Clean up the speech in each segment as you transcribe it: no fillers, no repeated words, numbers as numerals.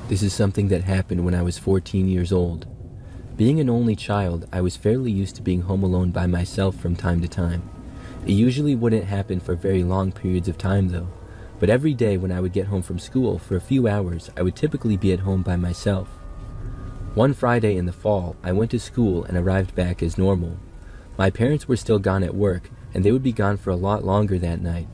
This is something that happened when I was 14 years old. Being an only child, I was fairly used to being home alone by myself from time to time. It usually wouldn't happen for very long periods of time though, but every day when I would get home from school for a few hours, I would typically be at home by myself. One Friday in the fall, I went to school and arrived back as normal. My parents were still gone at work, and they would be gone for a lot longer that night.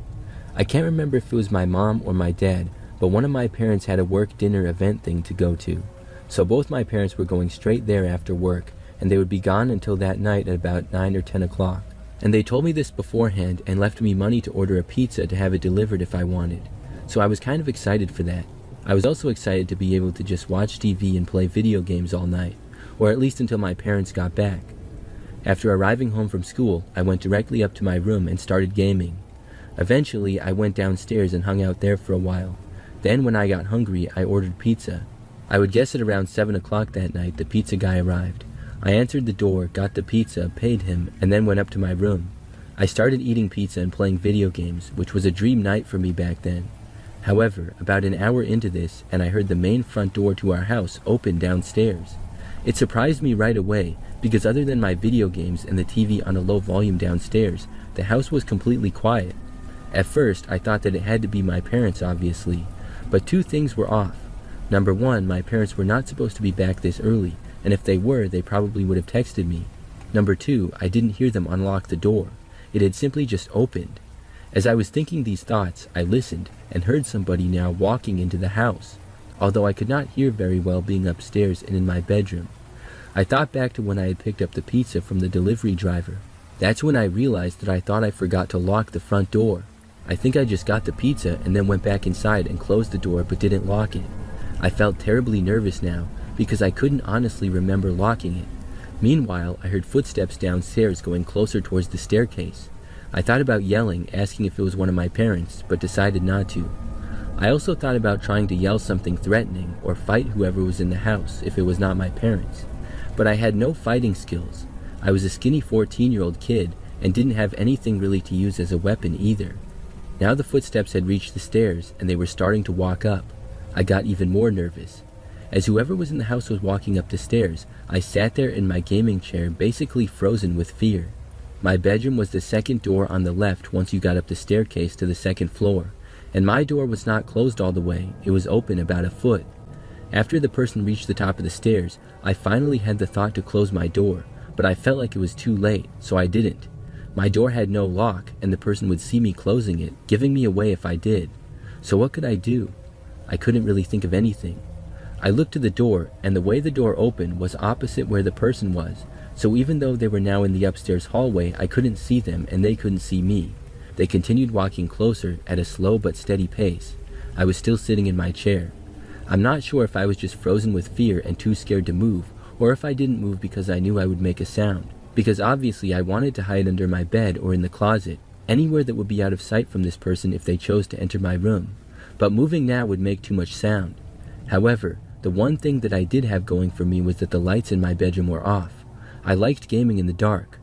I can't remember if it was my mom or my dad, but one of my parents had a work dinner event thing to go to. So both my parents were going straight there after work, and they would be gone until that night at about 9 or 10 o'clock. And they told me this beforehand and left me money to order a pizza to have it delivered if I wanted. So I was kind of excited for that. I was also excited to be able to just watch TV and play video games all night, or at least until my parents got back. After arriving home from school, I went directly up to my room and started gaming. Eventually, I went downstairs and hung out there for a while. Then when I got hungry, I ordered pizza. I would guess at around 7 o'clock that night, the pizza guy arrived. I answered the door, got the pizza, paid him, and then went up to my room. I started eating pizza and playing video games, which was a dream night for me back then. However, about an hour into this, and I heard the main front door to our house open downstairs. It surprised me right away, because other than my video games and the TV on a low volume downstairs, the house was completely quiet. At first, I thought that it had to be my parents, obviously. But two things were off. Number one, my parents were not supposed to be back this early, and if they were, they probably would have texted me. Number two, I didn't hear them unlock the door. It had simply just opened. As I was thinking these thoughts, I listened and heard somebody now walking into the house, although I could not hear very well being upstairs and in my bedroom. I thought back to when I had picked up the pizza from the delivery driver. That's when I realized that I thought I forgot to lock the front door. I think I just got the pizza and then went back inside and closed the door but didn't lock it. I felt terribly nervous now because I couldn't honestly remember locking it. Meanwhile, I heard footsteps downstairs going closer towards the staircase. I thought about yelling, asking if it was one of my parents, but decided not to. I also thought about trying to yell something threatening or fight whoever was in the house if it was not my parents. But I had no fighting skills. I was a skinny 14-year-old kid and didn't have anything really to use as a weapon either. Now the footsteps had reached the stairs and they were starting to walk up. I got even more nervous. As whoever was in the house was walking up the stairs, I sat there in my gaming chair basically frozen with fear. My bedroom was the second door on the left once you got up the staircase to the second floor, and my door was not closed all the way, it was open about a foot. After the person reached the top of the stairs, I finally had the thought to close my door, but I felt like it was too late, so I didn't. My door had no lock, and the person would see me closing it, giving me away if I did. So what could I do? I couldn't really think of anything. I looked to the door, and the way the door opened was opposite where the person was, so even though they were now in the upstairs hallway, I couldn't see them and they couldn't see me. They continued walking closer at a slow but steady pace. I was still sitting in my chair. I'm not sure if I was just frozen with fear and too scared to move, or if I didn't move because I knew I would make a sound. Because obviously I wanted to hide under my bed or in the closet, anywhere that would be out of sight from this person if they chose to enter my room. But moving now would make too much sound. However, the one thing that I did have going for me was that the lights in my bedroom were off. I liked gaming in the dark.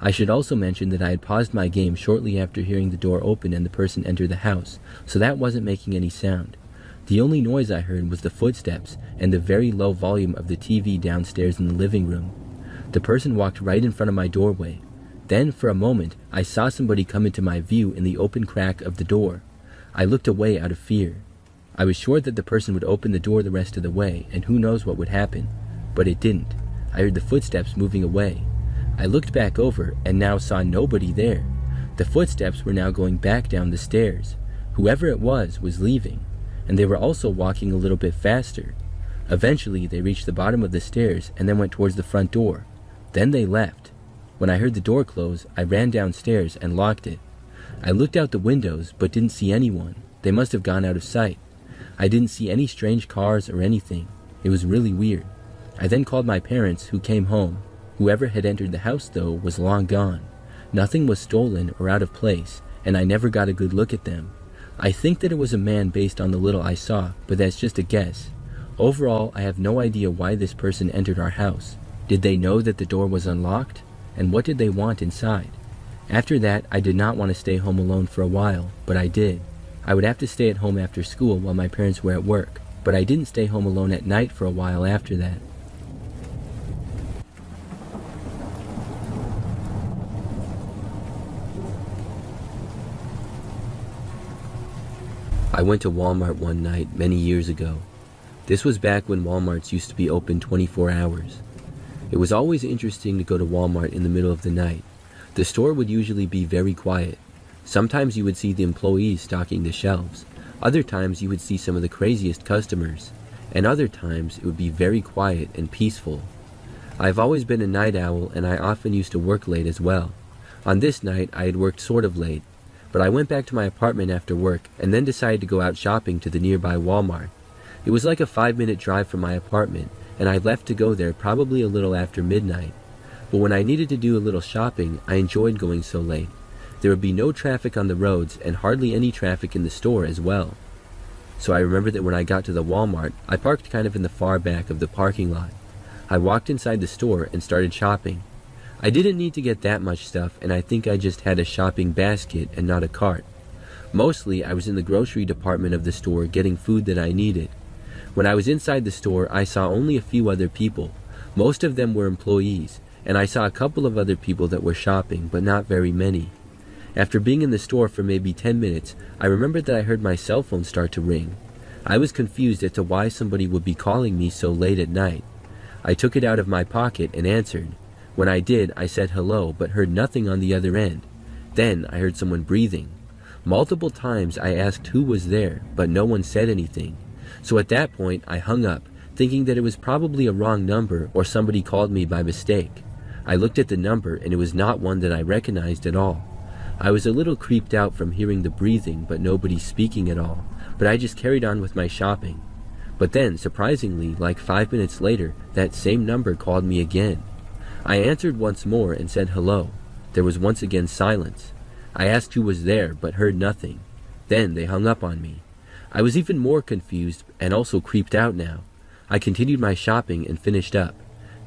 I should also mention that I had paused my game shortly after hearing the door open and the person enter the house, so that wasn't making any sound. The only noise I heard was the footsteps and the very low volume of the TV downstairs in the living room. The person walked right in front of my doorway. Then, for a moment, I saw somebody come into my view in the open crack of the door. I looked away out of fear. I was sure that the person would open the door the rest of the way, and who knows what would happen. But it didn't. I heard the footsteps moving away. I looked back over and now saw nobody there. The footsteps were now going back down the stairs. Whoever it was leaving, and they were also walking a little bit faster. Eventually, they reached the bottom of the stairs and then went towards the front door. Then they left. When I heard the door close, I ran downstairs and locked it. I looked out the windows but didn't see anyone. They must have gone out of sight. I didn't see any strange cars or anything. It was really weird. I then called my parents, who came home. Whoever had entered the house, though, was long gone. Nothing was stolen or out of place, and I never got a good look at them. I think that it was a man based on the little I saw, but that's just a guess. Overall, I have no idea why this person entered our house. Did they know that the door was unlocked? And what did they want inside? After that, I did not want to stay home alone for a while, but I did. I would have to stay at home after school while my parents were at work. but I didn't stay home alone at night for a while after that. I went to Walmart one night many years ago. This was back when Walmarts used to be open 24 hours. It was always interesting to go to Walmart in the middle of the night. The store would usually be very quiet. Sometimes you would see the employees stocking the shelves. Other times you would see some of the craziest customers. And other times it would be very quiet and peaceful. I've always been a night owl, and I often used to work late as well. On this night I had worked sort of late, but I went back to my apartment after work and then decided to go out shopping to the nearby Walmart. It was like a 5-minute drive from my apartment, and I left to go there probably a little after midnight. But when I needed to do a little shopping, I enjoyed going so late. There would be no traffic on the roads and hardly any traffic in the store as well. So I remember that when I got to the Walmart, I parked kind of in the far back of the parking lot. I walked inside the store and started shopping. I didn't need to get that much stuff, and I think I just had a shopping basket and not a cart. Mostly, I was in the grocery department of the store getting food that I needed. When I was inside the store, I saw only a few other people. Most of them were employees, and I saw a couple of other people that were shopping, but not very many. After being in the store for maybe 10 minutes, I remembered that I heard my cell phone start to ring. I was confused as to why somebody would be calling me so late at night. I took it out of my pocket and answered. When I did, I said hello, but heard nothing on the other end. Then I heard someone breathing. Multiple times I asked who was there, but no one said anything. So at that point, I hung up, thinking that it was probably a wrong number or somebody called me by mistake. I looked at the number, and it was not one that I recognized at all. I was a little creeped out from hearing the breathing but nobody speaking at all, but I just carried on with my shopping. But then, surprisingly, like 5 minutes later, that same number called me again. I answered once more and said hello. There was once again silence. I asked who was there, but heard nothing. Then they hung up on me. I was even more confused and also creeped out now. I continued my shopping and finished up.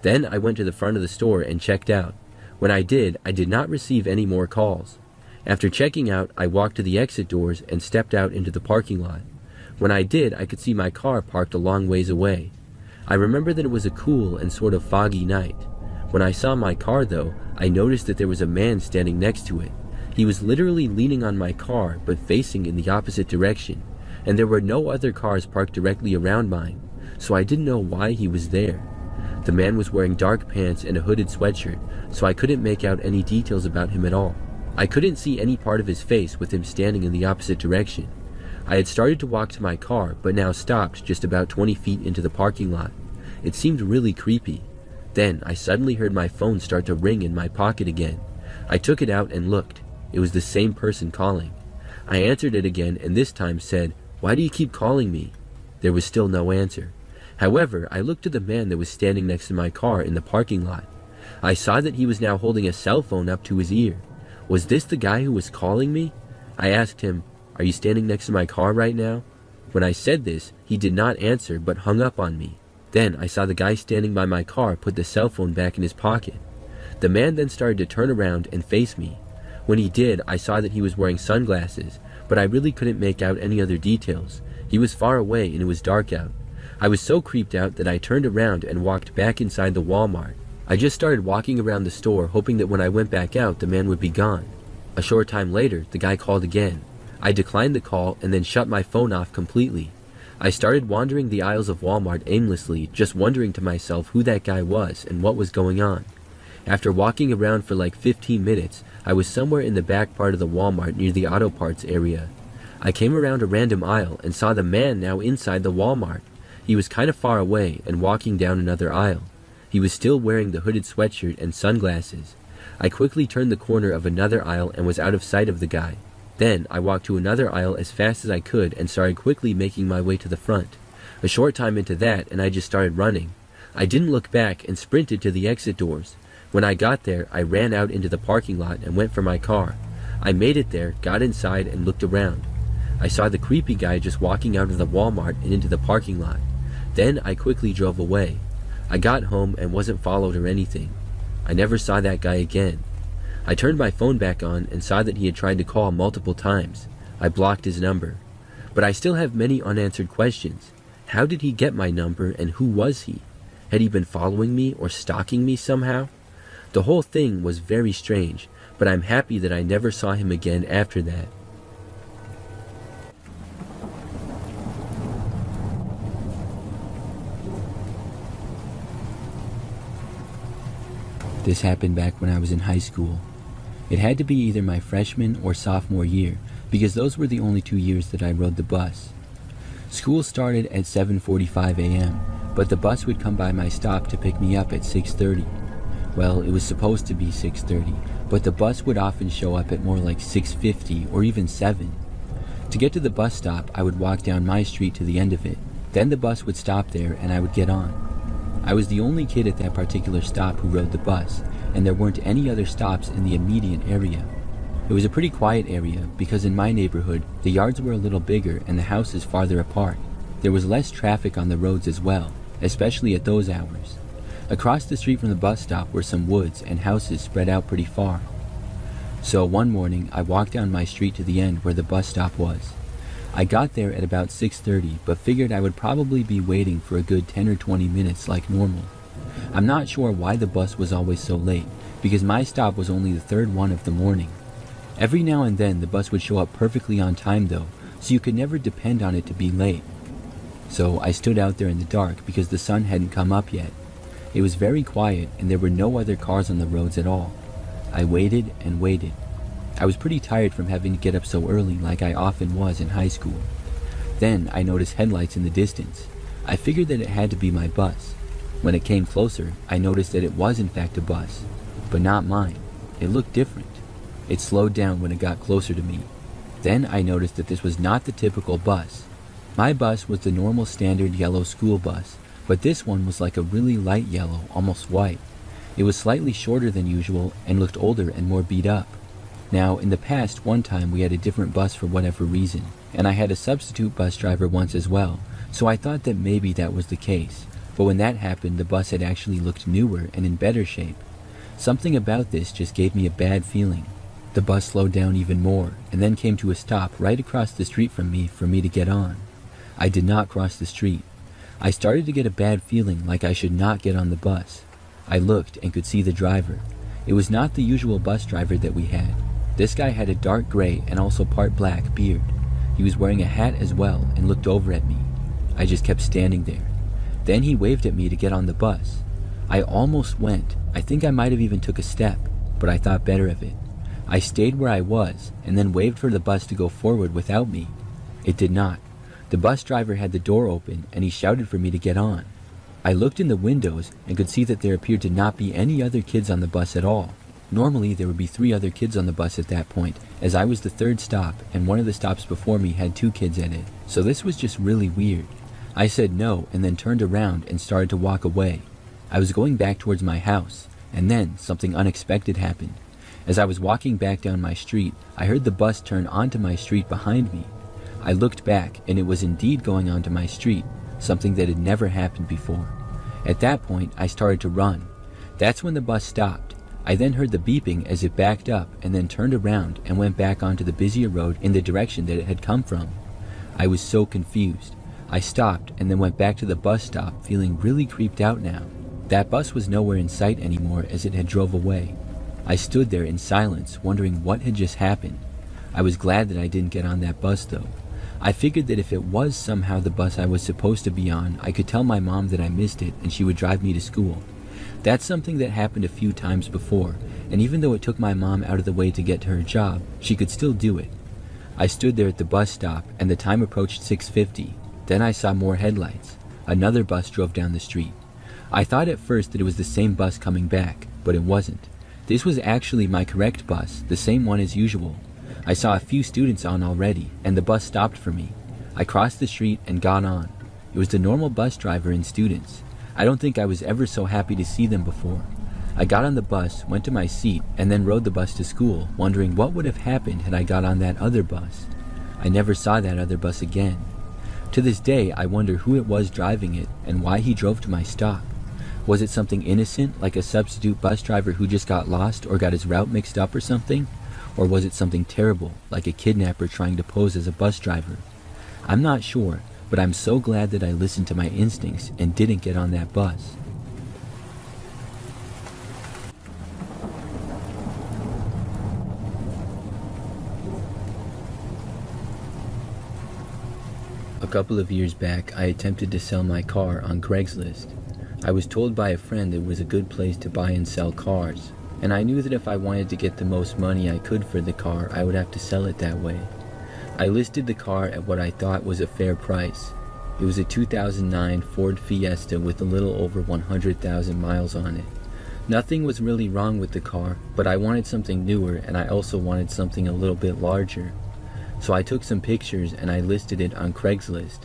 Then I went to the front of the store and checked out. When I did not receive any more calls. After checking out, I walked to the exit doors and stepped out into the parking lot. When I did, I could see my car parked a long ways away. I remember that it was a cool and sort of foggy night. When I saw my car, though, I noticed that there was a man standing next to it. He was literally leaning on my car, but facing in the opposite direction, and there were no other cars parked directly around mine, so I didn't know why he was there. The man was wearing dark pants and a hooded sweatshirt, so I couldn't make out any details about him at all. I couldn't see any part of his face with him standing in the opposite direction. I had started to walk to my car, but now stopped just about 20 feet into the parking lot. It seemed really creepy. Then I suddenly heard my phone start to ring in my pocket again. I took it out and looked. It was the same person calling. I answered it again and this time said, "Why do you keep calling me?" There was still no answer. However, I looked at the man that was standing next to my car in the parking lot. I saw that he was now holding a cell phone up to his ear. Was this the guy who was calling me? I asked him, "Are you standing next to my car right now?" When I said this, he did not answer but hung up on me. Then I saw the guy standing by my car put the cell phone back in his pocket. The man then started to turn around and face me. When he did, I saw that he was wearing sunglasses, but I really couldn't make out any other details. He was far away and it was dark out. I was so creeped out that I turned around and walked back inside the Walmart. I just started walking around the store, hoping that when I went back out, the man would be gone. A short time later, the guy called again. I declined the call and then shut my phone off completely. I started wandering the aisles of Walmart aimlessly, just wondering to myself who that guy was and what was going on. After walking around for like 15 minutes, I was somewhere in the back part of the Walmart near the auto parts area. I came around a random aisle and saw the man now inside the Walmart. He was kind of far away and walking down another aisle. He was still wearing the hooded sweatshirt and sunglasses. I quickly turned the corner of another aisle and was out of sight of the guy. Then I walked to another aisle as fast as I could and started quickly making my way to the front. A short time into that and I just started running. I didn't look back and sprinted to the exit doors. When I got there, I ran out into the parking lot and went for my car. I made it there, got inside, and looked around. I saw the creepy guy just walking out of the Walmart and into the parking lot. Then I quickly drove away. I got home and wasn't followed or anything. I never saw that guy again. I turned my phone back on and saw that he had tried to call multiple times. I blocked his number. But I still have many unanswered questions. How did he get my number, and who was he? Had he been following me or stalking me somehow? The whole thing was very strange, but I'm happy that I never saw him again after that. This happened back when I was in high school. It had to be either my freshman or sophomore year, because those were the only 2 years that I rode the bus. School started at 7:45 a.m., but the bus would come by my stop to pick me up at 6:30. Well, it was supposed to be 6:30, but the bus would often show up at more like 6:50 or even 7. To get to the bus stop, I would walk down my street to the end of it. Then the bus would stop there and I would get on. I was the only kid at that particular stop who rode the bus, and there weren't any other stops in the immediate area. It was a pretty quiet area because in my neighborhood, the yards were a little bigger and the houses farther apart. There was less traffic on the roads as well, especially at those hours. Across the street from the bus stop were some woods and houses spread out pretty far. So one morning, I walked down my street to the end where the bus stop was. I got there at about 6:30, but figured I would probably be waiting for a good 10 or 20 minutes like normal. I'm not sure why the bus was always so late, because my stop was only the third one of the morning. Every now and then the bus would show up perfectly on time though, so you could never depend on it to be late. So I stood out there in the dark because the sun hadn't come up yet. It was very quiet and there were no other cars on the roads at all. I waited and waited. I was pretty tired from having to get up so early like I often was in high school. Then I noticed headlights in the distance. I figured that it had to be my bus. When it came closer, I noticed that it was in fact a bus, but not mine. It looked different. It slowed down when it got closer to me. Then I noticed that this was not the typical bus. My bus was the normal standard yellow school bus, but this one was like a really light yellow, almost white. It was slightly shorter than usual and looked older and more beat up. Now, in the past, one time we had a different bus for whatever reason, and I had a substitute bus driver once as well, so I thought that maybe that was the case. But when that happened, the bus had actually looked newer and in better shape. Something about this just gave me a bad feeling. The bus slowed down even more, and then came to a stop right across the street from me for me to get on. I did not cross the street. I started to get a bad feeling like I should not get on the bus. I looked and could see the driver. It was not the usual bus driver that we had. This guy had a dark gray and also part black beard. He was wearing a hat as well and looked over at me. I just kept standing there. Then he waved at me to get on the bus. I almost went. I think I might have even took a step, but I thought better of it. I stayed where I was and then waved for the bus to go forward without me. It did not. The bus driver had the door open and he shouted for me to get on. I looked in the windows and could see that there appeared to not be any other kids on the bus at all. Normally there would be 3 other kids on the bus at that point, as I was the third stop and one of the stops before me had 2 kids in it, so this was just really weird. I said no and then turned around and started to walk away. I was going back towards my house, and then something unexpected happened. As I was walking back down my street, I heard the bus turn onto my street behind me. I looked back and it was indeed going onto my street, something that had never happened before. At that point, I started to run. That's when the bus stopped. I then heard the beeping as it backed up and then turned around and went back onto the busier road in the direction that it had come from. I was so confused. I stopped and then went back to the bus stop, feeling really creeped out now. That bus was nowhere in sight anymore as it had drove away. I stood there in silence, wondering what had just happened. I was glad that I didn't get on that bus though. I figured that if it was somehow the bus I was supposed to be on, I could tell my mom that I missed it and she would drive me to school. That's something that happened a few times before, and even though it took my mom out of the way to get to her job, she could still do it. I stood there at the bus stop and the time approached 6:50. Then I saw more headlights. Another bus drove down the street. I thought at first that it was the same bus coming back, but it wasn't. This was actually my correct bus, the same one as usual. I saw a few students on already, and the bus stopped for me. I crossed the street and got on. It was the normal bus driver and students. I don't think I was ever so happy to see them before. I got on the bus, went to my seat, and then rode the bus to school, wondering what would have happened had I got on that other bus. I never saw that other bus again. To this day, I wonder who it was driving it and why he drove to my stop. Was it something innocent, like a substitute bus driver who just got lost or got his route mixed up or something? Or was it something terrible, like a kidnapper trying to pose as a bus driver? I'm not sure, but I'm so glad that I listened to my instincts and didn't get on that bus. A couple of years back, I attempted to sell my car on Craigslist. I was told by a friend it was a good place to buy and sell cars, and I knew that if I wanted to get the most money I could for the car, I would have to sell it that way. I listed the car at what I thought was a fair price. It was a 2009 Ford Fiesta with a little over 100,000 miles on it. Nothing was really wrong with the car, but I wanted something newer and I also wanted something a little bit larger. So I took some pictures and I listed it on Craigslist.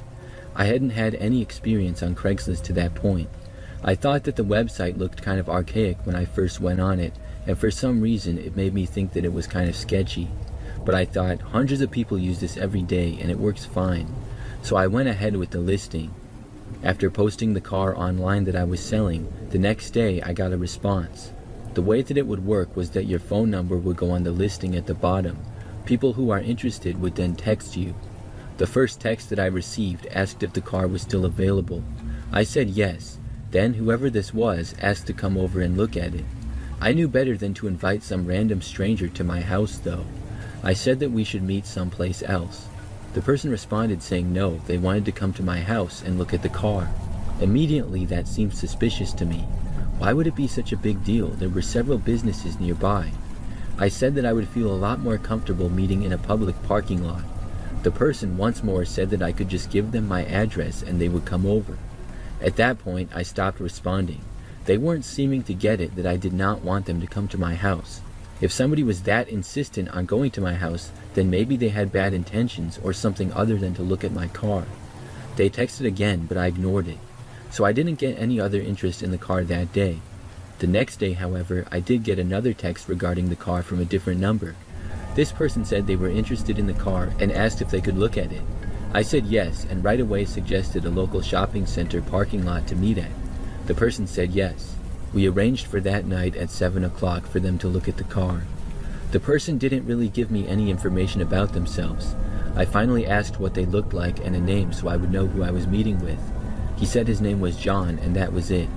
I hadn't had any experience on Craigslist to that point. I thought that the website looked kind of archaic when I first went on it, and for some reason it made me think that it was kind of sketchy. But I thought, hundreds of people use this every day and it works fine. So I went ahead with the listing. After posting the car online that I was selling, the next day I got a response. The way that it would work was that your phone number would go on the listing at the bottom. People who are interested would then text you. The first text that I received asked if the car was still available. I said yes. Then whoever this was asked to come over and look at it. I knew better than to invite some random stranger to my house though. I said that we should meet someplace else. The person responded saying no, they wanted to come to my house and look at the car. Immediately that seemed suspicious to me. Why would it be such a big deal? There were several businesses nearby. I said that I would feel a lot more comfortable meeting in a public parking lot. The person once more said that I could just give them my address and they would come over. At that point, I stopped responding. They weren't seeming to get it that I did not want them to come to my house. If somebody was that insistent on going to my house, then maybe they had bad intentions or something other than to look at my car. They texted again, but I ignored it. So I didn't get any other interest in the car that day. The next day, however, I did get another text regarding the car from a different number. This person said they were interested in the car and asked if they could look at it. I said yes, and right away suggested a local shopping center parking lot to meet at. The person said yes. We arranged for that night at 7 o'clock for them to look at the car. The person didn't really give me any information about themselves. I finally asked what they looked like and a name so I would know who I was meeting with. He said his name was John, and that was it.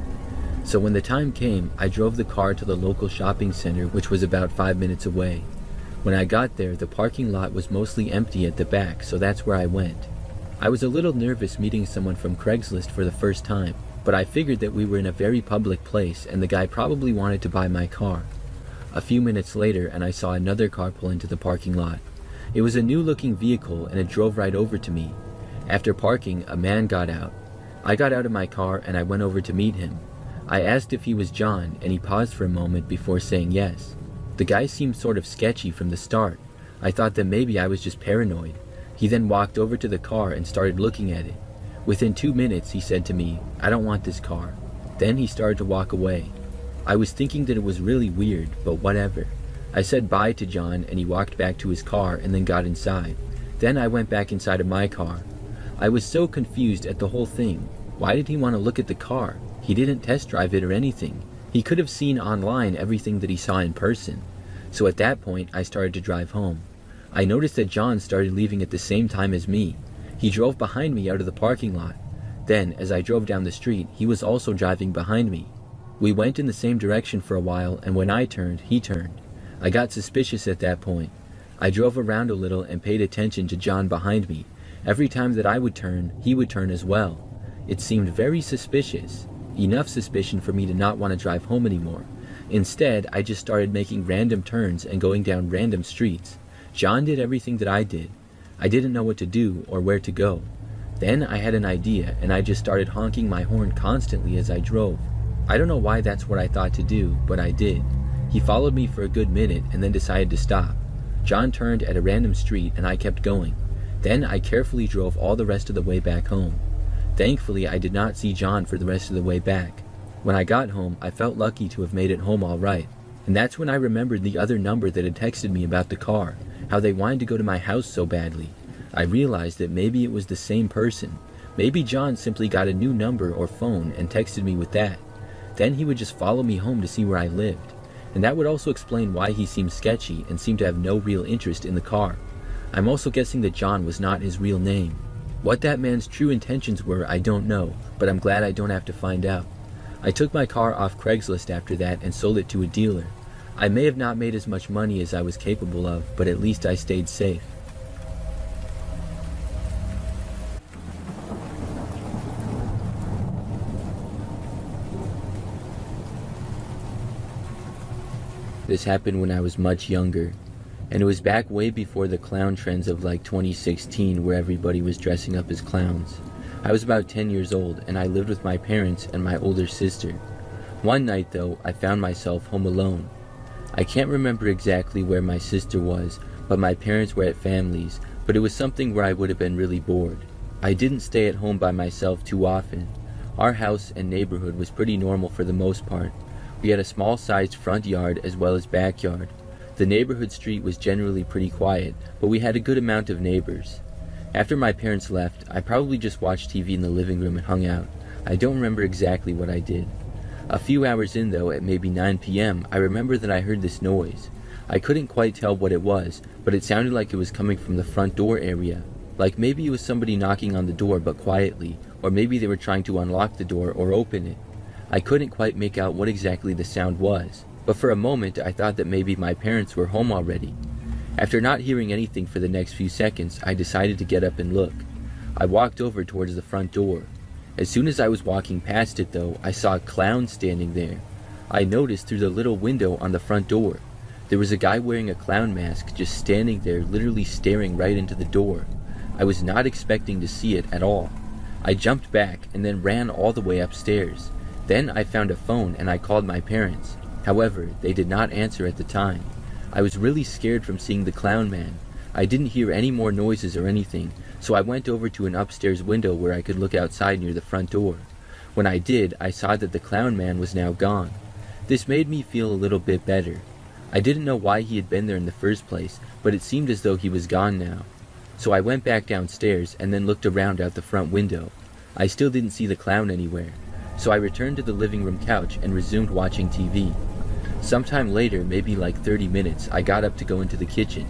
So when the time came, I drove the car to the local shopping center, which was about 5 minutes away. When I got there, the parking lot was mostly empty at the back, so that's where I went. I was a little nervous meeting someone from Craigslist for the first time, but I figured that we were in a very public place and the guy probably wanted to buy my car. A few minutes later, and I saw another car pull into the parking lot. It was a new-looking vehicle and it drove right over to me. After parking, a man got out. I got out of my car and I went over to meet him. I asked if he was John, and he paused for a moment before saying yes. The guy seemed sort of sketchy from the start. I thought that maybe I was just paranoid. He then walked over to the car and started looking at it. Within 2 minutes, he said to me, "I don't want this car." Then he started to walk away. I was thinking that it was really weird, but whatever. I said bye to John and he walked back to his car and then got inside. Then I went back inside of my car. I was so confused at the whole thing. Why did he want to look at the car? He didn't test drive it or anything. He could have seen online everything that he saw in person. So at that point, I started to drive home. I noticed that John started leaving at the same time as me. He drove behind me out of the parking lot. Then, as I drove down the street, he was also driving behind me. We went in the same direction for a while, and when I turned, he turned. I got suspicious at that point. I drove around a little and paid attention to John behind me. Every time that I would turn, he would turn as well. It seemed very suspicious. Enough suspicion for me to not want to drive home anymore. Instead, I just started making random turns and going down random streets. John did everything that I did. I didn't know what to do or where to go. Then I had an idea and I just started honking my horn constantly as I drove. I don't know why that's what I thought to do, but I did. He followed me for a good minute and then decided to stop. John turned at a random street and I kept going. Then I carefully drove all the rest of the way back home. Thankfully, I did not see John for the rest of the way back. When I got home, I felt lucky to have made it home all right. And that's when I remembered the other number that had texted me about the car, how they wanted to go to my house so badly. I realized that maybe it was the same person. Maybe John simply got a new number or phone and texted me with that. Then he would just follow me home to see where I lived. And that would also explain why he seemed sketchy and seemed to have no real interest in the car. I'm also guessing that John was not his real name. What that man's true intentions were, I don't know, but I'm glad I don't have to find out. I took my car off Craigslist after that and sold it to a dealer. I may have not made as much money as I was capable of, but at least I stayed safe. This happened when I was much younger, and it was back way before the clown trends of like 2016 where everybody was dressing up as clowns. I was about 10 years old, and I lived with my parents and my older sister. One night though, I found myself home alone. I can't remember exactly where my sister was, but my parents were at family's, but it was something where I would have been really bored. I didn't stay at home by myself too often. Our house and neighborhood was pretty normal for the most part. We had a small-sized front yard as well as backyard. The neighborhood street was generally pretty quiet, but we had a good amount of neighbors. After my parents left, I probably just watched TV in the living room and hung out. I don't remember exactly what I did. A few hours in though, at maybe 9 p.m., I remember that I heard this noise. I couldn't quite tell what it was, but it sounded like it was coming from the front door area. Like maybe it was somebody knocking on the door but quietly, or maybe they were trying to unlock the door or open it. I couldn't quite make out what exactly the sound was, but for a moment I thought that maybe my parents were home already. After not hearing anything for the next few seconds, I decided to get up and look. I walked over towards the front door. As soon as I was walking past it though, I saw a clown standing there. I noticed through the little window on the front door. There was a guy wearing a clown mask just standing there, literally staring right into the door. I was not expecting to see it at all. I jumped back and then ran all the way upstairs. Then I found a phone and I called my parents. However, they did not answer at the time. I was really scared from seeing the clown man. I didn't hear any more noises or anything, so I went over to an upstairs window where I could look outside near the front door. When I did, I saw that the clown man was now gone. This made me feel a little bit better. I didn't know why he had been there in the first place, but it seemed as though he was gone now. So I went back downstairs and then looked around out the front window. I still didn't see the clown anywhere. So I returned to the living room couch and resumed watching TV. Sometime later, maybe like 30 minutes, I got up to go into the kitchen.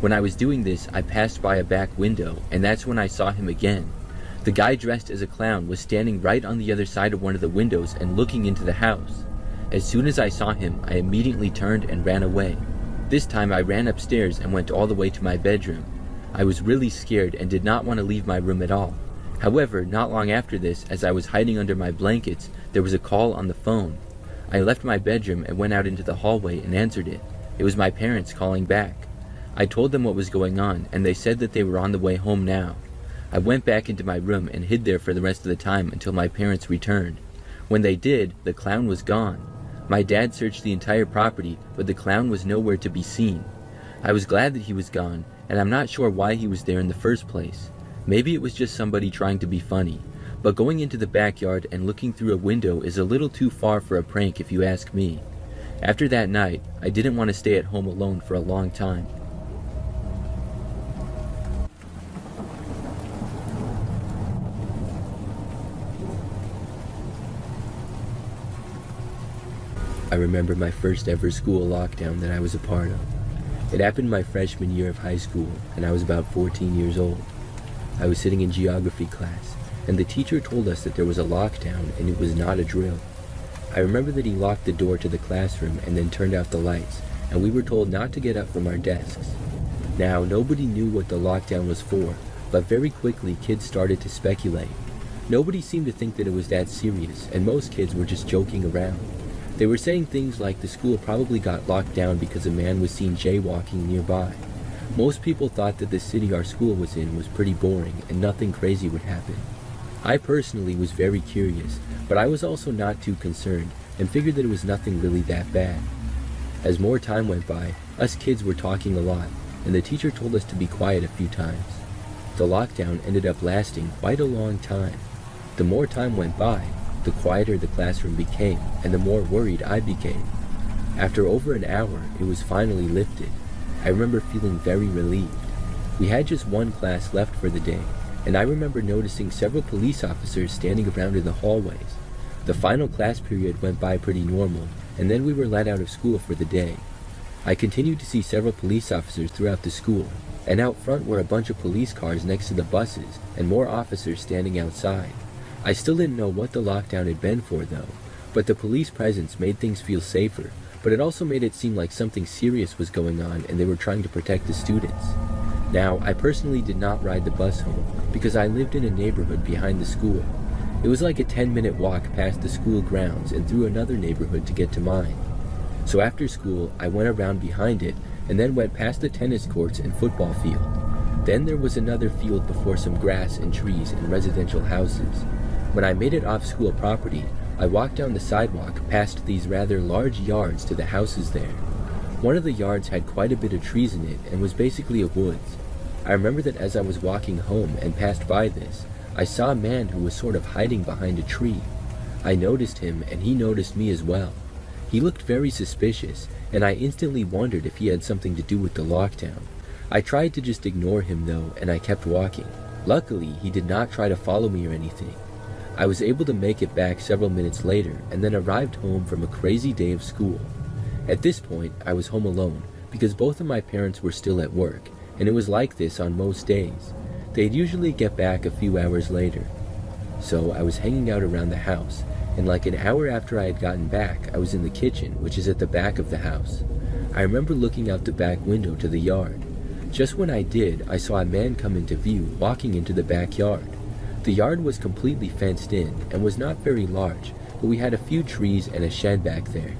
When I was doing this, I passed by a back window, and that's when I saw him again. The guy dressed as a clown was standing right on the other side of one of the windows and looking into the house. As soon as I saw him, I immediately turned and ran away. This time I ran upstairs and went all the way to my bedroom. I was really scared and did not want to leave my room at all. However, not long after this, as I was hiding under my blankets, there was a call on the phone. I left my bedroom and went out into the hallway and answered it. It was my parents calling back. I told them what was going on, and they said that they were on the way home now. I went back into my room and hid there for the rest of the time until my parents returned. When they did, the clown was gone. My dad searched the entire property, but the clown was nowhere to be seen. I was glad that he was gone, and I'm not sure why he was there in the first place. Maybe it was just somebody trying to be funny, but going into the backyard and looking through a window is a little too far for a prank if you ask me. After that night, I didn't want to stay at home alone for a long time. I remember my first ever school lockdown that I was a part of. It happened my freshman year of high school, and I was about 14 years old. I was sitting in geography class, and the teacher told us that there was a lockdown and it was not a drill. I remember that he locked the door to the classroom and then turned out the lights, and we were told not to get up from our desks. Now, nobody knew what the lockdown was for, but very quickly kids started to speculate. Nobody seemed to think that it was that serious, and most kids were just joking around. They were saying things like the school probably got locked down because a man was seen jaywalking nearby. Most people thought that the city our school was in was pretty boring and nothing crazy would happen. I personally was very curious, but I was also not too concerned and figured that it was nothing really that bad. As more time went by, us kids were talking a lot, and the teacher told us to be quiet a few times. The lockdown ended up lasting quite a long time. The more time went by, the quieter the classroom became, and the more worried I became. After over an hour, it was finally lifted. I remember feeling very relieved. We had just one class left for the day, and I remember noticing several police officers standing around in the hallways. The final class period went by pretty normal, and then we were let out of school for the day. I continued to see several police officers throughout the school, and out front were a bunch of police cars next to the buses and more officers standing outside. I still didn't know what the lockdown had been for though, but the police presence made things feel safer, but it also made it seem like something serious was going on and they were trying to protect the students. Now, I personally did not ride the bus home because I lived in a neighborhood behind the school. It was like a 10-minute walk past the school grounds and through another neighborhood to get to mine. So after school, I went around behind it and then went past the tennis courts and football field. Then there was another field before some grass and trees and residential houses. When I made it off school property, I walked down the sidewalk past these rather large yards to the houses there. One of the yards had quite a bit of trees in it and was basically a woods. I remember that as I was walking home and passed by this, I saw a man who was sort of hiding behind a tree. I noticed him and he noticed me as well. He looked very suspicious, and I instantly wondered if he had something to do with the lockdown. I tried to just ignore him though, and I kept walking. Luckily, he did not try to follow me or anything. I was able to make it back several minutes later, and then arrived home from a crazy day of school. At this point, I was home alone, because both of my parents were still at work, and it was like this on most days. They'd usually get back a few hours later. So I was hanging out around the house, and like an hour after I had gotten back, I was in the kitchen, which is at the back of the house. I remember looking out the back window to the yard. Just when I did, I saw a man come into view, walking into the backyard. The yard was completely fenced in, and was not very large, but we had a few trees and a shed back there.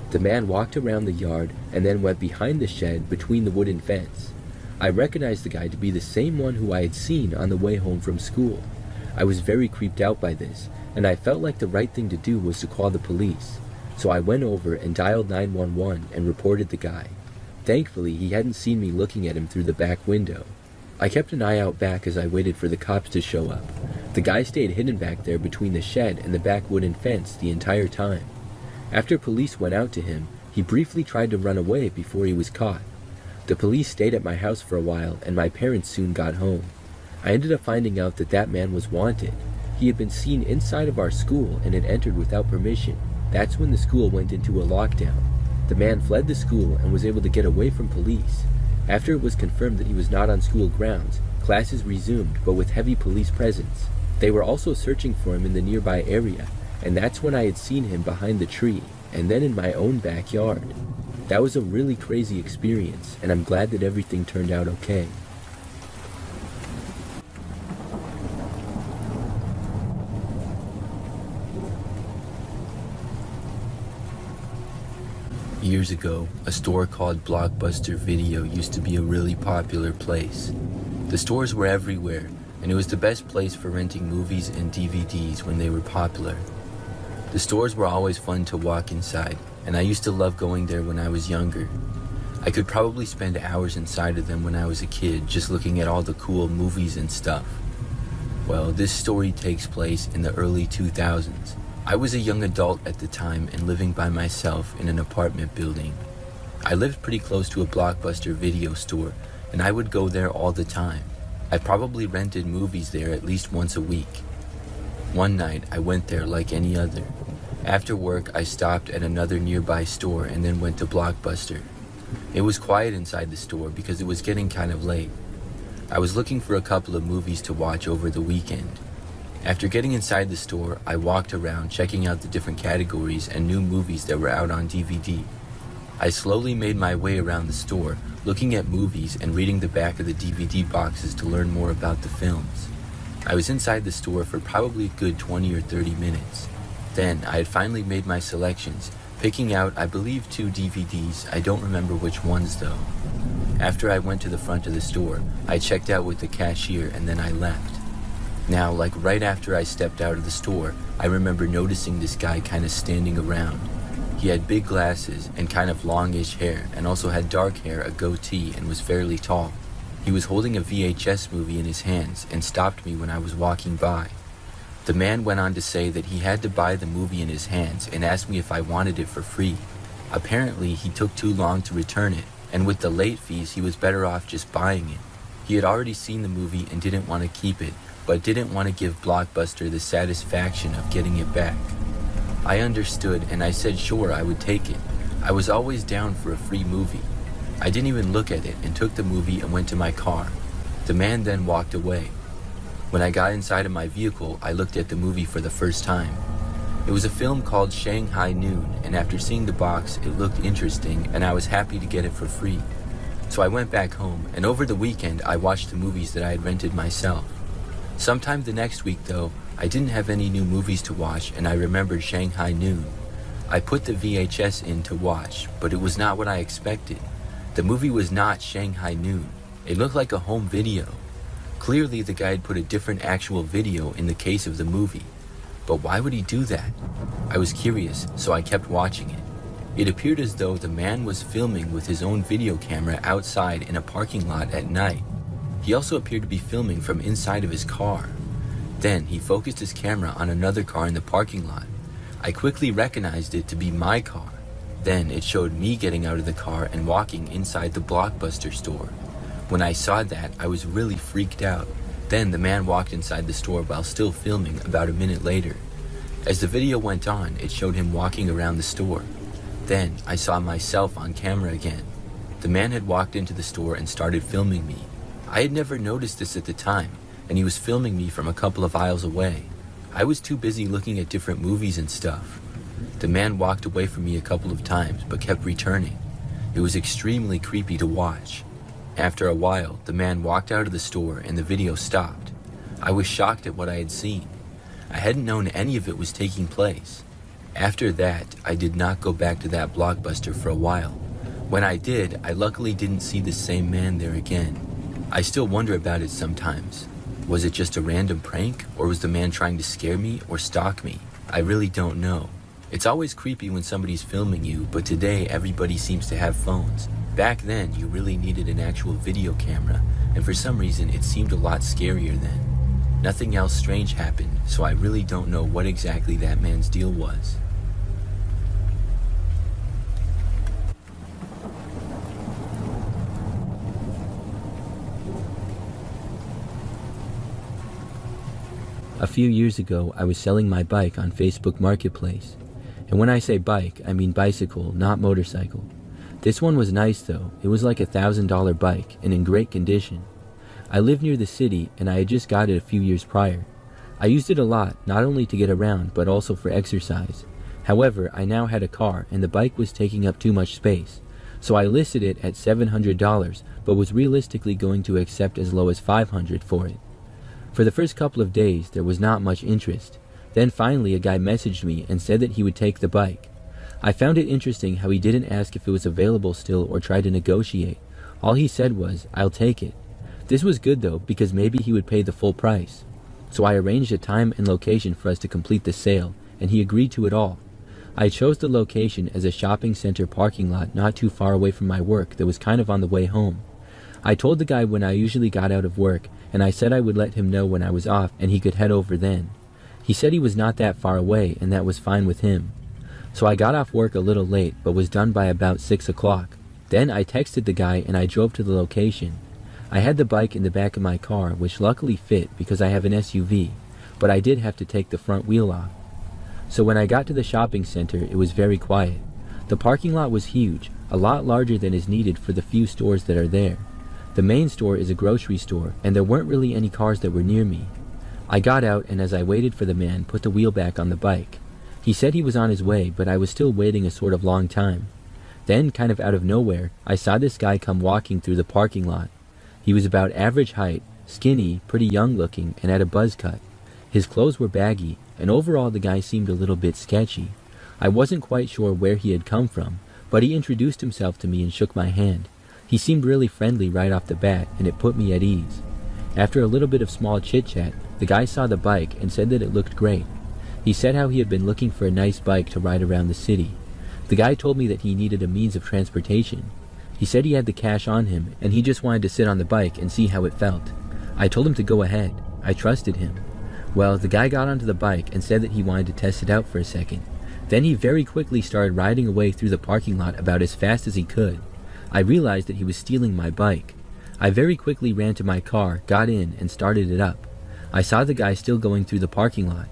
The man walked around the yard, and then went behind the shed between the wooden fence. I recognized the guy to be the same one who I had seen on the way home from school. I was very creeped out by this, and I felt like the right thing to do was to call the police. So I went over and dialed 911 and reported the guy. Thankfully, he hadn't seen me looking at him through the back window. I kept an eye out back as I waited for the cops to show up. The guy stayed hidden back there between the shed and the back wooden fence the entire time. After police went out to him, he briefly tried to run away before he was caught. The police stayed at my house for a while, and my parents soon got home. I ended up finding out that that man was wanted. He had been seen inside of our school and had entered without permission. That's when the school went into a lockdown. The man fled the school and was able to get away from police. After it was confirmed that he was not on school grounds, classes resumed, but with heavy police presence. They were also searching for him in the nearby area, and that's when I had seen him behind the tree, and then in my own backyard. That was a really crazy experience, and I'm glad that everything turned out okay. Years ago, a store called Blockbuster Video used to be a really popular place. The stores were everywhere, and it was the best place for renting movies and DVDs when they were popular. The stores were always fun to walk inside, and I used to love going there when I was younger. I could probably spend hours inside of them when I was a kid, just looking at all the cool movies and stuff. Well, this story takes place in the early 2000s. I was a young adult at the time and living by myself in an apartment building. I lived pretty close to a Blockbuster Video store, and I would go there all the time. I probably rented movies there at least once a week. One night, I went there like any other. After work, I stopped at another nearby store and then went to Blockbuster. It was quiet inside the store because it was getting kind of late. I was looking for a couple of movies to watch over the weekend. After getting inside the store, I walked around checking out the different categories and new movies that were out on DVD. I slowly made my way around the store, looking at movies and reading the back of the DVD boxes to learn more about the films. I was inside the store for probably a good 20 or 30 minutes. Then, I had finally made my selections, picking out, I believe, 2 DVDs. I don't remember which ones though. After I went to the front of the store, I checked out with the cashier and then I left. Now, like right after I stepped out of the store, I remember noticing this guy kind of standing around. He had big glasses and kind of longish hair, and also had dark hair, a goatee, and was fairly tall. He was holding a VHS movie in his hands and stopped me when I was walking by. The man went on to say that he had to buy the movie in his hands and asked me if I wanted it for free. Apparently, he took too long to return it, and with the late fees, he was better off just buying it. He had already seen the movie and didn't want to keep it, but didn't want to give Blockbuster the satisfaction of getting it back. I understood and I said sure I would take it. I was always down for a free movie. I didn't even look at it and took the movie and went to my car. The man then walked away. When I got inside of my vehicle, I looked at the movie for the first time. It was a film called Shanghai Noon, and after seeing the box, it looked interesting and I was happy to get it for free. So I went back home, and over the weekend I watched the movies that I had rented myself. Sometime the next week though, I didn't have any new movies to watch and I remembered Shanghai Noon. I put the VHS in to watch, but it was not what I expected. The movie was not Shanghai Noon. It looked like a home video. Clearly the guy had put a different actual video in the case of the movie. But why would he do that? I was curious, so I kept watching it. It appeared as though the man was filming with his own video camera outside in a parking lot at night. He also appeared to be filming from inside of his car. Then he focused his camera on another car in the parking lot. I quickly recognized it to be my car. Then it showed me getting out of the car and walking inside the Blockbuster store. When I saw that, I was really freaked out. Then the man walked inside the store while still filming about a minute later. As the video went on, it showed him walking around the store. Then I saw myself on camera again. The man had walked into the store and started filming me. I had never noticed this at the time, and he was filming me from a couple of aisles away. I was too busy looking at different movies and stuff. The man walked away from me a couple of times, but kept returning. It was extremely creepy to watch. After a while, the man walked out of the store and the video stopped. I was shocked at what I had seen. I hadn't known any of it was taking place. After that, I did not go back to that Blockbuster for a while. When I did, I luckily didn't see the same man there again. I still wonder about it sometimes. Was it just a random prank, or was the man trying to scare me or stalk me? I really don't know. It's always creepy when somebody's filming you, but today everybody seems to have phones. Back then, you really needed an actual video camera, and for some reason it seemed a lot scarier then. Nothing else strange happened, so I really don't know what exactly that man's deal was. A few years ago, I was selling my bike on Facebook Marketplace. And when I say bike, I mean bicycle, not motorcycle. This one was nice though. It was like a $1,000 bike and in great condition. I live near the city and I had just got it a few years prior. I used it a lot, not only to get around, but also for exercise. However, I now had a car and the bike was taking up too much space. So I listed it at $700, but was realistically going to accept as low as $500 for it. For the first couple of days, there was not much interest. Then finally a guy messaged me and said that he would take the bike. I found it interesting how he didn't ask if it was available still or try to negotiate. All he said was, "I'll take it." This was good though, because maybe he would pay the full price. So I arranged a time and location for us to complete the sale, and he agreed to it all. I chose the location as a shopping center parking lot not too far away from my work that was kind of on the way home. I told the guy when I usually got out of work, and I said I would let him know when I was off and he could head over then. He said he was not that far away and that was fine with him. So I got off work a little late but was done by about 6 o'clock. Then I texted the guy and I drove to the location. I had the bike in the back of my car, which luckily fit because I have an SUV, but I did have to take the front wheel off. So when I got to the shopping center, it was very quiet. The parking lot was huge, a lot larger than is needed for the few stores that are there. The main store is a grocery store, and there weren't really any cars that were near me. I got out, and as I waited for the man, put the wheel back on the bike. He said he was on his way, but I was still waiting a sort of long time. Then, kind of out of nowhere, I saw this guy come walking through the parking lot. He was about average height, skinny, pretty young looking, and had a buzz cut. His clothes were baggy, and overall the guy seemed a little bit sketchy. I wasn't quite sure where he had come from, but he introduced himself to me and shook my hand. He seemed really friendly right off the bat, and it put me at ease. After a little bit of small chit-chat, the guy saw the bike and said that it looked great. He said how he had been looking for a nice bike to ride around the city. The guy told me that he needed a means of transportation. He said he had the cash on him, and he just wanted to sit on the bike and see how it felt. I told him to go ahead. I trusted him. Well, the guy got onto the bike and said that he wanted to test it out for a second. Then he very quickly started riding away through the parking lot about as fast as he could. I realized that he was stealing my bike. I very quickly ran to my car, got in, and started it up. I saw the guy still going through the parking lot.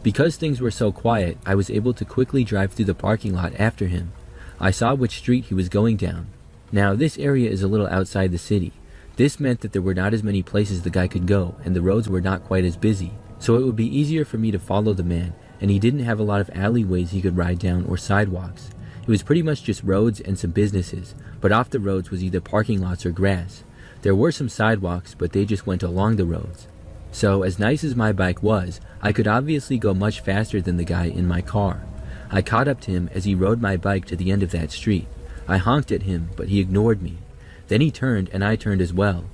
Because things were so quiet, I was able to quickly drive through the parking lot after him. I saw which street he was going down. Now, this area is a little outside the city. This meant that there were not as many places the guy could go, and the roads were not quite as busy, so it would be easier for me to follow the man, and he didn't have a lot of alleyways he could ride down or sidewalks. It was pretty much just roads and some businesses, but off the roads was either parking lots or grass. There were some sidewalks, but they just went along the roads. So, as nice as my bike was, I could obviously go much faster than the guy in my car. I caught up to him as he rode my bike to the end of that street. I honked at him, but he ignored me. Then he turned, and I turned as well.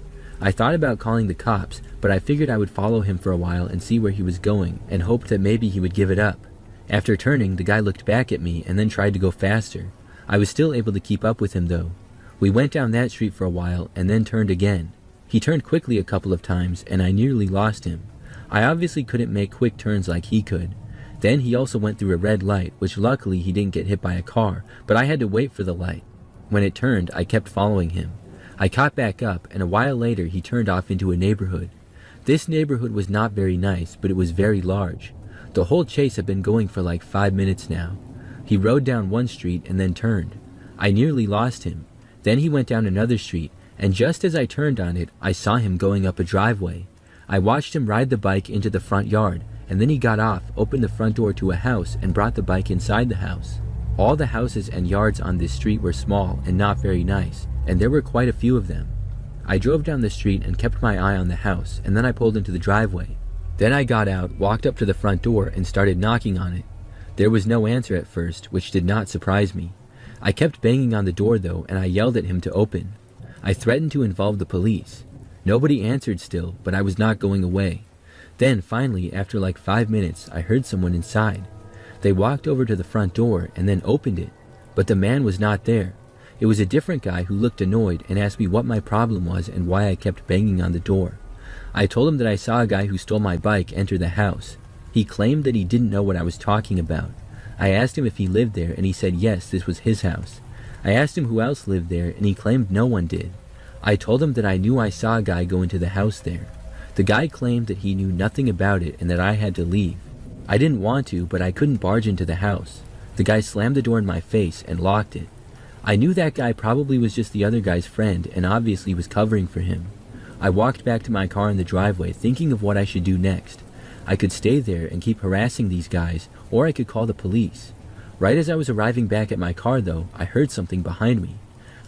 I thought about calling the cops, but I figured I would follow him for a while and see where he was going, and hoped that maybe he would give it up. After turning, the guy looked back at me and then tried to go faster. I was still able to keep up with him though. We went down that street for a while and then turned again. He turned quickly a couple of times and I nearly lost him. I obviously couldn't make quick turns like he could. Then he also went through a red light, which luckily he didn't get hit by a car, but I had to wait for the light. When it turned, I kept following him. I caught back up, and a while later he turned off into a neighborhood. This neighborhood was not very nice, but it was very large. The whole chase had been going for like 5 minutes now. He rode down one street and then turned. I nearly lost him. Then he went down another street, and just as I turned on it, I saw him going up a driveway. I watched him ride the bike into the front yard, and then he got off, opened the front door to a house, and brought the bike inside the house. All the houses and yards on this street were small and not very nice, and there were quite a few of them. I drove down the street and kept my eye on the house, and then I pulled into the driveway. Then I got out, walked up to the front door, and started knocking on it. There was no answer at first, which did not surprise me. I kept banging on the door though, and I yelled at him to open. I threatened to involve the police. Nobody answered still, but I was not going away. Then, finally, after like 5 minutes, I heard someone inside. They walked over to the front door and then opened it, but the man was not there. It was a different guy who looked annoyed and asked me what my problem was and why I kept banging on the door. I told him that I saw a guy who stole my bike enter the house. He claimed that he didn't know what I was talking about. I asked him if he lived there, and he said yes, this was his house. I asked him who else lived there, and he claimed no one did. I told him that I knew I saw a guy go into the house there. The guy claimed that he knew nothing about it and that I had to leave. I didn't want to, but I couldn't barge into the house. The guy slammed the door in my face and locked it. I knew that guy probably was just the other guy's friend and obviously was covering for him. I walked back to my car in the driveway thinking of what I should do next. I could stay there and keep harassing these guys, or I could call the police. Right as I was arriving back at my car though, I heard something behind me.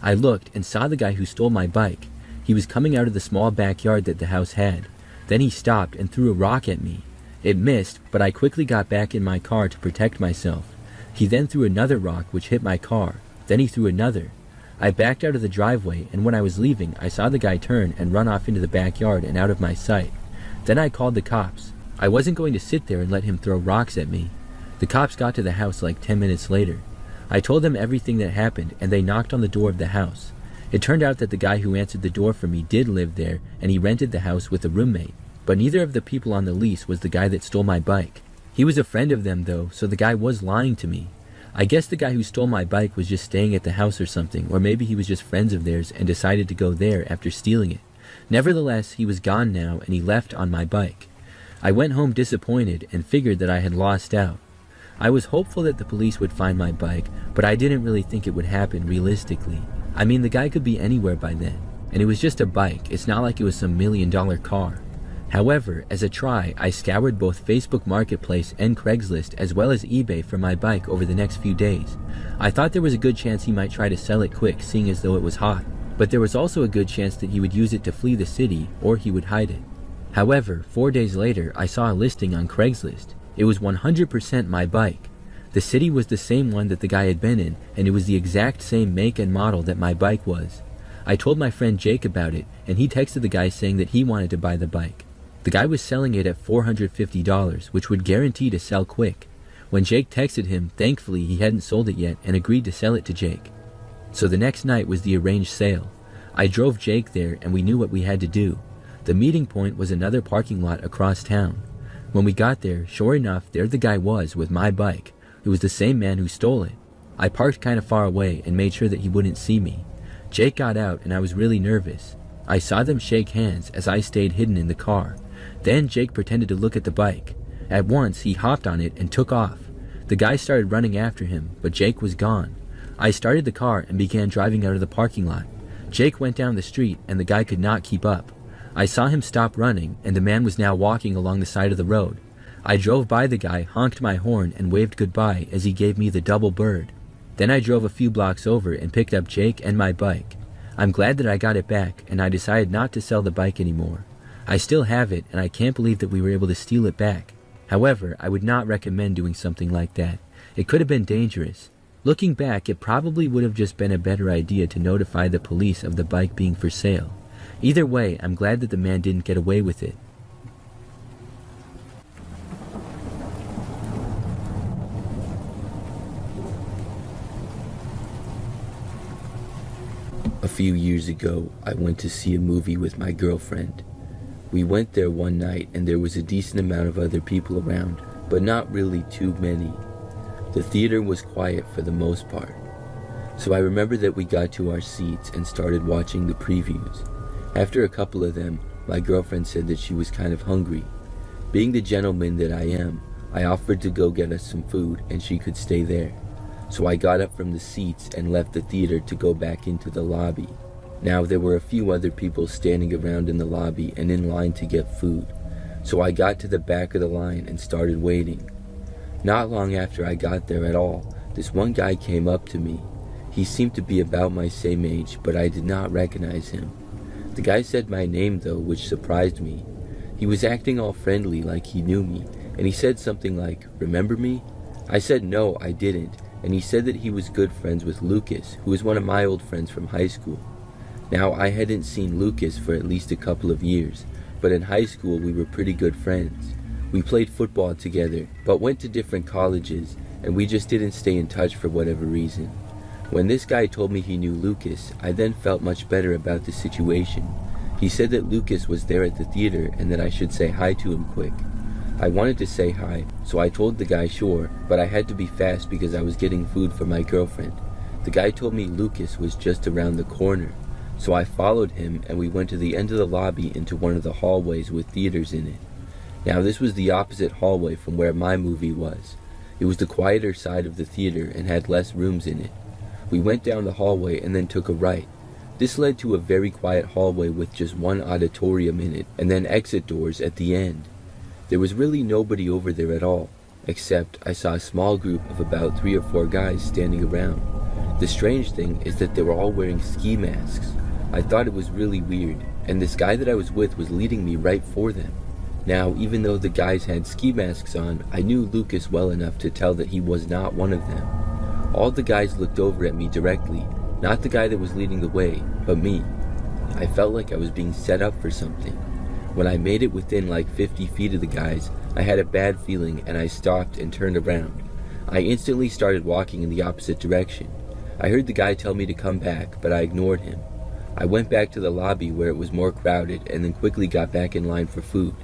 I looked and saw the guy who stole my bike. He was coming out of the small backyard that the house had. Then he stopped and threw a rock at me. It missed, but I quickly got back in my car to protect myself. He then threw another rock which hit my car. Then he threw another. I backed out of the driveway, and when I was leaving, I saw the guy turn and run off into the backyard and out of my sight. Then I called the cops. I wasn't going to sit there and let him throw rocks at me. The cops got to the house like 10 minutes later. I told them everything that happened, and they knocked on the door of the house. It turned out that the guy who answered the door for me did live there, and he rented the house with a roommate. But neither of the people on the lease was the guy that stole my bike. He was a friend of them though, so the guy was lying to me. I guess the guy who stole my bike was just staying at the house or something, or maybe he was just friends of theirs and decided to go there after stealing it. Nevertheless, he was gone now and he left on my bike. I went home disappointed and figured that I had lost out. I was hopeful that the police would find my bike, but I didn't really think it would happen realistically. I mean, the guy could be anywhere by then, and it was just a bike. It's not like it was some $1 million car. However, as a try, I scoured both Facebook Marketplace and Craigslist as well as eBay for my bike over the next few days. I thought there was a good chance he might try to sell it quick, seeing as though it was hot, but there was also a good chance that he would use it to flee the city or he would hide it. However, 4 days later, I saw a listing on Craigslist. It was 100% my bike. The city was the same one that the guy had been in, and it was the exact same make and model that my bike was. I told my friend Jake about it, and he texted the guy saying that he wanted to buy the bike. The guy was selling it at $450, which would guarantee to sell quick. When Jake texted him, thankfully he hadn't sold it yet and agreed to sell it to Jake. So the next night was the arranged sale. I drove Jake there and we knew what we had to do. The meeting point was another parking lot across town. When we got there, sure enough, there the guy was with my bike. It was the same man who stole it. I parked kind of far away and made sure that he wouldn't see me. Jake got out and I was really nervous. I saw them shake hands as I stayed hidden in the car. Then Jake pretended to look at the bike. At once, he hopped on it and took off. The guy started running after him, but Jake was gone. I started the car and began driving out of the parking lot. Jake went down the street and the guy could not keep up. I saw him stop running and the man was now walking along the side of the road. I drove by the guy, honked my horn, and waved goodbye as he gave me the double bird. Then I drove a few blocks over and picked up Jake and my bike. I'm glad that I got it back, and I decided not to sell the bike anymore. I still have it, and I can't believe that we were able to steal it back. However, I would not recommend doing something like that. It could have been dangerous. Looking back, it probably would have just been a better idea to notify the police of the bike being for sale. Either way, I'm glad that the man didn't get away with it. A few years ago, I went to see a movie with my girlfriend. We went there one night and there was a decent amount of other people around, but not really too many. The theater was quiet for the most part. So I remember that we got to our seats and started watching the previews. After a couple of them, my girlfriend said that she was kind of hungry. Being the gentleman that I am, I offered to go get us some food and she could stay there. So I got up from the seats and left the theater to go back into the lobby. Now there were a few other people standing around in the lobby and in line to get food. So I got to the back of the line and started waiting. Not long after I got there at all, this one guy came up to me. He seemed to be about my same age, but I did not recognize him. The guy said my name though, which surprised me. He was acting all friendly like he knew me, and he said something like, "Remember me?" I said no, I didn't. And he said that he was good friends with Lucas, who was one of my old friends from high school. Now, I hadn't seen Lucas for at least a couple of years, but in high school we were pretty good friends. We played football together, but went to different colleges, and we just didn't stay in touch for whatever reason. When this guy told me he knew Lucas, I then felt much better about the situation. He said that Lucas was there at the theater and that I should say hi to him quick. I wanted to say hi, so I told the guy sure, but I had to be fast because I was getting food for my girlfriend. The guy told me Lucas was just around the corner, so I followed him and we went to the end of the lobby into one of the hallways with theaters in it. Now this was the opposite hallway from where my movie was. It was the quieter side of the theater and had less rooms in it. We went down the hallway and then took a right. This led to a very quiet hallway with just one auditorium in it and then exit doors at the end. There was really nobody over there at all, except I saw a small group of about 3 or 4 guys standing around. The strange thing is that they were all wearing ski masks. I thought it was really weird, and this guy that I was with was leading me right for them. Now, even though the guys had ski masks on, I knew Lucas well enough to tell that he was not one of them. All the guys looked over at me directly, not the guy that was leading the way, but me. I felt like I was being set up for something. When I made it within like 50 feet of the guys, I had a bad feeling and I stopped and turned around. I instantly started walking in the opposite direction. I heard the guy tell me to come back, but I ignored him. I went back to the lobby where it was more crowded and then quickly got back in line for food.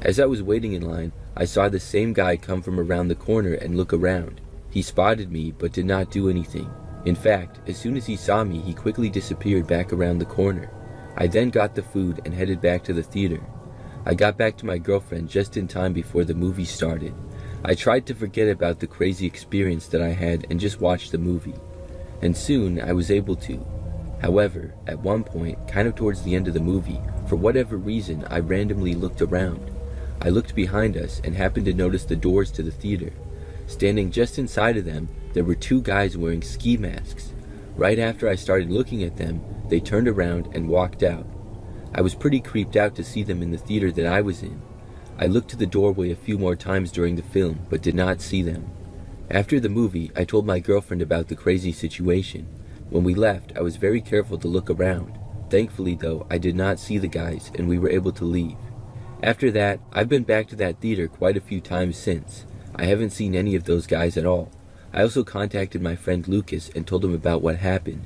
As I was waiting in line, I saw the same guy come from around the corner and look around. He spotted me but did not do anything. In fact, as soon as he saw me, he quickly disappeared back around the corner. I then got the food and headed back to the theater. I got back to my girlfriend just in time before the movie started. I tried to forget about the crazy experience that I had and just watched the movie. And soon I was able to. However, at one point, kind of towards the end of the movie, for whatever reason, I randomly looked around. I looked behind us and happened to notice the doors to the theater. Standing just inside of them, there were 2 guys wearing ski masks. Right after I started looking at them, they turned around and walked out. I was pretty creeped out to see them in the theater that I was in. I looked to the doorway a few more times during the film, but did not see them. After the movie, I told my girlfriend about the crazy situation. When we left, I was very careful to look around. Thankfully though, I did not see the guys and we were able to leave. After that, I've been back to that theater quite a few times since. I haven't seen any of those guys at all. I also contacted my friend Lucas and told him about what happened.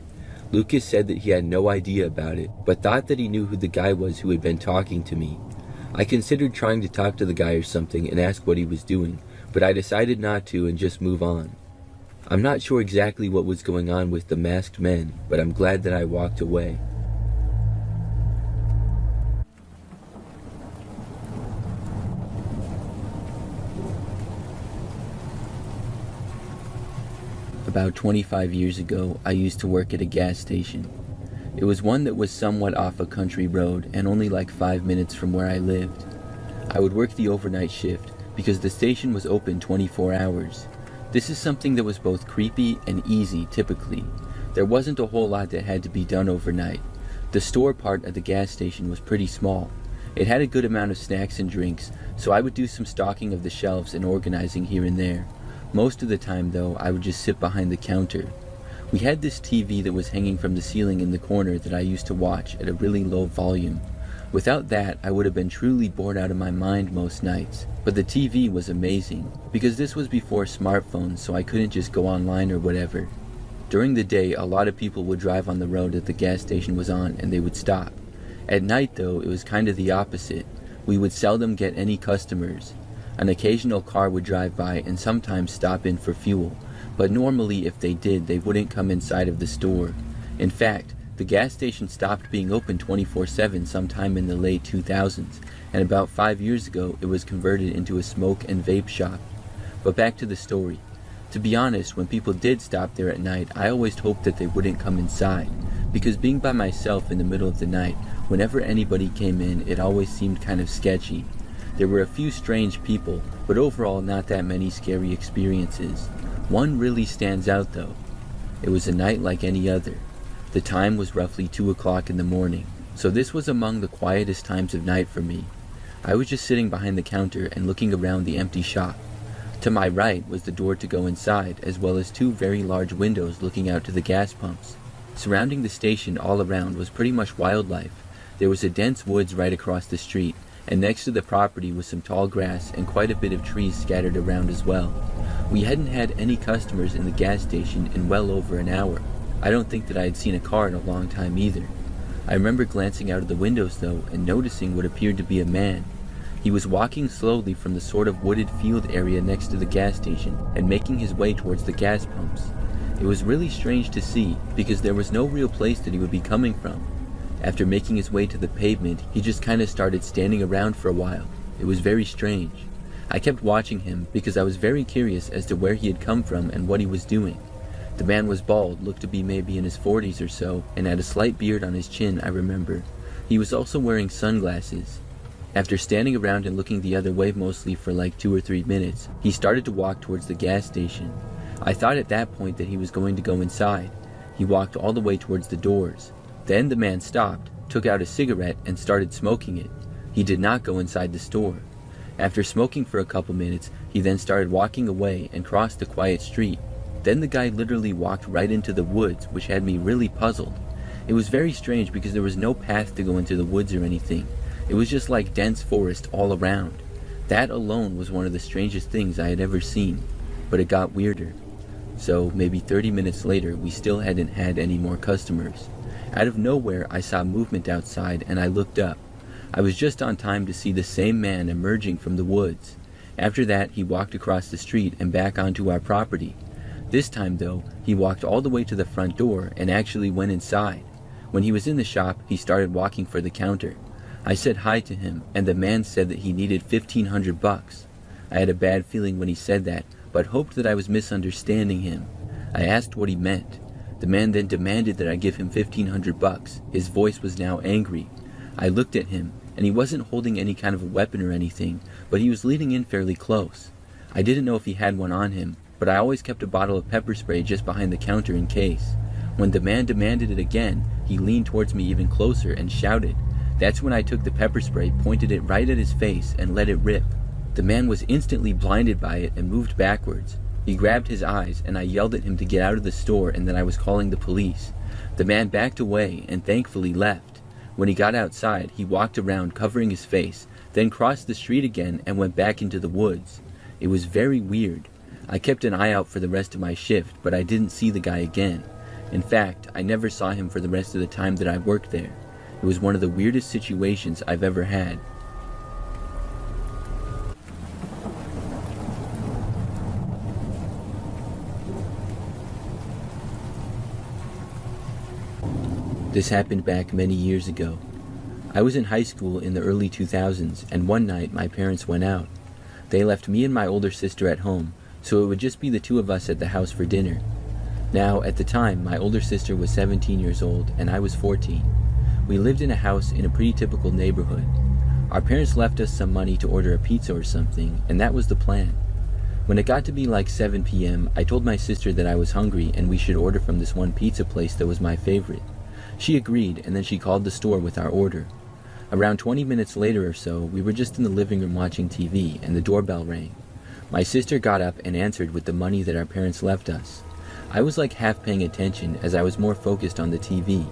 Lucas said that he had no idea about it, but thought that he knew who the guy was who had been talking to me. I considered trying to talk to the guy or something and ask what he was doing, but I decided not to and just move on. I'm not sure exactly what was going on with the masked men, but I'm glad that I walked away. About 25 years ago, I used to work at a gas station. It was one that was somewhat off a country road and only like 5 minutes from where I lived. I would work the overnight shift because the station was open 24 hours. This is something that was both creepy and easy typically. There wasn't a whole lot that had to be done overnight. The store part of the gas station was pretty small. It had a good amount of snacks and drinks, so I would do some stocking of the shelves and organizing here and there. Most of the time though, I would just sit behind the counter. We had this TV that was hanging from the ceiling in the corner that I used to watch at a really low volume. Without that, I would have been truly bored out of my mind most nights. But the TV was amazing, because this was before smartphones, so I couldn't just go online or whatever. During the day, a lot of people would drive on the road that the gas station was on, and they would stop. At night though, it was kind of the opposite. We would seldom get any customers. An occasional car would drive by and sometimes stop in for fuel, but normally if they did, they wouldn't come inside of the store. In fact, the gas station stopped being open 24/7 sometime in the late 2000s, and about 5 years ago it was converted into a smoke and vape shop. But back to the story. To be honest, when people did stop there at night, I always hoped that they wouldn't come inside, because being by myself in the middle of the night, whenever anybody came in, it always seemed kind of sketchy. There were a few strange people, but overall not that many scary experiences. One really stands out though. It was a night like any other. The time was roughly 2 o'clock in the morning, so this was among the quietest times of night for me. I was just sitting behind the counter and looking around the empty shop. To my right was the door to go inside, as well as 2 very large windows looking out to the gas pumps. Surrounding the station all around was pretty much wildlife. There was a dense woods right across the street, and next to the property was some tall grass and quite a bit of trees scattered around as well. We hadn't had any customers in the gas station in well over an hour. I don't think that I had seen a car in a long time either. I remember glancing out of the windows though and noticing what appeared to be a man. He was walking slowly from the sort of wooded field area next to the gas station and making his way towards the gas pumps. It was really strange to see because there was no real place that he would be coming from. After making his way to the pavement, he just kind of started standing around for a while. It was very strange. I kept watching him because I was very curious as to where he had come from and what he was doing. The man was bald, looked to be maybe in his 40s or so, and had a slight beard on his chin, I remember. He was also wearing sunglasses. After standing around and looking the other way mostly for like 2 or 3 minutes, he started to walk towards the gas station. I thought at that point that he was going to go inside. He walked all the way towards the doors. Then the man stopped, took out a cigarette, and started smoking it. He did not go inside the store. After smoking for a couple minutes, he then started walking away and crossed the quiet street. Then the guy literally walked right into the woods, which had me really puzzled. It was very strange because there was no path to go into the woods or anything. It was just like dense forest all around. That alone was one of the strangest things I had ever seen. But it got weirder. So maybe 30 minutes later, we still hadn't had any more customers. Out of nowhere, I saw movement outside and I looked up. I was just on time to see the same man emerging from the woods. After that, he walked across the street and back onto our property. This time though, he walked all the way to the front door and actually went inside. When he was in the shop, he started walking for the counter. I said hi to him, and the man said that he needed $1,500. I had a bad feeling when he said that, but hoped that I was misunderstanding him. I asked what he meant. The man then demanded that I give him $1,500. His voice was now angry. I looked at him, and he wasn't holding any kind of a weapon or anything, but he was leaning in fairly close. I didn't know if he had one on him, but I always kept a bottle of pepper spray just behind the counter in case. When the man demanded it again, he leaned towards me even closer and shouted. That's when I took the pepper spray, pointed it right at his face, and let it rip. The man was instantly blinded by it and moved backwards. He grabbed his eyes, and I yelled at him to get out of the store and that I was calling the police. The man backed away and thankfully left. When he got outside, he walked around covering his face, then crossed the street again and went back into the woods. It was very weird. I kept an eye out for the rest of my shift, but I didn't see the guy again. In fact, I never saw him for the rest of the time that I worked there. It was one of the weirdest situations I've ever had. This happened back many years ago. I was in high school in the early 2000s, and one night my parents went out. They left me and my older sister at home, so it would just be the two of us at the house for dinner. Now, at the time, my older sister was 17 years old and I was 14. We lived in a house in a pretty typical neighborhood. Our parents left us some money to order a pizza or something, and that was the plan. When it got to be like 7 p.m., I told my sister that I was hungry and we should order from this one pizza place that was my favorite. She agreed, and then she called the store with our order. Around 20 minutes later or so, we were just in the living room watching TV, and the doorbell rang. My sister got up and answered with the money that our parents left us. I was like half paying attention as I was more focused on the TV.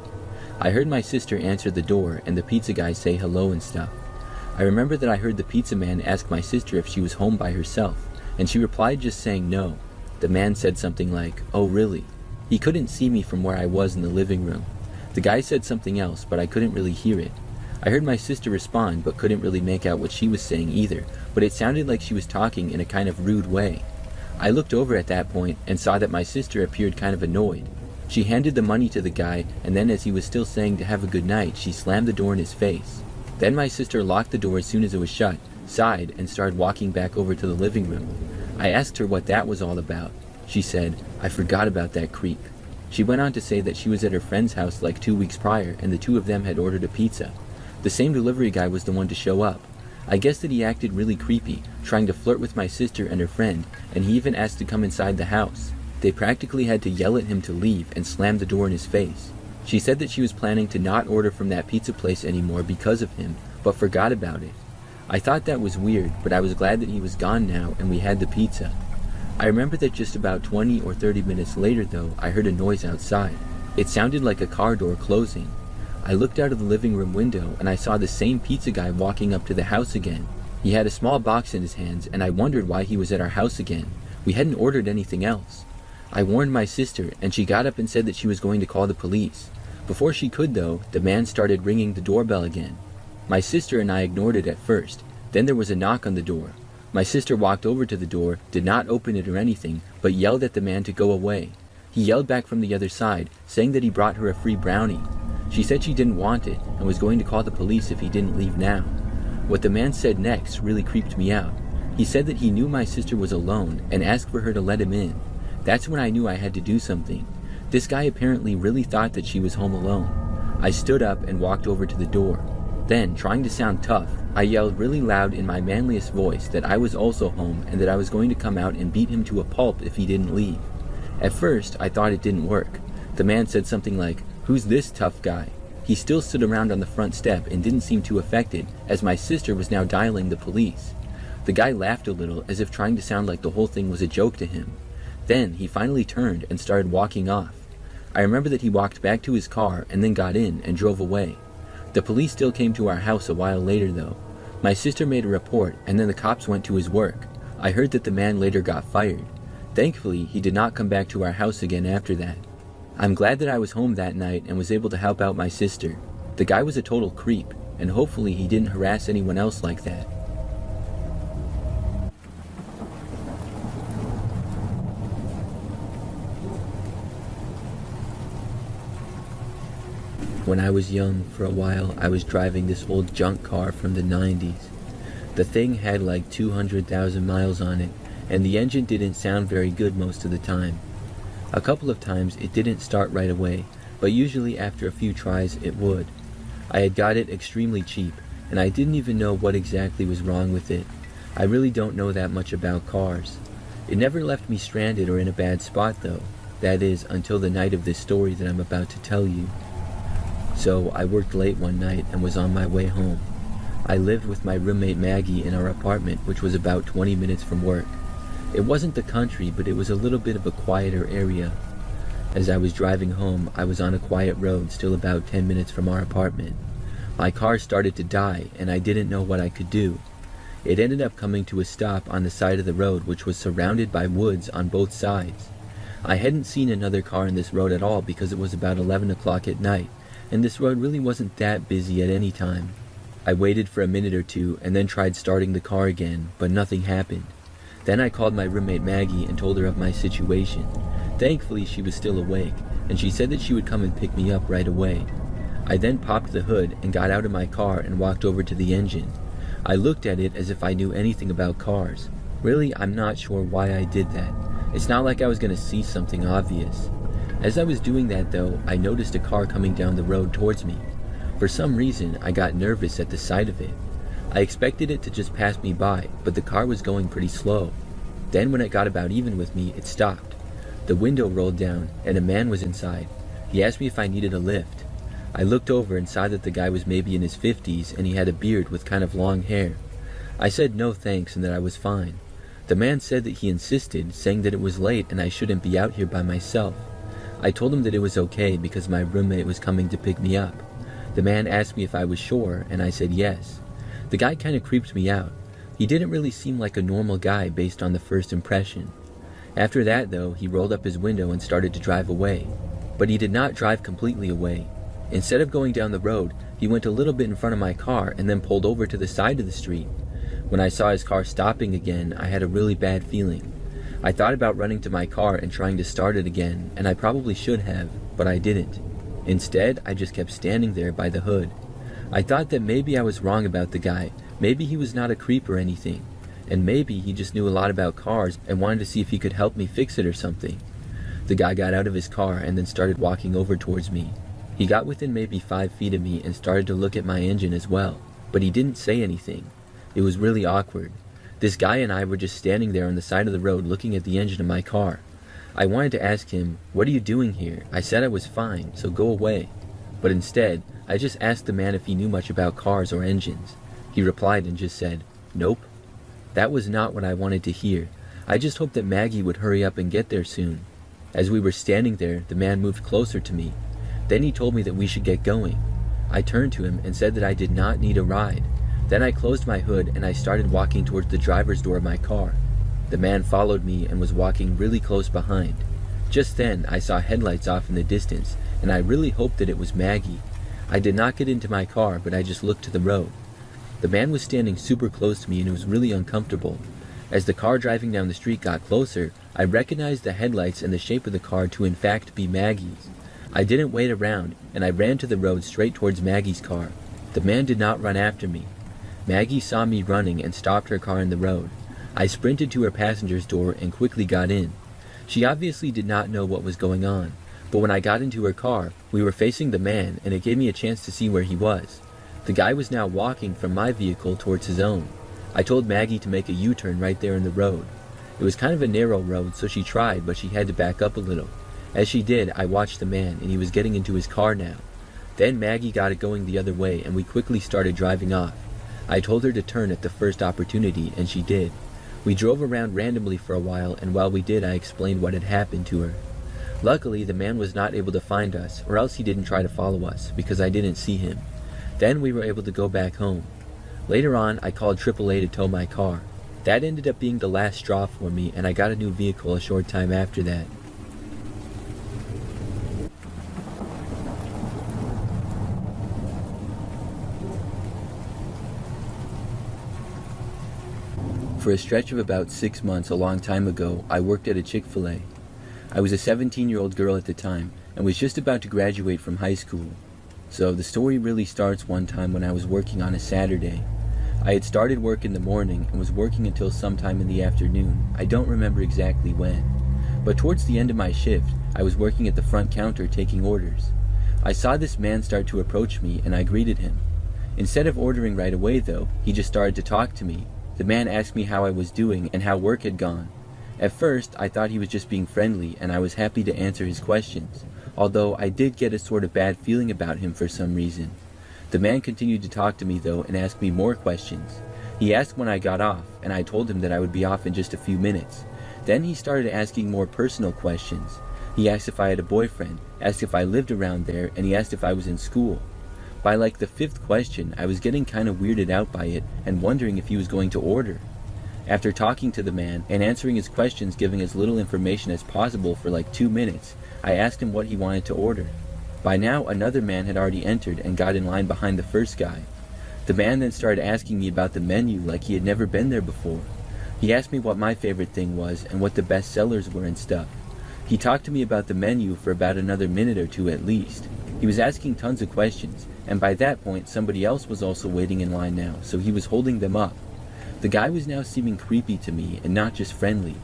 I heard my sister answer the door and the pizza guy say hello and stuff. I remember that I heard the pizza man ask my sister if she was home by herself, and she replied just saying no. The man said something like, "Oh really?" He couldn't see me from where I was in the living room. The guy said something else, but I couldn't really hear it. I heard my sister respond, but couldn't really make out what she was saying either, but it sounded like she was talking in a kind of rude way. I looked over at that point and saw that my sister appeared kind of annoyed. She handed the money to the guy, and then as he was still saying to have a good night, she slammed the door in his face. Then my sister locked the door as soon as it was shut, sighed, and started walking back over to the living room. I asked her what that was all about. She said, "I forgot about that creep." She went on to say that she was at her friend's house like 2 weeks prior, and the two of them had ordered a pizza. The same delivery guy was the one to show up. I guess that he acted really creepy, trying to flirt with my sister and her friend, and he even asked to come inside the house. They practically had to yell at him to leave and slam the door in his face. She said that she was planning to not order from that pizza place anymore because of him, but forgot about it. I thought that was weird, but I was glad that he was gone now and we had the pizza. I remember that just about 20 or 30 minutes later though, I heard a noise outside. It sounded like a car door closing. I looked out of the living room window and I saw the same pizza guy walking up to the house again. He had a small box in his hands and I wondered why he was at our house again. We hadn't ordered anything else. I warned my sister and she got up and said that she was going to call the police. Before she could though, the man started ringing the doorbell again. My sister and I ignored it at first. Then there was a knock on the door. My sister walked over to the door, did not open it or anything, but yelled at the man to go away. He yelled back from the other side, saying that he brought her a free brownie. She said she didn't want it and was going to call the police if he didn't leave now. What the man said next really creeped me out. He said that he knew my sister was alone and asked for her to let him in. That's when I knew I had to do something. This guy apparently really thought that she was home alone. I stood up and walked over to the door. Then, trying to sound tough, I yelled really loud in my manliest voice that I was also home and that I was going to come out and beat him to a pulp if he didn't leave. At first, I thought it didn't work. The man said something like, "Who's this tough guy?" He still stood around on the front step and didn't seem too affected, as my sister was now dialing the police. The guy laughed a little, as if trying to sound like the whole thing was a joke to him. Then, he finally turned and started walking off. I remember that he walked back to his car and then got in and drove away. The police still came to our house a while later though. My sister made a report and then the cops went to his work. I heard that the man later got fired. Thankfully, he did not come back to our house again after that. I'm glad that I was home that night and was able to help out my sister. The guy was a total creep, and hopefully he didn't harass anyone else like that. When I was young, for a while, I was driving this old junk car from the 90s. The thing had like 200,000 miles on it, and the engine didn't sound very good most of the time. A couple of times it didn't start right away, but usually after a few tries it would. I had got it extremely cheap, and I didn't even know what exactly was wrong with it. I really don't know that much about cars. It never left me stranded or in a bad spot though. That is, until the night of this story that I'm about to tell you. So I worked late one night and was on my way home. I lived with my roommate Maggie in our apartment, which was about 20 minutes from work. It wasn't the country, but it was a little bit of a quieter area. As I was driving home, I was on a quiet road still about 10 minutes from our apartment. My car started to die and I didn't know what I could do. It ended up coming to a stop on the side of the road, which was surrounded by woods on both sides. I hadn't seen another car in this road at all because it was about 11 o'clock at night, and this road really wasn't that busy at any time. I waited for a minute or two and then tried starting the car again, but nothing happened. Then I called my roommate Maggie and told her of my situation. Thankfully, she was still awake, and she said that she would come and pick me up right away. I then popped the hood and got out of my car and walked over to the engine. I looked at it as if I knew anything about cars. Really, I'm not sure why I did that. It's not like I was going to see something obvious. As I was doing that though, I noticed a car coming down the road towards me. For some reason, I got nervous at the sight of it. I expected it to just pass me by, but the car was going pretty slow. Then when it got about even with me, it stopped. The window rolled down, and a man was inside. He asked me if I needed a lift. I looked over and saw that the guy was maybe in his 50s, and he had a beard with kind of long hair. I said no thanks and that I was fine. The man said that he insisted, saying that it was late and I shouldn't be out here by myself. I told him that it was okay because my roommate was coming to pick me up. The man asked me if I was sure, and I said yes. The guy kind of creeped me out. He didn't really seem like a normal guy based on the first impression. After that though, he rolled up his window and started to drive away. But he did not drive completely away. Instead of going down the road, he went a little bit in front of my car and then pulled over to the side of the street. When I saw his car stopping again, I had a really bad feeling. I thought about running to my car and trying to start it again, and I probably should have, but I didn't. Instead, I just kept standing there by the hood. I thought that maybe I was wrong about the guy, maybe he was not a creep or anything, and maybe he just knew a lot about cars and wanted to see if he could help me fix it or something. The guy got out of his car and then started walking over towards me. He got within maybe 5 feet of me and started to look at my engine as well, but he didn't say anything. It was really awkward. This guy and I were just standing there on the side of the road looking at the engine of my car. I wanted to ask him, "What are you doing here? I said I was fine, so go away." But instead, I just asked the man if he knew much about cars or engines. He replied and just said, "Nope." That was not what I wanted to hear. I just hoped that Maggie would hurry up and get there soon. As we were standing there, the man moved closer to me. Then he told me that we should get going. I turned to him and said that I did not need a ride. Then I closed my hood and I started walking towards the driver's door of my car. The man followed me and was walking really close behind. Just then, I saw headlights off in the distance, and I really hoped that it was Maggie. I did not get into my car, but I just looked to the road. The man was standing super close to me and it was really uncomfortable. As the car driving down the street got closer, I recognized the headlights and the shape of the car to in fact be Maggie's. I didn't wait around, and I ran to the road straight towards Maggie's car. The man did not run after me. Maggie saw me running and stopped her car in the road. I sprinted to her passenger's door and quickly got in. She obviously did not know what was going on, but when I got into her car, we were facing the man and it gave me a chance to see where he was. The guy was now walking from my vehicle towards his own. I told Maggie to make a U-turn right there in the road. It was kind of a narrow road, so she tried, but she had to back up a little. As she did, I watched the man, and he was getting into his car now. Then Maggie got it going the other way, and we quickly started driving off. I told her to turn at the first opportunity, and she did. We drove around randomly for a while, and while we did, I explained what had happened to her. Luckily, the man was not able to find us, or else he didn't try to follow us, because I didn't see him. Then we were able to go back home. Later on, I called AAA to tow my car. That ended up being the last straw for me, and I got a new vehicle a short time after that. For a stretch of about 6 months a long time ago, I worked at a Chick-fil-A. I was a 17-year-old girl at the time, and was just about to graduate from high school. So the story really starts one time when I was working on a Saturday. I had started work in the morning and was working until sometime in the afternoon. I don't remember exactly when. But towards the end of my shift, I was working at the front counter taking orders. I saw this man start to approach me and I greeted him. Instead of ordering right away though, he just started to talk to me. The man asked me how I was doing and how work had gone. At first, I thought he was just being friendly and I was happy to answer his questions, although I did get a sort of bad feeling about him for some reason. The man continued to talk to me though and asked me more questions. He asked when I got off, and I told him that I would be off in just a few minutes. Then he started asking more personal questions. He asked if I had a boyfriend, asked if I lived around there, and he asked if I was in school. By like the 5th question, I was getting kind of weirded out by it and wondering if he was going to order. After talking to the man and answering his questions, giving as little information as possible for like 2 minutes, I asked him what he wanted to order. By now, another man had already entered and got in line behind the first guy. The man then started asking me about the menu like he had never been there before. He asked me what my favorite thing was and what the best sellers were and stuff. He talked to me about the menu for about another minute or two at least. He was asking tons of questions, and by that point somebody else was also waiting in line now, so he was holding them up. The guy was now seeming creepy to me and not just friendly.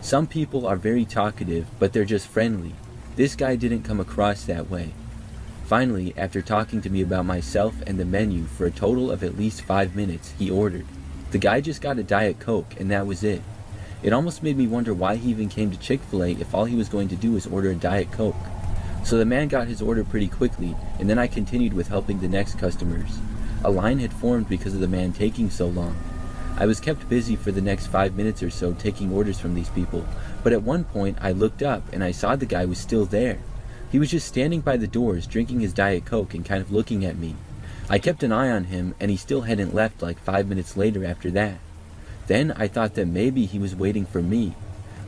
Some people are very talkative, but they're just friendly. This guy didn't come across that way. Finally, after talking to me about myself and the menu for a total of at least 5 minutes, he ordered. The guy just got a Diet Coke, and that was it. It almost made me wonder why he even came to Chick-fil-A if all he was going to do was order a Diet Coke. So the man got his order pretty quickly, and then I continued with helping the next customers. A line had formed because of the man taking so long. I was kept busy for the next 5 minutes or so taking orders from these people, but at one point I looked up and I saw the guy was still there. He was just standing by the doors drinking his Diet Coke and kind of looking at me. I kept an eye on him and he still hadn't left like 5 minutes later after that. Then I thought that maybe he was waiting for me.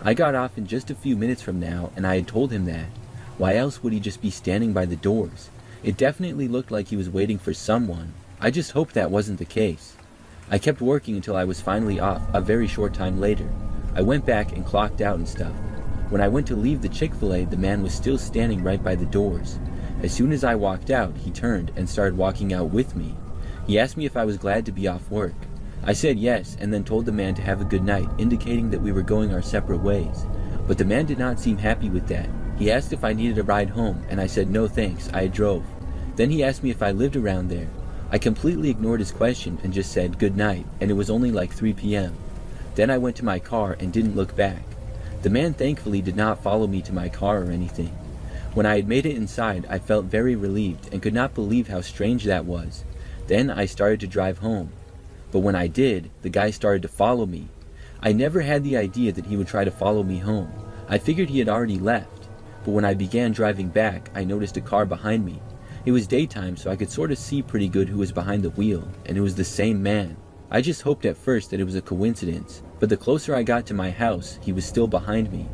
I got off in just a few minutes from now and I had told him that. Why else would he just be standing by the doors? It definitely looked like he was waiting for someone. I just hoped that wasn't the case. I kept working until I was finally off a very short time later. I went back and clocked out and stuff. When I went to leave the Chick-fil-A, the man was still standing right by the doors. As soon as I walked out, he turned and started walking out with me. He asked me if I was glad to be off work. I said yes, and then told the man to have a good night, indicating that we were going our separate ways. But the man did not seem happy with that. He asked if I needed a ride home, and I said no thanks, I drove. Then he asked me if I lived around there. I completely ignored his question and just said good night, and it was only like 3 p.m. Then I went to my car and didn't look back. The man thankfully did not follow me to my car or anything. When I had made it inside, I felt very relieved and could not believe how strange that was. Then I started to drive home. But when I did, the guy started to follow me. I never had the idea that he would try to follow me home. I figured he had already left. But when I began driving back, I noticed a car behind me. It was daytime, so I could sort of see pretty good who was behind the wheel, and it was the same man. I just hoped at first that it was a coincidence, but the closer I got to my house, he was still behind me.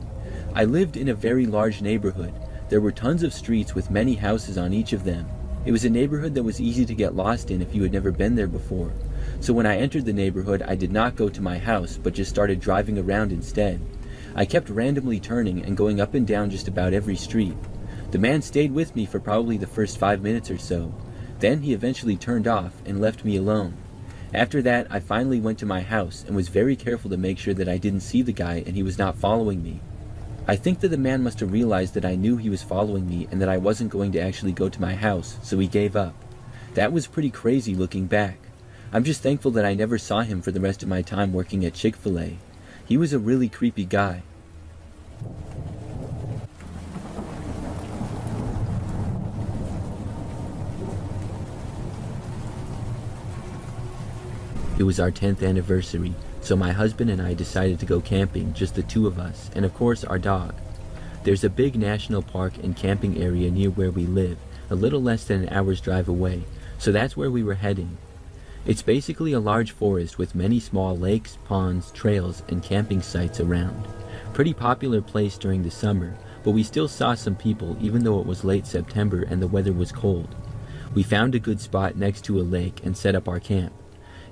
I lived in a very large neighborhood. There were tons of streets with many houses on each of them. It was a neighborhood that was easy to get lost in if you had never been there before. So when I entered the neighborhood, I did not go to my house, but just started driving around instead. I kept randomly turning and going up and down just about every street. The man stayed with me for probably the first 5 minutes or so. Then he eventually turned off and left me alone. After that, I finally went to my house and was very careful to make sure that I didn't see the guy and he was not following me. I think that the man must have realized that I knew he was following me and that I wasn't going to actually go to my house, so he gave up. That was pretty crazy looking back. I'm just thankful that I never saw him for the rest of my time working at Chick-fil-A. He was a really creepy guy. It was our 10th anniversary, so my husband and I decided to go camping, just the two of us, and of course our dog. There's a big national park and camping area near where we live, a little less than an hour's drive away, so that's where we were heading. It's basically a large forest with many small lakes, ponds, trails, and camping sites around. Pretty popular place during the summer, but we still saw some people even though it was late September and the weather was cold. We found a good spot next to a lake and set up our camp.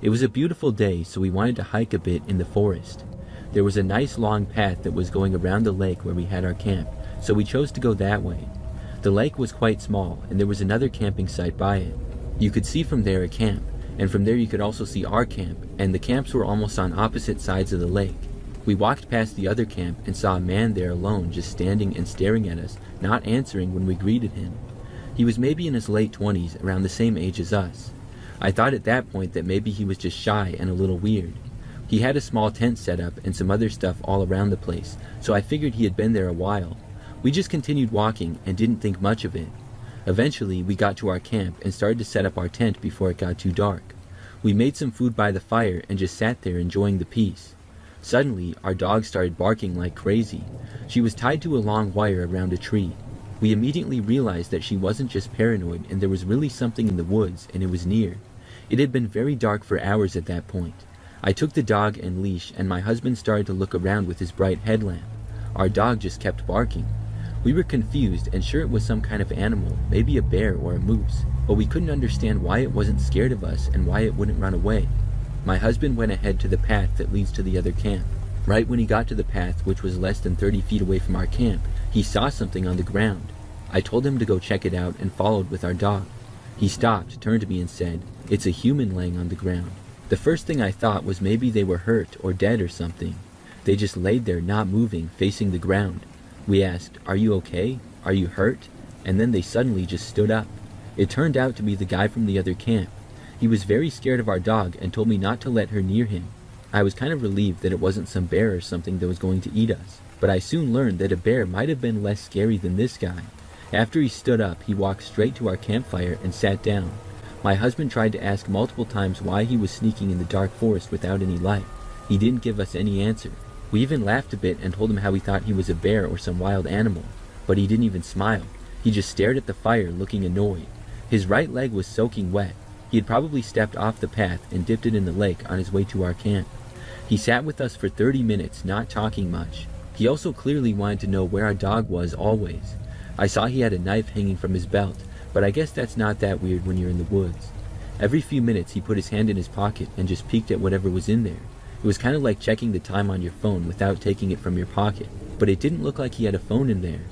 It was a beautiful day, so we wanted to hike a bit in the forest. There was a nice long path that was going around the lake where we had our camp, so we chose to go that way. The lake was quite small, and there was another camping site by it. You could see from there a camp, and from there you could also see our camp, and the camps were almost on opposite sides of the lake. We walked past the other camp and saw a man there alone, just standing and staring at us, not answering when we greeted him. He was maybe in his late 20s, around the same age as us. I thought at that point that maybe he was just shy and a little weird. He had a small tent set up and some other stuff all around the place, so I figured he had been there a while. We just continued walking and didn't think much of it. Eventually, we got to our camp and started to set up our tent before it got too dark. We made some food by the fire and just sat there enjoying the peace. Suddenly, our dog started barking like crazy. She was tied to a long wire around a tree. We immediately realized that she wasn't just paranoid and there was really something in the woods and it was near. It had been very dark for hours at that point. I took the dog and leash and my husband started to look around with his bright headlamp. Our dog just kept barking. We were confused and sure it was some kind of animal, maybe a bear or a moose, but we couldn't understand why it wasn't scared of us and why it wouldn't run away. My husband went ahead to the path that leads to the other camp. Right when he got to the path, which was less than 30 feet away from our camp, he saw something on the ground. I told him to go check it out and followed with our dog. He stopped, turned to me and said, "It's a human laying on the ground." The first thing I thought was maybe they were hurt or dead or something. They just laid there not moving, facing the ground. We asked, "Are you okay? Are you hurt?" And then they suddenly just stood up. It turned out to be the guy from the other camp. He was very scared of our dog and told me not to let her near him. I was kind of relieved that it wasn't some bear or something that was going to eat us, but I soon learned that a bear might have been less scary than this guy. After he stood up, he walked straight to our campfire and sat down. My husband tried to ask multiple times why he was sneaking in the dark forest without any light. He didn't give us any answer. We even laughed a bit and told him how we thought he was a bear or some wild animal, but he didn't even smile. He just stared at the fire, looking annoyed. His right leg was soaking wet. He had probably stepped off the path and dipped it in the lake on his way to our camp. He sat with us for 30 minutes, not talking much. He also clearly wanted to know where our dog was always. I saw he had a knife hanging from his belt, but I guess that's not that weird when you're in the woods. Every few minutes he put his hand in his pocket and just peeked at whatever was in there. It was kind of like checking the time on your phone without taking it from your pocket, but it didn't look like he had a phone in there.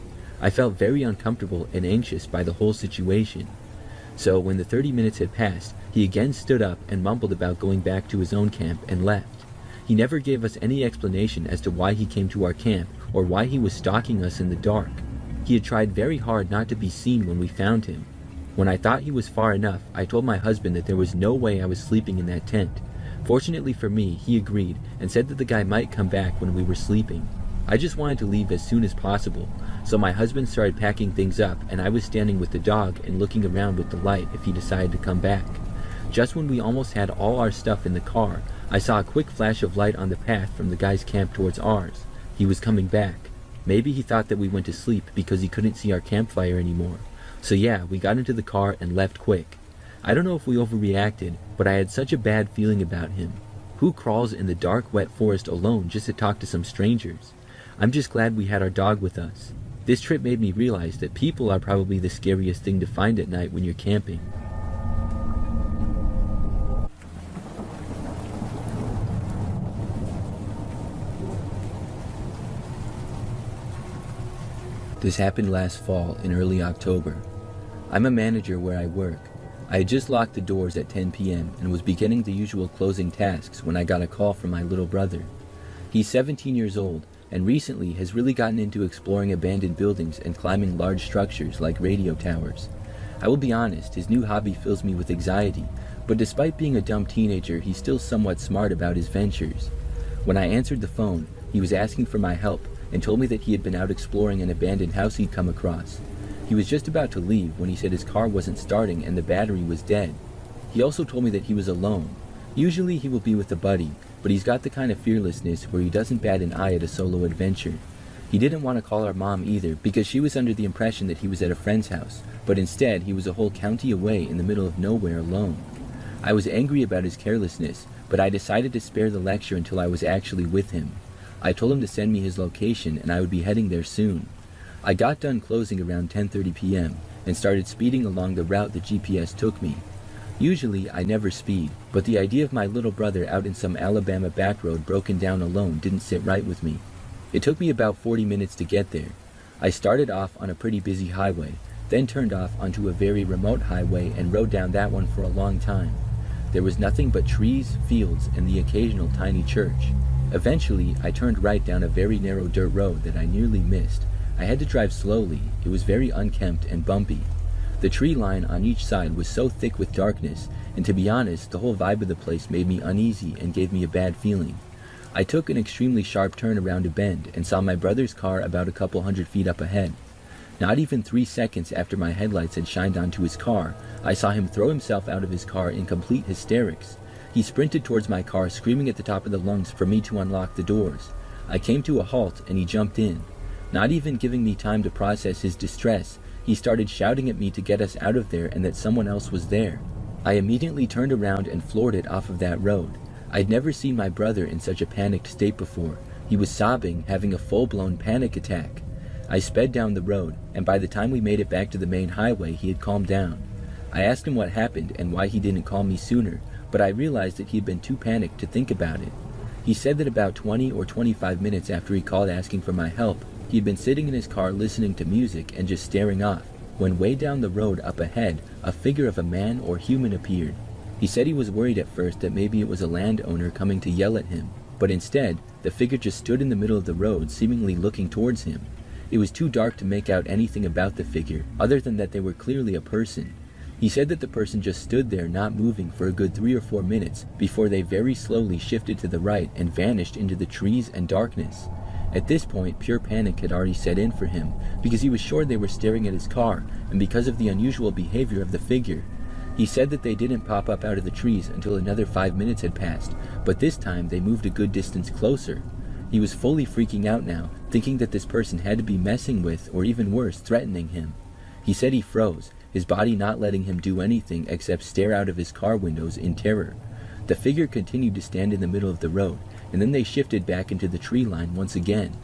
I felt very uncomfortable and anxious by the whole situation. So when the 30 minutes had passed, he again stood up and mumbled about going back to his own camp and left. He never gave us any explanation as to why he came to our camp or why he was stalking us in the dark. He had tried very hard not to be seen when we found him. When I thought he was far enough, I told my husband that there was no way I was sleeping in that tent. Fortunately for me, he agreed and said that the guy might come back when we were sleeping. I just wanted to leave as soon as possible, so my husband started packing things up and I was standing with the dog and looking around with the light if he decided to come back. Just when we almost had all our stuff in the car, I saw a quick flash of light on the path from the guy's camp towards ours. He was coming back. Maybe he thought that we went to sleep because he couldn't see our campfire anymore. So yeah, we got into the car and left quick. I don't know if we overreacted, but I had such a bad feeling about him. Who crawls in the dark, wet forest alone just to talk to some strangers? I'm just glad we had our dog with us. This trip made me realize that people are probably the scariest thing to find at night when you're camping. This happened last fall in early October. I'm a manager where I work. I had just locked the doors at 10 p.m. and was beginning the usual closing tasks when I got a call from my little brother. He's 17 years old and recently has really gotten into exploring abandoned buildings and climbing large structures like radio towers. I will be honest, his new hobby fills me with anxiety, but despite being a dumb teenager, he's still somewhat smart about his ventures. When I answered the phone, he was asking for my help and told me that he had been out exploring an abandoned house he'd come across. He was just about to leave when he said his car wasn't starting and the battery was dead. He also told me that he was alone. Usually he will be with a buddy, but he's got the kind of fearlessness where he doesn't bat an eye at a solo adventure. He didn't want to call our mom either because she was under the impression that he was at a friend's house, but instead he was a whole county away in the middle of nowhere alone. I was angry about his carelessness, but I decided to spare the lecture until I was actually with him. I told him to send me his location and I would be heading there soon. I got done closing around 10:30 p.m. and started speeding along the route the GPS took me. Usually I never speed, but the idea of my little brother out in some Alabama back road broken down alone didn't sit right with me. It took me about 40 minutes to get there. I started off on a pretty busy highway, then turned off onto a very remote highway and rode down that one for a long time. There was nothing but trees, fields, and the occasional tiny church. Eventually, I turned right down a very narrow dirt road that I nearly missed. I had to drive slowly. It was very unkempt and bumpy. The tree line on each side was so thick with darkness, and to be honest, the whole vibe of the place made me uneasy and gave me a bad feeling. I took an extremely sharp turn around a bend and saw my brother's car about a couple 100 feet up ahead. Not even 3 seconds after my headlights had shined onto his car, I saw him throw himself out of his car in complete hysterics. He sprinted towards my car, screaming at the top of the lungs for me to unlock the doors. I came to a halt and he jumped in. Not even giving me time to process his distress, he started shouting at me to get us out of there and that someone else was there. I immediately turned around and floored it off of that road. I'd never seen my brother in such a panicked state before. He was sobbing, having a full-blown panic attack. I sped down the road, and by the time we made it back to the main highway, he had calmed down. I asked him what happened and why he didn't call me sooner, but I realized that he had been too panicked to think about it. He said that about 20 or 25 minutes after he called asking for my help, he had been sitting in his car listening to music and just staring off, when way down the road up ahead, a figure of a man or human appeared. He said he was worried at first that maybe it was a landowner coming to yell at him, but instead, the figure just stood in the middle of the road, seemingly looking towards him. It was too dark to make out anything about the figure, other than that they were clearly a person. He said that the person just stood there not moving for a good 3 or 4 minutes before they very slowly shifted to the right and vanished into the trees and darkness. At this point, pure panic had already set in for him, because he was sure they were staring at his car, and because of the unusual behavior of the figure. He said that they didn't pop up out of the trees until another 5 minutes had passed, but this time they moved a good distance closer. He was fully freaking out now, thinking that this person had to be messing with, or even worse, threatening him. He said he froze, his body not letting him do anything except stare out of his car windows in terror. The figure continued to stand in the middle of the road, and then they shifted back into the tree line once again.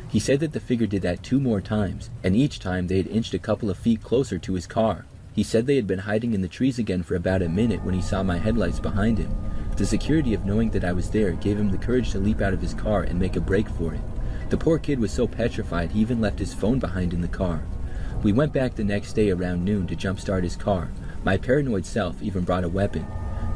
He said that the figure did that 2 more times, and each time they had inched a couple of feet closer to his car. He said they had been hiding in the trees again for about a minute when he saw my headlights behind him. The security of knowing that I was there gave him the courage to leap out of his car and make a break for it. The poor kid was so petrified he even left his phone behind in the car. We went back the next day around noon to jumpstart his car. My paranoid self even brought a weapon.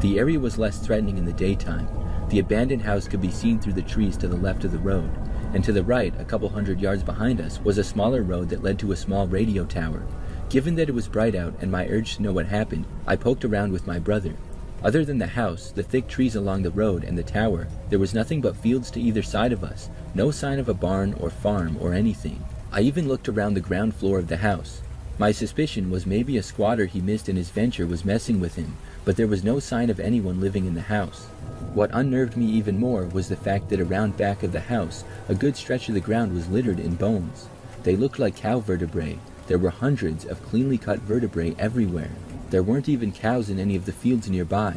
The area was less threatening in the daytime. The abandoned house could be seen through the trees to the left of the road, and to the right, a couple 100 yards behind us, was a smaller road that led to a small radio tower. Given that it was bright out and my urge to know what happened, I poked around with my brother. Other than the house, the thick trees along the road, and the tower, there was nothing but fields to either side of us, no sign of a barn or farm or anything. I even looked around the ground floor of the house. My suspicion was maybe a squatter he missed in his venture was messing with him, but there was no sign of anyone living in the house. What unnerved me even more was the fact that around back of the house, a good stretch of the ground was littered in bones. They looked like cow vertebrae. There were hundreds of cleanly cut vertebrae everywhere. There weren't even cows in any of the fields nearby.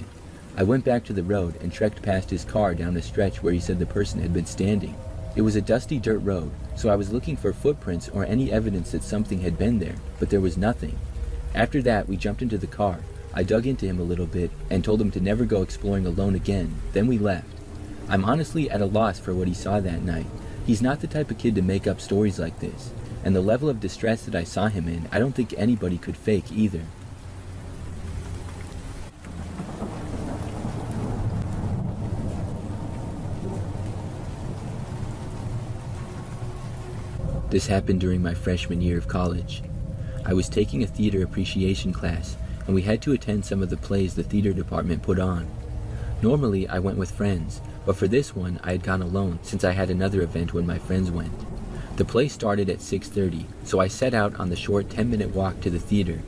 I went back to the road and trekked past his car down the stretch where he said the person had been standing. It was a dusty dirt road, so I was looking for footprints or any evidence that something had been there, but there was nothing. After that, we jumped into the car. I dug into him a little bit and told him to never go exploring alone again. Then we left. I'm honestly at a loss for what he saw that night. He's not the type of kid to make up stories like this, and the level of distress that I saw him in, I don't think anybody could fake either. This happened during my freshman year of college. I was taking a theater appreciation class, and we had to attend some of the plays the theater department put on. Normally, I went with friends, but for this one, I had gone alone since I had another event when my friends went. The play started at 6:30, so I set out on the short 10-minute walk to the theater.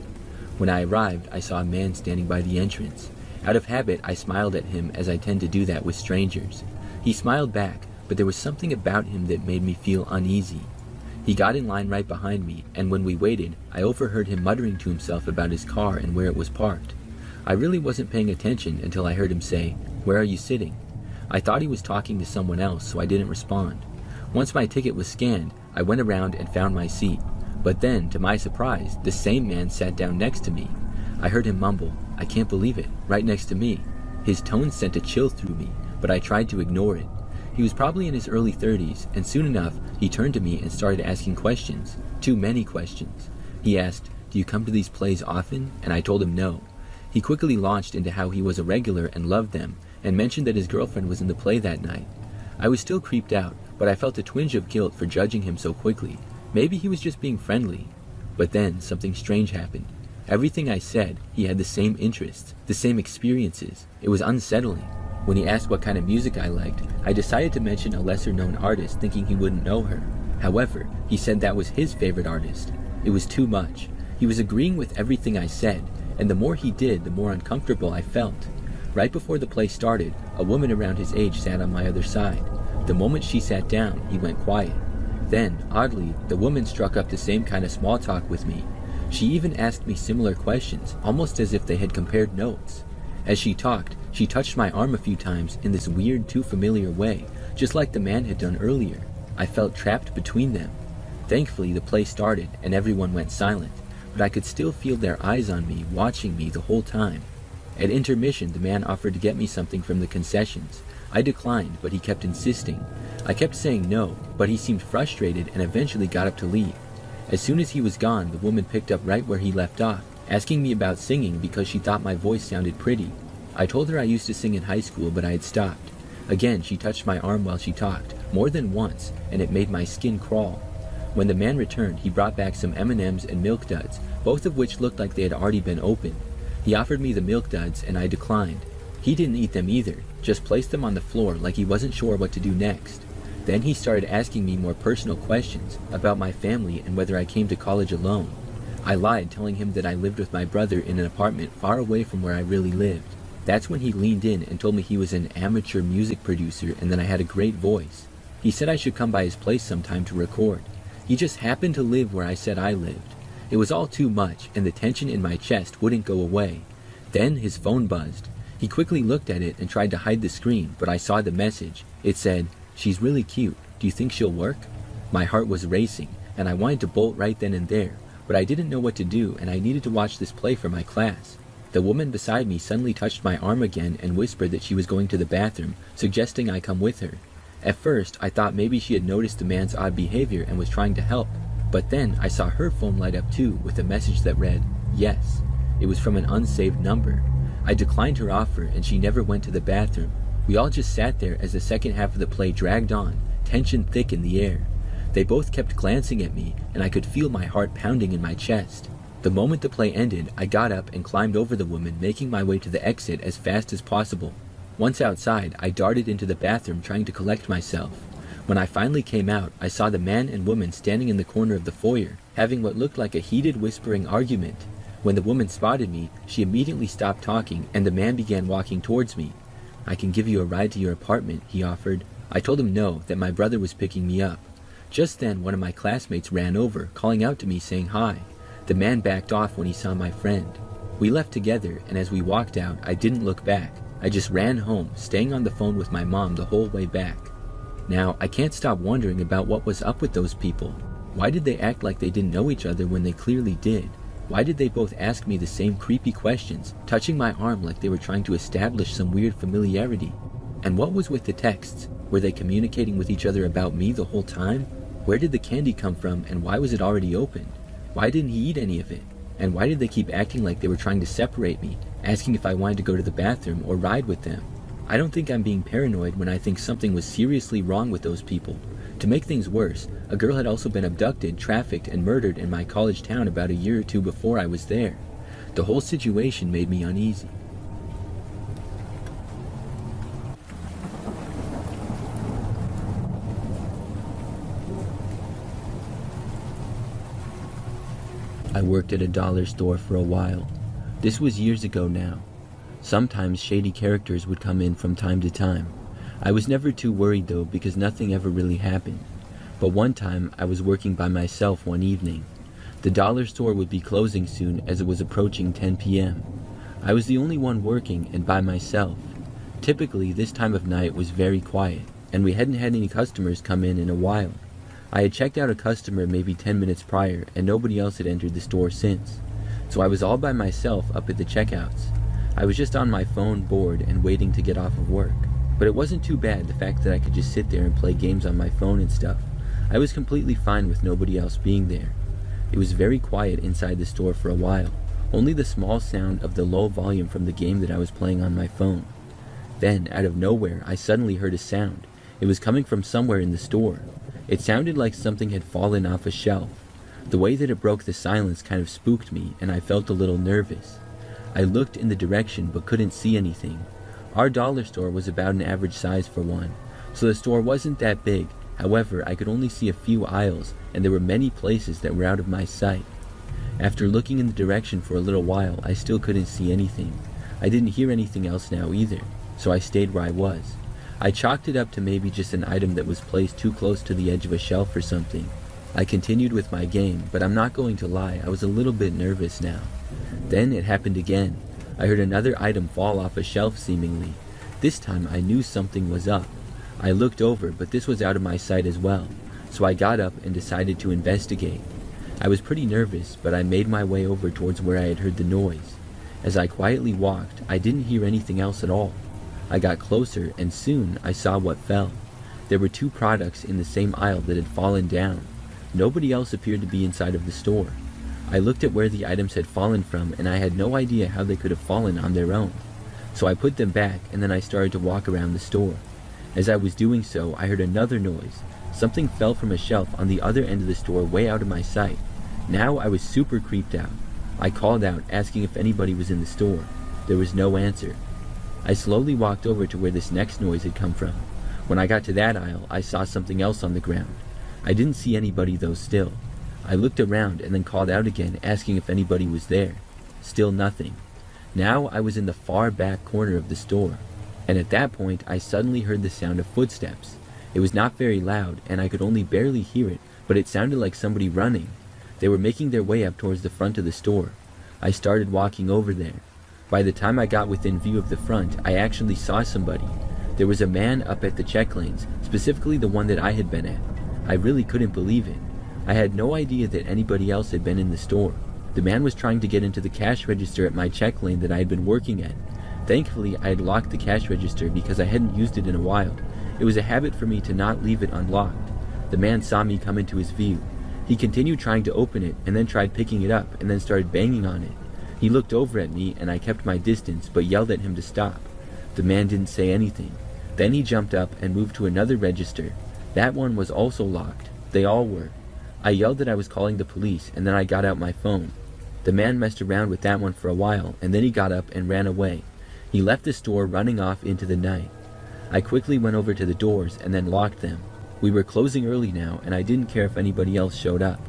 When I arrived, I saw a man standing by the entrance. Out of habit, I smiled at him as I tend to do that with strangers. He smiled back, but there was something about him that made me feel uneasy. He got in line right behind me, and when we waited, I overheard him muttering to himself about his car and where it was parked. I really wasn't paying attention until I heard him say, "Where are you sitting?" I thought he was talking to someone else, so I didn't respond. Once my ticket was scanned, I went around and found my seat. But then, to my surprise, the same man sat down next to me. I heard him mumble, "I can't believe it," right next to me. His tone sent a chill through me, but I tried to ignore it. He was probably in his early 30s, and soon enough, he turned to me and started asking questions. Too many questions. He asked, "Do you come to these plays often?" And I told him no. He quickly launched into how he was a regular and loved them, and mentioned that his girlfriend was in the play that night. I was still creeped out, but I felt a twinge of guilt for judging him so quickly. Maybe he was just being friendly. But then, something strange happened. Everything I said, he had the same interests, the same experiences. It was unsettling. When he asked what kind of music I liked, I decided to mention a lesser-known artist, thinking he wouldn't know her. However, he said that was his favorite artist. It was too much. He was agreeing with everything I said, and the more he did, the more uncomfortable I felt. Right before the play started, a woman around his age sat on my other side. The moment she sat down, he went quiet. Then, oddly, the woman struck up the same kind of small talk with me. She even asked me similar questions, almost as if they had compared notes. As she talked, she touched my arm a few times in this weird, too familiar way, just like the man had done earlier. I felt trapped between them. Thankfully, the play started and everyone went silent, but I could still feel their eyes on me, watching me the whole time. At intermission, the man offered to get me something from the concessions. I declined, but he kept insisting. I kept saying no, but he seemed frustrated and eventually got up to leave. As soon as he was gone, the woman picked up right where he left off, asking me about singing because she thought my voice sounded pretty. I told her I used to sing in high school, but I had stopped. Again, she touched my arm while she talked, more than once, and it made my skin crawl. When the man returned, he brought back some M&Ms and Milk Duds, both of which looked like they had already been opened. He offered me the Milk Duds and I declined. He didn't eat them either, just placed them on the floor like he wasn't sure what to do next. Then he started asking me more personal questions about my family and whether I came to college alone. I lied, telling him that I lived with my brother in an apartment far away from where I really lived. That's when he leaned in and told me he was an amateur music producer and that I had a great voice. He said I should come by his place sometime to record. He just happened to live where I said I lived. It was all too much, and the tension in my chest wouldn't go away. Then his phone buzzed. He quickly looked at it and tried to hide the screen, but I saw the message. It said, "She's really cute. Do you think she'll work?" My heart was racing, and I wanted to bolt right then and there, but I didn't know what to do, and I needed to watch this play for my class. The woman beside me suddenly touched my arm again and whispered that she was going to the bathroom, suggesting I come with her. At first, I thought maybe she had noticed the man's odd behavior and was trying to help, but then I saw her phone light up too with a message that read, "Yes." It was from an unsaved number. I declined her offer and she never went to the bathroom. We all just sat there as the second half of the play dragged on, tension thick in the air. They both kept glancing at me and I could feel my heart pounding in my chest. The moment the play ended, I got up and climbed over the woman, making my way to the exit as fast as possible. Once outside, I darted into the bathroom trying to collect myself. When I finally came out, I saw the man and woman standing in the corner of the foyer, having what looked like a heated whispering argument. When the woman spotted me, she immediately stopped talking and the man began walking towards me. "I can give you a ride to your apartment," he offered. I told him no, that my brother was picking me up. Just then, one of my classmates ran over, calling out to me saying hi. The man backed off when he saw my friend. We left together, and as we walked out, I didn't look back. I just ran home, staying on the phone with my mom the whole way back. Now, I can't stop wondering about what was up with those people. Why did they act like they didn't know each other when they clearly did? Why did they both ask me the same creepy questions, touching my arm like they were trying to establish some weird familiarity? And what was with the texts? Were they communicating with each other about me the whole time? Where did the candy come from and why was it already opened? Why didn't he eat any of it? And why did they keep acting like they were trying to separate me, asking if I wanted to go to the bathroom or ride with them? I don't think I'm being paranoid when I think something was seriously wrong with those people. To make things worse, a girl had also been abducted, trafficked, and murdered in my college town about a year or two before I was there. The whole situation made me uneasy. I worked at a dollar store for a while. This was years ago now. Sometimes shady characters would come in from time to time. I was never too worried though because nothing ever really happened. But one time I was working by myself one evening. The dollar store would be closing soon as it was approaching 10 p.m. I was the only one working and by myself. Typically this time of night was very quiet and we hadn't had any customers come in a while. I had checked out a customer maybe 10 minutes prior and nobody else had entered the store since. So I was all by myself up at the checkouts. I was just on my phone, bored and waiting to get off of work. But it wasn't too bad, the fact that I could just sit there and play games on my phone and stuff. I was completely fine with nobody else being there. It was very quiet inside the store for a while, only the small sound of the low volume from the game that I was playing on my phone. Then, out of nowhere, I suddenly heard a sound. It was coming from somewhere in the store. It sounded like something had fallen off a shelf. The way that it broke the silence kind of spooked me, and I felt a little nervous. I looked in the direction but couldn't see anything. Our dollar store was about an average size for one, so the store wasn't that big. However, I could only see a few aisles, and there were many places that were out of my sight. After looking in the direction for a little while, I still couldn't see anything. I didn't hear anything else now either, so I stayed where I was. I chalked it up to maybe just an item that was placed too close to the edge of a shelf or something. I continued with my game, but I'm not going to lie, I was a little bit nervous now. Then it happened again. I heard another item fall off a shelf seemingly. This time I knew something was up. I looked over, but this was out of my sight as well, so I got up and decided to investigate. I was pretty nervous, but I made my way over towards where I had heard the noise. As I quietly walked, I didn't hear anything else at all. I got closer, and soon I saw what fell. There were two products in the same aisle that had fallen down. Nobody else appeared to be inside of the store. I looked at where the items had fallen from, and I had no idea how they could have fallen on their own. So I put them back, and then I started to walk around the store. As I was doing so, I heard another noise, Something fell from a shelf on the other end of the store way out of my sight. Now I was super creeped out. I called out, asking if anybody was in the store. There was no answer. I slowly walked over to where this next noise had come from. When I got to that aisle, I saw something else on the ground. I didn't see anybody though still. I looked around and then called out again, asking if anybody was there. Still nothing. Now I was in the far back corner of the store, and at that point I suddenly heard the sound of footsteps. It was not very loud, and I could only barely hear it, but it sounded like somebody running. They were making their way up towards the front of the store. I started walking over there. By the time I got within view of the front, I actually saw somebody. There was a man up at the check lanes, specifically the one that I had been at. I really couldn't believe it. I had no idea that anybody else had been in the store. The man was trying to get into the cash register at my check lane that I had been working at. Thankfully, I had locked the cash register because I hadn't used it in a while. It was a habit for me to not leave it unlocked. The man saw me come into his view. He continued trying to open it and then tried picking it up and then started banging on it. He looked over at me and I kept my distance but yelled at him to stop. The man didn't say anything. Then he jumped up and moved to another register. That one was also locked. They all were. I yelled that I was calling the police and then I got out my phone. The man messed around with that one for a while and then he got up and ran away. He left the store running off into the night. I quickly went over to the doors and then locked them. We were closing early now and I didn't care if anybody else showed up.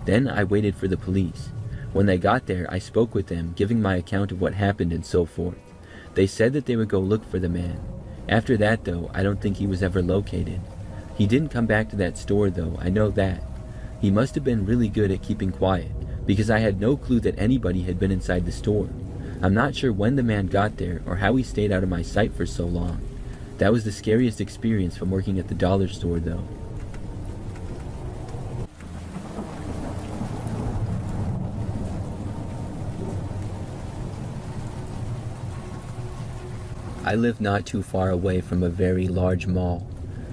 Then I waited for the police. When they got there, I spoke with them, giving my account of what happened and so forth. They said that they would go look for the man. After that though, I don't think he was ever located. He didn't come back to that store though, I know that. He must have been really good at keeping quiet, because I had no clue that anybody had been inside the store. I'm not sure when the man got there or how he stayed out of my sight for so long. That was the scariest experience from working at the dollar store though. I live not too far away from a very large mall.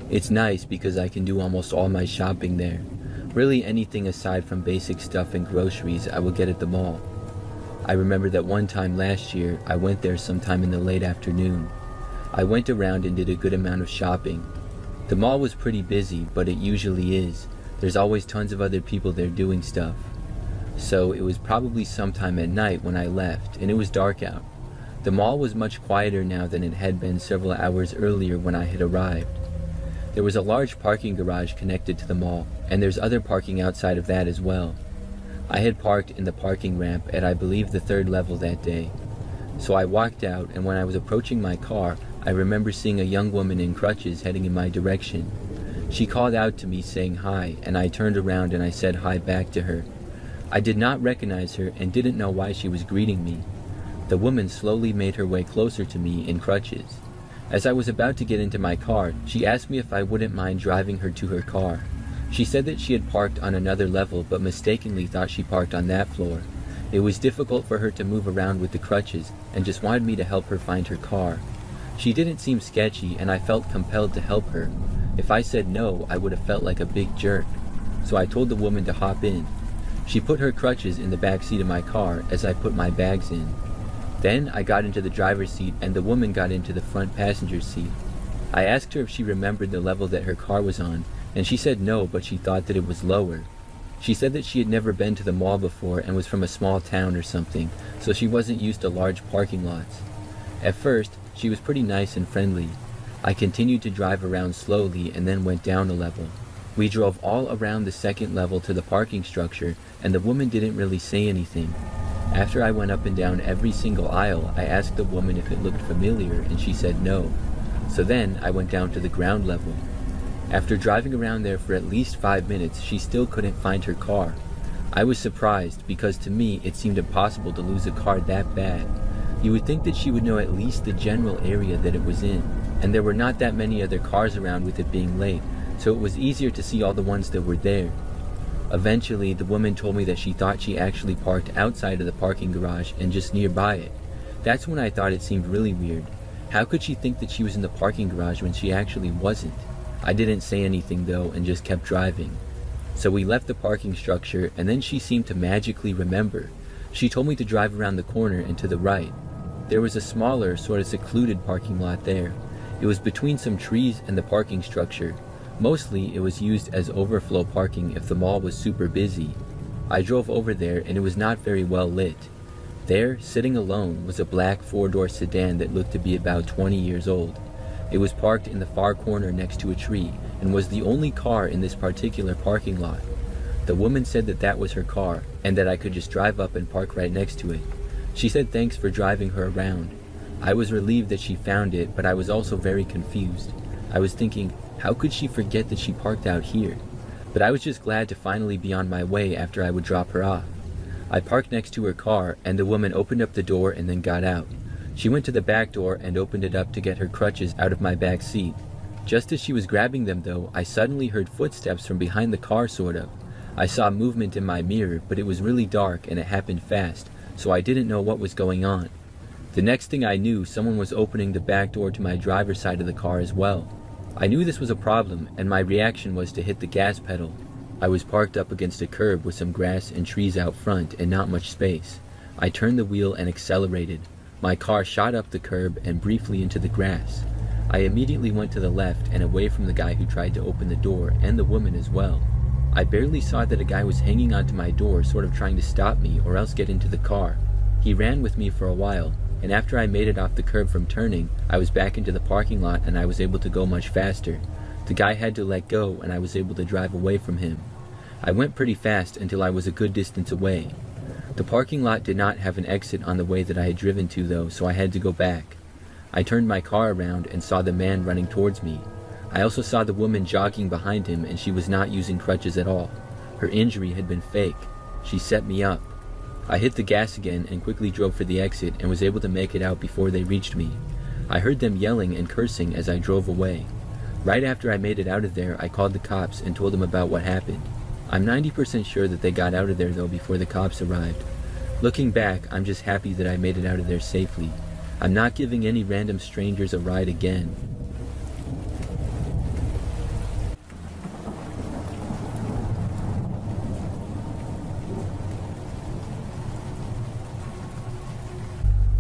It's nice because I can do almost all my shopping there. Really anything aside from basic stuff and groceries I will get at the mall. I remember that one time last year I went there sometime in the late afternoon. I went around and did a good amount of shopping. The mall was pretty busy, but it usually is. There's always tons of other people there doing stuff. So it was probably sometime at night when I left, and it was dark out. The mall was much quieter now than it had been several hours earlier when I had arrived. There was a large parking garage connected to the mall, and there's other parking outside of that as well. I had parked in the parking ramp at I believe the 3rd level that day. So I walked out, and when I was approaching my car, I remember seeing a young woman in crutches heading in my direction. She called out to me saying hi, and I turned around and I said hi back to her. I did not recognize her and didn't know why she was greeting me. The woman slowly made her way closer to me in crutches. As I was about to get into my car, she asked me if I wouldn't mind driving her to her car. She said that she had parked on another level but mistakenly thought she parked on that floor. It was difficult for her to move around with the crutches and just wanted me to help her find her car. She didn't seem sketchy and I felt compelled to help her. If I said no, I would have felt like a big jerk. So I told the woman to hop in. She put her crutches in the back seat of my car as I put my bags in. Then I got into the driver's seat and the woman got into the front passenger seat. I asked her if she remembered the level that her car was on, and she said no, but she thought that it was lower. She said that she had never been to the mall before and was from a small town or something, so she wasn't used to large parking lots. At first, she was pretty nice and friendly. I continued to drive around slowly and then went down a level. We drove all around the 2nd level to the parking structure, and the woman didn't really say anything. After I went up and down every single aisle, I asked the woman if it looked familiar, and she said no. So then I went down to the ground level. After driving around there for at least 5 minutes, she still couldn't find her car. I was surprised because to me it seemed impossible to lose a car that bad. You would think that she would know at least the general area that it was in, and there were not that many other cars around with it being late, so it was easier to see all the ones that were there. Eventually, the woman told me that she thought she actually parked outside of the parking garage and just nearby it. That's when I thought it seemed really weird. How could she think that she was in the parking garage when she actually wasn't? I didn't say anything though and just kept driving. So we left the parking structure and then she seemed to magically remember. She told me to drive around the corner and to the right. There was a smaller, sort of secluded parking lot there. It was between some trees and the parking structure. Mostly, it was used as overflow parking if the mall was super busy. I drove over there and it was not very well lit. There, sitting alone, was a black 4-door sedan that looked to be about 20 years old. It was parked in the far corner next to a tree and was the only car in this particular parking lot. The woman said that that was her car and that I could just drive up and park right next to it. She said thanks for driving her around. I was relieved that she found it, but I was also very confused. I was thinking, how could she forget that she parked out here? But I was just glad to finally be on my way after I would drop her off. I parked next to her car, and the woman opened up the door and then got out. She went to the back door and opened it up to get her crutches out of my back seat. Just as she was grabbing them though, I suddenly heard footsteps from behind the car sort of. I saw movement in my mirror, but it was really dark and it happened fast, so I didn't know what was going on. The next thing I knew, someone was opening the back door to my driver's side of the car as well. I knew this was a problem, and my reaction was to hit the gas pedal. I was parked up against a curb with some grass and trees out front and not much space. I turned the wheel and accelerated. My car shot up the curb and briefly into the grass. I immediately went to the left and away from the guy who tried to open the door, and the woman as well. I barely saw that a guy was hanging onto my door, sort of trying to stop me or else get into the car. He ran with me for a while, and after I made it off the curb from turning, I was back into the parking lot and I was able to go much faster. The guy had to let go and I was able to drive away from him. I went pretty fast until I was a good distance away. The parking lot did not have an exit on the way that I had driven to though, so I had to go back. I turned my car around and saw the man running towards me. I also saw the woman jogging behind him and she was not using crutches at all. Her injury had been fake. She set me up. I hit the gas again and quickly drove for the exit and was able to make it out before they reached me. I heard them yelling and cursing as I drove away. Right after I made it out of there, I called the cops and told them about what happened. I'm 90% sure that they got out of there though before the cops arrived. Looking back, I'm just happy that I made it out of there safely. I'm not giving any random strangers a ride again.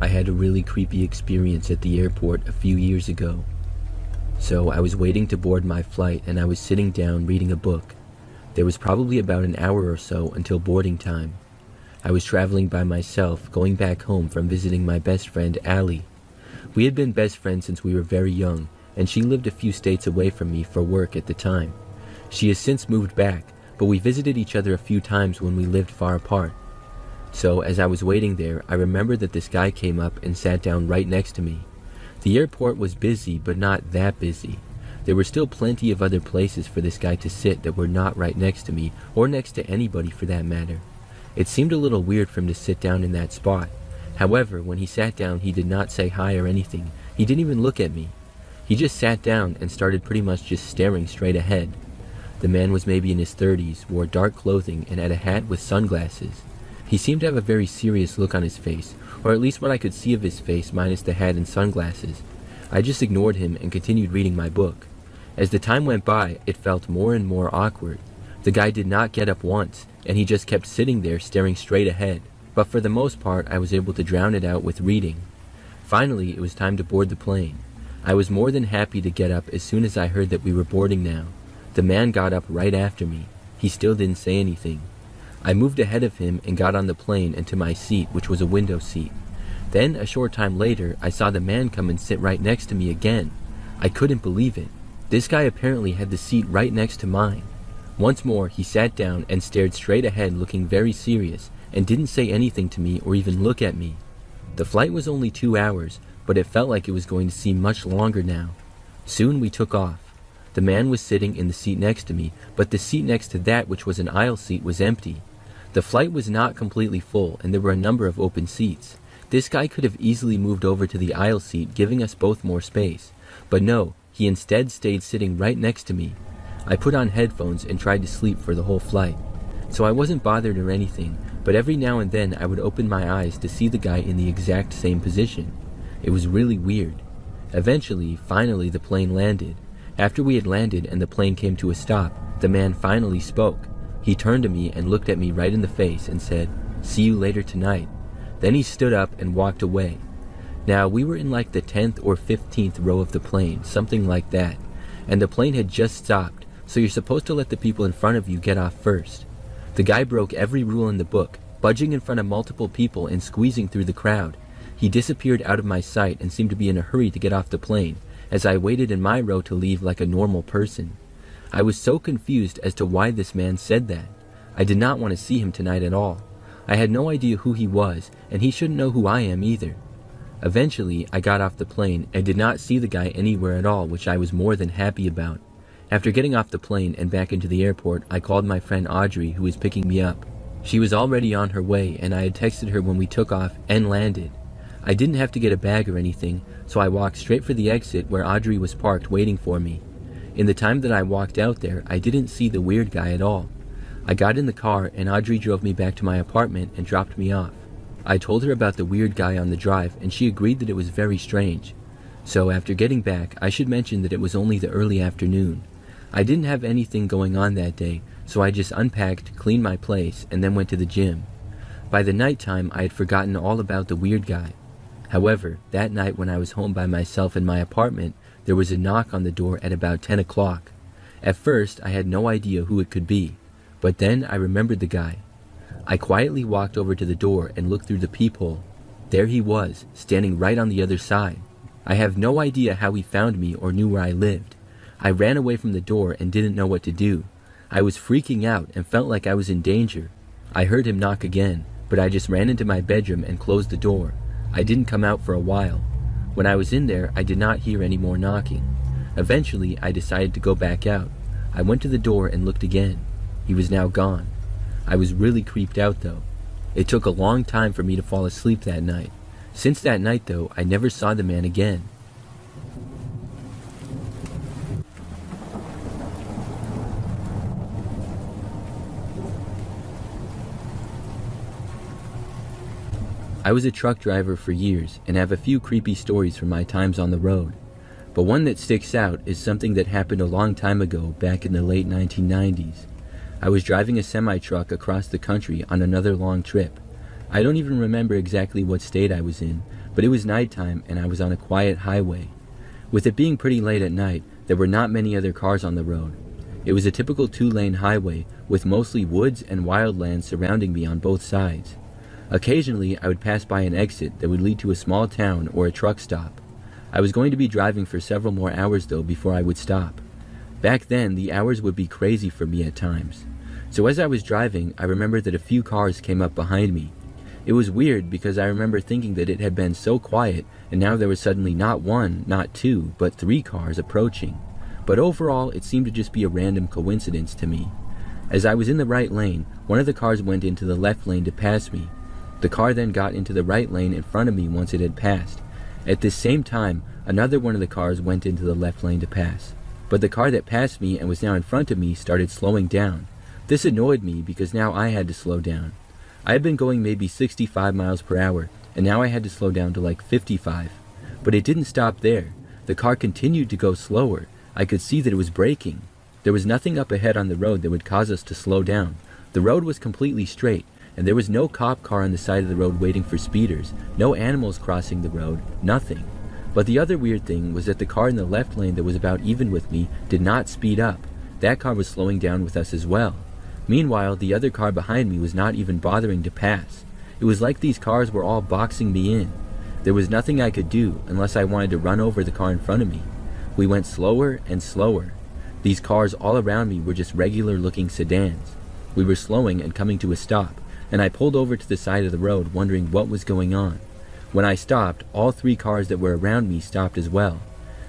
I had a really creepy experience at the airport a few years ago. So I was waiting to board my flight and I was sitting down reading a book. There was probably about an hour or so until boarding time. I was traveling by myself, going back home from visiting my best friend Allie. We had been best friends since we were very young, and she lived a few states away from me for work at the time. She has since moved back, but we visited each other a few times when we lived far apart. So as I was waiting there, I remembered that this guy came up and sat down right next to me. The airport was busy, but not that busy. There were still plenty of other places for this guy to sit that were not right next to me, or next to anybody for that matter. It seemed a little weird for him to sit down in that spot. However, when he sat down, he did not say hi or anything. He didn't even look at me. He just sat down and started pretty much just staring straight ahead. The man was maybe in his 30s, wore dark clothing, and had a hat with sunglasses. He seemed to have a very serious look on his face, or at least what I could see of his face minus the hat and sunglasses. I just ignored him and continued reading my book. As the time went by, it felt more and more awkward. The guy did not get up once, and he just kept sitting there staring straight ahead. But for the most part, I was able to drown it out with reading. Finally, it was time to board the plane. I was more than happy to get up as soon as I heard that we were boarding now. The man got up right after me. He still didn't say anything. I moved ahead of him and got on the plane and to my seat, which was a window seat. Then, a short time later, I saw the man come and sit right next to me again. I couldn't believe it. This guy apparently had the seat right next to mine. Once more, he sat down and stared straight ahead, looking very serious, and didn't say anything to me or even look at me. The flight was only 2 hours, but it felt like it was going to seem much longer now. Soon we took off. The man was sitting in the seat next to me, but the seat next to that, which was an aisle seat, was empty. The flight was not completely full, and there were a number of open seats. This guy could have easily moved over to the aisle seat, giving us both more space. But no, he instead stayed sitting right next to me. I put on headphones and tried to sleep for the whole flight. So I wasn't bothered or anything, but every now and then I would open my eyes to see the guy in the exact same position. It was really weird. Eventually, finally, the plane landed. After we had landed and the plane came to a stop, the man finally spoke. He turned to me and looked at me right in the face and said, "See you later tonight." Then he stood up and walked away. Now, we were in like the 10th or 15th row of the plane, something like that, and the plane had just stopped, so you're supposed to let the people in front of you get off first. The guy broke every rule in the book, budging in front of multiple people and squeezing through the crowd. He disappeared out of my sight and seemed to be in a hurry to get off the plane, as I waited in my row to leave like a normal person. I was so confused as to why this man said that. I did not want to see him tonight at all. I had no idea who he was, and he shouldn't know who I am either. Eventually, I got off the plane and did not see the guy anywhere at all, which I was more than happy about. After getting off the plane and back into the airport, I called my friend Audrey, who was picking me up. She was already on her way, and I had texted her when we took off and landed. I didn't have to get a bag or anything, so I walked straight for the exit where Audrey was parked waiting for me. In the time that I walked out there, I didn't see the weird guy at all. I got in the car and Audrey drove me back to my apartment and dropped me off. I told her about the weird guy on the drive and she agreed that it was very strange. So after getting back, I should mention that it was only the early afternoon. I didn't have anything going on that day, so I just unpacked, cleaned my place, and then went to the gym. By the nighttime, I had forgotten all about the weird guy. However, that night when I was home by myself in my apartment, there was a knock on the door at about 10 o'clock. At first, I had no idea who it could be, but then I remembered the guy. I quietly walked over to the door and looked through the peephole. There he was, standing right on the other side. I have no idea how he found me or knew where I lived. I ran away from the door and didn't know what to do. I was freaking out and felt like I was in danger. I heard him knock again, but I just ran into my bedroom and closed the door. I didn't come out for a while. When I was in there, I did not hear any more knocking. Eventually, I decided to go back out. I went to the door and looked again. He was now gone. I was really creeped out though. It took a long time for me to fall asleep that night. Since that night though, I never saw the man again. I was a truck driver for years and have a few creepy stories from my times on the road. But one that sticks out is something that happened a long time ago back in the late 1990s. I was driving a semi-truck across the country on another long trip. I don't even remember exactly what state I was in, but it was nighttime and I was on a quiet highway. With it being pretty late at night, there were not many other cars on the road. It was a typical 2-lane highway with mostly woods and wildlands surrounding me on both sides. Occasionally, I would pass by an exit that would lead to a small town or a truck stop. I was going to be driving for several more hours though before I would stop. Back then, the hours would be crazy for me at times. So as I was driving, I remembered that a few cars came up behind me. It was weird because I remember thinking that it had been so quiet and now there was suddenly not one, not two, but 3 cars approaching. But overall, it seemed to just be a random coincidence to me. As I was in the right lane, one of the cars went into the left lane to pass me. The car then got into the right lane in front of me once it had passed. At this same time, another one of the cars went into the left lane to pass. But the car that passed me and was now in front of me started slowing down. This annoyed me because now I had to slow down. I had been going maybe 65 miles per hour, and now I had to slow down to like 55. But it didn't stop there. The car continued to go slower. I could see that it was braking. There was nothing up ahead on the road that would cause us to slow down. The road was completely straight, and there was no cop car on the side of the road waiting for speeders, no animals crossing the road, nothing. But the other weird thing was that the car in the left lane that was about even with me did not speed up. That car was slowing down with us as well. Meanwhile, the other car behind me was not even bothering to pass. It was like these cars were all boxing me in. There was nothing I could do unless I wanted to run over the car in front of me. We went slower and slower. These cars all around me were just regular-looking sedans. We were slowing and coming to a stop, and I pulled over to the side of the road wondering what was going on. When I stopped, all 3 cars that were around me stopped as well.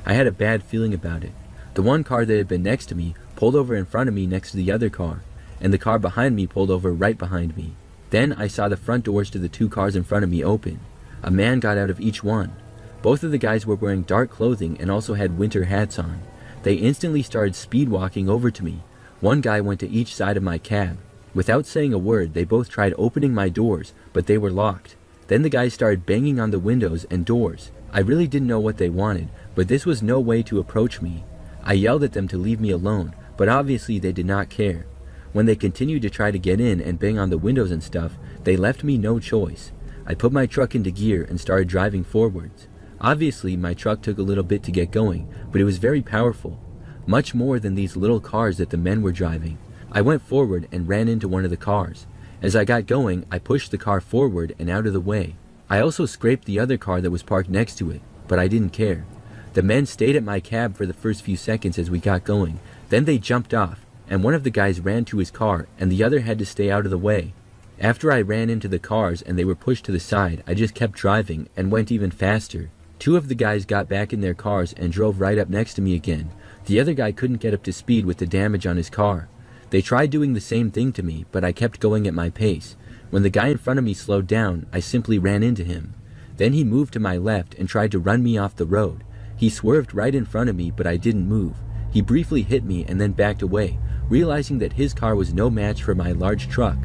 I had a bad feeling about it. The one car that had been next to me pulled over in front of me next to the other car, and the car behind me pulled over right behind me. Then I saw the front doors to the 2 cars in front of me open. A man got out of each one. Both of the guys were wearing dark clothing and also had winter hats on. They instantly started speed walking over to me. One guy went to each side of my cab. Without saying a word, they both tried opening my doors, but they were locked. Then the guys started banging on the windows and doors. I really didn't know what they wanted, but this was no way to approach me. I yelled at them to leave me alone, but obviously they did not care. When they continued to try to get in and bang on the windows and stuff, they left me no choice. I put my truck into gear and started driving forwards. Obviously, my truck took a little bit to get going, but it was very powerful. much more than these little cars that the men were driving. I went forward and ran into one of the cars. As I got going, I pushed the car forward and out of the way. I also scraped the other car that was parked next to it, but I didn't care. The men stayed at my cab for the first few seconds as we got going. Then they jumped off, and one of the guys ran to his car, and the other had to stay out of the way. After I ran into the cars and they were pushed to the side, I just kept driving and went even faster. Two of the guys got back in their cars and drove right up next to me again. The other guy couldn't get up to speed with the damage on his car. They tried doing the same thing to me, but I kept going at my pace. When the guy in front of me slowed down, I simply ran into him. Then he moved to my left and tried to run me off the road. He swerved right in front of me, but I didn't move. He briefly hit me and then backed away, realizing that his car was no match for my large truck.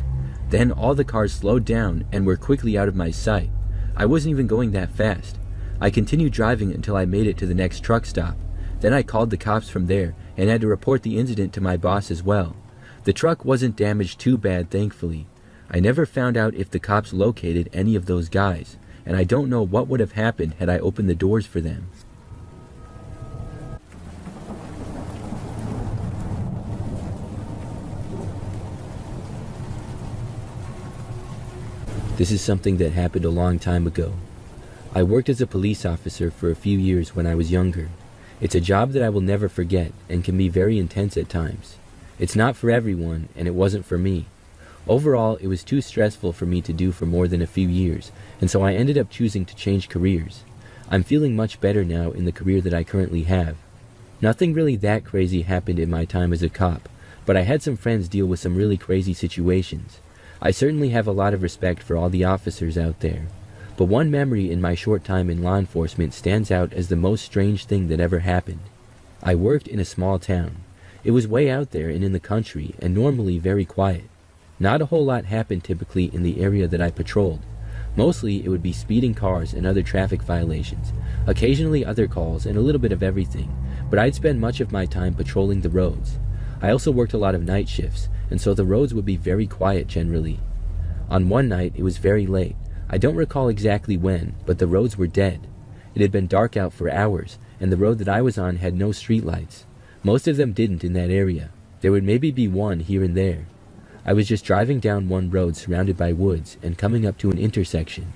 Then all the cars slowed down and were quickly out of my sight. I wasn't even going that fast. I continued driving until I made it to the next truck stop. Then I called the cops from there and had to report the incident to my boss as well. The truck wasn't damaged too bad, thankfully. I never found out if the cops located any of those guys, and I don't know what would have happened had I opened the doors for them. This is something that happened a long time ago. I worked as a police officer for a few years when I was younger. It's a job that I will never forget and can be very intense at times. It's not for everyone, and it wasn't for me. Overall, it was too stressful for me to do for more than a few years, and so I ended up choosing to change careers. I'm feeling much better now in the career that I currently have. Nothing really that crazy happened in my time as a cop, but I had some friends deal with some really crazy situations. I certainly have a lot of respect for all the officers out there, but one memory in my short time in law enforcement stands out as the most strange thing that ever happened. I worked in a small town. It was way out there and in the country, and normally very quiet. Not a whole lot happened typically in the area that I patrolled. Mostly it would be speeding cars and other traffic violations, occasionally other calls and a little bit of everything, but I'd spend much of my time patrolling the roads. I also worked a lot of night shifts, and so the roads would be very quiet generally. On one night it was very late. I don't recall exactly when, but the roads were dead. It had been dark out for hours, and the road that I was on had no streetlights. Most of them didn't in that area. There would maybe be one here and there. I was just driving down one road surrounded by woods and coming up to an intersection.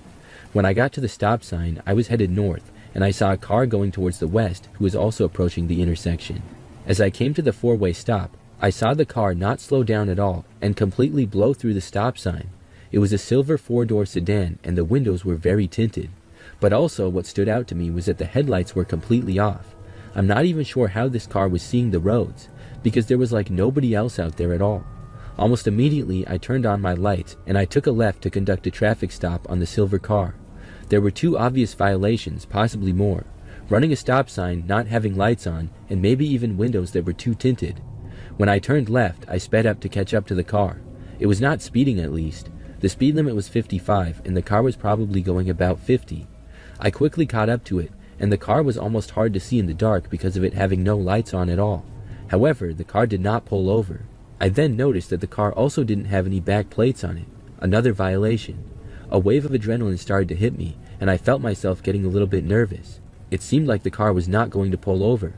When I got to the stop sign, I was headed north, and I saw a car going towards the west who was also approaching the intersection. As I came to the four-way stop, I saw the car not slow down at all and completely blow through the stop sign. It was a silver four-door sedan, and the windows were very tinted. But also what stood out to me was that the headlights were completely off. I'm not even sure how this car was seeing the roads, because there was like nobody else out there at all. Almost immediately, I turned on my lights, and I took a left to conduct a traffic stop on the silver car. There were two obvious violations, possibly more. Running a stop sign, not having lights on, and maybe even windows that were too tinted. When I turned left, I sped up to catch up to the car. It was not speeding at least. The speed limit was 55, and the car was probably going about 50. I quickly caught up to it, and the car was almost hard to see in the dark because of it having no lights on at all. However, the car did not pull over. I then noticed that the car also didn't have any back plates on it. Another violation. A wave of adrenaline started to hit me, and I felt myself getting a little bit nervous. It seemed like the car was not going to pull over.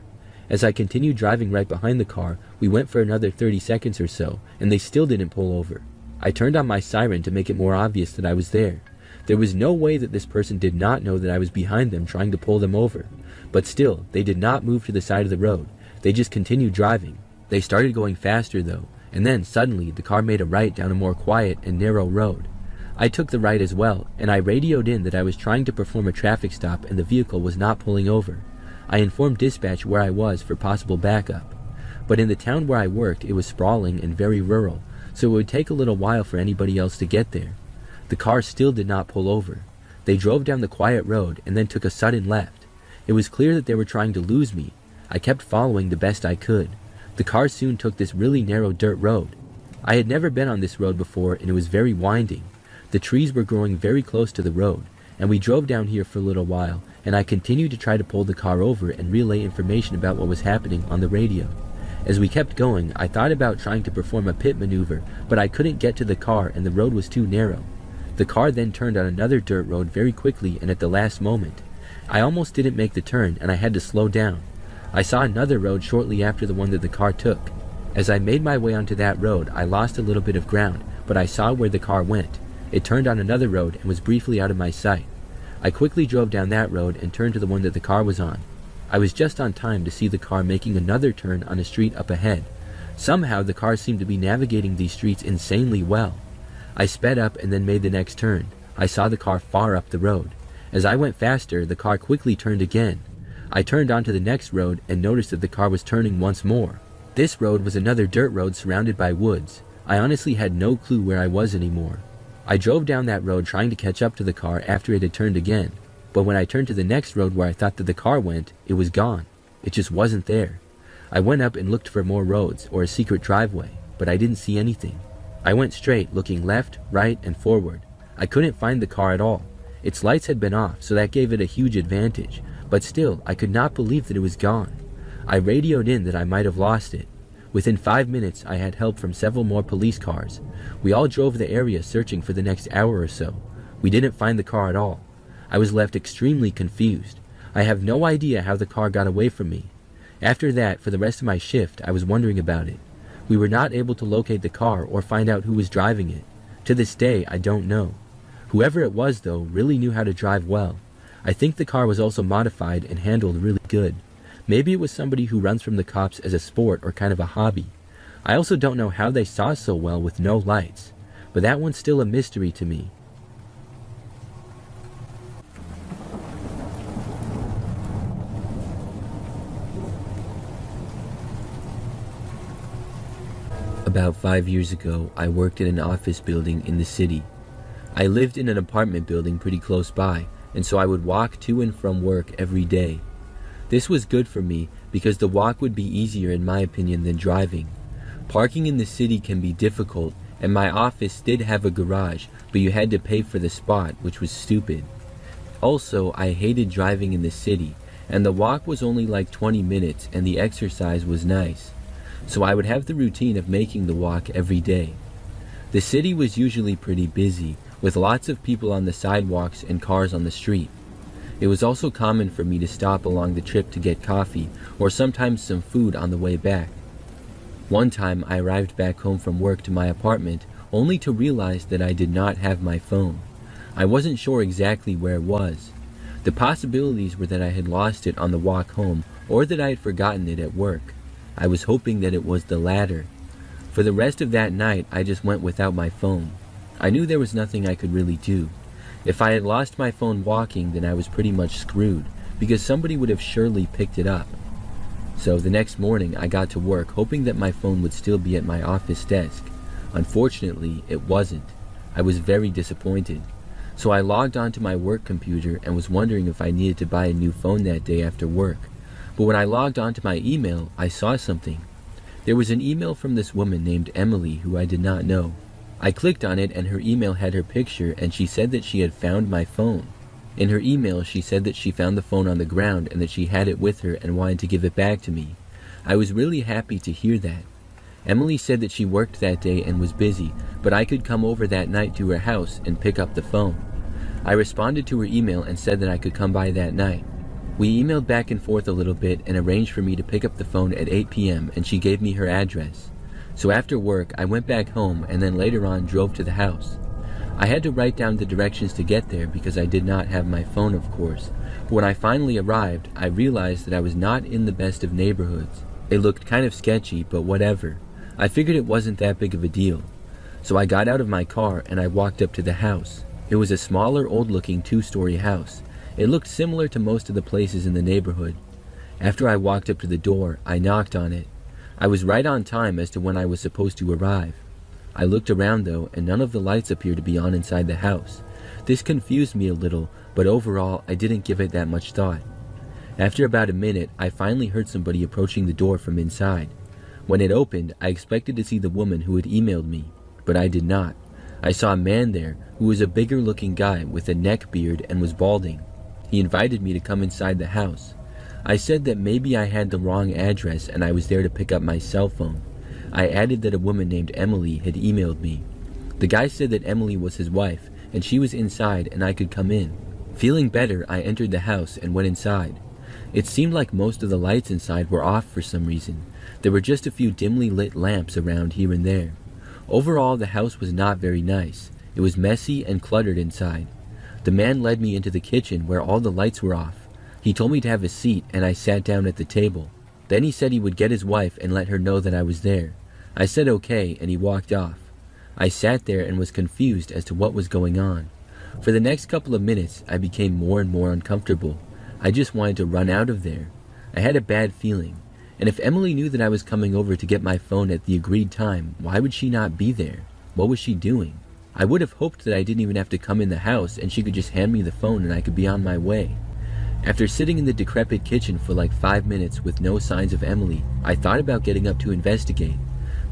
As I continued driving right behind the car, we went for another 30 seconds or so, and they still didn't pull over. I turned on my siren to make it more obvious that I was there. There was no way that this person did not know that I was behind them trying to pull them over. But still, they did not move to the side of the road. They just continued driving. They started going faster though, and then suddenly the car made a right down a more quiet and narrow road. I took the right as well, and I radioed in that I was trying to perform a traffic stop and the vehicle was not pulling over. I informed dispatch where I was for possible backup. But in the town where I worked, it was sprawling and very rural, so it would take a little while for anybody else to get there. The car still did not pull over. They drove down the quiet road and then took a sudden left. It was clear that they were trying to lose me. I kept following the best I could. The car soon took this really narrow dirt road. I had never been on this road before, and it was very winding. The trees were growing very close to the road, and we drove down here for a little while, and I continued to try to pull the car over and relay information about what was happening on the radio. As we kept going, I thought about trying to perform a pit maneuver, but I couldn't get to the car and the road was too narrow. The car then turned on another dirt road very quickly and at the last moment. I almost didn't make the turn and I had to slow down. I saw another road shortly after the one that the car took. As I made my way onto that road, I lost a little bit of ground, but I saw where the car went. It turned on another road and was briefly out of my sight. I quickly drove down that road and turned to the one that the car was on. I was just on time to see the car making another turn on a street up ahead. Somehow the car seemed to be navigating these streets insanely well. I sped up and then made the next turn. I saw the car far up the road. As I went faster, the car quickly turned again. I turned onto the next road and noticed that the car was turning once more. This road was another dirt road surrounded by woods. I honestly had no clue where I was anymore. I drove down that road trying to catch up to the car after it had turned again. But when I turned to the next road where I thought that the car went, it was gone. It just wasn't there. I went up and looked for more roads or a secret driveway, but I didn't see anything. I went straight, looking left, right, and forward. I couldn't find the car at all. Its lights had been off, so that gave it a huge advantage, but still, I could not believe that it was gone. I radioed in that I might have lost it. Within 5 minutes, I had help from several more police cars. We all drove the area searching for the next hour or so. We didn't find the car at all. I was left extremely confused. I have no idea how the car got away from me. After that, for the rest of my shift, I was wondering about it. We were not able to locate the car or find out who was driving it. To this day, I don't know. Whoever it was, though, really knew how to drive well. I think the car was also modified and handled really good. Maybe it was somebody who runs from the cops as a sport or kind of a hobby. I also don't know how they saw so well with no lights, but that one's still a mystery to me. About 5 years ago, I worked in an office building in the city. I lived in an apartment building pretty close by, and so I would walk to and from work every day. This was good for me because the walk would be easier in my opinion than driving. Parking in the city can be difficult, and my office did have a garage, but you had to pay for the spot, which was stupid. Also, I hated driving in the city, and the walk was only like 20 minutes and the exercise was nice. So I would have the routine of making the walk every day. The city was usually pretty busy, with lots of people on the sidewalks and cars on the street. It was also common for me to stop along the trip to get coffee or sometimes some food on the way back. One time I arrived back home from work to my apartment only to realize that I did not have my phone. I wasn't sure exactly where it was. The possibilities were that I had lost it on the walk home or that I had forgotten it at work. I was hoping that it was the latter. For the rest of that night, I just went without my phone. I knew there was nothing I could really do. If I had lost my phone walking, then I was pretty much screwed, because somebody would have surely picked it up. So the next morning, I got to work hoping that my phone would still be at my office desk. Unfortunately, it wasn't. I was very disappointed. So I logged onto my work computer and was wondering if I needed to buy a new phone that day after work. But when I logged onto my email, I saw something. There was an email from this woman named Emily who I did not know. I clicked on it and her email had her picture and she said that she had found my phone. In her email, she said that she found the phone on the ground and that she had it with her and wanted to give it back to me. I was really happy to hear that. Emily said that she worked that day and was busy, but I could come over that night to her house and pick up the phone. I responded to her email and said that I could come by that night. We emailed back and forth a little bit and arranged for me to pick up the phone at 8 p.m. and she gave me her address. So after work, I went back home and then later on drove to the house. I had to write down the directions to get there because I did not have my phone, of course. But when I finally arrived, I realized that I was not in the best of neighborhoods. It looked kind of sketchy, but whatever. I figured it wasn't that big of a deal. So I got out of my car and I walked up to the house. It was a smaller, old-looking 2-story house. It looked similar to most of the places in the neighborhood. After I walked up to the door, I knocked on it. I was right on time as to when I was supposed to arrive. I looked around though, and none of the lights appeared to be on inside the house. This confused me a little, but overall, I didn't give it that much thought. After about a minute, I finally heard somebody approaching the door from inside. When it opened, I expected to see the woman who had emailed me, but I did not. I saw a man there who was a bigger looking guy with a neck beard and was balding. He invited me to come inside the house. I said that maybe I had the wrong address and I was there to pick up my cell phone. I added that a woman named Emily had emailed me. The guy said that Emily was his wife and she was inside and I could come in. Feeling better, I entered the house and went inside. It seemed like most of the lights inside were off for some reason. There were just a few dimly lit lamps around here and there. Overall, the house was not very nice. It was messy and cluttered inside. The man led me into the kitchen where all the lights were off. He told me to have a seat and I sat down at the table. Then he said he would get his wife and let her know that I was there. I said okay and he walked off. I sat there and was confused as to what was going on. For the next couple of minutes, I became more and more uncomfortable. I just wanted to run out of there. I had a bad feeling. And if Emily knew that I was coming over to get my phone at the agreed time, why would she not be there? What was she doing? I would have hoped that I didn't even have to come in the house and she could just hand me the phone and I could be on my way. After sitting in the decrepit kitchen for like 5 minutes with no signs of Emily, I thought about getting up to investigate.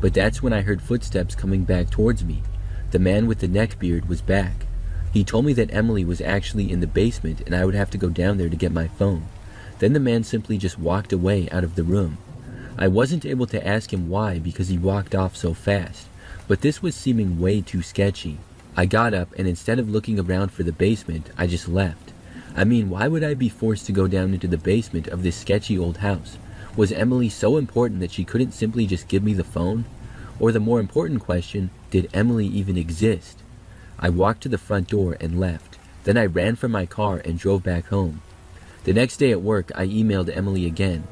But that's when I heard footsteps coming back towards me. The man with the neckbeard was back. He told me that Emily was actually in the basement and I would have to go down there to get my phone. Then the man simply just walked away out of the room. I wasn't able to ask him why because he walked off so fast, but this was seeming way too sketchy. I got up and instead of looking around for the basement, I just left. I mean, why would I be forced to go down into the basement of this sketchy old house? Was Emily so important that she couldn't simply just give me the phone? Or the more important question, did Emily even exist? I walked to the front door and left. Then I ran from my car and drove back home. The next day at work, I emailed Emily again.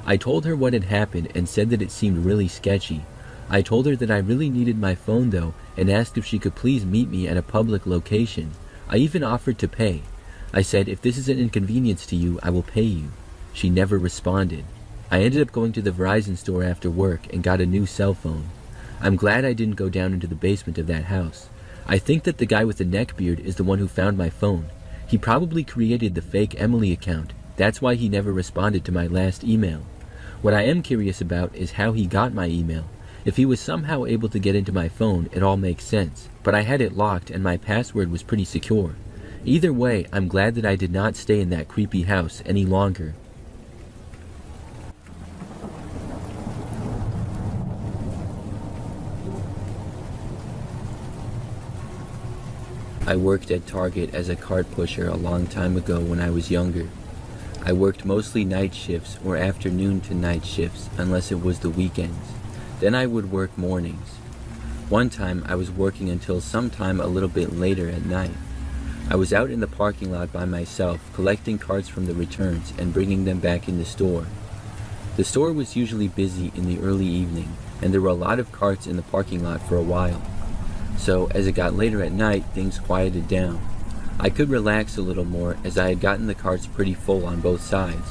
I told her what had happened and said that it seemed really sketchy. I told her that I really needed my phone though and asked if she could please meet me at a public location. I even offered to pay. I said, if this is an inconvenience to you, I will pay you. She never responded. I ended up going to the Verizon store after work and got a new cell phone. I'm glad I didn't go down into the basement of that house. I think that the guy with the neckbeard is the one who found my phone. He probably created the fake Emily account. That's why he never responded to my last email. What I am curious about is how he got my email. If he was somehow able to get into my phone, it all makes sense. But I had it locked and my password was pretty secure. Either way, I'm glad that I did not stay in that creepy house any longer. I worked at Target as a cart pusher a long time ago when I was younger. I worked mostly night shifts or afternoon to night shifts unless it was the weekends. Then I would work mornings. One time I was working until sometime a little bit later at night. I was out in the parking lot by myself collecting carts from the returns and bringing them back in the store. The store was usually busy in the early evening and there were a lot of carts in the parking lot for a while. So, as it got later at night, things quieted down. I could relax a little more as I had gotten the carts pretty full on both sides.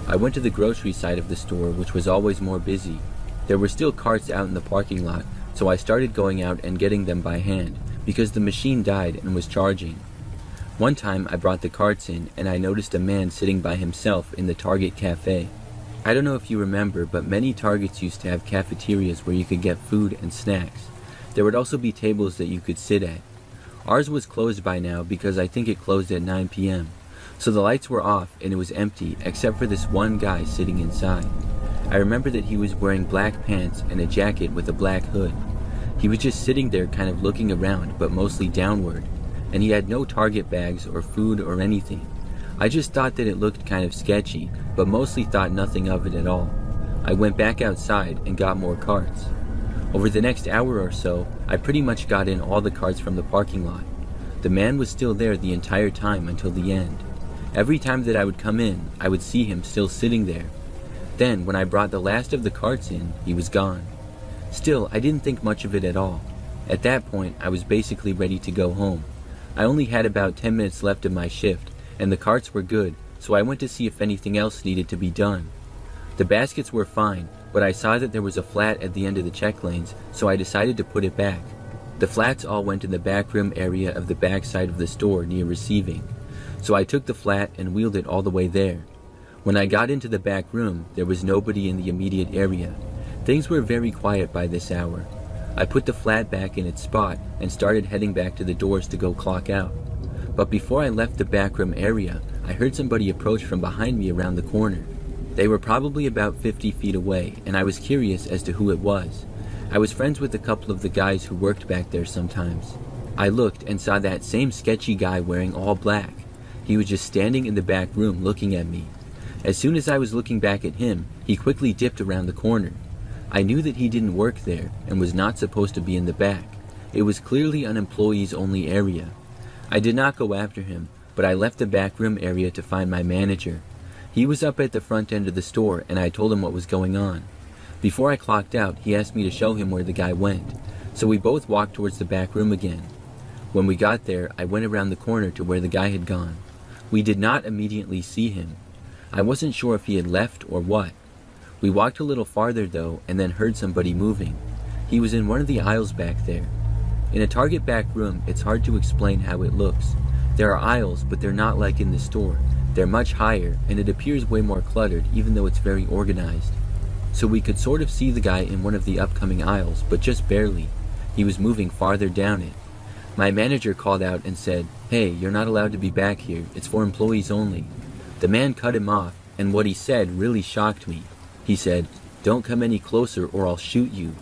I went to the grocery side of the store, which was always more busy. There were still carts out in the parking lot, so I started going out and getting them by hand, because the machine died and was charging. One time I brought the carts in and I noticed a man sitting by himself in the Target cafe. I don't know if you remember, but many Targets used to have cafeterias where you could get food and snacks. There would also be tables that you could sit at. Ours was closed by now because I think it closed at 9 p.m. So the lights were off and it was empty except for this one guy sitting inside. I remember that he was wearing black pants and a jacket with a black hood. He was just sitting there kind of looking around but mostly downward, and he had no Target bags or food or anything. I just thought that it looked kind of sketchy, but mostly thought nothing of it at all. I went back outside and got more carts. Over the next hour or so, I pretty much got in all the carts from the parking lot. The man was still there the entire time until the end. Every time that I would come in, I would see him still sitting there. Then, when I brought the last of the carts in, he was gone. Still, I didn't think much of it at all. At that point, I was basically ready to go home. I only had about 10 minutes left of my shift, and the carts were good, so I went to see if anything else needed to be done. The baskets were fine, but I saw that there was a flat at the end of the check lanes, so I decided to put it back. The flats all went in the back room area of the back side of the store near receiving, so I took the flat and wheeled it all the way there. When I got into the back room, there was nobody in the immediate area. Things were very quiet by this hour. I put the flat back in its spot and started heading back to the doors to go clock out. But before I left the back room area, I heard somebody approach from behind me around the corner. They were probably about 50 feet away, and I was curious as to who it was. I was friends with a couple of the guys who worked back there sometimes. I looked and saw that same sketchy guy wearing all black. He was just standing in the back room looking at me. As soon as I was looking back at him, he quickly dipped around the corner. I knew that he didn't work there and was not supposed to be in the back. It was clearly an employees-only area. I did not go after him, but I left the back room area to find my manager. He was up at the front end of the store, and I told him what was going on. Before I clocked out, he asked me to show him where the guy went, so we both walked towards the back room again. When we got there, I went around the corner to where the guy had gone. We did not immediately see him. I wasn't sure if he had left or what. We walked a little farther though, and then heard somebody moving. He was in one of the aisles back there. In a Target back room, it's hard to explain how it looks. There are aisles, but they're not like in the store. They're much higher, and it appears way more cluttered, even though it's very organized. So we could sort of see the guy in one of the upcoming aisles, but just barely. He was moving farther down it. My manager called out and said, "Hey, you're not allowed to be back here. It's for employees only." The man cut him off, and what he said really shocked me. He said, "Don't come any closer or I'll shoot you."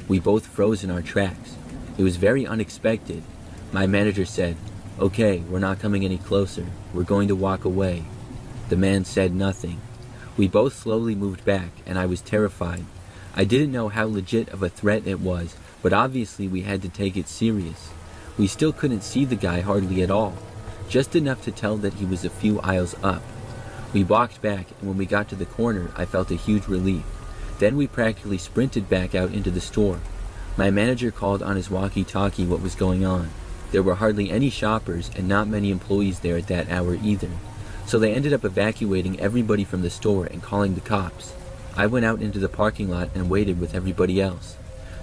We both froze in our tracks. It was very unexpected. My manager said, "Okay, we're not coming any closer. We're going to walk away." The man said nothing. We both slowly moved back, and I was terrified. I didn't know how legit of a threat it was, but obviously we had to take it serious. We still couldn't see the guy hardly at all, just enough to tell that he was a few aisles up. We walked back, and when we got to the corner, I felt a huge relief. Then we practically sprinted back out into the store. My manager called on his walkie-talkie what was going on. There were hardly any shoppers and not many employees there at that hour either, so they ended up evacuating everybody from the store and calling the cops. I went out into the parking lot and waited with everybody else.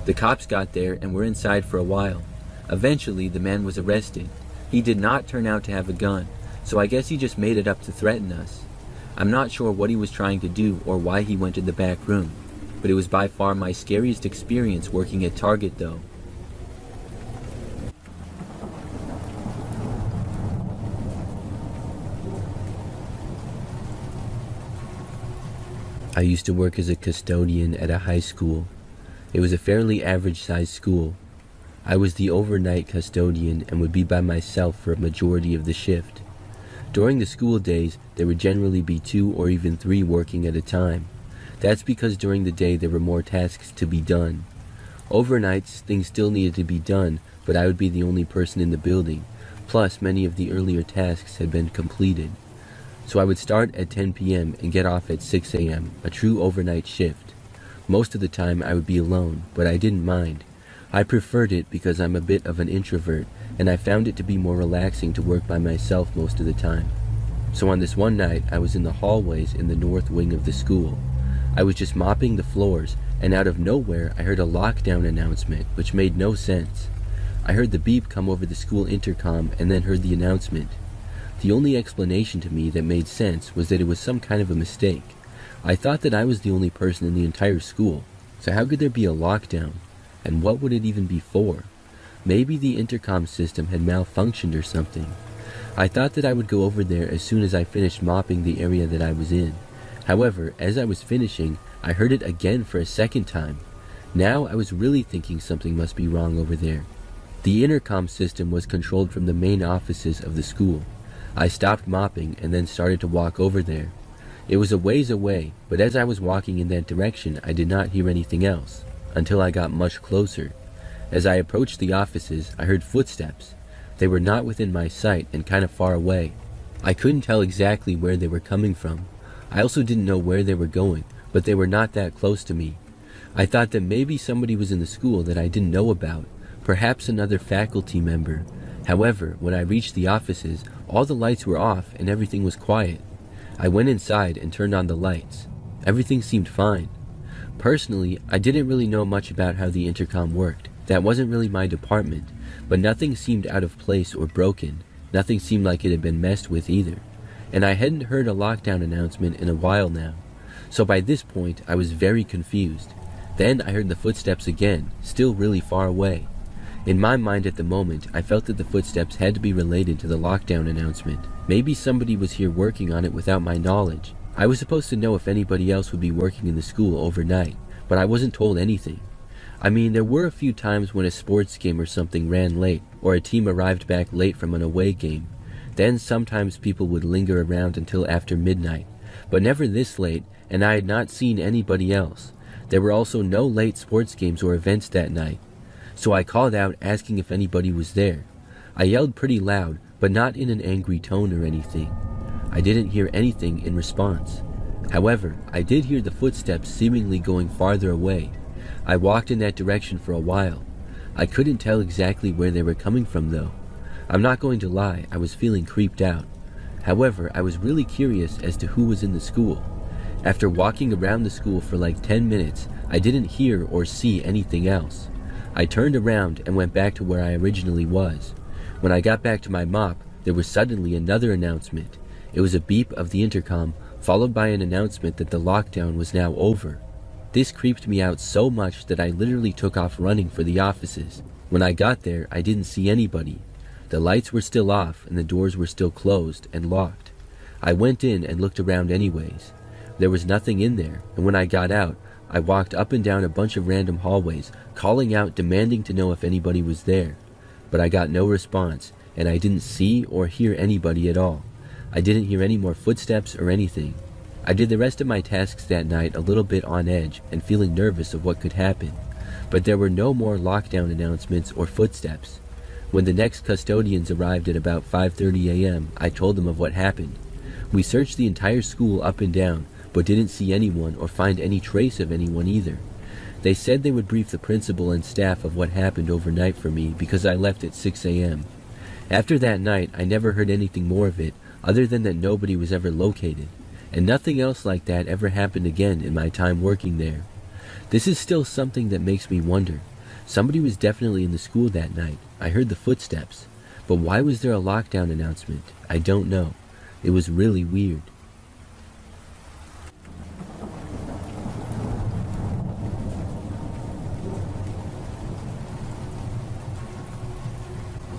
The cops got there and were inside for a while. Eventually, the man was arrested. He did not turn out to have a gun, so I guess he just made it up to threaten us. I'm not sure what he was trying to do or why he went to the back room, but it was by far my scariest experience working at Target though. I used to work as a custodian at a high school. It was a fairly average-sized school. I was the overnight custodian and would be by myself for a majority of the shift. During the school days, there would generally be 2 or even 3 working at a time. That's because during the day there were more tasks to be done. Overnights, things still needed to be done, but I would be the only person in the building, plus many of the earlier tasks had been completed. So I would start at 10 p.m. and get off at 6 a.m., a true overnight shift. Most of the time I would be alone, but I didn't mind. I preferred it because I'm a bit of an introvert, and I found it to be more relaxing to work by myself most of the time. So on this one night, I was in the hallways in the north wing of the school. I was just mopping the floors, and out of nowhere I heard a lockdown announcement, which made no sense. I heard the beep come over the school intercom and then heard the announcement. The only explanation to me that made sense was that it was some kind of a mistake. I thought that I was the only person in the entire school, so how could there be a lockdown? And what would it even be for? Maybe the intercom system had malfunctioned or something. I thought that I would go over there as soon as I finished mopping the area that I was in. However, as I was finishing, I heard it again for a second time. Now I was really thinking something must be wrong over there. The intercom system was controlled from the main offices of the school. I stopped mopping and then started to walk over there. It was a ways away, but as I was walking in that direction, I did not hear anything else, until I got much closer. As I approached the offices, I heard footsteps. They were not within my sight and kind of far away. I couldn't tell exactly where they were coming from. I also didn't know where they were going, but they were not that close to me. I thought that maybe somebody was in the school that I didn't know about, perhaps another faculty member. However, when I reached the offices, all the lights were off and everything was quiet. I went inside and turned on the lights. Everything seemed fine. Personally, I didn't really know much about how the intercom worked. That wasn't really my department, but nothing seemed out of place or broken. Nothing seemed like it had been messed with either. And I hadn't heard a lockdown announcement in a while now. So by this point, I was very confused. Then I heard the footsteps again, still really far away. In my mind at the moment, I felt that the footsteps had to be related to the lockdown announcement. Maybe somebody was here working on it without my knowledge. I was supposed to know if anybody else would be working in the school overnight, but I wasn't told anything. I mean, there were a few times when a sports game or something ran late, or a team arrived back late from an away game. Then sometimes people would linger around until after midnight, but never this late, and I had not seen anybody else. There were also no late sports games or events that night. So I called out asking if anybody was there. I yelled pretty loud, but not in an angry tone or anything. I didn't hear anything in response. However, I did hear the footsteps seemingly going farther away. I walked in that direction for a while. I couldn't tell exactly where they were coming from though. I'm not going to lie, I was feeling creeped out. However, I was really curious as to who was in the school. After walking around the school for like 10 minutes, I didn't hear or see anything else. I turned around and went back to where I originally was. When I got back to my mop, there was suddenly another announcement. It was a beep of the intercom, followed by an announcement that the lockdown was now over. This creeped me out so much that I literally took off running for the offices. When I got there, I didn't see anybody. The lights were still off and the doors were still closed and locked. I went in and looked around anyways. There was nothing in there, and when I got out, I walked up and down a bunch of random hallways, calling out, demanding to know if anybody was there. But I got no response, and I didn't see or hear anybody at all. I didn't hear any more footsteps or anything. I did the rest of my tasks that night a little bit on edge and feeling nervous of what could happen. But there were no more lockdown announcements or footsteps. When the next custodians arrived at about 5:30 a.m., I told them of what happened. We searched the entire school up and down, but didn't see anyone or find any trace of anyone either. They said they would brief the principal and staff of what happened overnight for me because I left at 6 a.m. After that night, I never heard anything more of it other than that nobody was ever located, and nothing else like that ever happened again in my time working there. This is still something that makes me wonder. Somebody was definitely in the school that night. I heard the footsteps, but why was there a lockdown announcement? I don't know. It was really weird.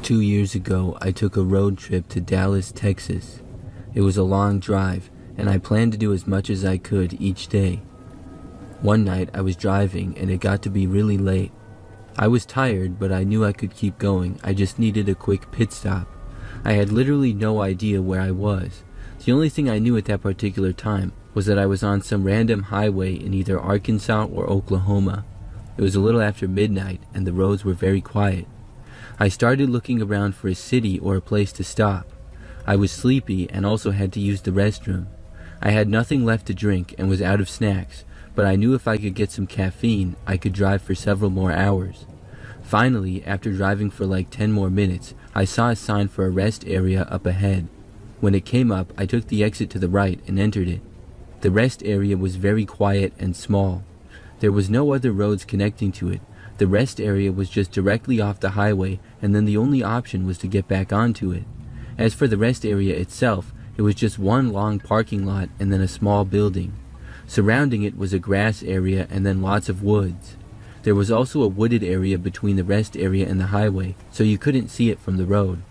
Two years ago, I took a road trip to Dallas, Texas. It was a long drive, and I planned to do as much as I could each day. One night, I was driving, and it got to be really late. I was tired, but I knew I could keep going. I just needed a quick pit stop. I had literally no idea where I was. The only thing I knew at that particular time was that I was on some random highway in either Arkansas or Oklahoma. It was a little after midnight, and the roads were very quiet. I started looking around for a city or a place to stop. I was sleepy and also had to use the restroom. I had nothing left to drink and was out of snacks, but I knew if I could get some caffeine, I could drive for several more hours. Finally, after driving for like 10 more minutes, I saw a sign for a rest area up ahead. When it came up, I took the exit to the right and entered it. The rest area was very quiet and small. There was no other roads connecting to it. The rest area was just directly off the highway, and then the only option was to get back onto it. As for the rest area itself, it was just one long parking lot and then a small building. Surrounding it was a grass area and then lots of woods. There was also a wooded area between the rest area and the highway, so you couldn't see it from the road.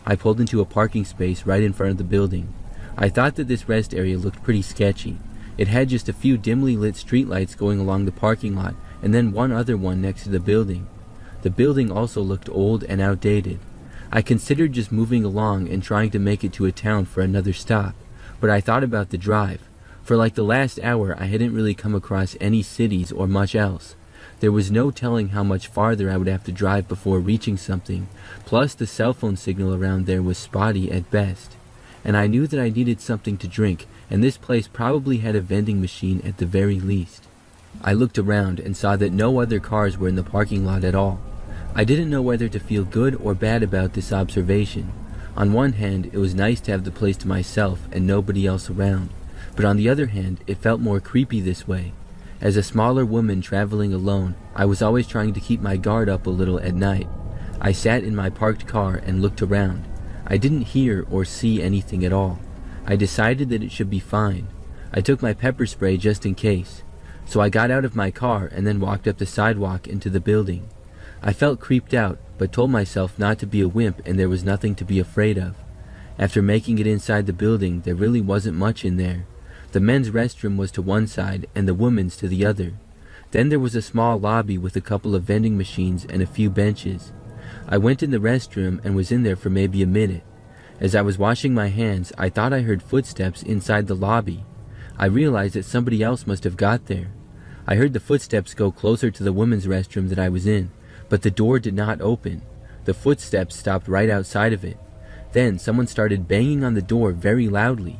I pulled into a parking space right in front of the building. I thought that this rest area looked pretty sketchy. It had just a few dimly lit streetlights going along the parking lot, and then one other one next to the building. The building also looked old and outdated. I considered just moving along and trying to make it to a town for another stop, but I thought about the drive. For like the last hour, I hadn't really come across any cities or much else. There was no telling how much farther I would have to drive before reaching something, plus the cell phone signal around there was spotty at best. And I knew that I needed something to drink, and this place probably had a vending machine at the very least. I looked around and saw that no other cars were in the parking lot at all. I didn't know whether to feel good or bad about this observation. On one hand, it was nice to have the place to myself and nobody else around, but on the other hand, it felt more creepy this way. As a smaller woman traveling alone, I was always trying to keep my guard up a little at night. I sat in my parked car and looked around. I didn't hear or see anything at all. I decided that it should be fine. I took my pepper spray just in case. So I got out of my car and then walked up the sidewalk into the building. I felt creeped out, but told myself not to be a wimp and there was nothing to be afraid of. After making it inside the building, there really wasn't much in there. The men's restroom was to one side and the women's to the other. Then there was a small lobby with a couple of vending machines and a few benches. I went in the restroom and was in there for maybe a minute. As I was washing my hands, I thought I heard footsteps inside the lobby. I realized that somebody else must have got there. I heard the footsteps go closer to the women's restroom that I was in, but the door did not open. The footsteps stopped right outside of it. Then someone started banging on the door very loudly.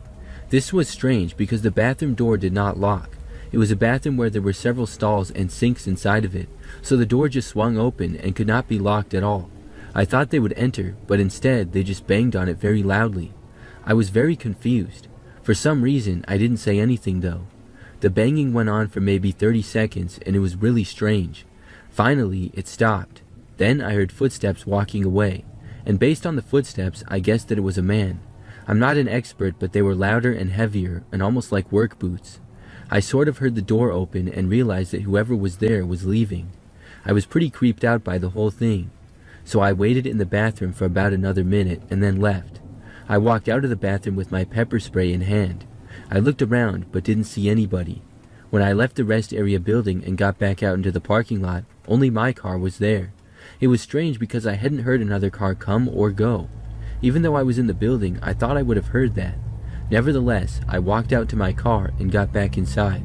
This was strange because the bathroom door did not lock. It was a bathroom where there were several stalls and sinks inside of it, so the door just swung open and could not be locked at all. I thought they would enter, but instead they just banged on it very loudly. I was very confused. For some reason, I didn't say anything though. The banging went on for maybe 30 seconds and it was really strange. Finally, it stopped. Then I heard footsteps walking away, and based on the footsteps, I guessed that it was a man. I'm not an expert, but they were louder and heavier and almost like work boots. I sort of heard the door open and realized that whoever was there was leaving. I was pretty creeped out by the whole thing. So I waited in the bathroom for about another minute and then left. I walked out of the bathroom with my pepper spray in hand. I looked around but didn't see anybody. When I left the rest area building and got back out into the parking lot, only my car was there. It was strange because I hadn't heard another car come or go. Even though I was in the building, I thought I would have heard that. Nevertheless, I walked out to my car and got back inside.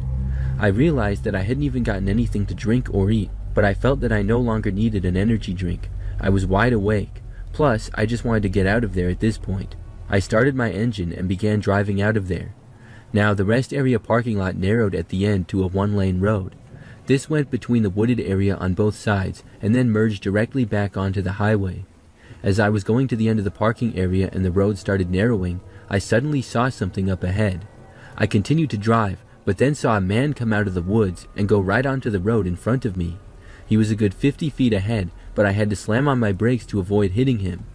I realized that I hadn't even gotten anything to drink or eat, but I felt that I no longer needed an energy drink. I was wide awake. Plus, I just wanted to get out of there at this point. I started my engine and began driving out of there. Now, the rest area parking lot narrowed at the end to a one-lane road. This went between the wooded area on both sides and then merged directly back onto the highway. As I was going to the end of the parking area and the road started narrowing, I suddenly saw something up ahead. I continued to drive, but then saw a man come out of the woods and go right onto the road in front of me. He was a good 50 feet ahead, but I had to slam on my brakes to avoid hitting him.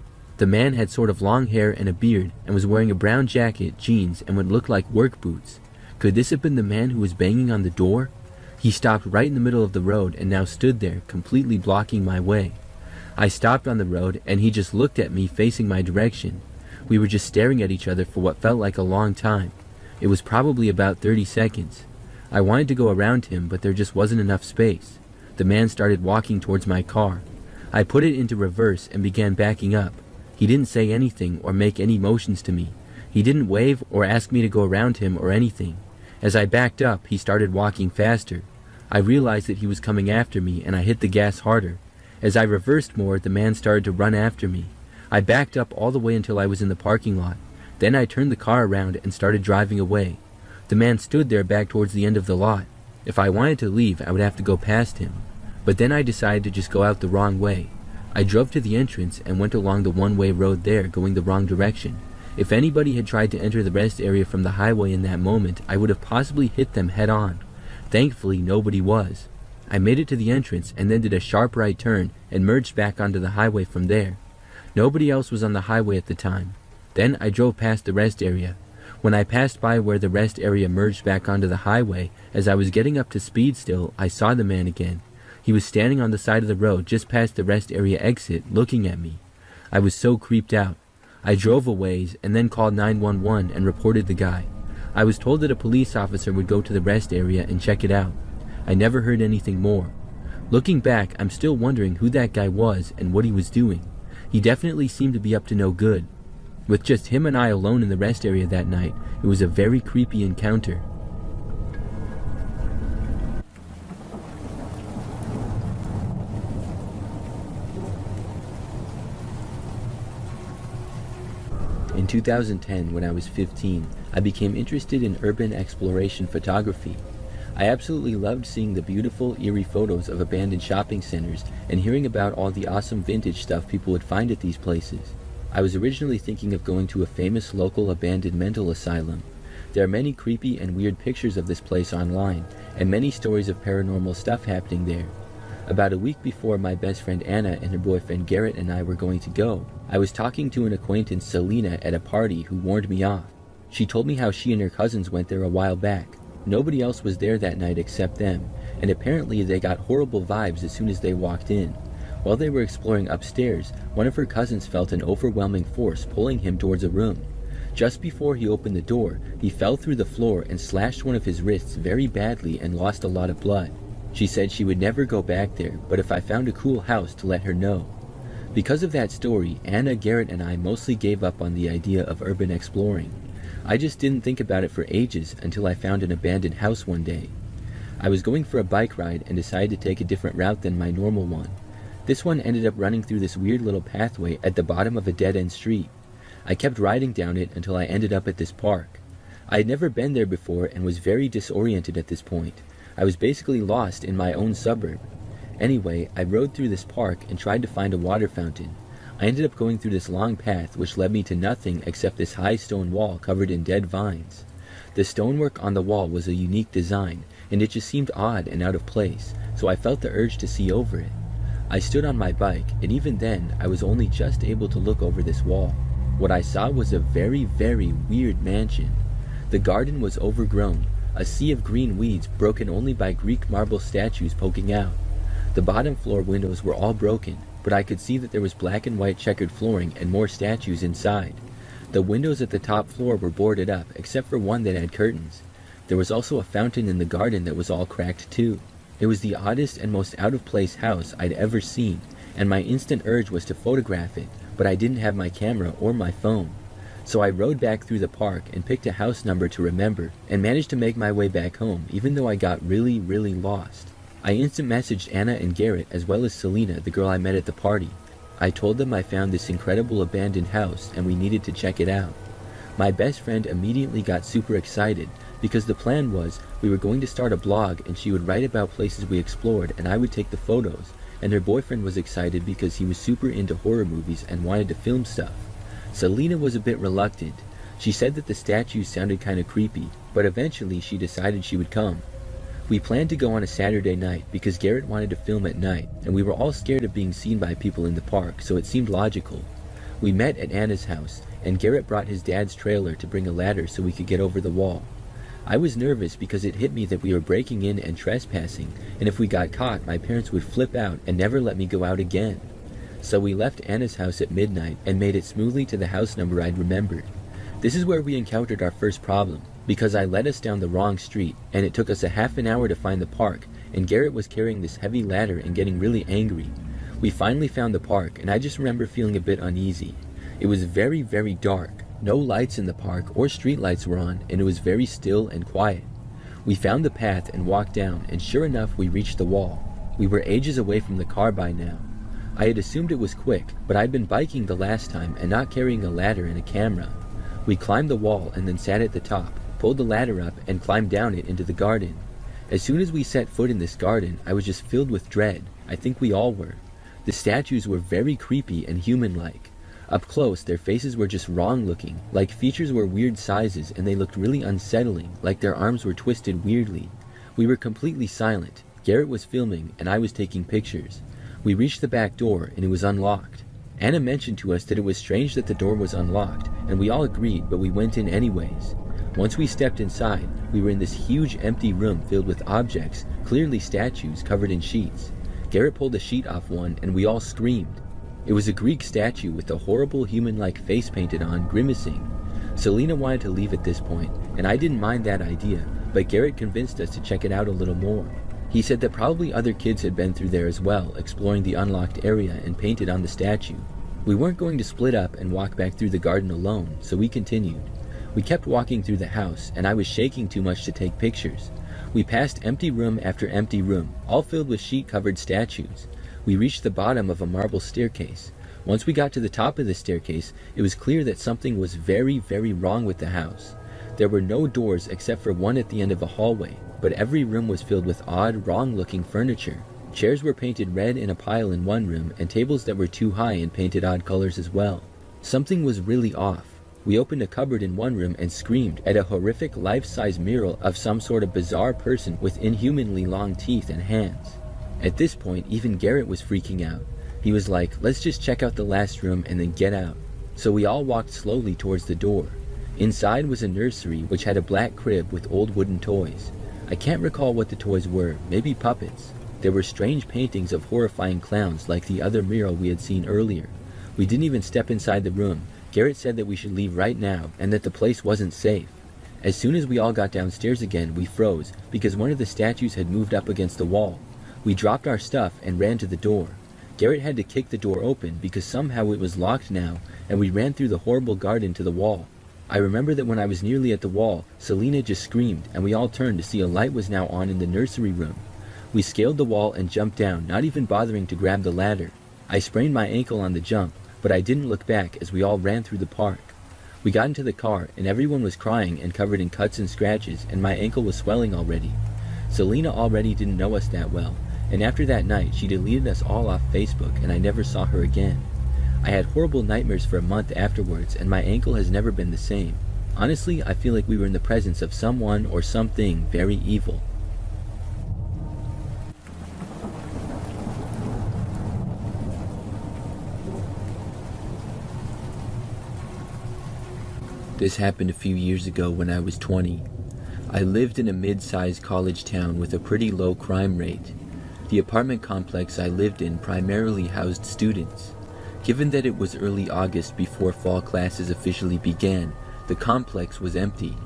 The man had sort of long hair and a beard and was wearing a brown jacket, jeans, and what looked like work boots. Could this have been the man who was banging on the door? He stopped right in the middle of the road and now stood there, completely blocking my way. I stopped on the road and he just looked at me facing my direction. We were just staring at each other for what felt like a long time. It was probably about 30 seconds. I wanted to go around him, but there just wasn't enough space. The man started walking towards my car. I put it into reverse and began backing up. He didn't say anything or make any motions to me. He didn't wave or ask me to go around him or anything. As I backed up, he started walking faster. I realized that he was coming after me and I hit the gas harder. As I reversed more, the man started to run after me. I backed up all the way until I was in the parking lot. Then I turned the car around and started driving away. The man stood there back towards the end of the lot. If I wanted to leave, I would have to go past him. But then I decided to just go out the wrong way. I drove to the entrance and went along the one-way road there, going the wrong direction. If anybody had tried to enter the rest area from the highway in that moment, I would have possibly hit them head on. Thankfully, nobody was. I made it to the entrance and then did a sharp right turn and merged back onto the highway from there. Nobody else was on the highway at the time. Then I drove past the rest area. When I passed by where the rest area merged back onto the highway, as I was getting up to speed still, I saw the man again. He was standing on the side of the road just past the rest area exit, looking at me. I was so creeped out. I drove a ways and then called 911 and reported the guy. I was told that a police officer would go to the rest area and check it out. I never heard anything more. Looking back, I'm still wondering who that guy was and what he was doing. He definitely seemed to be up to no good. With just him and I alone in the rest area that night, it was a very creepy encounter. In 2010, when I was 15, I became interested in urban exploration photography. I absolutely loved seeing the beautiful, eerie photos of abandoned shopping centers and hearing about all the awesome vintage stuff people would find at these places. I was originally thinking of going to a famous local abandoned mental asylum. There are many creepy and weird pictures of this place online, and many stories of paranormal stuff happening there. About a week before my best friend Anna and her boyfriend Garrett and I were going to go, I was talking to an acquaintance, Selena, at a party who warned me off. She told me how she and her cousins went there a while back. Nobody else was there that night except them, and apparently they got horrible vibes as soon as they walked in. While they were exploring upstairs, one of her cousins felt an overwhelming force pulling him towards a room. Just before he opened the door, he fell through the floor and slashed one of his wrists very badly and lost a lot of blood. She said she would never go back there, but if I found a cool house to let her know. Because of that story, Anna, Garrett, and I mostly gave up on the idea of urban exploring. I just didn't think about it for ages until I found an abandoned house one day. I was going for a bike ride and decided to take a different route than my normal one. This one ended up running through this weird little pathway at the bottom of a dead-end street. I kept riding down it until I ended up at this park. I had never been there before and was very disoriented at this point. I was basically lost in my own suburb. Anyway, I rode through this park and tried to find a water fountain. I ended up going through this long path which led me to nothing except this high stone wall covered in dead vines. The stonework on the wall was a unique design, and it just seemed odd and out of place, so I felt the urge to see over it. I stood on my bike, and even then, I was only just able to look over this wall. What I saw was a very, very weird mansion. The garden was overgrown, a sea of green weeds broken only by Greek marble statues poking out. The bottom floor windows were all broken, but I could see that there was black and white checkered flooring and more statues inside. The windows at the top floor were boarded up, except for one that had curtains. There was also a fountain in the garden that was all cracked too. It was the oddest and most out-of-place house I'd ever seen, and my instant urge was to photograph it, but I didn't have my camera or my phone. So I rode back through the park and picked a house number to remember, and managed to make my way back home, even though I got really, really lost. I instant messaged Anna and Garrett as well as Selena, the girl I met at the party. I told them I found this incredible abandoned house and we needed to check it out. My best friend immediately got super excited because the plan was we were going to start a blog and she would write about places we explored and I would take the photos, and her boyfriend was excited because he was super into horror movies and wanted to film stuff. Selena was a bit reluctant. She said that the statues sounded kind of creepy, but eventually she decided she would come. We planned to go on a Saturday night because Garrett wanted to film at night, and we were all scared of being seen by people in the park, so it seemed logical. We met at Anna's house, and Garrett brought his dad's trailer to bring a ladder so we could get over the wall. I was nervous because it hit me that we were breaking in and trespassing, and if we got caught, my parents would flip out and never let me go out again. So we left Anna's house at midnight and made it smoothly to the house number I'd remembered. This is where we encountered our first problem, because I led us down the wrong street, and it took us a half an hour to find the park, and Garrett was carrying this heavy ladder and getting really angry. We finally found the park, and I just remember feeling a bit uneasy. It was very, very dark. No lights in the park or street lights were on, and it was very still and quiet. We found the path and walked down, and sure enough, we reached the wall. We were ages away from the car by now. I had assumed it was quick, but I'd been biking the last time and not carrying a ladder and a camera. We climbed the wall and then sat at the top, pulled the ladder up, and climbed down it into the garden. As soon as we set foot in this garden, I was just filled with dread. I think we all were. The statues were very creepy and human-like. Up close, their faces were just wrong-looking, like features were weird sizes, and they looked really unsettling, like their arms were twisted weirdly. We were completely silent. Garrett was filming, and I was taking pictures. We reached the back door, and it was unlocked. Anna mentioned to us that it was strange that the door was unlocked, and we all agreed, but we went in anyways. Once we stepped inside, we were in this huge empty room filled with objects, clearly statues covered in sheets. Garrett pulled a sheet off one, and we all screamed. It was a Greek statue with a horrible human-like face painted on, grimacing. Selena wanted to leave at this point, and I didn't mind that idea, but Garrett convinced us to check it out a little more. He said that probably other kids had been through there as well, exploring the unlocked area and painted on the statue. We weren't going to split up and walk back through the garden alone, so we continued. We kept walking through the house, and I was shaking too much to take pictures. We passed empty room after empty room, all filled with sheet-covered statues. We reached the bottom of a marble staircase. Once we got to the top of the staircase, it was clear that something was very, very wrong with the house. There were no doors except for one at the end of a hallway, but every room was filled with odd, wrong-looking furniture. Chairs were painted red in a pile in one room, and tables that were too high and painted odd colors as well. Something was really off. We opened a cupboard in one room and screamed at a horrific life-size mural of some sort of bizarre person with inhumanly long teeth and hands. At this point, even Garrett was freaking out. He was like, "Let's just check out the last room and then get out." So we all walked slowly towards the door. Inside was a nursery which had a black crib with old wooden toys. I can't recall what the toys were, maybe puppets. There were strange paintings of horrifying clowns like the other mural we had seen earlier. We didn't even step inside the room. Garrett said that we should leave right now and that the place wasn't safe. As soon as we all got downstairs again, we froze because one of the statues had moved up against the wall. We dropped our stuff and ran to the door. Garrett had to kick the door open because somehow it was locked now, and we ran through the horrible garden to the wall. I remember that when I was nearly at the wall, Selena just screamed, and we all turned to see a light was now on in the nursery room. We scaled the wall and jumped down, not even bothering to grab the ladder. I sprained my ankle on the jump, but I didn't look back as we all ran through the park. We got into the car, and everyone was crying and covered in cuts and scratches, and my ankle was swelling already. Selena already didn't know us that well, and after that night she deleted us all off Facebook, and I never saw her again. I had horrible nightmares for a month afterwards, and my ankle has never been the same. Honestly, I feel like we were in the presence of someone or something very evil. This happened a few years ago when I was 20. I lived in a mid-sized college town with a pretty low crime rate. The apartment complex I lived in primarily housed students. Given that it was early August before fall classes officially began, the complex was empty.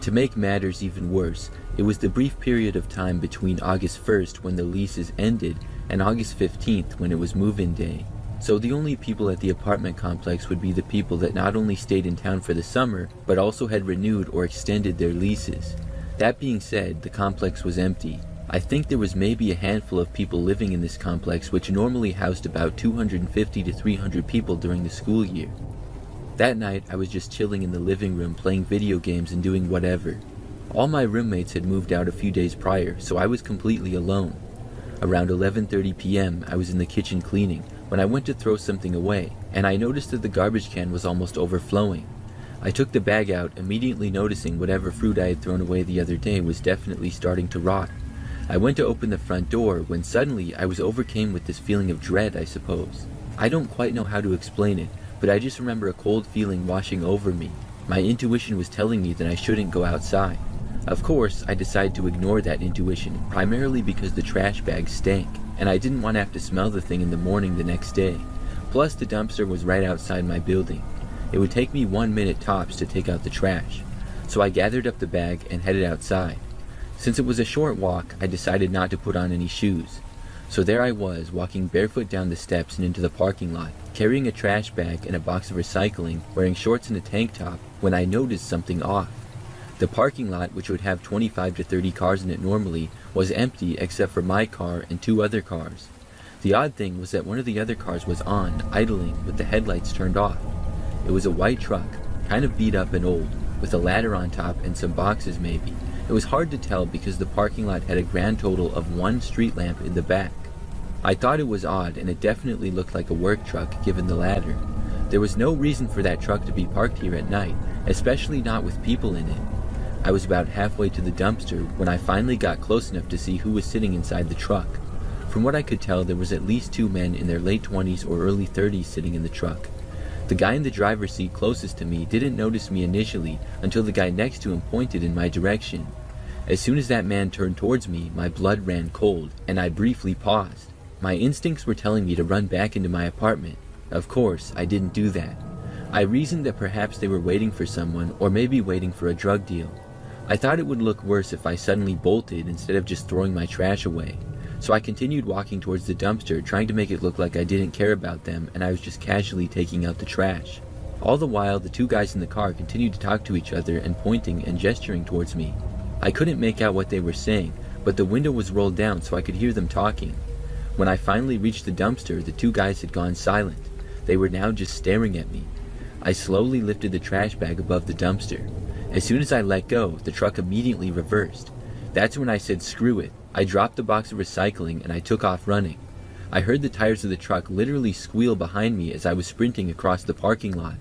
To make matters even worse, it was the brief period of time between August 1st when the leases ended and August 15th when it was move-in day. So the only people at the apartment complex would be the people that not only stayed in town for the summer, but also had renewed or extended their leases. That being said, the complex was empty. I think there was maybe a handful of people living in this complex, which normally housed about 250 to 300 people during the school year. That night, I was just chilling in the living room playing video games and doing whatever. All my roommates had moved out a few days prior, so I was completely alone. Around 11:30 p.m., I was in the kitchen cleaning when I went to throw something away, and I noticed that the garbage can was almost overflowing. I took the bag out, immediately noticing whatever fruit I had thrown away the other day was definitely starting to rot. I went to open the front door when suddenly I was overcome with this feeling of dread, I suppose. I don't quite know how to explain it, but I just remember a cold feeling washing over me. My intuition was telling me that I shouldn't go outside. Of course, I decided to ignore that intuition, primarily because the trash bag stank, and I didn't want to have to smell the thing in the morning the next day. Plus, the dumpster was right outside my building. It would take me 1 minute tops to take out the trash. So I gathered up the bag and headed outside. Since it was a short walk, I decided not to put on any shoes. So there I was, walking barefoot down the steps and into the parking lot, carrying a trash bag and a box of recycling, wearing shorts and a tank top, when I noticed something off. The parking lot, which would have 25 to 30 cars in it normally, was empty except for my car and 2 other cars. The odd thing was that one of the other cars was on, idling, with the headlights turned off. It was a white truck, kind of beat up and old, with a ladder on top and some boxes maybe. It was hard to tell because the parking lot had a grand total of 1 street lamp in the back. I thought it was odd, and it definitely looked like a work truck given the ladder. There was no reason for that truck to be parked here at night, especially not with people in it. I was about halfway to the dumpster when I finally got close enough to see who was sitting inside the truck. From what I could tell, there was at least 2 men in their late 20s or early 30s sitting in the truck. The guy in the driver's seat closest to me didn't notice me initially until the guy next to him pointed in my direction. As soon as that man turned towards me, my blood ran cold, and I briefly paused. My instincts were telling me to run back into my apartment. Of course, I didn't do that. I reasoned that perhaps they were waiting for someone, or maybe waiting for a drug deal. I thought it would look worse if I suddenly bolted instead of just throwing my trash away. So I continued walking towards the dumpster, trying to make it look like I didn't care about them and I was just casually taking out the trash. All the while, the 2 guys in the car continued to talk to each other and pointing and gesturing towards me. I couldn't make out what they were saying, but the window was rolled down so I could hear them talking. When I finally reached the dumpster, the 2 guys had gone silent. They were now just staring at me. I slowly lifted the trash bag above the dumpster. As soon as I let go, the truck immediately reversed. That's when I said screw it. I dropped the box of recycling and I took off running. I heard the tires of the truck literally squeal behind me as I was sprinting across the parking lot.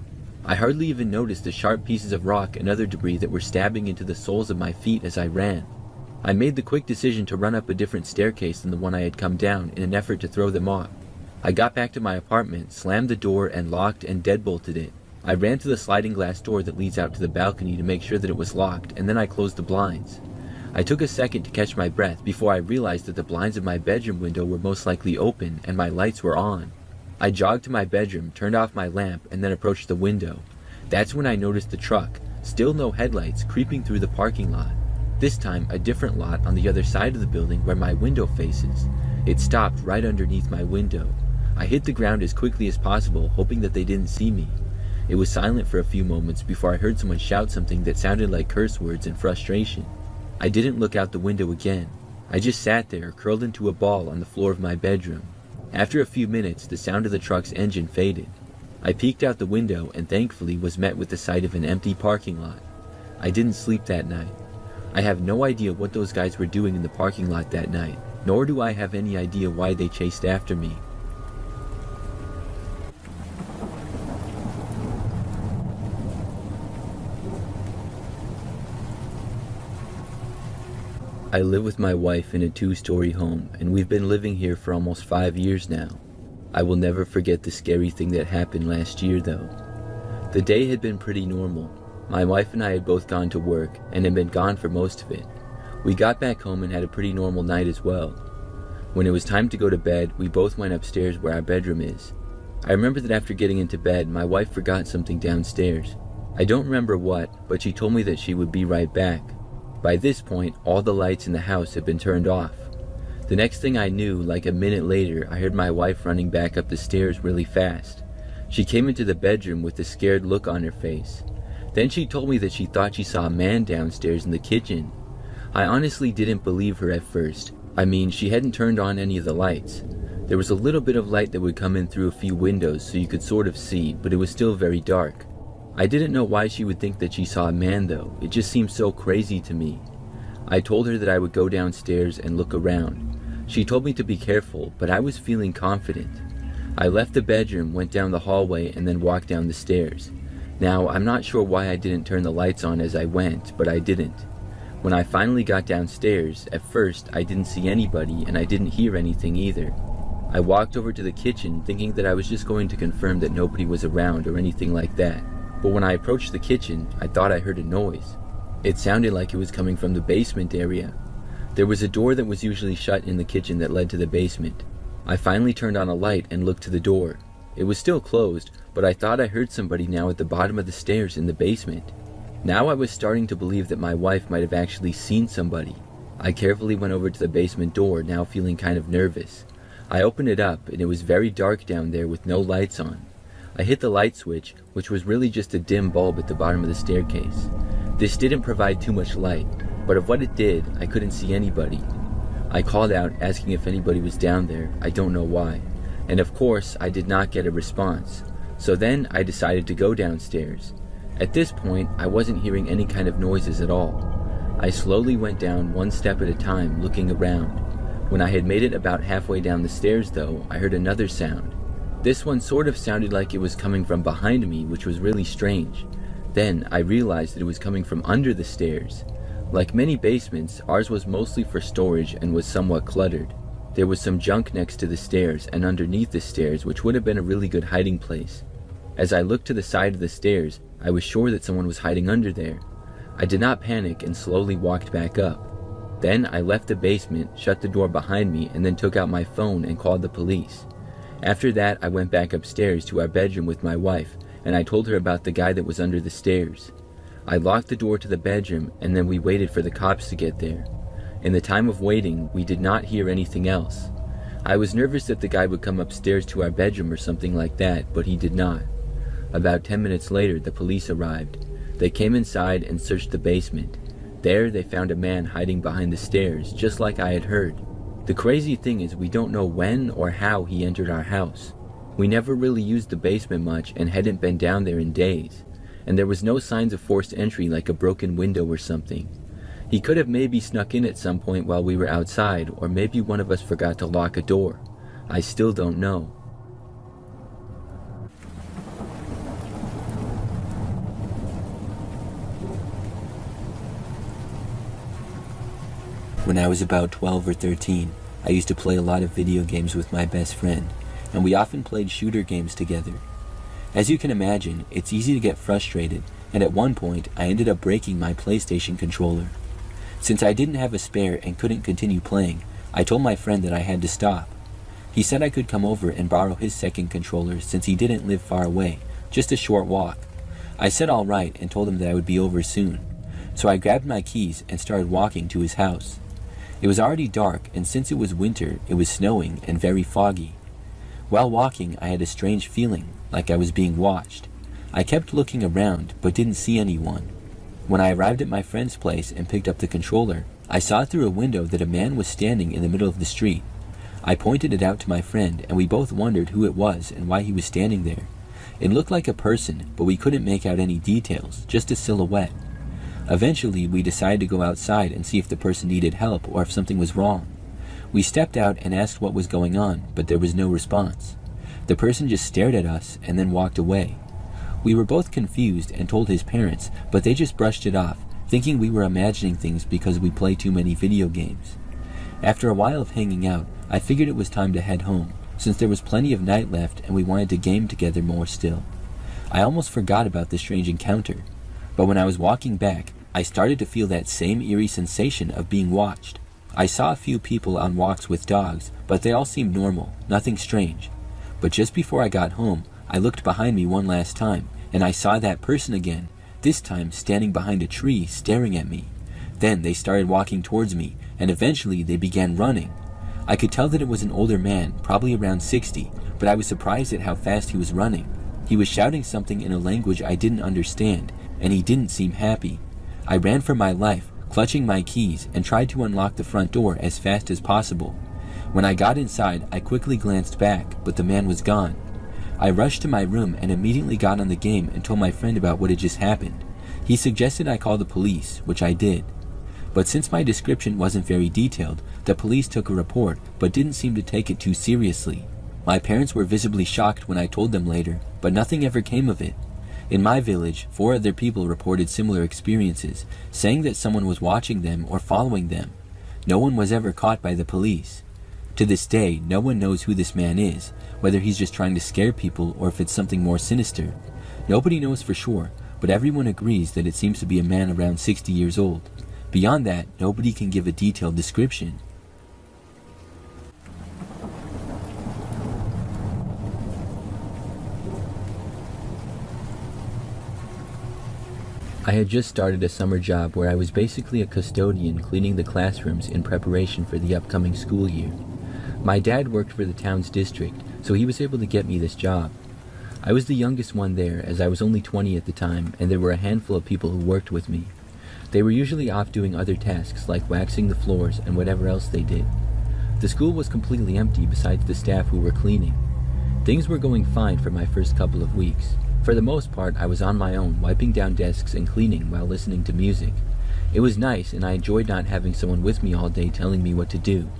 I hardly even noticed the sharp pieces of rock and other debris that were stabbing into the soles of my feet as I ran. I made the quick decision to run up a different staircase than the one I had come down in an effort to throw them off. I got back to my apartment, slammed the door and locked and deadbolted it. I ran to the sliding glass door that leads out to the balcony to make sure that it was locked, and then I closed the blinds. I took a second to catch my breath before I realized that the blinds of my bedroom window were most likely open and my lights were on. I jogged to my bedroom, turned off my lamp, and then approached the window. That's when I noticed the truck, still no headlights, creeping through the parking lot. This time, a different lot on the other side of the building where my window faces. It stopped right underneath my window. I hit the ground as quickly as possible, hoping that they didn't see me. It was silent for a few moments before I heard someone shout something that sounded like curse words in frustration. I didn't look out the window again. I just sat there, curled into a ball on the floor of my bedroom. After a few minutes, the sound of the truck's engine faded. I peeked out the window and thankfully was met with the sight of an empty parking lot. I didn't sleep that night. I have no idea what those guys were doing in the parking lot that night, nor do I have any idea why they chased after me. I live with my wife in a 2-story home, and we've been living here for almost 5 years now. I will never forget the scary thing that happened last year though. The day had been pretty normal. My wife and I had both gone to work and had been gone for most of it. We got back home and had a pretty normal night as well. When it was time to go to bed, we both went upstairs where our bedroom is. I remember that after getting into bed, my wife forgot something downstairs. I don't remember what, but she told me that she would be right back. By this point, all the lights in the house had been turned off. The next thing I knew, like a minute later, I heard my wife running back up the stairs really fast. She came into the bedroom with a scared look on her face. Then she told me that she thought she saw a man downstairs in the kitchen. I honestly didn't believe her at first. I mean, she hadn't turned on any of the lights. There was a little bit of light that would come in through a few windows so you could sort of see, but it was still very dark. I didn't know why she would think that she saw a man though. It just seemed so crazy to me. I told her that I would go downstairs and look around. She told me to be careful, but I was feeling confident. I left the bedroom, went down the hallway, and then walked down the stairs. Now, I'm not sure why I didn't turn the lights on as I went, but I didn't. When I finally got downstairs, at first I didn't see anybody and I didn't hear anything either. I walked over to the kitchen thinking that I was just going to confirm that nobody was around or anything like that. But when I approached the kitchen, I thought I heard a noise. It sounded like it was coming from the basement area. There was a door that was usually shut in the kitchen that led to the basement. I finally turned on a light and looked to the door. It was still closed, but I thought I heard somebody now at the bottom of the stairs in the basement. Now I was starting to believe that my wife might have actually seen somebody. I carefully went over to the basement door, now feeling kind of nervous. I opened it up and it was very dark down there with no lights on. I hit the light switch, which was really just a dim bulb at the bottom of the staircase. This didn't provide too much light, but of what it did, I couldn't see anybody. I called out asking if anybody was down there, I don't know why. And of course, I did not get a response. So then I decided to go downstairs. At this point, I wasn't hearing any kind of noises at all. I slowly went down one step at a time, looking around. When I had made it about halfway down the stairs though, I heard another sound. This one sort of sounded like it was coming from behind me, which was really strange. Then I realized that it was coming from under the stairs. Like many basements, ours was mostly for storage and was somewhat cluttered. There was some junk next to the stairs and underneath the stairs, which would have been a really good hiding place. As I looked to the side of the stairs, I was sure that someone was hiding under there. I did not panic and slowly walked back up. Then I left the basement, shut the door behind me, and then took out my phone and called the police. After that, I went back upstairs to our bedroom with my wife, and I told her about the guy that was under the stairs. I locked the door to the bedroom, and then we waited for the cops to get there. In the time of waiting, we did not hear anything else. I was nervous that the guy would come upstairs to our bedroom or something like that, but he did not. About 10 minutes later, the police arrived. They came inside and searched the basement. There, they found a man hiding behind the stairs, just like I had heard. The crazy thing is we don't know when or how he entered our house. We never really used the basement much and hadn't been down there in days. And there was no signs of forced entry like a broken window or something. He could have maybe snuck in at some point while we were outside, or maybe one of us forgot to lock a door. I still don't know. When I was about 12 or 13, I used to play a lot of video games with my best friend, and we often played shooter games together. As you can imagine, it's easy to get frustrated, and at one point, I ended up breaking my PlayStation controller. Since I didn't have a spare and couldn't continue playing, I told my friend that I had to stop. He said I could come over and borrow his second controller since he didn't live far away, just a short walk. I said all right and told him that I would be over soon. So I grabbed my keys and started walking to his house. It was already dark, and since it was winter, it was snowing and very foggy. While walking, I had a strange feeling, like I was being watched. I kept looking around, but didn't see anyone. When I arrived at my friend's place and picked up the controller, I saw through a window that a man was standing in the middle of the street. I pointed it out to my friend, and we both wondered who it was and why he was standing there. It looked like a person, but we couldn't make out any details, just a silhouette. Eventually, we decided to go outside and see if the person needed help or if something was wrong. We stepped out and asked what was going on, but there was no response. The person just stared at us and then walked away. We were both confused and told his parents, but they just brushed it off, thinking we were imagining things because we play too many video games. After a while of hanging out, I figured it was time to head home, since there was plenty of night left and we wanted to game together more still. I almost forgot about the strange encounter, but when I was walking back, I started to feel that same eerie sensation of being watched. I saw a few people on walks with dogs, but they all seemed normal, nothing strange. But just before I got home, I looked behind me one last time, and I saw that person again, this time standing behind a tree staring at me. Then they started walking towards me, and eventually they began running. I could tell that it was an older man, probably around 60, but I was surprised at how fast he was running. He was shouting something in a language I didn't understand, and he didn't seem happy. I ran for my life, clutching my keys, and tried to unlock the front door as fast as possible. When I got inside, I quickly glanced back, but the man was gone. I rushed to my room and immediately got on the game and told my friend about what had just happened. He suggested I call the police, which I did. But since my description wasn't very detailed, the police took a report, but didn't seem to take it too seriously. My parents were visibly shocked when I told them later, but nothing ever came of it. In my village, 4 other people reported similar experiences, saying that someone was watching them or following them. No one was ever caught by the police. To this day, no one knows who this man is, whether he's just trying to scare people or if it's something more sinister. Nobody knows for sure, but everyone agrees that it seems to be a man around 60 years old. Beyond that, nobody can give a detailed description. I had just started a summer job where I was basically a custodian cleaning the classrooms in preparation for the upcoming school year. My dad worked for the town's district, so he was able to get me this job. I was the youngest one there, as I was only 20 at the time, and there were a handful of people who worked with me. They were usually off doing other tasks like waxing the floors and whatever else they did. The school was completely empty besides the staff who were cleaning. Things were going fine for my first couple of weeks. For the most part, I was on my own, wiping down desks and cleaning while listening to music. It was nice, and I enjoyed not having someone with me all day telling me what to do.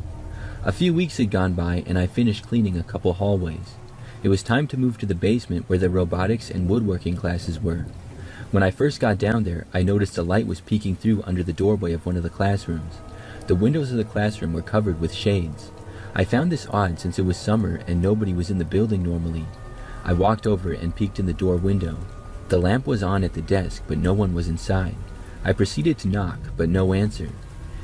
A few weeks had gone by, and I finished cleaning a couple hallways. It was time to move to the basement where the robotics and woodworking classes were. When I first got down there, I noticed a light was peeking through under the doorway of one of the classrooms. The windows of the classroom were covered with shades. I found this odd since it was summer and nobody was in the building normally. I walked over and peeked in the door window. The lamp was on at the desk, but no one was inside. I proceeded to knock, but no answer.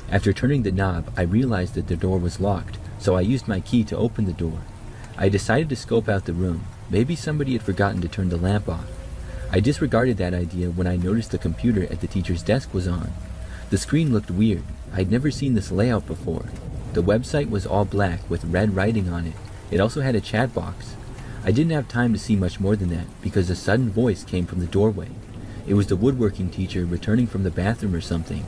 After turning the knob, I realized that the door was locked, so I used my key to open the door. I decided to scope out the room. Maybe somebody had forgotten to turn the lamp off. I disregarded that idea when I noticed the computer at the teacher's desk was on. The screen looked weird. I'd never seen this layout before. The website was all black with red writing on it. It also had a chat box. I didn't have time to see much more than that because a sudden voice came from the doorway. It was the woodworking teacher returning from the bathroom or something.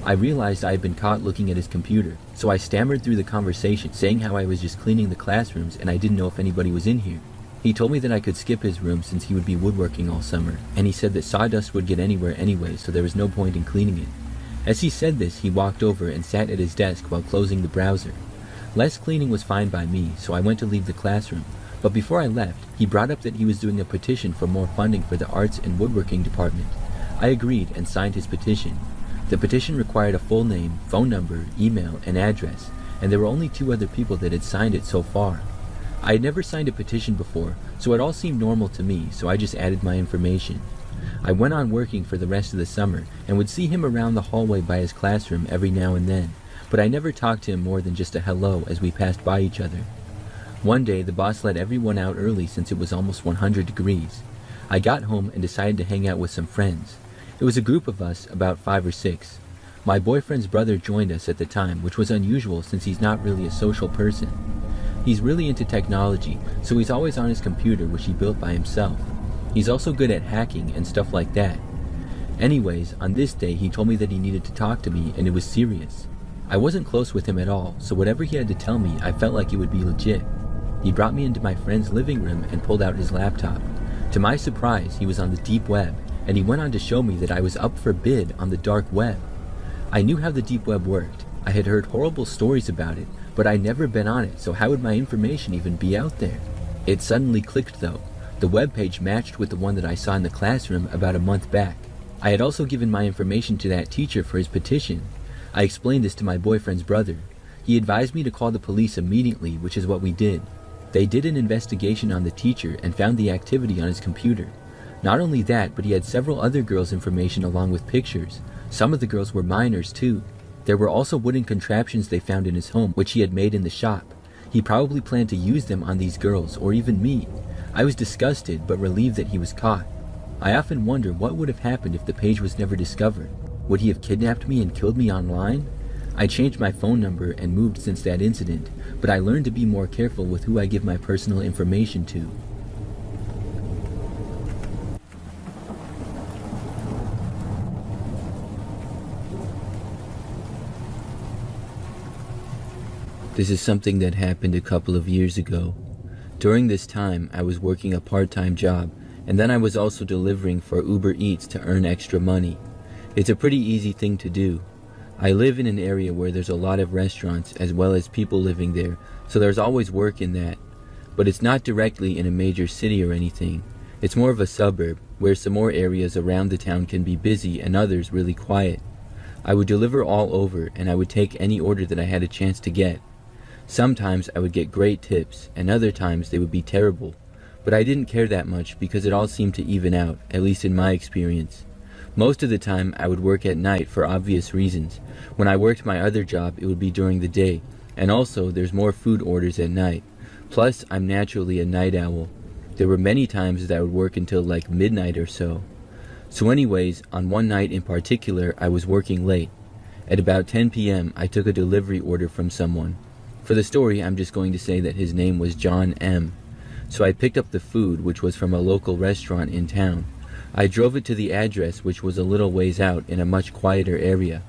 I realized I had been caught looking at his computer, so I stammered through the conversation, saying how I was just cleaning the classrooms and I didn't know if anybody was in here. He told me that I could skip his room since he would be woodworking all summer, and he said that sawdust would get anywhere anyway, so there was no point in cleaning it. As he said this, he walked over and sat at his desk while closing the browser. Less cleaning was fine by me, so I went to leave the classroom. But before I left, he brought up that he was doing a petition for more funding for the arts and woodworking department. I agreed and signed his petition. The petition required a full name, phone number, email, and address, and there were only 2 other people that had signed it so far. I had never signed a petition before, so it all seemed normal to me, so I just added my information. I went on working for the rest of the summer and would see him around the hallway by his classroom every now and then, but I never talked to him more than just a hello as we passed by each other. One day, the boss let everyone out early since it was almost 100 degrees. I got home and decided to hang out with some friends. It was a group of us, about 5 or 6. My boyfriend's brother joined us at the time, which was unusual since he's not really a social person. He's really into technology, so he's always on his computer, which he built by himself. He's also good at hacking and stuff like that. Anyways, on this day he told me that he needed to talk to me and it was serious. I wasn't close with him at all, so whatever he had to tell me, I felt like it would be legit. He brought me into my friend's living room and pulled out his laptop. To my surprise, he was on the deep web, and he went on to show me that I was up for bid on the dark web. I knew how the deep web worked. I had heard horrible stories about it, but I'd never been on it, so how would my information even be out there? It suddenly clicked though. The web page matched with the one that I saw in the classroom about a month back. I had also given my information to that teacher for his petition. I explained this to my boyfriend's brother. He advised me to call the police immediately, which is what we did. They did an investigation on the teacher and found the activity on his computer. Not only that, but he had several other girls' information along with pictures. Some of the girls were minors too. There were also wooden contraptions they found in his home, which he had made in the shop. He probably planned to use them on these girls, or even me. I was disgusted, but relieved that he was caught. I often wonder what would have happened if the page was never discovered. Would he have kidnapped me and killed me online? I changed my phone number and moved since that incident, but I learned to be more careful with who I give my personal information to. This is something that happened a couple of years ago. During this time, I was working a part-time job, and then I was also delivering for Uber Eats to earn extra money. It's a pretty easy thing to do. I live in an area where there's a lot of restaurants as well as people living there, so there's always work in that. But it's not directly in a major city or anything. It's more of a suburb, where some more areas around the town can be busy and others really quiet. I would deliver all over, and I would take any order that I had a chance to get. Sometimes I would get great tips, and other times they would be terrible. But I didn't care that much because it all seemed to even out, at least in my experience. Most of the time I would work at night for obvious reasons. When I worked my other job, it would be during the day, and also there's more food orders at night. Plus, I'm naturally a night owl. There were many times that I would work until like midnight or so. So anyways, on one night in particular, I was working late. At about 10 p.m., I took a delivery order from someone. For the story, I'm just going to say that his name was John M. So I picked up the food, which was from a local restaurant in town. I drove it to the address, which was a little ways out in a much quieter area.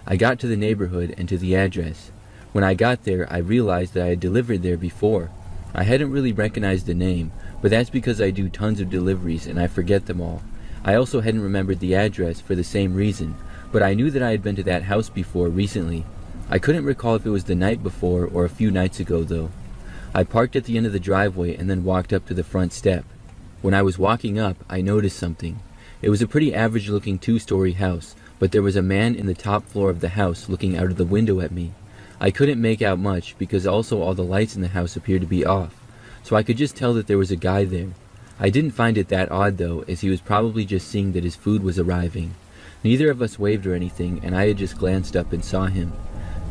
I got to the neighborhood and to the address. When I got there, I realized that I had delivered there before. I hadn't really recognized the name, but that's because I do tons of deliveries and I forget them all. I also hadn't remembered the address for the same reason, but I knew that I had been to that house before recently. I couldn't recall if it was the night before or a few nights ago though. I parked at the end of the driveway and then walked up to the front step. When I was walking up, I noticed something. It was a pretty average-looking two-story house, but there was a man in the top floor of the house looking out of the window at me. I couldn't make out much because also all the lights in the house appeared to be off, so I could just tell that there was a guy there. I didn't find it that odd though, as he was probably just seeing that his food was arriving. Neither of us waved or anything, and I had just glanced up and saw him.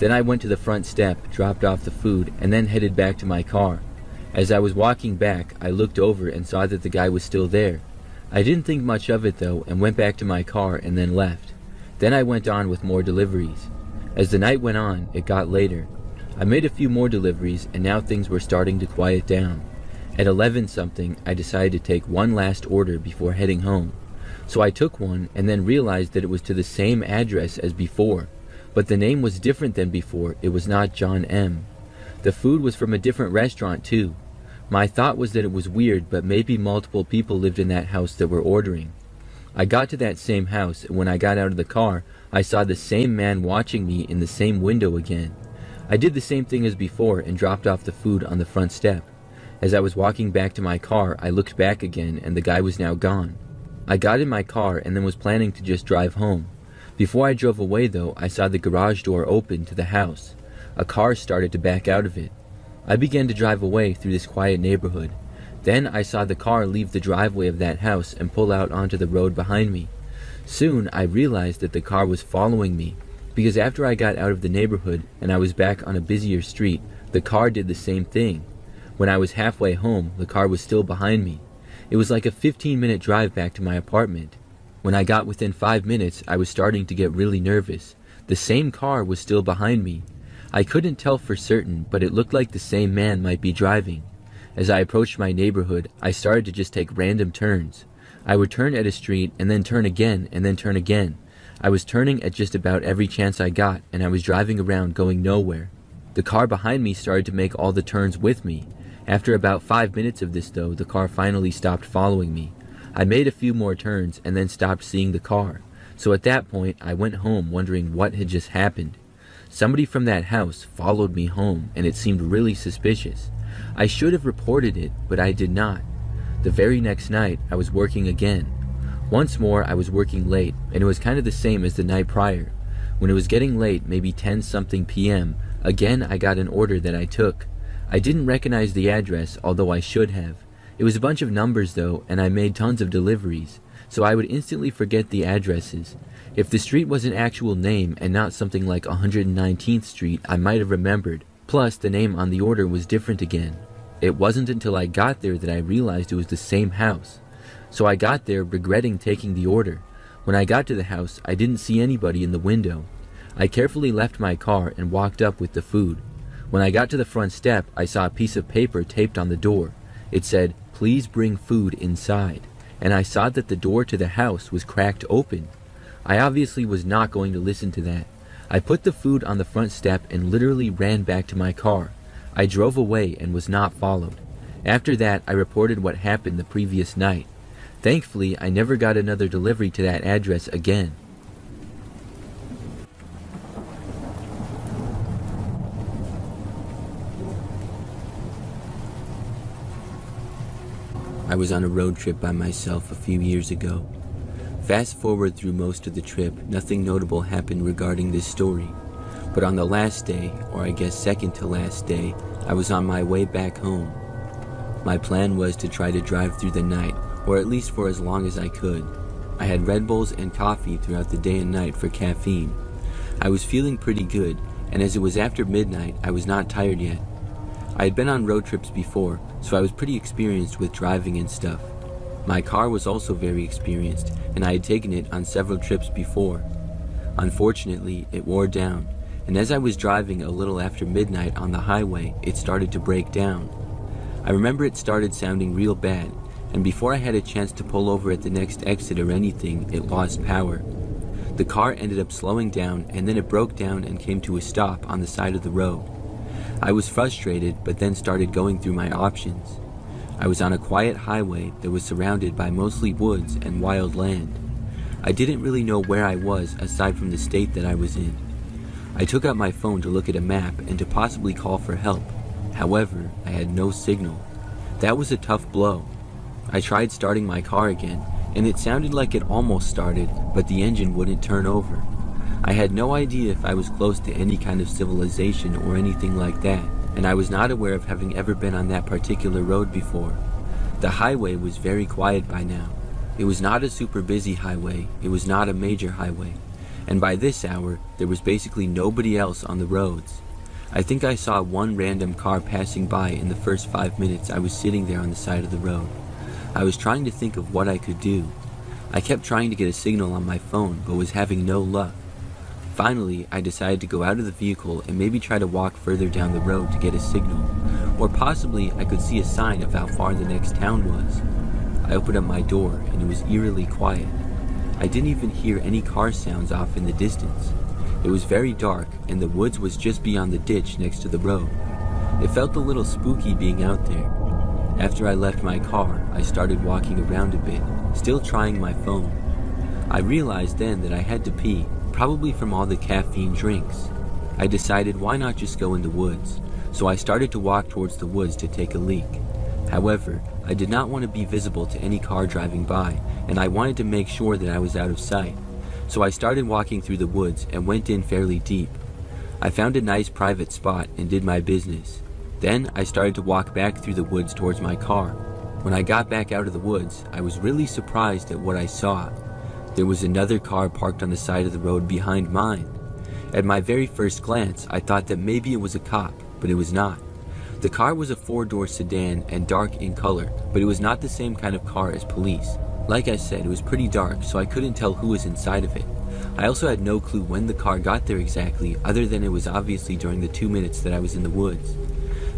Then I went to the front step, dropped off the food, and then headed back to my car. As I was walking back, I looked over and saw that the guy was still there. I didn't think much of it though, and went back to my car and then left. Then I went on with more deliveries. As the night went on, it got later. I made a few more deliveries, and now things were starting to quiet down. At 11 something, I decided to take one last order before heading home. So I took one and then realized that it was to the same address as before. But the name was different than before. It was not John M. The food was from a different restaurant too. My thought was that it was weird, but maybe multiple people lived in that house that were ordering. I got to that same house, and when I got out of the car, I saw the same man watching me in the same window again. I did the same thing as before and dropped off the food on the front step. As I was walking back to my car, I looked back again, and the guy was now gone. I got in my car and then was planning to just drive home. Before I drove away though, I saw the garage door open to the house. A car started to back out of it. I began to drive away through this quiet neighborhood. Then I saw the car leave the driveway of that house and pull out onto the road behind me. Soon I realized that the car was following me, because after I got out of the neighborhood and I was back on a busier street, the car did the same thing. When I was halfway home, the car was still behind me. It was like a 15-minute drive back to my apartment. When I got within 5 minutes, I was starting to get really nervous. The same car was still behind me. I couldn't tell for certain, but it looked like the same man might be driving. As I approached my neighborhood, I started to just take random turns. I would turn at a street and then turn again and then turn again. I was turning at just about every chance I got, and I was driving around going nowhere. The car behind me started to make all the turns with me. After about 5 minutes of this though, the car finally stopped following me. I made a few more turns and then stopped seeing the car. So at that point, I went home wondering what had just happened. Somebody from that house followed me home, and it seemed really suspicious. I should have reported it, but I did not. The very next night, I was working again. Once more, I was working late, and it was kind of the same as the night prior. When it was getting late, maybe 10-something p.m., again I got an order that I took. I didn't recognize the address, although I should have. It was a bunch of numbers though, and I made tons of deliveries, so I would instantly forget the addresses. If the street was an actual name and not something like 119th Street, I might have remembered. Plus, the name on the order was different again. It wasn't until I got there that I realized it was the same house. So I got there regretting taking the order. When I got to the house, I didn't see anybody in the window. I carefully left my car and walked up with the food. When I got to the front step, I saw a piece of paper taped on the door. It said, "Please bring food inside." And I saw that the door to the house was cracked open. I obviously was not going to listen to that. I put the food on the front step and literally ran back to my car. I drove away and was not followed. After that, I reported what happened the previous night. Thankfully, I never got another delivery to that address again. I was on a road trip by myself a few years ago. Fast forward through most of the trip, nothing notable happened regarding this story. But on the last day, or I guess second to last day, I was on my way back home. My plan was to try to drive through the night, or at least for as long as I could. I had Red Bulls and coffee throughout the day and night for caffeine. I was feeling pretty good, and as it was after midnight, I was not tired yet. I had been on road trips before, so I was pretty experienced with driving and stuff. My car was also very experienced, and I had taken it on several trips before. Unfortunately, it wore down, and as I was driving a little after midnight on the highway, it started to break down. I remember it started sounding real bad, and before I had a chance to pull over at the next exit or anything, it lost power. The car ended up slowing down, and then it broke down and came to a stop on the side of the road. I was frustrated, but then started going through my options. I was on a quiet highway that was surrounded by mostly woods and wild land. I didn't really know where I was aside from the state that I was in. I took out my phone to look at a map and to possibly call for help. However, I had no signal. That was a tough blow. I tried starting my car again, and it sounded like it almost started, but the engine wouldn't turn over. I had no idea if I was close to any kind of civilization or anything like that, and I was not aware of having ever been on that particular road before. The highway was very quiet by now. It was not a super busy highway, it was not a major highway, and by this hour, there was basically nobody else on the roads. I think I saw one random car passing by in the first 5 minutes I was sitting there on the side of the road. I was trying to think of what I could do. I kept trying to get a signal on my phone, but was having no luck. Finally, I decided to go out of the vehicle and maybe try to walk further down the road to get a signal, or possibly I could see a sign of how far the next town was. I opened up my door and it was eerily quiet. I didn't even hear any car sounds off in the distance. It was very dark and the woods was just beyond the ditch next to the road. It felt a little spooky being out there. After I left my car, I started walking around a bit, still trying my phone. I realized then that I had to pee, probably from all the caffeine drinks. I decided why not just go in the woods, so I started to walk towards the woods to take a leak. However, I did not want to be visible to any car driving by, and I wanted to make sure that I was out of sight. So I started walking through the woods and went in fairly deep. I found a nice private spot and did my business. Then I started to walk back through the woods towards my car. When I got back out of the woods, I was really surprised at what I saw. There was another car parked on the side of the road behind mine. At my very first glance, I thought that maybe it was a cop, but it was not. The car was a 4-door sedan and dark in color, but it was not the same kind of car as police. Like I said, it was pretty dark, so I couldn't tell who was inside of it. I also had no clue when the car got there exactly, other than it was obviously during the 2 minutes that I was in the woods.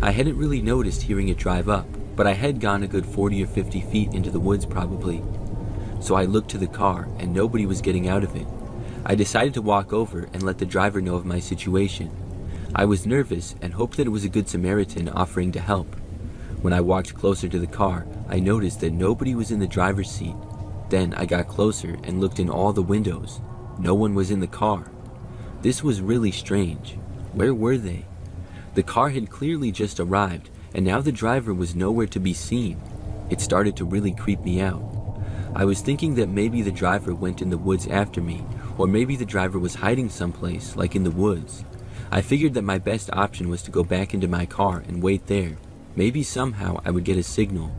I hadn't really noticed hearing it drive up, but I had gone a good 40 or 50 feet into the woods probably. so I looked to the car and nobody was getting out of it. I decided to walk over and let the driver know of my situation. I was nervous and hoped that it was a good Samaritan offering to help. When I walked closer to the car, I noticed that nobody was in the driver's seat. Then I got closer and looked in all the windows. No one was in the car. This was really strange. Where were they? The car had clearly just arrived, and now the driver was nowhere to be seen. It started to really creep me out. I was thinking that maybe the driver went in the woods after me, or maybe the driver was hiding someplace, like in the woods. I figured that my best option was to go back into my car and wait there. Maybe somehow I would get a signal.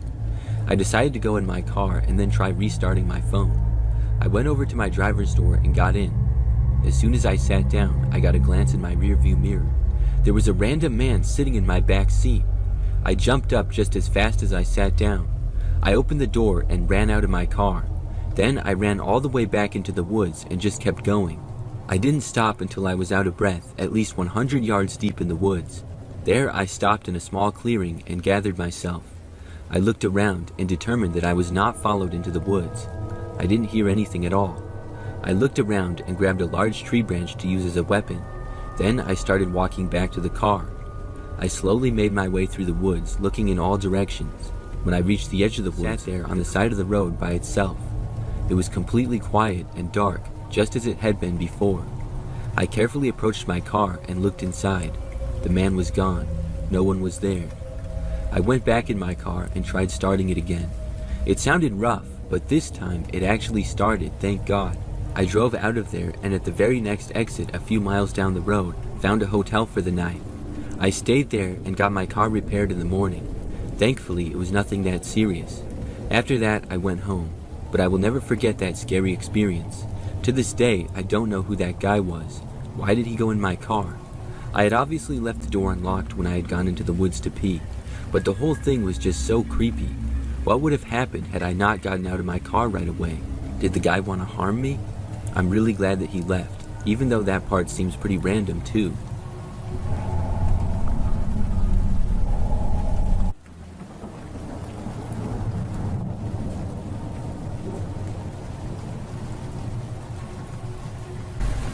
I decided to go in my car and then try restarting my phone. I went over to my driver's door and got in. As soon as I sat down, I got a glance in my rearview mirror. There was a random man sitting in my back seat. I jumped up just as fast as I sat down. I opened the door and ran out of my car. Then I ran all the way back into the woods and just kept going. I didn't stop until I was out of breath, at least 100 yards deep in the woods. There I stopped in a small clearing and gathered myself. I looked around and determined that I was not followed into the woods. I didn't hear anything at all. I looked around and grabbed a large tree branch to use as a weapon. Then I started walking back to the car. I slowly made my way through the woods, looking in all directions. When I reached the edge of the woods, sat there on the side of the road by itself. It was completely quiet and dark, just as it had been before. I carefully approached my car and looked inside. The man was gone. No one was there. I went back in my car and tried starting it again. It sounded rough, but this time it actually started, thank God. I drove out of there and at the very next exit a few miles down the road, found a hotel for the night. I stayed there and got my car repaired in the morning. Thankfully, it was nothing that serious. After that, I went home, but I will never forget that scary experience. To this day, I don't know who that guy was. Why did he go in my car? I had obviously left the door unlocked when I had gone into the woods to pee, but the whole thing was just so creepy. What would have happened had I not gotten out of my car right away? Did the guy want to harm me? I'm really glad that he left, even though that part seems pretty random too.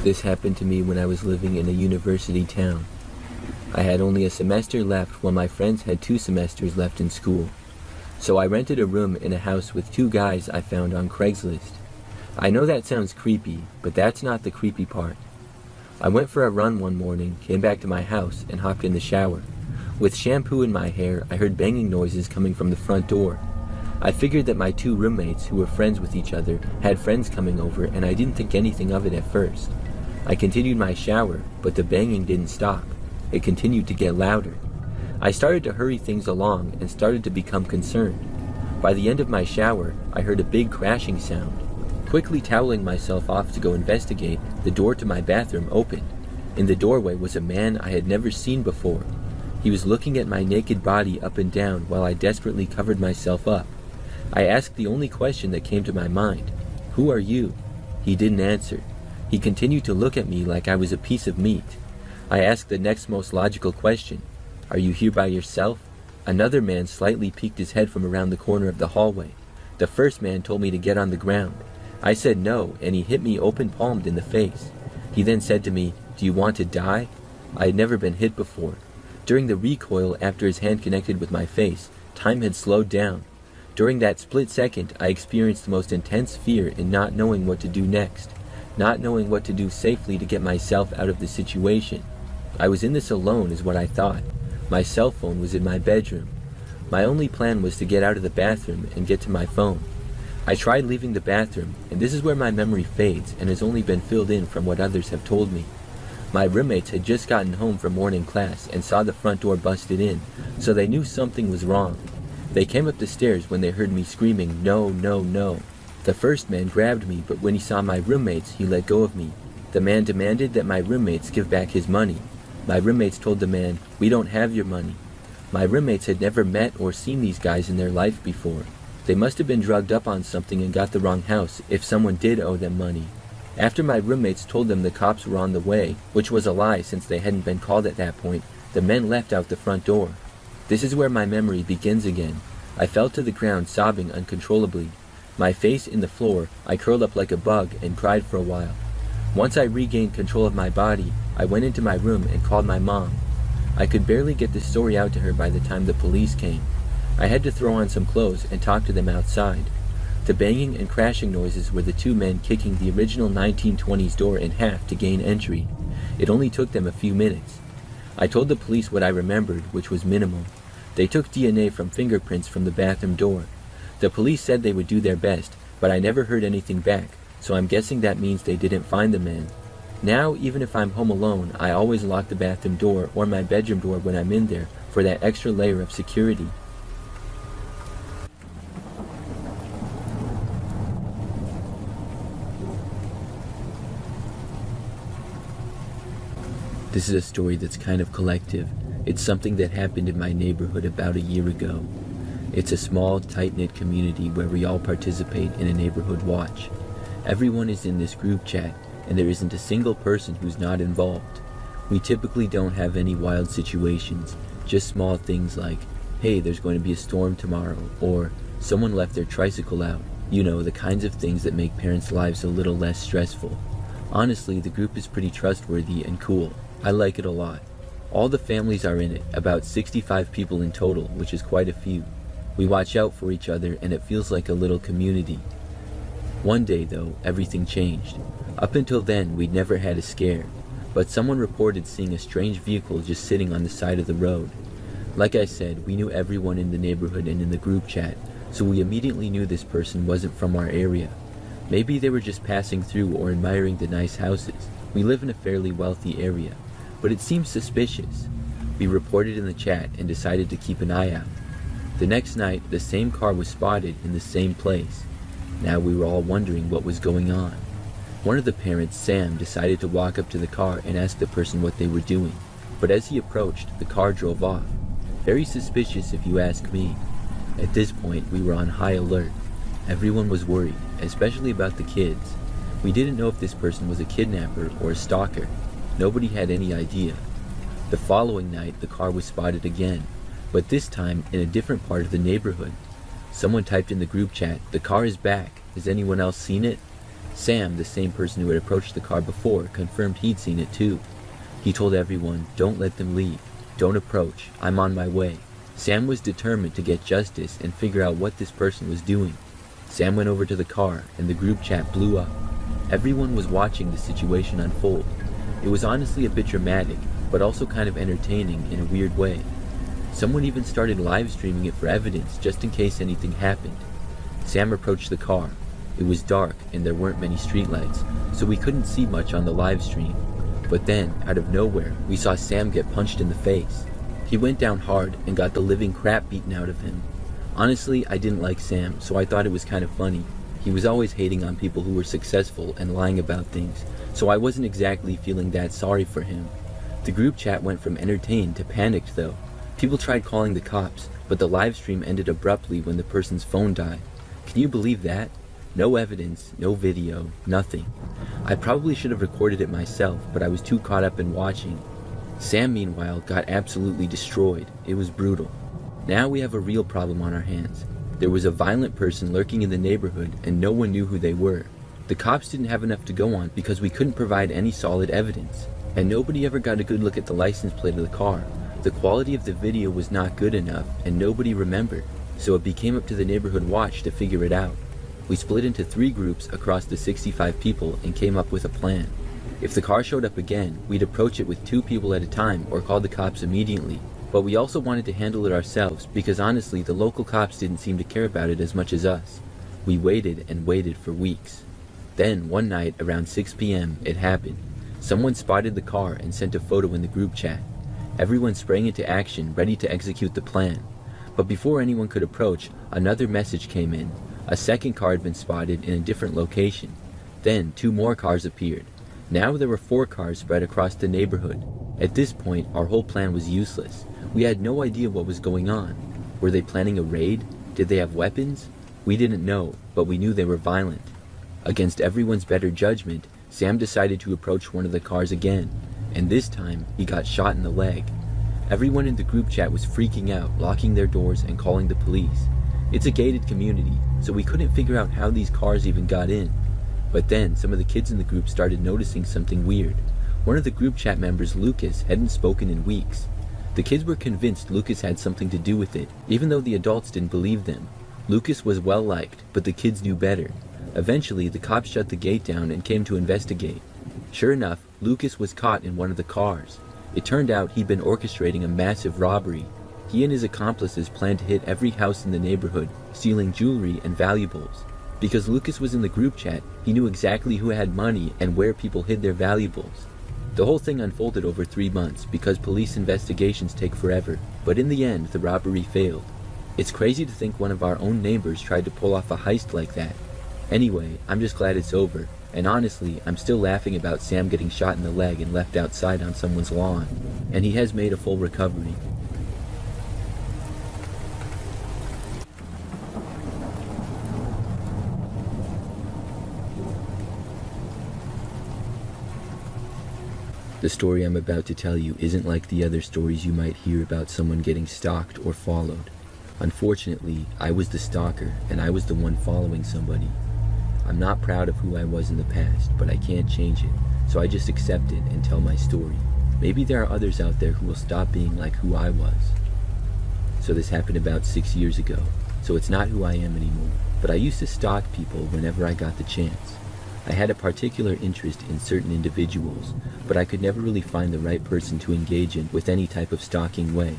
This happened to me when I was living in a university town. I had only a semester left while my friends had 2 semesters left in school. So I rented a room in a house with 2 guys I found on Craigslist. I know that sounds creepy, but that's not the creepy part. I went for a run one morning, came back to my house, and hopped in the shower. With shampoo in my hair, I heard banging noises coming from the front door. I figured that my 2 roommates, who were friends with each other, had friends coming over, and I didn't think anything of it at first. I continued my shower, but the banging didn't stop. It continued to get louder. I started to hurry things along and started to become concerned. By the end of my shower, I heard a big crashing sound. Quickly toweling myself off to go investigate, the door to my bathroom opened. In the doorway was a man I had never seen before. He was looking at my naked body up and down while I desperately covered myself up. I asked the only question that came to my mind. "Who are you?" He didn't answer. He continued to look at me like I was a piece of meat. I asked the next most logical question. "Are you here by yourself?" Another man slightly peeked his head from around the corner of the hallway. The first man told me to get on the ground. I said no, and he hit me open-palmed in the face. He then said to me, "Do you want to die?" I had never been hit before. During the recoil after his hand connected with my face, time had slowed down. During that split second, I experienced the most intense fear in not knowing what to do next. Not knowing what to do safely to get myself out of the situation. I was in this alone is what I thought. My cell phone was in my bedroom. My only plan was to get out of the bathroom and get to my phone. I tried leaving the bathroom, and this is where my memory fades and has only been filled in from what others have told me. My roommates had just gotten home from morning class and saw the front door busted in, so they knew something was wrong. They came up the stairs when they heard me screaming, "No, no, no." The first man grabbed me, but when he saw my roommates, he let go of me. The man demanded that my roommates give back his money. My roommates told the man, "We don't have your money." My roommates had never met or seen these guys in their life before. They must have been drugged up on something and got the wrong house if someone did owe them money. After my roommates told them the cops were on the way, which was a lie since they hadn't been called at that point, the men left out the front door. This is where my memory begins again. I fell to the ground sobbing uncontrollably. My face in the floor, I curled up like a bug and cried for a while. Once I regained control of my body, I went into my room and called my mom. I could barely get the story out to her by the time the police came. I had to throw on some clothes and talk to them outside. The banging and crashing noises were the two men kicking the original 1920s door in half to gain entry. It only took them a few minutes. I told the police what I remembered, which was minimal. They took DNA from fingerprints from the bathroom door. The police said they would do their best, but I never heard anything back, so I'm guessing that means they didn't find the man. Now, even if I'm home alone, I always lock the bathroom door or my bedroom door when I'm in there for that extra layer of security. This is a story that's kind of collective. It's something that happened in my neighborhood about a year ago. It's a small, tight-knit community where we all participate in a neighborhood watch. Everyone is in this group chat, and there isn't a single person who's not involved. We typically don't have any wild situations, just small things like, hey, there's going to be a storm tomorrow, or someone left their tricycle out. You know, the kinds of things that make parents' lives a little less stressful. Honestly, the group is pretty trustworthy and cool. I like it a lot. All the families are in it, about 65 people in total, which is quite a few. We watch out for each other, and it feels like a little community. One day, though, everything changed. Up until then, we'd never had a scare, but someone reported seeing a strange vehicle just sitting on the side of the road. Like I said, we knew everyone in the neighborhood and in the group chat, so we immediately knew this person wasn't from our area. Maybe they were just passing through or admiring the nice houses. We live in a fairly wealthy area, but it seemed suspicious. We reported in the chat and decided to keep an eye out. The next night, the same car was spotted in the same place. Now we were all wondering what was going on. One of the parents, Sam, decided to walk up to the car and ask the person what they were doing. But as he approached, the car drove off. Very suspicious if you ask me. At this point, we were on high alert. Everyone was worried, especially about the kids. We didn't know if this person was a kidnapper or a stalker. Nobody had any idea. The following night, the car was spotted again, but this time in a different part of the neighborhood. Someone typed in the group chat, "The car is back. Has anyone else seen it?" Sam, the same person who had approached the car before, confirmed he'd seen it too. He told everyone, "Don't let them leave. Don't approach. I'm on my way." Sam was determined to get justice and figure out what this person was doing. Sam went over to the car, and the group chat blew up. Everyone was watching the situation unfold. It was honestly a bit dramatic, but also kind of entertaining in a weird way. Someone even started live streaming it for evidence, just in case anything happened. Sam approached the car. It was dark, and there weren't many streetlights, so we couldn't see much on the live stream. But then, out of nowhere, we saw Sam get punched in the face. He went down hard and got the living crap beaten out of him. Honestly, I didn't like Sam, so I thought it was kind of funny. He was always hating on people who were successful and lying about things, so I wasn't exactly feeling that sorry for him. The group chat went from entertained to panicked though. People tried calling the cops, but the live stream ended abruptly when the person's phone died. Can you believe that? No evidence, no video, nothing. I probably should have recorded it myself, but I was too caught up in watching. Sam, meanwhile, got absolutely destroyed. It was brutal. Now we have a real problem on our hands. There was a violent person lurking in the neighborhood, and no one knew who they were. The cops didn't have enough to go on because we couldn't provide any solid evidence. And nobody ever got a good look at the license plate of the car. The quality of the video was not good enough, and nobody remembered. So it became up to the neighborhood watch to figure it out. We split into 3 groups across the 65 people and came up with a plan. If the car showed up again, we'd approach it with 2 people at a time or call the cops immediately. But we also wanted to handle it ourselves because honestly, the local cops didn't seem to care about it as much as us. We waited and waited for weeks. Then, one night around 6 p.m., it happened. Someone spotted the car and sent a photo in the group chat. Everyone sprang into action, ready to execute the plan. But before anyone could approach, another message came in. A second car had been spotted in a different location. Then 2 more cars appeared. Now there were 4 cars spread across the neighborhood. At this point, our whole plan was useless. We had no idea what was going on. Were they planning a raid? Did they have weapons? We didn't know, but we knew they were violent. Against everyone's better judgment, Sam decided to approach one of the cars again, and this time he got shot in the leg. Everyone in the group chat was freaking out, locking their doors and calling the police. It's a gated community, so we couldn't figure out how these cars even got in. But then, some of the kids in the group started noticing something weird. One of the group chat members, Lucas, hadn't spoken in weeks. The kids were convinced Lucas had something to do with it, even though the adults didn't believe them. Lucas was well liked, but the kids knew better. Eventually, the cops shut the gate down and came to investigate. Sure enough, Lucas was caught in one of the cars. It turned out he'd been orchestrating a massive robbery. He and his accomplices planned to hit every house in the neighborhood, stealing jewelry and valuables. Because Lucas was in the group chat, he knew exactly who had money and where people hid their valuables. The whole thing unfolded over 3 months because police investigations take forever, but in the end, the robbery failed. It's crazy to think one of our own neighbors tried to pull off a heist like that. Anyway, I'm just glad it's over, and honestly, I'm still laughing about Sam getting shot in the leg and left outside on someone's lawn, and he has made a full recovery. The story I'm about to tell you isn't like the other stories you might hear about someone getting stalked or followed. Unfortunately, I was the stalker, and I was the one following somebody. I'm not proud of who I was in the past, but I can't change it, so I just accept it and tell my story. Maybe there are others out there who will stop being like who I was. So this happened about 6 years ago, so it's not who I am anymore, but I used to stalk people whenever I got the chance. I had a particular interest in certain individuals, but I could never really find the right person to engage in with any type of stalking way.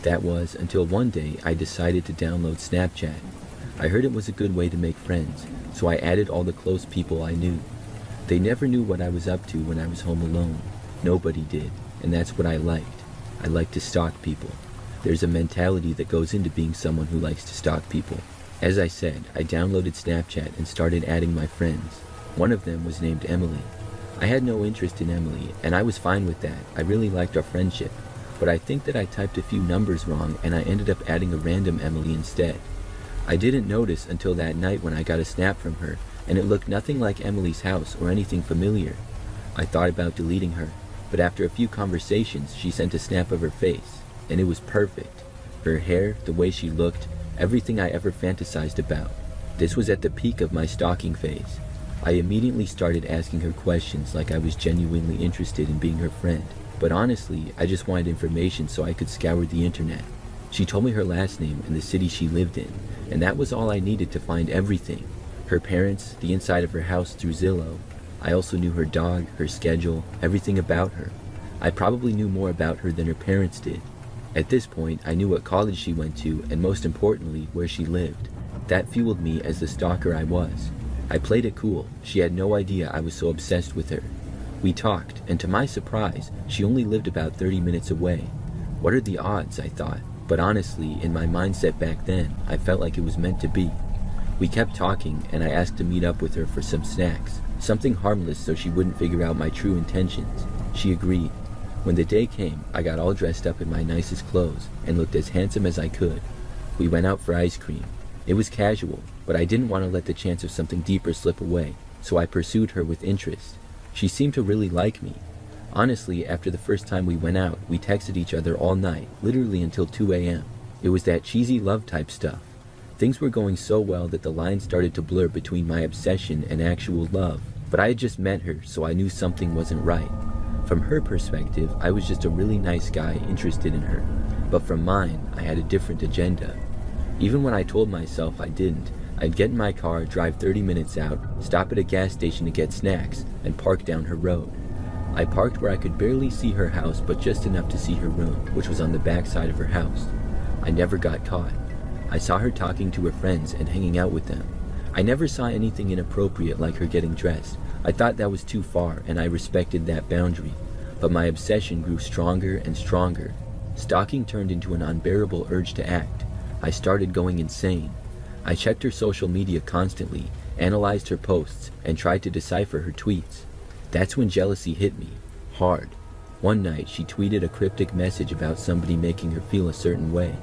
That was until one day I decided to download Snapchat. I heard it was a good way to make friends, so I added all the close people I knew. They never knew what I was up to when I was home alone. Nobody did, and that's what I liked. I like to stalk people. There's a mentality that goes into being someone who likes to stalk people. As I said, I downloaded Snapchat and started adding my friends. One of them was named Emily. I had no interest in Emily, and I was fine with that. I really liked our friendship. But I think that I typed a few numbers wrong, and I ended up adding a random Emily instead. I didn't notice until that night when I got a snap from her, and it looked nothing like Emily's house or anything familiar. I thought about deleting her, but after a few conversations, she sent a snap of her face, and it was perfect. Her hair, the way she looked, everything I ever fantasized about. This was at the peak of my stalking phase. I immediately started asking her questions like I was genuinely interested in being her friend. But honestly, I just wanted information so I could scour the internet. She told me her last name and the city she lived in, and that was all I needed to find everything. Her parents, the inside of her house through Zillow. I also knew her dog, her schedule, everything about her. I probably knew more about her than her parents did. At this point, I knew what college she went to and most importantly, where she lived. That fueled me as the stalker I was. I played it cool. She had no idea I was so obsessed with her. We talked, and to my surprise, she only lived about 30 minutes away. What are the odds, I thought. But honestly, in my mindset back then, I felt like it was meant to be. We kept talking, and I asked to meet up with her for some snacks. Something harmless so she wouldn't figure out my true intentions. She agreed. When the day came, I got all dressed up in my nicest clothes, and looked as handsome as I could. We went out for ice cream. It was casual, but I didn't want to let the chance of something deeper slip away, so I pursued her with interest. She seemed to really like me. Honestly, after the first time we went out, we texted each other all night, literally until 2 a.m. It was that cheesy love type stuff. Things were going so well that the lines started to blur between my obsession and actual love, but I had just met her, so I knew something wasn't right. From her perspective, I was just a really nice guy interested in her, but from mine, I had a different agenda. Even when I told myself I didn't, I'd get in my car, drive 30 minutes out, stop at a gas station to get snacks, and park down her road. I parked where I could barely see her house, but just enough to see her room, which was on the back side of her house. I never got caught. I saw her talking to her friends and hanging out with them. I never saw anything inappropriate like her getting dressed. I thought that was too far, and I respected that boundary. But my obsession grew stronger and stronger. Stalking turned into an unbearable urge to act. I started going insane. I checked her social media constantly, analyzed her posts, and tried to decipher her tweets. That's when jealousy hit me, hard. One night, she tweeted a cryptic message about somebody making her feel a certain way.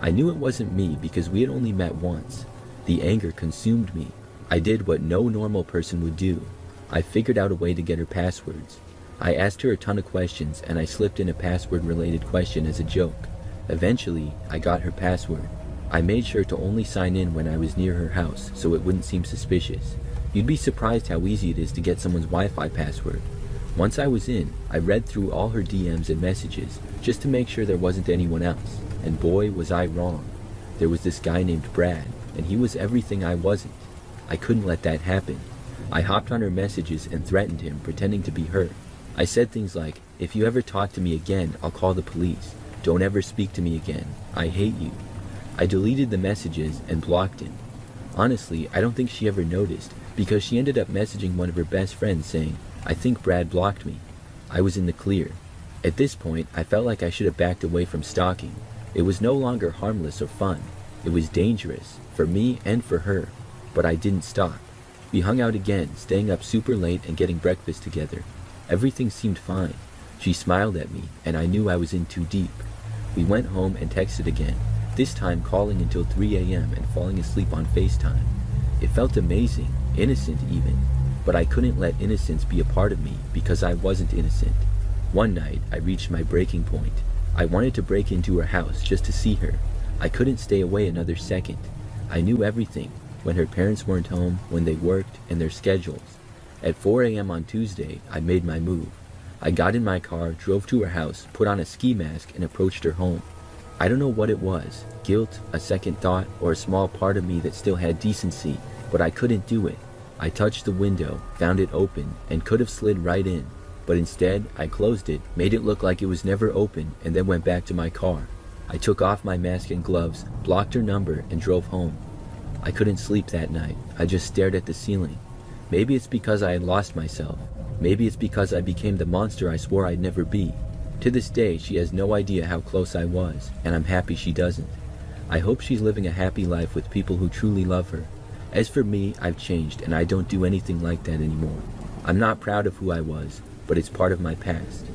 I knew it wasn't me because we had only met once. The anger consumed me. I did what no normal person would do. I figured out a way to get her passwords. I asked her a ton of questions, and I slipped in a password-related question as a joke. Eventually, I got her password. I made sure to only sign in when I was near her house so it wouldn't seem suspicious. You'd be surprised how easy it is to get someone's Wi-Fi password. Once I was in, I read through all her DMs and messages just to make sure there wasn't anyone else, and boy was I wrong. There was this guy named Brad, and he was everything I wasn't. I couldn't let that happen. I hopped on her messages and threatened him, pretending to be her. I said things like, "If you ever talk to me again, I'll call the police. Don't ever speak to me again. I hate you." I deleted the messages and blocked him. Honestly, I don't think she ever noticed, because she ended up messaging one of her best friends saying, "I think Brad blocked me." I was in the clear. At this point, I felt like I should have backed away from stalking. It was no longer harmless or fun. It was dangerous, for me and for her. But I didn't stop. We hung out again, staying up super late and getting breakfast together. Everything seemed fine. She smiled at me, and I knew I was in too deep. We went home and texted again, this time calling until 3 a.m. and falling asleep on FaceTime. It felt amazing, innocent even, but I couldn't let innocence be a part of me because I wasn't innocent. One night, I reached my breaking point. I wanted to break into her house just to see her. I couldn't stay away another second. I knew everything, when her parents weren't home, when they worked, and their schedules. At 4 a.m. on Tuesday, I made my move. I got in my car, drove to her house, put on a ski mask, and approached her home. I don't know what it was, guilt, a second thought, or a small part of me that still had decency, but I couldn't do it. I touched the window, found it open, and could have slid right in. But instead, I closed it, made it look like it was never open, and then went back to my car. I took off my mask and gloves, blocked her number, and drove home. I couldn't sleep that night. I just stared at the ceiling. Maybe it's because I had lost myself. Maybe it's because I became the monster I swore I'd never be. To this day, she has no idea how close I was, and I'm happy she doesn't. I hope she's living a happy life with people who truly love her. As for me, I've changed, and I don't do anything like that anymore. I'm not proud of who I was, but it's part of my past.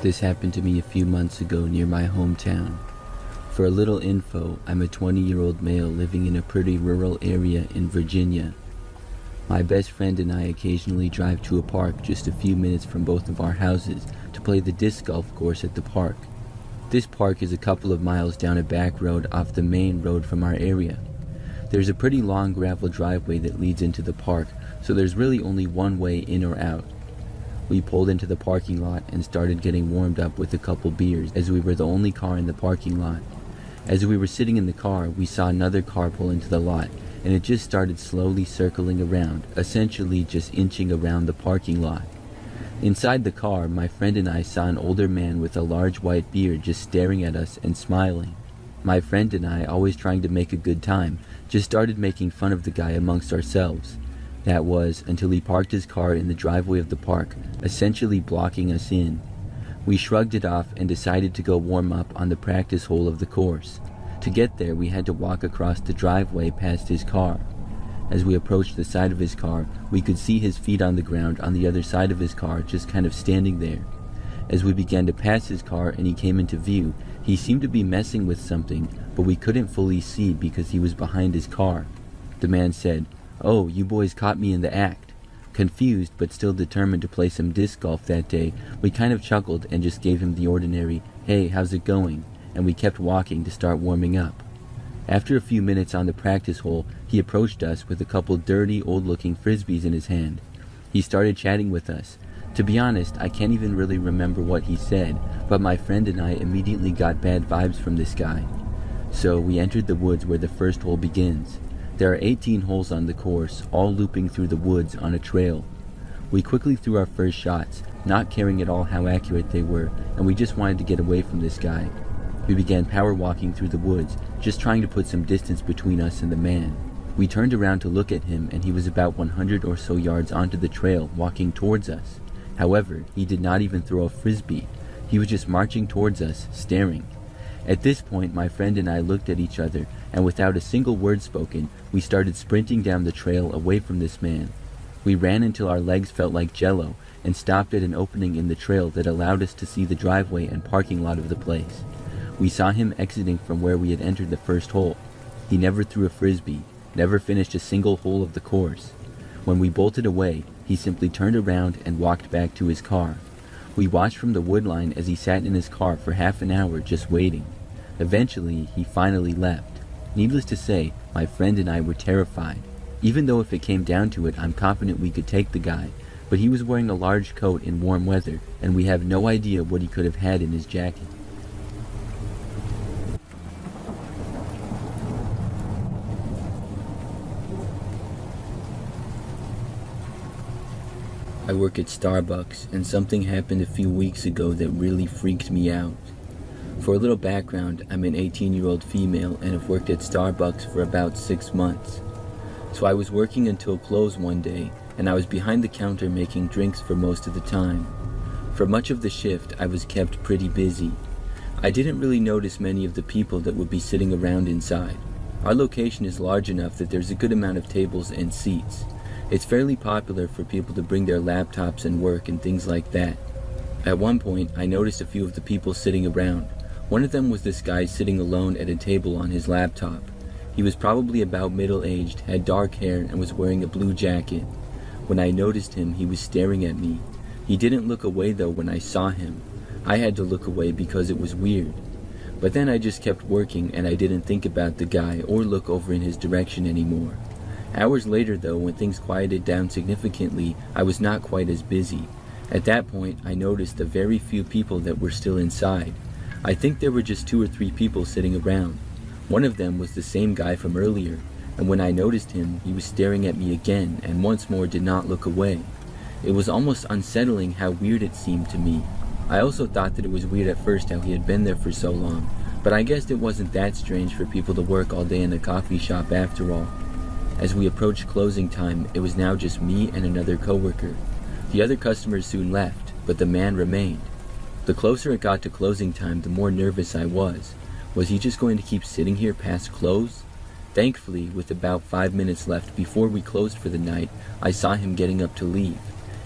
This happened to me a few months ago near my hometown. For a little info, I'm a 20-year-old male living in a pretty rural area in Virginia. My best friend and I occasionally drive to a park just a few minutes from both of our houses to play the disc golf course at the park. This park is a couple of miles down a back road off the main road from our area. There's a pretty long gravel driveway that leads into the park, so there's really only one way in or out. We pulled into the parking lot and started getting warmed up with a couple beers, as we were the only car in the parking lot. As we were sitting in the car, we saw another car pull into the lot, and it just started slowly circling around, essentially just inching around the parking lot. Inside the car, my friend and I saw an older man with a large white beard just staring at us and smiling. My friend and I, always trying to make a good time, just started making fun of the guy amongst ourselves. That was until he parked his car in the driveway of the park, essentially blocking us in. We shrugged it off and decided to go warm up on the practice hole of the course. To get there, we had to walk across the driveway past his car. As we approached the side of his car, we could see his feet on the ground on the other side of his car, just kind of standing there. As we began to pass his car and he came into view, he seemed to be messing with something, but we couldn't fully see because he was behind his car. The man said, "Oh, you boys caught me in the act." Confused, but still determined to play some disc golf that day, we kind of chuckled and just gave him the ordinary, "Hey, how's it going?" and we kept walking to start warming up. After a few minutes on the practice hole, he approached us with a couple dirty, old-looking frisbees in his hand. He started chatting with us. To be honest, I can't even really remember what he said, but my friend and I immediately got bad vibes from this guy. So we entered the woods where the first hole begins. There are 18 holes on the course, all looping through the woods on a trail. We quickly threw our first shots, not caring at all how accurate they were, and we just wanted to get away from this guy. We began power walking through the woods, just trying to put some distance between us and the man. We turned around to look at him, and he was about 100 or so yards onto the trail, walking towards us. However, he did not even throw a frisbee. He was just marching towards us, staring. At this point, my friend and I looked at each other, and without a single word spoken, we started sprinting down the trail away from this man. We ran until our legs felt like jello, and stopped at an opening in the trail that allowed us to see the driveway and parking lot of the place. We saw him exiting from where we had entered the first hole. He never threw a frisbee, never finished a single hole of the course. When we bolted away, he simply turned around and walked back to his car. We watched from the wood line as he sat in his car for half an hour just waiting. Eventually, he finally left. Needless to say, my friend and I were terrified. Even though if it came down to it, I'm confident we could take the guy, but he was wearing a large coat in warm weather, and we have no idea what he could have had in his jacket. I work at Starbucks, and something happened a few weeks ago that really freaked me out. For a little background, I'm an 18-year-old female and have worked at Starbucks for about 6 months. So I was working until close one day, and I was behind the counter making drinks for most of the time. For much of the shift, I was kept pretty busy. I didn't really notice many of the people that would be sitting around inside. Our location is large enough that there's a good amount of tables and seats. It's fairly popular for people to bring their laptops and work and things like that. At one point, I noticed a few of the people sitting around. One of them was this guy sitting alone at a table on his laptop. He was probably about middle-aged, had dark hair, and was wearing a blue jacket. When I noticed him, he was staring at me. He didn't look away though when I saw him. I had to look away because it was weird. But then I just kept working and I didn't think about the guy or look over in his direction anymore. Hours later though, when things quieted down significantly, I was not quite as busy. At that point, I noticed the very few people that were still inside. I think there were just 2 or 3 people sitting around. One of them was the same guy from earlier, and when I noticed him, he was staring at me again and once more did not look away. It was almost unsettling how weird it seemed to me. I also thought that it was weird at first how he had been there for so long, but I guessed it wasn't that strange for people to work all day in a coffee shop after all. As we approached closing time, it was now just me and another coworker. The other customers soon left, but the man remained. The closer it got to closing time, the more nervous I was. Was he just going to keep sitting here past close? Thankfully, with about 5 minutes left before we closed for the night, I saw him getting up to leave.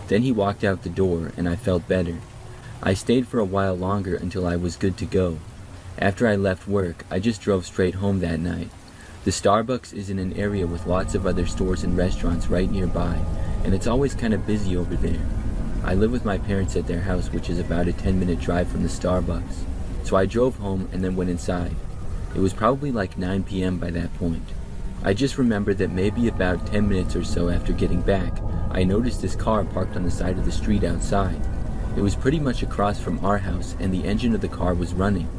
Then he walked out the door, and I felt better. I stayed for a while longer until I was good to go. After I left work, I just drove straight home that night. The Starbucks is in an area with lots of other stores and restaurants right nearby, and it's always kind of busy over there. I live with my parents at their house, which is about a 10-minute drive from the Starbucks. So I drove home and then went inside. It was probably like 9 p.m. by that point. I just remember that maybe about 10 minutes or so after getting back, I noticed this car parked on the side of the street outside. It was pretty much across from our house and the engine of the car was running.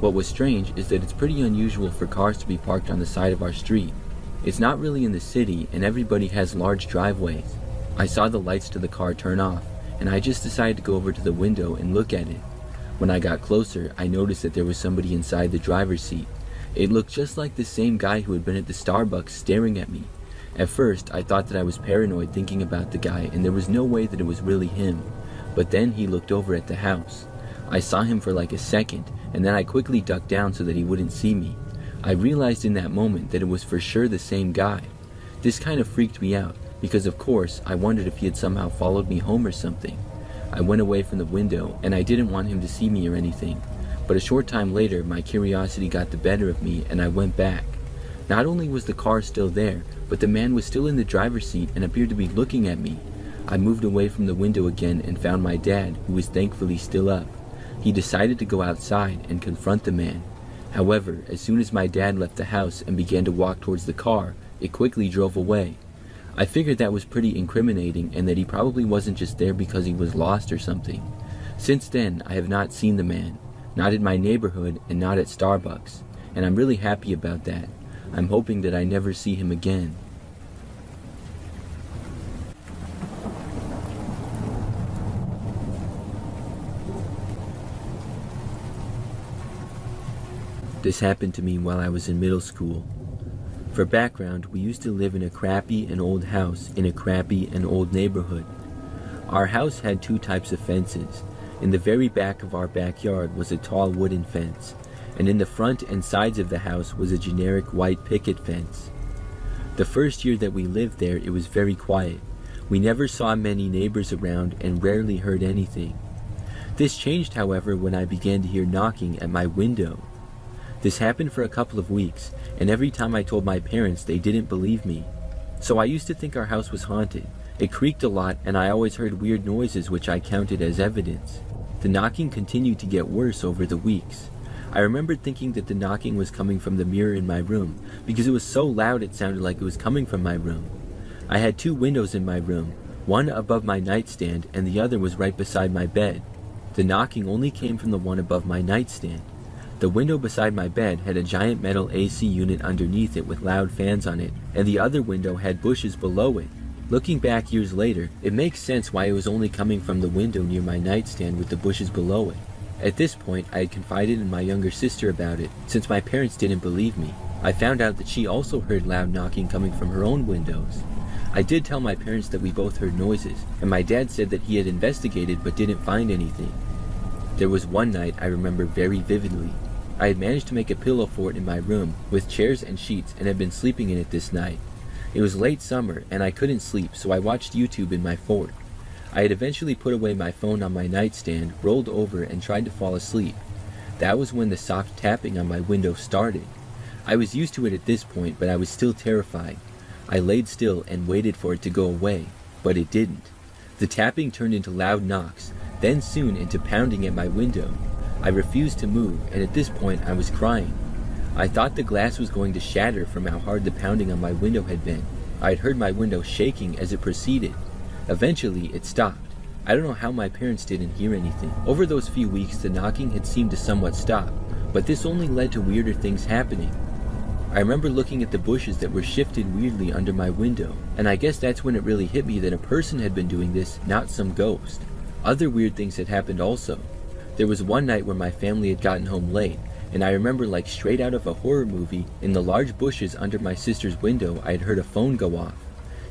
What was strange is that it's pretty unusual for cars to be parked on the side of our street. It's not really in the city and everybody has large driveways. I saw the lights to the car turn off and I just decided to go over to the window and look at it. When I got closer, I noticed that there was somebody inside the driver's seat. It looked just like the same guy who had been at the Starbucks staring at me. At first, I thought that I was paranoid thinking about the guy and there was no way that it was really him. But then he looked over at the house. I saw him for like a second, and then I quickly ducked down so that he wouldn't see me. I realized in that moment that it was for sure the same guy. This kind of freaked me out, because of course I wondered if he had somehow followed me home or something. I went away from the window, and I didn't want him to see me or anything. But a short time later, my curiosity got the better of me, and I went back. Not only was the car still there, but the man was still in the driver's seat and appeared to be looking at me. I moved away from the window again and found my dad, who was thankfully still up. He decided to go outside and confront the man. However, as soon as my dad left the house and began to walk towards the car, it quickly drove away. I figured that was pretty incriminating and that he probably wasn't just there because he was lost or something. Since then, I have not seen the man, not in my neighborhood and not at Starbucks, and I'm really happy about that. I'm hoping that I never see him again. This happened to me while I was in middle school. For background, we used to live in a crappy and old house in a crappy and old neighborhood. Our house had 2 types of fences. In the very back of our backyard was a tall wooden fence, and in the front and sides of the house was a generic white picket fence. The first year that we lived there, it was very quiet. We never saw many neighbors around and rarely heard anything. This changed, however, when I began to hear knocking at my window. This happened for a couple of weeks, and every time I told my parents, they didn't believe me. So I used to think our house was haunted. It creaked a lot, and I always heard weird noises which I counted as evidence. The knocking continued to get worse over the weeks. I remembered thinking that the knocking was coming from the mirror in my room, because it was so loud it sounded like it was coming from my room. I had 2 windows in my room, one above my nightstand and the other was right beside my bed. The knocking only came from the one above my nightstand. The window beside my bed had a giant metal AC unit underneath it with loud fans on it, and the other window had bushes below it. Looking back years later, it makes sense why it was only coming from the window near my nightstand with the bushes below it. At this point, I had confided in my younger sister about it, since my parents didn't believe me. I found out that she also heard loud knocking coming from her own windows. I did tell my parents that we both heard noises, and my dad said that he had investigated but didn't find anything. There was one night I remember very vividly. I had managed to make a pillow fort in my room, with chairs and sheets, and had been sleeping in it this night. It was late summer, and I couldn't sleep, so I watched YouTube in my fort. I had eventually put away my phone on my nightstand, rolled over, and tried to fall asleep. That was when the soft tapping on my window started. I was used to it at this point, but I was still terrified. I laid still and waited for it to go away, but it didn't. The tapping turned into loud knocks, then soon into pounding at my window. I refused to move, and at this point I was crying. I thought the glass was going to shatter from how hard the pounding on my window had been. I had heard my window shaking as it proceeded. Eventually, it stopped. I don't know how my parents didn't hear anything. Over those few weeks, the knocking had seemed to somewhat stop, but this only led to weirder things happening. I remember looking at the bushes that were shifted weirdly under my window, and I guess that's when it really hit me that a person had been doing this, not some ghost. Other weird things had happened also. There was one night where my family had gotten home late, and I remember like straight out of a horror movie, in the large bushes under my sister's window, I had heard a phone go off.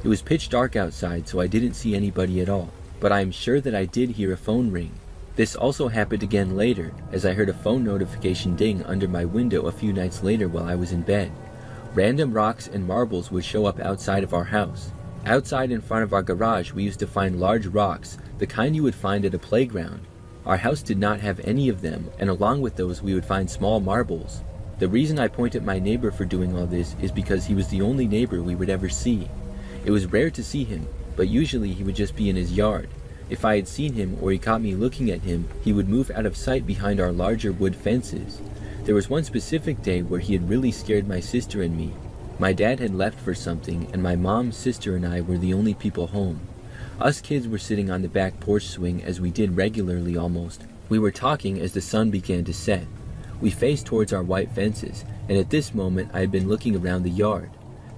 It was pitch dark outside, so I didn't see anybody at all, but I am sure that I did hear a phone ring. This also happened again later, as I heard a phone notification ding under my window a few nights later while I was in bed. Random rocks and marbles would show up outside of our house. Outside in front of our garage, we used to find large rocks, the kind you would find at a playground. Our house did not have any of them, and along with those we would find small marbles. The reason I point at my neighbor for doing all this is because he was the only neighbor we would ever see. It was rare to see him, but usually he would just be in his yard. If I had seen him or he caught me looking at him, he would move out of sight behind our larger wood fences. There was one specific day where he had really scared my sister and me. My dad had left for something, and my mom, sister, and I were the only people home. Us kids were sitting on the back porch swing as we did regularly almost. We were talking as the sun began to set. We faced towards our white fences, and at this moment I had been looking around the yard.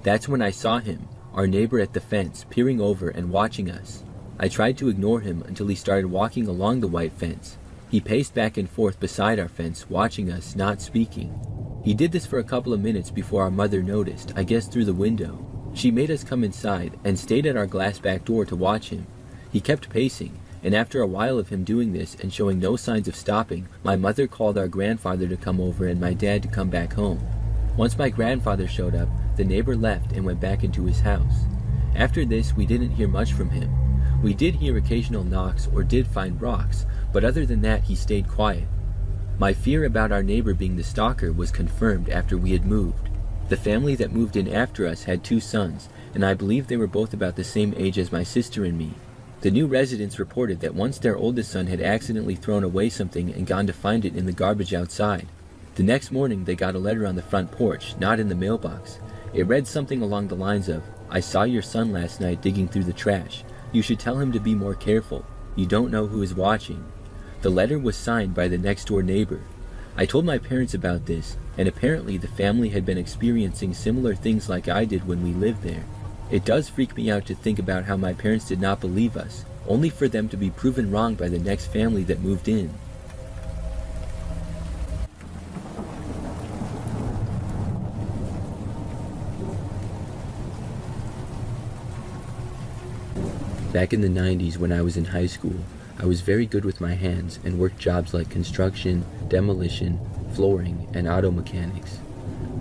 That's when I saw him, our neighbor at the fence, peering over and watching us. I tried to ignore him until he started walking along the white fence. He paced back and forth beside our fence, watching us, not speaking. He did this for a couple of minutes before our mother noticed, I guess through the window. She made us come inside and stayed at our glass back door to watch him. He kept pacing, and after a while of him doing this and showing no signs of stopping, my mother called our grandfather to come over and my dad to come back home. Once my grandfather showed up, the neighbor left and went back into his house. After this, we didn't hear much from him. We did hear occasional knocks or did find rocks, but other than that, he stayed quiet. My fear about our neighbor being the stalker was confirmed after we had moved. The family that moved in after us had 2 sons, and I believe they were both about the same age as my sister and me. The new residents reported that once their oldest son had accidentally thrown away something and gone to find it in the garbage outside. The next morning they got a letter on the front porch, not in the mailbox. It read something along the lines of, "I saw your son last night digging through the trash. You should tell him to be more careful. You don't know who is watching." The letter was signed by the next door neighbor. I told my parents about this, and apparently the family had been experiencing similar things like I did when we lived there. It does freak me out to think about how my parents did not believe us, only for them to be proven wrong by the next family that moved in. Back in the 90s when I was in high school, I was very good with my hands and worked jobs like construction, demolition, flooring, and auto mechanics.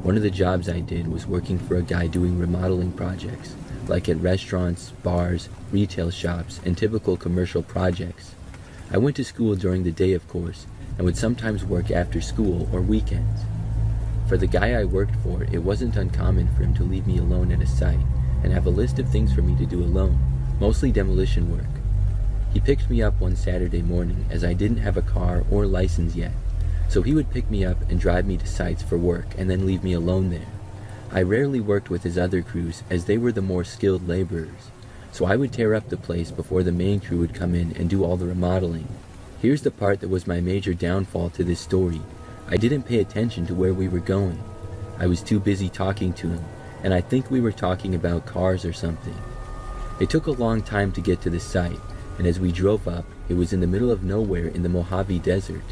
One of the jobs I did was working for a guy doing remodeling projects, like at restaurants, bars, retail shops, and typical commercial projects. I went to school during the day, of course, and would sometimes work after school or weekends. For the guy I worked for, it wasn't uncommon for him to leave me alone at a site, and have a list of things for me to do alone, mostly demolition work. He picked me up one Saturday morning as I didn't have a car or license yet, so he would pick me up and drive me to sites for work and then leave me alone there. I rarely worked with his other crews as they were the more skilled laborers, so I would tear up the place before the main crew would come in and do all the remodeling. Here's the part that was my major downfall to this story. I didn't pay attention to where we were going. I was too busy talking to him, and I think we were talking about cars or something. It took a long time to get to the site, and as we drove up, it was in the middle of nowhere in the Mojave Desert.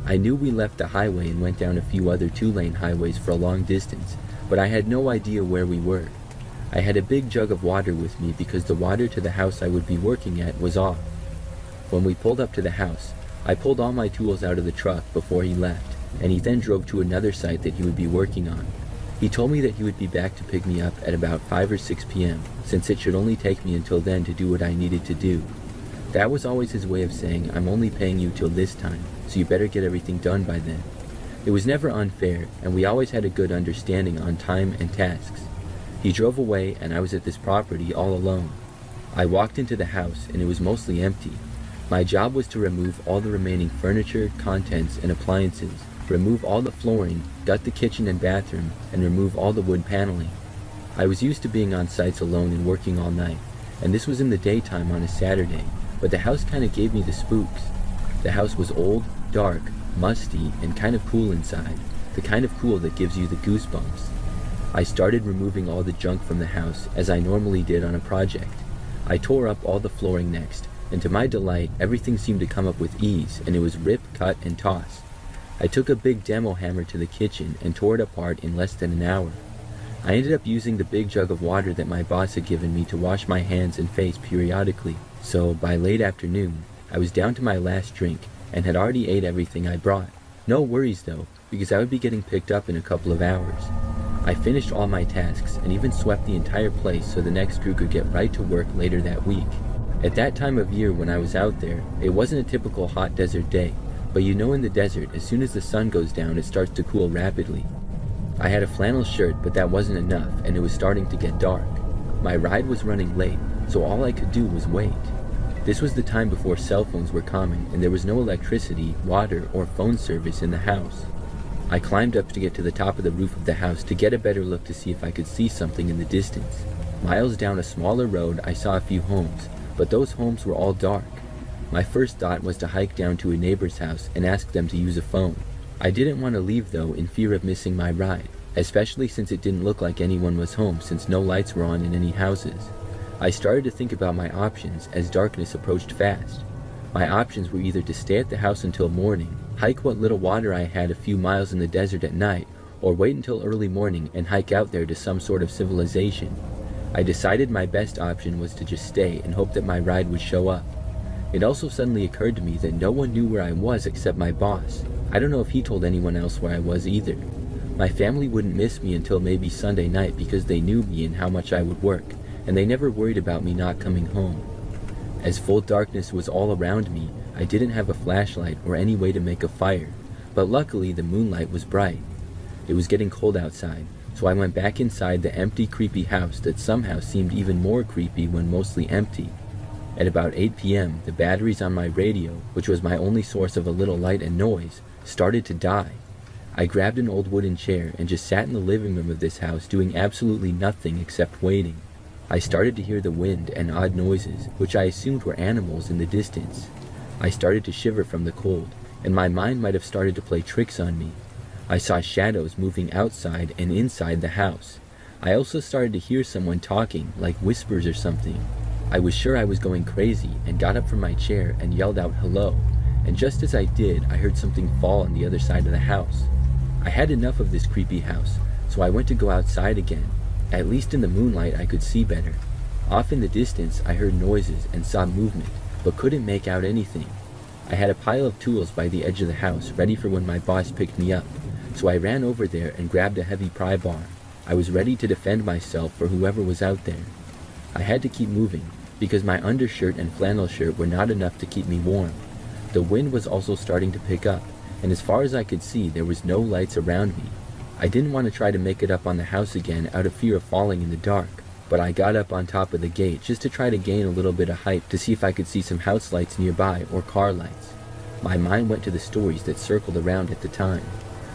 I knew we left the highway and went down a few other 2-lane highways for a long distance, but I had no idea where we were. I had a big jug of water with me because the water to the house I would be working at was off. When we pulled up to the house, I pulled all my tools out of the truck before he left, and he then drove to another site that he would be working on. He told me that he would be back to pick me up at about 5 or 6 p.m., since it should only take me until then to do what I needed to do. That was always his way of saying, I'm only paying you till this time, so you better get everything done by then. It was never unfair, and we always had a good understanding on time and tasks. He drove away, and I was at this property all alone. I walked into the house, and it was mostly empty. My job was to remove all the remaining furniture, contents, and appliances, remove all the flooring, gut the kitchen and bathroom, and remove all the wood paneling. I was used to being on sites alone and working all night, and this was in the daytime on a Saturday, but the house kind of gave me the spooks. The house was old, dark, musty, and kind of cool inside, the kind of cool that gives you the goosebumps. I started removing all the junk from the house as I normally did on a project. I tore up all the flooring next, and to my delight, everything seemed to come up with ease, and it was rip, cut, and toss. I took a big demo hammer to the kitchen and tore it apart in less than an hour. I ended up using the big jug of water that my boss had given me to wash my hands and face periodically, so by late afternoon, I was down to my last drink and had already ate everything I brought. No worries though, because I would be getting picked up in a couple of hours. I finished all my tasks and even swept the entire place so the next crew could get right to work later that week. At that time of year when I was out there, it wasn't a typical hot desert day, but you know in the desert, as soon as the sun goes down, it starts to cool rapidly. I had a flannel shirt, but that wasn't enough, and it was starting to get dark. My ride was running late, so all I could do was wait. This was the time before cell phones were common, and there was no electricity, water, or phone service in the house. I climbed up to get to the top of the roof of the house to get a better look to see if I could see something in the distance. Miles down a smaller road, I saw a few homes, but those homes were all dark. My first thought was to hike down to a neighbor's house and ask them to use a phone. I didn't want to leave though in fear of missing my ride, especially since it didn't look like anyone was home since no lights were on in any houses. I started to think about my options as darkness approached fast. My options were either to stay at the house until morning, hike what little water I had a few miles in the desert at night, or wait until early morning and hike out there to some sort of civilization. I decided my best option was to just stay and hope that my ride would show up. It also suddenly occurred to me that no one knew where I was except my boss. I don't know if he told anyone else where I was either. My family wouldn't miss me until maybe Sunday night because they knew me and how much I would work, and they never worried about me not coming home. As full darkness was all around me, I didn't have a flashlight or any way to make a fire, but luckily the moonlight was bright. It was getting cold outside, so I went back inside the empty, creepy house that somehow seemed even more creepy when mostly empty. At about 8 p.m., the batteries on my radio, which was my only source of a little light and noise, started to die. I grabbed an old wooden chair and just sat in the living room of this house doing absolutely nothing except waiting. I started to hear the wind and odd noises, which I assumed were animals in the distance. I started to shiver from the cold, and my mind might have started to play tricks on me. I saw shadows moving outside and inside the house. I also started to hear someone talking, like whispers or something. I was sure I was going crazy and got up from my chair and yelled out hello, and just as I did, I heard something fall on the other side of the house. I had enough of this creepy house, so I went to go outside again. At least in the moonlight I could see better. Off in the distance I heard noises and saw movement, but couldn't make out anything. I had a pile of tools by the edge of the house ready for when my boss picked me up, so I ran over there and grabbed a heavy pry bar. I was ready to defend myself for whoever was out there. I had to keep moving, because my undershirt and flannel shirt were not enough to keep me warm. The wind was also starting to pick up, and as far as I could see, there was no lights around me. I didn't want to try to make it up on the house again out of fear of falling in the dark. but I got up on top of the gate just to try to gain a little bit of height to see if I could see some house lights nearby or car lights. My mind went to the stories that circled around at the time,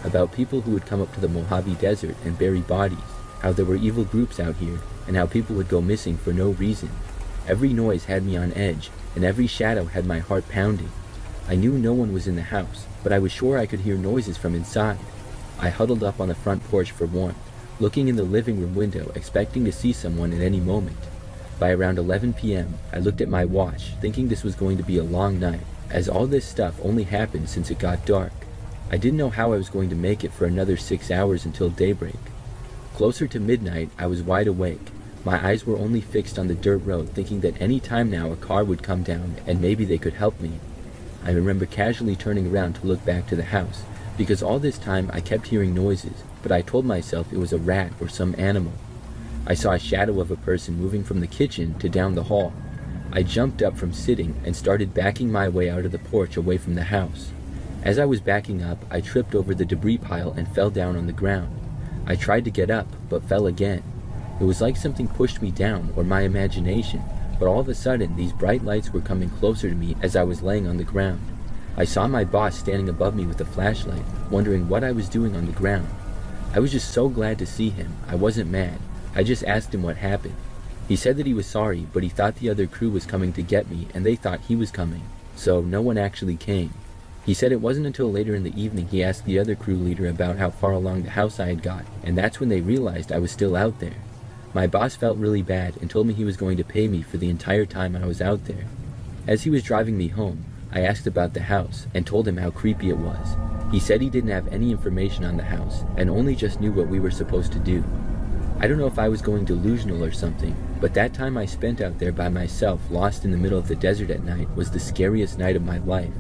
about people who would come up to the Mojave Desert and bury bodies, how there were evil groups out here, and how people would go missing for no reason. Every noise had me on edge, and every shadow had my heart pounding. I knew no one was in the house, but I was sure I could hear noises from inside. I huddled up on the front porch for warmth, looking in the living room window, expecting to see someone at any moment. By around 11 p.m., I looked at my watch, thinking this was going to be a long night, as all this stuff only happened since it got dark. I didn't know how I was going to make it for another 6 hours until daybreak. Closer to midnight, I was wide awake. My eyes were only fixed on the dirt road, thinking that any time now a car would come down and maybe they could help me. I remember casually turning around to look back to the house, because all this time I kept hearing noises, but I told myself it was a rat or some animal. I saw a shadow of a person moving from the kitchen to down the hall. I jumped up from sitting and started backing my way out of the porch away from the house. As I was backing up, I tripped over the debris pile and fell down on the ground. I tried to get up, but fell again. It was like something pushed me down, or my imagination, but all of a sudden these bright lights were coming closer to me as I was laying on the ground. I saw my boss standing above me with a flashlight, wondering what I was doing on the ground. I was just so glad to see him. I wasn't mad. I just asked him what happened. He said that he was sorry, but he thought the other crew was coming to get me, and they thought he was coming, so no one actually came. He said it wasn't until later in the evening he asked the other crew leader about how far along the house I had got, and that's when they realized I was still out there. My boss felt really bad and told me he was going to pay me for the entire time I was out there. As he was driving me home, I asked about the house and told him how creepy it was. He said he didn't have any information on the house and only just knew what we were supposed to do. I don't know if I was going delusional or something, but that time I spent out there by myself, lost in the middle of the desert at night, was the scariest night of my life.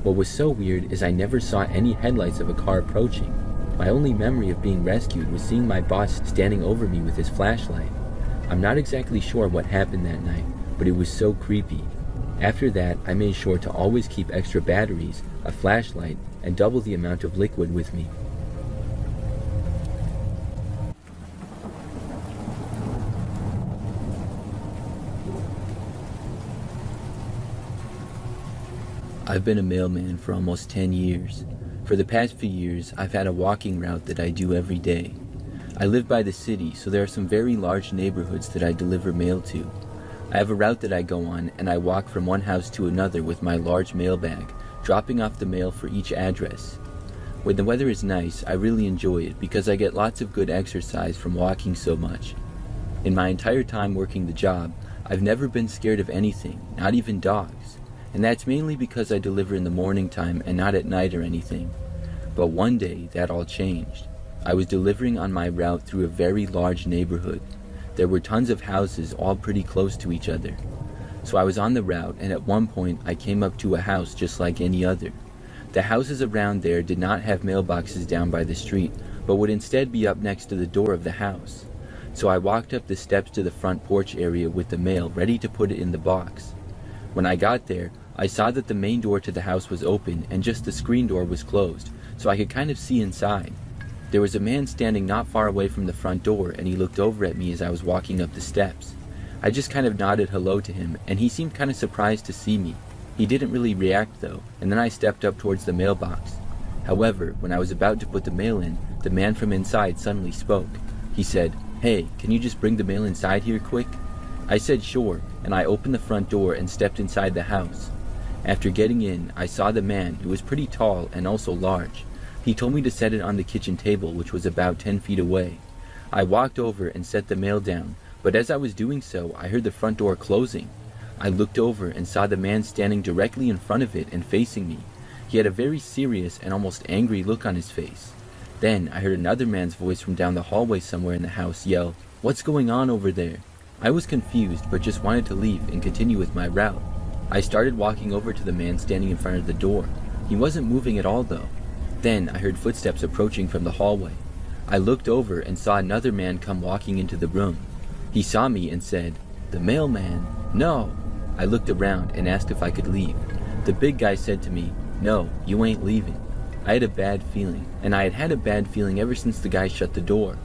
What was so weird is I never saw any headlights of a car approaching. My only memory of being rescued was seeing my boss standing over me with his flashlight. I'm not exactly sure what happened that night, but it was so creepy. After that, I made sure to always keep extra batteries, a flashlight, and double the amount of liquid with me. I've been a mailman for almost 10 years. For the past few years, I've had a walking route that I do every day. I live by the city, so there are some very large neighborhoods that I deliver mail to. I have a route that I go on, and I walk from one house to another with my large mail bag, dropping off the mail for each address. When the weather is nice, I really enjoy it because I get lots of good exercise from walking so much. In my entire time working the job, I've never been scared of anything, not even dogs. And that's mainly because I deliver in the morning time and not at night or anything. But one day, that all changed. I was delivering on my route through a very large neighborhood. There were tons of houses all pretty close to each other. So I was on the route, and at one point I came up to a house just like any other. The houses around there did not have mailboxes down by the street, but would instead be up next to the door of the house. So I walked up the steps to the front porch area with the mail ready to put it in the box. When I got there, I saw that the main door to the house was open and just the screen door was closed, so I could kind of see inside. There was a man standing not far away from the front door, and he looked over at me as I was walking up the steps. I just kind of nodded hello to him, and he seemed kind of surprised to see me. He didn't really react though, and then I stepped up towards the mailbox. However, when I was about to put the mail in, the man from inside suddenly spoke. He said, "Hey, can you just bring the mail inside here quick?" I said sure, and I opened the front door and stepped inside the house. After getting in, I saw the man, who was pretty tall and also large. He told me to set it on the kitchen table, which was about 10 feet away. I walked over and set the mail down, but as I was doing so, I heard the front door closing. I looked over and saw the man standing directly in front of it and facing me. He had a very serious and almost angry look on his face. Then I heard another man's voice from down the hallway somewhere in the house yell, "What's going on over there?" I was confused, but just wanted to leave and continue with my route. I started walking over to the man standing in front of the door. He wasn't moving at all though. Then I heard footsteps approaching from the hallway. I looked over and saw another man come walking into the room. He saw me and said, "The mailman." "No." I looked around and asked if I could leave. The big guy said to me, "No, you ain't leaving." I had a bad feeling, and I had had a bad feeling ever since the guy shut the door.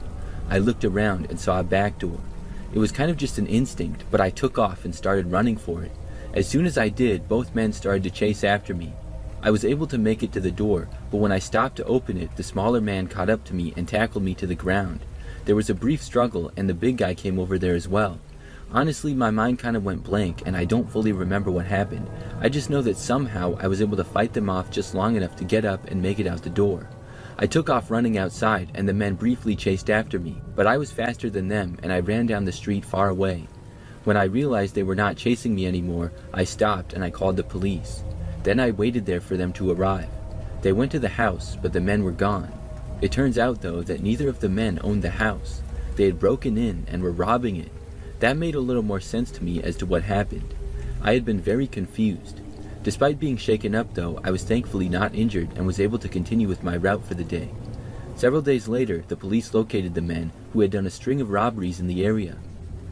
I looked around and saw a back door. It was kind of just an instinct, but I took off and started running for it. As soon as I did, both men started to chase after me. I was able to make it to the door, but when I stopped to open it, the smaller man caught up to me and tackled me to the ground. There was a brief struggle, and the big guy came over there as well. Honestly, my mind kind of went blank, and I don't fully remember what happened. I just know that somehow I was able to fight them off just long enough to get up and make it out the door. I took off running outside, and the men briefly chased after me, but I was faster than them, and I ran down the street far away. When I realized they were not chasing me anymore, I stopped and I called the police. Then I waited there for them to arrive. They went to the house, but the men were gone. It turns out, though, that neither of the men owned the house. They had broken in and were robbing it. That made a little more sense to me as to what happened. I had been very confused. Despite being shaken up, though, I was thankfully not injured and was able to continue with my route for the day. Several days later, the police located the men who had done a string of robberies in the area.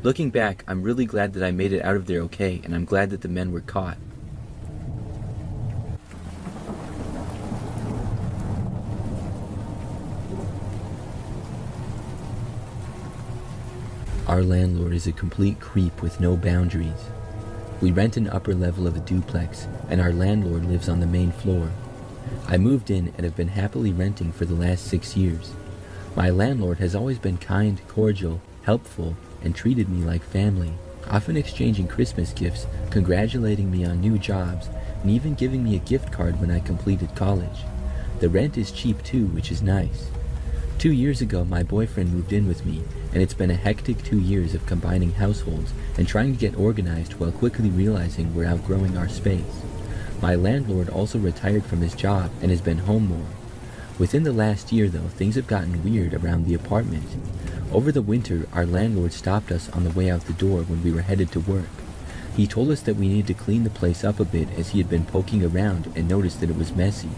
Looking back, I'm really glad that I made it out of there okay, and I'm glad that the men were caught. Our landlord is a complete creep with no boundaries. We rent an upper level of a duplex, and our landlord lives on the main floor. I moved in and have been happily renting for the last 6 years. My landlord has always been kind, cordial, helpful, and treated me like family, often exchanging Christmas gifts, congratulating me on new jobs, and even giving me a gift card when I completed college. The rent is cheap too, which is nice. 2 years ago, my boyfriend moved in with me, and it's been a hectic 2 years of combining households and trying to get organized while quickly realizing we're outgrowing our space. My landlord also retired from his job and has been home more. Within the last year, though, things have gotten weird around the apartment. Over the winter, our landlord stopped us on the way out the door when we were headed to work. He told us that we needed to clean the place up a bit as he had been poking around and noticed that it was messy.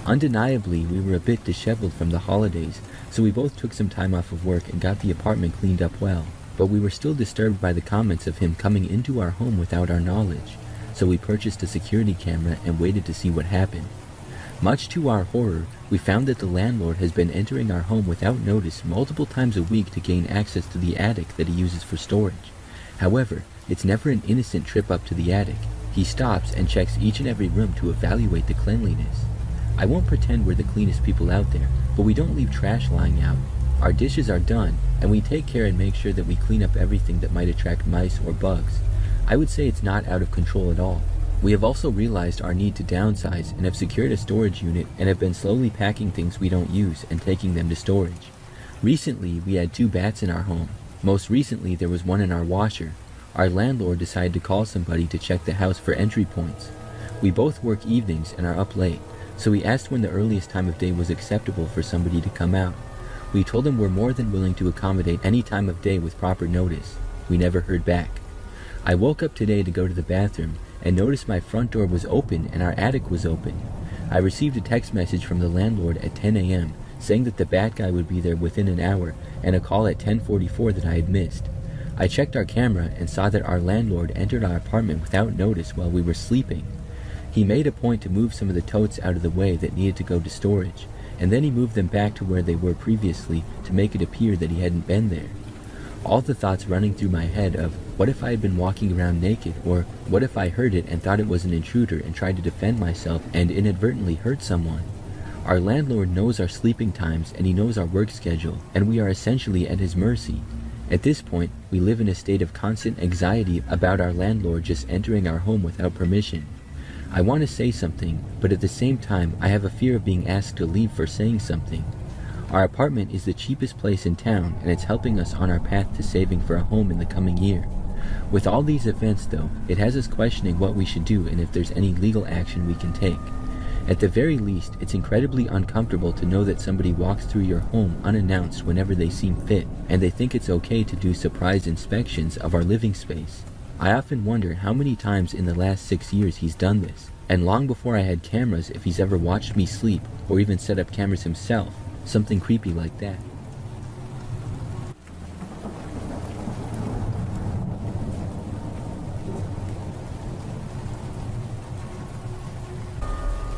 Undeniably, we were a bit disheveled from the holidays, so we both took some time off of work and got the apartment cleaned up well. But we were still disturbed by the comments of him coming into our home without our knowledge, so we purchased a security camera and waited to see what happened. Much to our horror, we found that the landlord has been entering our home without notice multiple times a week to gain access to the attic that he uses for storage. However, it's never an innocent trip up to the attic. He stops and checks each and every room to evaluate the cleanliness. I won't pretend we're the cleanest people out there, but we don't leave trash lying out. Our dishes are done, and we take care and make sure that we clean up everything that might attract mice or bugs. I would say it's not out of control at all. We have also realized our need to downsize and have secured a storage unit and have been slowly packing things we don't use and taking them to storage. Recently, we had 2 bats in our home. Most recently, there was one in our washer. Our landlord decided to call somebody to check the house for entry points. We both work evenings and are up late, so we asked when the earliest time of day was acceptable for somebody to come out. We told him we're more than willing to accommodate any time of day with proper notice. We never heard back. I woke up today to go to the bathroom and noticed my front door was open and our attic was open. I received a text message from the landlord at 10 a.m. saying that the bat guy would be there within an hour and a call at 10:44 that I had missed. I checked our camera and saw that our landlord entered our apartment without notice while we were sleeping. He made a point to move some of the totes out of the way that needed to go to storage, and then he moved them back to where they were previously to make it appear that he hadn't been there. All the thoughts running through my head of, what if I had been walking around naked, or what if I heard it and thought it was an intruder and tried to defend myself and inadvertently hurt someone? Our landlord knows our sleeping times and he knows our work schedule, and we are essentially at his mercy. At this point, we live in a state of constant anxiety about our landlord just entering our home without permission. I want to say something, but at the same time, I have a fear of being asked to leave for saying something. Our apartment is the cheapest place in town, and it's helping us on our path to saving for a home in the coming year. With all these events, though, it has us questioning what we should do and if there's any legal action we can take. At the very least, it's incredibly uncomfortable to know that somebody walks through your home unannounced whenever they seem fit, and they think it's okay to do surprise inspections of our living space. I often wonder how many times in the last 6 years he's done this, and long before I had cameras, if he's ever watched me sleep or even set up cameras himself, something creepy like that.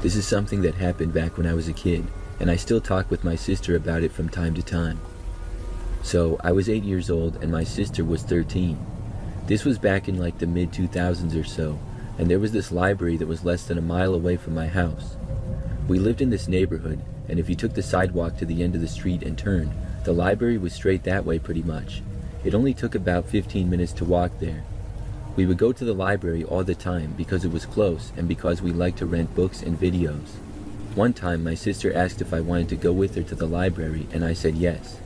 This is something that happened back when I was a kid, and I still talk with my sister about it from time to time. So I was 8 years old and my sister was 13. This was back in like the mid-2000s or so, and there was this library that was less than a mile away from my house. We lived in this neighborhood, and if you took the sidewalk to the end of the street and turned, the library was straight that way pretty much. It only took about 15 minutes to walk there. We would go to the library all the time because it was close and because we liked to rent books and videos. One time my sister asked if I wanted to go with her to the library and I said yes.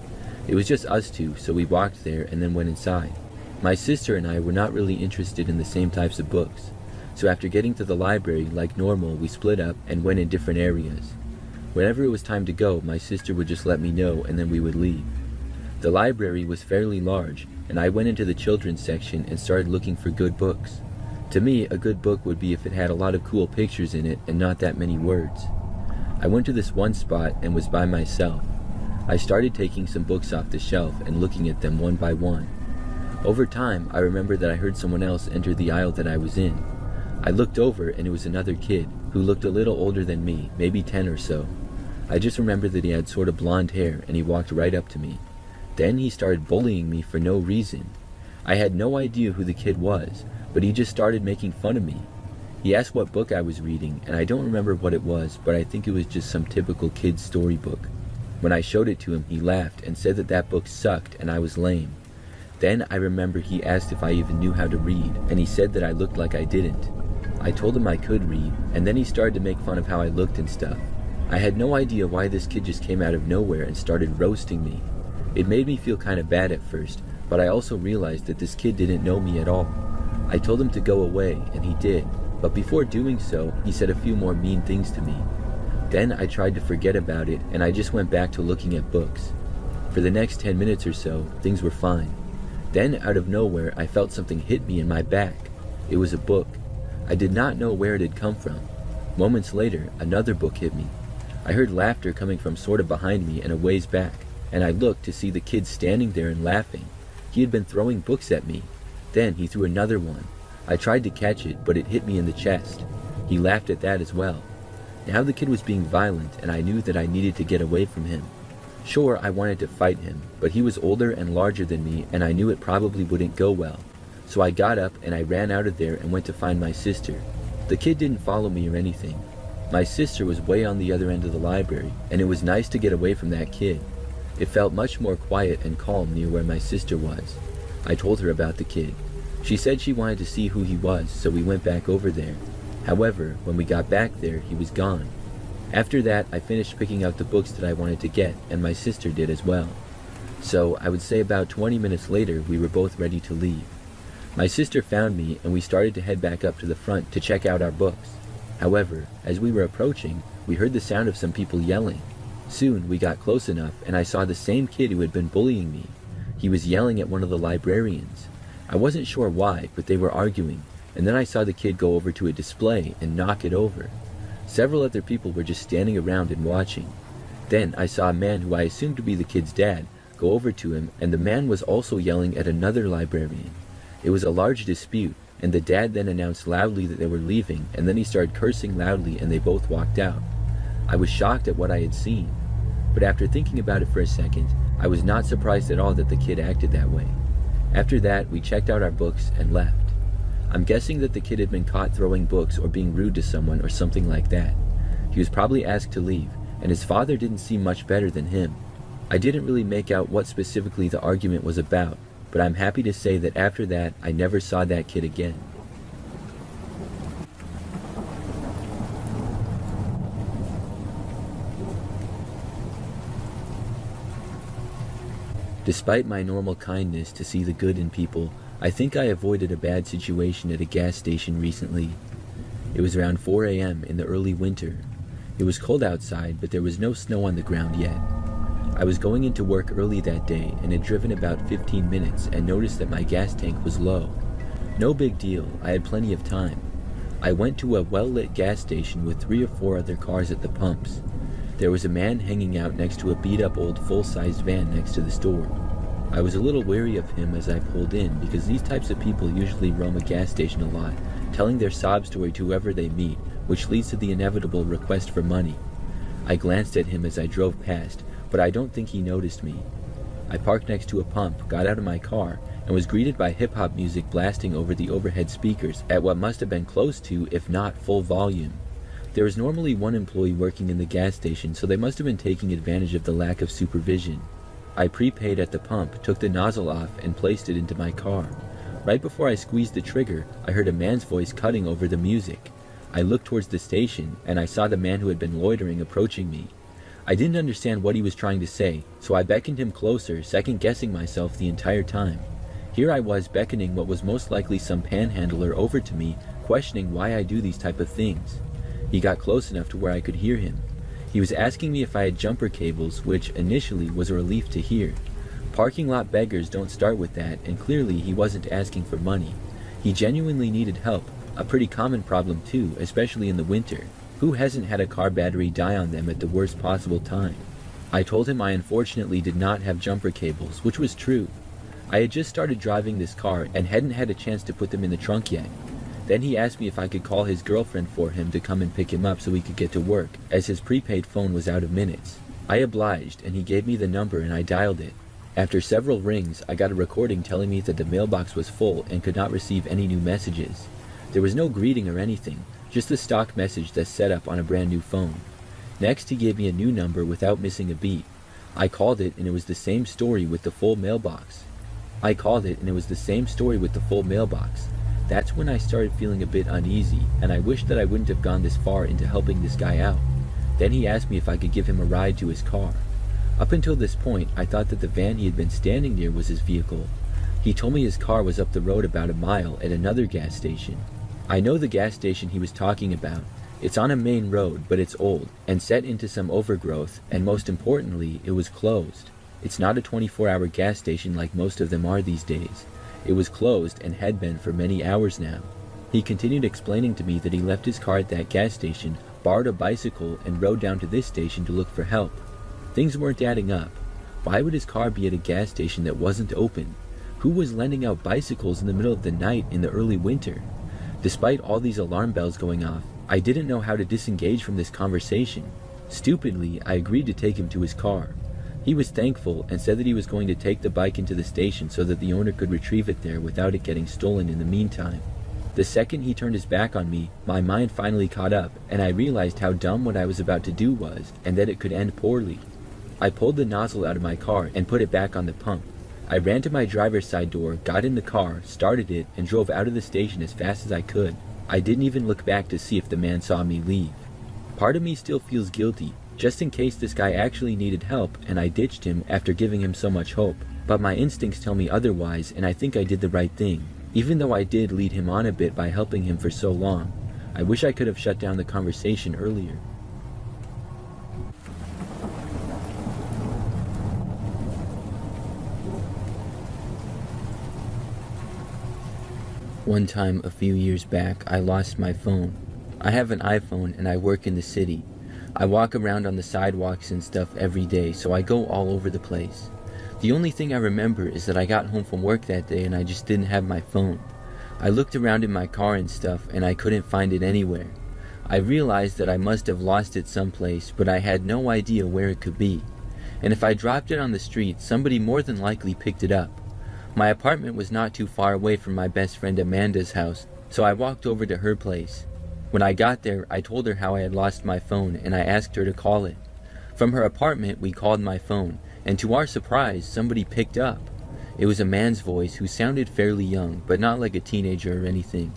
It was just us two, so we walked there and then went inside. My sister and I were not really interested in the same types of books, so after getting to the library, like normal, we split up and went in different areas. Whenever it was time to go, my sister would just let me know and then we would leave. The library was fairly large, and I went into the children's section and started looking for good books. To me, a good book would be if it had a lot of cool pictures in it and not that many words. I went to this one spot and was by myself. I started taking some books off the shelf and looking at them one by one. Over time, I remember that I heard someone else enter the aisle that I was in. I looked over and it was another kid who looked a little older than me, maybe 10 or so. I just remember that he had sort of blonde hair and he walked right up to me. Then he started bullying me for no reason. I had no idea who the kid was, but he just started making fun of me. He asked what book I was reading, and I don't remember what it was, but I think it was just some typical kid's storybook. When I showed it to him, he laughed and said that that book sucked and I was lame. Then I remember he asked if I even knew how to read, and he said that I looked like I didn't. I told him I could read, and then he started to make fun of how I looked and stuff. I had no idea why this kid just came out of nowhere and started roasting me. It made me feel kind of bad at first, but I also realized that this kid didn't know me at all. I told him to go away, and he did, but before doing so, he said a few more mean things to me. Then I tried to forget about it, and I just went back to looking at books. For the next 10 minutes or so, things were fine. Then, out of nowhere, I felt something hit me in my back. It was a book. I did not know where it had come from. Moments later, another book hit me. I heard laughter coming from sort of behind me and a ways back, and I looked to see the kid standing there and laughing. He had been throwing books at me. Then he threw another one. I tried to catch it, but it hit me in the chest. He laughed at that as well. Now the kid was being violent, and I knew that I needed to get away from him. Sure, I wanted to fight him, but he was older and larger than me, and I knew it probably wouldn't go well. So I got up and I ran out of there and went to find my sister. The kid didn't follow me or anything. My sister was way on the other end of the library, and it was nice to get away from that kid. It felt much more quiet and calm near where my sister was. I told her about the kid. She said she wanted to see who he was, so we went back over there. However, when we got back there, he was gone. After that, I finished picking out the books that I wanted to get, and my sister did as well. So, I would say about 20 minutes later, we were both ready to leave. My sister found me, and we started to head back up to the front to check out our books. However, as we were approaching, we heard the sound of some people yelling. Soon, we got close enough, and I saw the same kid who had been bullying me. He was yelling at one of the librarians. I wasn't sure why, but they were arguing, and then I saw the kid go over to a display and knock it over. Several other people were just standing around and watching. Then I saw a man who I assumed to be the kid's dad go over to him, and the man was also yelling at another librarian. It was a large dispute, and the dad then announced loudly that they were leaving, and then he started cursing loudly and they both walked out. I was shocked at what I had seen, but after thinking about it for a second, I was not surprised at all that the kid acted that way. After that, we checked out our books and left. I'm guessing that the kid had been caught throwing books or being rude to someone or something like that. He was probably asked to leave, and his father didn't seem much better than him. I didn't really make out what specifically the argument was about, but I'm happy to say that after that, I never saw that kid again. Despite my normal kindness to see the good in people, I think I avoided a bad situation at a gas station recently. It was around 4 a.m. in the early winter. It was cold outside, but there was no snow on the ground yet. I was going into work early that day and had driven about 15 minutes and noticed that my gas tank was low. No big deal, I had plenty of time. I went to a well-lit gas station with 3 or 4 other cars at the pumps. There was a man hanging out next to a beat-up old full-sized van next to the store. I was a little wary of him as I pulled in because these types of people usually roam a gas station a lot, telling their sob story to whoever they meet, which leads to the inevitable request for money. I glanced at him as I drove past, but I don't think he noticed me. I parked next to a pump, got out of my car, and was greeted by hip-hop music blasting over the overhead speakers at what must have been close to, if not full volume. There was normally one employee working in the gas station, so they must have been taking advantage of the lack of supervision. I prepaid at the pump, took the nozzle off, and placed it into my car. Right before I squeezed the trigger, I heard a man's voice cutting over the music. I looked towards the station, and I saw the man who had been loitering approaching me. I didn't understand what he was trying to say, so I beckoned him closer, second-guessing myself the entire time. Here I was beckoning what was most likely some panhandler over to me, questioning why I do these type of things. He got close enough to where I could hear him. He was asking me if I had jumper cables, which initially was a relief to hear. Parking lot beggars don't start with that, and clearly he wasn't asking for money. He genuinely needed help, a pretty common problem too, especially in the winter. Who hasn't had a car battery die on them at the worst possible time? I told him I unfortunately did not have jumper cables, which was true. I had just started driving this car and hadn't had a chance to put them in the trunk yet. Then he asked me if I could call his girlfriend for him to come and pick him up so he could get to work, as his prepaid phone was out of minutes. I obliged, and he gave me the number and I dialed it. After several rings, I got a recording telling me that the mailbox was full and could not receive any new messages. There was no greeting or anything, just the stock message that's set up on a brand new phone. Next, he gave me a new number without missing a beat. I called it and it was the same story with the full mailbox. That's when I started feeling a bit uneasy, and I wished that I wouldn't have gone this far into helping this guy out. Then he asked me if I could give him a ride to his car. Up until this point, I thought that the van he had been standing near was his vehicle. He told me his car was up the road about a mile at another gas station. I know the gas station he was talking about. It's on a main road, but it's old, and set into some overgrowth, and most importantly, it was closed. It's not a 24-hour gas station like most of them are these days. It was closed and had been for many hours now. He continued explaining to me that he left his car at that gas station, borrowed a bicycle, and rode down to this station to look for help. Things weren't adding up. Why would his car be at a gas station that wasn't open? Who was lending out bicycles in the middle of the night in the early winter? Despite all these alarm bells going off, I didn't know how to disengage from this conversation. Stupidly, I agreed to take him to his car. He was thankful and said that he was going to take the bike into the station so that the owner could retrieve it there without it getting stolen in the meantime. The second he turned his back on me, my mind finally caught up, and I realized how dumb what I was about to do was, and that it could end poorly. I pulled the nozzle out of my car and put it back on the pump. I ran to my driver's side door, got in the car, started it, and drove out of the station as fast as I could. I didn't even look back to see if the man saw me leave. Part of me still feels guilty, just in case this guy actually needed help and I ditched him after giving him so much hope. But my instincts tell me otherwise, and I think I did the right thing. Even though I did lead him on a bit by helping him for so long, I wish I could have shut down the conversation earlier. One time a few years back, I lost my phone. I have an iPhone and I work in the city. I walk around on the sidewalks and stuff every day, so I go all over the place. The only thing I remember is that I got home from work that day and I just didn't have my phone. I looked around in my car and stuff and I couldn't find it anywhere. I realized that I must have lost it someplace, but I had no idea where it could be. And if I dropped it on the street, somebody more than likely picked it up. My apartment was not too far away from my best friend Amanda's house, so I walked over to her place. When I got there, I told her how I had lost my phone and I asked her to call it. From her apartment, we called my phone, and to our surprise, somebody picked up. It was a man's voice who sounded fairly young, but not like a teenager or anything.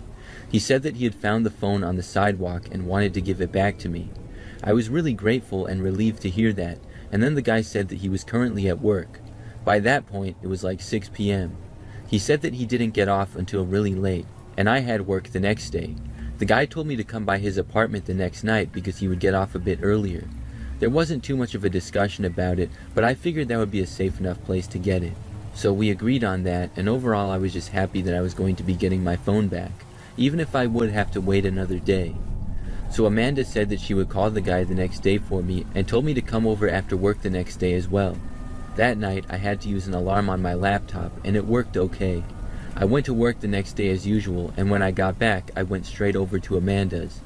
He said that he had found the phone on the sidewalk and wanted to give it back to me. I was really grateful and relieved to hear that, and then the guy said that he was currently at work. By that point, it was like 6 p.m. He said that he didn't get off until really late, and I had work the next day. The guy told me to come by his apartment the next night because he would get off a bit earlier. There wasn't too much of a discussion about it, but I figured that would be a safe enough place to get it. So we agreed on that, and overall I was just happy that I was going to be getting my phone back, even if I would have to wait another day. So Amanda said that she would call the guy the next day for me and told me to come over after work the next day as well. That night I had to use an alarm on my laptop, and it worked okay. I went to work the next day as usual, and when I got back, I went straight over to Amanda's.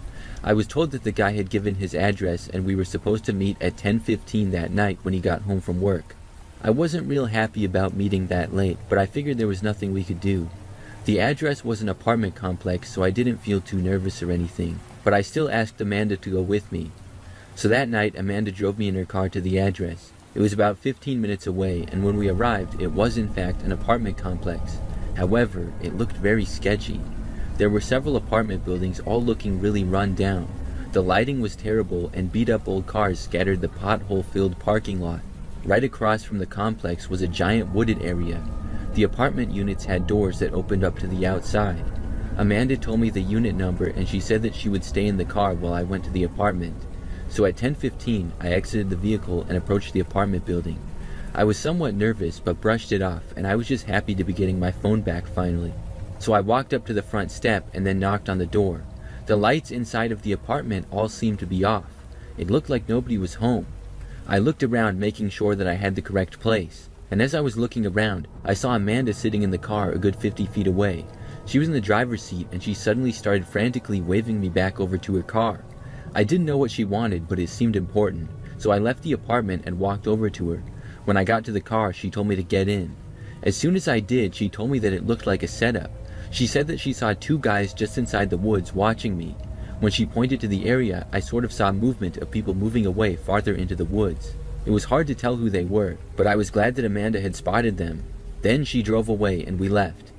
I was told that the guy had given his address and we were supposed to meet at 10:15 that night when he got home from work. I wasn't real happy about meeting that late, but I figured there was nothing we could do. The address was an apartment complex, so I didn't feel too nervous or anything, but I still asked Amanda to go with me. So that night, Amanda drove me in her car to the address. It was about 15 minutes away, and when we arrived, it was in fact an apartment complex. However, it looked very sketchy. There were several apartment buildings all looking really run down. The lighting was terrible, and beat-up old cars scattered the pothole-filled parking lot. Right across from the complex was a giant wooded area. The apartment units had doors that opened up to the outside. Amanda told me the unit number, and she said that she would stay in the car while I went to the apartment. So at 10:15, I exited the vehicle and approached the apartment building. I was somewhat nervous, but brushed it off, and I was just happy to be getting my phone back finally. So I walked up to the front step and then knocked on the door. The lights inside of the apartment all seemed to be off. It looked like nobody was home. I looked around, making sure that I had the correct place. And as I was looking around, I saw Amanda sitting in the car a good 50 feet away. She was in the driver's seat, and she suddenly started frantically waving me back over to her car. I didn't know what she wanted, but it seemed important, so I left the apartment and walked over to her. When I got to the car, she told me to get in. As soon as I did, she told me that it looked like a setup. She said that she saw two guys just inside the woods watching me. When she pointed to the area, I sort of saw movement of people moving away farther into the woods. It was hard to tell who they were, but I was glad that Amanda had spotted them. Then she drove away and we left.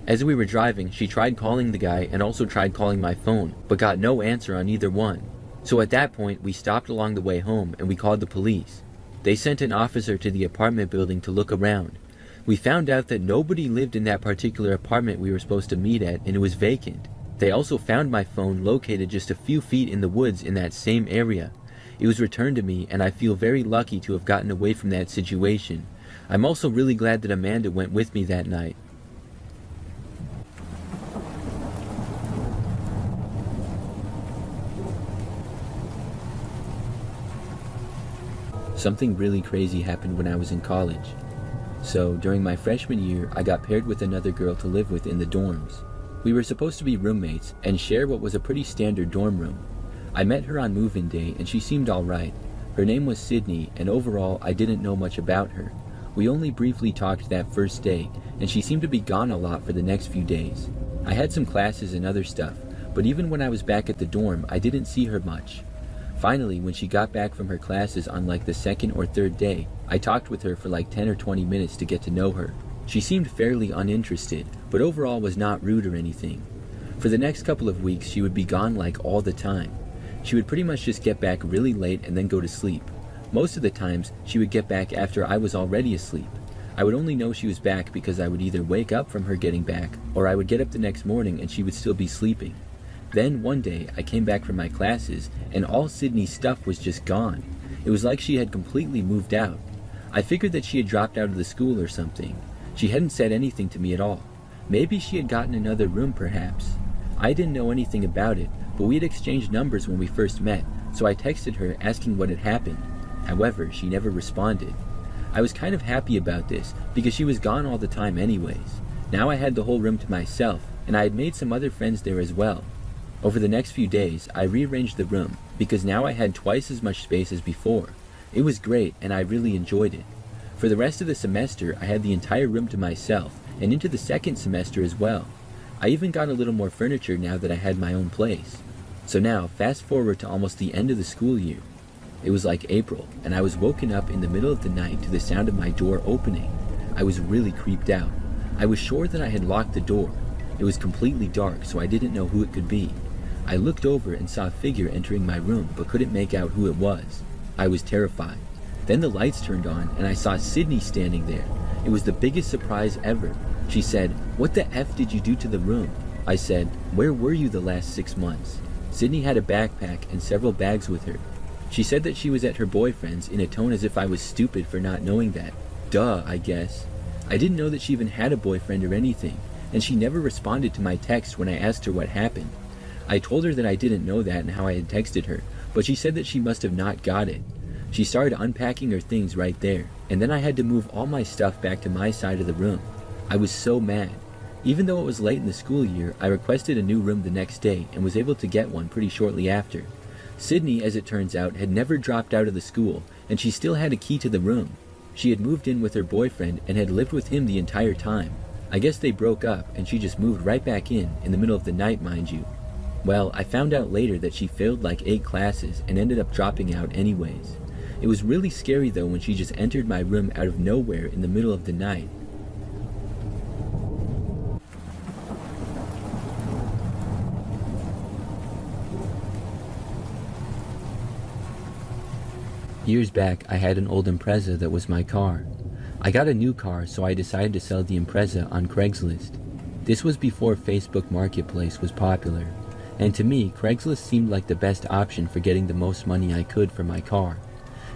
As we were driving, she tried calling the guy and also tried calling my phone, but got no answer on either one. So at that point, we stopped along the way home and we called the police. They sent an officer to the apartment building to look around. We found out that nobody lived in that particular apartment we were supposed to meet at, and it was vacant. They also found my phone located just a few feet in the woods in that same area. It was returned to me, and I feel very lucky to have gotten away from that situation. I'm also really glad that Amanda went with me that night. Something really crazy happened when I was in college. So, during my freshman year, I got paired with another girl to live with in the dorms. We were supposed to be roommates and share what was a pretty standard dorm room. I met her on move-in day and she seemed alright. Her name was Sydney, and overall I didn't know much about her. We only briefly talked that first day, and she seemed to be gone a lot for the next few days. I had some classes and other stuff, but even when I was back at the dorm, I didn't see her much. Finally, when she got back from her classes on like the second or third day, I talked with her for like 10 or 20 minutes to get to know her. She seemed fairly uninterested, but overall was not rude or anything. For the next couple of weeks, she would be gone like all the time. She would pretty much just get back really late and then go to sleep. Most of the times, she would get back after I was already asleep. I would only know she was back because I would either wake up from her getting back, or I would get up the next morning and she would still be sleeping. Then one day, I came back from my classes, and all Sydney's stuff was just gone. It was like she had completely moved out. I figured that she had dropped out of the school or something. She hadn't said anything to me at all. Maybe she had gotten another room perhaps. I didn't know anything about it, but we had exchanged numbers when we first met, so I texted her asking what had happened. However, she never responded. I was kind of happy about this, because she was gone all the time anyways. Now I had the whole room to myself, and I had made some other friends there as well. Over the next few days, I rearranged the room, because now I had twice as much space as before. It was great, and I really enjoyed it. For the rest of the semester, I had the entire room to myself, and into the second semester as well. I even got a little more furniture now that I had my own place. So now, fast forward to almost the end of the school year. It was like April, and I was woken up in the middle of the night to the sound of my door opening. I was really creeped out. I was sure that I had locked the door. It was completely dark, so I didn't know who it could be. I looked over and saw a figure entering my room, but couldn't make out who it was. I was terrified. Then the lights turned on, and I saw Sydney standing there. It was the biggest surprise ever. She said, "What the F did you do to the room?" I said, "Where were you the last 6 months?" Sydney had a backpack and several bags with her. She said that she was at her boyfriend's in a tone as if I was stupid for not knowing that. Duh, I guess. I didn't know that she even had a boyfriend or anything, and she never responded to my text when I asked her what happened. I told her that I didn't know that and how I had texted her, but she said that she must have not got it. She started unpacking her things right there, and then I had to move all my stuff back to my side of the room. I was so mad. Even though it was late in the school year, I requested a new room the next day and was able to get one pretty shortly after. Sydney, as it turns out, had never dropped out of the school, and she still had a key to the room. She had moved in with her boyfriend and had lived with him the entire time. I guess they broke up and she just moved right back in the middle of the night, mind you. Well, I found out later that she failed like 8 classes and ended up dropping out anyways. It was really scary though when she just entered my room out of nowhere in the middle of the night. Years back, I had an old Impreza that was my car. I got a new car, so I decided to sell the Impreza on Craigslist. This was before Facebook Marketplace was popular, and to me, Craigslist seemed like the best option for getting the most money I could for my car.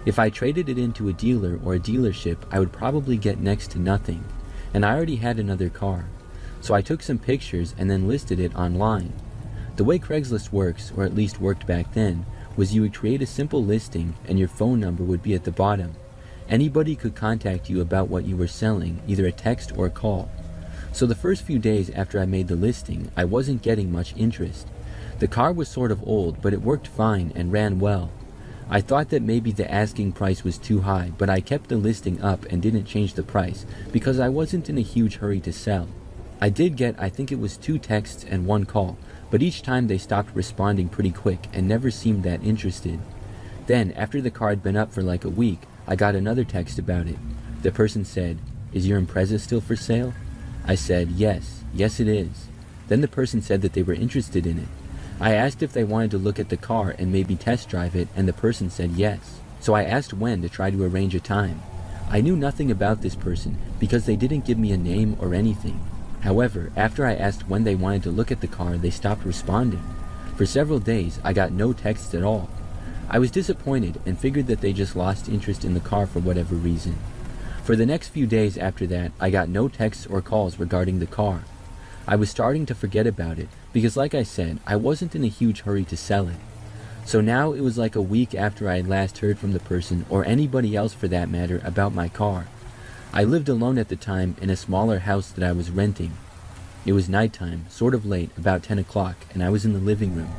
If I traded it into a dealer or a dealership, I would probably get next to nothing, and I already had another car. So I took some pictures and then listed it online. The way Craigslist works, or at least worked back then, was you would create a simple listing and your phone number would be at the bottom. Anybody could contact you about what you were selling, either a text or a call. So the first few days after I made the listing, I wasn't getting much interest. The car was sort of old, but it worked fine and ran well. I thought that maybe the asking price was too high, but I kept the listing up and didn't change the price because I wasn't in a huge hurry to sell. I did get, I think it was 2 texts and 1 call, but each time they stopped responding pretty quick and never seemed that interested. Then, after the car had been up for like a week, I got another text about it. The person said, "Is your Impreza still for sale?" I said, yes it is. Then the person said that they were interested in it. I asked if they wanted to look at the car and maybe test drive it, and the person said yes. So I asked when to try to arrange a time. I knew nothing about this person because they didn't give me a name or anything. However, after I asked when they wanted to look at the car, they stopped responding. For several days, I got no texts at all. I was disappointed and figured that they just lost interest in the car for whatever reason. For the next few days after that, I got no texts or calls regarding the car. I was starting to forget about it because, like I said, I wasn't in a huge hurry to sell it. So now it was like a week after I had last heard from the person, or anybody else for that matter, about my car. I lived alone at the time in a smaller house that I was renting. It was nighttime, sort of late, about 10 o'clock, and I was in the living room.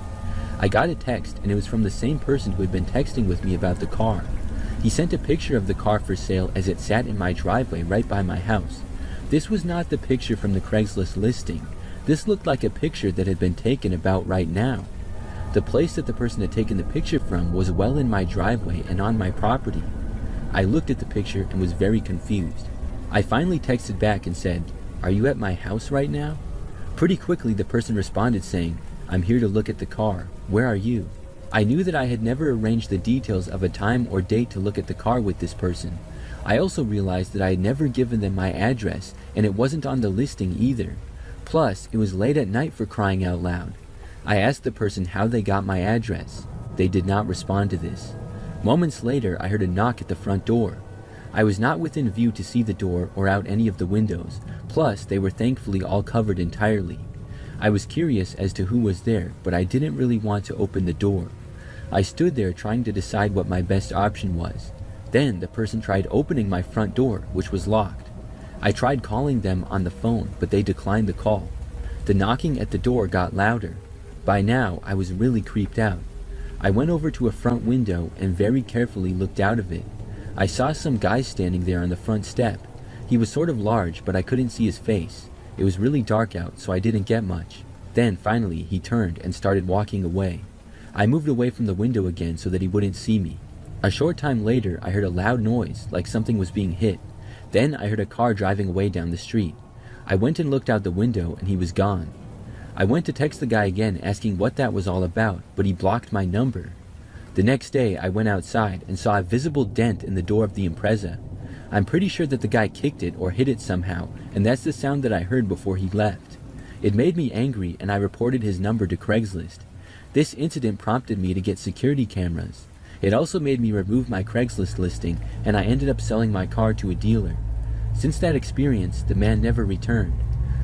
I got a text, and it was from the same person who had been texting with me about the car. He sent a picture of the car for sale as it sat in my driveway right by my house. This was not the picture from the Craigslist listing. This looked like a picture that had been taken about right now. The place that the person had taken the picture from was well in my driveway and on my property. I looked at the picture and was very confused. I finally texted back and said, "Are you at my house right now?" Pretty quickly the person responded saying, "I'm here to look at the car. Where are you?" I knew that I had never arranged the details of a time or date to look at the car with this person. I also realized that I had never given them my address, and it wasn't on the listing either. Plus, it was late at night for crying out loud. I asked the person how they got my address. They did not respond to this. Moments later, I heard a knock at the front door. I was not within view to see the door or out any of the windows, plus they were thankfully all covered entirely. I was curious as to who was there, but I didn't really want to open the door. I stood there trying to decide what my best option was. Then the person tried opening my front door, which was locked. I tried calling them on the phone, but they declined the call. The knocking at the door got louder. By now, I was really creeped out. I went over to a front window and very carefully looked out of it. I saw some guy standing there on the front step. He was sort of large, but I couldn't see his face. It was really dark out, so I didn't get much. Then, finally, he turned and started walking away. I moved away from the window again so that he wouldn't see me. A short time later, I heard a loud noise, like something was being hit. Then I heard a car driving away down the street. I went and looked out the window, and he was gone. I went to text the guy again asking what that was all about, but he blocked my number. The next day, I went outside and saw a visible dent in the door of the Impreza. I'm pretty sure that the guy kicked it or hit it somehow, and that's the sound that I heard before he left. It made me angry, and I reported his number to Craigslist. This incident prompted me to get security cameras. It also made me remove my Craigslist listing, and I ended up selling my car to a dealer. Since that experience, the man never returned.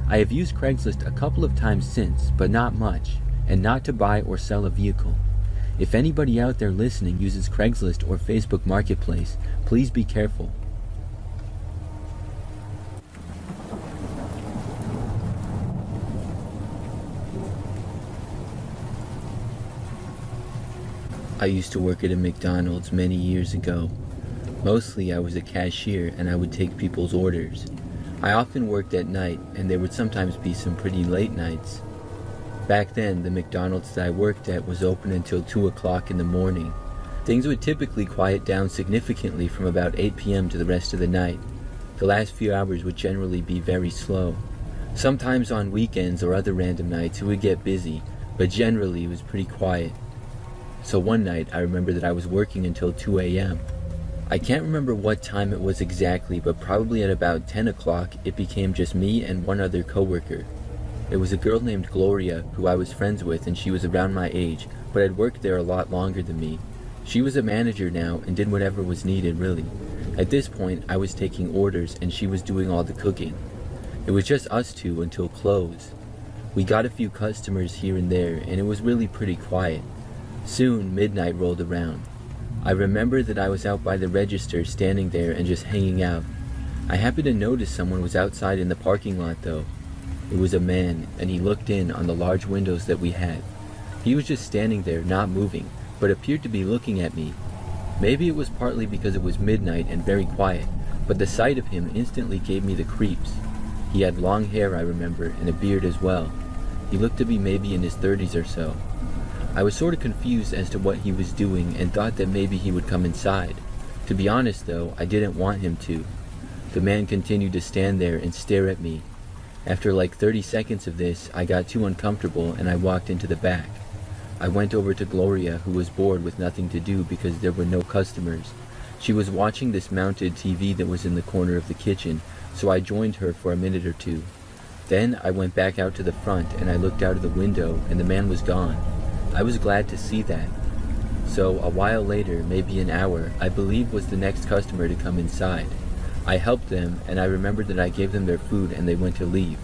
I have used Craigslist a couple of times since, but not much, and not to buy or sell a vehicle. If anybody out there listening uses Craigslist or Facebook Marketplace, please be careful. I used to work at a McDonald's many years ago. Mostly I was a cashier and I would take people's orders. I often worked at night and there would sometimes be some pretty late nights. Back then, the McDonald's that I worked at was open until 2 o'clock in the morning. Things would typically quiet down significantly from about 8 p.m. to the rest of the night. The last few hours would generally be very slow. Sometimes on weekends or other random nights it would get busy, but generally it was pretty quiet. So one night I remember that I was working until 2 a.m. I can't remember what time it was exactly, but probably at about 10 o'clock it became just me and one other coworker. It was a girl named Gloria who I was friends with, and she was around my age, but had worked there a lot longer than me. She was a manager now and did whatever was needed, really. At this point I was taking orders and she was doing all the cooking. It was just us two until close. We got a few customers here and there and it was really pretty quiet. Soon midnight rolled around. I remember that I was out by the register standing there and just hanging out. I happened to notice someone was outside in the parking lot though. It was a man, and he looked in on the large windows that we had. He was just standing there, not moving, but appeared to be looking at me. Maybe it was partly because it was midnight and very quiet, but the sight of him instantly gave me the creeps. He had long hair, I remember, and a beard as well. He looked to be maybe in his 30s or so. I was sort of confused as to what he was doing and thought that maybe he would come inside. To be honest though, I didn't want him to. The man continued to stand there and stare at me. After like 30 seconds of this, I got too uncomfortable and I walked into the back. I went over to Gloria, who was bored with nothing to do because there were no customers. She was watching this mounted TV that was in the corner of the kitchen, so I joined her for a minute or two. Then I went back out to the front and I looked out of the window and the man was gone. I was glad to see that. So a while later, maybe an hour, I believe was the next customer to come inside. I helped them, and I remembered that I gave them their food and they went to leave.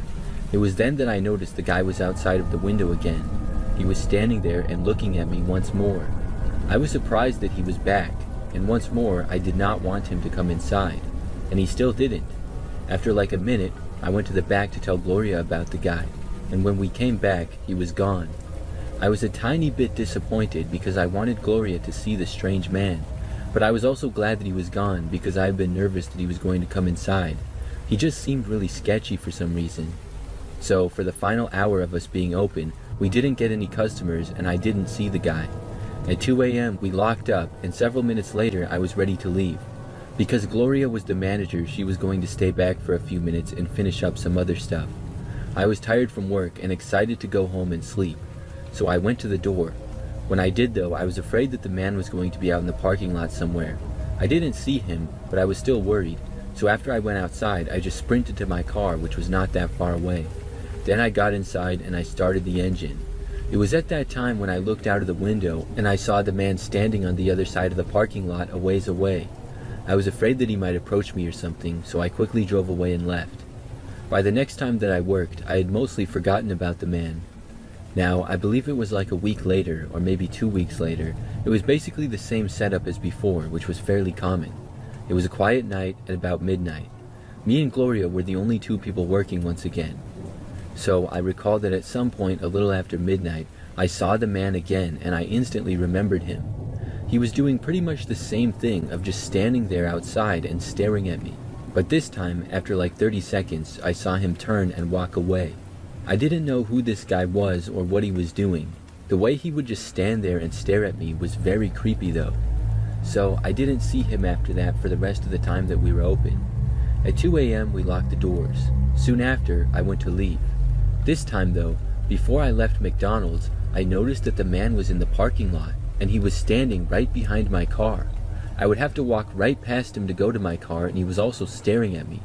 It was then that I noticed the guy was outside of the window again. He was standing there and looking at me once more. I was surprised that he was back, and once more I did not want him to come inside, and he still didn't. After like a minute, I went to the back to tell Gloria about the guy, and when we came back, he was gone. I was a tiny bit disappointed because I wanted Gloria to see the strange man. But I was also glad that he was gone because I had been nervous that he was going to come inside. He just seemed really sketchy for some reason. So for the final hour of us being open, we didn't get any customers and I didn't see the guy. At 2 a.m. we locked up and several minutes later I was ready to leave. Because Gloria was the manager, she was going to stay back for a few minutes and finish up some other stuff. I was tired from work and excited to go home and sleep. So I went to the door. When I did though, I was afraid that the man was going to be out in the parking lot somewhere. I didn't see him, but I was still worried, so after I went outside, I just sprinted to my car, which was not that far away. Then I got inside and I started the engine. It was at that time when I looked out of the window and I saw the man standing on the other side of the parking lot a ways away. I was afraid that he might approach me or something, so I quickly drove away and left. By the next time that I worked, I had mostly forgotten about the man. Now, I believe it was like a week later, or maybe 2 weeks later. It was basically the same setup as before, which was fairly common. It was a quiet night at about midnight. Me and Gloria were the only two people working once again. So I recall that at some point a little after midnight, I saw the man again and I instantly remembered him. He was doing pretty much the same thing of just standing there outside and staring at me. But this time, after like 30 seconds, I saw him turn and walk away. I didn't know who this guy was or what he was doing. The way he would just stand there and stare at me was very creepy though. So I didn't see him after that for the rest of the time that we were open. At 2 a.m. we locked the doors. Soon after, I went to leave. This time though, before I left McDonald's, I noticed that the man was in the parking lot and he was standing right behind my car. I would have to walk right past him to go to my car and he was also staring at me.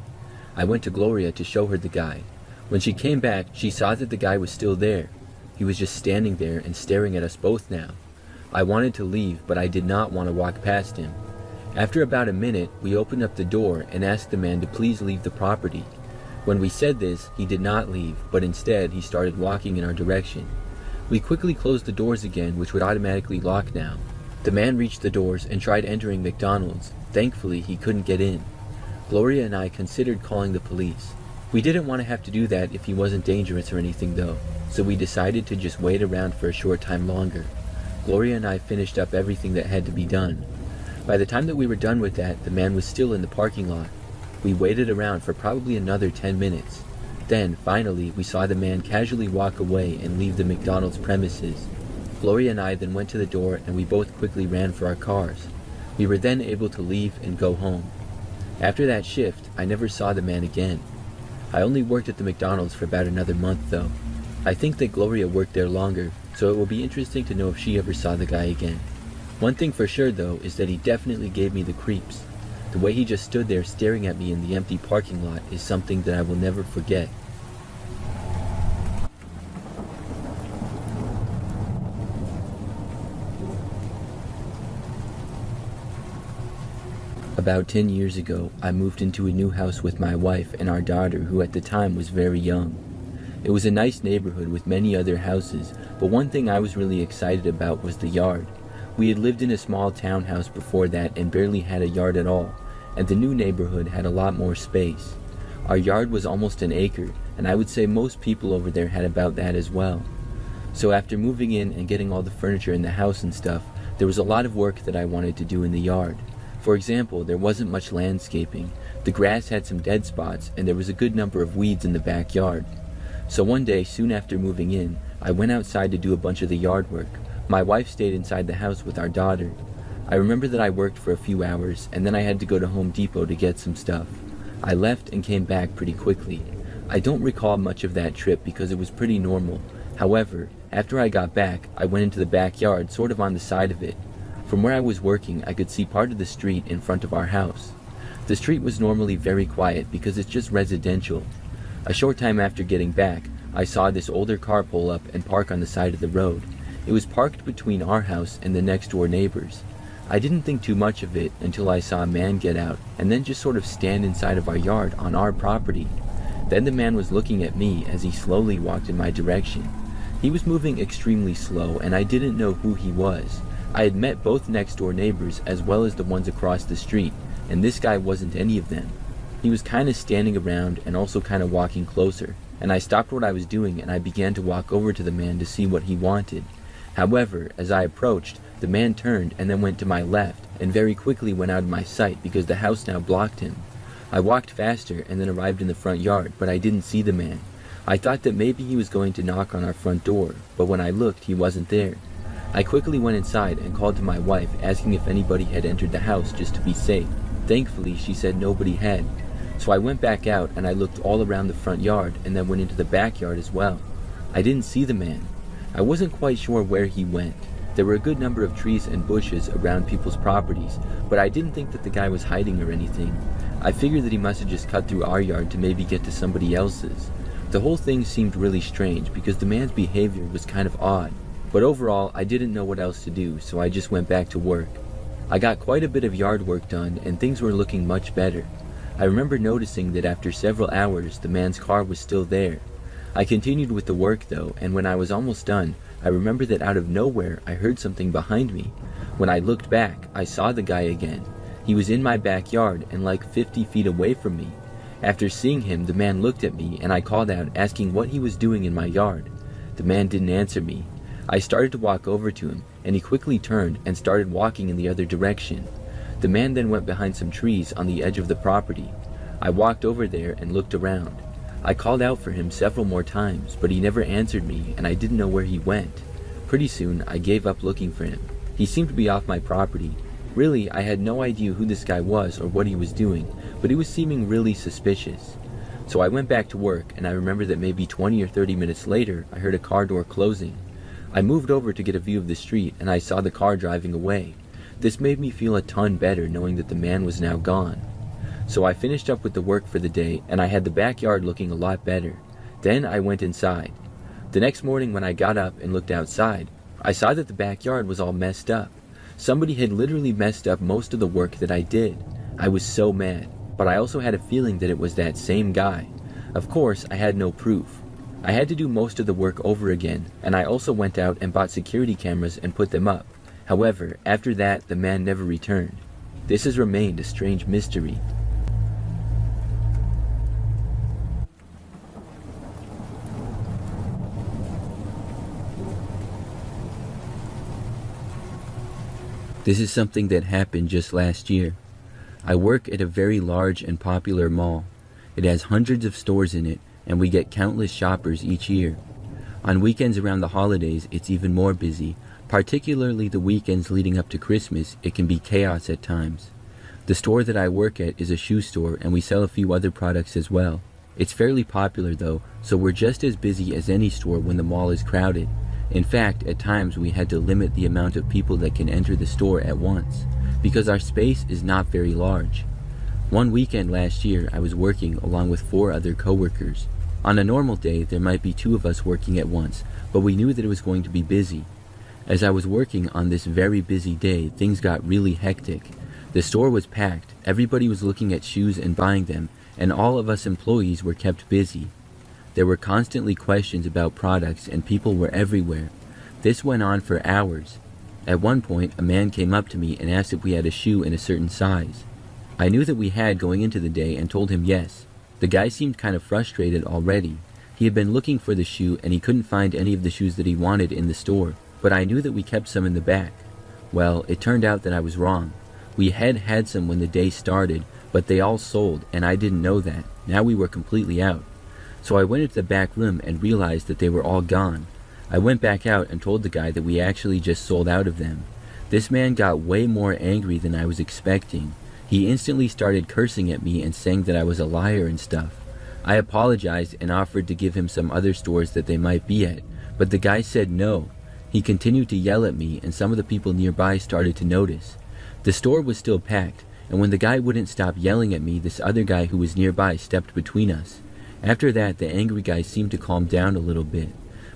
I went to Gloria to show her the guy. When she came back, she saw that the guy was still there. He was just standing there and staring at us both now. I wanted to leave, but I did not want to walk past him. After about a minute, we opened up the door and asked the man to please leave the property. When we said this, he did not leave, but instead he started walking in our direction. We quickly closed the doors again, which would automatically lock now. The man reached the doors and tried entering McDonald's. Thankfully, he couldn't get in. Gloria and I considered calling the police. We didn't want to have to do that if he wasn't dangerous or anything though, so we decided to just wait around for a short time longer. Gloria and I finished up everything that had to be done. By the time that we were done with that, the man was still in the parking lot. We waited around for probably another 10 minutes. Then, finally, we saw the man casually walk away and leave the McDonald's premises. Gloria and I then went to the door and we both quickly ran for our cars. We were then able to leave and go home. After that shift, I never saw the man again. I only worked at the McDonald's for about another month though. I think that Gloria worked there longer, so it will be interesting to know if she ever saw the guy again. One thing for sure though is that he definitely gave me the creeps. The way he just stood there staring at me in the empty parking lot is something that I will never forget. About 10 years ago, I moved into a new house with my wife and our daughter, who at the time was very young. It was a nice neighborhood with many other houses, but one thing I was really excited about was the yard. We had lived in a small townhouse before that and barely had a yard at all, and the new neighborhood had a lot more space. Our yard was almost an acre, and I would say most people over there had about that as well. So after moving in and getting all the furniture in the house and stuff, there was a lot of work that I wanted to do in the yard. For example, there wasn't much landscaping. The grass had some dead spots, and there was a good number of weeds in the backyard. So one day, soon after moving in, I went outside to do a bunch of the yard work. My wife stayed inside the house with our daughter. I remember that I worked for a few hours, and then I had to go to Home Depot to get some stuff. I left and came back pretty quickly. I don't recall much of that trip because it was pretty normal. However, after I got back, I went into the backyard, sort of on the side of it. From where I was working, I could see part of the street in front of our house. The street was normally very quiet because it's just residential. A short time after getting back, I saw this older car pull up and park on the side of the road. It was parked between our house and the next door neighbors. I didn't think too much of it until I saw a man get out and then just sort of stand inside of our yard on our property. Then the man was looking at me as he slowly walked in my direction. He was moving extremely slow and I didn't know who he was. I had met both next door neighbors as well as the ones across the street, and this guy wasn't any of them. He was kind of standing around and also kind of walking closer, and I stopped what I was doing and I began to walk over to the man to see what he wanted. However, as I approached, the man turned and then went to my left and very quickly went out of my sight because the house now blocked him. I walked faster and then arrived in the front yard, but I didn't see the man. I thought that maybe he was going to knock on our front door, but when I looked, he wasn't there. I quickly went inside and called to my wife, asking if anybody had entered the house just to be safe. Thankfully, she said nobody had. So I went back out and I looked all around the front yard and then went into the backyard as well. I didn't see the man. I wasn't quite sure where he went. There were a good number of trees and bushes around people's properties, but I didn't think that the guy was hiding or anything. I figured that he must have just cut through our yard to maybe get to somebody else's. The whole thing seemed really strange because the man's behavior was kind of odd. But overall, I didn't know what else to do, so I just went back to work. I got quite a bit of yard work done, and things were looking much better. I remember noticing that after several hours, the man's car was still there. I continued with the work though, and when I was almost done, I remember that out of nowhere, I heard something behind me. When I looked back, I saw the guy again. He was in my backyard and like 50 feet away from me. After seeing him, the man looked at me, and I called out, asking what he was doing in my yard. The man didn't answer me. I started to walk over to him, and he quickly turned and started walking in the other direction. The man then went behind some trees on the edge of the property. I walked over there and looked around. I called out for him several more times, but he never answered me, and I didn't know where he went. Pretty soon, I gave up looking for him. He seemed to be off my property. Really, I had no idea who this guy was or what he was doing, but he was seeming really suspicious. So I went back to work, and I remember that maybe 20 or 30 minutes later, I heard a car door closing. I moved over to get a view of the street, and I saw the car driving away. This made me feel a ton better knowing that the man was now gone. So I finished up with the work for the day, and I had the backyard looking a lot better. Then I went inside. The next morning when I got up and looked outside, I saw that the backyard was all messed up. Somebody had literally messed up most of the work that I did. I was so mad, but I also had a feeling that it was that same guy. Of course, I had no proof. I had to do most of the work over again, and I also went out and bought security cameras and put them up. However, after that, the man never returned. This has remained a strange mystery. This is something that happened just last year. I work at a very large and popular mall. It has hundreds of stores in it, and we get countless shoppers each year. On weekends around the holidays, it's even more busy. Particularly the weekends leading up to Christmas, it can be chaos at times. The store that I work at is a shoe store, and we sell a few other products as well. It's fairly popular though, so we're just as busy as any store when the mall is crowded. In fact, at times we had to limit the amount of people that can enter the store at once, because our space is not very large. One weekend last year, I was working along with 4 other coworkers. On a normal day, there might be 2 of us working at once, but we knew that it was going to be busy. As I was working on this very busy day, things got really hectic. The store was packed, everybody was looking at shoes and buying them, and all of us employees were kept busy. There were constantly questions about products and people were everywhere. This went on for hours. At one point, a man came up to me and asked if we had a shoe in a certain size. I knew that we had going into the day and told him yes. The guy seemed kind of frustrated already. He had been looking for the shoe and he couldn't find any of the shoes that he wanted in the store, but I knew that we kept some in the back. Well, it turned out that I was wrong. We had some when the day started, but they all sold, and I didn't know that. Now we were completely out. So I went into the back room and realized that they were all gone. I went back out and told the guy that we actually just sold out of them. This man got way more angry than I was expecting. He instantly started cursing at me and saying that I was a liar and stuff. I apologized and offered to give him some other stores that they might be at, but the guy said no. He continued to yell at me, and some of the people nearby started to notice. The store was still packed, and when the guy wouldn't stop yelling at me, this other guy who was nearby stepped between us. After that, the angry guy seemed to calm down a little bit,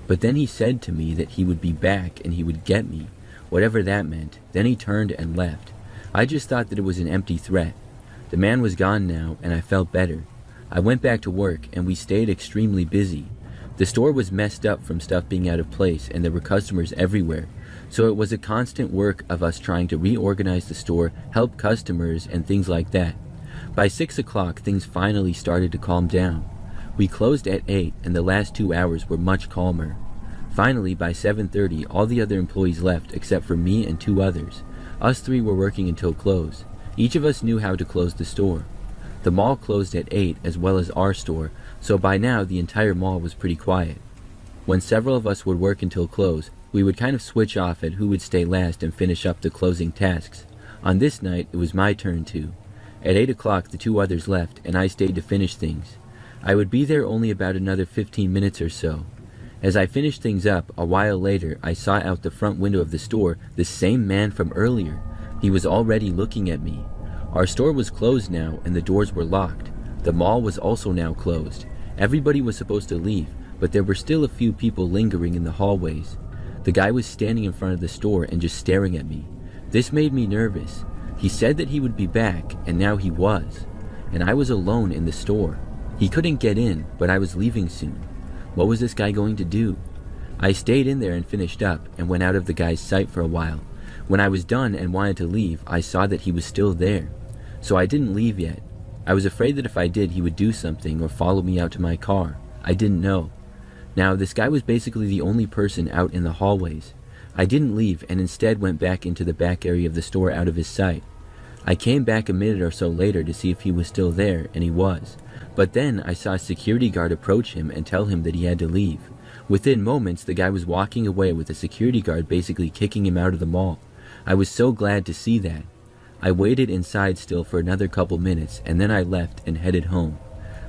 but then he said to me that he would be back and he would get me, whatever that meant. Then he turned and left. I just thought that it was an empty threat. The man was gone now, and I felt better. I went back to work, and we stayed extremely busy. The store was messed up from stuff being out of place, and there were customers everywhere. So it was a constant work of us trying to reorganize the store, help customers, and things like that. By 6 o'clock, things finally started to calm down. We closed at 8, and the last 2 hours were much calmer. Finally, by 7:30, all the other employees left except for me and 2 others. Us 3 were working until close. Each of us knew how to close the store. The mall closed at 8 as well as our store, so by now the entire mall was pretty quiet. When several of us would work until close, we would kind of switch off at who would stay last and finish up the closing tasks. On this night, it was my turn to. At 8 o'clock, the 2 others left, and I stayed to finish things. I would be there only about another 15 minutes or so. As I finished things up, a while later, I saw out the front window of the store the same man from earlier. He was already looking at me. Our store was closed now, and the doors were locked. The mall was also now closed. Everybody was supposed to leave, but there were still a few people lingering in the hallways. The guy was standing in front of the store and just staring at me. This made me nervous. He said that he would be back, and now he was. And I was alone in the store. He couldn't get in, but I was leaving soon. What was this guy going to do? I stayed in there and finished up, and went out of the guy's sight for a while. When I was done and wanted to leave, I saw that he was still there. So I didn't leave yet. I was afraid that if I did, he would do something or follow me out to my car. I didn't know. Now, this guy was basically the only person out in the hallways. I didn't leave and instead went back into the back area of the store out of his sight. I came back a minute or so later to see if he was still there, and he was. But then I saw a security guard approach him and tell him that he had to leave. Within moments, the guy was walking away with a security guard basically kicking him out of the mall. I was so glad to see that. I waited inside still for another couple minutes, and then I left and headed home.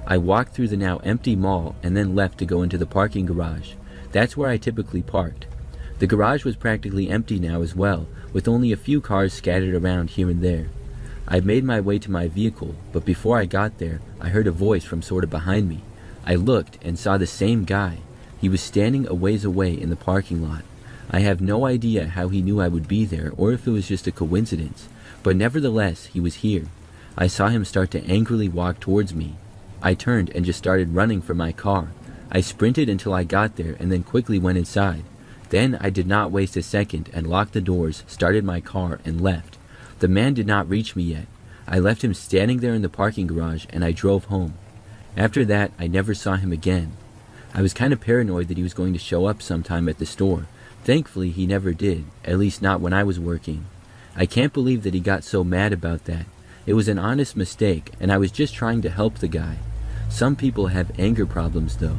I walked through the now empty mall and then left to go into the parking garage. That's where I typically parked. The garage was practically empty now as well, with only a few cars scattered around here and there. I made my way to my vehicle, but before I got there, I heard a voice from sort of behind me. I looked and saw the same guy. He was standing a ways away in the parking lot. I have no idea how he knew I would be there or if it was just a coincidence, but nevertheless, he was here. I saw him start to angrily walk towards me. I turned and just started running for my car. I sprinted until I got there and then quickly went inside. Then I did not waste a second and locked the doors, started my car, and left. The man did not reach me yet. I left him standing there in the parking garage and I drove home. After that, I never saw him again. I was kind of paranoid that he was going to show up sometime at the store. Thankfully, he never did, at least not when I was working. I can't believe that he got so mad about that. It was an honest mistake, and I was just trying to help the guy. Some people have anger problems, though.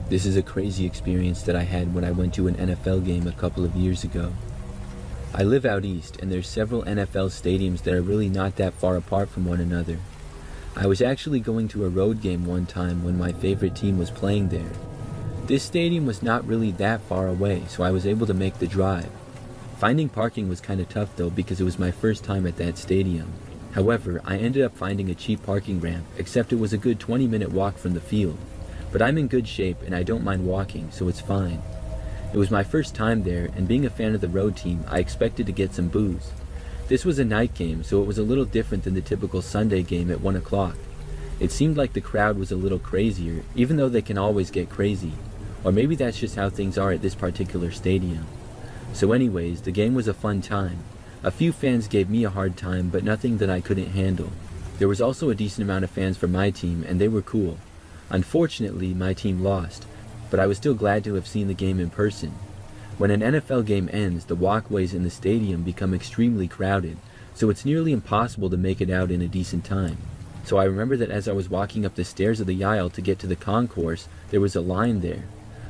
This is a crazy experience that I had when I went to an NFL game a couple of years ago. I live out east, and there's several NFL stadiums that are really not that far apart from one another. I was actually going to a road game one time when my favorite team was playing there. This stadium was not really that far away, so I was able to make the drive. Finding parking was kind of tough though because it was my first time at that stadium. However, I ended up finding a cheap parking ramp, except it was a good 20-minute walk from the field. But I'm in good shape and I don't mind walking, so it's fine. It was my first time there, and being a fan of the road team, I expected to get some booze. This was a night game, so it was a little different than the typical Sunday game at 1 o'clock. It seemed like the crowd was a little crazier, even though they can always get crazy. Or maybe that's just how things are at this particular stadium. So anyways, the game was a fun time. A few fans gave me a hard time, but nothing that I couldn't handle. There was also a decent amount of fans for my team, and they were cool. Unfortunately, my team lost, but I was still glad to have seen the game in person. When an NFL game ends, the walkways in the stadium become extremely crowded, so it's nearly impossible to make it out in a decent time. So I remember that as I was walking up the stairs of the aisle to get to the concourse, there was a line there.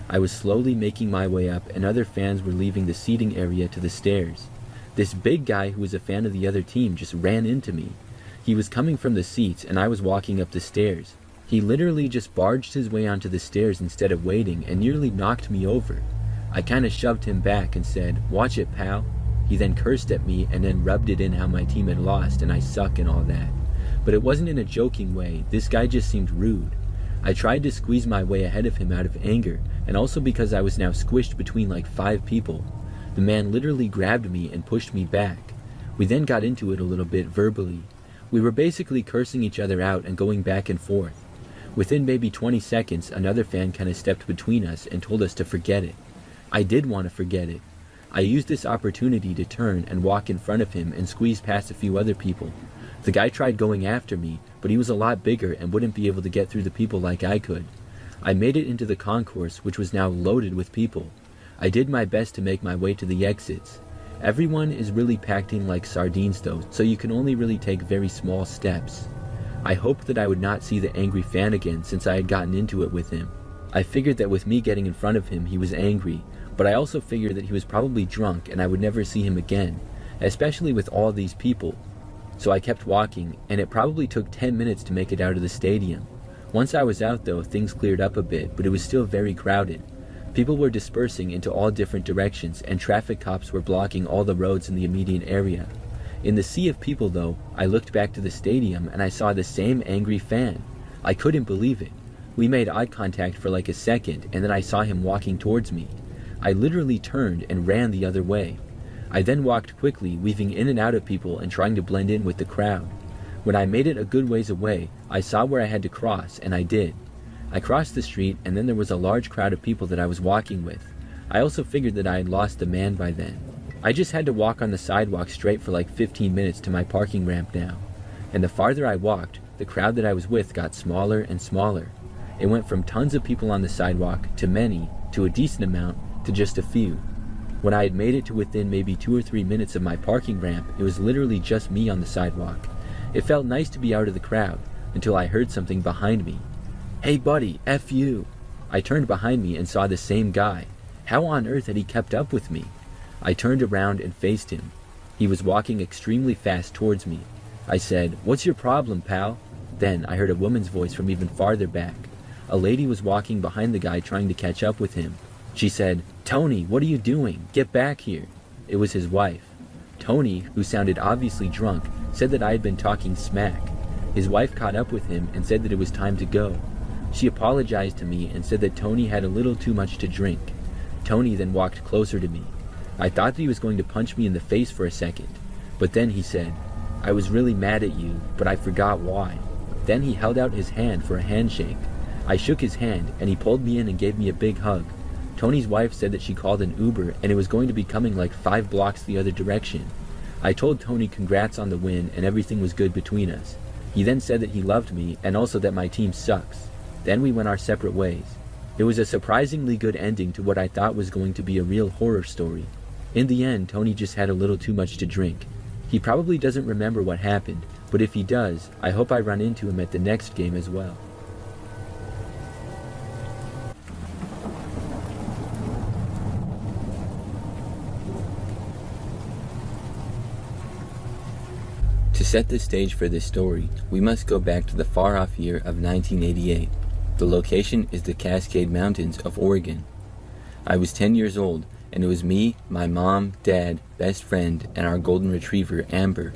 I was slowly making my way up, and other fans were leaving the seating area to the stairs. This big guy who was a fan of the other team just ran into me. He was coming from the seats, and I was walking up the stairs. He literally just barged his way onto the stairs instead of waiting and nearly knocked me over. I kinda shoved him back and said, "Watch it, pal." He then cursed at me and then rubbed it in how my team had lost and I suck and all that. But it wasn't in a joking way, this guy just seemed rude. I tried to squeeze my way ahead of him out of anger, and also because I was now squished between like 5 people. The man literally grabbed me and pushed me back. We then got into it a little bit verbally. We were basically cursing each other out and going back and forth. Within maybe 20 seconds, another fan kinda stepped between us and told us to forget it. I did want to forget it. I used this opportunity to turn and walk in front of him and squeeze past a few other people. The guy tried going after me, but he was a lot bigger and wouldn't be able to get through the people like I could. I made it into the concourse, which was now loaded with people. I did my best to make my way to the exits. Everyone is really packed in like sardines though, so you can only really take very small steps. I hoped that I would not see the angry fan again since I had gotten into it with him. I figured that with me getting in front of him, he was angry, but I also figured that he was probably drunk and I would never see him again, especially with all these people. So I kept walking, and it probably took 10 minutes to make it out of the stadium. Once I was out though, things cleared up a bit, but it was still very crowded. People were dispersing into all different directions, and traffic cops were blocking all the roads in the immediate area. In the sea of people though, I looked back to the stadium and I saw the same angry fan. I couldn't believe it. We made eye contact for like a second, and then I saw him walking towards me. I literally turned and ran the other way. I then walked quickly, weaving in and out of people and trying to blend in with the crowd. When I made it a good ways away, I saw where I had to cross, and I did. I crossed the street, and then there was a large crowd of people that I was walking with. I also figured that I had lost the man by then. I just had to walk on the sidewalk straight for like 15 minutes to my parking ramp now. And the farther I walked, the crowd that I was with got smaller and smaller. It went from tons of people on the sidewalk to many, to a decent amount, to just a few. When I had made it to within maybe 2 or 3 minutes of my parking ramp, it was literally just me on the sidewalk. It felt nice to be out of the crowd, until I heard something behind me. "Hey buddy, F you." I turned behind me and saw the same guy. How on earth had he kept up with me? I turned around and faced him. He was walking extremely fast towards me. I said, "What's your problem, pal?" Then I heard a woman's voice from even farther back. A lady was walking behind the guy trying to catch up with him. She said, "Tony, what are you doing? Get back here." It was his wife. Tony, who sounded obviously drunk, said that I had been talking smack. His wife caught up with him and said that it was time to go. She apologized to me and said that Tony had a little too much to drink. Tony then walked closer to me. I thought that he was going to punch me in the face for a second, but then he said, "I was really mad at you, but I forgot why." Then he held out his hand for a handshake. I shook his hand and he pulled me in and gave me a big hug. Tony's wife said that she called an Uber and it was going to be coming like 5 blocks the other direction. I told Tony congrats on the win and everything was good between us. He then said that he loved me and also that my team sucks. Then we went our separate ways. It was a surprisingly good ending to what I thought was going to be a real horror story. In the end, Tony just had a little too much to drink. He probably doesn't remember what happened, but if he does, I hope I run into him at the next game as well. To set the stage for this story, we must go back to the far-off year of 1988. The location is the Cascade Mountains of Oregon. I was 10 years old, and it was me, my mom, dad, best friend, and our golden retriever, Amber.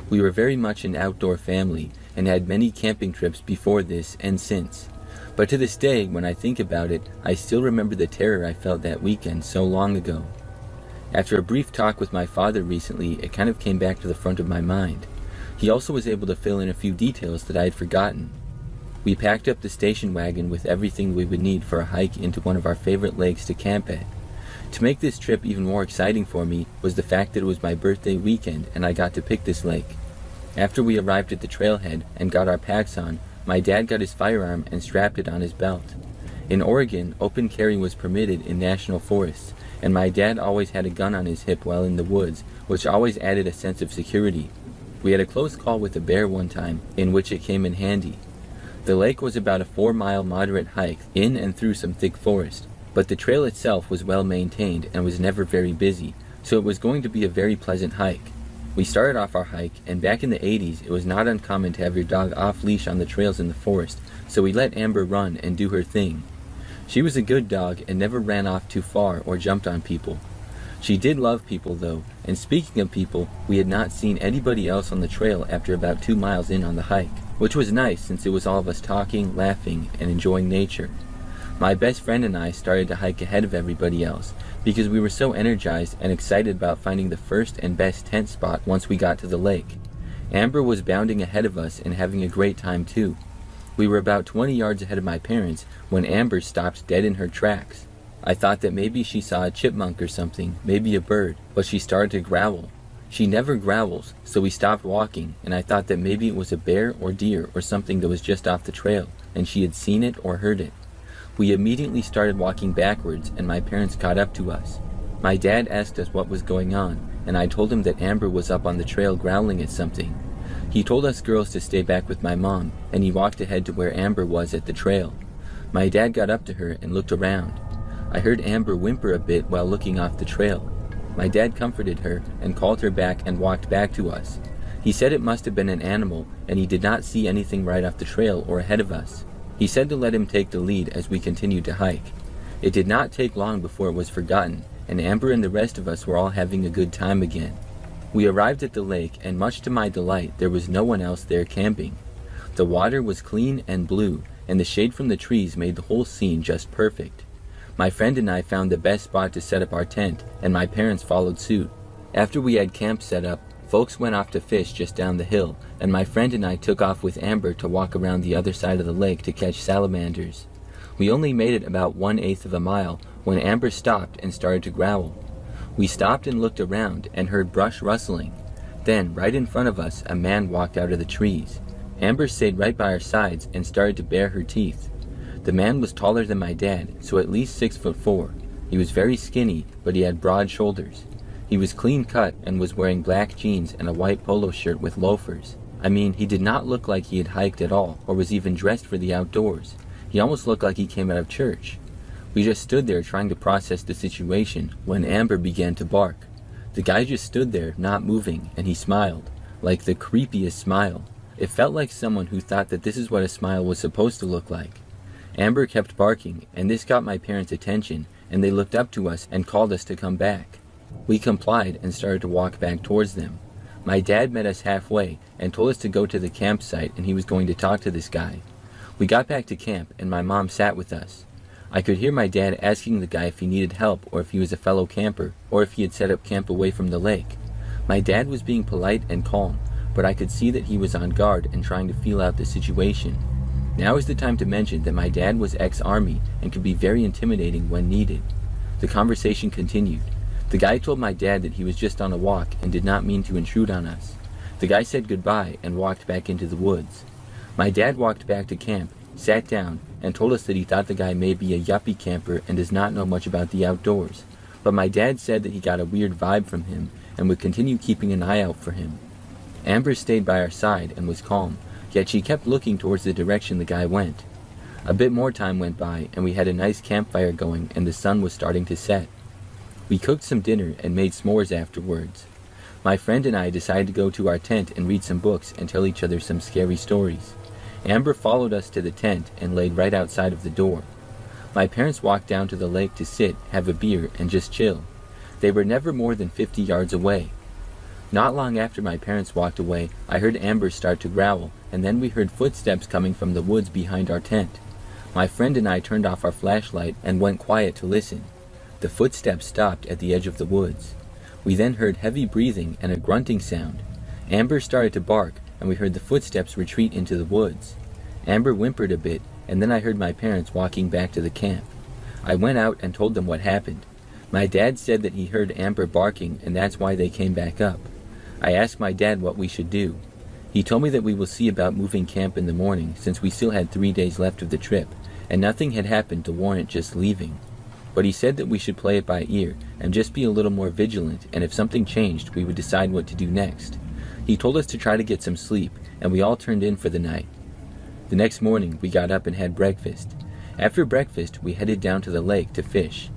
We were very much an outdoor family, and had many camping trips before this and since. But to this day, when I think about it, I still remember the terror I felt that weekend so long ago. After a brief talk with my father recently, it kind of came back to the front of my mind. He also was able to fill in a few details that I had forgotten. We packed up the station wagon with everything we would need for a hike into one of our favorite lakes to camp at. To make this trip even more exciting for me was the fact that it was my birthday weekend and I got to pick this lake. After we arrived at the trailhead and got our packs on, my dad got his firearm and strapped it on his belt. In Oregon, open carry was permitted in national forests, and my dad always had a gun on his hip while in the woods, which always added a sense of security. We had a close call with a bear one time, in which it came in handy. The lake was about a 4-mile moderate hike in and through some thick forest, but the trail itself was well maintained and was never very busy, so it was going to be a very pleasant hike. We started off our hike, and back in the 80s it was not uncommon to have your dog off-leash on the trails in the forest, so we let Amber run and do her thing. She was a good dog and never ran off too far or jumped on people. She did love people though, and speaking of people, we had not seen anybody else on the trail after about 2 miles in on the hike, which was nice since it was all of us talking, laughing, and enjoying nature. My best friend and I started to hike ahead of everybody else, because we were so energized and excited about finding the first and best tent spot once we got to the lake. Amber was bounding ahead of us and having a great time too. We were about 20 yards ahead of my parents when Amber stopped dead in her tracks. I thought that maybe she saw a chipmunk or something, maybe a bird, but she started to growl. She never growls, so we stopped walking, and I thought that maybe it was a bear or deer or something that was just off the trail, and she had seen it or heard it. We immediately started walking backwards, and my parents caught up to us. My dad asked us what was going on, and I told him that Amber was up on the trail growling at something. He told us girls to stay back with my mom, and he walked ahead to where Amber was at the trail. My dad got up to her and looked around. I heard Amber whimper a bit while looking off the trail. My dad comforted her and called her back and walked back to us. He said it must have been an animal, and he did not see anything right off the trail or ahead of us. He said to let him take the lead as we continued to hike. It did not take long before it was forgotten, and Amber and the rest of us were all having a good time again. We arrived at the lake, and much to my delight, there was no one else there camping. The water was clean and blue, and the shade from the trees made the whole scene just perfect. My friend and I found the best spot to set up our tent, and my parents followed suit. After we had camp set up, folks went off to fish just down the hill, and my friend and I took off with Amber to walk around the other side of the lake to catch salamanders. We only made it about 1/8 of a mile when Amber stopped and started to growl. We stopped and looked around and heard brush rustling. Then, right in front of us, a man walked out of the trees. Amber stayed right by our sides and started to bare her teeth. The man was taller than my dad, so at least 6'4". He was very skinny, but he had broad shoulders. He was clean cut and was wearing black jeans and a white polo shirt with loafers. I mean, he did not look like he had hiked at all, or was even dressed for the outdoors. He almost looked like he came out of church. We just stood there trying to process the situation when Amber began to bark. The guy just stood there, not moving, and he smiled. Like the creepiest smile. It felt like someone who thought that this is what a smile was supposed to look like. Amber kept barking, and this got my parents' attention, and they looked up to us and called us to come back. We complied and started to walk back towards them. My dad met us halfway and told us to go to the campsite, and he was going to talk to this guy. We got back to camp, and my mom sat with us. I could hear my dad asking the guy if he needed help or if he was a fellow camper or if he had set up camp away from the lake. My dad was being polite and calm, but I could see that he was on guard and trying to feel out the situation. Now is the time to mention that my dad was ex-Army and could be very intimidating when needed. The conversation continued. The guy told my dad that he was just on a walk and did not mean to intrude on us. The guy said goodbye and walked back into the woods. My dad walked back to camp, sat down, and told us that he thought the guy may be a yuppie camper and does not know much about the outdoors. But my dad said that he got a weird vibe from him and would continue keeping an eye out for him. Amber stayed by our side and was calm, yet she kept looking towards the direction the guy went. A bit more time went by and we had a nice campfire going and the sun was starting to set. We cooked some dinner and made s'mores afterwards. My friend and I decided to go to our tent and read some books and tell each other some scary stories. Amber followed us to the tent and laid right outside of the door. My parents walked down to the lake to sit, have a beer, and just chill. They were never more than 50 yards away. Not long after my parents walked away, I heard Amber start to growl, and then we heard footsteps coming from the woods behind our tent. My friend and I turned off our flashlight and went quiet to listen. The footsteps stopped at the edge of the woods. We then heard heavy breathing and a grunting sound. Amber started to bark, and we heard the footsteps retreat into the woods. Amber whimpered a bit, and then I heard my parents walking back to the camp. I went out and told them what happened. My dad said that he heard Amber barking, and that's why they came back up. I asked my dad what we should do. He told me that we will see about moving camp in the morning, since we still had 3 days left of the trip, and nothing had happened to warrant just leaving. But he said that we should play it by ear, and just be a little more vigilant, and if something changed, we would decide what to do next. He told us to try to get some sleep, and we all turned in for the night. The next morning, we got up and had breakfast. After breakfast, we headed down to the lake to fish.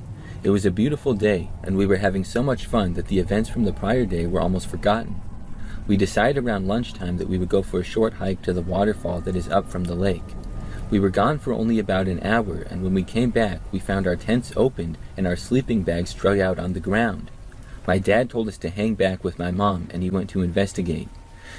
It was a beautiful day, and we were having so much fun that the events from the prior day were almost forgotten. We decided around lunchtime that we would go for a short hike to the waterfall that is up from the lake. We were gone for only about an hour, and when we came back, we found our tents opened and our sleeping bags strung out on the ground. My dad told us to hang back with my mom, and he went to investigate.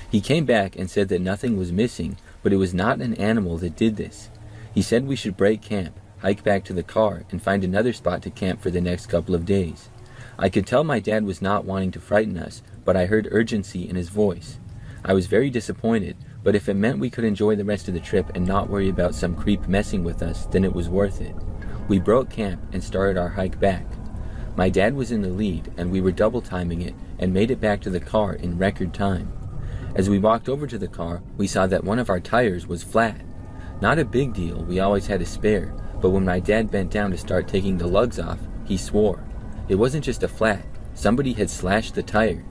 He came back and said that nothing was missing, but it was not an animal that did this. He said we should break camp, hike back to the car, and find another spot to camp for the next couple of days. I could tell my dad was not wanting to frighten us, but I heard urgency in his voice. I was very disappointed, but if it meant we could enjoy the rest of the trip and not worry about some creep messing with us, then it was worth it. We broke camp and started our hike back. My dad was in the lead, and we were double timing it and made it back to the car in record time. As we walked over to the car, we saw that one of our tires was flat. Not a big deal, we always had a spare, but when my dad bent down to start taking the lugs off, he swore. It wasn't just a flat, somebody had slashed the tire.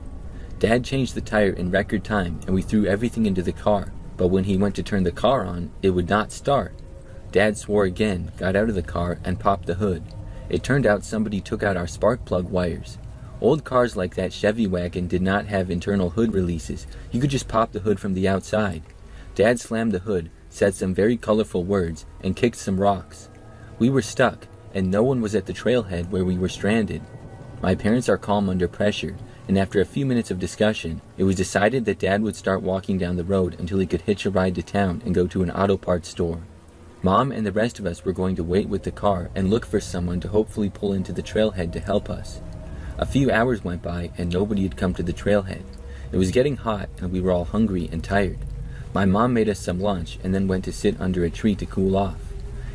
Dad changed the tire in record time and we threw everything into the car, but when he went to turn the car on, it would not start. Dad swore again, got out of the car, and popped the hood. It turned out somebody took out our spark plug wires. Old cars like that Chevy wagon did not have internal hood releases. You could just pop the hood from the outside. Dad slammed the hood, said some very colorful words, and kicked some rocks. We were stuck, and no one was at the trailhead where we were stranded. My parents are calm under pressure, and after a few minutes of discussion, it was decided that Dad would start walking down the road until he could hitch a ride to town and go to an auto parts store. Mom and the rest of us were going to wait with the car and look for someone to hopefully pull into the trailhead to help us. A few hours went by and nobody had come to the trailhead. It was getting hot and we were all hungry and tired. My mom made us some lunch and then went to sit under a tree to cool off.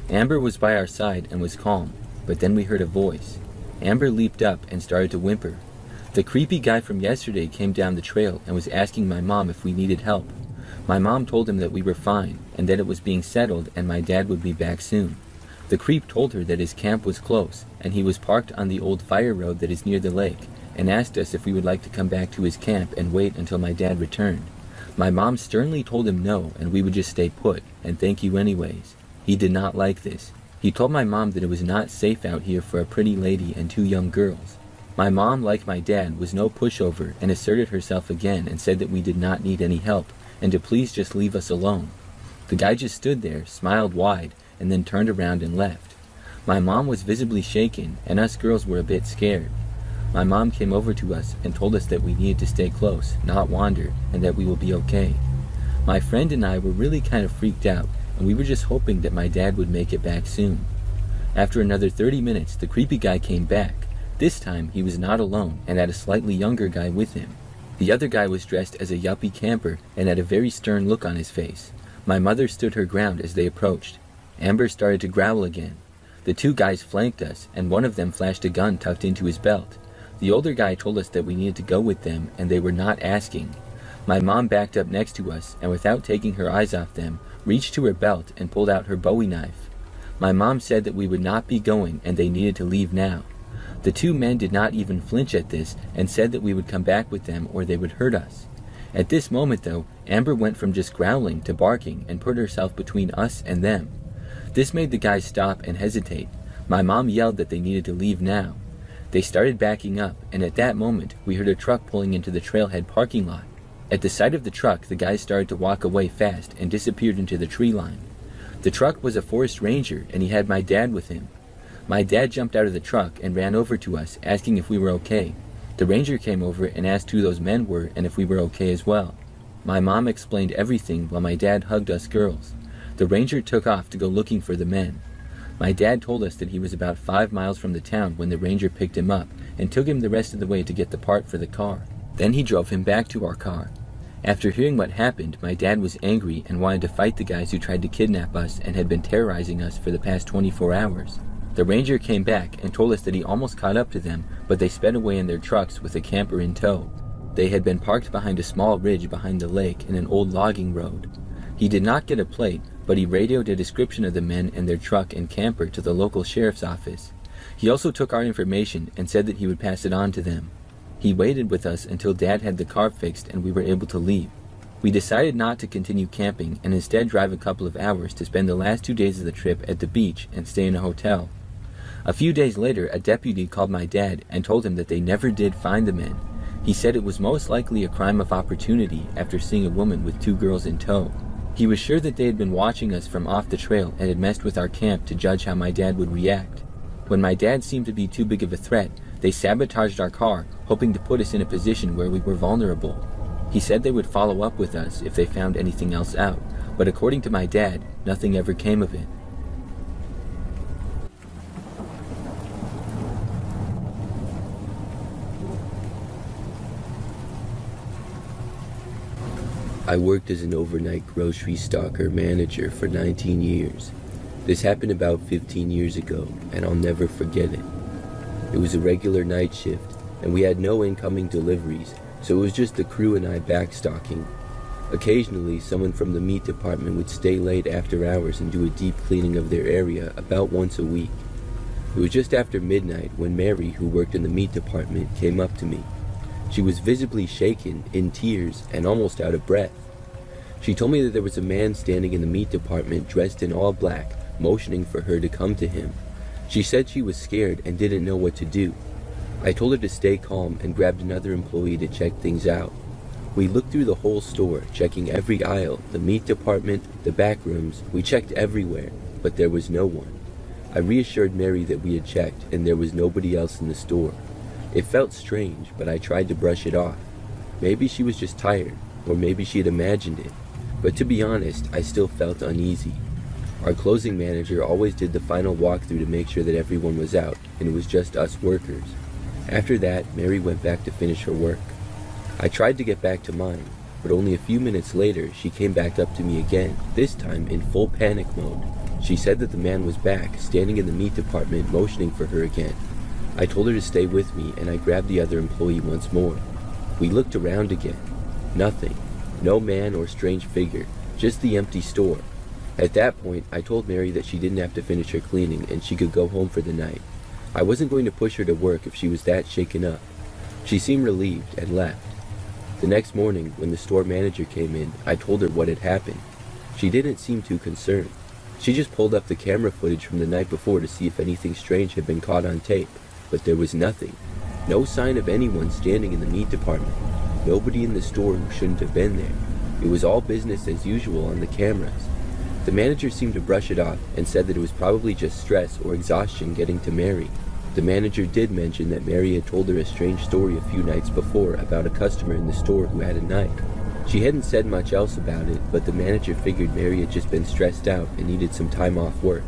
Amber was by our side and was calm, but then we heard a voice. Amber leaped up and started to whimper. The creepy guy from yesterday came down the trail and was asking my mom if we needed help. My mom told him that we were fine and that it was being settled and my dad would be back soon. The creep told her that his camp was close and he was parked on the old fire road that is near the lake and asked us if we would like to come back to his camp and wait until my dad returned. My mom sternly told him no and we would just stay put and thank you anyways. He did not like this. He told my mom that it was not safe out here for a pretty lady and 2 young girls. My mom, like my dad, was no pushover and asserted herself again and said that we did not need any help and to please just leave us alone. The guy just stood there, smiled wide, and then turned around and left. My mom was visibly shaken and us girls were a bit scared. My mom came over to us and told us that we needed to stay close, not wander, and that we will be okay. My friend and I were really kind of freaked out and we were just hoping that my dad would make it back soon. After another 30 minutes, the creepy guy came back. This time, he was not alone and had a slightly younger guy with him. The other guy was dressed as a yuppie camper and had a very stern look on his face. My mother stood her ground as they approached. Amber started to growl again. The 2 guys flanked us, and one of them flashed a gun tucked into his belt. The older guy told us that we needed to go with them, and they were not asking. My mom backed up next to us and without taking her eyes off them, reached to her belt and pulled out her Bowie knife. My mom said that we would not be going and they needed to leave now. The two men did not even flinch at this and said that we would come back with them or they would hurt us. At this moment though, Amber went from just growling to barking and put herself between us and them. This made the guys stop and hesitate. My mom yelled that they needed to leave now. They started backing up, and at that moment, we heard a truck pulling into the trailhead parking lot. At the sight of the truck, the guys started to walk away fast and disappeared into the tree line. The truck was a forest ranger, and he had my dad with him. My dad jumped out of the truck and ran over to us, asking if we were okay. The ranger came over and asked who those men were and if we were okay as well. My mom explained everything while my dad hugged us girls. The ranger took off to go looking for the men. My dad told us that he was about 5 miles from the town when the ranger picked him up and took him the rest of the way to get the part for the car. Then he drove him back to our car. After hearing what happened, my dad was angry and wanted to fight the guys who tried to kidnap us and had been terrorizing us for the past 24 hours. The ranger came back and told us that he almost caught up to them, but they sped away in their trucks with a camper in tow. They had been parked behind a small ridge behind the lake in an old logging road. He did not get a plate, but he radioed a description of the men and their truck and camper to the local sheriff's office. He also took our information and said that he would pass it on to them. He waited with us until Dad had the car fixed and we were able to leave. We decided not to continue camping and instead drive a couple of hours to spend the last 2 days of the trip at the beach and stay in a hotel. A few days later, a deputy called my dad and told him that they never did find the men. He said it was most likely a crime of opportunity after seeing a woman with 2 girls in tow. He was sure that they had been watching us from off the trail and had messed with our camp to judge how my dad would react. When my dad seemed to be too big of a threat, they sabotaged our car, hoping to put us in a position where we were vulnerable. He said they would follow up with us if they found anything else out, but according to my dad, nothing ever came of it. I worked as an overnight grocery stocker manager for 19 years. This happened about 15 years ago, and I'll never forget it. It was a regular night shift, and we had no incoming deliveries, so it was just the crew and I backstocking. Occasionally, someone from the meat department would stay late after hours and do a deep cleaning of their area about once a week. It was just after midnight when Mary, who worked in the meat department, came up to me. She was visibly shaken, in tears, and almost out of breath. She told me that there was a man standing in the meat department dressed in all black, motioning for her to come to him. She said she was scared and didn't know what to do. I told her to stay calm and grabbed another employee to check things out. We looked through the whole store, checking every aisle, the meat department, the back rooms. We checked everywhere, but there was no one. I reassured Mary that we had checked and there was nobody else in the store. It felt strange, but I tried to brush it off. Maybe she was just tired, or maybe she had imagined it. But to be honest, I still felt uneasy. Our closing manager always did the final walkthrough to make sure that everyone was out, and it was just us workers. After that, Mary went back to finish her work. I tried to get back to mine, but only a few minutes later, she came back up to me again, this time in full panic mode. She said that the man was back, standing in the meat department, motioning for her again. I told her to stay with me, and I grabbed the other employee once more. We looked around again. Nothing. No man or strange figure, just the empty store. At that point, I told Mary that she didn't have to finish her cleaning and she could go home for the night. I wasn't going to push her to work if she was that shaken up. She seemed relieved and left. The next morning, when the store manager came in, I told her what had happened. She didn't seem too concerned. She just pulled up the camera footage from the night before to see if anything strange had been caught on tape, but there was nothing. No sign of anyone standing in the meat department. Nobody in the store who shouldn't have been there. It was all business as usual on the cameras. The manager seemed to brush it off and said that it was probably just stress or exhaustion getting to Mary. The manager did mention that Mary had told her a strange story a few nights before about a customer in the store who had a knife. She hadn't said much else about it, but the manager figured Mary had just been stressed out and needed some time off work.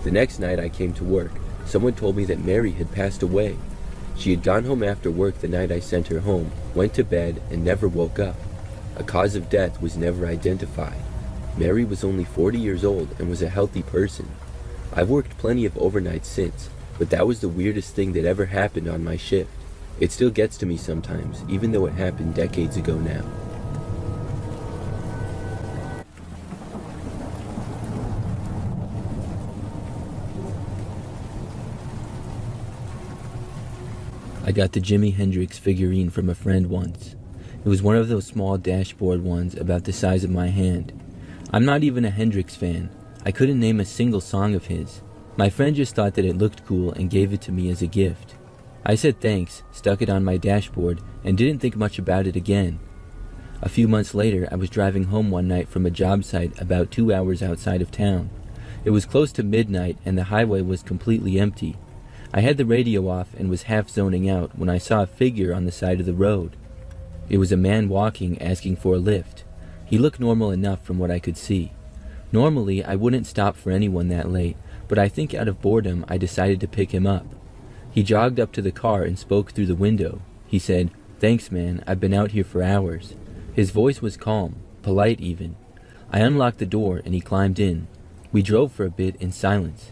The next night I came to work. Someone told me that Mary had passed away. She had gone home after work the night I sent her home, went to bed, and never woke up. A cause of death was never identified. Mary was only 40 years old and was a healthy person. I've worked plenty of overnights since, but that was the weirdest thing that ever happened on my shift. It still gets to me sometimes, even though it happened decades ago now. I got the Jimi Hendrix figurine from a friend once. It was one of those small dashboard ones about the size of my hand. I'm not even a Hendrix fan. I couldn't name a single song of his. My friend just thought that it looked cool and gave it to me as a gift. I said thanks, stuck it on my dashboard, and didn't think much about it again. A few months later, I was driving home one night from a job site about 2 hours outside of town. It was close to midnight and the highway was completely empty. I had the radio off and was half zoning out when I saw a figure on the side of the road. It was a man walking, asking for a lift. He looked normal enough from what I could see. Normally, I wouldn't stop for anyone that late, but I think out of boredom I decided to pick him up. He jogged up to the car and spoke through the window. He said, "Thanks, man, I've been out here for hours." His voice was calm, polite even. I unlocked the door and he climbed in. We drove for a bit in silence.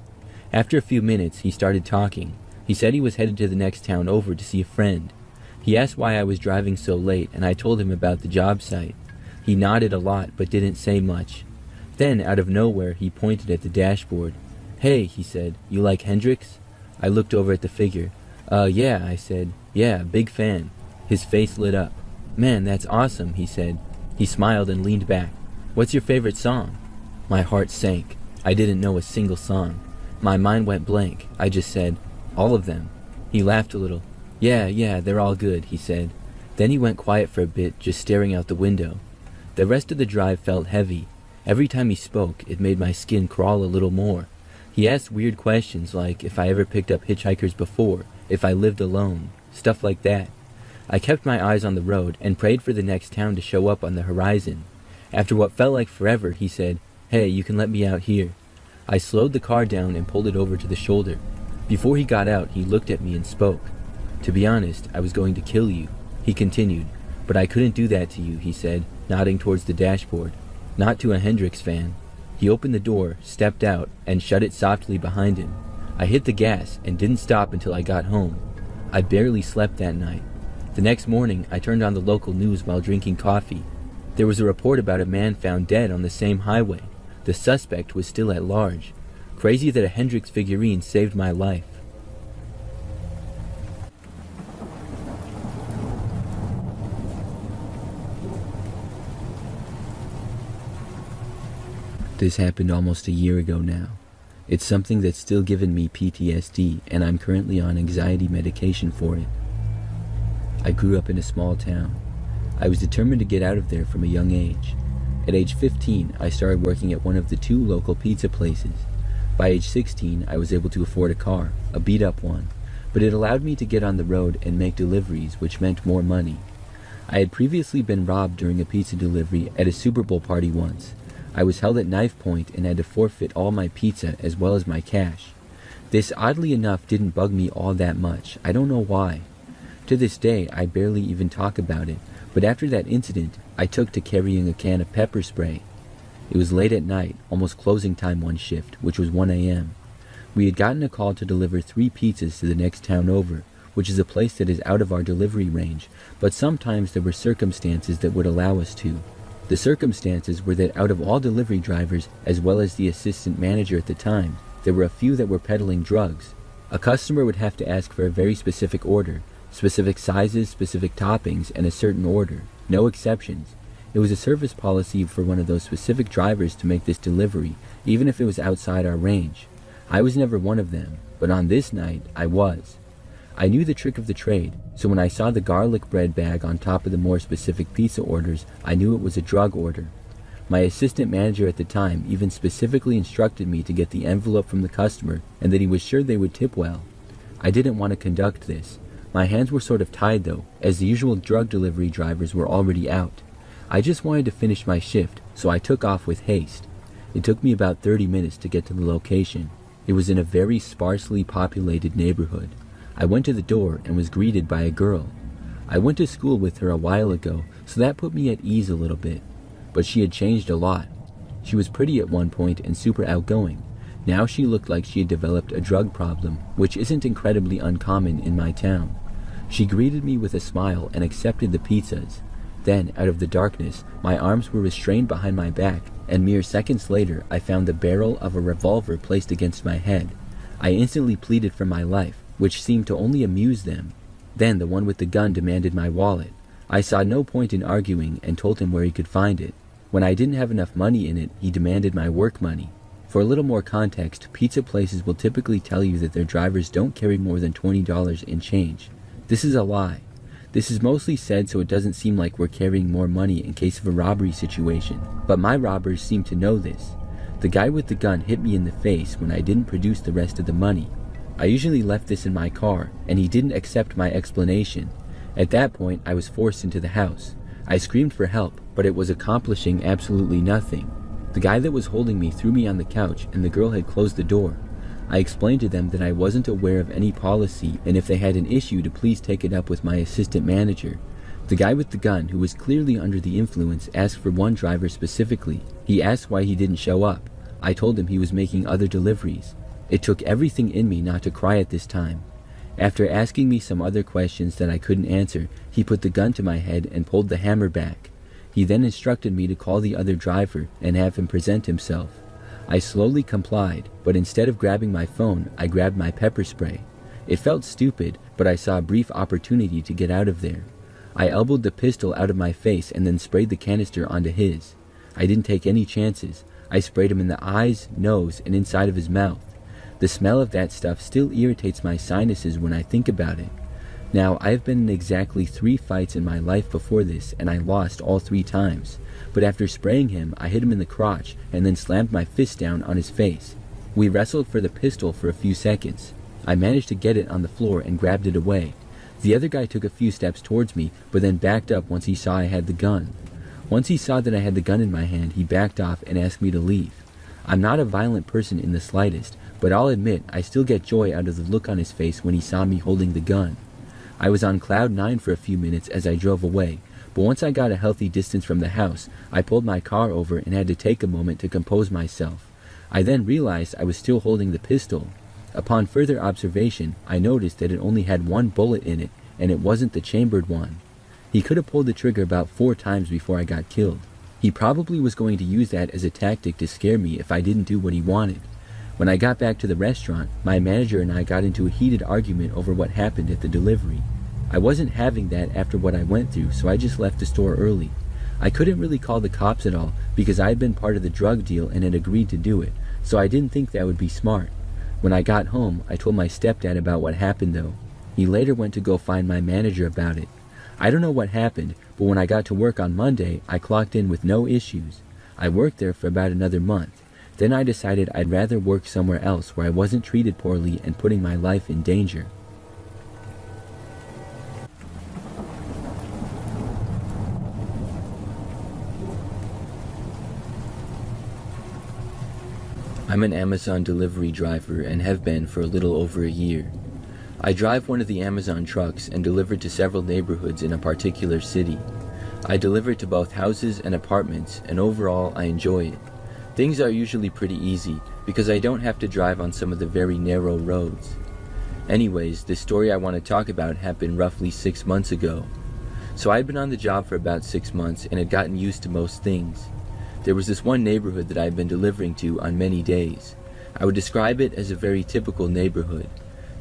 After a few minutes, he started talking. He said he was headed to the next town over to see a friend. He asked why I was driving so late, and I told him about the job site. He nodded a lot, but didn't say much. Then, out of nowhere, he pointed at the dashboard. "Hey," he said, "you like Hendrix?" I looked over at the figure. Yeah," I said. "Yeah, big fan." His face lit up. "Man, that's awesome," he said. He smiled and leaned back. "What's your favorite song?" My heart sank. I didn't know a single song. My mind went blank. I just said, "All of them." He laughed a little. Yeah, they're all good," he said. Then he went quiet for a bit, just staring out the window. The rest of the drive felt heavy. Every time he spoke, it made my skin crawl a little more. He asked weird questions like if I ever picked up hitchhikers before, if I lived alone, stuff like that. I kept my eyes on the road and prayed for the next town to show up on the horizon. After what felt like forever, he said, "Hey, you can let me out here." I slowed the car down and pulled it over to the shoulder. Before he got out, he looked at me and spoke. "To be honest, I was going to kill you," he continued. "But I couldn't do that to you," he said, nodding towards the dashboard. "Not to a Hendrix fan." He opened the door, stepped out, and shut it softly behind him. I hit the gas and didn't stop until I got home. I barely slept that night. The next morning, I turned on the local news while drinking coffee. There was a report about a man found dead on the same highway. The suspect was still at large. Crazy that a Hendrix figurine saved my life. This happened almost a year ago now. It's something that's still given me PTSD, and I'm currently on anxiety medication for it. I grew up in a small town. I was determined to get out of there from a young age. At age 15, I started working at one of the 2 local pizza places. By age 16, I was able to afford a car, a beat-up one, but it allowed me to get on the road and make deliveries, which meant more money. I had previously been robbed during a pizza delivery at a Super Bowl party once. I was held at knife point and had to forfeit all my pizza as well as my cash. This, oddly enough, didn't bug me all that much. I don't know why. To this day, I barely even talk about it, but after that incident, I took to carrying a can of pepper spray. It was late at night, almost closing time one shift, which was 1 a.m. We had gotten a call to deliver 3 pizzas to the next town over, which is a place that is out of our delivery range, but sometimes there were circumstances that would allow us to. The circumstances were that out of all delivery drivers, as well as the assistant manager at the time, there were a few that were peddling drugs. A customer would have to ask for a very specific order, specific sizes, specific toppings, and a certain order. No exceptions. It was a service policy for one of those specific drivers to make this delivery, even if it was outside our range. I was never one of them, but on this night, I was. I knew the trick of the trade, so when I saw the garlic bread bag on top of the more specific pizza orders, I knew it was a drug order. My assistant manager at the time even specifically instructed me to get the envelope from the customer and that he was sure they would tip well. I didn't want to conduct this. My hands were sort of tied though, as the usual drug delivery drivers were already out. I just wanted to finish my shift, so I took off with haste. It took me about 30 minutes to get to the location. It was in a very sparsely populated neighborhood. I went to the door and was greeted by a girl. I went to school with her a while ago, so that put me at ease a little bit. But she had changed a lot. She was pretty at one point and super outgoing. Now she looked like she had developed a drug problem, which isn't incredibly uncommon in my town. She greeted me with a smile and accepted the pizzas. Then, out of the darkness, my arms were restrained behind my back, and mere seconds later I found the barrel of a revolver placed against my head. I instantly pleaded for my life, which seemed to only amuse them. Then the one with the gun demanded my wallet. I saw no point in arguing and told him where he could find it. When I didn't have enough money in it, he demanded my work money. For a little more context, pizza places will typically tell you that their drivers don't carry more than $20 in change. This is a lie. This is mostly said so it doesn't seem like we're carrying more money in case of a robbery situation, but my robbers seem to know this. The guy with the gun hit me in the face when I didn't produce the rest of the money. I usually left this in my car, and he didn't accept my explanation. At that point, I was forced into the house. I screamed for help, but it was accomplishing absolutely nothing. The guy that was holding me threw me on the couch, and the girl had closed the door. I explained to them that I wasn't aware of any policy, and if they had an issue to please take it up with my assistant manager. The guy with the gun, who was clearly under the influence, asked for one driver specifically. He asked why he didn't show up. I told him he was making other deliveries. It took everything in me not to cry at this time. After asking me some other questions that I couldn't answer, he put the gun to my head and pulled the hammer back. He then instructed me to call the other driver and have him present himself. I slowly complied, but instead of grabbing my phone, I grabbed my pepper spray. It felt stupid, but I saw a brief opportunity to get out of there. I elbowed the pistol out of my face and then sprayed the canister onto his. I didn't take any chances. I sprayed him in the eyes, nose, and inside of his mouth. The smell of that stuff still irritates my sinuses when I think about it. Now, I've been in exactly 3 fights in my life before this, and I lost all 3 times. But after spraying him, I hit him in the crotch and then slammed my fist down on his face. We wrestled for the pistol for a few seconds. I managed to get it on the floor and grabbed it away. The other guy took a few steps towards me, but then backed up once he saw I had the gun. Once he saw that I had the gun in my hand, he backed off and asked me to leave. I'm not a violent person in the slightest, but I'll admit I still get joy out of the look on his face when he saw me holding the gun. I was on cloud 9 for a few minutes as I drove away, but once I got a healthy distance from the house, I pulled my car over and had to take a moment to compose myself. I then realized I was still holding the pistol. Upon further observation, I noticed that it only had 1 bullet in it, and it wasn't the chambered one. He could have pulled the trigger about 4 times before I got killed. He probably was going to use that as a tactic to scare me if I didn't do what he wanted. When I got back to the restaurant, my manager and I got into a heated argument over what happened at the delivery. I wasn't having that after what I went through, so I just left the store early. I couldn't really call the cops at all because I had been part of the drug deal and had agreed to do it, so I didn't think that would be smart. When I got home, I told my stepdad about what happened though. He later went to go find my manager about it. I don't know what happened, but when I got to work on Monday, I clocked in with no issues. I worked there for about another month. Then I decided I'd rather work somewhere else where I wasn't treated poorly and putting my life in danger. I'm an Amazon delivery driver and have been for a little over a year. I drive one of the Amazon trucks and deliver to several neighborhoods in a particular city. I deliver to both houses and apartments, and overall I enjoy it. Things are usually pretty easy because I don't have to drive on some of the very narrow roads. Anyways, the story I want to talk about happened roughly 6 months ago. So I'd been on the job for about 6 months and had gotten used to most things. There was this one neighborhood that I had been delivering to on many days. I would describe it as a very typical neighborhood.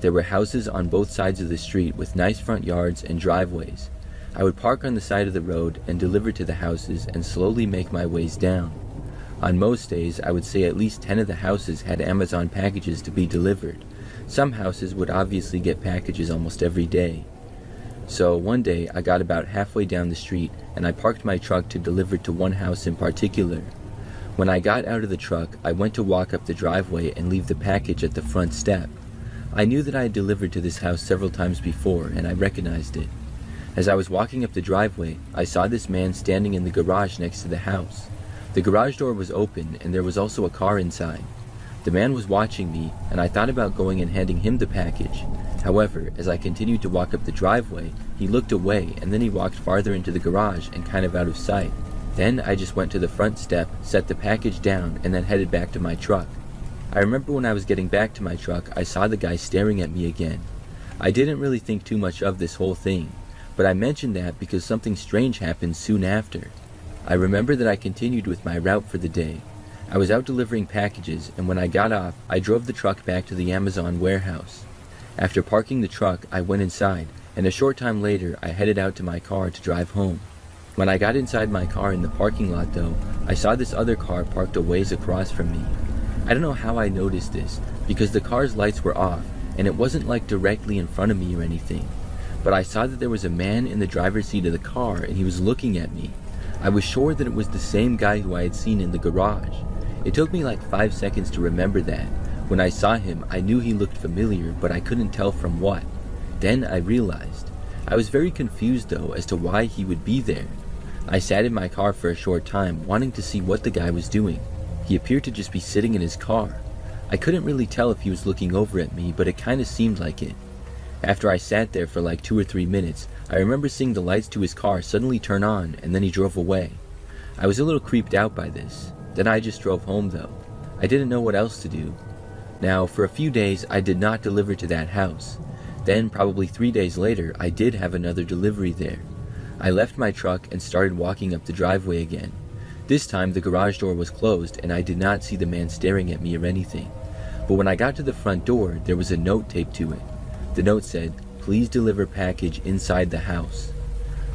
There were houses on both sides of the street with nice front yards and driveways. I would park on the side of the road and deliver to the houses and slowly make my ways down. On most days, I would say at least 10 of the houses had Amazon packages to be delivered. Some houses would obviously get packages almost every day. So one day, I got about halfway down the street and I parked my truck to deliver to one house in particular. When I got out of the truck, I went to walk up the driveway and leave the package at the front step. I knew that I had delivered to this house several times before and I recognized it. As I was walking up the driveway, I saw this man standing in the garage next to the house. The garage door was open and there was also a car inside. The man was watching me and I thought about going and handing him the package. However, as I continued to walk up the driveway, he looked away and then he walked farther into the garage and kind of out of sight. Then I just went to the front step, set the package down, and then headed back to my truck. I remember when I was getting back to my truck, I saw the guy staring at me again. I didn't really think too much of this whole thing, but I mentioned that because something strange happened soon after. I remember that I continued with my route for the day. I was out delivering packages, and when I got off, I drove the truck back to the Amazon warehouse. After parking the truck, I went inside, and a short time later I headed out to my car to drive home. When I got inside my car in the parking lot though, I saw this other car parked a ways across from me. I don't know how I noticed this, because the car's lights were off, and it wasn't like directly in front of me or anything. But I saw that there was a man in the driver's seat of the car and he was looking at me. I was sure that it was the same guy who I had seen in the garage. It took me like 5 seconds to remember that. When I saw him, I knew he looked familiar, but I couldn't tell from what. Then I realized. I was very confused though as to why he would be there. I sat in my car for a short time, wanting to see what the guy was doing. He appeared to just be sitting in his car. I couldn't really tell if he was looking over at me, but it kinda seemed like it. After I sat there for like 2 or 3 minutes, I remember seeing the lights to his car suddenly turn on, and then he drove away. I was a little creeped out by this. Then I just drove home though. I didn't know what else to do. Now, for a few days, I did not deliver to that house. Then, probably 3 days later, I did have another delivery there. I left my truck and started walking up the driveway again. This time, the garage door was closed, and I did not see the man staring at me or anything. But when I got to the front door, there was a note taped to it. The note said, "Please deliver package inside the house."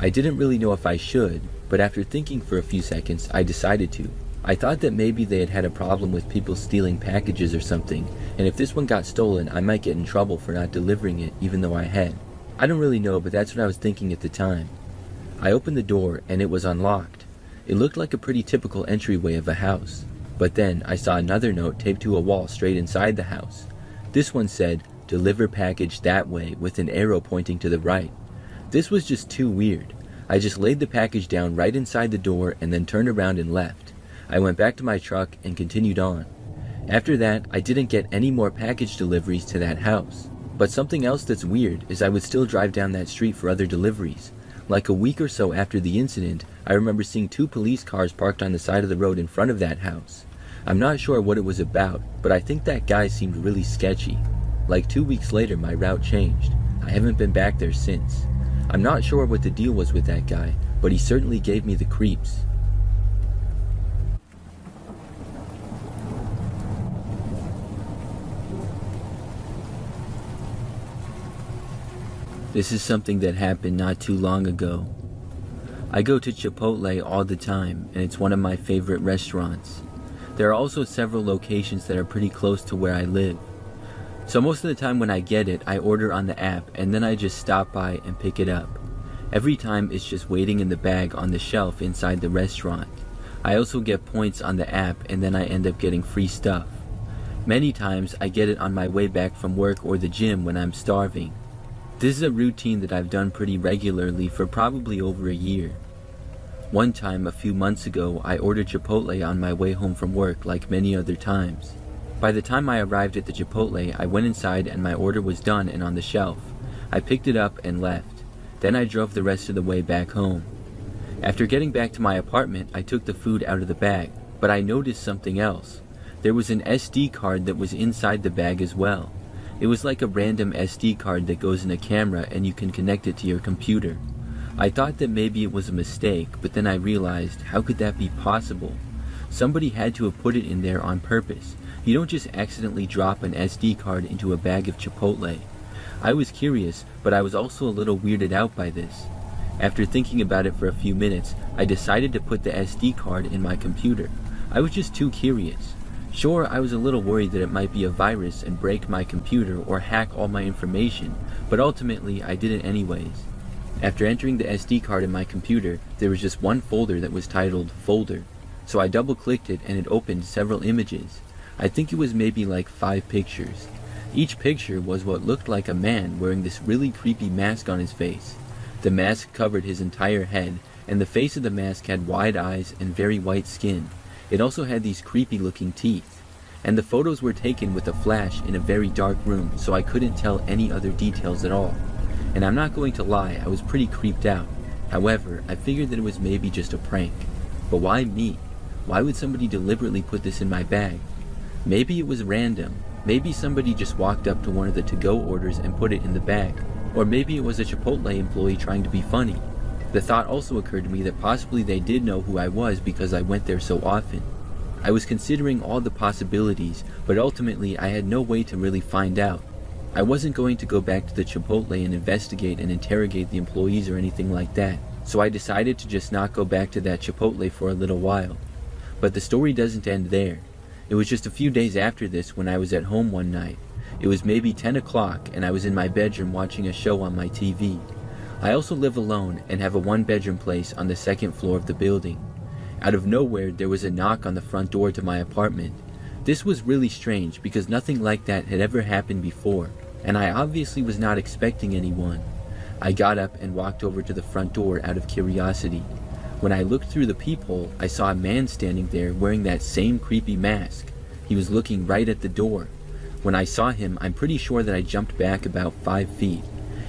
I didn't really know if I should, but after thinking for a few seconds, I decided to. I thought that maybe they had had a problem with people stealing packages or something, and if this one got stolen, I might get in trouble for not delivering it even though I had. I don't really know, but that's what I was thinking at the time. I opened the door and it was unlocked. It looked like a pretty typical entryway of a house. But then I saw another note taped to a wall straight inside the house. This one said, "Deliver package that way," with an arrow pointing to the right. This was just too weird. I just laid the package down right inside the door and then turned around and left. I went back to my truck and continued on. After that, I didn't get any more package deliveries to that house. But something else that's weird is I would still drive down that street for other deliveries. Like a week or so after the incident, I remember seeing 2 police cars parked on the side of the road in front of that house. I'm not sure what it was about, but I think that guy seemed really sketchy. Like 2 weeks later, my route changed. I haven't been back there since. I'm not sure what the deal was with that guy, but he certainly gave me the creeps. This is something that happened not too long ago. I go to Chipotle all the time, and it's one of my favorite restaurants. There are also several locations that are pretty close to where I live. So most of the time when I get it, I order on the app, and then I just stop by and pick it up. Every time it's just waiting in the bag on the shelf inside the restaurant. I also get points on the app, and then I end up getting free stuff. Many times I get it on my way back from work or the gym when I'm starving. This is a routine that I've done pretty regularly for probably over a year. One time, a few months ago, I ordered Chipotle on my way home from work like many other times. By the time I arrived at the Chipotle, I went inside and my order was done and on the shelf. I picked it up and left. Then I drove the rest of the way back home. After getting back to my apartment, I took the food out of the bag, but I noticed something else. There was an SD card that was inside the bag as well. It was like a random SD card that goes in a camera and you can connect it to your computer. I thought that maybe it was a mistake, but then I realized, how could that be possible? Somebody had to have put it in there on purpose. You don't just accidentally drop an SD card into a bag of Chipotle. I was curious, but I was also a little weirded out by this. After thinking about it for a few minutes, I decided to put the SD card in my computer. I was just too curious. Sure, I was a little worried that it might be a virus and break my computer or hack all my information, but ultimately I did it anyways. After entering the SD card in my computer, there was just one folder that was titled Folder. So I double-clicked it and it opened several images. I think it was maybe like 5 pictures. Each picture was what looked like a man wearing this really creepy mask on his face. The mask covered his entire head, and the face of the mask had wide eyes and very white skin. It also had these creepy looking teeth. And the photos were taken with a flash in a very dark room, so I couldn't tell any other details at all. And I'm not going to lie, I was pretty creeped out. However, I figured that it was maybe just a prank. But why me? Why would somebody deliberately put this in my bag? Maybe it was random. Maybe somebody just walked up to one of the to-go orders and put it in the bag. Or maybe it was a Chipotle employee trying to be funny. The thought also occurred to me that possibly they did know who I was because I went there so often. I was considering all the possibilities, but ultimately I had no way to really find out. I wasn't going to go back to the Chipotle and investigate and interrogate the employees or anything like that, so I decided to just not go back to that Chipotle for a little while. But the story doesn't end there. It was just a few days after this when I was at home one night. It was maybe 10 o'clock and I was in my bedroom watching a show on my TV. I also live alone and have a one-bedroom place on the second floor of the building. Out of nowhere, there was a knock on the front door to my apartment. This was really strange because nothing like that had ever happened before, and I obviously was not expecting anyone. I got up and walked over to the front door out of curiosity. When I looked through the peephole, I saw a man standing there wearing that same creepy mask. He was looking right at the door. When I saw him, I'm pretty sure that I jumped back about 5 feet.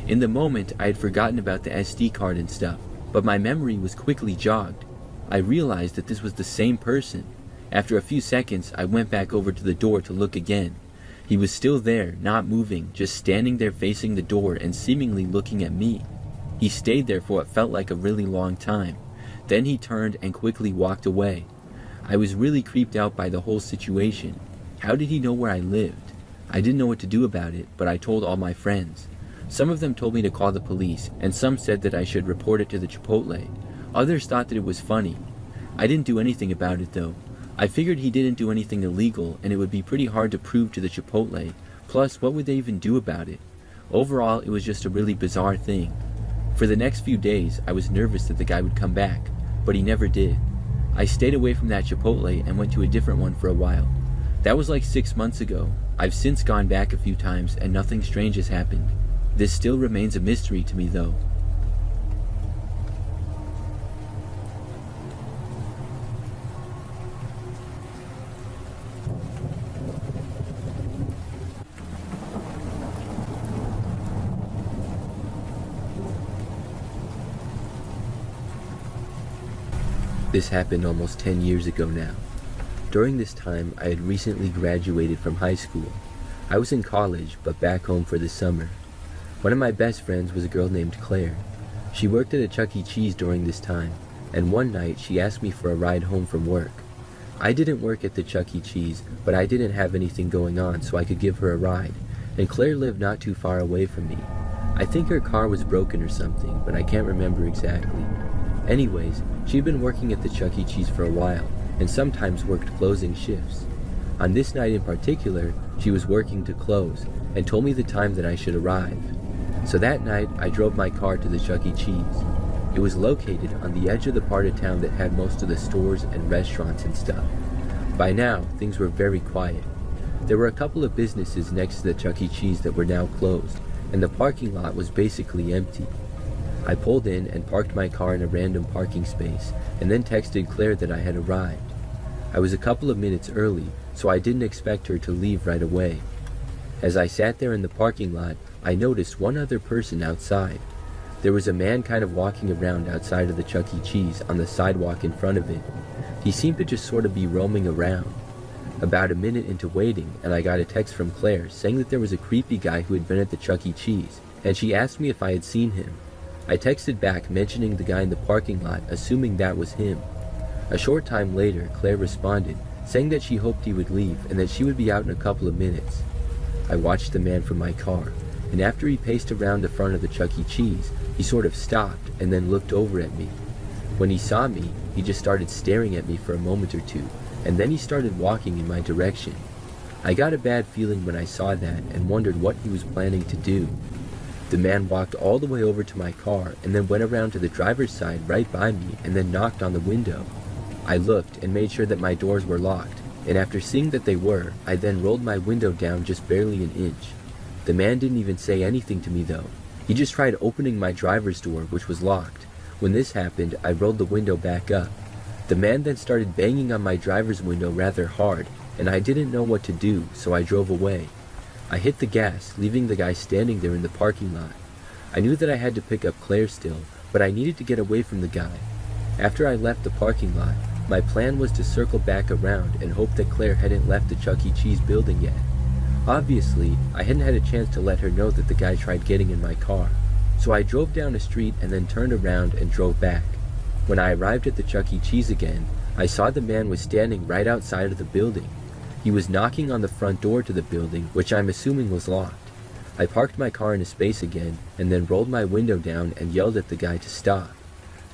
In the moment, I had forgotten about the SD card and stuff, but my memory was quickly jogged. I realized that this was the same person. After a few seconds, I went back over to the door to look again. He was still there, not moving, just standing there facing the door and seemingly looking at me. He stayed there for what felt like a really long time. Then he turned and quickly walked away. I was really creeped out by the whole situation. How did he know where I lived? I didn't know what to do about it, but I told all my friends. Some of them told me to call the police, and some said that I should report it to the Chipotle. Others thought that it was funny. I didn't do anything about it though. I figured he didn't do anything illegal, and it would be pretty hard to prove to the Chipotle. Plus, what would they even do about it? Overall, it was just a really bizarre thing. For the next few days, I was nervous that the guy would come back, but he never did. I stayed away from that Chipotle and went to a different one for a while. That was like 6 months ago. I've since gone back a few times and nothing strange has happened. This still remains a mystery to me though. This happened almost 10 years ago now. During this time, I had recently graduated from high school. I was in college, but back home for the summer. One of my best friends was a girl named Claire. She worked at a Chuck E. Cheese during this time, and one night she asked me for a ride home from work. I didn't work at the Chuck E. Cheese, but I didn't have anything going on, so I could give her a ride, and Claire lived not too far away from me. I think her car was broken or something, but I can't remember exactly. Anyways, she'd been working at the Chuck E. Cheese for a while, and sometimes worked closing shifts. On this night in particular, she was working to close, and told me the time that I should arrive. So that night, I drove my car to the Chuck E. Cheese. It was located on the edge of the part of town that had most of the stores and restaurants and stuff. By now, things were very quiet. There were a couple of businesses next to the Chuck E. Cheese that were now closed, and the parking lot was basically empty. I pulled in and parked my car in a random parking space, and then texted Claire that I had arrived. I was a couple of minutes early, so I didn't expect her to leave right away. As I sat there in the parking lot, I noticed one other person outside. There was a man kind of walking around outside of the Chuck E. Cheese on the sidewalk in front of it. He seemed to just sort of be roaming around. About a minute into waiting, and I got a text from Claire saying that there was a creepy guy who had been at the Chuck E. Cheese, and she asked me if I had seen him. I texted back mentioning the guy in the parking lot, assuming that was him. A short time later, Claire responded, saying that she hoped he would leave and that she would be out in a couple of minutes. I watched the man from my car, and after he paced around the front of the Chuck E. Cheese, he sort of stopped and then looked over at me. When he saw me, he just started staring at me for a moment or two, and then he started walking in my direction. I got a bad feeling when I saw that and wondered what he was planning to do. The man walked all the way over to my car and then went around to the driver's side right by me and then knocked on the window. I looked and made sure that my doors were locked, and after seeing that they were, I then rolled my window down just barely an inch. The man didn't even say anything to me though. He just tried opening my driver's door, which was locked. When this happened, I rolled the window back up. The man then started banging on my driver's window rather hard, and I didn't know what to do, so I drove away. I hit the gas, leaving the guy standing there in the parking lot. I knew that I had to pick up Claire still, but I needed to get away from the guy. After I left the parking lot, my plan was to circle back around and hope that Claire hadn't left the Chuck E. Cheese building yet. Obviously, I hadn't had a chance to let her know that the guy tried getting in my car, so I drove down a street and then turned around and drove back. When I arrived at the Chuck E. Cheese again, I saw the man was standing right outside of the building. He was knocking on the front door to the building, which I'm assuming was locked. I parked my car in a space again, and then rolled my window down and yelled at the guy to stop.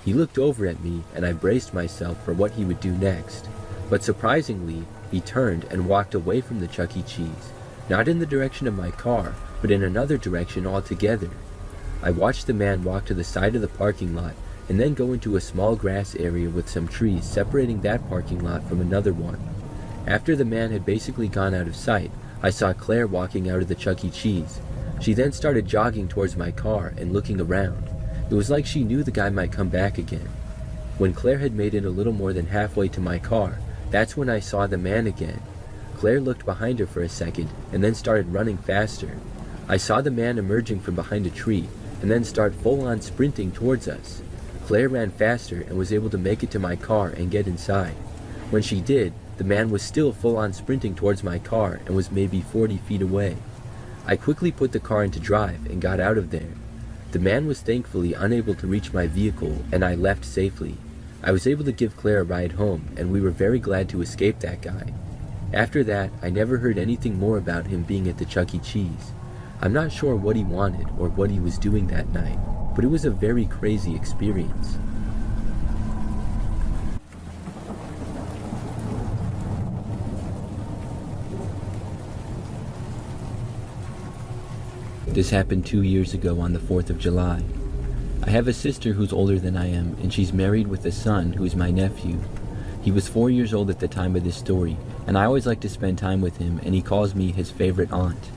He looked over at me, and I braced myself for what he would do next. But surprisingly, he turned and walked away from the Chuck E. Cheese, not in the direction of my car, but in another direction altogether. I watched the man walk to the side of the parking lot, and then go into a small grass area with some trees separating that parking lot from another one. After the man had basically gone out of sight, I saw Claire walking out of the Chuck E. Cheese. She then started jogging towards my car and looking around. It was like she knew the guy might come back again. When Claire had made it a little more than halfway to my car, that's when I saw the man again. Claire looked behind her for a second and then started running faster. I saw the man emerging from behind a tree and then start full-on sprinting towards us. Claire ran faster and was able to make it to my car and get inside. When she did, the man was still full-on sprinting towards my car and was maybe 40 feet away. I quickly put the car into drive and got out of there. The man was thankfully unable to reach my vehicle, and I left safely. I was able to give Claire a ride home, and we were very glad to escape that guy. After that, I never heard anything more about him being at the Chuck E. Cheese. I'm not sure what he wanted or what he was doing that night, but it was a very crazy experience. This happened 2 years ago on the 4th of July. I have a sister who's older than I am, and she's married with a son who's my nephew. He was 4 years old at the time of this story, and I always like to spend time with him, and he calls me his favorite aunt.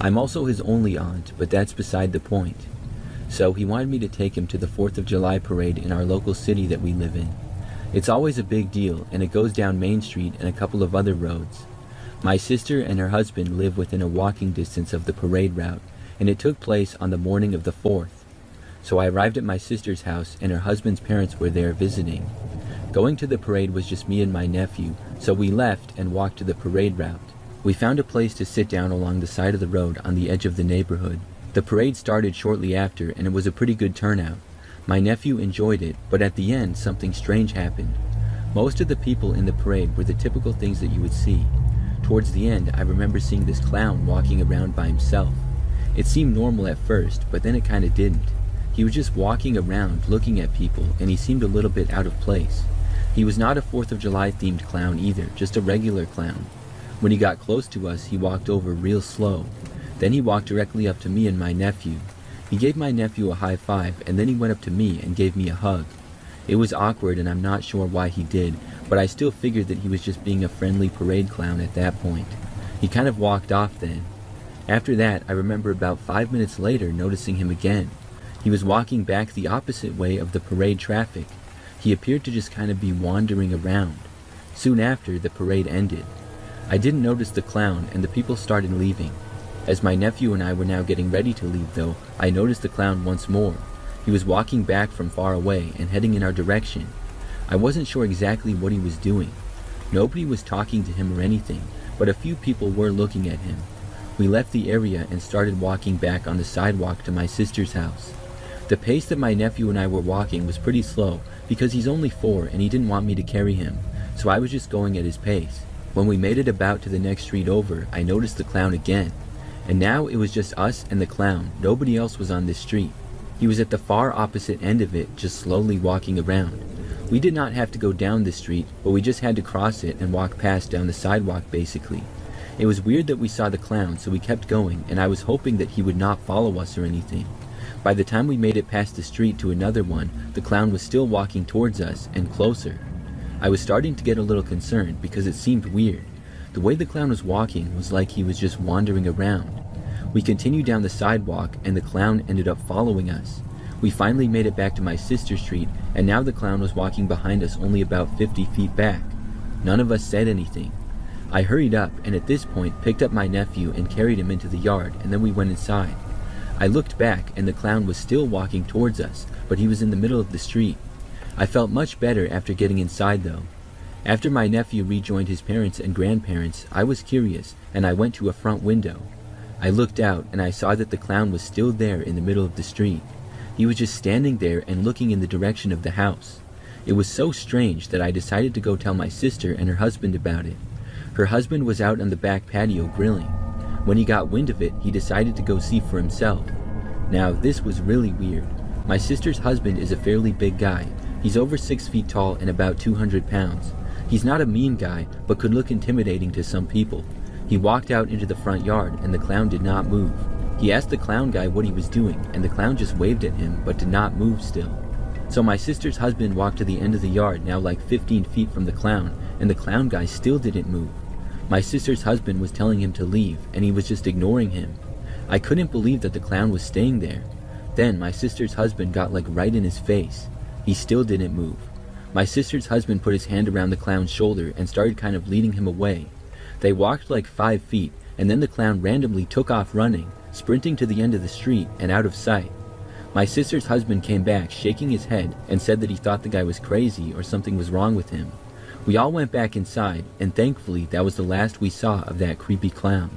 I'm also his only aunt, but that's beside the point. So he wanted me to take him to the 4th of July parade in our local city that we live in. It's always a big deal, and it goes down Main Street and a couple of other roads. My sister and her husband live within a walking distance of the parade route, and it took place on the morning of the 4th. So I arrived at my sister's house, and her husband's parents were there visiting. Going to the parade was just me and my nephew, so we left and walked to the parade route. We found a place to sit down along the side of the road on the edge of the neighborhood. The parade started shortly after, and it was a pretty good turnout. My nephew enjoyed it, but at the end, something strange happened. Most of the people in the parade were the typical things that you would see. Towards the end, I remember seeing this clown walking around by himself. It seemed normal at first, but then it kinda didn't. He was just walking around, looking at people, and he seemed a little bit out of place. He was not a 4th of July themed clown either, just a regular clown. When he got close to us, he walked over real slow. Then he walked directly up to me and my nephew. He gave my nephew a high five, and then he went up to me and gave me a hug. It was awkward, and I'm not sure why he did, but I still figured that he was just being a friendly parade clown at that point. He kind of walked off then. After that, I remember about 5 minutes later noticing him again. He was walking back the opposite way of the parade traffic. He appeared to just kind of be wandering around. Soon after, the parade ended. I didn't notice the clown, and the people started leaving. As my nephew and I were now getting ready to leave, though, I noticed the clown once more. He was walking back from far away and heading in our direction. I wasn't sure exactly what he was doing. Nobody was talking to him or anything, but a few people were looking at him. We left the area and started walking back on the sidewalk to my sister's house. The pace that my nephew and I were walking was pretty slow because he's only 4 and he didn't want me to carry him, so I was just going at his pace. When we made it about to the next street over, I noticed the clown again. And now it was just us and the clown. Nobody else was on this street. He was at the far opposite end of it, just slowly walking around. We did not have to go down this street, but we just had to cross it and walk past down the sidewalk basically. It was weird that we saw the clown, so we kept going, and I was hoping that he would not follow us or anything. By the time we made it past the street to another one, the clown was still walking towards us, and closer. I was starting to get a little concerned because it seemed weird. The way the clown was walking was like he was just wandering around. We continued down the sidewalk, and the clown ended up following us. We finally made it back to my sister's street, and now the clown was walking behind us only about 50 feet back. None of us said anything. I hurried up, and at this point picked up my nephew and carried him into the yard, and then we went inside. I looked back, and the clown was still walking towards us, but he was in the middle of the street. I felt much better after getting inside though. After my nephew rejoined his parents and grandparents, I was curious, and I went to a front window. I looked out, and I saw that the clown was still there in the middle of the street. He was just standing there and looking in the direction of the house. It was so strange that I decided to go tell my sister and her husband about it. Her husband was out on the back patio grilling. When he got wind of it, he decided to go see for himself. Now, this was really weird. My sister's husband is a fairly big guy. He's over 6 feet tall and about 200 pounds. He's not a mean guy, but could look intimidating to some people. He walked out into the front yard, and the clown did not move. He asked the clown guy what he was doing, and the clown just waved at him, but did not move still. So my sister's husband walked to the end of the yard, now like 15 feet from the clown, and the clown guy still didn't move. My sister's husband was telling him to leave, and he was just ignoring him. I couldn't believe that the clown was staying there. Then my sister's husband got like right in his face. He still didn't move. My sister's husband put his hand around the clown's shoulder and started kind of leading him away. They walked like 5 feet, and then the clown randomly took off running, sprinting to the end of the street and out of sight. My sister's husband came back, shaking his head, and said that he thought the guy was crazy or something was wrong with him. We all went back inside, and thankfully that was the last we saw of that creepy clown.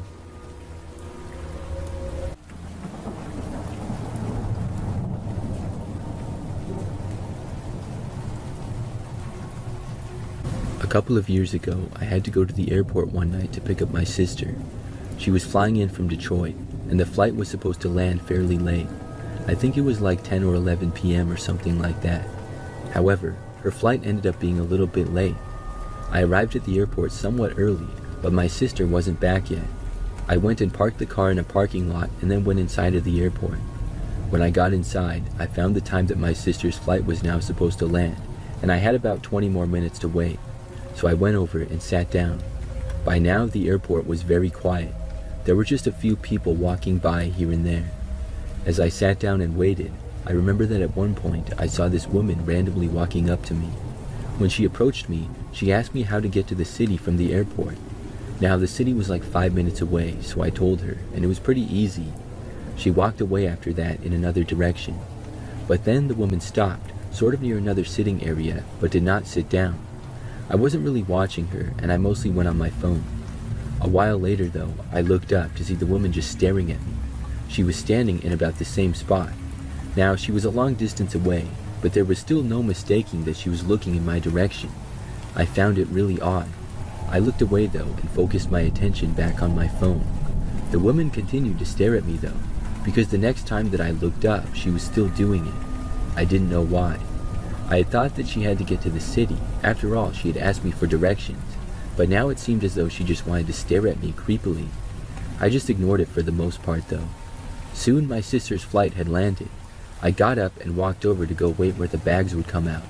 A couple of years ago, I had to go to the airport one night to pick up my sister. She was flying in from Detroit, and the flight was supposed to land fairly late. I think it was like 10 or 11 p.m. or something like that. However, her flight ended up being a little bit late. I arrived at the airport somewhat early, but my sister wasn't back yet. I went and parked the car in a parking lot and then went inside of the airport. When I got inside, I found the time that my sister's flight was now supposed to land, and I had about 20 more minutes to wait. So I went over and sat down. By now, the airport was very quiet. There were just a few people walking by here and there. As I sat down and waited, I remember that at one point I saw this woman randomly walking up to me. When she approached me, she asked me how to get to the city from the airport. Now, the city was like 5 minutes away, so I told her, and it was pretty easy. She walked away after that in another direction. But then the woman stopped, sort of near another sitting area, but did not sit down. I wasn't really watching her, and I mostly went on my phone. A while later, though, I looked up to see the woman just staring at me. She was standing in about the same spot. Now, she was a long distance away, but there was still no mistaking that she was looking in my direction. I found it really odd. I looked away, though, and focused my attention back on my phone. The woman continued to stare at me, though, because the next time that I looked up, she was still doing it. I didn't know why. I had thought that she had to get to the city. After all, she had asked me for directions. But now it seemed as though she just wanted to stare at me creepily. I just ignored it for the most part, though. Soon my sister's flight had landed. I got up and walked over to go wait where the bags would come out.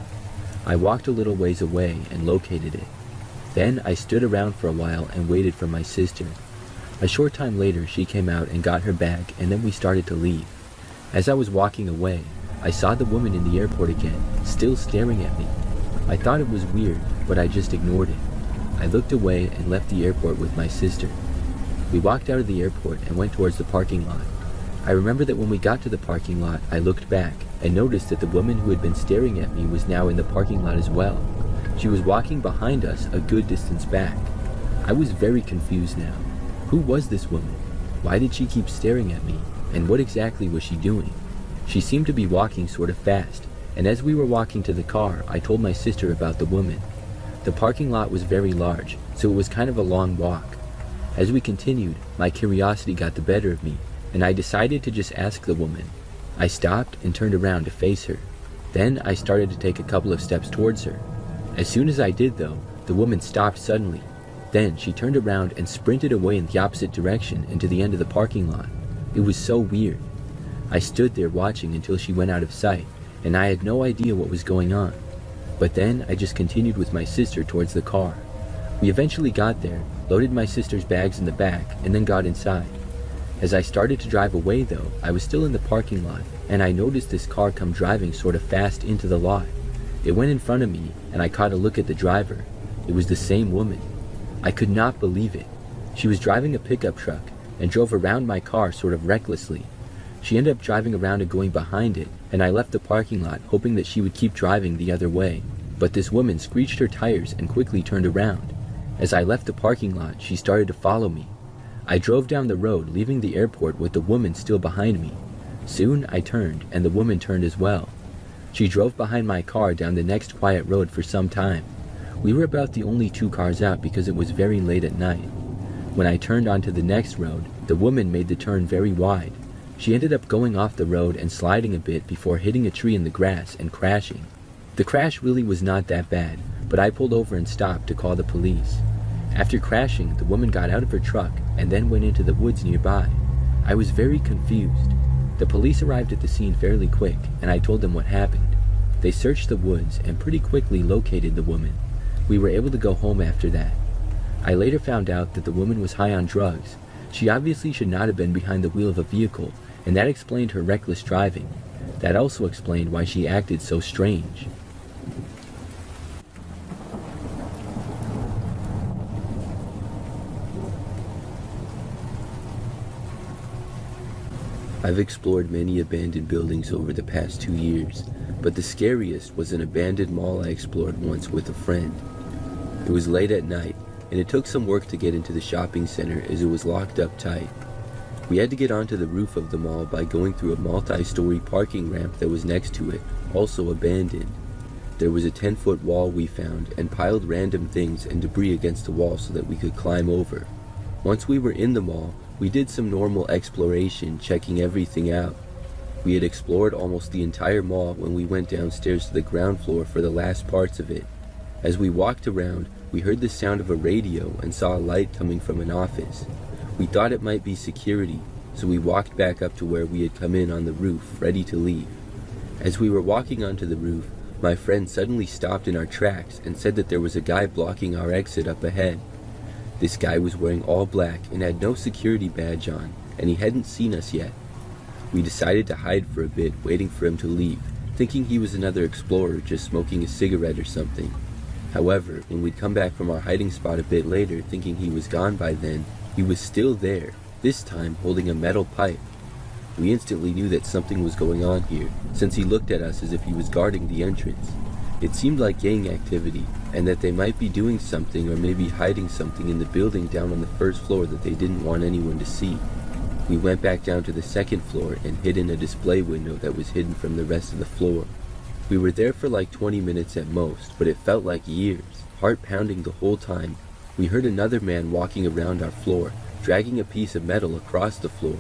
I walked a little ways away and located it. Then I stood around for a while and waited for my sister. A short time later, she came out and got her bag, and then we started to leave. As I was walking away, I saw the woman in the airport again, still staring at me. I thought it was weird, but I just ignored it. I looked away and left the airport with my sister. We walked out of the airport and went towards the parking lot. I remember that when we got to the parking lot, I looked back and noticed that the woman who had been staring at me was now in the parking lot as well. She was walking behind us a good distance back. I was very confused now. Who was this woman? Why did she keep staring at me? And what exactly was she doing? She seemed to be walking sort of fast, and as we were walking to the car, I told my sister about the woman. The parking lot was very large, so it was kind of a long walk. As we continued, my curiosity got the better of me, and I decided to just ask the woman. I stopped and turned around to face her. Then I started to take a couple of steps towards her. As soon as I did, though, the woman stopped suddenly. Then she turned around and sprinted away in the opposite direction into the end of the parking lot. It was so weird. I stood there watching until she went out of sight, and I had no idea what was going on. But then I just continued with my sister towards the car. We eventually got there, loaded my sister's bags in the back, and then got inside. As I started to drive away, though, I was still in the parking lot, and I noticed this car come driving sort of fast into the lot. It went in front of me, and I caught a look at the driver. It was the same woman. I could not believe it. She was driving a pickup truck and drove around my car sort of recklessly. She ended up driving around and going behind it, and I left the parking lot hoping that she would keep driving the other way. But this woman screeched her tires and quickly turned around. As I left the parking lot, she started to follow me. I drove down the road, leaving the airport with the woman still behind me. Soon I turned, and the woman turned as well. She drove behind my car down the next quiet road for some time. We were about the only 2 cars out because it was very late at night. When I turned onto the next road, the woman made the turn very wide. She ended up going off the road and sliding a bit before hitting a tree in the grass and crashing. The crash really was not that bad, but I pulled over and stopped to call the police. After crashing, the woman got out of her truck and then went into the woods nearby. I was very confused. The police arrived at the scene fairly quick, and I told them what happened. They searched the woods and pretty quickly located the woman. We were able to go home after that. I later found out that the woman was high on drugs. She obviously should not have been behind the wheel of a vehicle, and that explained her reckless driving. That also explained why she acted so strange. I've explored many abandoned buildings over the past 2 years, but the scariest was an abandoned mall I explored once with a friend. It was late at night, and it took some work to get into the shopping center as it was locked up tight. We had to get onto the roof of the mall by going through a multi-story parking ramp that was next to it, also abandoned. There was a 10-foot wall we found and piled random things and debris against the wall so that we could climb over. Once we were in the mall, we did some normal exploration, checking everything out. We had explored almost the entire mall when we went downstairs to the ground floor for the last parts of it. As we walked around, we heard the sound of a radio and saw a light coming from an office. We thought it might be security, so we walked back up to where we had come in on the roof, ready to leave. As we were walking onto the roof, my friend suddenly stopped in our tracks and said that there was a guy blocking our exit up ahead. This guy was wearing all black and had no security badge on, and he hadn't seen us yet. We decided to hide for a bit, waiting for him to leave, thinking he was another explorer just smoking a cigarette or something. However, when we'd come back from our hiding spot a bit later, thinking he was gone by then, he was still there, this time holding a metal pipe. We instantly knew that something was going on here, since he looked at us as if he was guarding the entrance. It seemed like gang activity, and that they might be doing something or maybe hiding something in the building down on the first floor that they didn't want anyone to see. We went back down to the second floor and hid in a display window that was hidden from the rest of the floor. We were there for like 20 minutes at most, but it felt like years, heart pounding the whole time. We heard another man walking around our floor, dragging a piece of metal across the floor.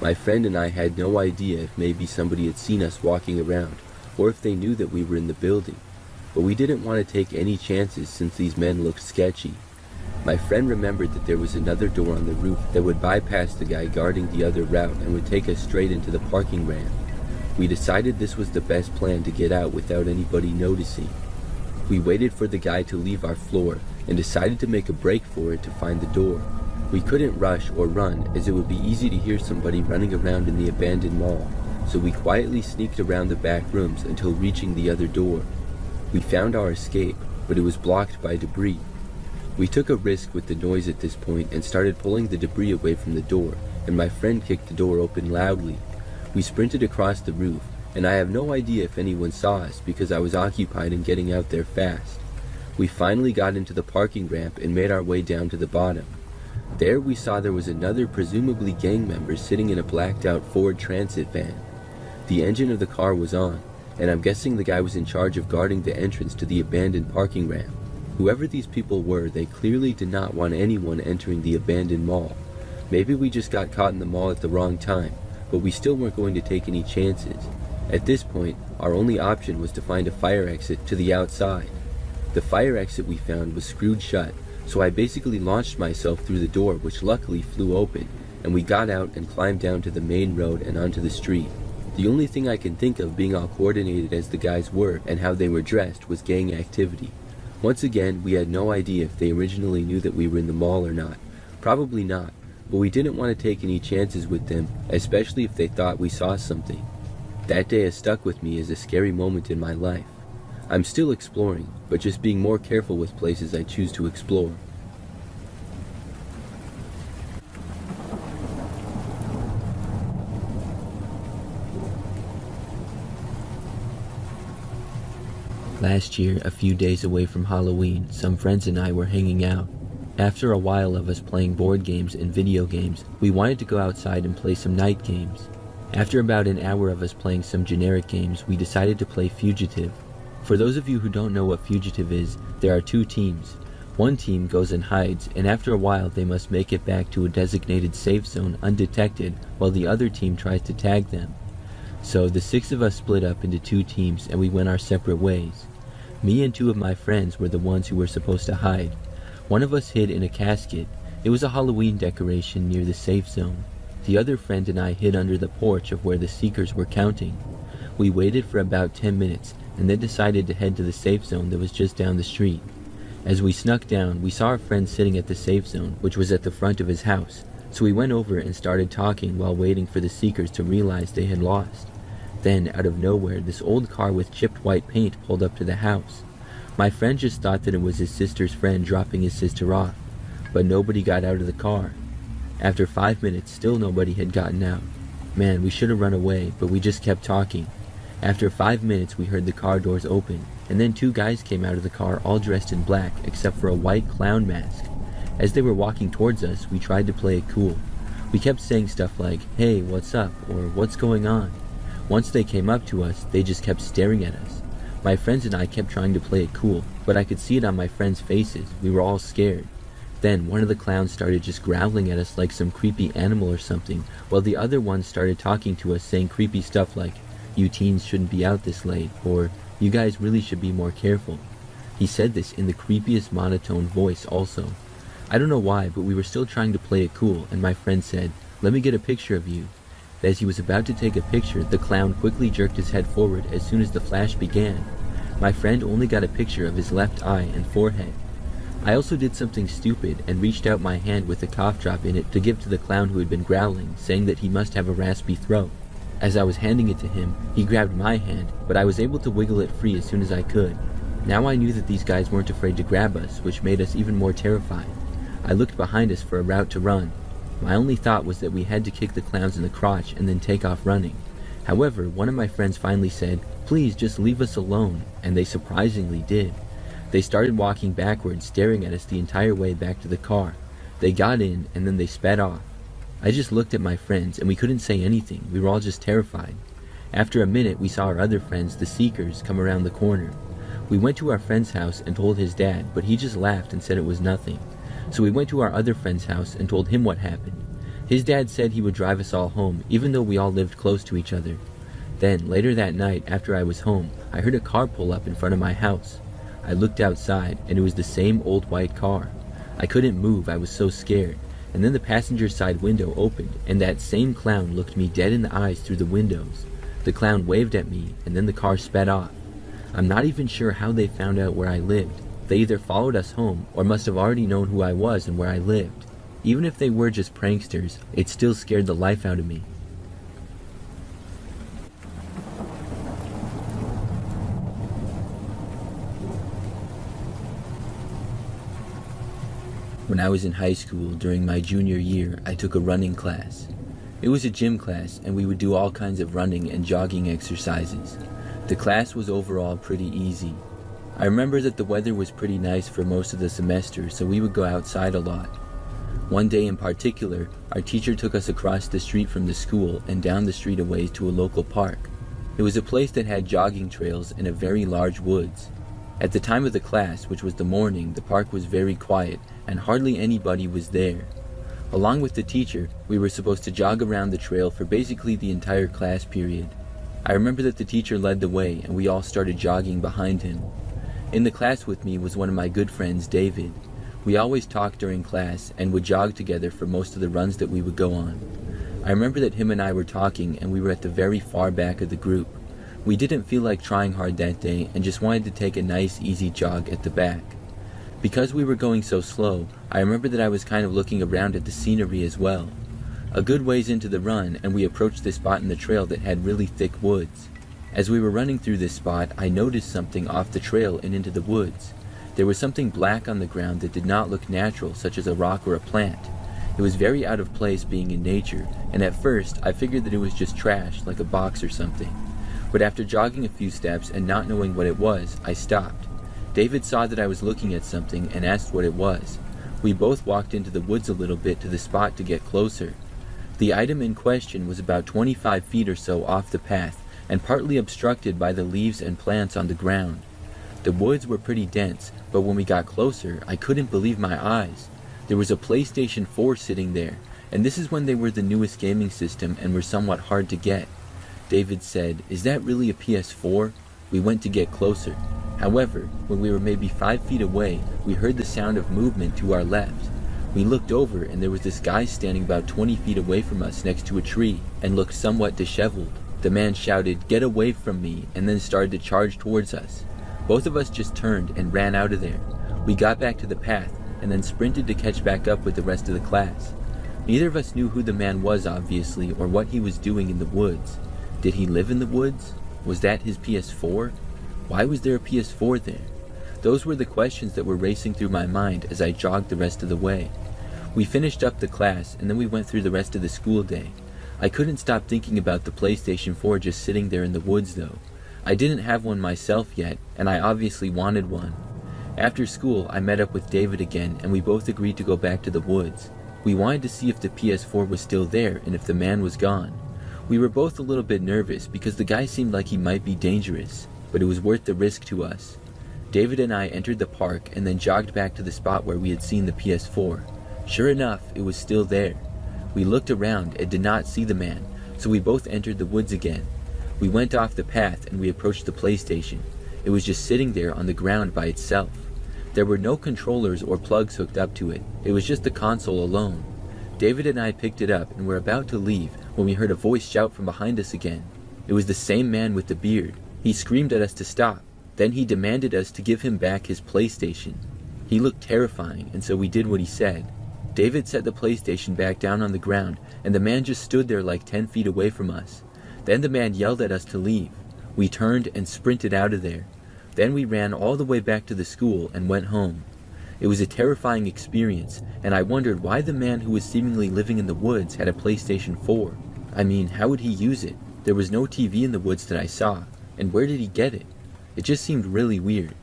My friend and I had no idea if maybe somebody had seen us walking around, or if they knew that we were in the building. But we didn't want to take any chances since these men looked sketchy. My friend remembered that there was another door on the roof that would bypass the guy guarding the other route and would take us straight into the parking ramp. We decided this was the best plan to get out without anybody noticing. We waited for the guy to leave our floor and decided to make a break for it to find the door. We couldn't rush or run as it would be easy to hear somebody running around in the abandoned mall, so we quietly sneaked around the back rooms until reaching the other door. We found our escape, but it was blocked by debris. We took a risk with the noise at this point and started pulling the debris away from the door, and my friend kicked the door open loudly. We sprinted across the roof, and I have no idea if anyone saw us because I was occupied in getting out there fast. We finally got into the parking ramp and made our way down to the bottom. There we saw there was another presumably gang member sitting in a blacked out Ford Transit van. The engine of the car was on, and I'm guessing the guy was in charge of guarding the entrance to the abandoned parking ramp. Whoever these people were, they clearly did not want anyone entering the abandoned mall. Maybe we just got caught in the mall at the wrong time, but we still weren't going to take any chances. At this point, our only option was to find a fire exit to the outside. The fire exit we found was screwed shut, so I basically launched myself through the door, which luckily flew open, and we got out and climbed down to the main road and onto the street. The only thing I can think of being all coordinated as the guys were and how they were dressed was gang activity. Once again, we had no idea if they originally knew that we were in the mall or not. Probably not, but we didn't want to take any chances with them, especially if they thought we saw something. That day has stuck with me as a scary moment in my life. I'm still exploring, but just being more careful with places I choose to explore. Last year, a few days away from Halloween, some friends and I were hanging out. After a while of us playing board games and video games, we wanted to go outside and play some night games. After about an hour of us playing some generic games, we decided to play Fugitive. For those of you who don't know what Fugitive is, there are two teams. One team goes and hides, and after a while they must make it back to a designated safe zone undetected while the other team tries to tag them. So the 6 of us split up into 2 teams and we went our separate ways. Me and 2 of my friends were the ones who were supposed to hide. One of us hid in a casket. It was a Halloween decoration near the safe zone. The other friend and I hid under the porch of where the seekers were counting. We waited for about 10 minutes and then decided to head to the safe zone that was just down the street. As we snuck down, we saw our friend sitting at the safe zone, which was at the front of his house. So we went over and started talking while waiting for the seekers to realize they had lost. Then, out of nowhere, this old car with chipped white paint pulled up to the house. My friend just thought that it was his sister's friend dropping his sister off, but nobody got out of the car. After 5 minutes, still nobody had gotten out. Man, we should have run away, but we just kept talking. After 5 minutes, we heard the car doors open, and then 2 guys came out of the car all dressed in black except for a white clown mask. As they were walking towards us, we tried to play it cool. We kept saying stuff like, "Hey, what's up?" or "What's going on?" Once they came up to us, they just kept staring at us. My friends and I kept trying to play it cool, but I could see it on my friends' faces. We were all scared. Then one of the clowns started just growling at us like some creepy animal or something, while the other one started talking to us saying creepy stuff like, "You teens shouldn't be out this late," or "You guys really should be more careful." He said this in the creepiest monotone voice also. I don't know why, but we were still trying to play it cool, and my friend said, "Let me get a picture of you." As he was about to take a picture, the clown quickly jerked his head forward as soon as the flash began. My friend only got a picture of his left eye and forehead. I also did something stupid and reached out my hand with a cough drop in it to give to the clown who had been growling, saying that he must have a raspy throat. As I was handing it to him, he grabbed my hand, but I was able to wiggle it free as soon as I could. Now I knew that these guys weren't afraid to grab us, which made us even more terrified. I looked behind us for a route to run. My only thought was that we had to kick the clowns in the crotch and then take off running. However, one of my friends finally said, "Please just leave us alone," and they surprisingly did. They started walking backwards, staring at us the entire way back to the car. They got in, and then they sped off. I just looked at my friends, and we couldn't say anything. We were all just terrified. After a minute, we saw our other friends, the Seekers, come around the corner. We went to our friend's house and told his dad, but he just laughed and said it was nothing. So we went to our other friend's house and told him what happened. His dad said he would drive us all home, even though we all lived close to each other. Then, later that night, after I was home, I heard a car pull up in front of my house. I looked outside, and it was the same old white car. I couldn't move, I was so scared. And then the passenger side window opened, and that same clown looked me dead in the eyes through the windows. The clown waved at me, and then the car sped off. I'm not even sure how they found out where I lived. They either followed us home, or must have already known who I was and where I lived. Even if they were just pranksters, it still scared the life out of me. When I was in high school, during my junior year, I took a running class. It was a gym class, and we would do all kinds of running and jogging exercises. The class was overall pretty easy. I remember that the weather was pretty nice for most of the semester, so we would go outside a lot. One day in particular, our teacher took us across the street from the school and down the street a ways to a local park. It was a place that had jogging trails and a very large woods. At the time of the class, which was the morning, the park was very quiet and hardly anybody was there. Along with the teacher, we were supposed to jog around the trail for basically the entire class period. I remember that the teacher led the way and we all started jogging behind him. In the class with me was one of my good friends, David. We always talked during class and would jog together for most of the runs that we would go on. I remember that him and I were talking and we were at the very far back of the group. We didn't feel like trying hard that day and just wanted to take a nice easy jog at the back. Because we were going so slow, I remember that I was kind of looking around at the scenery as well. A good ways into the run and we approached this spot in the trail that had really thick woods. As we were running through this spot, I noticed something off the trail and into the woods. There was something black on the ground that did not look natural, such as a rock or a plant. It was very out of place being in nature, and at first I figured that it was just trash, like a box or something. But after jogging a few steps and not knowing what it was, I stopped. David saw that I was looking at something and asked what it was. We both walked into the woods a little bit to the spot to get closer. The item in question was about 25 feet or so off the path, and partly obstructed by the leaves and plants on the ground. The woods were pretty dense, but when we got closer, I couldn't believe my eyes. There was a PlayStation 4 sitting there, and this is when they were the newest gaming system and were somewhat hard to get. David said, "Is that really a PS4? We went to get closer. However, when we were maybe 5 feet away, we heard the sound of movement to our left. We looked over and there was this guy standing about 20 feet away from us next to a tree and looked somewhat disheveled. The man shouted, 'Get away from me,' and then started to charge towards us. Both of us just turned and ran out of there. We got back to the path and then sprinted to catch back up with the rest of the class. Neither of us knew who the man was, obviously, or what he was doing in the woods. Did he live in the woods? Was that his PS4? Why was there a PS4 there? Those were the questions that were racing through my mind as I jogged the rest of the way. We finished up the class and then we went through the rest of the school day. I couldn't stop thinking about the PlayStation 4 just sitting there in the woods though. I didn't have one myself yet, and I obviously wanted one. After school, I met up with David again and we both agreed to go back to the woods. We wanted to see if the PS4 was still there and if the man was gone. We were both a little bit nervous because the guy seemed like he might be dangerous, but it was worth the risk to us. David and I entered the park and then jogged back to the spot where we had seen the PS4. Sure enough, it was still there. We looked around and did not see the man, so we both entered the woods again. We went off the path and we approached the PlayStation. It was just sitting there on the ground by itself. There were no controllers or plugs hooked up to it. It was just the console alone. David and I picked it up and were about to leave when we heard a voice shout from behind us again. It was the same man with the beard. He screamed at us to stop. Then he demanded us to give him back his PlayStation. He looked terrifying, and so we did what he said. David set the PlayStation back down on the ground, and the man just stood there like 10 feet away from us. Then the man yelled at us to leave. We turned and sprinted out of there. Then we ran all the way back to the school and went home. It was a terrifying experience, and I wondered why the man who was seemingly living in the woods had a PlayStation 4. I mean, how would he use it? There was no TV in the woods that I saw, and where did he get it? It just seemed really weird.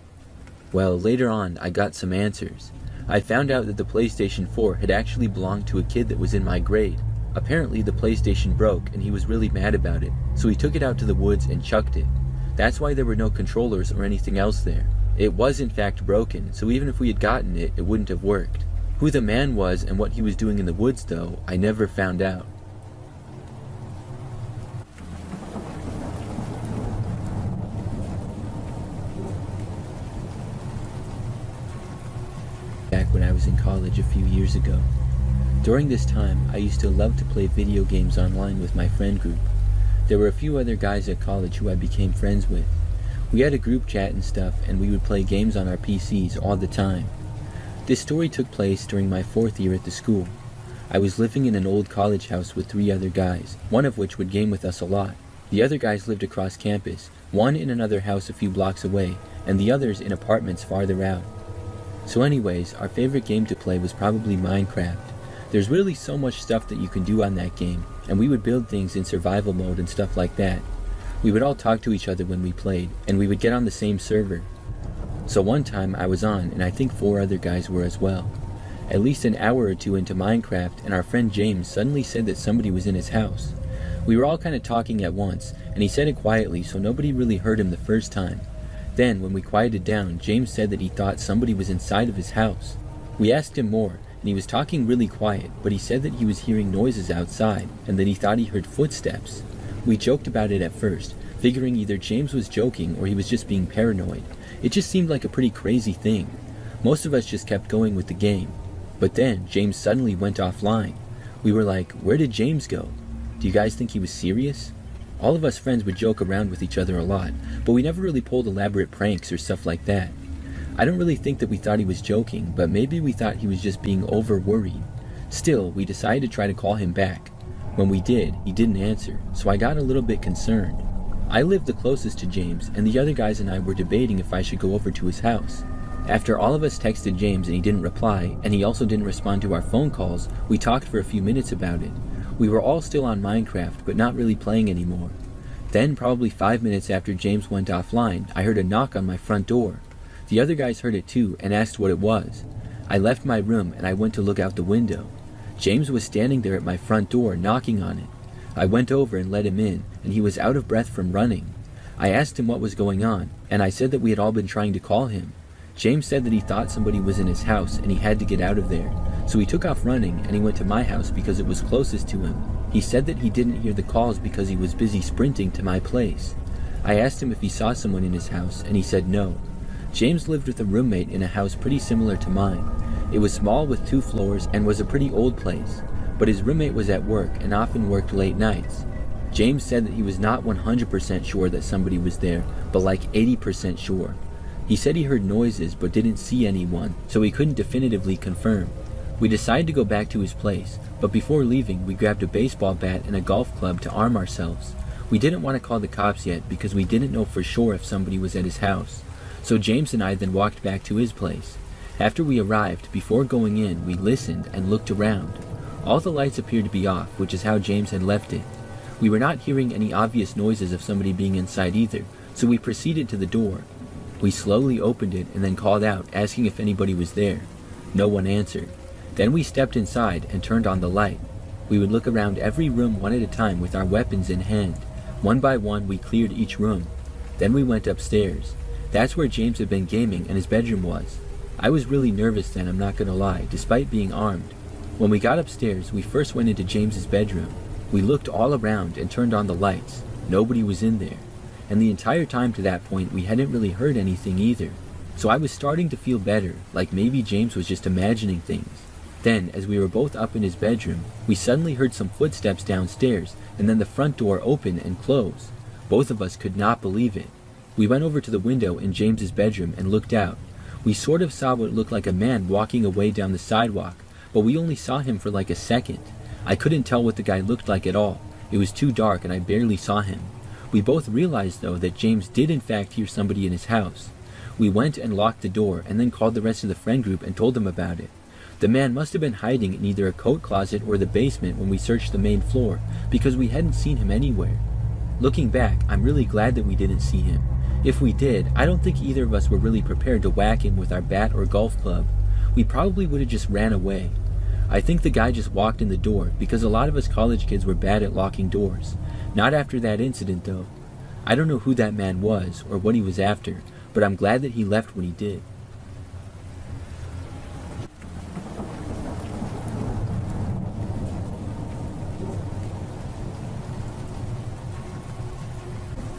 Well, later on, I got some answers. I found out that the PlayStation 4 had actually belonged to a kid that was in my grade. Apparently the PlayStation broke and he was really mad about it, so he took it out to the woods and chucked it. That's why there were no controllers or anything else there. It was in fact broken, so even if we had gotten it, it wouldn't have worked. Who the man was and what he was doing in the woods though, I never found out. Back when I was in college a few years ago. During this time, I used to love to play video games online with my friend group. There were a few other guys at college who I became friends with. We had a group chat and stuff, and we would play games on our PCs all the time. This story took place during my 4th year at the school. I was living in an old college house with 3 other guys, one of which would game with us a lot. The other guys lived across campus, one in another house a few blocks away, and the others in apartments farther out. So anyways, our favorite game to play was probably Minecraft. There's really so much stuff that you can do on that game, and we would build things in survival mode and stuff like that. We would all talk to each other when we played, and we would get on the same server. So one time I was on, and I think 4 other guys were as well. At least an hour or 2 into Minecraft, and our friend James suddenly said that somebody was in his house. We were all kind of talking at once, and he said it quietly so nobody really heard him the first time. Then, when we quieted down, James said that he thought somebody was inside of his house. We asked him more, and he was talking really quiet, but he said that he was hearing noises outside, and that he thought he heard footsteps. We joked about it at first, figuring either James was joking or he was just being paranoid. It just seemed like a pretty crazy thing. Most of us just kept going with the game. But then, James suddenly went offline. We were like, where did James go? Do you guys think he was serious? All of us friends would joke around with each other a lot, but we never really pulled elaborate pranks or stuff like that. I don't really think that we thought he was joking, but maybe we thought he was just being over-worried. Still, we decided to try to call him back. When we did, he didn't answer, so I got a little bit concerned. I lived the closest to James, and the other guys and I were debating if I should go over to his house. After all of us texted James and he didn't reply, and he also didn't respond to our phone calls, we talked for a few minutes about it. We were all still on Minecraft, but not really playing anymore. Then, probably 5 minutes after James went offline, I heard a knock on my front door. The other guys heard it too, and asked what it was. I left my room and I went to look out the window. James was standing there at my front door, knocking on it. I went over and let him in, and he was out of breath from running. I asked him what was going on, and I said that we had all been trying to call him. James said that he thought somebody was in his house and he had to get out of there, so he took off running and he went to my house because it was closest to him. He said that he didn't hear the calls because he was busy sprinting to my place. I asked him if he saw someone in his house, and he said no. James lived with a roommate in a house pretty similar to mine. It was small with 2 floors and was a pretty old place, but his roommate was at work and often worked late nights. James said that he was not 100% sure that somebody was there, but like 80% sure. He said he heard noises but didn't see anyone, so he couldn't definitively confirm. We decided to go back to his place, but before leaving we grabbed a baseball bat and a golf club to arm ourselves. We didn't want to call the cops yet because we didn't know for sure if somebody was at his house. So James and I then walked back to his place. After we arrived, before going in, we listened and looked around. All the lights appeared to be off, which is how James had left it. We were not hearing any obvious noises of somebody being inside either, so we proceeded to the door. We slowly opened it and then called out, asking if anybody was there. No one answered. Then we stepped inside and turned on the light. We would look around every room one at a time with our weapons in hand. One by one, we cleared each room. Then we went upstairs. That's where James had been gaming and his bedroom was. I was really nervous then, I'm not gonna lie, despite being armed. When we got upstairs, we first went into James's bedroom. We looked all around and turned on the lights. Nobody was in there. And the entire time to that point, we hadn't really heard anything either. So I was starting to feel better, like maybe James was just imagining things. Then, as we were both up in his bedroom, we suddenly heard some footsteps downstairs, and then the front door open and close. Both of us could not believe it. We went over to the window in James's bedroom and looked out. We sort of saw what looked like a man walking away down the sidewalk, but we only saw him for like a second. I couldn't tell what the guy looked like at all. It was too dark and I barely saw him. We both realized, though, that James did in fact hear somebody in his house. We went and locked the door and then called the rest of the friend group and told them about it. The man must have been hiding in either a coat closet or the basement when we searched the main floor, because we hadn't seen him anywhere. Looking back, I'm really glad that we didn't see him. If we did, I don't think either of us were really prepared to whack him with our bat or golf club. We probably would have just ran away. I think the guy just walked in the door, because a lot of us college kids were bad at locking doors. Not after that incident, though. I don't know who that man was, or what he was after, but I'm glad that he left when he did.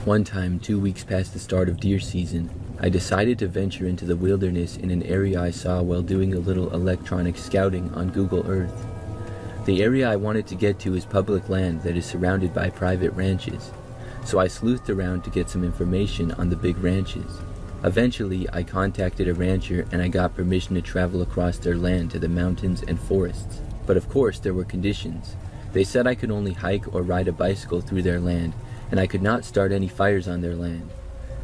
One time, 2 weeks past the start of deer season, I decided to venture into the wilderness in an area I saw while doing a little electronic scouting on Google Earth. The area I wanted to get to is public land that is surrounded by private ranches, so I sleuthed around to get some information on the big ranches. Eventually, I contacted a rancher and I got permission to travel across their land to the mountains and forests. But of course, there were conditions. They said I could only hike or ride a bicycle through their land, and I could not start any fires on their land.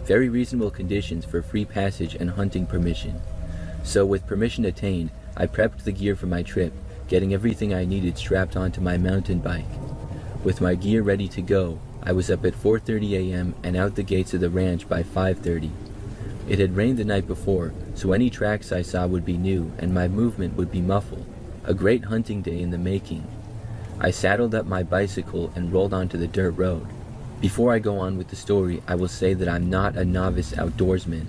Very reasonable conditions for free passage and hunting permission. So with permission attained, I prepped the gear for my trip, getting everything I needed strapped onto my mountain bike. With my gear ready to go, I was up at 4:30 a.m. and out the gates of the ranch by 5:30. It had rained the night before, so any tracks I saw would be new and my movement would be muffled. A great hunting day in the making. I saddled up my bicycle and rolled onto the dirt road. Before I go on with the story, I will say that I'm not a novice outdoorsman.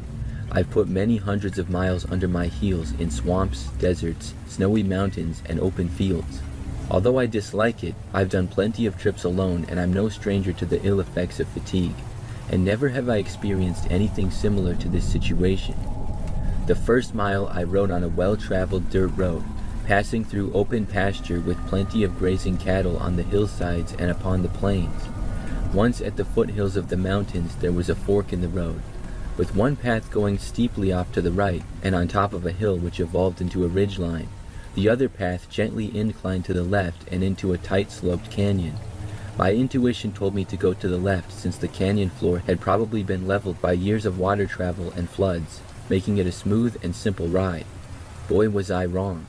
I've put many hundreds of miles under my heels in swamps, deserts, snowy mountains, and open fields. Although I dislike it, I've done plenty of trips alone and I'm no stranger to the ill effects of fatigue, and never have I experienced anything similar to this situation. The first mile I rode on a well-traveled dirt road, passing through open pasture with plenty of grazing cattle on the hillsides and upon the plains. Once at the foothills of the mountains, there was a fork in the road, with one path going steeply off to the right and on top of a hill which evolved into a ridgeline. The other path gently inclined to the left and into a tight-sloped canyon. My intuition told me to go to the left since the canyon floor had probably been leveled by years of water travel and floods, making it a smooth and simple ride. Boy, was I wrong.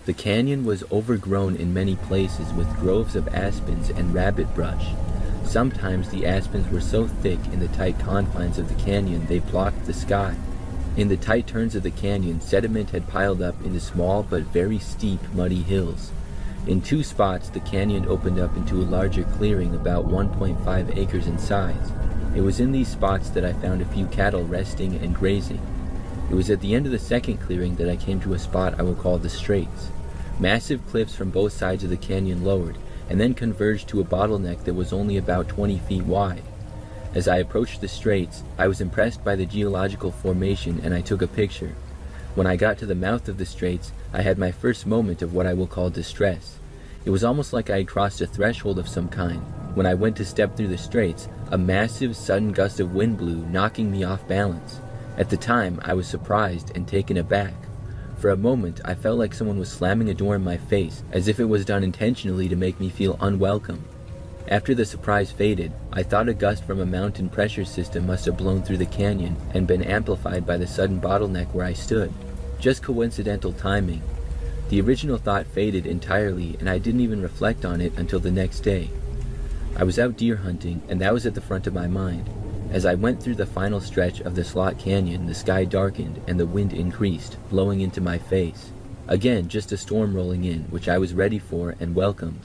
The canyon was overgrown in many places with groves of aspens and rabbit brush. Sometimes the aspens were so thick in the tight confines of the canyon they blocked the sky. In the tight turns of the canyon, sediment had piled up into small but very steep muddy hills. In 2 spots, the canyon opened up into a larger clearing about 1.5 acres in size, It was in these spots that I found a few cattle resting and grazing. It was at the end of the second clearing that I came to a spot I will call the Straits. Massive cliffs from both sides of the canyon lowered, and then converged to a bottleneck that was only about 20 feet wide. As I approached the Straits, I was impressed by the geological formation and I took a picture. When I got to the mouth of the Straits, I had my first moment of what I will call distress. It was almost like I had crossed a threshold of some kind. When I went to step through the Straits, a massive, sudden gust of wind blew, knocking me off balance. At the time, I was surprised and taken aback. For a moment, I felt like someone was slamming a door in my face, as if it was done intentionally to make me feel unwelcome. After the surprise faded, I thought a gust from a mountain pressure system must have blown through the canyon and been amplified by the sudden bottleneck where I stood. Just coincidental timing. The original thought faded entirely, and I didn't even reflect on it until the next day. I was out deer hunting, and that was at the front of my mind. As I went through the final stretch of the Slot Canyon, the sky darkened and the wind increased, blowing into my face. Again, just a storm rolling in, which I was ready for and welcomed.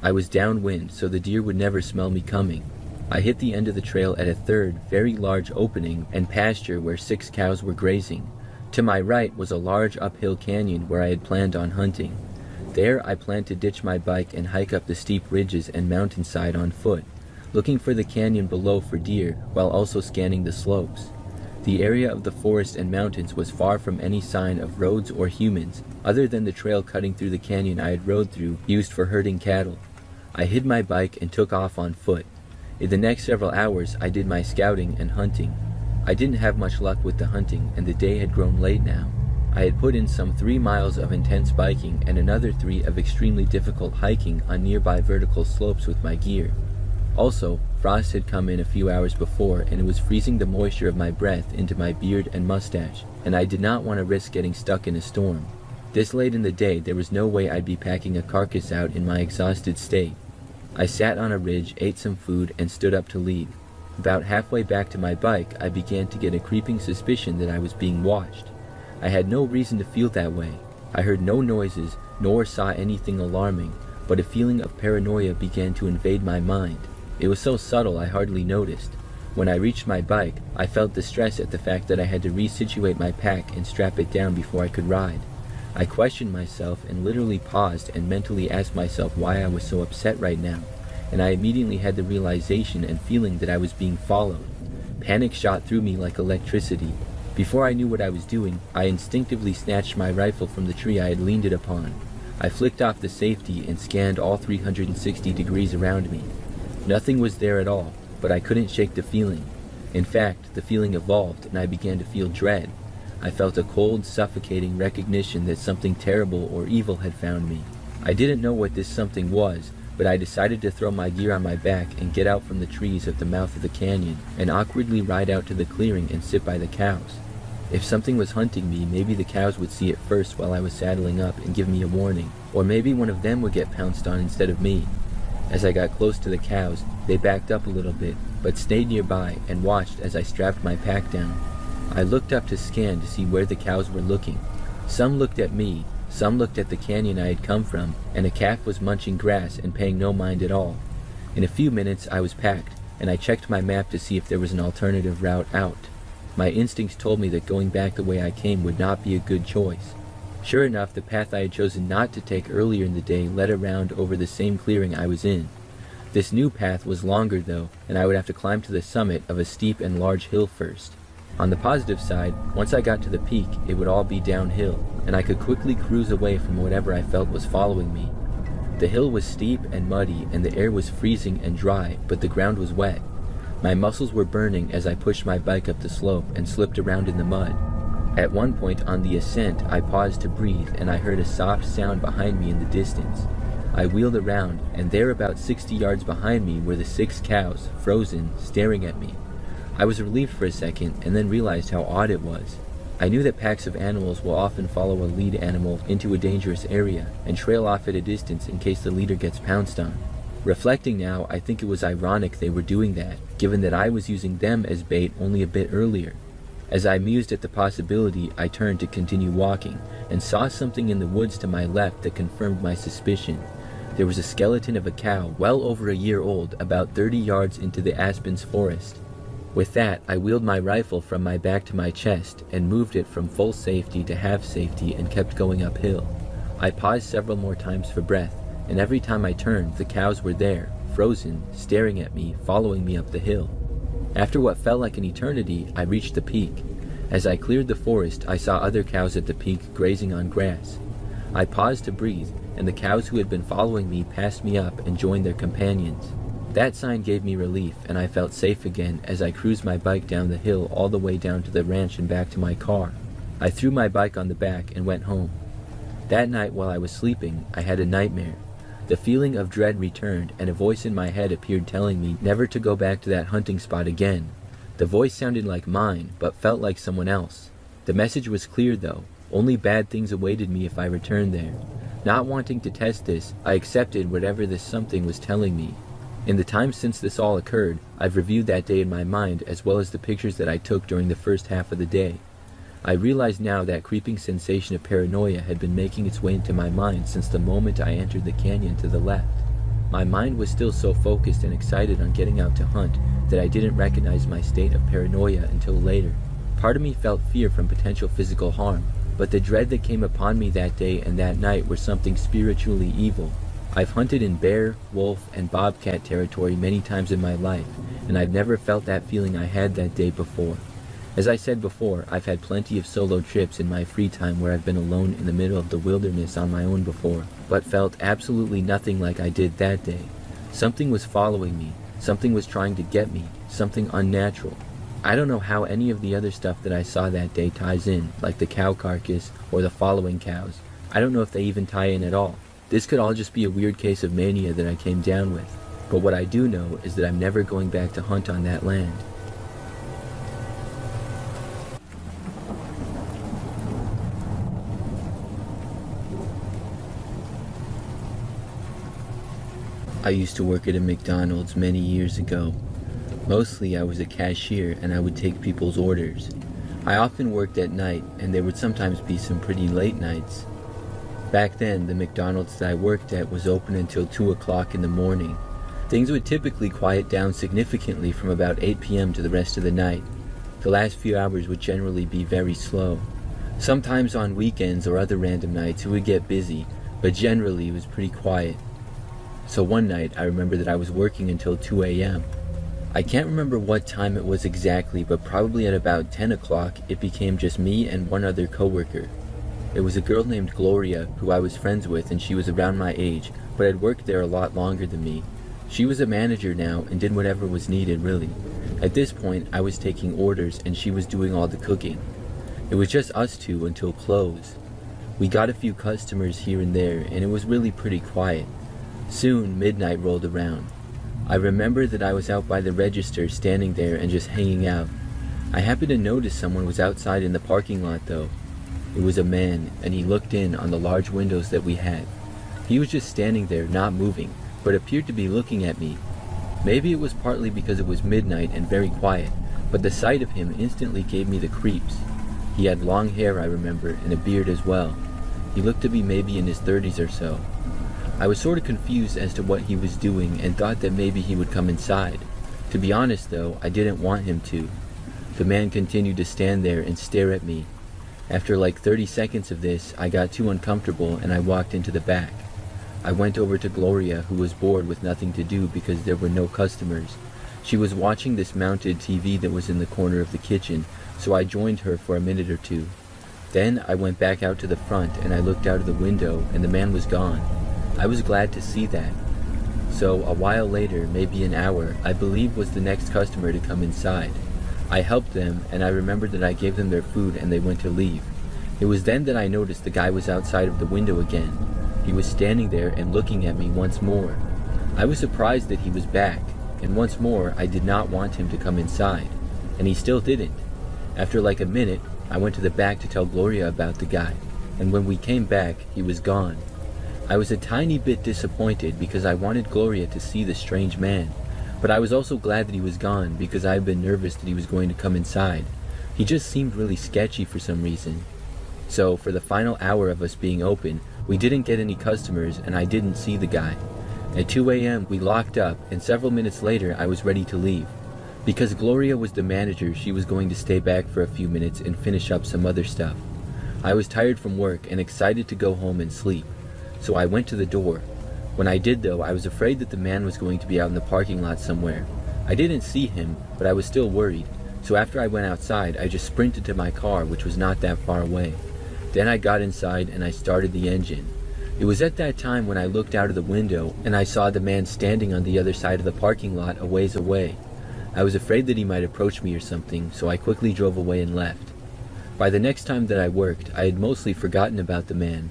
I was downwind, so the deer would never smell me coming. I hit the end of the trail at a third, very large opening and pasture where 6 cows were grazing. To my right was a large uphill canyon where I had planned on hunting. There I planned to ditch my bike and hike up the steep ridges and mountainside on foot, looking for the canyon below for deer while also scanning the slopes. The area of the forest and mountains was far from any sign of roads or humans, other than the trail cutting through the canyon I had rode through, used for herding cattle. I hid my bike and took off on foot. In the next several hours I did my scouting and hunting. I didn't have much luck with the hunting, and the day had grown late now. I had put in some 3 miles of intense biking and another 3 of extremely difficult hiking on nearby vertical slopes with my gear. Also, frost had come in a few hours before, and it was freezing the moisture of my breath into my beard and mustache, and I did not want to risk getting stuck in a storm. This late in the day, there was no way I'd be packing a carcass out in my exhausted state. I sat on a ridge, ate some food, and stood up to leave. About halfway back to my bike, I began to get a creeping suspicion that I was being watched. I had no reason to feel that way. I heard no noises, nor saw anything alarming, but a feeling of paranoia began to invade my mind. It was so subtle I hardly noticed. When I reached my bike, I felt distress at the fact that I had to resituate my pack and strap it down before I could ride. I questioned myself and literally paused and mentally asked myself why I was so upset right now, and I immediately had the realization and feeling that I was being followed. Panic shot through me like electricity. Before I knew what I was doing, I instinctively snatched my rifle from the tree I had leaned it upon. I flicked off the safety and scanned all 360 degrees around me. Nothing was there at all, but I couldn't shake the feeling. In fact, the feeling evolved, and I began to feel dread. I felt a cold, suffocating recognition that something terrible or evil had found me. I didn't know what this something was, but I decided to throw my gear on my back and get out from the trees at the mouth of the canyon and awkwardly ride out to the clearing and sit by the cows. If something was hunting me, maybe the cows would see it first while I was saddling up and give me a warning, or maybe one of them would get pounced on instead of me. As I got close to the cows, they backed up a little bit, but stayed nearby and watched as I strapped my pack down. I looked up to scan to see where the cows were looking. Some looked at me, some looked at the canyon I had come from, and a calf was munching grass and paying no mind at all. In a few minutes I was packed, and I checked my map to see if there was an alternative route out. My instincts told me that going back the way I came would not be a good choice. Sure enough, the path I had chosen not to take earlier in the day led around over the same clearing I was in. This new path was longer though, and I would have to climb to the summit of a steep and large hill first. On the positive side, once I got to the peak, it would all be downhill, and I could quickly cruise away from whatever I felt was following me. The hill was steep and muddy, and the air was freezing and dry, but the ground was wet. My muscles were burning as I pushed my bike up the slope and slipped around in the mud. At one point on the ascent, I paused to breathe, and I heard a soft sound behind me in the distance. I wheeled around, and there about 60 yards behind me were the 6 cows, frozen, staring at me. I was relieved for a second, and then realized how odd it was. I knew that packs of animals will often follow a lead animal into a dangerous area, and trail off at a distance in case the leader gets pounced on. Reflecting now, I think it was ironic they were doing that, given that I was using them as bait only a bit earlier. As I mused at the possibility, I turned to continue walking, and saw something in the woods to my left that confirmed my suspicion. There was a skeleton of a cow well over a year old, about 30 yards into the aspens forest. With that, I wheeled my rifle from my back to my chest and moved it from full safety to half safety and kept going uphill. I paused several more times for breath, and every time I turned, the cows were there, frozen, staring at me, following me up the hill. After what felt like an eternity, I reached the peak. As I cleared the forest, I saw other cows at the peak grazing on grass. I paused to breathe, and the cows who had been following me passed me up and joined their companions. That sign gave me relief, and I felt safe again as I cruised my bike down the hill all the way down to the ranch and back to my car. I threw my bike on the back and went home. That night while I was sleeping, I had a nightmare. The feeling of dread returned, and a voice in my head appeared telling me never to go back to that hunting spot again. The voice sounded like mine, but felt like someone else. The message was clear though. Only bad things awaited me if I returned there. Not wanting to test this, I accepted whatever this something was telling me. In the time since this all occurred, I've reviewed that day in my mind as well as the pictures that I took during the first half of the day. I realize now that creeping sensation of paranoia had been making its way into my mind since the moment I entered the canyon to the left. My mind was still so focused and excited on getting out to hunt that I didn't recognize my state of paranoia until later. Part of me felt fear from potential physical harm, but the dread that came upon me that day and that night were something spiritually evil. I've hunted in bear, wolf, and bobcat territory many times in my life, and I've never felt that feeling I had that day before. As I said before, I've had plenty of solo trips in my free time where I've been alone in the middle of the wilderness on my own before, but felt absolutely nothing like I did that day. Something was following me, something was trying to get me, something unnatural. I don't know how any of the other stuff that I saw that day ties in, like the cow carcass or the following cows. I don't know if they even tie in at all. This could all just be a weird case of mania that I came down with. But what I do know is that I'm never going back to hunt on that land. I used to work at a McDonald's many years ago. Mostly I was a cashier and I would take people's orders. I often worked at night and there would sometimes be some pretty late nights. Back then, the McDonald's that I worked at was open until 2 o'clock in the morning. Things would typically quiet down significantly from about 8 p.m. to the rest of the night. The last few hours would generally be very slow. Sometimes on weekends or other random nights it would get busy, but generally it was pretty quiet. So one night I remember that I was working until 2 a.m. I can't remember what time it was exactly, but probably at about 10 o'clock it became just me and one other coworker. It was a girl named Gloria who I was friends with, and she was around my age, but had worked there a lot longer than me. She was a manager now and did whatever was needed really. At this point I was taking orders and she was doing all the cooking. It was just us two until close. We got a few customers here and there and it was really pretty quiet. Soon midnight rolled around. I remember that I was out by the register standing there and just hanging out. I happened to notice someone was outside in the parking lot though. It was a man, and he looked in on the large windows that we had. He was just standing there, not moving, but appeared to be looking at me. Maybe it was partly because it was midnight and very quiet, but the sight of him instantly gave me the creeps. He had long hair, I remember, and a beard as well. He looked to be maybe in his 30s or so. I was sort of confused as to what he was doing and thought that maybe he would come inside. To be honest though, I didn't want him to. The man continued to stand there and stare at me. After like 30 seconds of this, I got too uncomfortable and I walked into the back. I went over to Gloria, who was bored with nothing to do because there were no customers. She was watching this mounted TV that was in the corner of the kitchen, so I joined her for a minute or two. Then I went back out to the front and I looked out of the window and the man was gone. I was glad to see that. So a while later, maybe an hour, I believe was the next customer to come inside. I helped them, and I remembered that I gave them their food and they went to leave. It was then that I noticed the guy was outside of the window again. He was standing there and looking at me once more. I was surprised that he was back, and once more I did not want him to come inside, and he still didn't. After like a minute, I went to the back to tell Gloria about the guy, and when we came back, he was gone. I was a tiny bit disappointed because I wanted Gloria to see the strange man. But I was also glad that he was gone because I had been nervous that he was going to come inside. He just seemed really sketchy for some reason. So for the final hour of us being open, we didn't get any customers and I didn't see the guy. At 2 a.m. we locked up and several minutes later I was ready to leave. Because Gloria was the manager, she was going to stay back for a few minutes and finish up some other stuff. I was tired from work and excited to go home and sleep, so I went to the door. When I did though, I was afraid that the man was going to be out in the parking lot somewhere. I didn't see him, but I was still worried, so after I went outside, I just sprinted to my car, which was not that far away. Then I got inside and I started the engine. It was at that time when I looked out of the window and I saw the man standing on the other side of the parking lot a ways away. I was afraid that he might approach me or something, so I quickly drove away and left. By the next time that I worked, I had mostly forgotten about the man.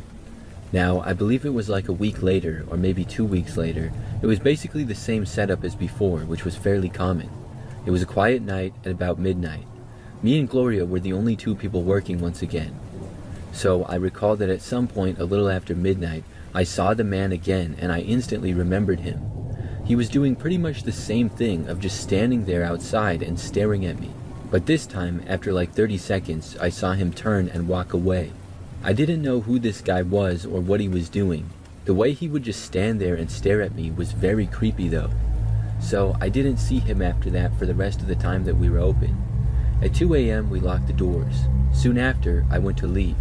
Now, I believe it was like a week later, or maybe 2 weeks later. It was basically the same setup as before, which was fairly common. It was a quiet night at about midnight. Me and Gloria were the only two people working once again. So I recall that at some point a little after midnight, I saw the man again and I instantly remembered him. He was doing pretty much the same thing of just standing there outside and staring at me. But this time, after like 30 seconds, I saw him turn and walk away. I didn't know who this guy was or what he was doing. The way he would just stand there and stare at me was very creepy though. So I didn't see him after that for the rest of the time that we were open. At 2 a.m. we locked the doors. Soon after, I went to leave.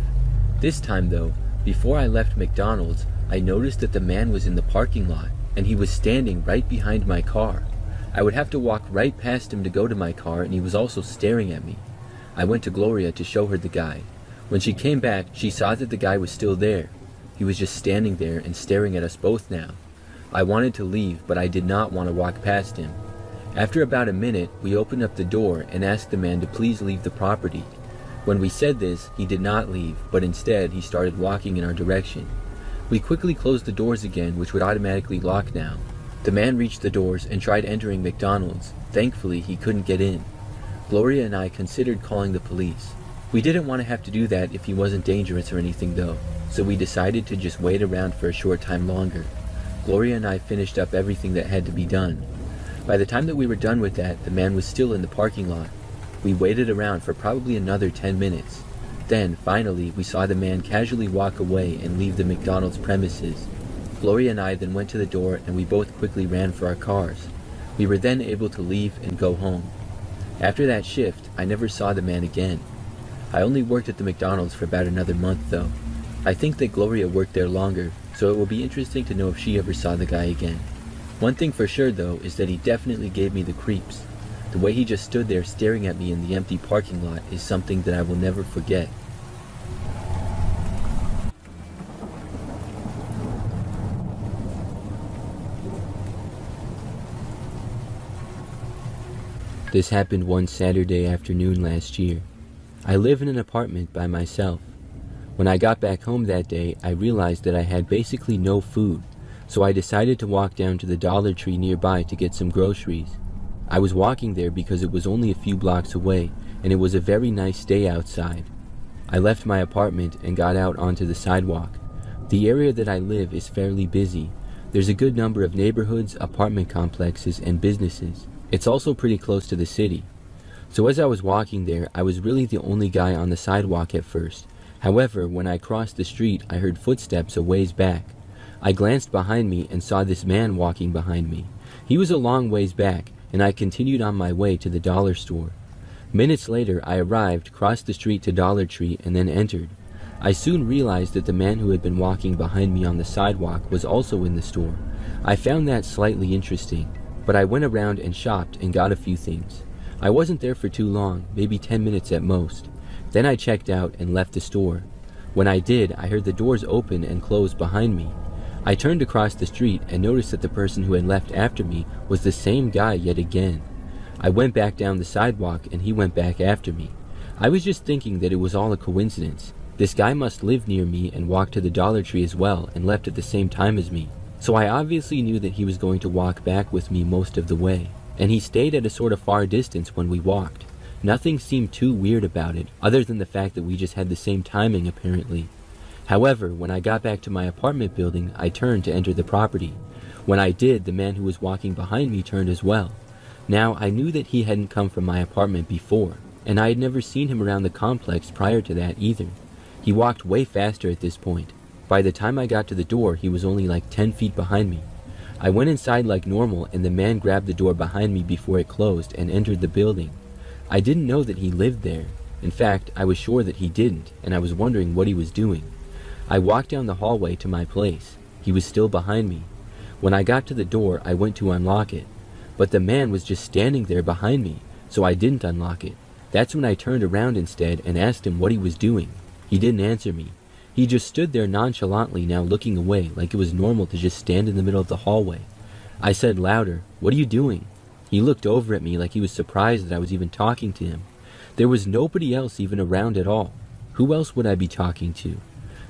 This time though, before I left McDonald's, I noticed that the man was in the parking lot and he was standing right behind my car. I would have to walk right past him to go to my car and he was also staring at me. I went to Gloria to show her the guy. When she came back, she saw that the guy was still there. He was just standing there and staring at us both now. I wanted to leave, but I did not want to walk past him. After about a minute, we opened up the door and asked the man to please leave the property. When we said this, he did not leave, but instead he started walking in our direction. We quickly closed the doors again, which would automatically lock now. The man reached the doors and tried entering McDonald's. Thankfully, he couldn't get in. Gloria and I considered calling the police. We didn't want to have to do that if he wasn't dangerous or anything though, so we decided to just wait around for a short time longer. Gloria and I finished up everything that had to be done. By the time that we were done with that, the man was still in the parking lot. We waited around for probably another 10 minutes. Then, finally, we saw the man casually walk away and leave the McDonald's premises. Gloria and I then went to the door and we both quickly ran for our cars. We were then able to leave and go home. After that shift, I never saw the man again. I only worked at the McDonald's for about another month though. I think that Gloria worked there longer, so it will be interesting to know if she ever saw the guy again. One thing for sure though is that he definitely gave me the creeps. The way he just stood there staring at me in the empty parking lot is something that I will never forget. This happened one Saturday afternoon last year. I live in an apartment by myself. When I got back home that day, I realized that I had basically no food, so I decided to walk down to the Dollar Tree nearby to get some groceries. I was walking there because it was only a few blocks away, and it was a very nice day outside. I left my apartment and got out onto the sidewalk. The area that I live is fairly busy. There's a good number of neighborhoods, apartment complexes, and businesses. It's also pretty close to the city. So as I was walking there, I was really the only guy on the sidewalk at first. However, when I crossed the street, I heard footsteps a ways back. I glanced behind me and saw this man walking behind me. He was a long ways back, and I continued on my way to the dollar store. Minutes later, I arrived, crossed the street to Dollar Tree, and then entered. I soon realized that the man who had been walking behind me on the sidewalk was also in the store. I found that slightly interesting, but I went around and shopped and got a few things. I wasn't there for too long, maybe 10 minutes at most. Then I checked out and left the store. When I did, I heard the doors open and close behind me. I turned across the street and noticed that the person who had left after me was the same guy yet again. I went back down the sidewalk and he went back after me. I was just thinking that it was all a coincidence. This guy must live near me and walked to the Dollar Tree as well and left at the same time as me. So I obviously knew that he was going to walk back with me most of the way. And he stayed at a sort of far distance when we walked. Nothing seemed too weird about it, other than the fact that we just had the same timing apparently. However, when I got back to my apartment building, I turned to enter the property. When I did, the man who was walking behind me turned as well. Now, I knew that he hadn't come from my apartment before, and I had never seen him around the complex prior to that either. He walked way faster at this point. By the time I got to the door, he was only like 10 feet behind me. I went inside like normal, and the man grabbed the door behind me before it closed and entered the building. I didn't know that he lived there. In fact, I was sure that he didn't, and I was wondering what he was doing. I walked down the hallway to my place. He was still behind me. When I got to the door, I went to unlock it. But the man was just standing there behind me, so I didn't unlock it. That's when I turned around instead and asked him what he was doing. He didn't answer me. He just stood there nonchalantly, now looking away, like it was normal to just stand in the middle of the hallway. I said louder, "What are you doing?" He looked over at me like he was surprised that I was even talking to him. There was nobody else even around at all. Who else would I be talking to?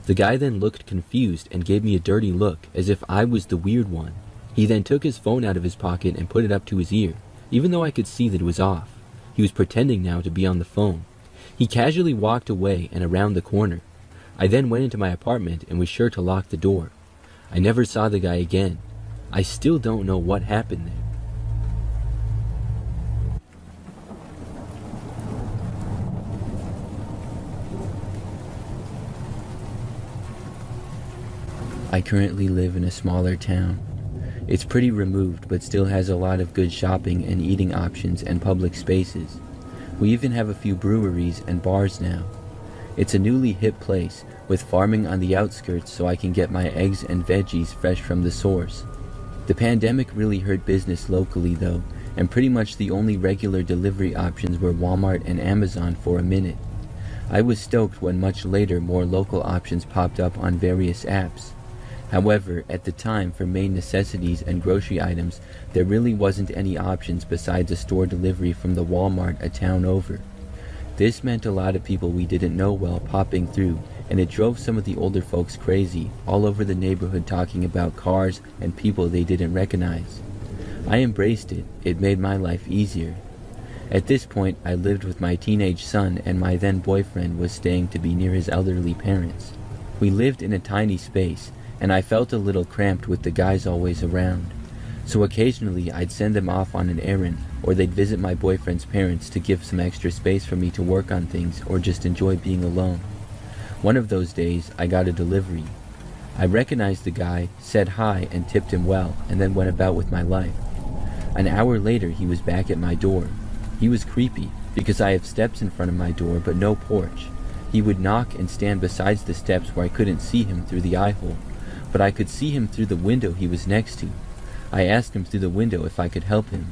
The guy then looked confused and gave me a dirty look, as if I was the weird one. He then took his phone out of his pocket and put it up to his ear, even though I could see that it was off. He was pretending now to be on the phone. He casually walked away and around the corner. I then went into my apartment and was sure to lock the door. I never saw the guy again. I still don't know what happened there. I currently live in a smaller town. It's pretty removed, but still has a lot of good shopping and eating options and public spaces. We even have a few breweries and bars now. It's a newly hip place, with farming on the outskirts so I can get my eggs and veggies fresh from the source. The pandemic really hurt business locally though, and pretty much the only regular delivery options were Walmart and Amazon for a minute. I was stoked when much later more local options popped up on various apps. However, at the time, for main necessities and grocery items, there really wasn't any options besides a store delivery from the Walmart a town over. This meant a lot of people we didn't know well popping through, and it drove some of the older folks crazy, all over the neighborhood talking about cars and people they didn't recognize. I embraced it. It made my life easier. At this point, I lived with my teenage son, and my then boyfriend was staying to be near his elderly parents. We lived in a tiny space, and I felt a little cramped with the guys always around. So occasionally I'd send them off on an errand, or they'd visit my boyfriend's parents to give some extra space for me to work on things or just enjoy being alone. One of those days, I got a delivery. I recognized the guy, said hi, and tipped him well, and then went about with my life. An hour later, he was back at my door. He was creepy, because I have steps in front of my door but no porch. He would knock and stand beside the steps where I couldn't see him through the eye hole, but I could see him through the window he was next to. I asked him through the window if I could help him.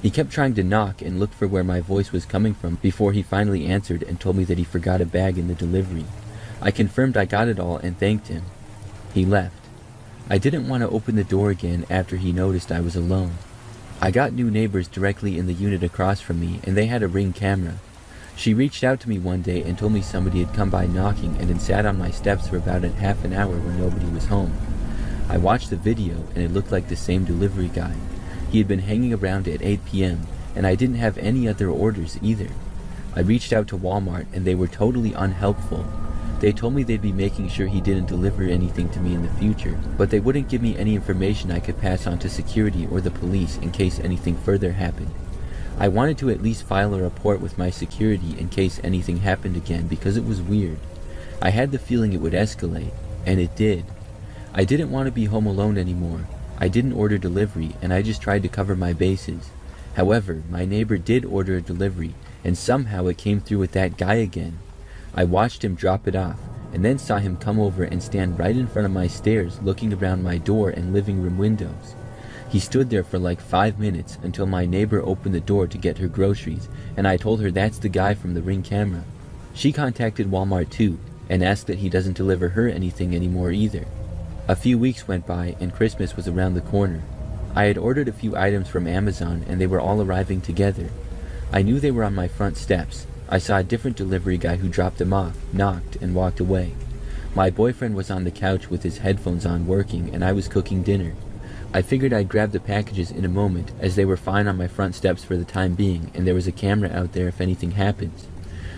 He kept trying to knock and look for where my voice was coming from before he finally answered and told me that he forgot a bag in the delivery. I confirmed I got it all and thanked him. He left. I didn't want to open the door again after he noticed I was alone. I got new neighbors directly in the unit across from me, and they had a Ring camera. She reached out to me one day and told me somebody had come by knocking and had sat on my steps for about half an hour when nobody was home. I watched the video, and it looked like the same delivery guy. He had been hanging around at 8 p.m., and I didn't have any other orders either. I reached out to Walmart, and they were totally unhelpful. They told me they'd be making sure he didn't deliver anything to me in the future, but they wouldn't give me any information I could pass on to security or the police in case anything further happened. I wanted to at least file a report with my security in case anything happened again because it was weird. I had the feeling it would escalate, and it did. I didn't want to be home alone anymore. I didn't order delivery, and I just tried to cover my bases. However, my neighbor did order a delivery, and somehow it came through with that guy again. I watched him drop it off, and then saw him come over and stand right in front of my stairs looking around my door and living room windows. He stood there for like 5 minutes until my neighbor opened the door to get her groceries, and I told her that's the guy from the Ring camera. She contacted Walmart too, and asked that he doesn't deliver her anything anymore either. A few weeks went by, and Christmas was around the corner. I had ordered a few items from Amazon, and they were all arriving together. I knew they were on my front steps. I saw a different delivery guy who dropped them off, knocked, and walked away. My boyfriend was on the couch with his headphones on working, and I was cooking dinner. I figured I'd grab the packages in a moment, as they were fine on my front steps for the time being, and there was a camera out there if anything happens.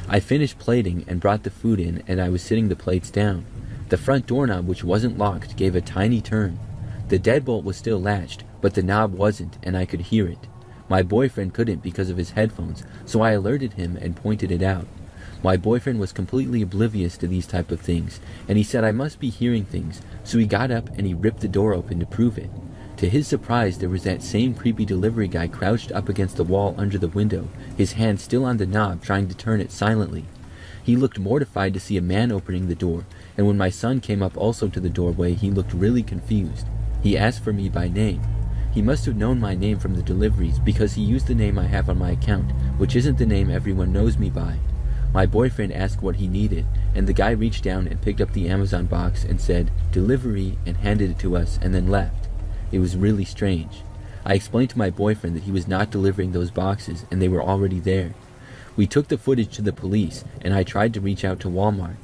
I finished plating and brought the food in, and I was sitting the plates down. The front doorknob, which wasn't locked, gave a tiny turn. The deadbolt was still latched, but the knob wasn't, and I could hear it. My boyfriend couldn't because of his headphones, so I alerted him and pointed it out. My boyfriend was completely oblivious to these type of things, and he said I must be hearing things, so he got up and he ripped the door open to prove it. To his surprise, there was that same creepy delivery guy crouched up against the wall under the window, his hand still on the knob trying to turn it silently. He looked mortified to see a man opening the door, and when my son came up also to the doorway, he looked really confused. He asked for me by name. He must have known my name from the deliveries because he used the name I have on my account, which isn't the name everyone knows me by. My boyfriend asked what he needed, and the guy reached down and picked up the Amazon box and said, "Delivery," and handed it to us and then left. It was really strange. I explained to my boyfriend that he was not delivering those boxes and they were already there. We took the footage to the police, and I tried to reach out to Walmart.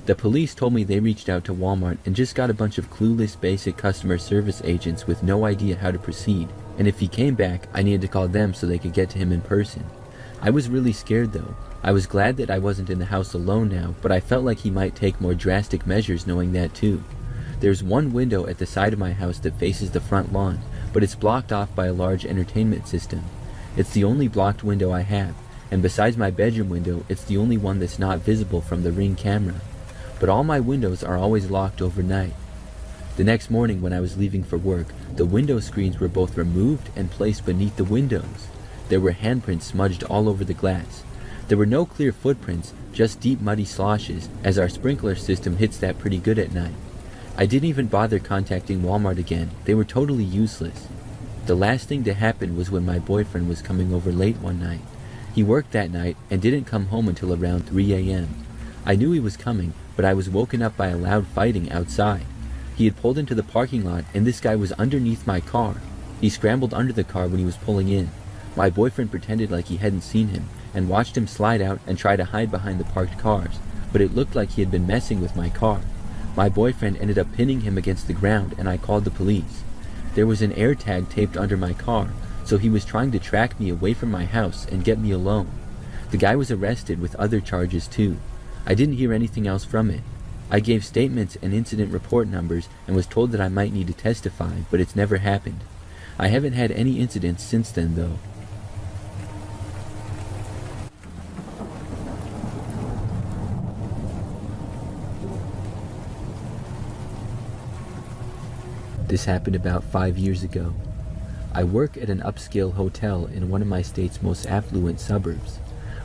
The police told me they reached out to Walmart and just got a bunch of clueless basic customer service agents with no idea how to proceed, and if he came back, I needed to call them so they could get to him in person. I was really scared though. I was glad that I wasn't in the house alone now, but I felt like he might take more drastic measures knowing that too. There's one window at the side of my house that faces the front lawn, but it's blocked off by a large entertainment system. It's the only blocked window I have, and besides my bedroom window, it's the only one that's not visible from the Ring camera. But all my windows are always locked overnight. The next morning when I was leaving for work, the window screens were both removed and placed beneath the windows. There were handprints smudged all over the glass. There were no clear footprints, just deep muddy sloshes, as our sprinkler system hits that pretty good at night. I didn't even bother contacting Walmart again. They were totally useless. The last thing to happen was when my boyfriend was coming over late one night. He worked that night and didn't come home until around 3 a.m. I knew he was coming, but I was woken up by a loud fighting outside. He had pulled into the parking lot and this guy was underneath my car. He scrambled under the car when he was pulling in. My boyfriend pretended like he hadn't seen him and watched him slide out and try to hide behind the parked cars, but it looked like he had been messing with my car. My boyfriend ended up pinning him against the ground and I called the police. There was an air tag taped under my car, so he was trying to track me away from my house and get me alone. The guy was arrested with other charges too. I didn't hear anything else from it. I gave statements and incident report numbers and was told that I might need to testify, but it's never happened. I haven't had any incidents since then though. This happened about 5 years ago. I work at an upscale hotel in one of my state's most affluent suburbs.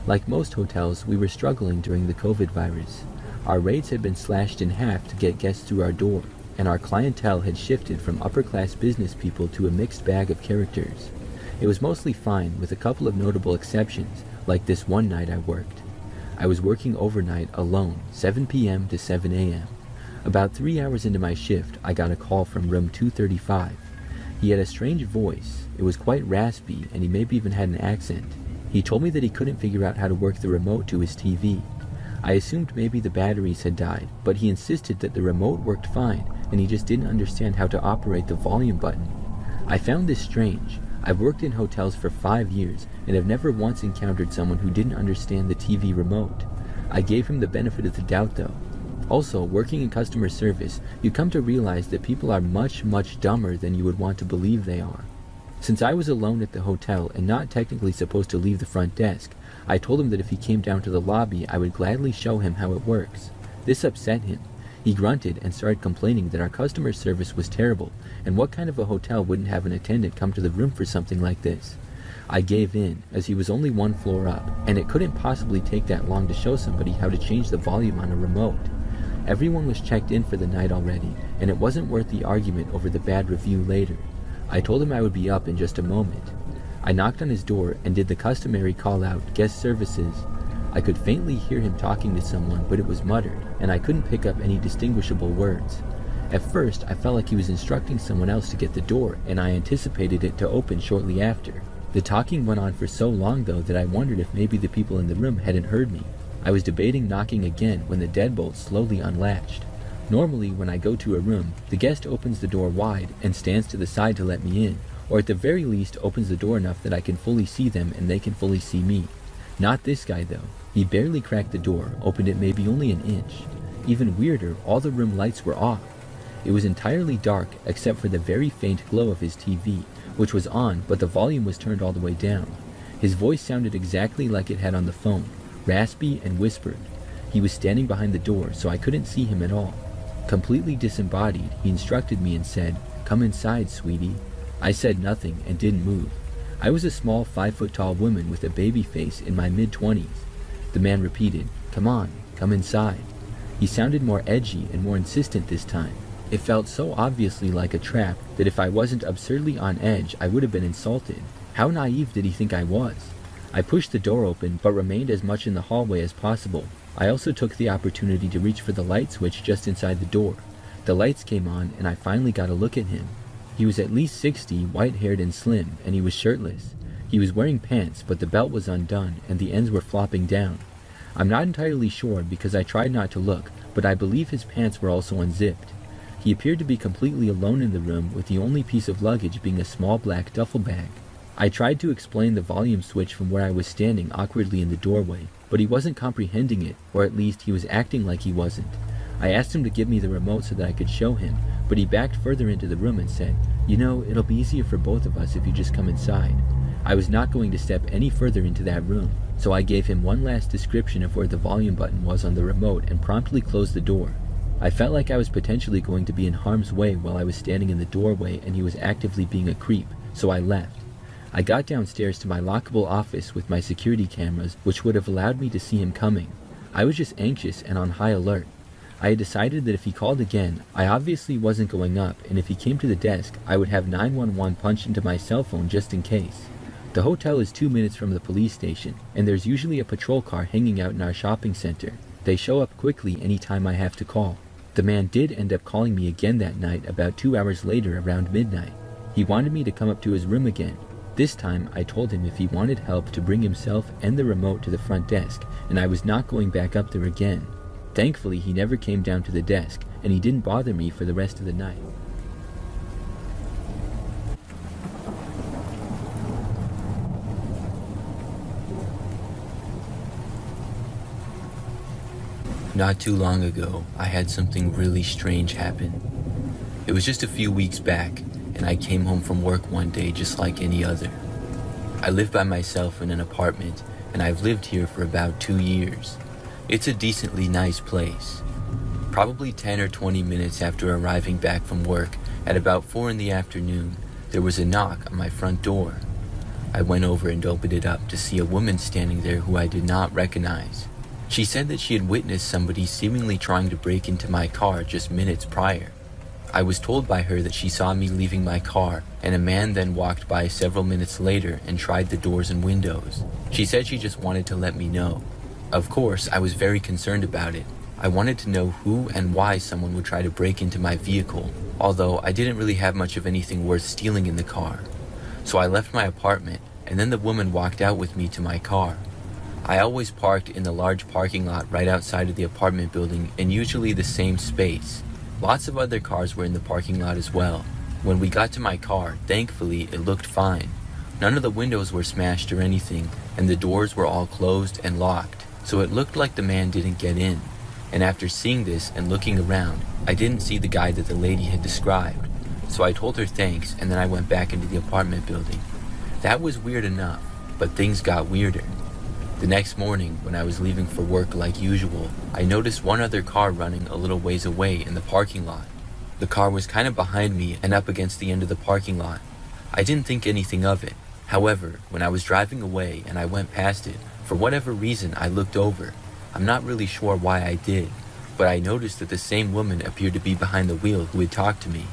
Like most hotels, we were struggling during the COVID virus. Our rates had been slashed in half to get guests through our door, and our clientele had shifted from upper-class business people to a mixed bag of characters. It was mostly fine, with a couple of notable exceptions, like this one night I worked. I was working overnight alone, 7 p.m. to 7 a.m. About 3 hours into my shift, I got a call from room 235. He had a strange voice. It was quite raspy, and he maybe even had an accent. He told me that he couldn't figure out how to work the remote to his TV. I assumed maybe the batteries had died, but he insisted that the remote worked fine, and he just didn't understand how to operate the volume button. I found this strange. I've worked in hotels for 5 years, and have never once encountered someone who didn't understand the TV remote. I gave him the benefit of the doubt though. Also, working in customer service, you come to realize that people are much, much dumber than you would want to believe they are. Since I was alone at the hotel and not technically supposed to leave the front desk, I told him that if he came down to the lobby, I would gladly show him how it works. This upset him. He grunted and started complaining that our customer service was terrible, and what kind of a hotel wouldn't have an attendant come to the room for something like this? I gave in, as he was only 1 floor up, and it couldn't possibly take that long to show somebody how to change the volume on a remote. Everyone was checked in for the night already, and it wasn't worth the argument over the bad review later. I told him I would be up in just a moment. I knocked on his door and did the customary call out, "Guest services." I could faintly hear him talking to someone, but it was muttered, and I couldn't pick up any distinguishable words. At first, I felt like he was instructing someone else to get the door, and I anticipated it to open shortly after. The talking went on for so long though that I wondered if maybe the people in the room hadn't heard me. I was debating knocking again when the deadbolt slowly unlatched. Normally, when I go to a room, the guest opens the door wide and stands to the side to let me in, or at the very least opens the door enough that I can fully see them and they can fully see me. Not this guy though. He barely cracked the door, opened it maybe only an inch. Even weirder, all the room lights were off. It was entirely dark except for the very faint glow of his TV, which was on but the volume was turned all the way down. His voice sounded exactly like it had on the phone, raspy and whispered. He was standing behind the door, so I couldn't see him at all. Completely disembodied, he instructed me and said, "Come inside, sweetie." I said nothing and didn't move. I was a small 5-foot-tall woman with a baby face in my mid-20s. The man repeated, "Come on, come inside." He sounded more edgy and more insistent this time. It felt so obviously like a trap that if I wasn't absurdly on edge, I would have been insulted. How naive did he think I was? I pushed the door open, but remained as much in the hallway as possible. I also took the opportunity to reach for the light switch just inside the door. The lights came on, and I finally got a look at him. He was at least 60, white-haired and slim, and he was shirtless. He was wearing pants, but the belt was undone, and the ends were flopping down. I'm not entirely sure because I tried not to look, but I believe his pants were also unzipped. He appeared to be completely alone in the room, with the only piece of luggage being a small black duffel bag. I tried to explain the volume switch from where I was standing awkwardly in the doorway, but he wasn't comprehending it, or at least he was acting like he wasn't. I asked him to give me the remote so that I could show him, but he backed further into the room and said, "You know, it'll be easier for both of us if you just come inside." I was not going to step any further into that room, so I gave him one last description of where the volume button was on the remote and promptly closed the door. I felt like I was potentially going to be in harm's way while I was standing in the doorway and he was actively being a creep, so I left. I got downstairs to my lockable office with my security cameras, which would have allowed me to see him coming. I was just anxious and on high alert. I had decided that if he called again, I obviously wasn't going up, and if he came to the desk, I would have 911 punched into my cell phone just in case. The hotel is 2 minutes from the police station, and there's usually a patrol car hanging out in our shopping center. They show up quickly anytime I have to call. The man did end up calling me again that night about 2 hours later around midnight. He wanted me to come up to his room again. This time, I told him if he wanted help to bring himself and the remote to the front desk, and I was not going back up there again. Thankfully, he never came down to the desk, and he didn't bother me for the rest of the night. Not too long ago, I had something really strange happen. It was just a few weeks back, and I came home from work one day just like any other. I live by myself in an apartment, and I've lived here for about 2 years. It's a decently nice place. Probably 10 or 20 minutes after arriving back from work, at about 4 in the afternoon, there was a knock on my front door. I went over and opened it up to see a woman standing there who I did not recognize. She said that she had witnessed somebody seemingly trying to break into my car just minutes prior. I was told by her that she saw me leaving my car, and a man then walked by several minutes later and tried the doors and windows. She said she just wanted to let me know. Of course, I was very concerned about it. I wanted to know who and why someone would try to break into my vehicle, although I didn't really have much of anything worth stealing in the car. So I left my apartment, and then the woman walked out with me to my car. I always parked in the large parking lot right outside of the apartment building, in usually the same space. Lots of other cars were in the parking lot as well. When we got to my car, thankfully, it looked fine. None of the windows were smashed or anything, and the doors were all closed and locked, so it looked like the man didn't get in. And after seeing this and looking around, I didn't see the guy that the lady had described. So I told her thanks, and then I went back into the apartment building. That was weird enough, but things got weirder. The next morning, when I was leaving for work like usual, I noticed one other car running a little ways away in the parking lot. The car was kind of behind me and up against the end of the parking lot. I didn't think anything of it. However, when I was driving away and I went past it, for whatever reason I looked over. I'm not really sure why I did, but I noticed that the same woman appeared to be behind the wheel who had talked to me.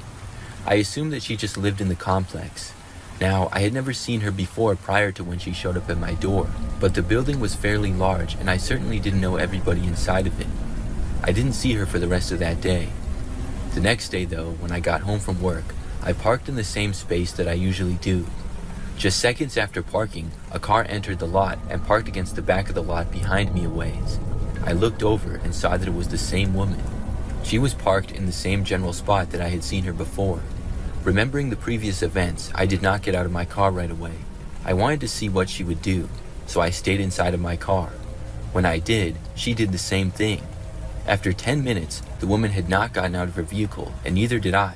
I assumed that she just lived in the complex. Now, I had never seen her before prior to when she showed up at my door, but the building was fairly large and I certainly didn't know everybody inside of it. I didn't see her for the rest of that day. The next day though, when I got home from work, I parked in the same space that I usually do. Just seconds after parking, a car entered the lot and parked against the back of the lot behind me a ways. I looked over and saw that it was the same woman. She was parked in the same general spot that I had seen her before. Remembering the previous events, I did not get out of my car right away. I wanted to see what she would do, so I stayed inside of my car. When I did, she did the same thing. After 10 minutes, the woman had not gotten out of her vehicle, and neither did I.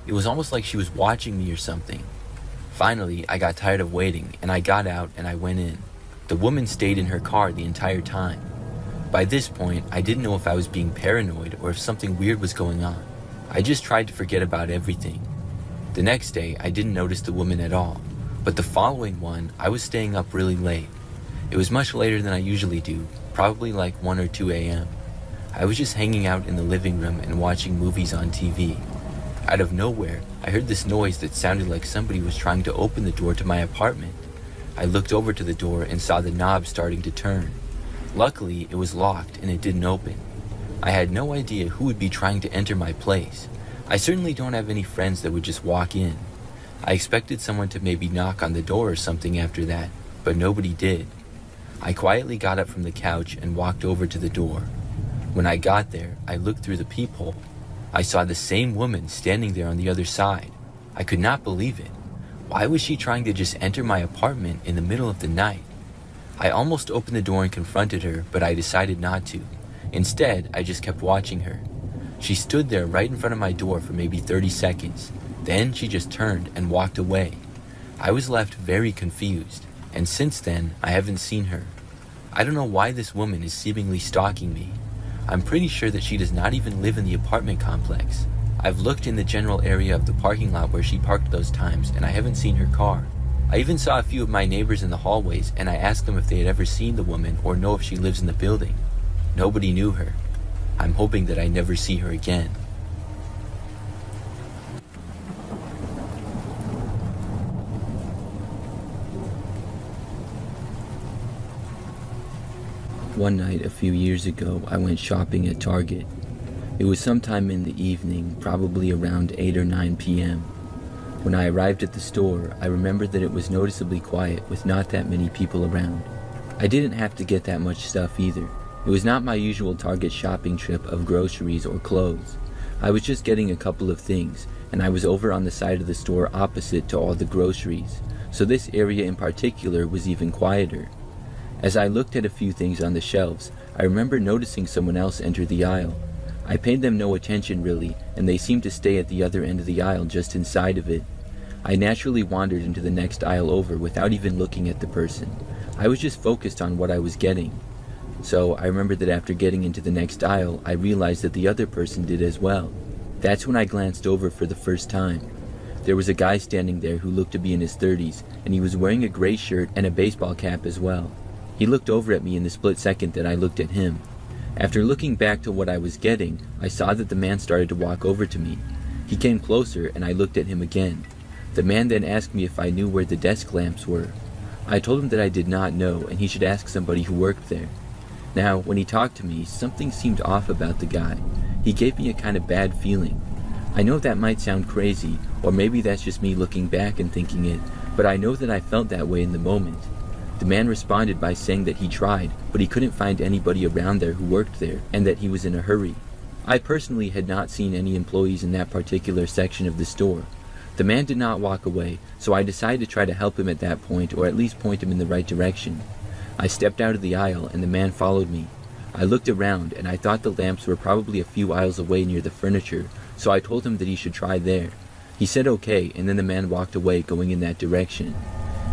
It was almost like she was watching me or something. Finally, I got tired of waiting, and I got out and I went in. The woman stayed in her car the entire time. By this point, I didn't know if I was being paranoid or if something weird was going on. I just tried to forget about everything. The next day, I didn't notice the woman at all, but the following one, I was staying up really late. It was much later than I usually do, probably like 1 or 2 a.m. I was just hanging out in the living room and watching movies on TV. Out of nowhere, I heard this noise that sounded like somebody was trying to open the door to my apartment. I looked over to the door and saw the knob starting to turn. Luckily, it was locked and it didn't open. I had no idea who would be trying to enter my place. I certainly don't have any friends that would just walk in. I expected someone to maybe knock on the door or something after that, but nobody did. I quietly got up from the couch and walked over to the door. When I got there, I looked through the peephole. I saw the same woman standing there on the other side. I could not believe it. Why was she trying to just enter my apartment in the middle of the night? I almost opened the door and confronted her, but I decided not to. Instead, I just kept watching her. She stood there right in front of my door for maybe 30 seconds. Then she just turned and walked away. I was left very confused, and since then, I haven't seen her. I don't know why this woman is seemingly stalking me. I'm pretty sure that she does not even live in the apartment complex. I've looked in the general area of the parking lot where she parked those times, and I haven't seen her car. I even saw a few of my neighbors in the hallways, and I asked them if they had ever seen the woman or know if she lives in the building. Nobody knew her. I'm hoping that I never see her again. One night a few years ago, I went shopping at Target. It was sometime in the evening, probably around 8 or 9 p.m. When I arrived at the store, I remembered that it was noticeably quiet with not that many people around. I didn't have to get that much stuff either. It was not my usual Target shopping trip of groceries or clothes. I was just getting a couple of things, and I was over on the side of the store opposite to all the groceries, so this area in particular was even quieter. As I looked at a few things on the shelves, I remember noticing someone else enter the aisle. I paid them no attention really, and they seemed to stay at the other end of the aisle just inside of it. I naturally wandered into the next aisle over without even looking at the person. I was just focused on what I was getting. So I remembered that after getting into the next aisle, I realized that the other person did as well. That's when I glanced over for the first time. There was a guy standing there who looked to be in his 30s, and he was wearing a gray shirt and a baseball cap as well. He looked over at me in the split second that I looked at him. After looking back to what I was getting, I saw that the man started to walk over to me. He came closer and I looked at him again. The man then asked me if I knew where the desk lamps were. I told him that I did not know and he should ask somebody who worked there. Now, when he talked to me, something seemed off about the guy. He gave me a kind of bad feeling. I know that might sound crazy, or maybe that's just me looking back and thinking it, but I know that I felt that way in the moment. The man responded by saying that he tried, but he couldn't find anybody around there who worked there, and that he was in a hurry. I personally had not seen any employees in that particular section of the store. The man did not walk away, so I decided to try to help him at that point, or at least point him in the right direction. I stepped out of the aisle, and the man followed me. I looked around, and I thought the lamps were probably a few aisles away near the furniture, so I told him that he should try there. He said okay, and then the man walked away, going in that direction.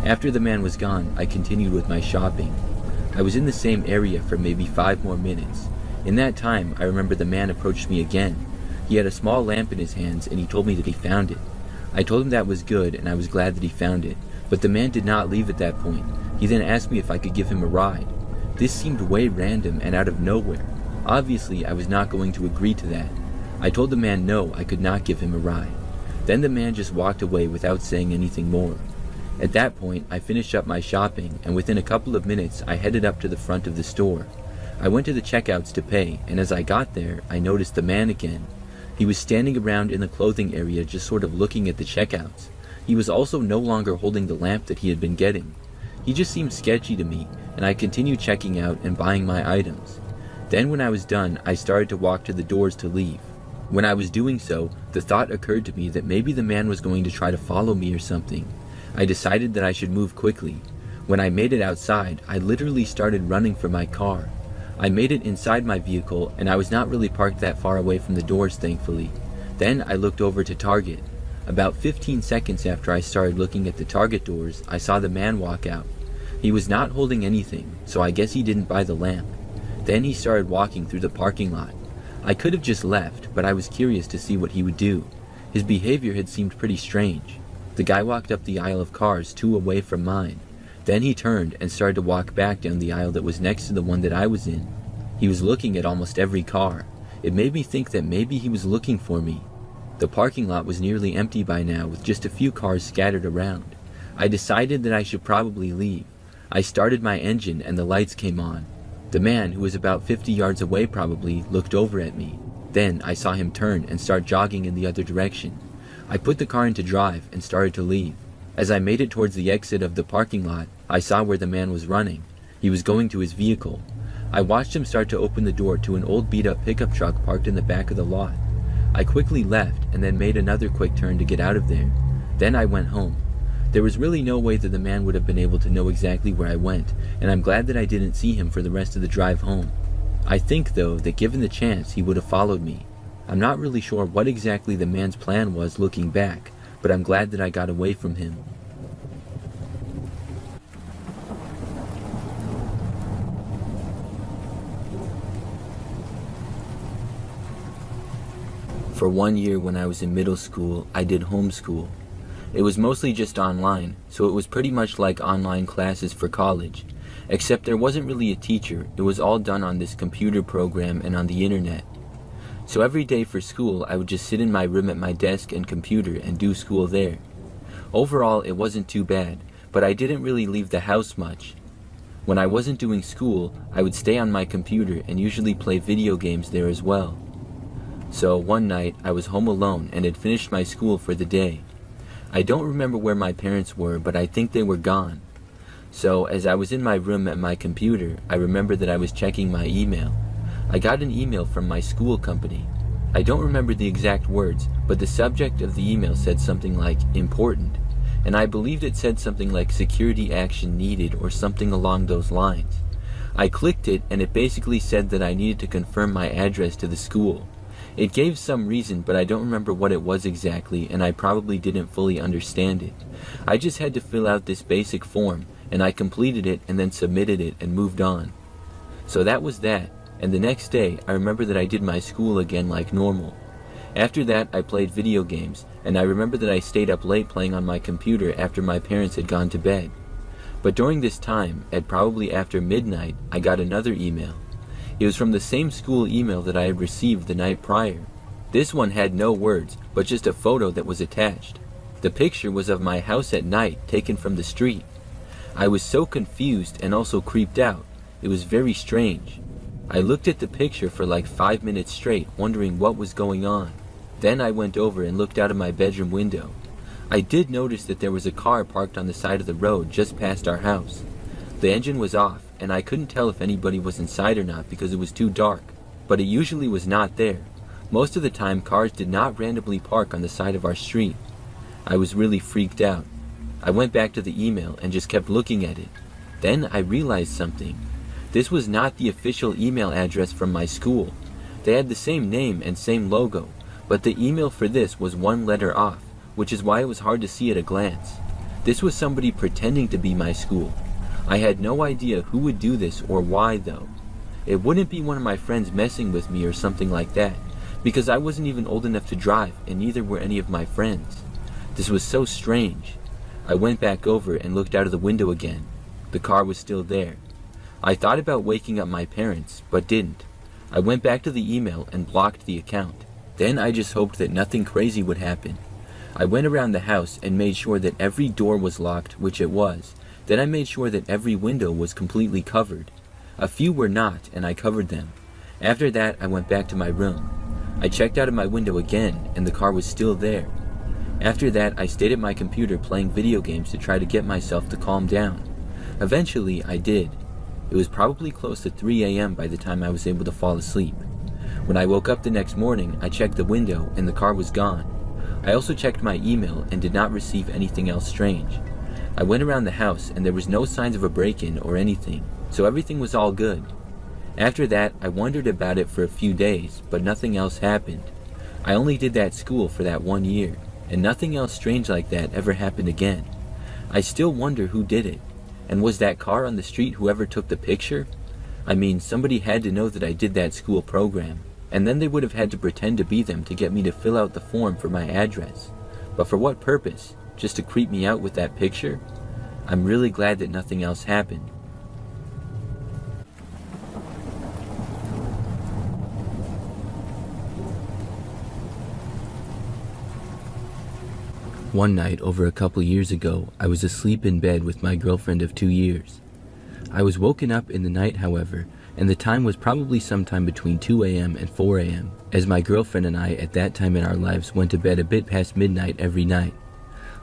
After the man was gone, I continued with my shopping. I was in the same area for maybe 5 more minutes. In that time, I remember the man approached me again. He had a small lamp in his hands, and he told me that he found it. I told him that was good, and I was glad that he found it, but the man did not leave at that point. He then asked me if I could give him a ride. This seemed way random and out of nowhere. Obviously, I was not going to agree to that. I told the man no, I could not give him a ride. Then the man just walked away without saying anything more. At that point, I finished up my shopping, and within a couple of minutes, I headed up to the front of the store. I went to the checkouts to pay, and as I got there, I noticed the man again. He was standing around in the clothing area just sort of looking at the checkouts. He was also no longer holding the lamp that he had been getting. He just seemed sketchy to me, and I continued checking out and buying my items. Then when I was done, I started to walk to the doors to leave. When I was doing so, the thought occurred to me that maybe the man was going to try to follow me or something. I decided that I should move quickly. When I made it outside, I literally started running for my car. I made it inside my vehicle, and I was not really parked that far away from the doors, thankfully. Then I looked over to Target. About 15 seconds after I started looking at the Target doors, I saw the man walk out. He was not holding anything, so I guess he didn't buy the lamp. Then he started walking through the parking lot. I could have just left, but I was curious to see what he would do. His behavior had seemed pretty strange. The guy walked up the aisle of cars 2 away from mine. Then he turned and started to walk back down the aisle that was next to the one that I was in. He was looking at almost every car. It made me think that maybe he was looking for me. The parking lot was nearly empty by now, with just a few cars scattered around. I decided that I should probably leave. I started my engine and the lights came on. The man, who was about 50 yards away probably, looked over at me. Then I saw him turn and start jogging in the other direction. I put the car into drive and started to leave. As I made it towards the exit of the parking lot, I saw where the man was running. He was going to his vehicle. I watched him start to open the door to an old beat-up pickup truck parked in the back of the lot. I quickly left and then made another quick turn to get out of there. Then I went home. There was really no way that the man would have been able to know exactly where I went, and I'm glad that I didn't see him for the rest of the drive home. I think, though, that given the chance, he would have followed me. I'm not really sure what exactly the man's plan was looking back, but I'm glad that I got away from him. For 1 year when I was in middle school, I did homeschool. It was mostly just online, so it was pretty much like online classes for college, except there wasn't really a teacher. It was all done on this computer program and on the internet. So every day for school, I would just sit in my room at my desk and computer and do school there. Overall, it wasn't too bad, but I didn't really leave the house much. When I wasn't doing school, I would stay on my computer and usually play video games there as well. So one night, I was home alone and had finished my school for the day. I don't remember where my parents were, but I think they were gone. So as I was in my room at my computer, I remember that I was checking my email. I got an email from my school company. I don't remember the exact words, but the subject of the email said something like important, and I believed it said something like security action needed or something along those lines. I clicked it and it basically said that I needed to confirm my address to the school. It gave some reason, but I don't remember what it was exactly, and I probably didn't fully understand it. I just had to fill out this basic form, and I completed it and then submitted it and moved on. So that was that, and the next day I remember that I did my school again like normal. After that I played video games, and I remember that I stayed up late playing on my computer after my parents had gone to bed. But during this time, at probably after midnight, I got another email. It was from the same school email that I had received the night prior. This one had no words, but just a photo that was attached. The picture was of my house at night, taken from the street. I was so confused and also creeped out. It was very strange. I looked at the picture for like 5 minutes straight, wondering what was going on. Then I went over and looked out of my bedroom window. I did notice that there was a car parked on the side of the road just past our house. The engine was off, and I couldn't tell if anybody was inside or not because it was too dark, but it usually was not there. Most of the time, cars did not randomly park on the side of our street. I was really freaked out. I went back to the email and just kept looking at it. Then I realized something. This was not the official email address from my school. They had the same name and same logo, but the email for this was 1 letter off, which is why it was hard to see at a glance. This was somebody pretending to be my school. I had no idea who would do this or why though. It wouldn't be one of my friends messing with me or something like that, because I wasn't even old enough to drive and neither were any of my friends. This was so strange. I went back over and looked out of the window again. The car was still there. I thought about waking up my parents, but didn't. I went back to the email and blocked the account. Then I just hoped that nothing crazy would happen. I went around the house and made sure that every door was locked, which it was. Then I made sure that every window was completely covered. A few were not, and I covered them. After that, I went back to my room. I checked out of my window again, and the car was still there. After that, I stayed at my computer playing video games to try to get myself to calm down. Eventually, I did. It was probably close to 3 a.m. by the time I was able to fall asleep. When I woke up the next morning, I checked the window, and the car was gone. I also checked my email and did not receive anything else strange. I went around the house and there was no signs of a break-in or anything, so everything was all good. After that, I wondered about it for a few days, but nothing else happened. I only did that school for that 1 year, and nothing else strange like that ever happened again. I still wonder who did it, and was that car on the street whoever took the picture? I mean, somebody had to know that I did that school program, and then they would have had to pretend to be them to get me to fill out the form for my address. But for what purpose? Just to creep me out with that picture? I'm really glad that nothing else happened. One night over a couple years ago, I was asleep in bed with my girlfriend of 2 years. I was woken up in the night, however, and the time was probably sometime between 2 a.m. and 4 a.m., as my girlfriend and I at that time in our lives went to bed a bit past midnight every night.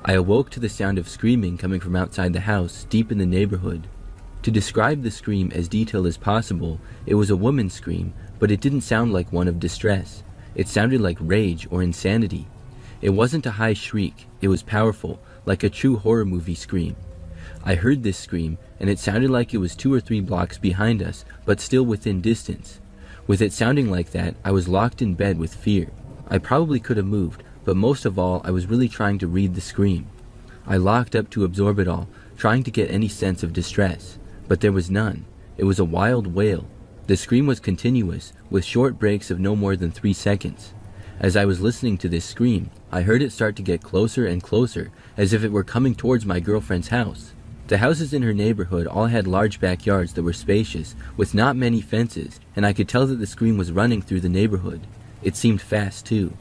I awoke to the sound of screaming coming from outside the house, deep in the neighborhood. To describe the scream as detailed as possible, it was a woman's scream, but it didn't sound like one of distress. It sounded like rage or insanity. It wasn't a high shriek, it was powerful, like a true horror movie scream. I heard this scream, and it sounded like it was 2 or 3 blocks behind us, but still within distance. With it sounding like that, I was locked in bed with fear. I probably could have moved, but most of all, I was really trying to read the scream. I locked up to absorb it all, trying to get any sense of distress, but there was none. It was a wild wail. The scream was continuous, with short breaks of no more than 3 seconds. As I was listening to this scream, I heard it start to get closer and closer, as if it were coming towards my girlfriend's house. The houses in her neighborhood all had large backyards that were spacious, with not many fences, and I could tell that the scream was running through the neighborhood. It seemed fast, too.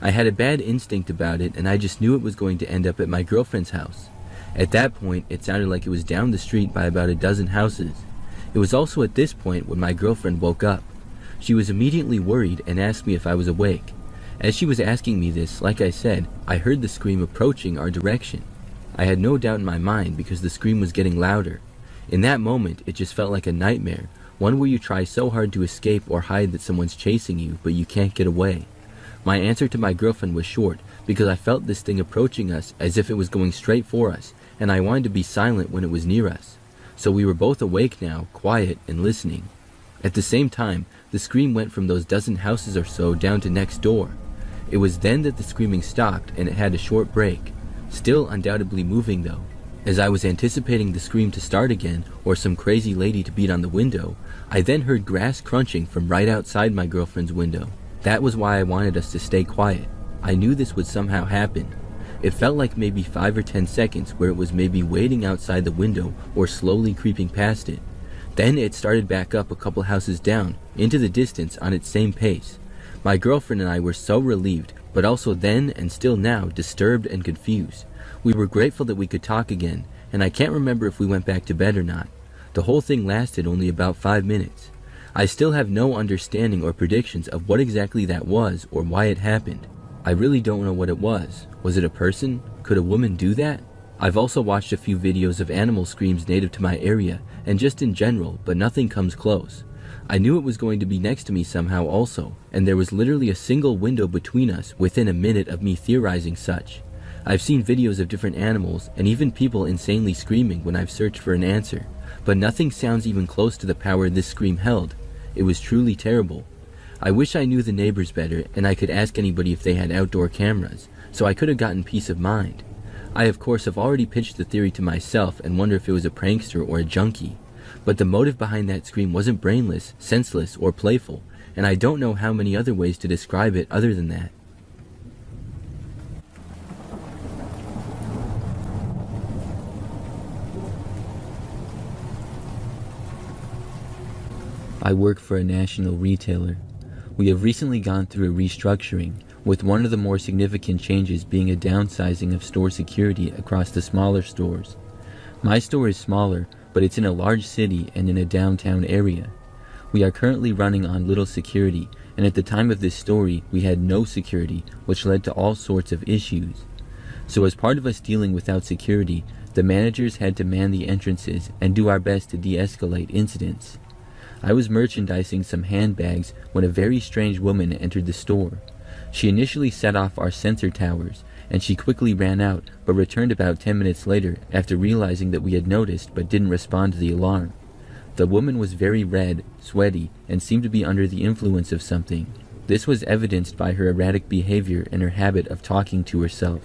I had a bad instinct about it, and I just knew it was going to end up at my girlfriend's house. At that point, it sounded like it was down the street by about a dozen houses. It was also at this point when my girlfriend woke up. She was immediately worried and asked me if I was awake. As she was asking me this, like I said, I heard the scream approaching our direction. I had no doubt in my mind because the scream was getting louder. In that moment, it just felt like a nightmare, one where you try so hard to escape or hide that someone's chasing you, but you can't get away. My answer to my girlfriend was short, because I felt this thing approaching us as if it was going straight for us, and I wanted to be silent when it was near us. So we were both awake now, quiet and listening. At the same time, the scream went from those dozen houses or so down to next door. It was then that the screaming stopped, and it had a short break. Still undoubtedly moving though. As I was anticipating the scream to start again, or some crazy lady to beat on the window, I then heard grass crunching from right outside my girlfriend's window. That was why I wanted us to stay quiet. I knew this would somehow happen. It felt like maybe 5 or 10 seconds where it was maybe waiting outside the window or slowly creeping past it. Then it started back up a couple houses down, into the distance on its same pace. My girlfriend and I were so relieved, but also then and still now disturbed and confused. We were grateful that we could talk again, and I can't remember if we went back to bed or not. The whole thing lasted only about 5 minutes. I still have no understanding or predictions of what exactly that was or why it happened. I really don't know what it was. Was it a person? Could a woman do that? I've also watched a few videos of animal screams native to my area, and just in general, but nothing comes close. I knew it was going to be next to me somehow also, and there was literally a single window between us within a minute of me theorizing such. I've seen videos of different animals, and even people insanely screaming when I've searched for an answer, but nothing sounds even close to the power this scream held. It was truly terrible. I wish I knew the neighbors better, and I could ask anybody if they had outdoor cameras, so I could have gotten peace of mind. I of course have already pitched the theory to myself and wonder if it was a prankster or a junkie. But the motive behind that scream wasn't brainless, senseless, or playful, and I don't know how many other ways to describe it other than that. I work for a national retailer. We have recently gone through a restructuring, with one of the more significant changes being a downsizing of store security across the smaller stores. My store is smaller, but it's in a large city and in a downtown area. We are currently running on little security, and at the time of this story, we had no security, which led to all sorts of issues. So as part of us dealing without security, the managers had to man the entrances and do our best to de-escalate incidents. I was merchandising some handbags when a very strange woman entered the store. She initially set off our sensor towers, and she quickly ran out, but returned about 10 minutes later after realizing that we had noticed but didn't respond to the alarm. The woman was very red, sweaty, and seemed to be under the influence of something. This was evidenced by her erratic behavior and her habit of talking to herself.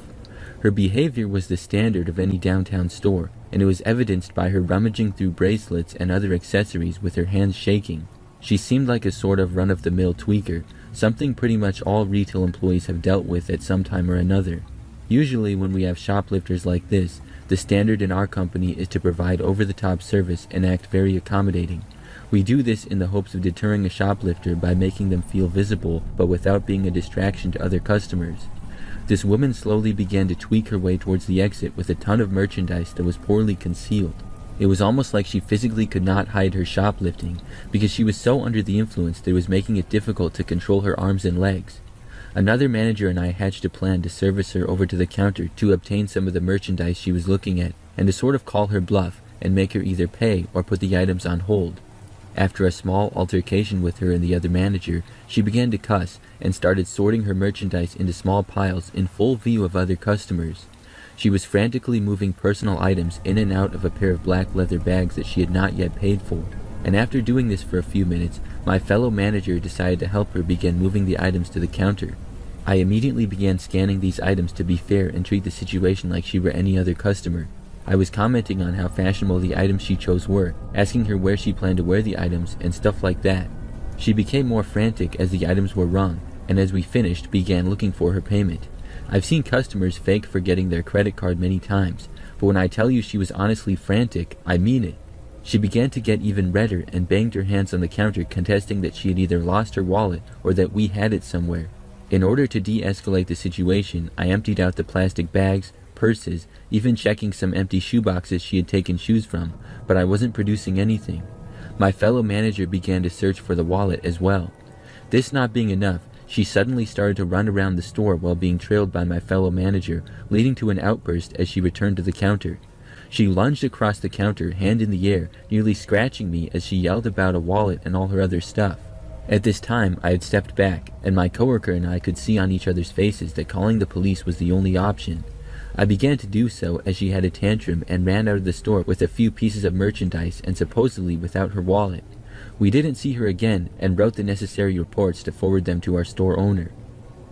Her behavior was the standard of any downtown store, and it was evidenced by her rummaging through bracelets and other accessories with her hands shaking. She seemed like a sort of run-of-the-mill tweaker, something pretty much all retail employees have dealt with at some time or another. Usually when we have shoplifters like this, the standard in our company is to provide over-the-top service and act very accommodating. We do this in the hopes of deterring a shoplifter by making them feel visible but without being a distraction to other customers. This woman slowly began to tweak her way towards the exit with a ton of merchandise that was poorly concealed. It was almost like she physically could not hide her shoplifting because she was so under the influence that it was making it difficult to control her arms and legs. Another manager and I hatched a plan to service her over to the counter to obtain some of the merchandise she was looking at and to sort of call her bluff and make her either pay or put the items on hold. After a small altercation with her and the other manager, she began to cuss and started sorting her merchandise into small piles in full view of other customers. She was frantically moving personal items in and out of a pair of black leather bags that she had not yet paid for. And after doing this for a few minutes, my fellow manager decided to help her begin moving the items to the counter. I immediately began scanning these items to be fair and treat the situation like she were any other customer. I was commenting on how fashionable the items she chose were, asking her where she planned to wear the items and stuff like that. She became more frantic as the items were rung, and as we finished, began looking for her payment. I've seen customers fake forgetting their credit card many times, but when I tell you she was honestly frantic, I mean it. She began to get even redder and banged her hands on the counter, contesting that she had either lost her wallet or that we had it somewhere. In order to de-escalate the situation, I emptied out the plastic bags, purses, even checking some empty shoeboxes she had taken shoes from, but I wasn't producing anything. My fellow manager began to search for the wallet as well. This not being enough, she suddenly started to run around the store while being trailed by my fellow manager, leading to an outburst as she returned to the counter. She lunged across the counter, hand in the air, nearly scratching me as she yelled about a wallet and all her other stuff. At this time, I had stepped back, and my coworker and I could see on each other's faces that calling the police was the only option. I began to do so as she had a tantrum and ran out of the store with a few pieces of merchandise and supposedly without her wallet. We didn't see her again and wrote the necessary reports to forward them to our store owner.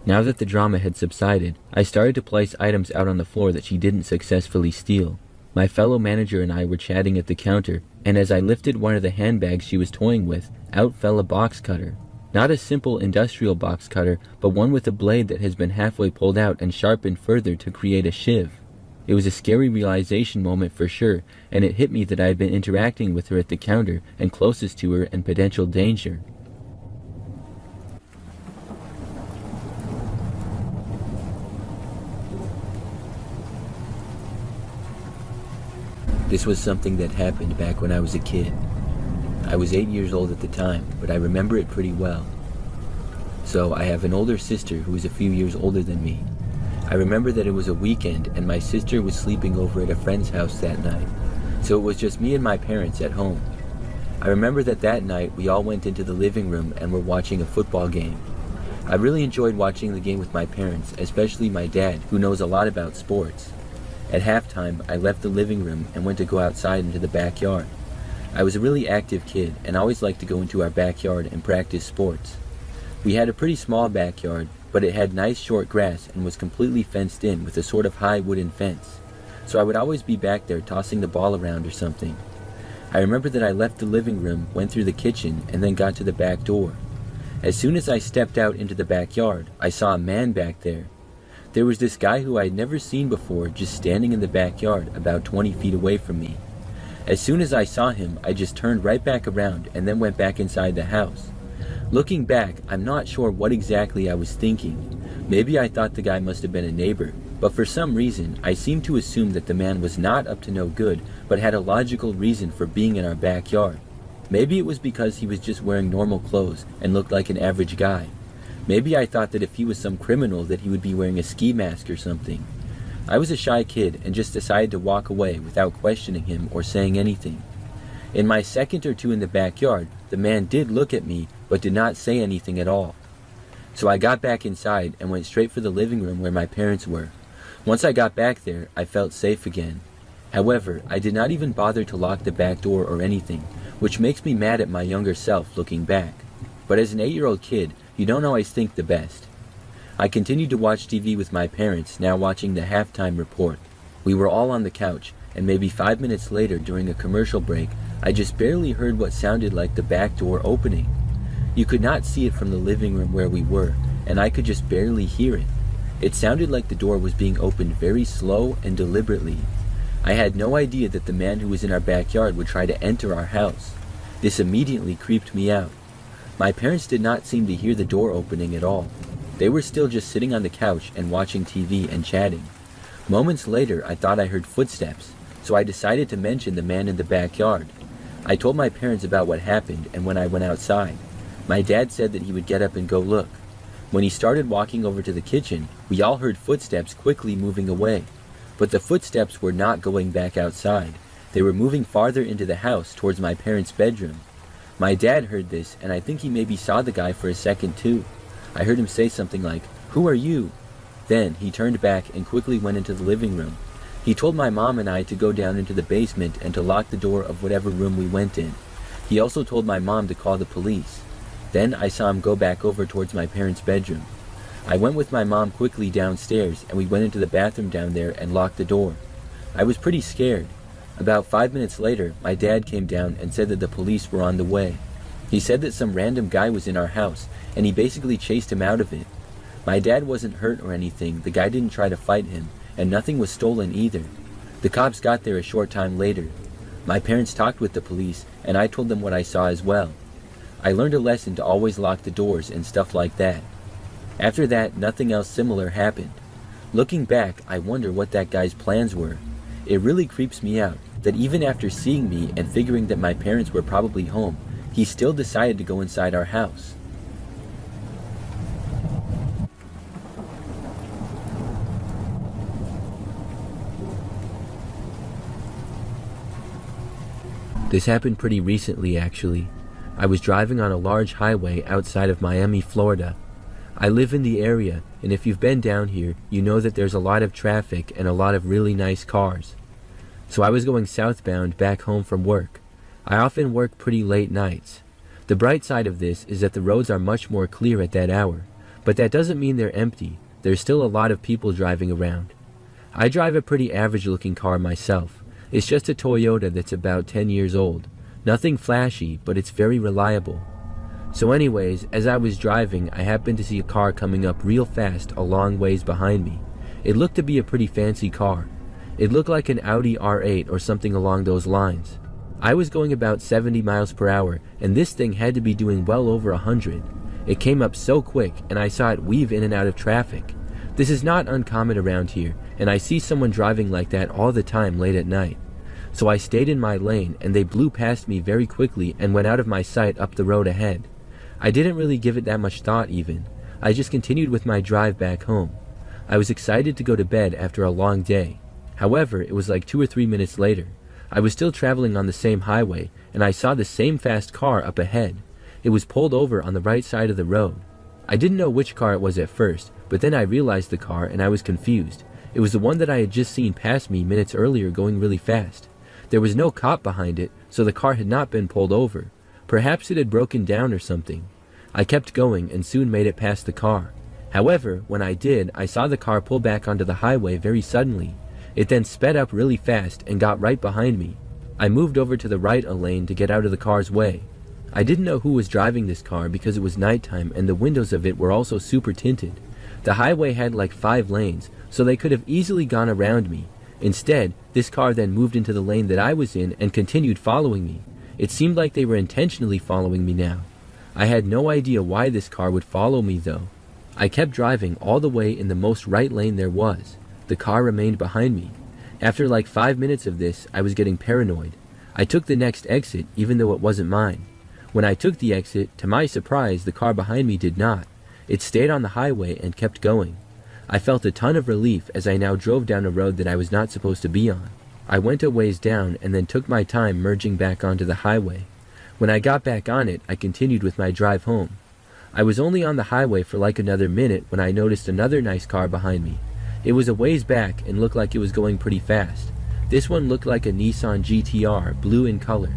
Now that the drama had subsided, I started to place items out on the floor that she didn't successfully steal. My fellow manager and I were chatting at the counter, and as I lifted one of the handbags she was toying with, out fell a box cutter. Not a simple industrial box cutter, but one with a blade that has been halfway pulled out and sharpened further to create a shiv. It was a scary realization moment for sure, and it hit me that I had been interacting with her at the counter and closest to her and potential danger. This was something that happened back when I was a kid. I was 8 years old at the time, but I remember it pretty well. So I have an older sister who is a few years older than me. I remember that it was a weekend and my sister was sleeping over at a friend's house that night, so it was just me and my parents at home. I remember that night we all went into the living room and were watching a football game. I really enjoyed watching the game with my parents, especially my dad, who knows a lot about sports. At halftime, I left the living room and went to go outside into the backyard. I was a really active kid and always liked to go into our backyard and practice sports. We had a pretty small backyard, but it had nice short grass and was completely fenced in with a sort of high wooden fence. So I would always be back there tossing the ball around or something. I remember that I left the living room, went through the kitchen, and then got to the back door. As soon as I stepped out into the backyard, I saw a man back there. There was this guy who I had never seen before just standing in the backyard about 20 feet away from me. As soon as I saw him, I just turned right back around and then went back inside the house. Looking back, I'm not sure what exactly I was thinking. Maybe I thought the guy must have been a neighbor, but for some reason, I seemed to assume that the man was not up to no good, but had a logical reason for being in our backyard. Maybe it was because he was just wearing normal clothes and looked like an average guy. Maybe I thought that if he was some criminal that he would be wearing a ski mask or something. I was a shy kid and just decided to walk away without questioning him or saying anything. In my second or two in the backyard, the man did look at me but did not say anything at all. So I got back inside and went straight for the living room where my parents were. Once I got back there, I felt safe again. However, I did not even bother to lock the back door or anything, which makes me mad at my younger self looking back. But as an 8-year-old kid, you don't always think the best. I continued to watch TV with my parents, now watching the halftime report. We were all on the couch, and maybe 5 minutes later during a commercial break, I just barely heard what sounded like the back door opening. You could not see it from the living room where we were, and I could just barely hear it. It sounded like the door was being opened very slow and deliberately. I had no idea that the man who was in our backyard would try to enter our house. This immediately creeped me out. My parents did not seem to hear the door opening at all. They were still just sitting on the couch and watching TV and chatting. Moments later, I thought I heard footsteps, so I decided to mention the man in the backyard. I told my parents about what happened, and when I went outside, my dad said that he would get up and go look. When he started walking over to the kitchen, we all heard footsteps quickly moving away. But the footsteps were not going back outside. They were moving farther into the house towards my parents' bedroom. My dad heard this, and I think he maybe saw the guy for a second too. I heard him say something like, "Who are you?" Then he turned back and quickly went into the living room. He told my mom and I to go down into the basement and to lock the door of whatever room we went in. He also told my mom to call the police. Then I saw him go back over towards my parents' bedroom. I went with my mom quickly downstairs, and we went into the bathroom down there and locked the door. I was pretty scared. About 5 minutes later, my dad came down and said that the police were on the way. He said that some random guy was in our house, and he basically chased him out of it. My dad wasn't hurt or anything, the guy didn't try to fight him, and nothing was stolen either. The cops got there a short time later. My parents talked with the police, and I told them what I saw as well. I learned a lesson to always lock the doors and stuff like that. After that, nothing else similar happened. Looking back, I wonder what that guy's plans were. It really creeps me out that even after seeing me and figuring that my parents were probably home, he still decided to go inside our house. This happened pretty recently, actually. I was driving on a large highway outside of Miami, Florida. I live in the area, and if you've been down here, you know that there's a lot of traffic and a lot of really nice cars. So I was going southbound back home from work. I often work pretty late nights. The bright side of this is that the roads are much more clear at that hour, but that doesn't mean they're empty. There's still a lot of people driving around. I drive a pretty average-looking car myself. It's just a Toyota that's about 10 years old. Nothing flashy, but it's very reliable. So anyways, as I was driving, I happened to see a car coming up real fast a long ways behind me. It looked to be a pretty fancy car. It looked like an Audi R8 or something along those lines. I was going about 70 miles per hour, and this thing had to be doing well over 100. It came up so quick, and I saw it weave in and out of traffic. This is not uncommon around here, and I see someone driving like that all the time late at night. So I stayed in my lane, and they blew past me very quickly and went out of my sight up the road ahead. I didn't really give it that much thought even. I just continued with my drive back home. I was excited to go to bed after a long day. However, it was like 2 or 3 minutes later. I was still traveling on the same highway, and I saw the same fast car up ahead. It was pulled over on the right side of the road. I didn't know which car it was at first, but then I realized the car and I was confused. It was the one that I had just seen pass me minutes earlier going really fast. There was no cop behind it, so the car had not been pulled over. Perhaps it had broken down or something. I kept going and soon made it past the car. However, when I did, I saw the car pull back onto the highway very suddenly. It then sped up really fast and got right behind me. I moved over to the right a lane to get out of the car's way. I didn't know who was driving this car because it was nighttime and the windows of it were also super tinted. The highway had like 5 lanes, so they could have easily gone around me. Instead, this car then moved into the lane that I was in and continued following me. It seemed like they were intentionally following me now. I had no idea why this car would follow me though. I kept driving all the way in the most right lane there was. The car remained behind me. After like 5 minutes of this, I was getting paranoid. I took the next exit even though it wasn't mine. When I took the exit, to my surprise, the car behind me did not. It stayed on the highway and kept going. I felt a ton of relief as I now drove down a road that I was not supposed to be on. I went a ways down and then took my time merging back onto the highway. When I got back on it, I continued with my drive home. I was only on the highway for like another minute when I noticed another nice car behind me. It was a ways back and looked like it was going pretty fast. This one looked like a Nissan GTR, blue in color.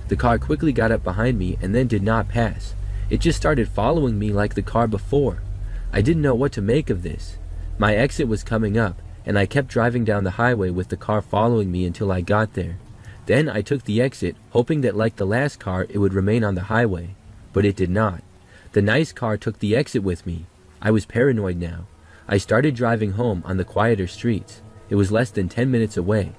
The car quickly got up behind me and then did not pass. It just started following me like the car before. I didn't know what to make of this. My exit was coming up, and I kept driving down the highway with the car following me until I got there. Then I took the exit, hoping that like the last car, it would remain on the highway. But it did not. The nice car took the exit with me. I was paranoid now. I started driving home on the quieter streets. It was less than 10 minutes away.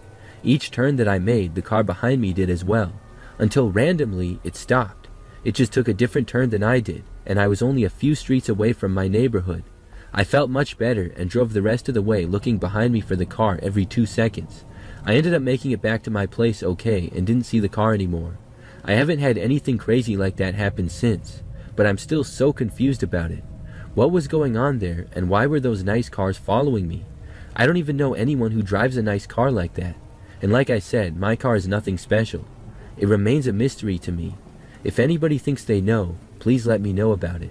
Each turn that I made, the car behind me did as well, until randomly it stopped. It just took a different turn than I did, and I was only a few streets away from my neighborhood. I felt much better and drove the rest of the way looking behind me for the car every 2 seconds. I ended up making it back to my place okay and didn't see the car anymore. I haven't had anything crazy like that happen since, but I'm still so confused about it. What was going on there, and why were those nice cars following me? I don't even know anyone who drives a nice car like that. And like I said, my car is nothing special. It remains a mystery to me. If anybody thinks they know, please let me know about it.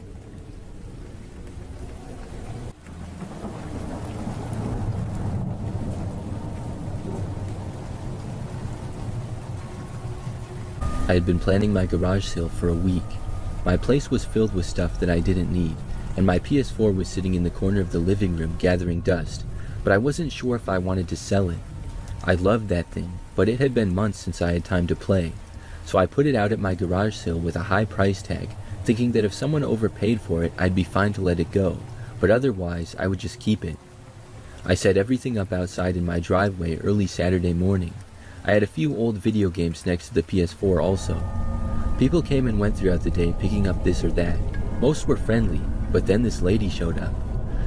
I had been planning my garage sale for a week. My place was filled with stuff that I didn't need, and my PS4 was sitting in the corner of the living room gathering dust, but I wasn't sure if I wanted to sell it. I loved that thing, but it had been months since I had time to play, so I put it out at my garage sale with a high price tag, thinking that if someone overpaid for it, I'd be fine to let it go, but otherwise I would just keep it. I set everything up outside in my driveway early Saturday morning. I had a few old video games next to the PS4 also. People came and went throughout the day picking up this or that. Most were friendly, but then this lady showed up.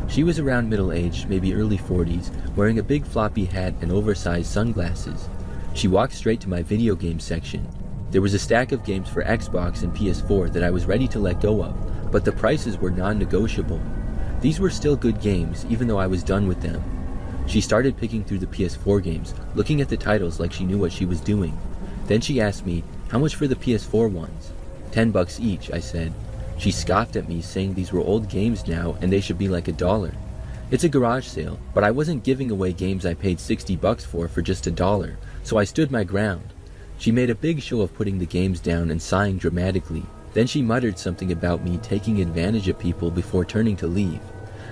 She was around middle-aged, maybe early 40s, wearing a big floppy hat and oversized sunglasses. She walked straight to my video game section. There was a stack of games for Xbox and PS4 that I was ready to let go of, but the prices were non-negotiable. These were still good games, even though I was done with them. She started picking through the PS4 games, looking at the titles like she knew what she was doing. Then she asked me, how much for the PS4 ones? $10 each, I said. She scoffed at me, saying these were old games now and they should be like $1. It's a garage sale, but I wasn't giving away games I paid $60 for just $1, so I stood my ground. She made a big show of putting the games down and sighing dramatically. Then she muttered something about me taking advantage of people before turning to leave.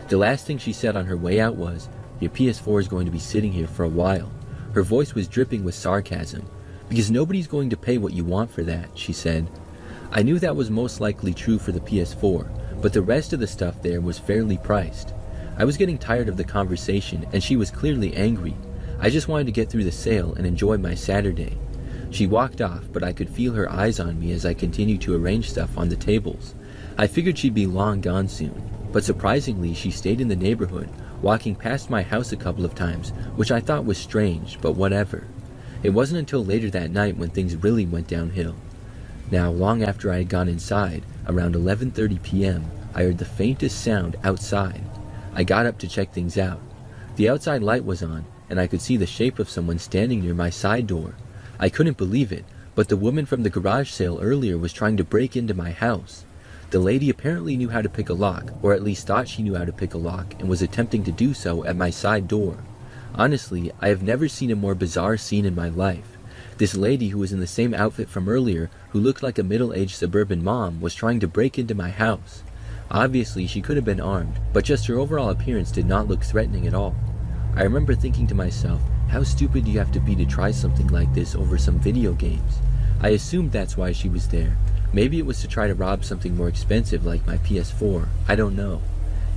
The last thing she said on her way out was, "Your PS4 is going to be sitting here for a while." Her voice was dripping with sarcasm. "Because nobody's going to pay what you want for that," she said. I knew that was most likely true for the PS4, but the rest of the stuff there was fairly priced. I was getting tired of the conversation, and she was clearly angry. I just wanted to get through the sale and enjoy my Saturday. She walked off, but I could feel her eyes on me as I continued to arrange stuff on the tables. I figured she'd be long gone soon, but surprisingly she stayed in the neighborhood, walking past my house a couple of times, which I thought was strange, but whatever. It wasn't until later that night when things really went downhill. Now, long after I had gone inside, around 11:30 p.m., I heard the faintest sound outside. I got up to check things out. The outside light was on, and I could see the shape of someone standing near my side door. I couldn't believe it, but the woman from the garage sale earlier was trying to break into my house. The lady apparently knew how to pick a lock, or at least thought she knew how to pick a lock, and was attempting to do so at my side door. Honestly, I have never seen a more bizarre scene in my life. This lady, who was in the same outfit from earlier, who looked like a middle-aged suburban mom, was trying to break into my house. Obviously, she could have been armed, but just her overall appearance did not look threatening at all. I remember thinking to myself, how stupid do you have to be to try something like this over some video games? I assumed that's why she was there. Maybe it was to try to rob something more expensive like my PS4. I don't know.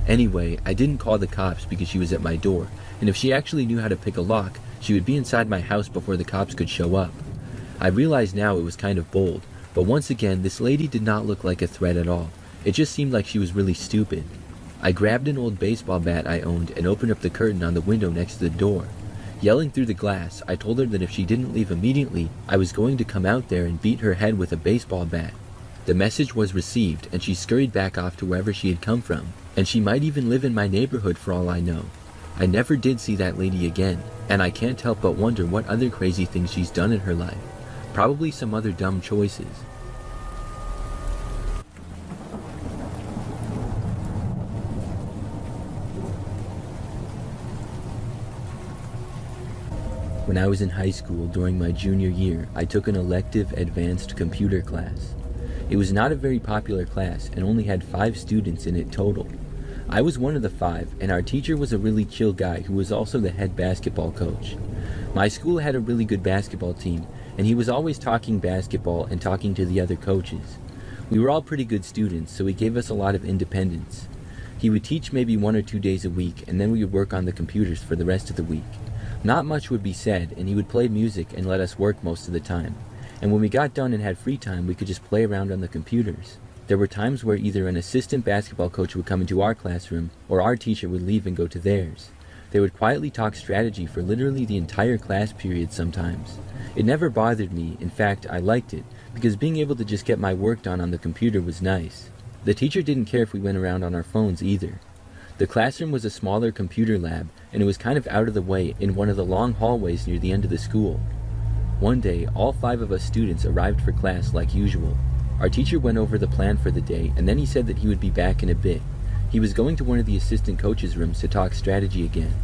Anyway, I didn't call the cops because she was at my door, and if she actually knew how to pick a lock, she would be inside my house before the cops could show up. I realize now it was kind of bold, but once again, this lady did not look like a threat at all. It just seemed like she was really stupid. I grabbed an old baseball bat I owned and opened up the curtain on the window next to the door. Yelling through the glass, I told her that if she didn't leave immediately, I was going to come out there and beat her head with a baseball bat. The message was received, and she scurried back off to wherever she had come from, and she might even live in my neighborhood for all I know. I never did see that lady again, and I can't help but wonder what other crazy things she's done in her life. Probably some other dumb choices. When I was in high school during my junior year, I took an elective advanced computer class. It was not a very popular class and only had 5 students in it total. I was one of the 5, and our teacher was a really chill guy who was also the head basketball coach. My school had a really good basketball team, and he was always talking basketball and talking to the other coaches. We were all pretty good students, so he gave us a lot of independence. He would teach maybe 1 or 2 days a week, and then we would work on the computers for the rest of the week. Not much would be said, and he would play music and let us work most of the time. And when we got done and had free time, we could just play around on the computers. There were times where either an assistant basketball coach would come into our classroom, or our teacher would leave and go to theirs. They would quietly talk strategy for literally the entire class period sometimes. It never bothered me. In fact, I liked it, because being able to just get my work done on the computer was nice. The teacher didn't care if we went around on our phones either. The classroom was a smaller computer lab, and it was kind of out of the way in one of the long hallways near the end of the school. One day, all 5 of us students arrived for class like usual. Our teacher went over the plan for the day, and then he said that he would be back in a bit. He was going to one of the assistant coaches' rooms to talk strategy again.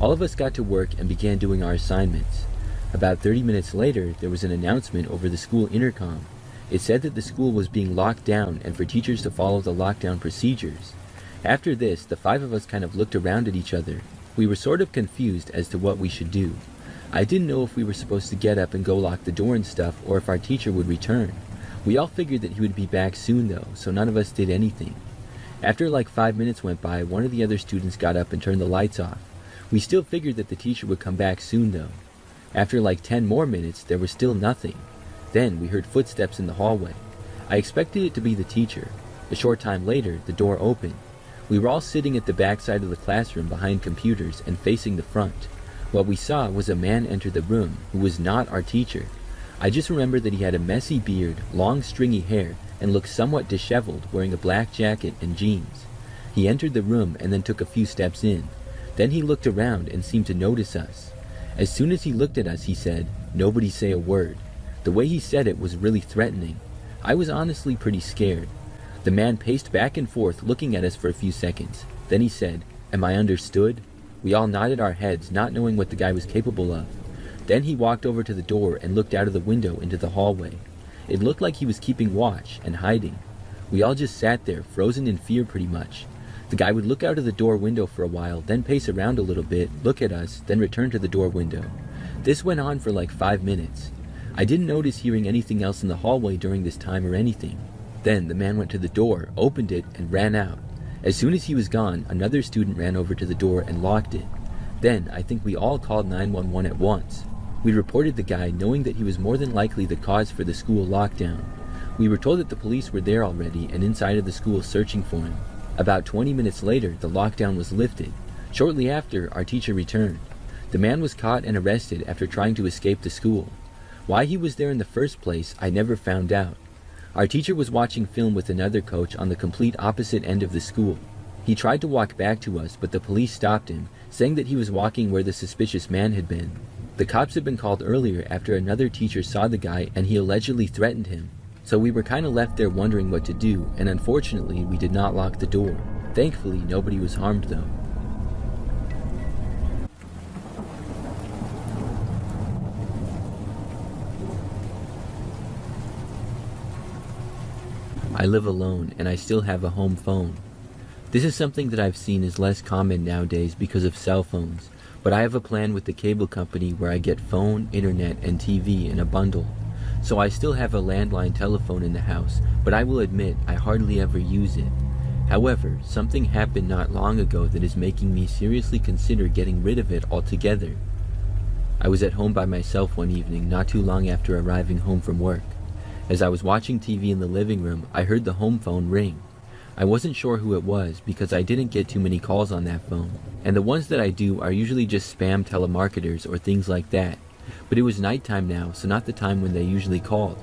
All of us got to work and began doing our assignments. About 30 minutes later, there was an announcement over the school intercom. It said that the school was being locked down and for teachers to follow the lockdown procedures. After this, the 5 of us kind of looked around at each other. We were sort of confused as to what we should do. I didn't know if we were supposed to get up and go lock the door and stuff, or if our teacher would return. We all figured that he would be back soon though, so none of us did anything. After like 5 minutes went by, one of the other students got up and turned the lights off. We still figured that the teacher would come back soon though. After like 10 more minutes, there was still nothing. Then we heard footsteps in the hallway. I expected it to be the teacher. A short time later, the door opened. We were all sitting at the back side of the classroom behind computers and facing the front. What we saw was a man enter the room who was not our teacher. I just remember that he had a messy beard, long stringy hair, and looked somewhat disheveled, wearing a black jacket and jeans. He entered the room and then took a few steps in. Then he looked around and seemed to notice us. As soon as he looked at us, he said, "Nobody say a word." The way he said it was really threatening. I was honestly pretty scared. The man paced back and forth, looking at us for a few seconds. Then he said, "Am I understood?" We all nodded our heads, not knowing what the guy was capable of. Then he walked over to the door and looked out of the window into the hallway. It looked like he was keeping watch and hiding. We all just sat there, frozen in fear pretty much. The guy would look out of the door window for a while, then pace around a little bit, look at us, then return to the door window. This went on for like 5 minutes. I didn't notice hearing anything else in the hallway during this time or anything. Then the man went to the door, opened it, and ran out. As soon as he was gone, another student ran over to the door and locked it. Then I think we all called 911 at once. We reported the guy, knowing that he was more than likely the cause for the school lockdown. We were told that the police were there already and inside of the school searching for him. About 20 minutes later, the lockdown was lifted. Shortly after, our teacher returned. The man was caught and arrested after trying to escape the school. Why he was there in the first place, I never found out. Our teacher was watching film with another coach on the complete opposite end of the school. He tried to walk back to us, but the police stopped him, saying that he was walking where the suspicious man had been. The cops had been called earlier after another teacher saw the guy and he allegedly threatened him. So we were kind of left there wondering what to do, and unfortunately we did not lock the door. Thankfully, nobody was harmed though. I live alone, and I still have a home phone. This is something that I've seen is less common nowadays because of cell phones, but I have a plan with the cable company where I get phone, internet, and TV in a bundle. So I still have a landline telephone in the house, but I will admit I hardly ever use it. However, something happened not long ago that is making me seriously consider getting rid of it altogether. I was at home by myself one evening not too long after arriving home from work. As I was watching TV in the living room, I heard the home phone ring. I wasn't sure who it was because I didn't get too many calls on that phone, and the ones that I do are usually just spam telemarketers or things like that. But it was nighttime now, so not the time when they usually called.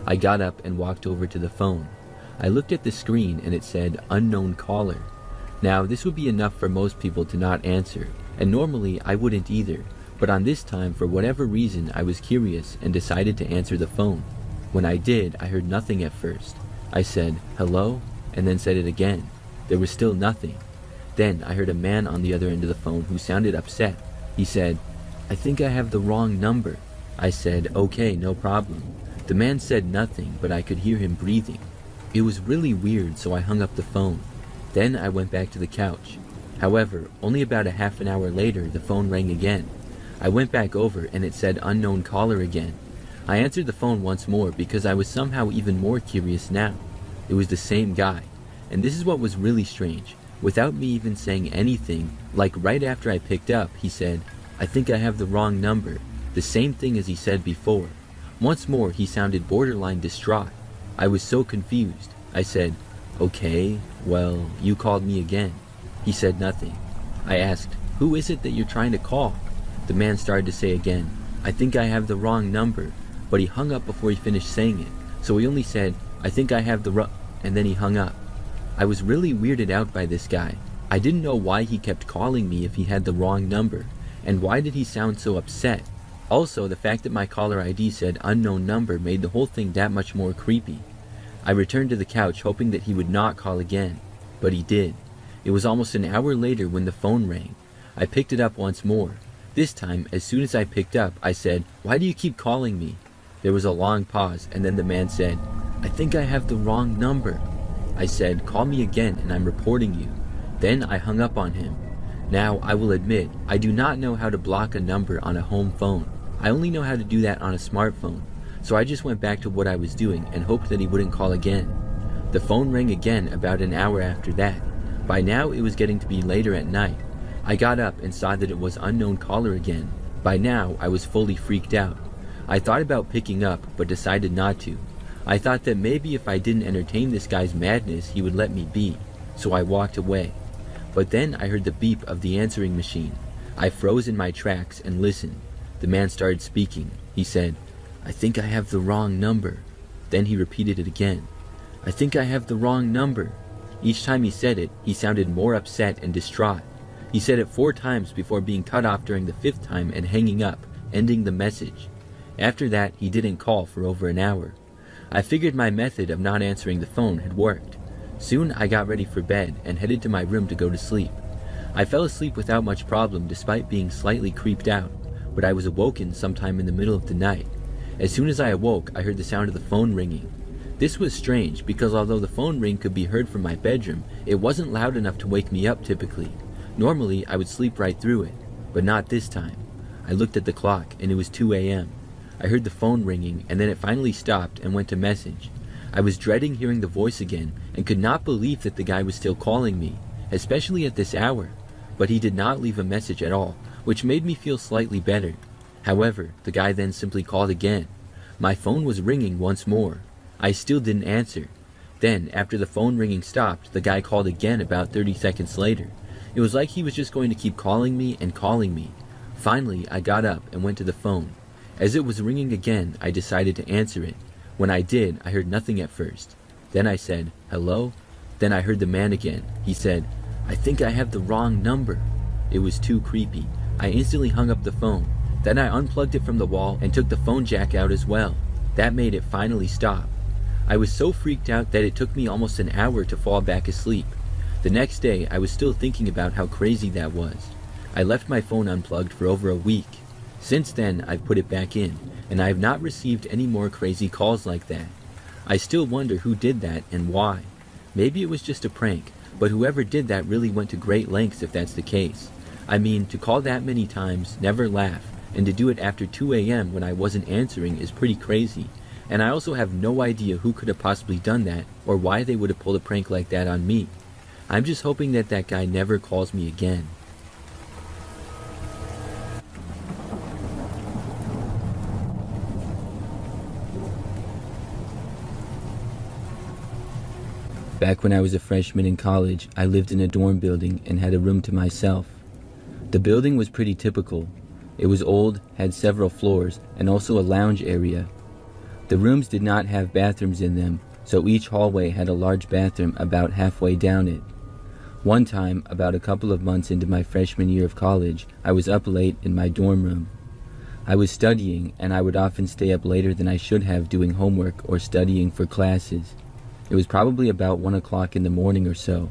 I got up and walked over to the phone. I looked at the screen and it said unknown caller. Now this would be enough for most people to not answer, and normally I wouldn't either, but on this time for whatever reason I was curious and decided to answer the phone. When I did, I heard nothing at first. I said, "Hello?" and then said it again. There was still nothing. Then I heard a man on the other end of the phone who sounded upset. He said, "I think I have the wrong number." I said, "Okay, no problem." The man said nothing, but I could hear him breathing. It was really weird, so I hung up the phone. Then I went back to the couch. However, only about a half an hour later, the phone rang again. I went back over and it said unknown caller again. I answered the phone once more because I was somehow even more curious now. It was the same guy. And this is what was really strange. Without me even saying anything, like right after I picked up, he said, "I think I have the wrong number." The same thing as he said before. Once more, he sounded borderline distraught. I was so confused. I said, "Okay, well, you called me again." He said nothing. I asked, "Who is it that you're trying to call?" The man started to say again, "I think I have the wrong number," but he hung up before he finished saying it. So he only said, "I think I have the and then he hung up. I was really weirded out by this guy. I didn't know why he kept calling me if he had the wrong number, and why did he sound so upset? Also, the fact that my caller ID said unknown number made the whole thing that much more creepy. I returned to the couch hoping that he would not call again, but he did. It was almost an hour later when the phone rang. I picked it up once more. This time, as soon as I picked up, I said, "Why do you keep calling me?" There was a long pause, and then the man said, "I think I have the wrong number." I said, "Call me again and I'm reporting you." Then I hung up on him. Now, I will admit, I do not know how to block a number on a home phone. I only know how to do that on a smartphone. So I just went back to what I was doing and hoped that he wouldn't call again. The phone rang again about an hour after that. By now, it was getting to be later at night. I got up and saw that it was unknown caller again. By now, I was fully freaked out. I thought about picking up, but decided not to. I thought that maybe if I didn't entertain this guy's madness, he would let me be. So I walked away. But then I heard the beep of the answering machine. I froze in my tracks and listened. The man started speaking. He said, "I think I have the wrong number." Then he repeated it again. "I think I have the wrong number." Each time he said it, he sounded more upset and distraught. He said it 4 times before being cut off during the 5th time and hanging up, ending the message. After that, he didn't call for over an hour. I figured my method of not answering the phone had worked. Soon I got ready for bed and headed to my room to go to sleep. I fell asleep without much problem despite being slightly creeped out, but I was awoken sometime in the middle of the night. As soon as I awoke, I heard the sound of the phone ringing. This was strange because although the phone ring could be heard from my bedroom, it wasn't loud enough to wake me up typically. Normally, I would sleep right through it, but not this time. I looked at the clock and it was 2 a.m. I heard the phone ringing and then it finally stopped and went to message. I was dreading hearing the voice again and could not believe that the guy was still calling me, especially at this hour. But he did not leave a message at all, which made me feel slightly better. However, the guy then simply called again. My phone was ringing once more. I still didn't answer. Then, after the phone ringing stopped, the guy called again about 30 seconds later. It was like he was just going to keep calling me and calling me. Finally, I got up and went to the phone. As it was ringing again, I decided to answer it. When I did, I heard nothing at first. Then I said, "Hello?" Then I heard the man again. He said, "I think I have the wrong number." It was too creepy. I instantly hung up the phone. Then I unplugged it from the wall and took the phone jack out as well. That made it finally stop. I was so freaked out that it took me almost an hour to fall back asleep. The next day, I was still thinking about how crazy that was. I left my phone unplugged for over a week. Since then, I've put it back in, and I have not received any more crazy calls like that. I still wonder who did that and why. Maybe it was just a prank, but whoever did that really went to great lengths if that's the case. I mean, to call that many times, never laugh, and to do it after 2 a.m. when I wasn't answering is pretty crazy. And I also have no idea who could have possibly done that, or why they would have pulled a prank like that on me. I'm just hoping that that guy never calls me again. Back when I was a freshman in college, I lived in a dorm building and had a room to myself. The building was pretty typical. It was old, had several floors, and also a lounge area. The rooms did not have bathrooms in them, so each hallway had a large bathroom about halfway down it. One time, about a couple of months into my freshman year of college, I was up late in my dorm room. I was studying, and I would often stay up later than I should have doing homework or studying for classes. It was probably about 1 o'clock in the morning or so.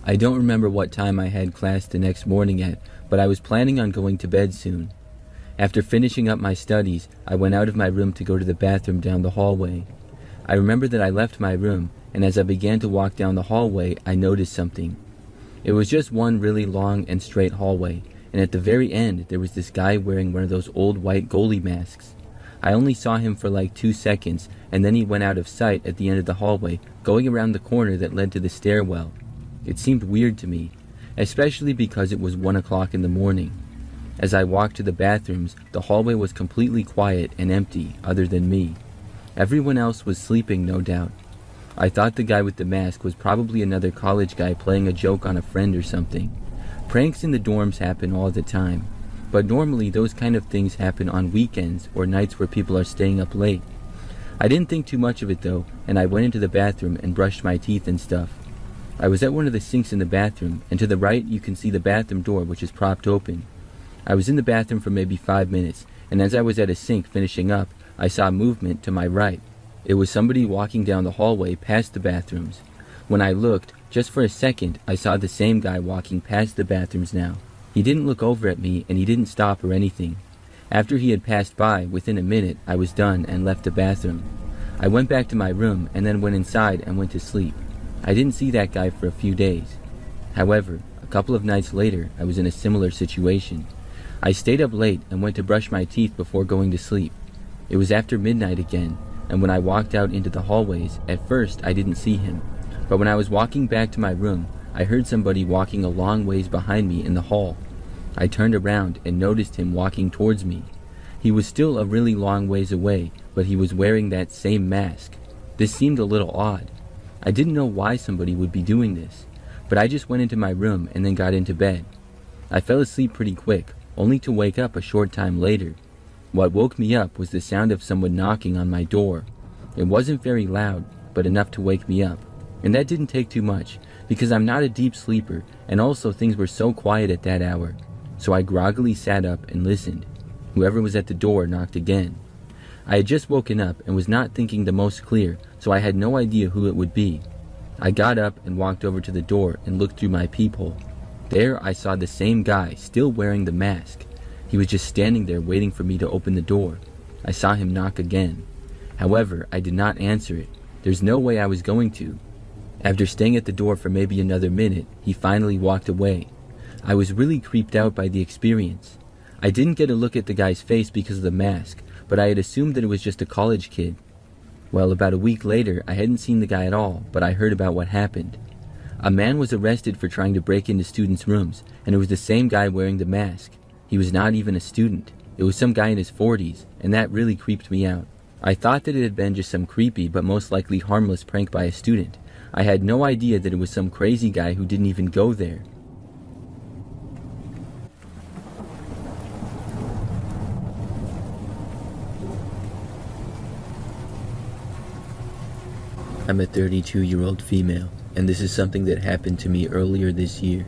I don't remember what time I had class the next morning at, but I was planning on going to bed soon. After finishing up my studies, I went out of my room to go to the bathroom down the hallway. I remember that I left my room, and as I began to walk down the hallway, I noticed something. It was just one really long and straight hallway, and at the very end, there was this guy wearing one of those old white goalie masks. I only saw him for like 2 seconds, and then he went out of sight at the end of the hallway, going around the corner that led to the stairwell. It seemed weird to me, especially because it was 1 o'clock in the morning. As I walked to the bathrooms, the hallway was completely quiet and empty, other than me. Everyone else was sleeping, no doubt. I thought the guy with the mask was probably another college guy playing a joke on a friend or something. Pranks in the dorms happen all the time, but normally those kind of things happen on weekends or nights where people are staying up late. I didn't think too much of it though, and I went into the bathroom and brushed my teeth and stuff. I was at one of the sinks in the bathroom, and to the right you can see the bathroom door, which is propped open. I was in the bathroom for maybe 5 minutes, and as I was at a sink finishing up, I saw movement to my right. It was somebody walking down the hallway past the bathrooms. When I looked, just for a second, I saw the same guy walking past the bathrooms now. He didn't look over at me, and he didn't stop or anything. After he had passed by, within a minute, I was done and left the bathroom. I went back to my room and then went inside and went to sleep. I didn't see that guy for a few days. However, a couple of nights later, I was in a similar situation. I stayed up late and went to brush my teeth before going to sleep. It was after midnight again, and when I walked out into the hallways, at first I didn't see him. But when I was walking back to my room, I heard somebody walking a long ways behind me in the hall. I turned around and noticed him walking towards me. He was still a really long ways away, but he was wearing that same mask. This seemed a little odd. I didn't know why somebody would be doing this, but I just went into my room and then got into bed. I fell asleep pretty quick, only to wake up a short time later. What woke me up was the sound of someone knocking on my door. It wasn't very loud, but enough to wake me up. And that didn't take too much, because I'm not a deep sleeper, and also things were so quiet at that hour. So I groggily sat up and listened. Whoever was at the door knocked again. I had just woken up and was not thinking the most clear, so I had no idea who it would be. I got up and walked over to the door and looked through my peephole. There I saw the same guy, still wearing the mask. He was just standing there waiting for me to open the door. I saw him knock again. However, I did not answer it. There's no way I was going to. After staying at the door for maybe another minute, he finally walked away. I was really creeped out by the experience. I didn't get a look at the guy's face because of the mask, but I had assumed that it was just a college kid. Well, about a week later, I hadn't seen the guy at all, but I heard about what happened. A man was arrested for trying to break into students' rooms, and it was the same guy wearing the mask. He was not even a student. It was some guy in his 40s, and that really creeped me out. I thought that it had been just some creepy but most likely harmless prank by a student. I had no idea that it was some crazy guy who didn't even go there. I'm a 32-year-old female, and this is something that happened to me earlier this year.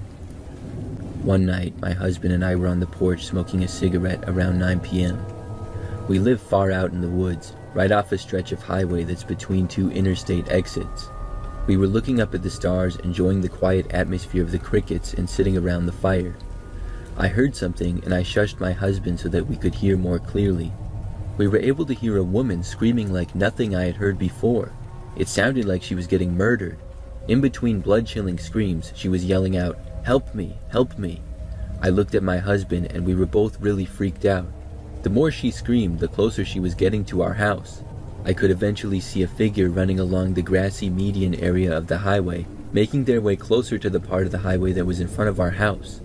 One night, my husband and I were on the porch smoking a cigarette around 9 p.m. We live far out in the woods, right off a stretch of highway that's between two interstate exits. We were looking up at the stars, enjoying the quiet atmosphere of the crickets and sitting around the fire. I heard something and I shushed my husband so that we could hear more clearly. We were able to hear a woman screaming like nothing I had heard before. It sounded like she was getting murdered. In between blood-chilling screams, she was yelling out, "Help me, help me." I looked at my husband and we were both really freaked out. The more she screamed, the closer she was getting to our house. I could eventually see a figure running along the grassy median area of the highway, making their way closer to the part of the highway that was in front of our house.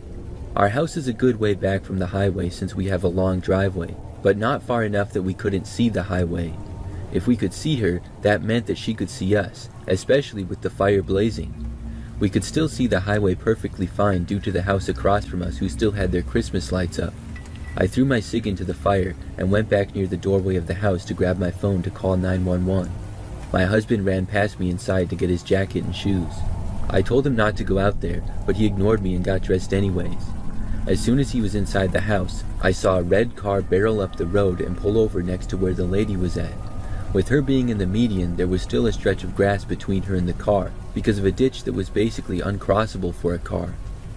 Our house is a good way back from the highway since we have a long driveway, but not far enough that we couldn't see the highway. If we could see her, that meant that she could see us, especially with the fire blazing. We could still see the highway perfectly fine due to the house across from us who still had their Christmas lights up. I threw my cig into the fire and went back near the doorway of the house to grab my phone to call 911. My husband ran past me inside to get his jacket and shoes. I told him not to go out there, but he ignored me and got dressed anyways. As soon as he was inside the house, I saw a red car barrel up the road and pull over next to where the lady was at. With her being in the median, there was still a stretch of grass between her and the car, because of a ditch that was basically uncrossable for a car.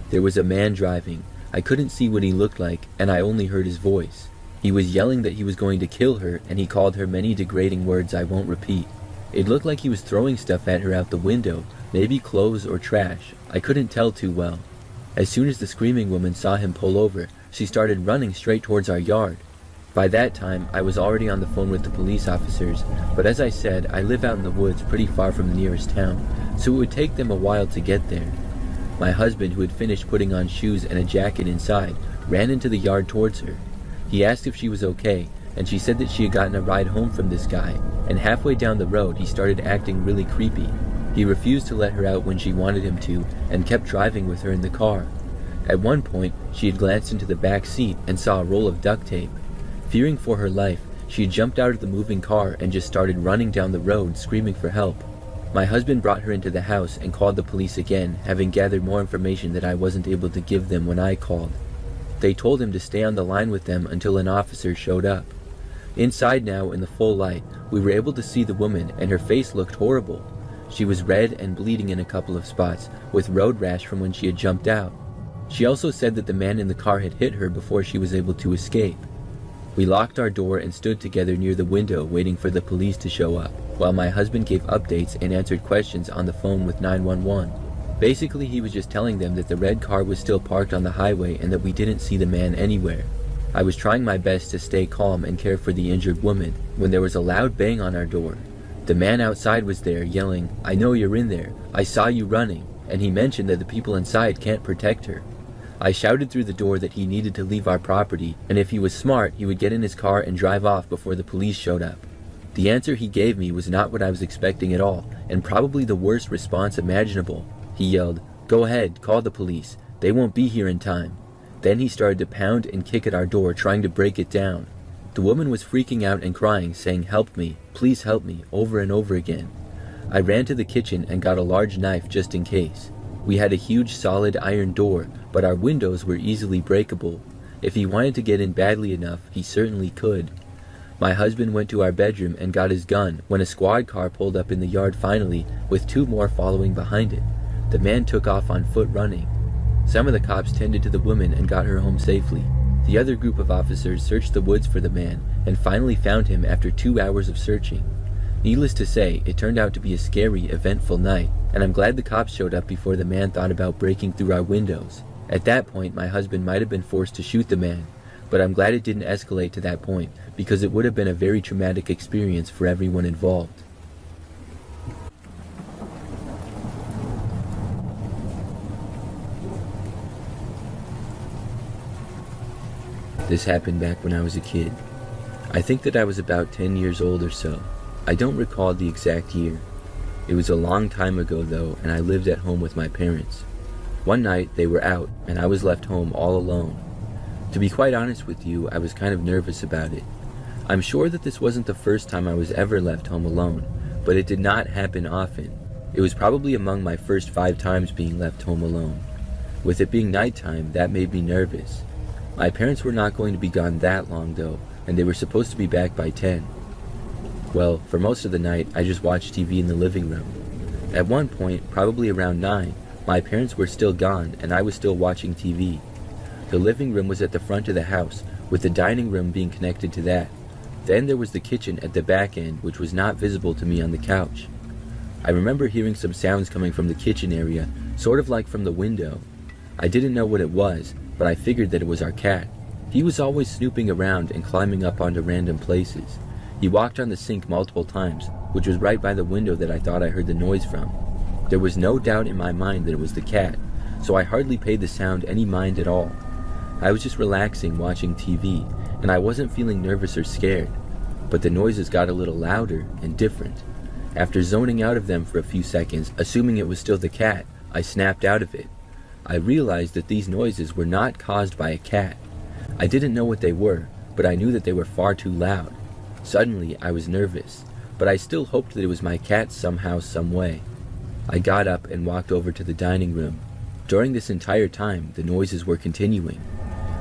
There was a man driving. I couldn't see what he looked like, and I only heard his voice. He was yelling that he was going to kill her, and he called her many degrading words I won't repeat. It looked like he was throwing stuff at her out the window, maybe clothes or trash. I couldn't tell too well. As soon as the screaming woman saw him pull over, she started running straight towards our yard. By that time, I was already on the phone with the police officers, but as I said, I live out in the woods pretty far from the nearest town, so it would take them a while to get there. My husband, who had finished putting on shoes and a jacket inside, ran into the yard towards her. He asked if she was okay, and she said that she had gotten a ride home from this guy, and halfway down the road he started acting really creepy. He refused to let her out when she wanted him to, and kept driving with her in the car. At one point, she had glanced into the back seat and saw a roll of duct tape. Fearing for her life, she had jumped out of the moving car and just started running down the road, screaming for help. My husband brought her into the house and called the police again, having gathered more information that I wasn't able to give them when I called. They told him to stay on the line with them until an officer showed up. Inside now, in the full light, we were able to see the woman, and her face looked horrible. She was red and bleeding in a couple of spots, with road rash from when she had jumped out. She also said that the man in the car had hit her before she was able to escape. We locked our door and stood together near the window waiting for the police to show up, while my husband gave updates and answered questions on the phone with 911. Basically, he was just telling them that the red car was still parked on the highway and that we didn't see the man anywhere. I was trying my best to stay calm and care for the injured woman when there was a loud bang on our door. The man outside was there yelling, "I know you're in there. I saw you running," and he mentioned that the people inside can't protect her. I shouted through the door that he needed to leave our property, and if he was smart, he would get in his car and drive off before the police showed up. The answer he gave me was not what I was expecting at all, and probably the worst response imaginable. He yelled, "Go ahead, call the police. They won't be here in time." Then he started to pound and kick at our door, trying to break it down. The woman was freaking out and crying, saying, "Help me, please help me," over and over again. I ran to the kitchen and got a large knife just in case. We had a huge solid iron door, but our windows were easily breakable. If he wanted to get in badly enough, he certainly could. My husband went to our bedroom and got his gun when a squad car pulled up in the yard finally, with 2 more following behind it. The man took off on foot running. Some of the cops tended to the woman and got her home safely. The other group of officers searched the woods for the man and finally found him after 2 hours of searching. Needless to say, it turned out to be a scary, eventful night, and I'm glad the cops showed up before the man thought about breaking through our windows. At that point, my husband might have been forced to shoot the man, but I'm glad it didn't escalate to that point, because it would have been a very traumatic experience for everyone involved. This happened back when I was a kid. I think that I was about 10 years old or so. I don't recall the exact year. It was a long time ago though, and I lived at home with my parents. One night they were out, and I was left home all alone. To be quite honest with you, I was kind of nervous about it. I'm sure that this wasn't the first time I was ever left home alone, but it did not happen often. It was probably among my first 5 times being left home alone. With it being nighttime, that made me nervous. My parents were not going to be gone that long though, and they were supposed to be back by 10. Well, for most of the night, I just watched TV in the living room. At one point, probably around 9, my parents were still gone and I was still watching TV. The living room was at the front of the house, with the dining room being connected to that. Then there was the kitchen at the back end, which was not visible to me on the couch. I remember hearing some sounds coming from the kitchen area, sort of like from the window. I didn't know what it was, but I figured that it was our cat. He was always snooping around and climbing up onto random places. He walked on the sink multiple times, which was right by the window that I thought I heard the noise from. There was no doubt in my mind that it was the cat, so I hardly paid the sound any mind at all. I was just relaxing watching TV, and I wasn't feeling nervous or scared, but the noises got a little louder and different. After zoning out of them for a few seconds, assuming it was still the cat, I snapped out of it. I realized that these noises were not caused by a cat. I didn't know what they were, but I knew that they were far too loud. Suddenly, I was nervous, but I still hoped that it was my cat somehow, some way. I got up and walked over to the dining room. During this entire time, the noises were continuing.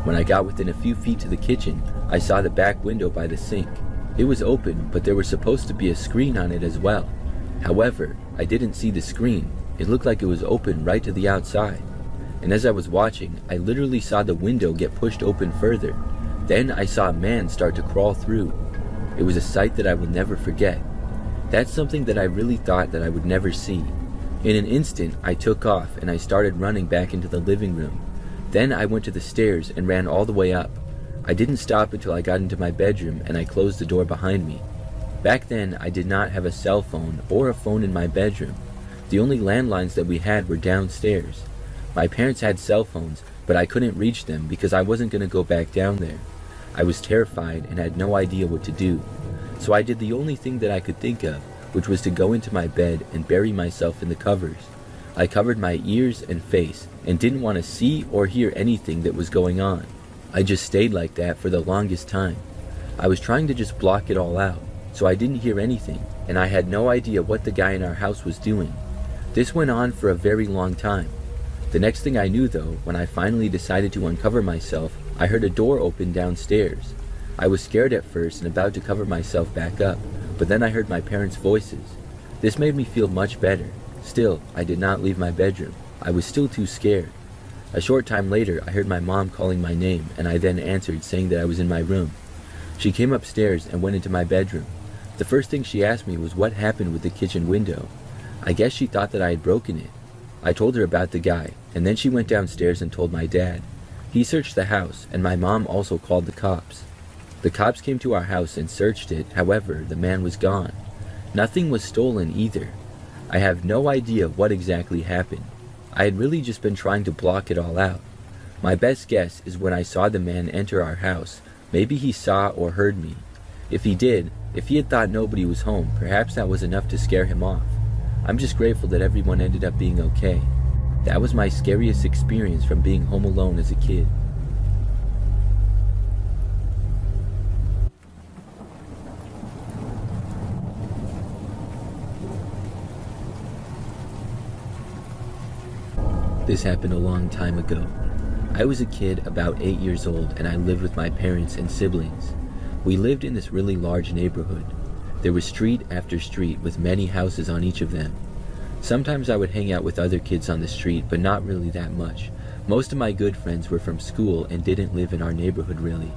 When I got within a few feet to the kitchen, I saw the back window by the sink. It was open, but there was supposed to be a screen on it as well. However, I didn't see the screen. It looked like it was open right to the outside. And as I was watching, I literally saw the window get pushed open further. Then I saw a man start to crawl through. It was a sight that I will never forget. That's something that I really thought that I would never see. In an instant, I took off and I started running back into the living room. Then I went to the stairs and ran all the way up. I didn't stop until I got into my bedroom and I closed the door behind me. Back then, I did not have a cell phone or a phone in my bedroom. The only landlines that we had were downstairs. My parents had cell phones, but I couldn't reach them because I wasn't going to go back down there. I was terrified and had no idea what to do. So I did the only thing that I could think of, which was to go into my bed and bury myself in the covers. I covered my ears and face and didn't want to see or hear anything that was going on. I just stayed like that for the longest time. I was trying to just block it all out, so I didn't hear anything, and I had no idea what the guy in our house was doing. This went on for a very long time. The next thing I knew though, when I finally decided to uncover myself, I heard a door open downstairs. I was scared at first and about to cover myself back up, but then I heard my parents' voices. This made me feel much better. Still, I did not leave my bedroom. I was still too scared. A short time later, I heard my mom calling my name, and I then answered, saying that I was in my room. She came upstairs and went into my bedroom. The first thing she asked me was what happened with the kitchen window. I guess she thought that I had broken it. I told her about the guy, and then she went downstairs and told my dad. He searched the house, and my mom also called the cops. The cops came to our house and searched it, however, the man was gone. Nothing was stolen either. I have no idea what exactly happened. I had really just been trying to block it all out. My best guess is when I saw the man enter our house, maybe he saw or heard me. If he did, if he had thought nobody was home, perhaps that was enough to scare him off. I'm just grateful that everyone ended up being okay. That was my scariest experience from being home alone as a kid. This happened a long time ago. I was a kid about 8 years old and I lived with my parents and siblings. We lived in this really large neighborhood. There was street after street with many houses on each of them. Sometimes I would hang out with other kids on the street, but not really that much. Most of my good friends were from school and didn't live in our neighborhood really.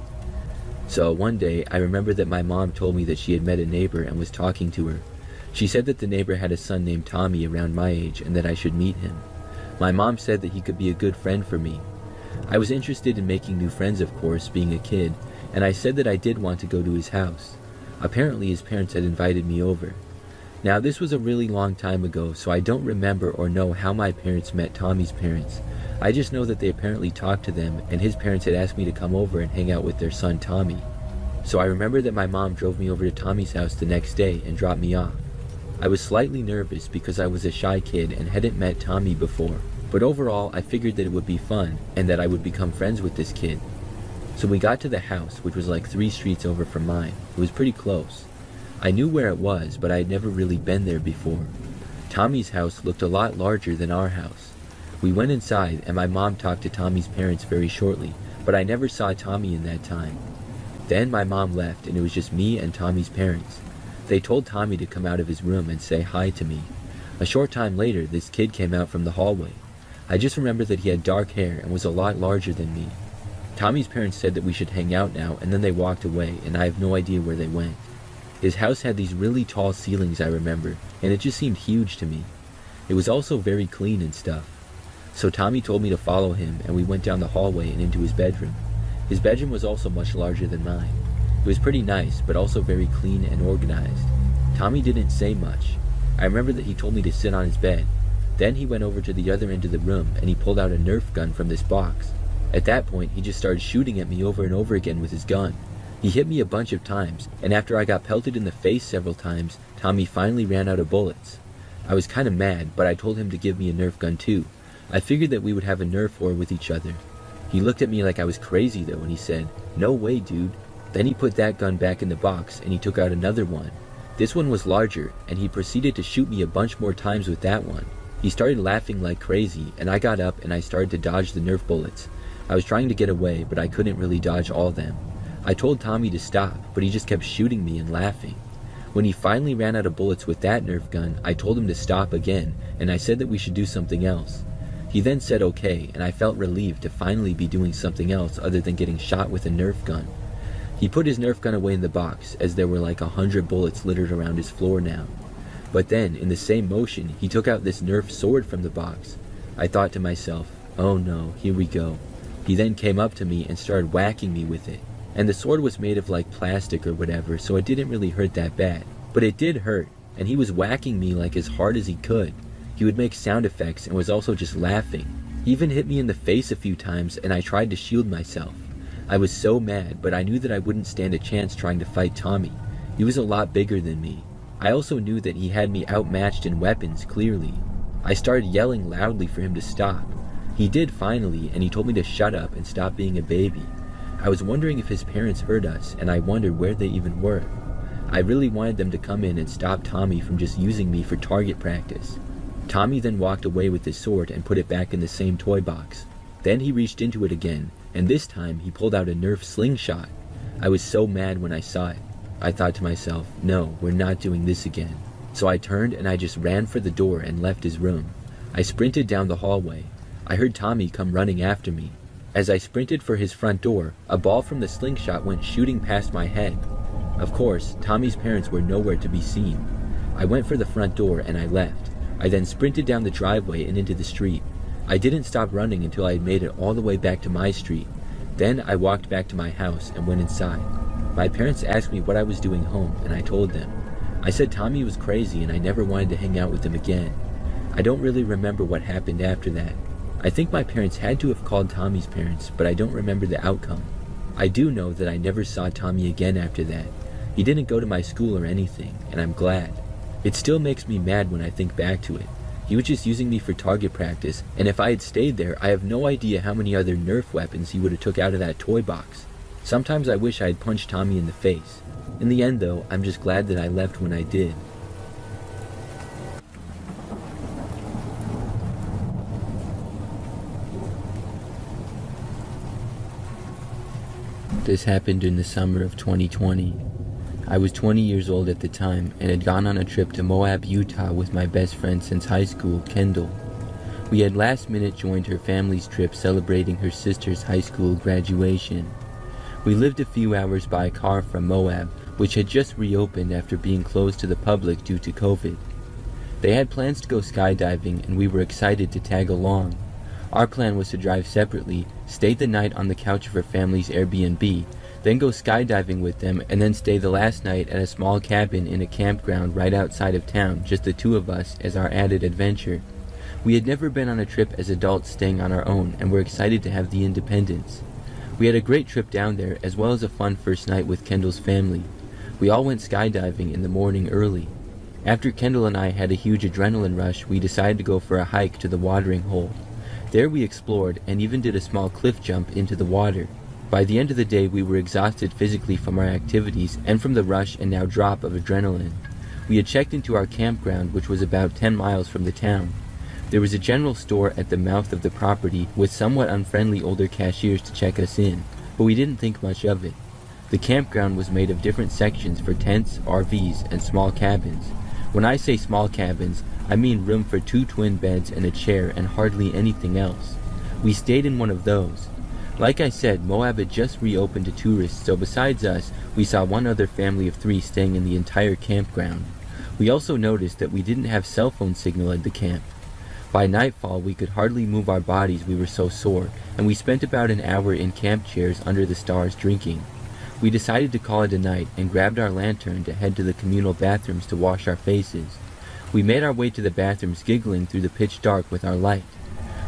So one day, I remember that my mom told me that she had met a neighbor and was talking to her. She said that the neighbor had a son named Tommy around my age and that I should meet him. My mom said that he could be a good friend for me. I was interested in making new friends, of course, being a kid, and I said that I did want to go to his house. Apparently his parents had invited me over. Now this was a really long time ago, so I don't remember or know how my parents met Tommy's parents. I just know that they apparently talked to them, and his parents had asked me to come over and hang out with their son Tommy. So I remember that my mom drove me over to Tommy's house the next day and dropped me off. I was slightly nervous because I was a shy kid and hadn't met Tommy before, but overall I figured that it would be fun and that I would become friends with this kid. So we got to the house, which was like 3 streets over from mine. It was pretty close. I knew where it was, but I had never really been there before. Tommy's house looked a lot larger than our house. We went inside and my mom talked to Tommy's parents very shortly, but I never saw Tommy in that time. Then my mom left and it was just me and Tommy's parents. They told Tommy to come out of his room and say hi to me. A short time later, this kid came out from the hallway. I just remember that he had dark hair and was a lot larger than me. Tommy's parents said that we should hang out now, and then they walked away, and I have no idea where they went. His house had these really tall ceilings, I remember, and it just seemed huge to me. It was also very clean and stuff. So Tommy told me to follow him, and we went down the hallway and into his bedroom. His bedroom was also much larger than mine. It was pretty nice, but also very clean and organized. Tommy didn't say much. I remember that he told me to sit on his bed. Then he went over to the other end of the room and he pulled out a Nerf gun from this box. At that point, he just started shooting at me over and over again with his gun. He hit me a bunch of times, and after I got pelted in the face several times, Tommy finally ran out of bullets. I was kind of mad, but I told him to give me a Nerf gun too. I figured that we would have a Nerf war with each other. He looked at me like I was crazy though, and he said, "No way, dude." Then he put that gun back in the box and he took out another one. This one was larger, and he proceeded to shoot me a bunch more times with that one. He started laughing like crazy, and I got up and I started to dodge the Nerf bullets. I was trying to get away, but I couldn't really dodge all of them. I told Tommy to stop, but he just kept shooting me and laughing. When he finally ran out of bullets with that Nerf gun, I told him to stop again, and I said that we should do something else. He then said okay, and I felt relieved to finally be doing something else other than getting shot with a Nerf gun. He put his Nerf gun away in the box, as there were like 100 bullets littered around his floor now. But then, in the same motion, he took out this Nerf sword from the box. I thought to myself, oh no, here we go. He then came up to me and started whacking me with it. and the sword was made of like plastic or whatever, so it didn't really hurt that bad. But it did hurt, and he was whacking me like as hard as he could. He would make sound effects and was also just laughing. He even hit me in the face a few times, and I tried to shield myself. I was so mad, but I knew that I wouldn't stand a chance trying to fight Tommy. He was a lot bigger than me. I also knew that he had me outmatched in weapons, clearly. I started yelling loudly for him to stop. He did finally, and he told me to shut up and stop being a baby. I was wondering if his parents heard us, and I wondered where they even were. I really wanted them to come in and stop Tommy from just using me for target practice. Tommy then walked away with his sword and put it back in the same toy box. Then he reached into it again, and this time he pulled out a Nerf slingshot. I was so mad when I saw it. I thought to myself, no, we're not doing this again. So I turned and I just ran for the door and left his room. I sprinted down the hallway. I heard Tommy come running after me. As I sprinted for his front door, a ball from the slingshot went shooting past my head. Of course, Tommy's parents were nowhere to be seen. I went for the front door and I left. I then sprinted down the driveway and into the street. I didn't stop running until I had made it all the way back to my street. Then I walked back to my house and went inside. My parents asked me what I was doing home, and I told them. I said Tommy was crazy and I never wanted to hang out with him again. I don't really remember what happened after that. I think my parents had to have called Tommy's parents, but I don't remember the outcome. I do know that I never saw Tommy again after that. He didn't go to my school or anything, and I'm glad. It still makes me mad when I think back to it. He was just using me for target practice, and if I had stayed there, I have no idea how many other Nerf weapons he would have took out of that toy box. Sometimes I wish I had punched Tommy in the face. In the end though, I'm just glad that I left when I did. This happened in the summer of 2020. I was 20 years old at the time and had gone on a trip to Moab, Utah with my best friend since high school, Kendall. We had last minute joined her family's trip celebrating her sister's high school graduation. We lived a few hours by car from Moab, which had just reopened after being closed to the public due to COVID. They had plans to go skydiving and we were excited to tag along. Our plan was to drive separately, stay the night on the couch of her family's Airbnb, then go skydiving with them, and then stay the last night at a small cabin in a campground right outside of town, just the two of us, as our added adventure. We had never been on a trip as adults staying on our own, and were excited to have the independence. We had a great trip down there, as well as a fun first night with Kendall's family. We all went skydiving in the morning early. After Kendall and I had a huge adrenaline rush, we decided to go for a hike to the watering hole. There we explored, and even did a small cliff jump into the water. By the end of the day, we were exhausted physically from our activities and from the rush and now drop of adrenaline. We had checked into our campground, which was about 10 miles from the town. There was a general store at the mouth of the property with somewhat unfriendly older cashiers to check us in, but we didn't think much of it. The campground was made of different sections for tents, RVs, and small cabins. When I say small cabins, I mean room for 2 twin beds and a chair and hardly anything else. We stayed in one of those. Like I said, Moab had just reopened to tourists, so besides us, we saw one other family of 3 staying in the entire campground. We also noticed that we didn't have cell phone signal at the camp. By nightfall, we could hardly move our bodies, we were so sore, and we spent about an hour in camp chairs under the stars drinking. We decided to call it a night and grabbed our lantern to head to the communal bathrooms to wash our faces. We made our way to the bathrooms giggling through the pitch dark with our light.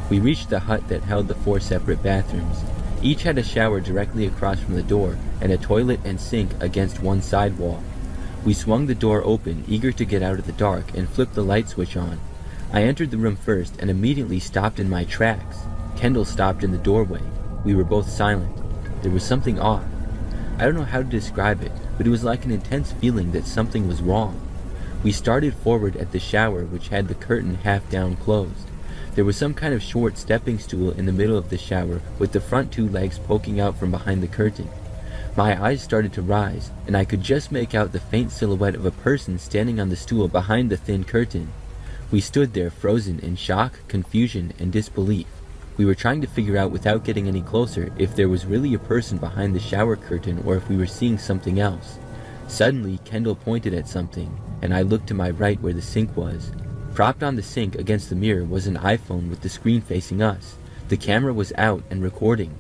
We reached the hut that held the 4 separate bathrooms. Each had a shower directly across from the door and a toilet and sink against one side wall. We swung the door open, eager to get out of the dark, and flipped the light switch on. I entered the room first and immediately stopped in my tracks. Kendall stopped in the doorway. We were both silent. There was something off. I don't know how to describe it, but it was like an intense feeling that something was wrong. We started forward at the shower, which had the curtain half down closed. There was some kind of short stepping stool in the middle of the shower with the front 2 legs poking out from behind the curtain. My eyes started to rise, and I could just make out the faint silhouette of a person standing on the stool behind the thin curtain. We stood there frozen in shock, confusion, and disbelief. We were trying to figure out without getting any closer if there was really a person behind the shower curtain or if we were seeing something else. Suddenly, Kendall pointed at something, and I looked to my right where the sink was. Propped on the sink against the mirror was an iPhone with the screen facing us. The camera was out and recording.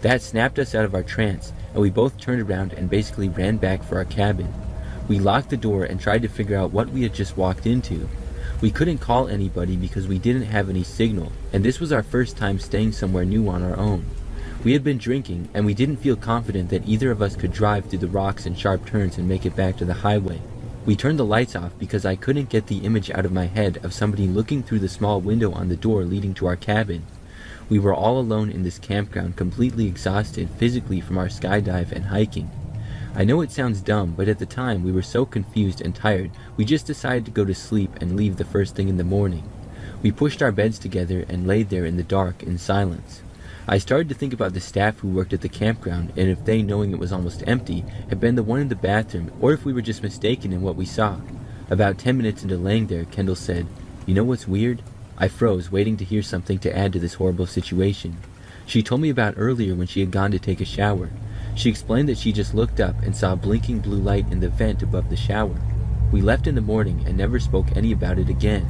That snapped us out of our trance, and we both turned around and basically ran back for our cabin. We locked the door and tried to figure out what we had just walked into. We couldn't call anybody because we didn't have any signal, and this was our first time staying somewhere new on our own. We had been drinking, and we didn't feel confident that either of us could drive through the rocks and sharp turns and make it back to the highway. We turned the lights off because I couldn't get the image out of my head of somebody looking through the small window on the door leading to our cabin. We were all alone in this campground, completely exhausted physically from our skydive and hiking. I know it sounds dumb, but at the time we were so confused and tired, we just decided to go to sleep and leave the first thing in the morning. We pushed our beds together and laid there in the dark in silence. I started to think about the staff who worked at the campground, and if they, knowing it was almost empty, had been the one in the bathroom, or if we were just mistaken in what we saw. About 10 minutes into laying there, Kendall said, "You know what's weird?" I froze, waiting to hear something to add to this horrible situation. She told me about earlier when she had gone to take a shower. She explained that she just looked up and saw a blinking blue light in the vent above the shower. We left in the morning and never spoke any about it again.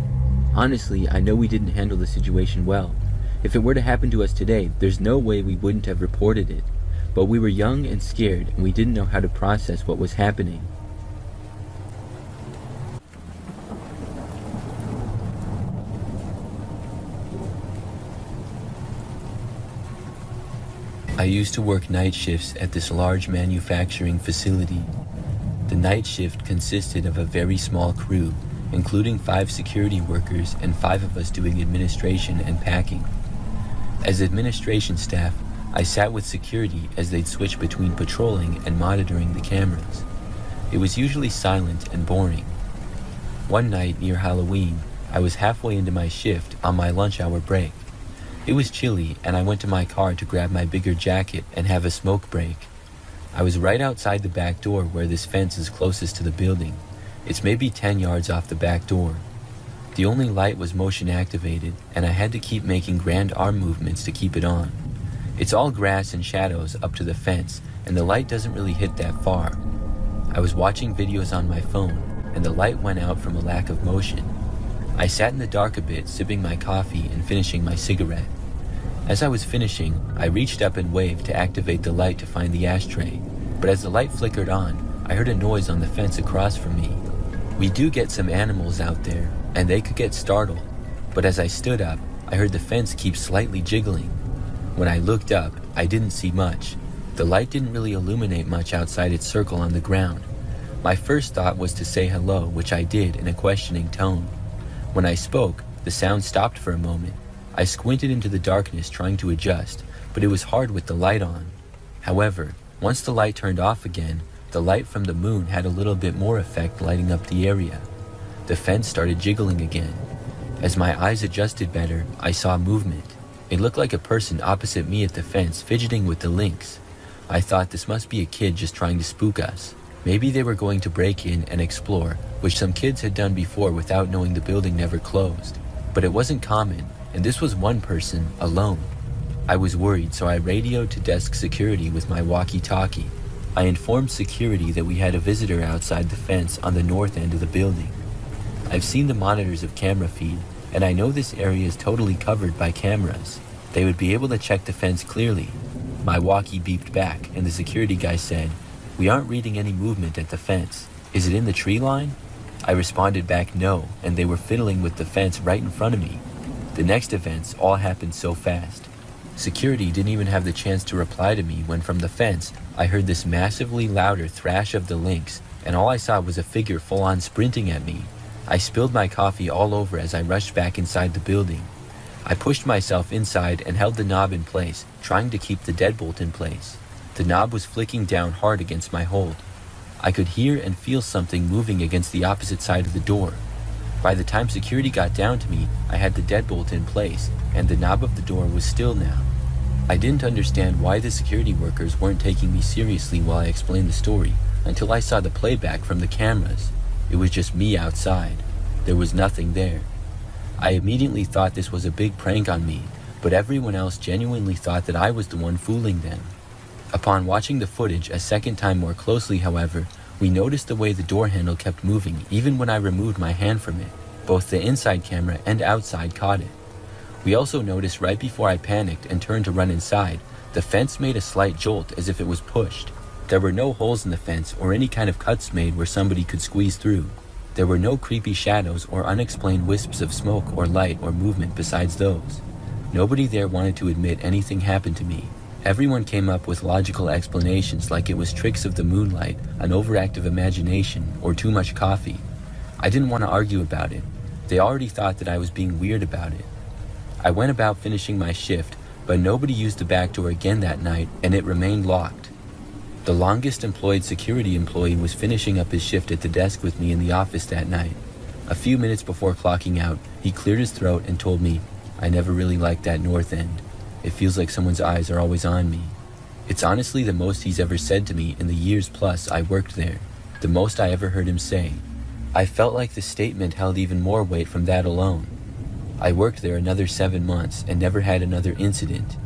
Honestly, I know we didn't handle the situation well. If it were to happen to us today, there's no way we wouldn't have reported it. But we were young and scared, and we didn't know how to process what was happening. I used to work night shifts at this large manufacturing facility. The night shift consisted of a very small crew, including 5 security workers and 5 of us doing administration and packing. As administration staff, I sat with security as they'd switch between patrolling and monitoring the cameras. It was usually silent and boring. One night near Halloween, I was halfway into my shift on my lunch hour break. It was chilly, and I went to my car to grab my bigger jacket and have a smoke break. I was right outside the back door where this fence is closest to the building. It's maybe 10 yards off the back door. The only light was motion activated, and I had to keep making grand arm movements to keep it on. It's all grass and shadows up to the fence, and the light doesn't really hit that far. I was watching videos on my phone, and the light went out from a lack of motion. I sat in the dark a bit, sipping my coffee and finishing my cigarette. As I was finishing, I reached up and waved to activate the light to find the ashtray, but as the light flickered on, I heard a noise on the fence across from me. We do get some animals out there, and they could get startled, but as I stood up, I heard the fence keep slightly jiggling. When I looked up, I didn't see much. The light didn't really illuminate much outside its circle on the ground. My first thought was to say hello, which I did in a questioning tone. When I spoke, the sound stopped for a moment. I squinted into the darkness trying to adjust, but it was hard with the light on. However, once the light turned off again, the light from the moon had a little bit more effect lighting up the area. The fence started jiggling again. As my eyes adjusted better, I saw movement. It looked like a person opposite me at the fence fidgeting with the links. I thought this must be a kid just trying to spook us. Maybe they were going to break in and explore, which some kids had done before without knowing the building never closed. But it wasn't common, and this was one person, alone. I was worried, so I radioed to desk security with my walkie-talkie. I informed security that we had a visitor outside the fence on the north end of the building. I've seen the monitors of camera feed, and I know this area is totally covered by cameras. They would be able to check the fence clearly. My walkie beeped back, and the security guy said, "We aren't reading any movement at the fence. Is it in the tree line?" I responded back no, and they were fiddling with the fence right in front of me. The next events all happened so fast. Security didn't even have the chance to reply to me when from the fence, I heard this massively louder thrash of the lynx, and all I saw was a figure full-on sprinting at me. I spilled my coffee all over as I rushed back inside the building. I pushed myself inside and held the knob in place, trying to keep the deadbolt in place. The knob was flicking down hard against my hold. I could hear and feel something moving against the opposite side of the door. By the time security got down to me, I had the deadbolt in place, and the knob of the door was still now. I didn't understand why the security workers weren't taking me seriously while I explained the story, until I saw the playback from the cameras. It was just me outside. There was nothing there. I immediately thought this was a big prank on me, but everyone else genuinely thought that I was the one fooling them. Upon watching the footage a second time more closely, however, we noticed the way the door handle kept moving even when I removed my hand from it. Both the inside camera and outside caught it. We also noticed right before I panicked and turned to run inside, The fence made a slight jolt as if it was pushed. There were no holes in the fence or any kind of cuts made where somebody could squeeze through. There were no creepy shadows or unexplained wisps of smoke or light or movement besides those. Nobody there wanted to admit anything happened to me. Everyone came up with logical explanations like it was tricks of the moonlight, an overactive imagination, or too much coffee. I didn't want to argue about it. They already thought that I was being weird about it. I went about finishing my shift, but nobody used the back door again that night, and it remained locked. The longest employed security employee was finishing up his shift at the desk with me in the office that night. A few minutes before clocking out, he cleared his throat and told me, "I never really liked that north end. It feels like someone's eyes are always on me." It's honestly the most he's ever said to me in the years plus I worked there, the most I ever heard him say. I felt like the statement held even more weight from that alone. I worked there another 7 months and never had another incident.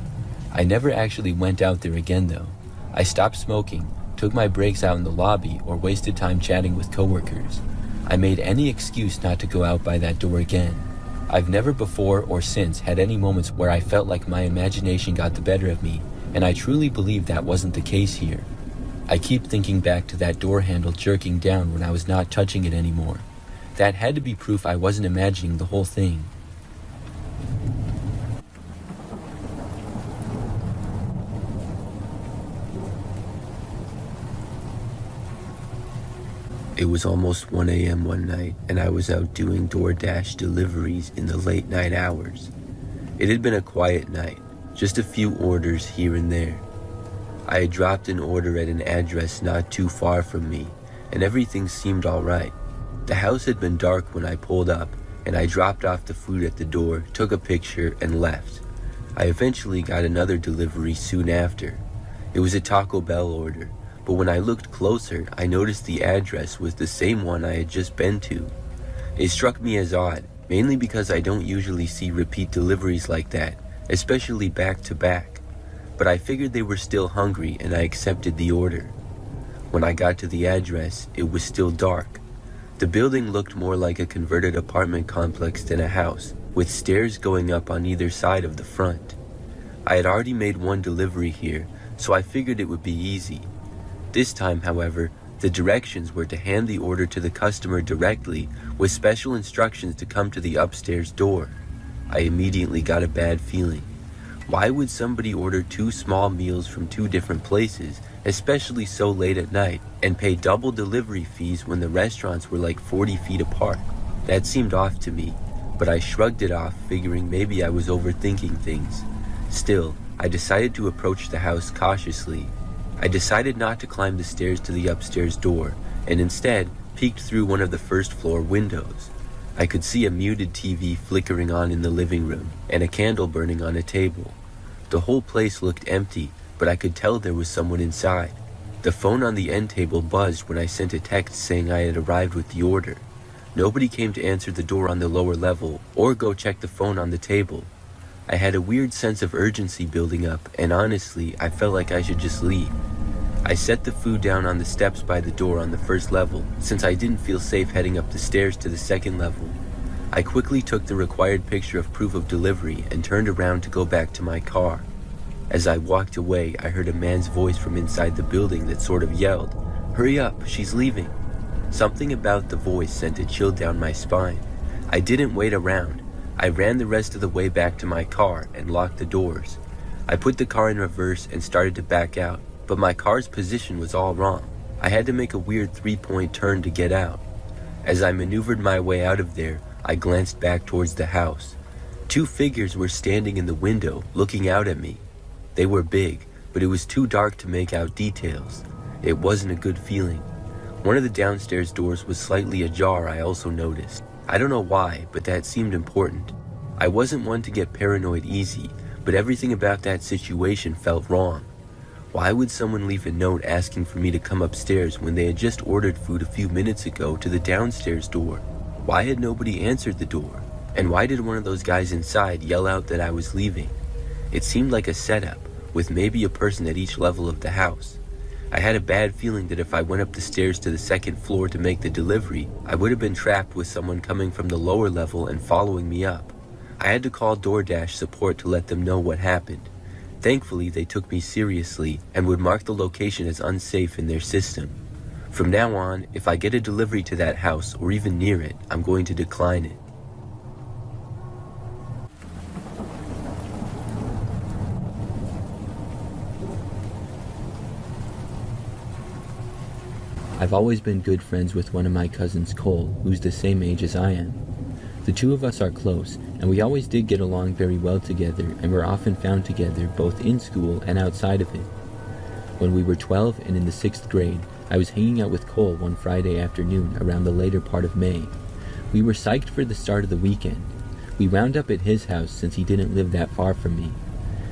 I never actually went out there again though. I stopped smoking, took my breaks out in the lobby, or wasted time chatting with coworkers. I made any excuse not to go out by that door again. I've never before or since had any moments where I felt like my imagination got the better of me, and I truly believe that wasn't the case here. I keep thinking back to that door handle jerking down when I was not touching it anymore. That had to be proof I wasn't imagining the whole thing. It was almost 1 a.m. one night, and I was out doing DoorDash deliveries in the late night hours. It had been a quiet night, just a few orders here and there. I had dropped an order at an address not too far from me, and everything seemed alright. The house had been dark when I pulled up, and I dropped off the food at the door, took a picture, and left. I eventually got another delivery soon after. It was a Taco Bell order. But when I looked closer, I noticed the address was the same one I had just been to. It struck me as odd, mainly because I don't usually see repeat deliveries like that, especially back to back. But I figured they were still hungry and I accepted the order. When I got to the address, it was still dark. The building looked more like a converted apartment complex than a house, with stairs going up on either side of the front. I had already made one delivery here, so I figured it would be easy. This time, however, the directions were to hand the order to the customer directly with special instructions to come to the upstairs door. I immediately got a bad feeling. Why would somebody order 2 small meals from 2 different places, especially so late at night, and pay double delivery fees when the restaurants were like 40 feet apart? That seemed off to me, but I shrugged it off, figuring maybe I was overthinking things. Still, I decided to approach the house cautiously. I decided not to climb the stairs to the upstairs door, and instead peeked through one of the first floor windows. I could see a muted TV flickering on in the living room, and a candle burning on a table. The whole place looked empty, but I could tell there was someone inside. The phone on the end table buzzed when I sent a text saying I had arrived with the order. Nobody came to answer the door on the lower level, or go check the phone on the table. I had a weird sense of urgency building up, and honestly, I felt like I should just leave. I set the food down on the steps by the door on the first level, since I didn't feel safe heading up the stairs to the second level. I quickly took the required picture of proof of delivery and turned around to go back to my car. As I walked away, I heard a man's voice from inside the building that sort of yelled, "Hurry up, she's leaving." Something about the voice sent a chill down my spine. I didn't wait around. I ran the rest of the way back to my car and locked the doors. I put the car in reverse and started to back out, but my car's position was all wrong. I had to make a weird 3-point turn to get out. As I maneuvered my way out of there, I glanced back towards the house. 2 figures were standing in the window, looking out at me. They were big, but it was too dark to make out details. It wasn't a good feeling. One of the downstairs doors was slightly ajar, I also noticed. I don't know why, but that seemed important. I wasn't one to get paranoid easy, but everything about that situation felt wrong. Why would someone leave a note asking for me to come upstairs when they had just ordered food a few minutes ago to the downstairs door? Why had nobody answered the door? And why did one of those guys inside yell out that I was leaving? It seemed like a setup, with maybe a person at each level of the house. I had a bad feeling that if I went up the stairs to the second floor to make the delivery, I would have been trapped with someone coming from the lower level and following me up. I had to call DoorDash support to let them know what happened. Thankfully, they took me seriously and would mark the location as unsafe in their system. From now on, if I get a delivery to that house or even near it, I'm going to decline it. I've always been good friends with one of my cousins, Cole, who's the same age as I am. The two of us are close, and we always did get along very well together, and were often found together both in school and outside of it. When we were 12 and in the 6th grade, I was hanging out with Cole one Friday afternoon around the later part of May. We were psyched for the start of the weekend. We wound up at his house since he didn't live that far from me.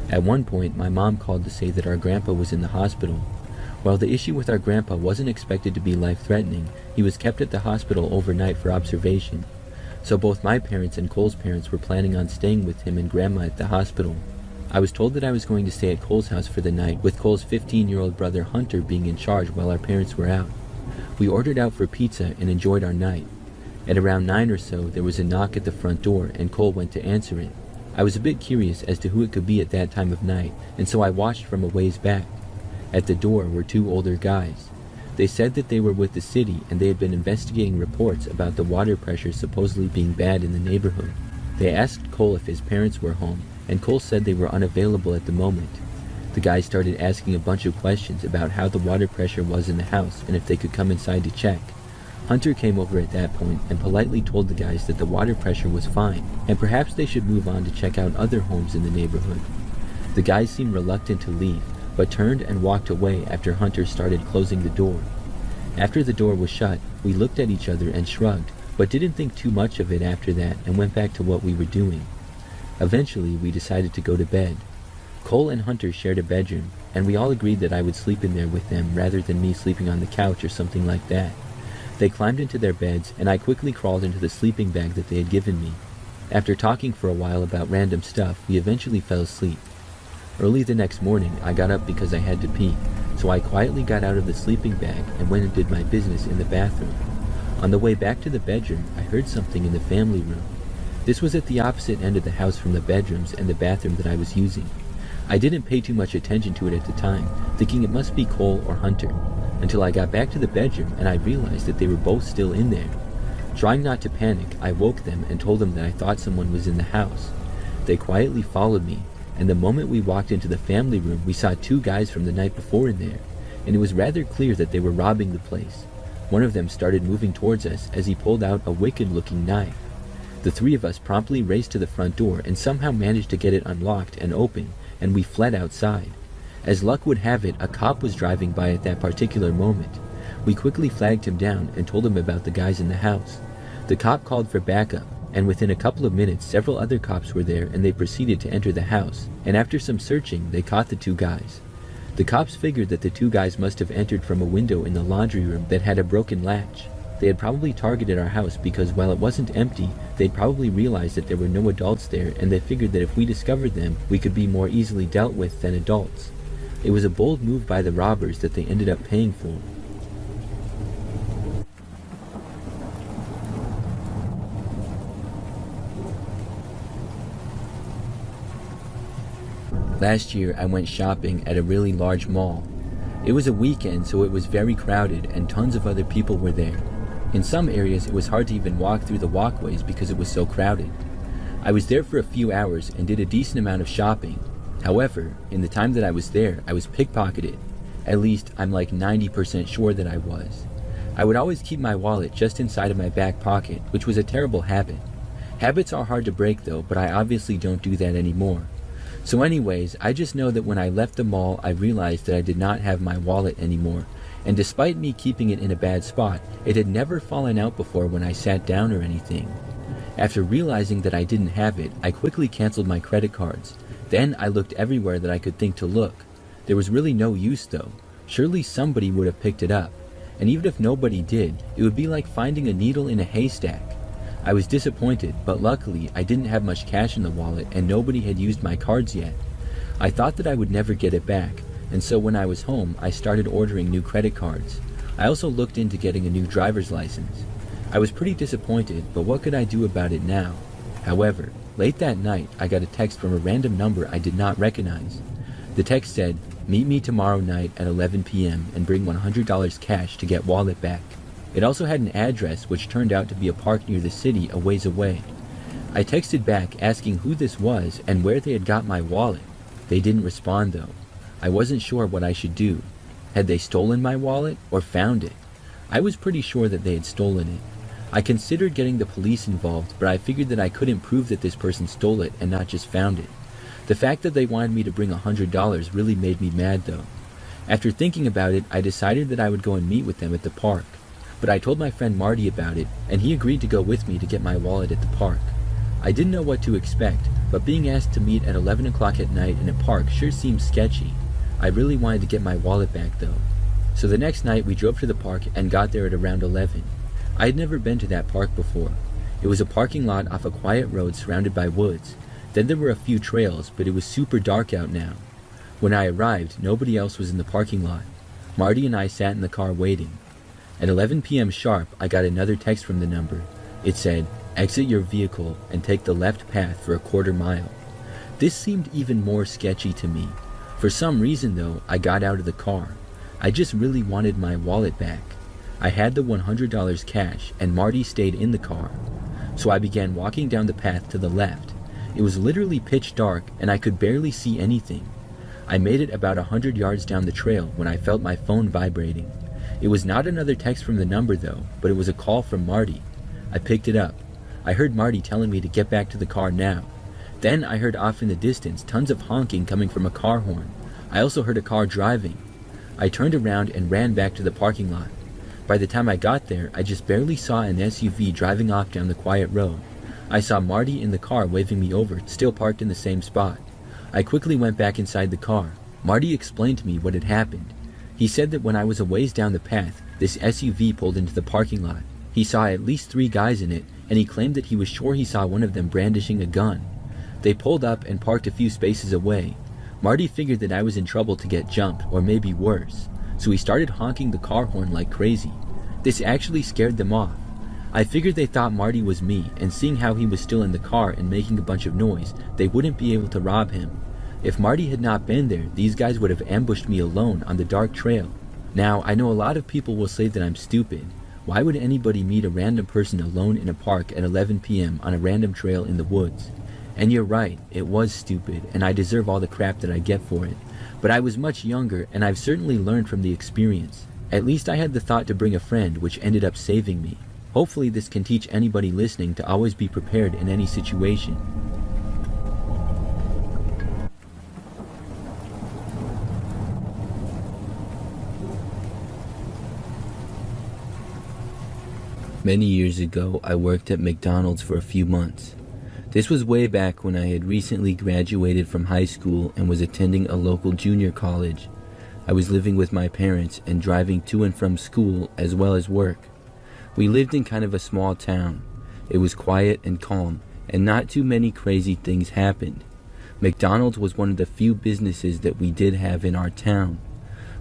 At one point, my mom called to say that our grandpa was in the hospital. While the issue with our grandpa wasn't expected to be life-threatening, he was kept at the hospital overnight for observation. So both my parents and Cole's parents were planning on staying with him and Grandma at the hospital. I was told that I was going to stay at Cole's house for the night, with Cole's 15-year-old brother Hunter being in charge while our parents were out. We ordered out for pizza and enjoyed our night. At around 9 or so, there was a knock at the front door, and Cole went to answer it. I was a bit curious as to who it could be at that time of night, and so I watched from a ways back. At the door were two older guys. They said that they were with the city and they had been investigating reports about the water pressure supposedly being bad in the neighborhood. They asked Cole if his parents were home, and Cole said they were unavailable at the moment. The guys started asking a bunch of questions about how the water pressure was in the house and if they could come inside to check. Hunter came over at that point and politely told the guys that the water pressure was fine, and perhaps they should move on to check out other homes in the neighborhood. The guys seemed reluctant to leave, but turned and walked away after Hunter started closing the door. After the door was shut, we looked at each other and shrugged, but didn't think too much of it after that and went back to what we were doing. Eventually, we decided to go to bed. Cole and Hunter shared a bedroom, and we all agreed that I would sleep in there with them rather than me sleeping on the couch or something like that. They climbed into their beds, and I quickly crawled into the sleeping bag that they had given me. After talking for a while about random stuff, we eventually fell asleep. Early the next morning, I got up because I had to pee, so I quietly got out of the sleeping bag and went and did my business in the bathroom. On the way back to the bedroom, I heard something in the family room. This was at the opposite end of the house from the bedrooms and the bathroom that I was using. I didn't pay too much attention to it at the time, thinking it must be Cole or Hunter, until I got back to the bedroom and I realized that they were both still in there. Trying not to panic, I woke them and told them that I thought someone was in the house. They quietly followed me, and the moment we walked into the family room, we saw two guys from the night before in there, and it was rather clear that they were robbing the place. One of them started moving towards us as he pulled out a wicked-looking knife. The three of us promptly raced to the front door and somehow managed to get it unlocked and open, and we fled outside. As luck would have it, a cop was driving by at that particular moment. We quickly flagged him down and told him about the guys in the house. The cop called for backup, and within a couple of minutes several other cops were there and they proceeded to enter the house, and after some searching they caught the two guys. The cops figured that the two guys must have entered from a window in the laundry room that had a broken latch. They had probably targeted our house because while it wasn't empty, they'd probably realized that there were no adults there, and they figured that if we discovered them, we could be more easily dealt with than adults. It was a bold move by the robbers that they ended up paying for. Last year, I went shopping at a really large mall. It was a weekend, so it was very crowded and tons of other people were there. In some areas, it was hard to even walk through the walkways because it was so crowded. I was there for a few hours and did a decent amount of shopping. However, in the time that I was there, I was pickpocketed. At least, I'm like 90% sure that I was. I would always keep my wallet just inside of my back pocket, which was a terrible habit. Habits are hard to break though, but I obviously don't do that anymore. So anyways, I just know that when I left the mall, I realized that I did not have my wallet anymore, and despite me keeping it in a bad spot, it had never fallen out before when I sat down or anything. After realizing that I didn't have it, I quickly canceled my credit cards. Then I looked everywhere that I could think to look. There was really no use though. Surely somebody would have picked it up, and even if nobody did, it would be like finding a needle in a haystack. I was disappointed, but luckily I didn't have much cash in the wallet and nobody had used my cards yet. I thought that I would never get it back, and so when I was home, I started ordering new credit cards. I also looked into getting a new driver's license. I was pretty disappointed, but what could I do about it now? However, late that night, I got a text from a random number I did not recognize. The text said, "Meet me tomorrow night at 11 p.m. and bring $100 cash to get wallet back." It also had an address which turned out to be a park near the city a ways away. I texted back asking who this was and where they had got my wallet. They didn't respond though. I wasn't sure what I should do. Had they stolen my wallet or found it? I was pretty sure that they had stolen it. I considered getting the police involved, but I figured that I couldn't prove that this person stole it and not just found it. The fact that they wanted me to bring $100 really made me mad though. After thinking about it, I decided that I would go and meet with them at the park. But I told my friend Marty about it, and he agreed to go with me to get my wallet at the park. I didn't know what to expect, but being asked to meet at 11 o'clock at night in a park sure seemed sketchy. I really wanted to get my wallet back though. So the next night we drove to the park and got there at around 11. I had never been to that park before. It was a parking lot off a quiet road surrounded by woods. Then there were a few trails, but it was super dark out now. When I arrived, nobody else was in the parking lot. Marty and I sat in the car waiting. At 11 p.m. sharp, I got another text from the number. It said, "Exit your vehicle and take the left path for a quarter mile." This seemed even more sketchy to me. For some reason though, I got out of the car. I just really wanted my wallet back. I had the $100 cash and Marty stayed in the car. So I began walking down the path to the left. It was literally pitch dark and I could barely see anything. I made it about 100 yards down the trail when I felt my phone vibrating. It was not another text from the number though, but it was a call from Marty. I picked it up. I heard Marty telling me to get back to the car now. Then I heard off in the distance tons of honking coming from a car horn. I also heard a car driving. I turned around and ran back to the parking lot. By the time I got there, I just barely saw an SUV driving off down the quiet road. I saw Marty in the car waving me over, still parked in the same spot. I quickly went back inside the car. Marty explained to me what had happened. He said that when I was a ways down the path, this SUV pulled into the parking lot. He saw at least 3 guys in it, and he claimed that he was sure he saw one of them brandishing a gun. They pulled up and parked a few spaces away. Marty figured that I was in trouble to get jumped, or maybe worse, so he started honking the car horn like crazy. This actually scared them off. I figured they thought Marty was me, and seeing how he was still in the car and making a bunch of noise, they wouldn't be able to rob him. If Marty had not been there, these guys would have ambushed me alone on the dark trail. Now, I know a lot of people will say that I'm stupid. Why would anybody meet a random person alone in a park at 11 p.m. on a random trail in the woods? And you're right, it was stupid, and I deserve all the crap that I get for it. But I was much younger, and I've certainly learned from the experience. At least I had the thought to bring a friend, which ended up saving me. Hopefully this can teach anybody listening to always be prepared in any situation. Many years ago, I worked at McDonald's for a few months. This was way back when I had recently graduated from high school and was attending a local junior college. I was living with my parents and driving to and from school as well as work. We lived in kind of a small town. It was quiet and calm, and not too many crazy things happened. McDonald's was one of the few businesses that we did have in our town.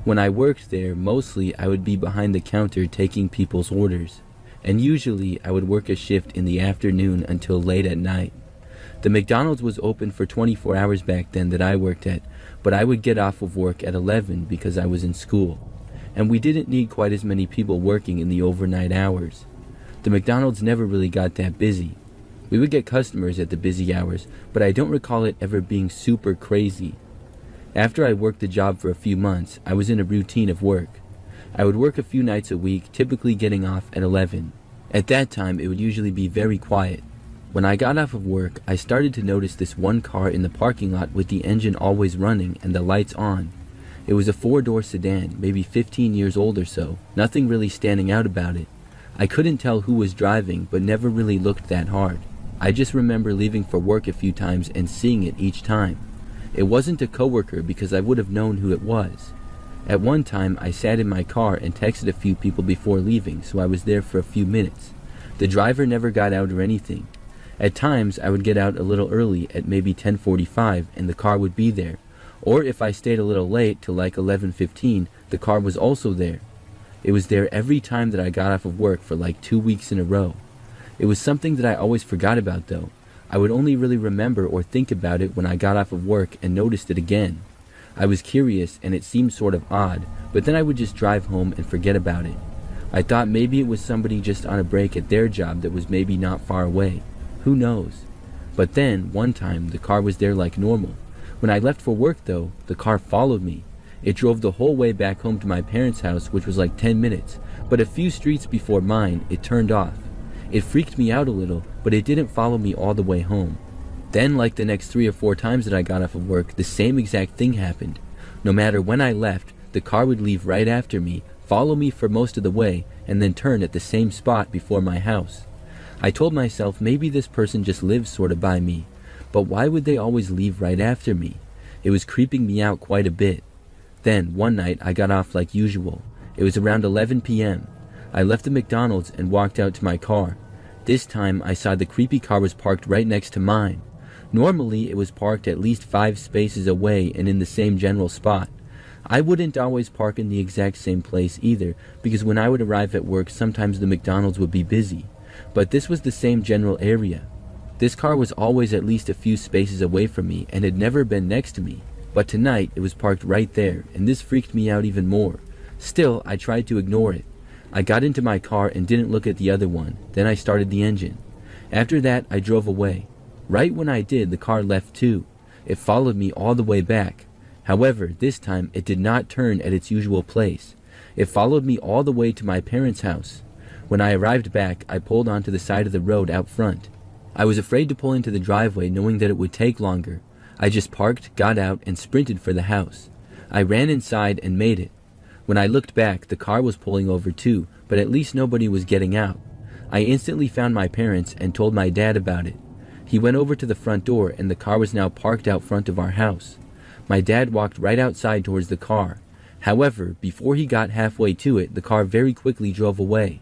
When I worked there, mostly I would be behind the counter taking people's orders. And usually I would work a shift in the afternoon until late at night. The McDonald's was open for 24 hours back then that I worked at, but I would get off of work at 11 because I was in school. And we didn't need quite as many people working in the overnight hours. The McDonald's never really got that busy. We would get customers at the busy hours, but I don't recall it ever being super crazy. After I worked the job for a few months, I was in a routine of work. I would work a few nights a week, typically getting off at 11. At that time, it would usually be very quiet. When I got off of work, I started to notice this one car in the parking lot with the engine always running and the lights on. It was a 4-door sedan, maybe 15 years old or so, nothing really standing out about it. I couldn't tell who was driving, but never really looked that hard. I just remember leaving for work a few times and seeing it each time. It wasn't a coworker because I would have known who it was. At one time, I sat in my car and texted a few people before leaving, so I was there for a few minutes. The driver never got out or anything. At times, I would get out a little early at maybe 10:45 and the car would be there. Or if I stayed a little late till like 11:15, the car was also there. It was there every time that I got off of work for like 2 weeks in a row. It was something that I always forgot about though. I would only really remember or think about it when I got off of work and noticed it again. I was curious and it seemed sort of odd, but then I would just drive home and forget about it. I thought maybe it was somebody just on a break at their job that was maybe not far away. Who knows? But then, one time, the car was there like normal. When I left for work though, the car followed me. It drove the whole way back home to my parents' house, which was like 10 minutes, but a few streets before mine, it turned off. It freaked me out a little, but it didn't follow me all the way home. Then, like the next 3 or 4 times that I got off of work, the same exact thing happened. No matter when I left, the car would leave right after me, follow me for most of the way, and then turn at the same spot before my house. I told myself maybe this person just lives sort of by me, but why would they always leave right after me? It was creeping me out quite a bit. Then, one night, I got off like usual. It was around 11 p.m. I left the McDonald's and walked out to my car. This time, I saw the creepy car was parked right next to mine. Normally, it was parked at least 5 spaces away and in the same general spot. I wouldn't always park in the exact same place either, because when I would arrive at work, sometimes the McDonald's would be busy. But this was the same general area. This car was always at least a few spaces away from me and had never been next to me. But tonight, it was parked right there, and this freaked me out even more. Still, I tried to ignore it. I got into my car and didn't look at the other one. Then I started the engine. After that, I drove away. Right when I did, the car left too. It followed me all the way back. However, this time, it did not turn at its usual place. It followed me all the way to my parents' house. When I arrived back, I pulled onto the side of the road out front. I was afraid to pull into the driveway knowing that it would take longer. I just parked, got out, and sprinted for the house. I ran inside and made it. When I looked back, the car was pulling over too, but at least nobody was getting out. I instantly found my parents and told my dad about it. He went over to the front door and the car was now parked out front of our house. My dad walked right outside towards the car. However, before he got halfway to it, the car very quickly drove away.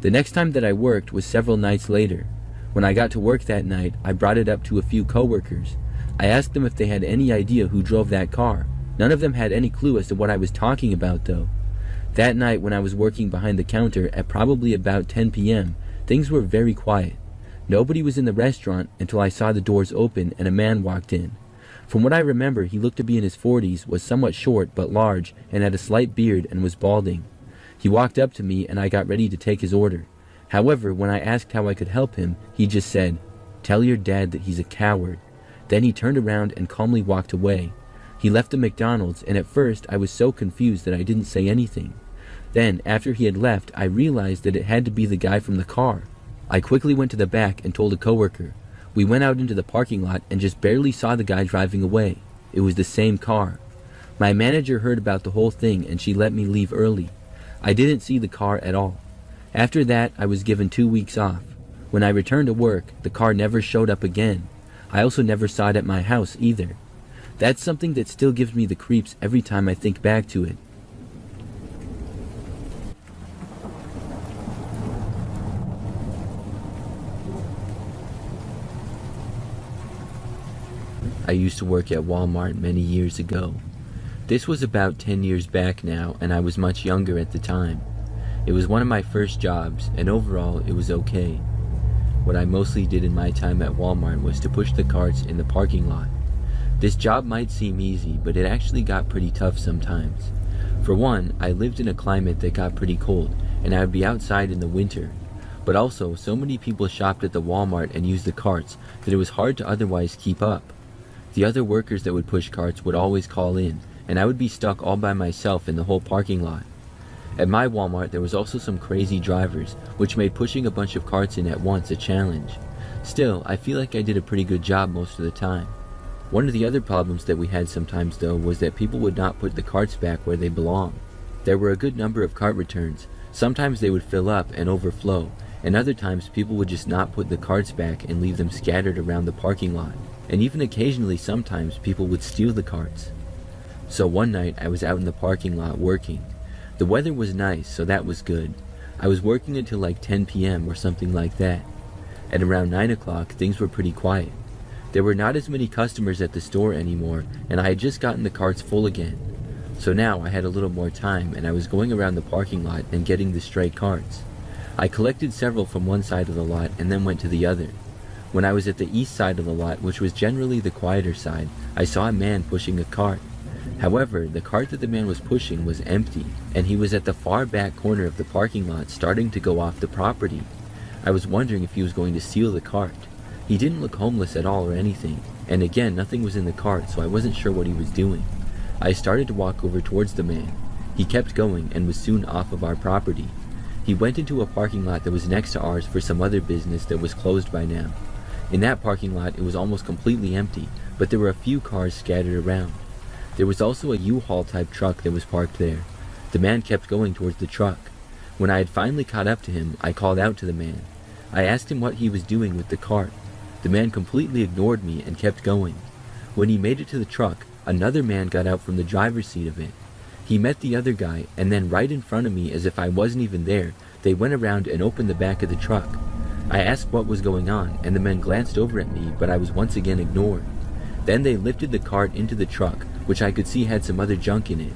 The next time that I worked was several nights later. When I got to work that night, I brought it up to a few coworkers. I asked them if they had any idea who drove that car. None of them had any clue as to what I was talking about though. That night when I was working behind the counter at probably about 10 p.m., things were very quiet. Nobody was in the restaurant until I saw the doors open and a man walked in. From what I remember, he looked to be in his 40s, was somewhat short but large, and had a slight beard and was balding. He walked up to me and I got ready to take his order. However, when I asked how I could help him, he just said, "Tell your dad that he's a coward." Then he turned around and calmly walked away. He left the McDonald's, and at first I was so confused that I didn't say anything. Then, after he had left, I realized that it had to be the guy from the car. I quickly went to the back and told a coworker. We went out into the parking lot and just barely saw the guy driving away. It was the same car. My manager heard about the whole thing and she let me leave early. I didn't see the car at all. After that, I was given 2 weeks off. When I returned to work, the car never showed up again. I also never saw it at my house either. That's something that still gives me the creeps every time I think back to it. I used to work at Walmart many years ago. This was about 10 years back now, and I was much younger at the time. It was one of my first jobs, and overall it was okay. What I mostly did in my time at Walmart was to push the carts in the parking lot. This job might seem easy, but it actually got pretty tough sometimes. For one, I lived in a climate that got pretty cold, and I would be outside in the winter. But also, so many people shopped at the Walmart and used the carts that it was hard to otherwise keep up. The other workers that would push carts would always call in, and I would be stuck all by myself in the whole parking lot. At my Walmart, there was also some crazy drivers, which made pushing a bunch of carts in at once a challenge. Still, I feel like I did a pretty good job most of the time. One of the other problems that we had sometimes though was that people would not put the carts back where they belong. There were a good number of cart returns. Sometimes they would fill up and overflow, and other times people would just not put the carts back and leave them scattered around the parking lot. And even occasionally sometimes people would steal the carts. So one night I was out in the parking lot working. The weather was nice, so that was good. I was working until like 10 p.m. or something like that. At around 9 o'clock, things were pretty quiet. There were not as many customers at the store anymore, and I had just gotten the carts full again. So now I had a little more time, and I was going around the parking lot and getting the stray carts. I collected several from one side of the lot and then went to the other. When I was at the east side of the lot, which was generally the quieter side, I saw a man pushing a cart. However, the cart that the man was pushing was empty, and he was at the far back corner of the parking lot starting to go off the property. I was wondering if he was going to steal the cart. He didn't look homeless at all or anything, and again, nothing was in the cart, so I wasn't sure what he was doing. I started to walk over towards the man. He kept going and was soon off of our property. He went into a parking lot that was next to ours for some other business that was closed by now. In that parking lot, it was almost completely empty, but there were a few cars scattered around. There was also a U-Haul type truck that was parked there. The man kept going towards the truck. When I had finally caught up to him, I called out to the man. I asked him what he was doing with the cart. The man completely ignored me and kept going. When he made it to the truck, another man got out from the driver's seat of it. He met the other guy, and then right in front of me, as if I wasn't even there, they went around and opened the back of the truck. I asked what was going on, and the men glanced over at me, but I was once again ignored. Then they lifted the cart into the truck, which I could see had some other junk in it.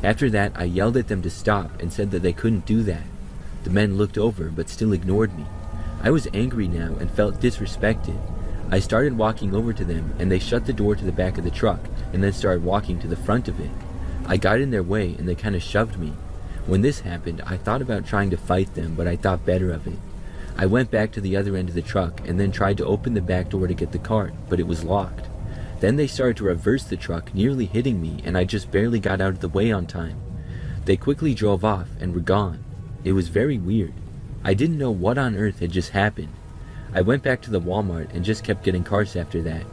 After that, I yelled at them to stop and said that they couldn't do that. The men looked over, but still ignored me. I was angry now and felt disrespected. I started walking over to them, and they shut the door to the back of the truck, and then started walking to the front of it. I got in their way, and they kind of shoved me. When this happened, I thought about trying to fight them, but I thought better of it. I went back to the other end of the truck, and then tried to open the back door to get the cart, but it was locked. Then they started to reverse the truck, nearly hitting me, and I just barely got out of the way on time. They quickly drove off and were gone. It was very weird. I didn't know what on earth had just happened. I went back to the Walmart and just kept getting carts after that.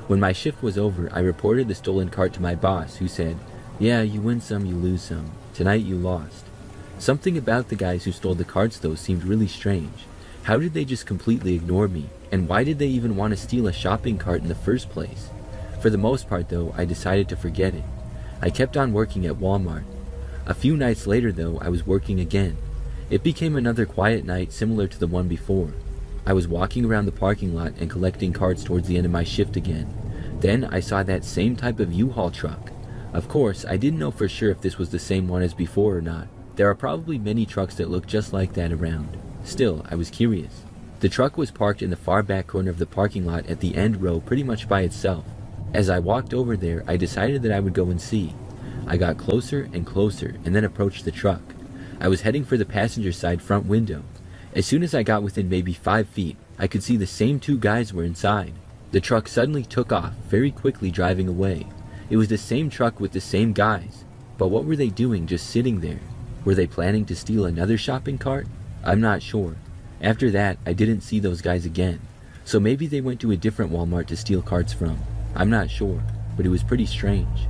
When my shift was over, I reported the stolen cart to my boss, who said, "Yeah, you win some, you lose some. Tonight you lost." Something about the guys who stole the carts though seemed really strange. How did they just completely ignore me? And why did they even want to steal a shopping cart in the first place? For the most part though, I decided to forget it. I kept on working at Walmart. A few nights later though, I was working again. It became another quiet night similar to the one before. I was walking around the parking lot and collecting carts towards the end of my shift again. Then I saw that same type of U-Haul truck. Of course, I didn't know for sure if this was the same one as before or not. There are probably many trucks that look just like that around. Still, I was curious. The truck was parked in the far back corner of the parking lot at the end row pretty much by itself. As I walked over there, I decided that I would go and see. I got closer and closer and then approached the truck. I was heading for the passenger side front window. As soon as I got within maybe 5 feet, I could see the same two guys were inside. The truck suddenly took off, very quickly driving away. It was the same truck with the same guys. But what were they doing just sitting there? Were they planning to steal another shopping cart? I'm not sure. After that, I didn't see those guys again. So maybe they went to a different Walmart to steal carts from. I'm not sure, but it was pretty strange.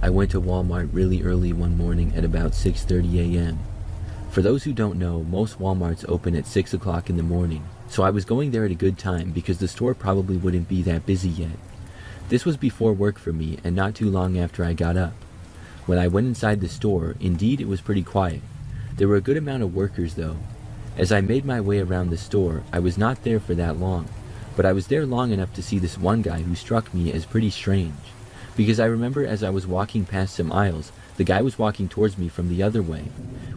I went to Walmart really early one morning at about 6:30 a.m. For those who don't know, most Walmarts open at 6 o'clock in the morning, so I was going there at a good time because the store probably wouldn't be that busy yet. This was before work for me and not too long after I got up. When I went inside the store, indeed it was pretty quiet. There were a good amount of workers though. As I made my way around the store, I was not there for that long, but I was there long enough to see this one guy who struck me as pretty strange. Because I remember as I was walking past some aisles, the guy was walking towards me from the other way.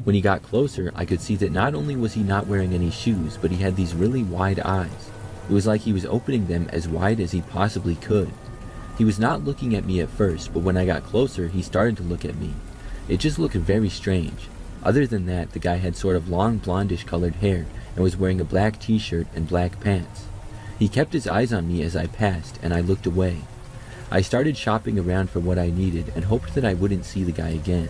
When he got closer, I could see that not only was he not wearing any shoes, but he had these really wide eyes. It was like he was opening them as wide as he possibly could. He was not looking at me at first, but when I got closer, he started to look at me. It just looked very strange. Other than that, the guy had sort of long blondish colored hair and was wearing a black t-shirt and black pants. He kept his eyes on me as I passed, and I looked away. I started shopping around for what I needed and hoped that I wouldn't see the guy again.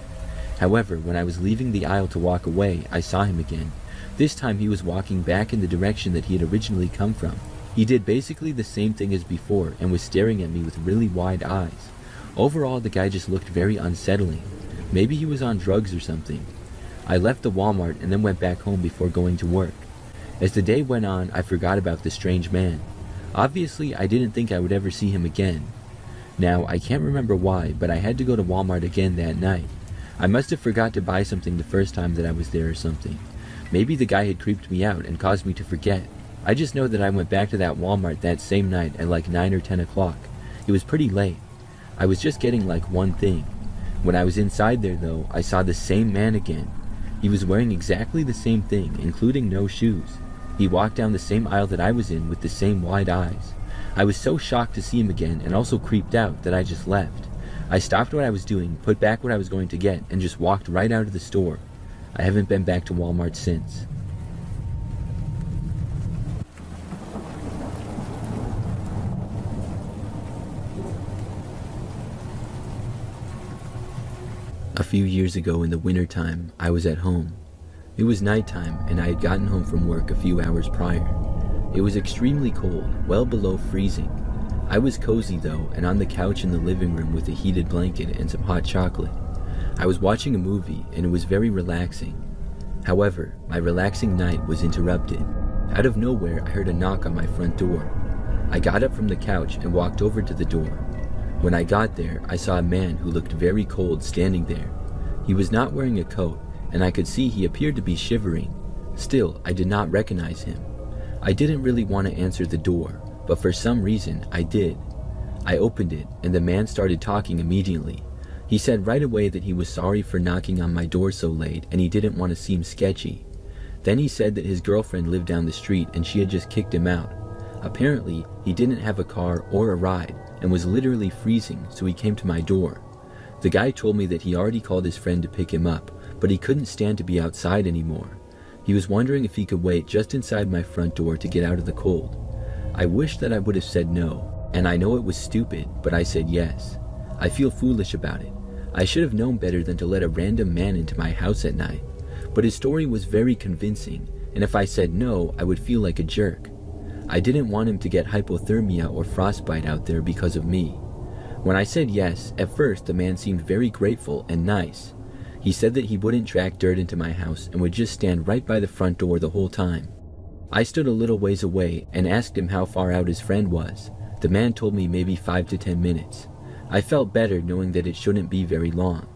However, when I was leaving the aisle to walk away, I saw him again. This time he was walking back in the direction that he had originally come from. He did basically the same thing as before and was staring at me with really wide eyes. Overall, the guy just looked very unsettling. Maybe he was on drugs or something. I left the Walmart and then went back home before going to work. As the day went on, I forgot about the strange man. Obviously, I didn't think I would ever see him again. Now, I can't remember why, but I had to go to Walmart again that night. I must have forgot to buy something the first time that I was there or something. Maybe the guy had creeped me out and caused me to forget. I just know that I went back to that Walmart that same night at like 9 or 10 o'clock. It was pretty late. I was just getting like one thing. When I was inside there though, I saw the same man again. He was wearing exactly the same thing, including no shoes. He walked down the same aisle that I was in with the same wide eyes. I was so shocked to see him again and also creeped out that I just left. I stopped what I was doing, put back what I was going to get, and just walked right out of the store. I haven't been back to Walmart since. A few years ago in the wintertime, I was at home. It was nighttime and I had gotten home from work a few hours prior. It was extremely cold, well below freezing. I was cozy though, and on the couch in the living room with a heated blanket and some hot chocolate. I was watching a movie and it was very relaxing. However, my relaxing night was interrupted. Out of nowhere, I heard a knock on my front door. I got up from the couch and walked over to the door. When I got there, I saw a man who looked very cold standing there. He was not wearing a coat, and I could see he appeared to be shivering. Still, I did not recognize him. I didn't really want to answer the door, but for some reason, I did. I opened it, and the man started talking immediately. He said right away that he was sorry for knocking on my door so late, and he didn't want to seem sketchy. Then he said that his girlfriend lived down the street and she had just kicked him out. Apparently, he didn't have a car or a ride, and was literally freezing, so he came to my door. The guy told me that he already called his friend to pick him up, but he couldn't stand to be outside anymore. He was wondering if he could wait just inside my front door to get out of the cold. I wish that I would have said no, and I know it was stupid, but I said yes. I feel foolish about it. I should have known better than to let a random man into my house at night. But his story was very convincing, and if I said no, I would feel like a jerk. I didn't want him to get hypothermia or frostbite out there because of me. When I said yes, at first the man seemed very grateful and nice. He said that he wouldn't track dirt into my house and would just stand right by the front door the whole time. I stood a little ways away and asked him how far out his friend was. The man told me maybe 5 to 10 minutes. I felt better knowing that it shouldn't be very long.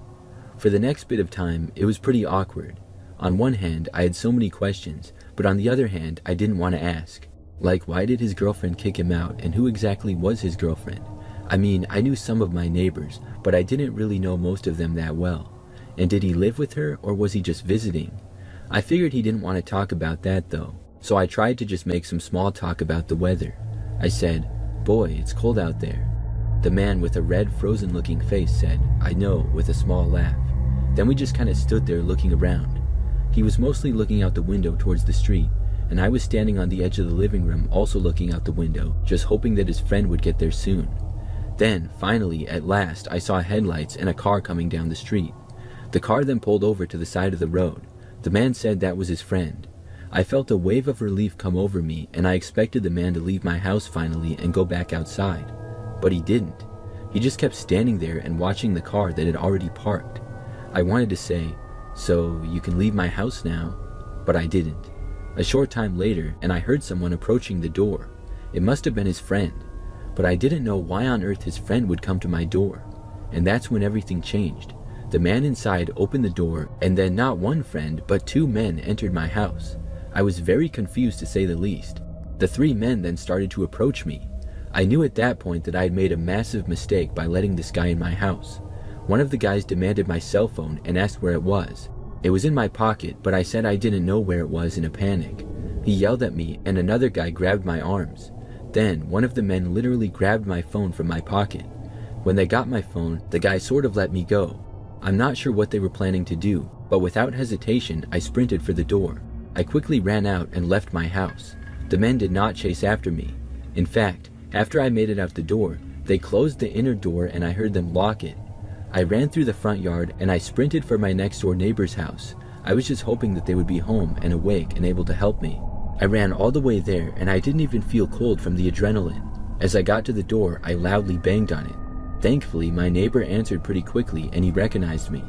For the next bit of time, it was pretty awkward. On one hand, I had so many questions, but on the other hand, I didn't want to ask. Like, why did his girlfriend kick him out, and who exactly was his girlfriend? I mean, I knew some of my neighbors, but I didn't really know most of them that well. And did he live with her, or was he just visiting? I figured he didn't want to talk about that though, so I tried to just make some small talk about the weather. I said, "Boy, it's cold out there." The man with a red, frozen-looking face said, "I know," with a small laugh. Then we just kind of stood there looking around. He was mostly looking out the window towards the street, and I was standing on the edge of the living room also looking out the window, just hoping that his friend would get there soon. Then, finally, at last, I saw headlights and a car coming down the street. The car then pulled over to the side of the road. The man said that was his friend. I felt a wave of relief come over me, and I expected the man to leave my house finally and go back outside. But he didn't. He just kept standing there and watching the car that had already parked. I wanted to say, "So, you can leave my house now," but I didn't. A short time later, and I heard someone approaching the door. It must have been his friend, but I didn't know why on earth his friend would come to my door. And that's when everything changed. The man inside opened the door, and then not one friend, but 2 men entered my house. I was very confused to say the least. The 3 men then started to approach me. I knew at that point that I had made a massive mistake by letting this guy in my house. One of the guys demanded my cell phone and asked where it was. It was in my pocket, but I said I didn't know where it was in a panic. He yelled at me, and another guy grabbed my arms. Then, one of the men literally grabbed my phone from my pocket. When they got my phone, the guy sort of let me go. I'm not sure what they were planning to do, but without hesitation, I sprinted for the door. I quickly ran out and left my house. The men did not chase after me. In fact, after I made it out the door, they closed the inner door and I heard them lock it. I ran through the front yard and I sprinted for my next door neighbor's house. I was just hoping that they would be home and awake and able to help me. I ran all the way there and I didn't even feel cold from the adrenaline. As I got to the door, I loudly banged on it. Thankfully, my neighbor answered pretty quickly and he recognized me.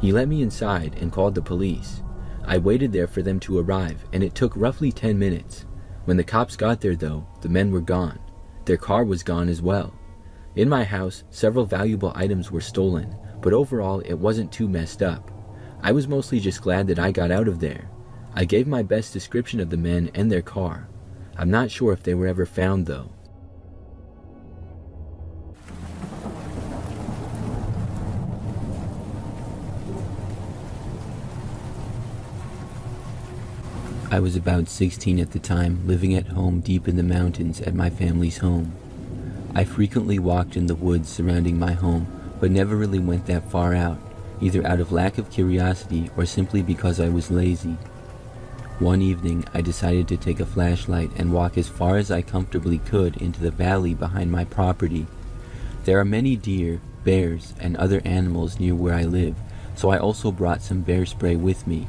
He let me inside and called the police. I waited there for them to arrive and it took roughly 10 minutes. When the cops got there though, the men were gone. Their car was gone as well. In my house, several valuable items were stolen, but overall it wasn't too messed up. I was mostly just glad that I got out of there. I gave my best description of the men and their car. I'm not sure if they were ever found though. I was about 16 at the time, living at home deep in the mountains at my family's home. I frequently walked in the woods surrounding my home, but never really went that far out, either out of lack of curiosity or simply because I was lazy. One evening, I decided to take a flashlight and walk as far as I comfortably could into the valley behind my property. There are many deer, bears, and other animals near where I live, so I also brought some bear spray with me.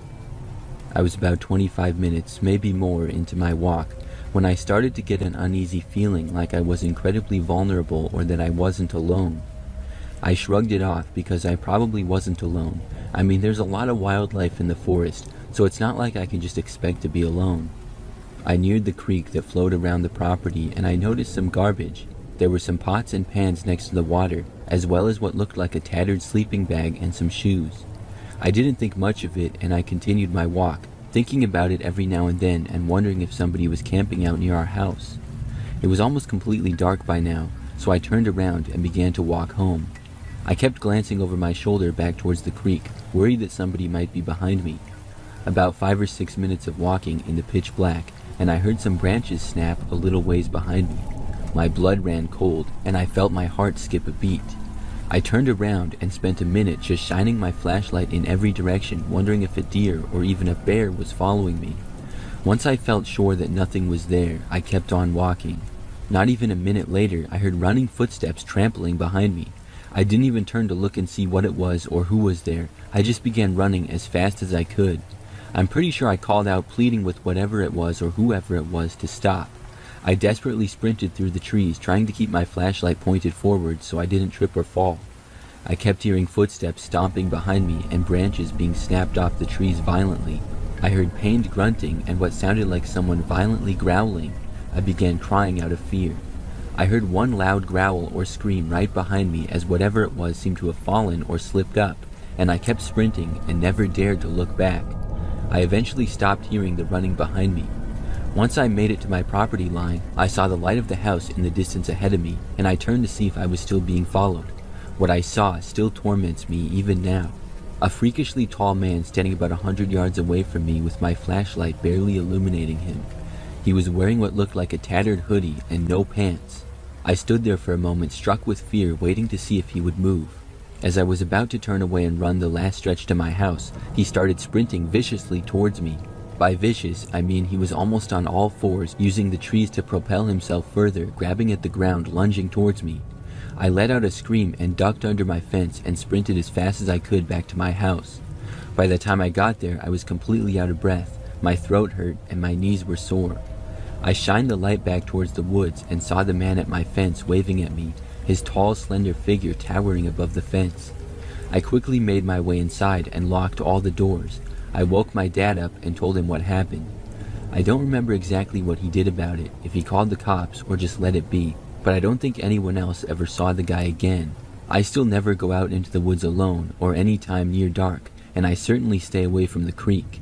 I was about 25 minutes, maybe more, into my walk when I started to get an uneasy feeling like I was incredibly vulnerable or that I wasn't alone. I shrugged it off because I probably wasn't alone. I mean, there's a lot of wildlife in the forest, so it's not like I can just expect to be alone. I neared the creek that flowed around the property and I noticed some garbage. There were some pots and pans next to the water, as well as what looked like a tattered sleeping bag and some shoes. I didn't think much of it and I continued my walk, thinking about it every now and then and wondering if somebody was camping out near our house. It was almost completely dark by now, so I turned around and began to walk home. I kept glancing over my shoulder back towards the creek, worried that somebody might be behind me. About 5 or 6 minutes of walking in the pitch black, and I heard some branches snap a little ways behind me. My blood ran cold, and I felt my heart skip a beat. I turned around and spent a minute just shining my flashlight in every direction, wondering if a deer or even a bear was following me. Once I felt sure that nothing was there, I kept on walking. Not even a minute later, I heard running footsteps trampling behind me. I didn't even turn to look and see what it was or who was there. I just began running as fast as I could. I'm pretty sure I called out, pleading with whatever it was or whoever it was to stop. I desperately sprinted through the trees, trying to keep my flashlight pointed forward so I didn't trip or fall. I kept hearing footsteps stomping behind me and branches being snapped off the trees violently. I heard pained grunting and what sounded like someone violently growling. I began crying out of fear. I heard one loud growl or scream right behind me as whatever it was seemed to have fallen or slipped up, and I kept sprinting and never dared to look back. I eventually stopped hearing the running behind me. Once I made it to my property line, I saw the light of the house in the distance ahead of me, and I turned to see if I was still being followed. What I saw still torments me even now. A freakishly tall man standing about 100 yards away from me with my flashlight barely illuminating him. He was wearing what looked like a tattered hoodie and no pants. I stood there for a moment, struck with fear, waiting to see if he would move. As I was about to turn away and run the last stretch to my house, he started sprinting viciously towards me. By vicious, I mean he was almost on all fours, using the trees to propel himself further, grabbing at the ground, lunging towards me. I let out a scream and ducked under my fence and sprinted as fast as I could back to my house. By the time I got there, I was completely out of breath, my throat hurt, and my knees were sore. I shined the light back towards the woods and saw the man at my fence waving at me, his tall, slender figure towering above the fence. I quickly made my way inside and locked all the doors. I woke my dad up and told him what happened. I don't remember exactly what he did about it, if he called the cops or just let it be, but I don't think anyone else ever saw the guy again. I still never go out into the woods alone or any time near dark, and I certainly stay away from the creek.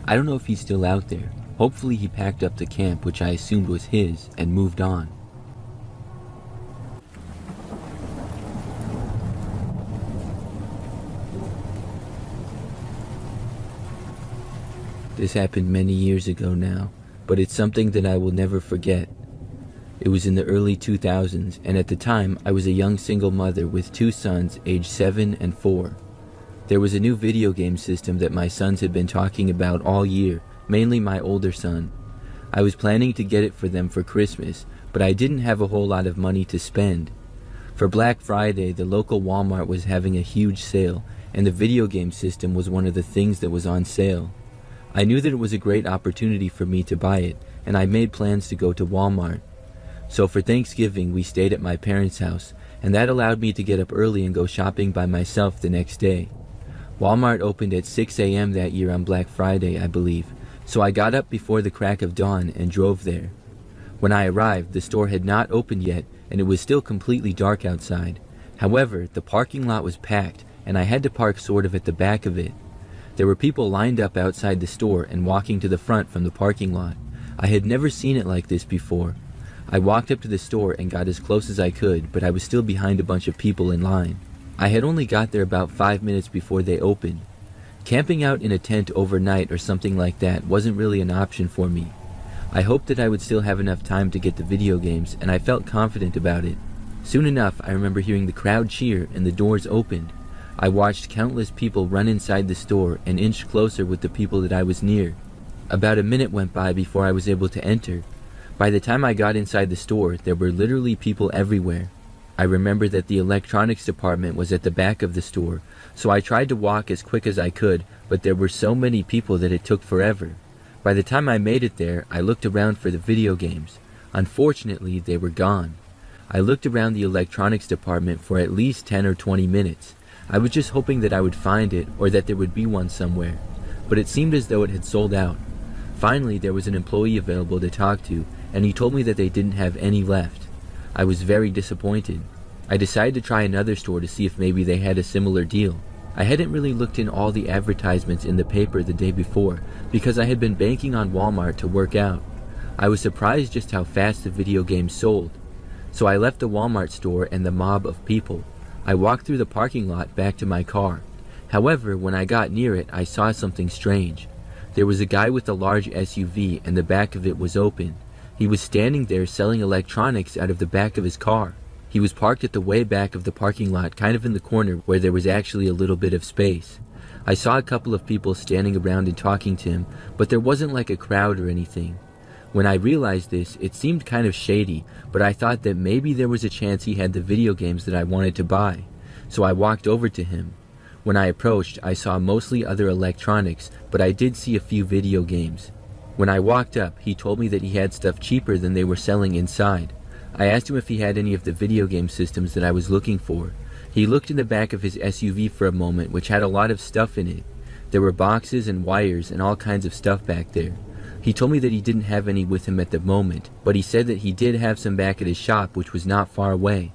I don't know if he's still out there. Hopefully he packed up the camp, which I assumed was his, and moved on. This happened many years ago now, but it's something that I will never forget. It was in the early 2000s, and at the time, I was a young single mother with 2 sons aged 7 and 4. There was a new video game system that my sons had been talking about all year, mainly my older son. I was planning to get it for them for Christmas, but I didn't have a whole lot of money to spend. For Black Friday, the local Walmart was having a huge sale, and the video game system was one of the things that was on sale. I knew that it was a great opportunity for me to buy it, and I made plans to go to Walmart. So for Thanksgiving, we stayed at my parents' house, and that allowed me to get up early and go shopping by myself the next day. Walmart opened at 6 a.m. that year on Black Friday, I believe, so I got up before the crack of dawn and drove there. When I arrived, the store had not opened yet, and it was still completely dark outside. However, the parking lot was packed, and I had to park sort of at the back of it. There were people lined up outside the store and walking to the front from the parking lot. I had never seen it like this before. I walked up to the store and got as close as I could, but I was still behind a bunch of people in line. I had only got there about 5 minutes before they opened. Camping out in a tent overnight or something like that wasn't really an option for me. I hoped that I would still have enough time to get the video games, and I felt confident about it. Soon enough, I remember hearing the crowd cheer and the doors opened. I watched countless people run inside the store and inched closer with the people that I was near. About a minute went by before I was able to enter. By the time I got inside the store, there were literally people everywhere. I remember that the electronics department was at the back of the store, so I tried to walk as quick as I could, but there were so many people that it took forever. By the time I made it there, I looked around for the video games. Unfortunately, they were gone. I looked around the electronics department for at least 10 or 20 minutes. I was just hoping that I would find it or that there would be one somewhere, but it seemed as though it had sold out. Finally, there was an employee available to talk to, and he told me that they didn't have any left. I was very disappointed. I decided to try another store to see if maybe they had a similar deal. I hadn't really looked in all the advertisements in the paper the day before because I had been banking on Walmart to work out. I was surprised just how fast the video games sold. So I left the Walmart store and the mob of people. I walked through the parking lot back to my car. However, when I got near it, I saw something strange. There was a guy with a large SUV and the back of it was open. He was standing there selling electronics out of the back of his car. He was parked at the way back of the parking lot, kind of in the corner where there was actually a little bit of space. I saw a couple of people standing around and talking to him, but there wasn't like a crowd or anything. When I realized this, it seemed kind of shady, but I thought that maybe there was a chance he had the video games that I wanted to buy. So I walked over to him. When I approached, I saw mostly other electronics, but I did see a few video games. When I walked up, he told me that he had stuff cheaper than they were selling inside. I asked him if he had any of the video game systems that I was looking for. He looked in the back of his SUV for a moment, which had a lot of stuff in it. There were boxes and wires and all kinds of stuff back there. He told me that he didn't have any with him at the moment, but he said that he did have some back at his shop, which was not far away.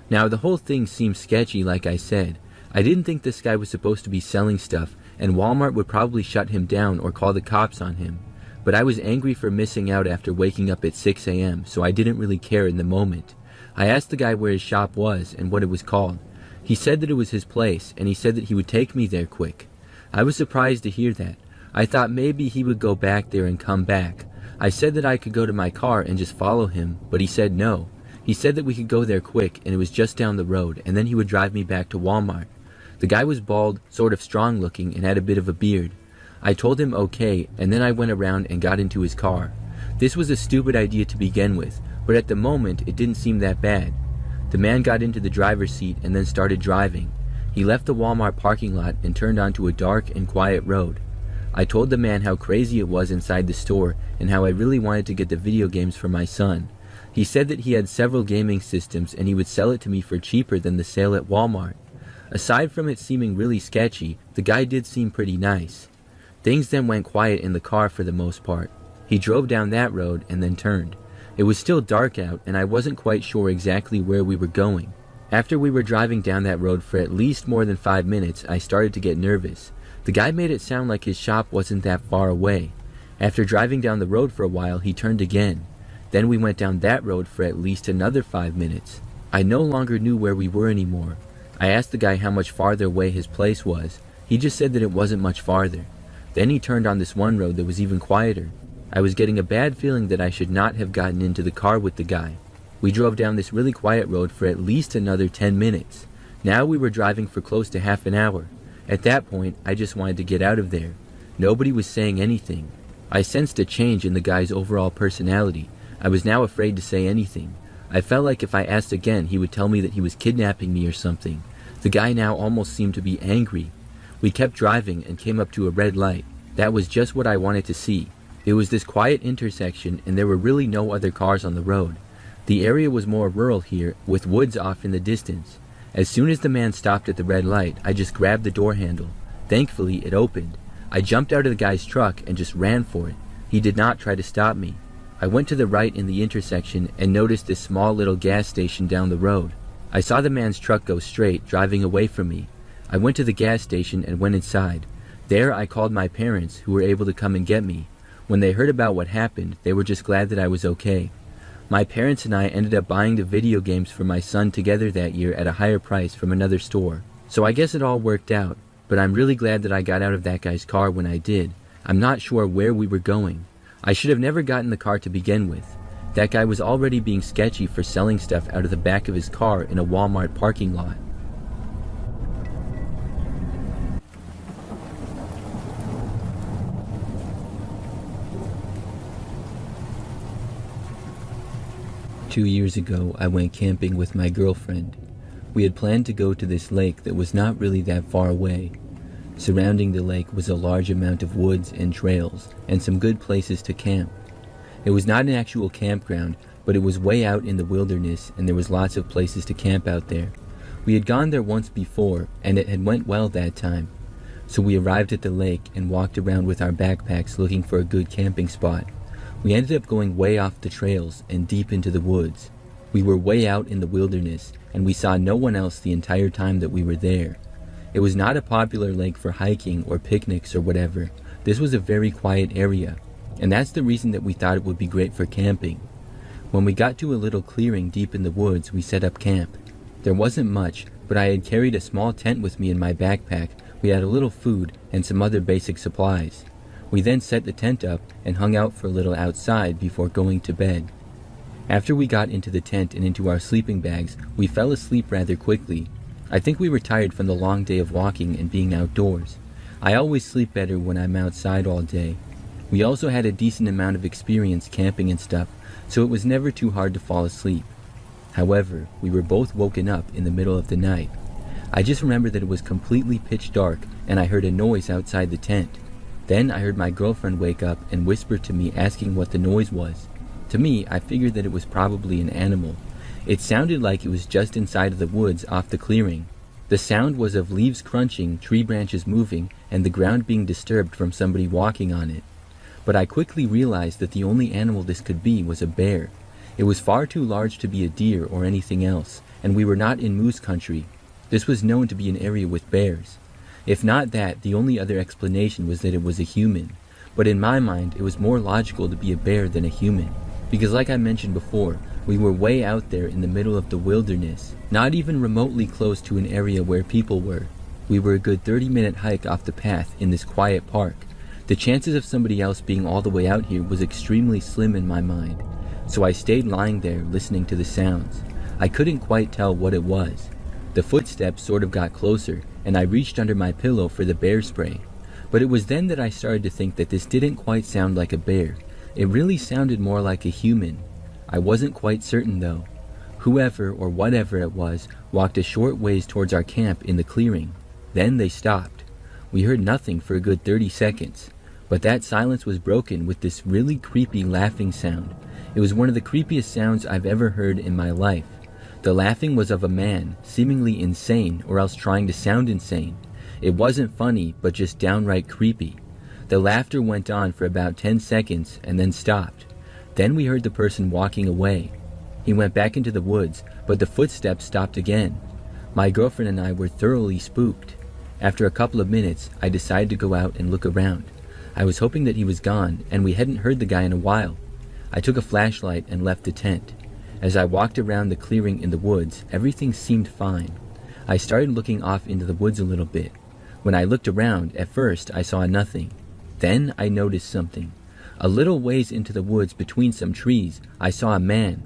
Now, the whole thing seemed sketchy, like I said. I didn't think this guy was supposed to be selling stuff, and Walmart would probably shut him down or call the cops on him. But I was angry for missing out after waking up at 6 a.m., so I didn't really care in the moment. I asked the guy where his shop was and what it was called. He said that it was his place, and he said that he would take me there quick. I was surprised to hear that. I thought maybe he would go back there and come back. I said that I could go to my car and just follow him, but he said no. He said that we could go there quick, and it was just down the road, and then he would drive me back to Walmart. The guy was bald, sort of strong looking, and had a bit of a beard. I told him okay, and then I went around and got into his car. This was a stupid idea to begin with, but at the moment it didn't seem that bad. The man got into the driver's seat and then started driving. He left the Walmart parking lot and turned onto a dark and quiet road. I told the man how crazy it was inside the store and how I really wanted to get the video games for my son. He said that he had several gaming systems and he would sell it to me for cheaper than the sale at Walmart. Aside from it seeming really sketchy, the guy did seem pretty nice. Things then went quiet in the car for the most part. He drove down that road and then turned. It was still dark out and I wasn't quite sure exactly where we were going. After we were driving down that road for at least more than 5 minutes, I started to get nervous. The guy made it sound like his shop wasn't that far away. After driving down the road for a while, he turned again. Then we went down that road for at least another 5 minutes. I no longer knew where we were anymore. I asked the guy how much farther away his place was. He just said that it wasn't much farther. Then he turned on this one road that was even quieter. I was getting a bad feeling that I should not have gotten into the car with the guy. We drove down this really quiet road for at least another 10 minutes. Now we were driving for close to half an hour. At that point, I just wanted to get out of there. Nobody was saying anything. I sensed a change in the guy's overall personality. I was now afraid to say anything. I felt like if I asked again, he would tell me that he was kidnapping me or something. The guy now almost seemed to be angry. We kept driving and came up to a red light. That was just what I wanted to see. It was this quiet intersection and there were really no other cars on the road. The area was more rural here, with woods off in the distance. As soon as the man stopped at the red light, I just grabbed the door handle. Thankfully, it opened. I jumped out of the guy's truck and just ran for it. He did not try to stop me. I went to the right in the intersection and noticed this small little gas station down the road. I saw the man's truck go straight, driving away from me. I went to the gas station and went inside. There I called my parents, who were able to come and get me. When they heard about what happened, they were just glad that I was okay. My parents and I ended up buying the video games for my son together that year at a higher price from another store. So I guess it all worked out. but I'm really glad that I got out of that guy's car when I did. I'm not sure where we were going. I should have never gotten the car to begin with. That guy was already being sketchy for selling stuff out of the back of his car in a Walmart parking lot. Two years ago, I went camping with my girlfriend. We had planned to go to this lake that was not really that far away. Surrounding the lake was a large amount of woods and trails, and some good places to camp. It was not an actual campground, but it was way out in the wilderness, and there was lots of places to camp out there. We had gone there once before, and it had went well that time. So we arrived at the lake and walked around with our backpacks looking for a good camping spot. We ended up going way off the trails and deep into the woods. We were way out in the wilderness, and we saw no one else the entire time that we were there. It was not a popular lake for hiking or picnics or whatever. This was a very quiet area, and that's the reason that we thought it would be great for camping. When we got to a little clearing deep in the woods, we set up camp. There wasn't much, but I had carried a small tent with me in my backpack. We had a little food and some other basic supplies. We then set the tent up and hung out for a little outside before going to bed. After we got into the tent and into our sleeping bags, we fell asleep rather quickly. I think we were tired from the long day of walking and being outdoors. I always sleep better when I'm outside all day. We also had a decent amount of experience camping and stuff, so it was never too hard to fall asleep. However, we were both woken up in the middle of the night. I just remember that it was completely pitch dark and I heard a noise outside the tent. Then I heard my girlfriend wake up and whisper to me asking what the noise was. To me, I figured that it was probably an animal. It sounded like it was just inside of the woods off the clearing. The sound was of leaves crunching, tree branches moving, and the ground being disturbed from somebody walking on it. But I quickly realized that the only animal this could be was a bear. It was far too large to be a deer or anything else, and we were not in moose country. This was known to be an area with bears. If not that, the only other explanation was that it was a human. But in my mind, it was more logical to be a bear than a human. Because like I mentioned before, we were way out there in the middle of the wilderness, not even remotely close to an area where people were. We were a good 30-minute hike off the path in this quiet park. The chances of somebody else being all the way out here was extremely slim in my mind. So I stayed lying there listening to the sounds. I couldn't quite tell what it was. The footsteps sort of got closer, and I reached under my pillow for the bear spray. But it was then that I started to think that this didn't quite sound like a bear. It really sounded more like a human. I wasn't quite certain though. Whoever or whatever it was walked a short ways towards our camp in the clearing. Then they stopped. We heard nothing for a good 30 seconds. But that silence was broken with this really creepy laughing sound. It was one of the creepiest sounds I've ever heard in my life. The laughing was of a man, seemingly insane or else trying to sound insane. It wasn't funny, but just downright creepy. The laughter went on for about 10 seconds and then stopped. Then we heard the person walking away. He went back into the woods, but the footsteps stopped again. My girlfriend and I were thoroughly spooked. After a couple of minutes, I decided to go out and look around. I was hoping that he was gone, and we hadn't heard the guy in a while. I took a flashlight and left the tent. As I walked around the clearing in the woods, everything seemed fine. I started looking off into the woods a little bit. When I looked around, at first I saw nothing. Then I noticed something. A little ways into the woods between some trees, I saw a man.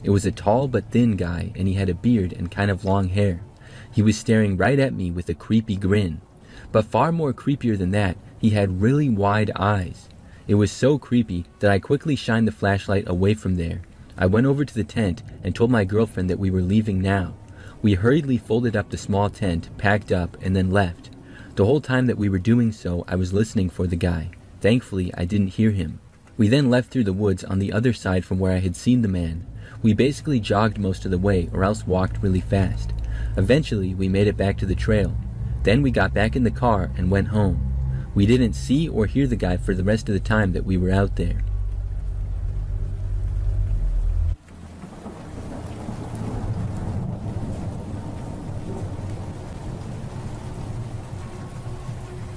It was a tall but thin guy, and he had a beard and kind of long hair. He was staring right at me with a creepy grin. But far more creepier than that, he had really wide eyes. It was so creepy that I quickly shined the flashlight away from there. I went over to the tent and told my girlfriend that we were leaving now. We hurriedly folded up the small tent, packed up, and then left. The whole time that we were doing so, I was listening for the guy. Thankfully, I didn't hear him. We then left through the woods on the other side from where I had seen the man. We basically jogged most of the way or else walked really fast. Eventually, we made it back to the trail. Then we got back in the car and went home. We didn't see or hear the guy for the rest of the time that we were out there.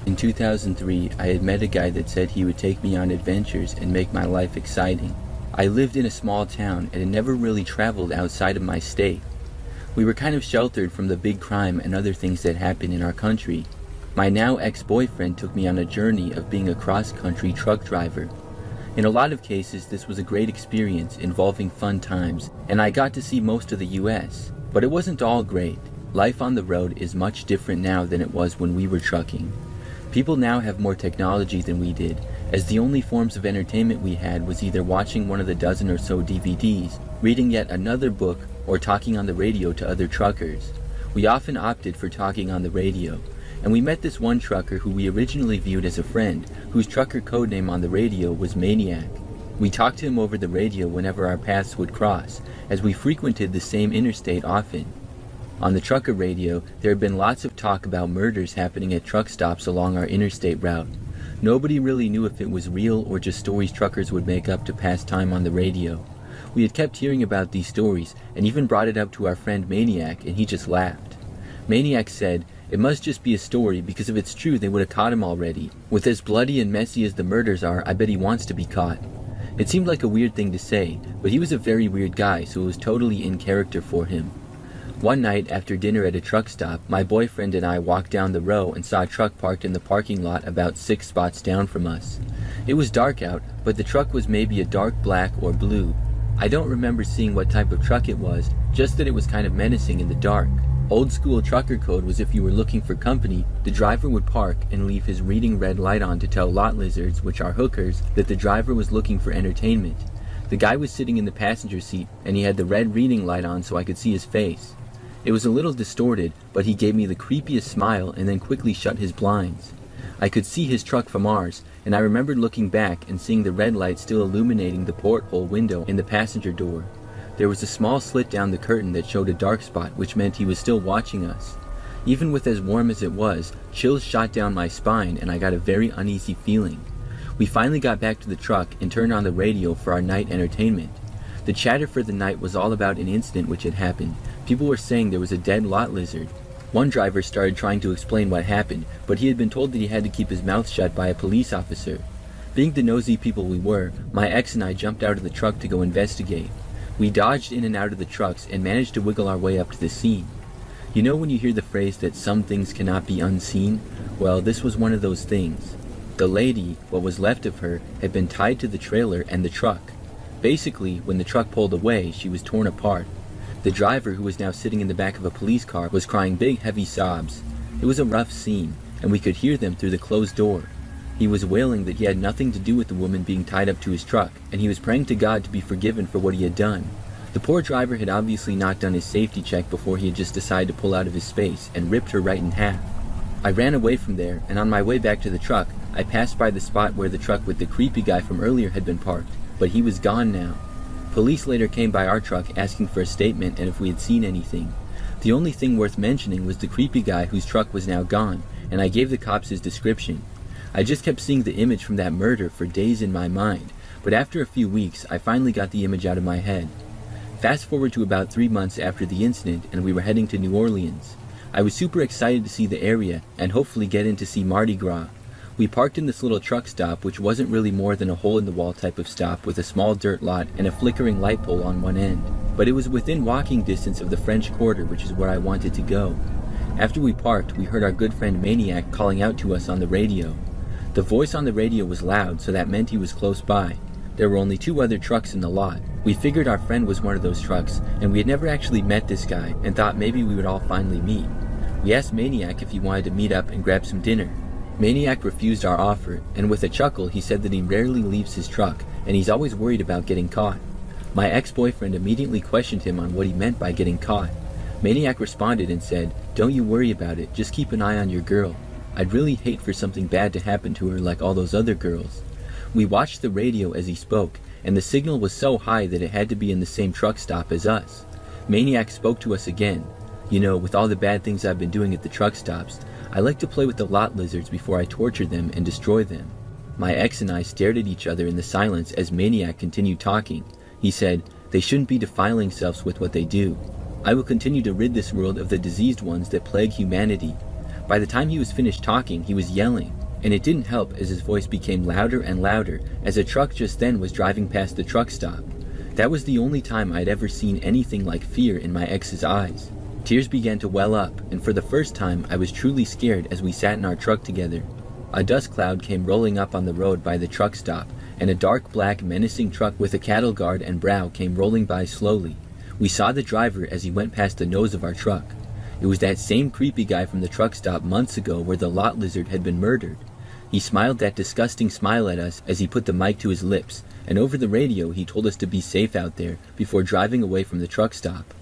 In 2003, I had met a guy that said he would take me on adventures and make my life exciting. I lived in a small town and had never really traveled outside of my state. We were kind of sheltered from the big crime and other things that happen in our country. My now ex-boyfriend took me on a journey of being a cross-country truck driver. In a lot of cases, this was a great experience involving fun times, and I got to see most of the US. But it wasn't all great. Life on the road is much different now than it was when we were trucking. People now have more technology than we did, as the only forms of entertainment we had was either watching one of the dozen or so DVDs, reading yet another book, or talking on the radio to other truckers. We often opted for talking on the radio, and we met this one trucker who we originally viewed as a friend, whose trucker codename on the radio was Maniac. We talked to him over the radio whenever our paths would cross, as we frequented the same interstate often. On the trucker radio, there had been lots of talk about murders happening at truck stops along our interstate route. Nobody really knew if it was real or just stories truckers would make up to pass time on the radio. We had kept hearing about these stories and even brought it up to our friend Maniac, and he just laughed. Maniac said, "It must just be a story, because if it's true they would have caught him already. With as bloody and messy as the murders are, I bet he wants to be caught." It seemed like a weird thing to say, but he was a very weird guy, so it was totally in character for him. One night after dinner at a truck stop, my boyfriend and I walked down the row and saw a truck parked in the parking lot about 6 spots down from us. It was dark out, but the truck was maybe a dark black or blue. I don't remember seeing what type of truck it was, just that it was kind of menacing in the dark. Old school trucker code was if you were looking for company, the driver would park and leave his reading red light on to tell lot lizards, which are hookers, that the driver was looking for entertainment. The guy was sitting in the passenger seat, and he had the red reading light on so I could see his face. It was a little distorted, but he gave me the creepiest smile and then quickly shut his blinds. I could see his truck from ours, and I remembered looking back and seeing the red light still illuminating the porthole window in the passenger door. There was a small slit down the curtain that showed a dark spot, which meant he was still watching us. Even with as warm as it was, chills shot down my spine and I got a very uneasy feeling. We finally got back to the truck and turned on the radio for our night entertainment. The chatter for the night was all about an incident which had happened. People were saying there was a dead lot lizard. One driver started trying to explain what happened, but he had been told that he had to keep his mouth shut by a police officer. Being the nosy people we were, my ex and I jumped out of the truck to go investigate. We dodged in and out of the trucks and managed to wiggle our way up to the scene. You know when you hear the phrase that some things cannot be unseen? Well, this was one of those things. The lady, what was left of her, had been tied to the trailer and the truck. Basically, when the truck pulled away, she was torn apart. The driver, who was now sitting in the back of a police car, was crying big, heavy sobs. It was a rough scene, and we could hear them through the closed door. He was wailing that he had nothing to do with the woman being tied up to his truck, and he was praying to God to be forgiven for what he had done. The poor driver had obviously not done his safety check before he had just decided to pull out of his space and ripped her right in half. I ran away from there, and on my way back to the truck, I passed by the spot where the truck with the creepy guy from earlier had been parked, but he was gone now. Police later came by our truck asking for a statement and if we had seen anything. The only thing worth mentioning was the creepy guy whose truck was now gone, and I gave the cops his description. I just kept seeing the image from that murder for days in my mind, but after a few weeks, I finally got the image out of my head. Fast forward to about 3 months after the incident, and we were heading to New Orleans. I was super excited to see the area, and hopefully get in to see Mardi Gras. We parked in this little truck stop, which wasn't really more than a hole-in-the-wall type of stop with a small dirt lot and a flickering light pole on one end. But it was within walking distance of the French Quarter, which is where I wanted to go. After we parked, we heard our good friend Maniac calling out to us on the radio. The voice on the radio was loud, so that meant he was close by. There were only 2 other trucks in the lot. We figured our friend was one of those trucks, and we had never actually met this guy, and thought maybe we would all finally meet. We asked Maniac if he wanted to meet up and grab some dinner. Maniac refused our offer, and with a chuckle he said that he rarely leaves his truck, and he's always worried about getting caught. My ex-boyfriend immediately questioned him on what he meant by getting caught. Maniac responded and said, "Don't you worry about it, just keep an eye on your girl. I'd really hate for something bad to happen to her like all those other girls." We watched the radio as he spoke, and the signal was so high that it had to be in the same truck stop as us. Maniac spoke to us again. "You know, with all the bad things I've been doing at the truck stops, I like to play with the lot lizards before I torture them and destroy them." My ex and I stared at each other in the silence as Maniac continued talking. He said, "They shouldn't be defiling themselves with what they do. I will continue to rid this world of the diseased ones that plague humanity." By the time he was finished talking, he was yelling, and it didn't help as his voice became louder and louder as a truck just then was driving past the truck stop. That was the only time I'd ever seen anything like fear in my ex's eyes. Tears began to well up, and for the first time I was truly scared as we sat in our truck together. A dust cloud came rolling up on the road by the truck stop, and a dark black menacing truck with a cattle guard and brow came rolling by slowly. We saw the driver as he went past the nose of our truck. It was that same creepy guy from the truck stop months ago where the lot lizard had been murdered. He smiled that disgusting smile at us as he put the mic to his lips, and over the radio he told us to be safe out there before driving away from the truck stop.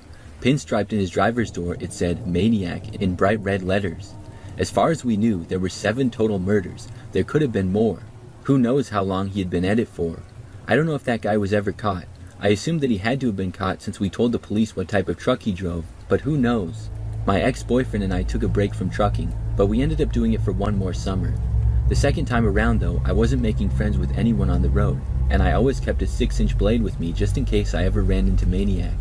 Pinstriped in his driver's door it said "Maniac" in bright red letters. As far as we knew, there were 7 total murders. There could have been more. Who knows how long he had been at it for. I don't know if that guy was ever caught. I assumed that he had to have been caught since we told the police what type of truck he drove, but who knows? My ex-boyfriend and I took a break from trucking, but we ended up doing it for one more summer. The second time around though, I wasn't making friends with anyone on the road, and I always kept a 6-inch blade with me just in case I ever ran into Maniac.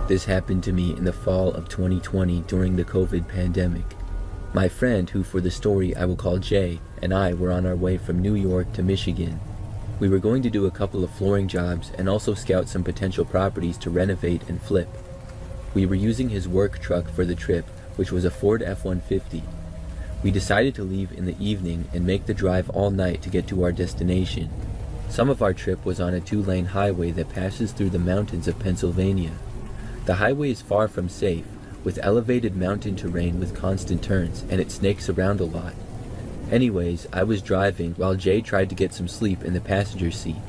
This happened to me in the fall of 2020 during the COVID pandemic. My friend, who for the story I will call Jay, and I were on our way from New York to Michigan. We were going to do a couple of flooring jobs and also scout some potential properties to renovate and flip. We were using his work truck for the trip, which was a Ford F-150. We decided to leave in the evening and make the drive all night to get to our destination. Some of our trip was on a 2-lane highway that passes through the mountains of Pennsylvania. The highway is far from safe, with elevated mountain terrain with constant turns, and it snakes around a lot. Anyways, I was driving while Jay tried to get some sleep in the passenger seat.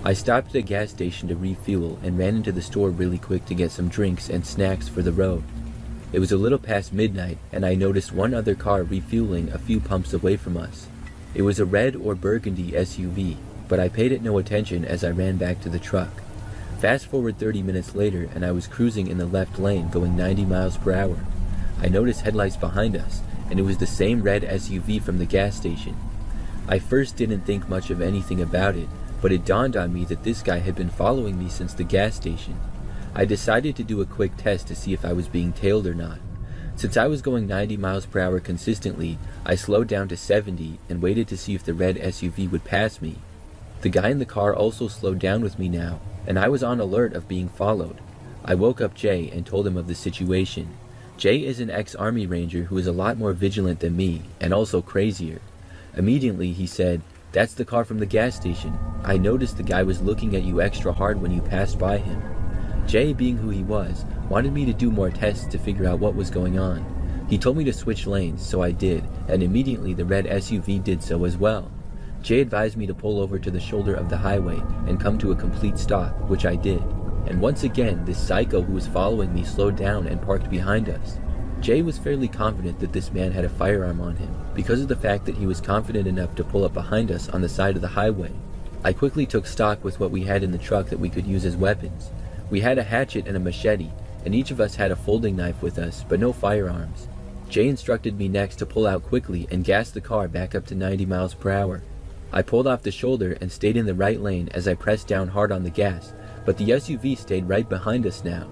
I stopped at a gas station to refuel and ran into the store really quick to get some drinks and snacks for the road. It was a little past midnight, and I noticed one other car refueling a few pumps away from us. It was a red or burgundy SUV, but I paid it no attention as I ran back to the truck. Fast forward 30 minutes later and I was cruising in the left lane going 90 miles per hour. I noticed headlights behind us, and it was the same red SUV from the gas station. I first didn't think much of anything about it, but it dawned on me that this guy had been following me since the gas station. I decided to do a quick test to see if I was being tailed or not. Since I was going 90 miles per hour consistently, I slowed down to 70 and waited to see if the red SUV would pass me. The guy in the car also slowed down with me now, and I was on alert of being followed. I woke up Jay and told him of the situation. Jay is an ex-Army Ranger who is a lot more vigilant than me, and also crazier. Immediately he said, "That's the car from the gas station. I noticed the guy was looking at you extra hard when you passed by him." Jay, being who he was, wanted me to do more tests to figure out what was going on. He told me to switch lanes, so I did, and immediately the red SUV did so as well. Jay advised me to pull over to the shoulder of the highway and come to a complete stop, which I did. And once again, this psycho who was following me slowed down and parked behind us. Jay was fairly confident that this man had a firearm on him, because of the fact that he was confident enough to pull up behind us on the side of the highway. I quickly took stock with what we had in the truck that we could use as weapons. We had a hatchet and a machete, and each of us had a folding knife with us, but no firearms. Jay instructed me next to pull out quickly and gas the car back up to 90 miles per hour. I pulled off the shoulder and stayed in the right lane as I pressed down hard on the gas, but the SUV stayed right behind us now.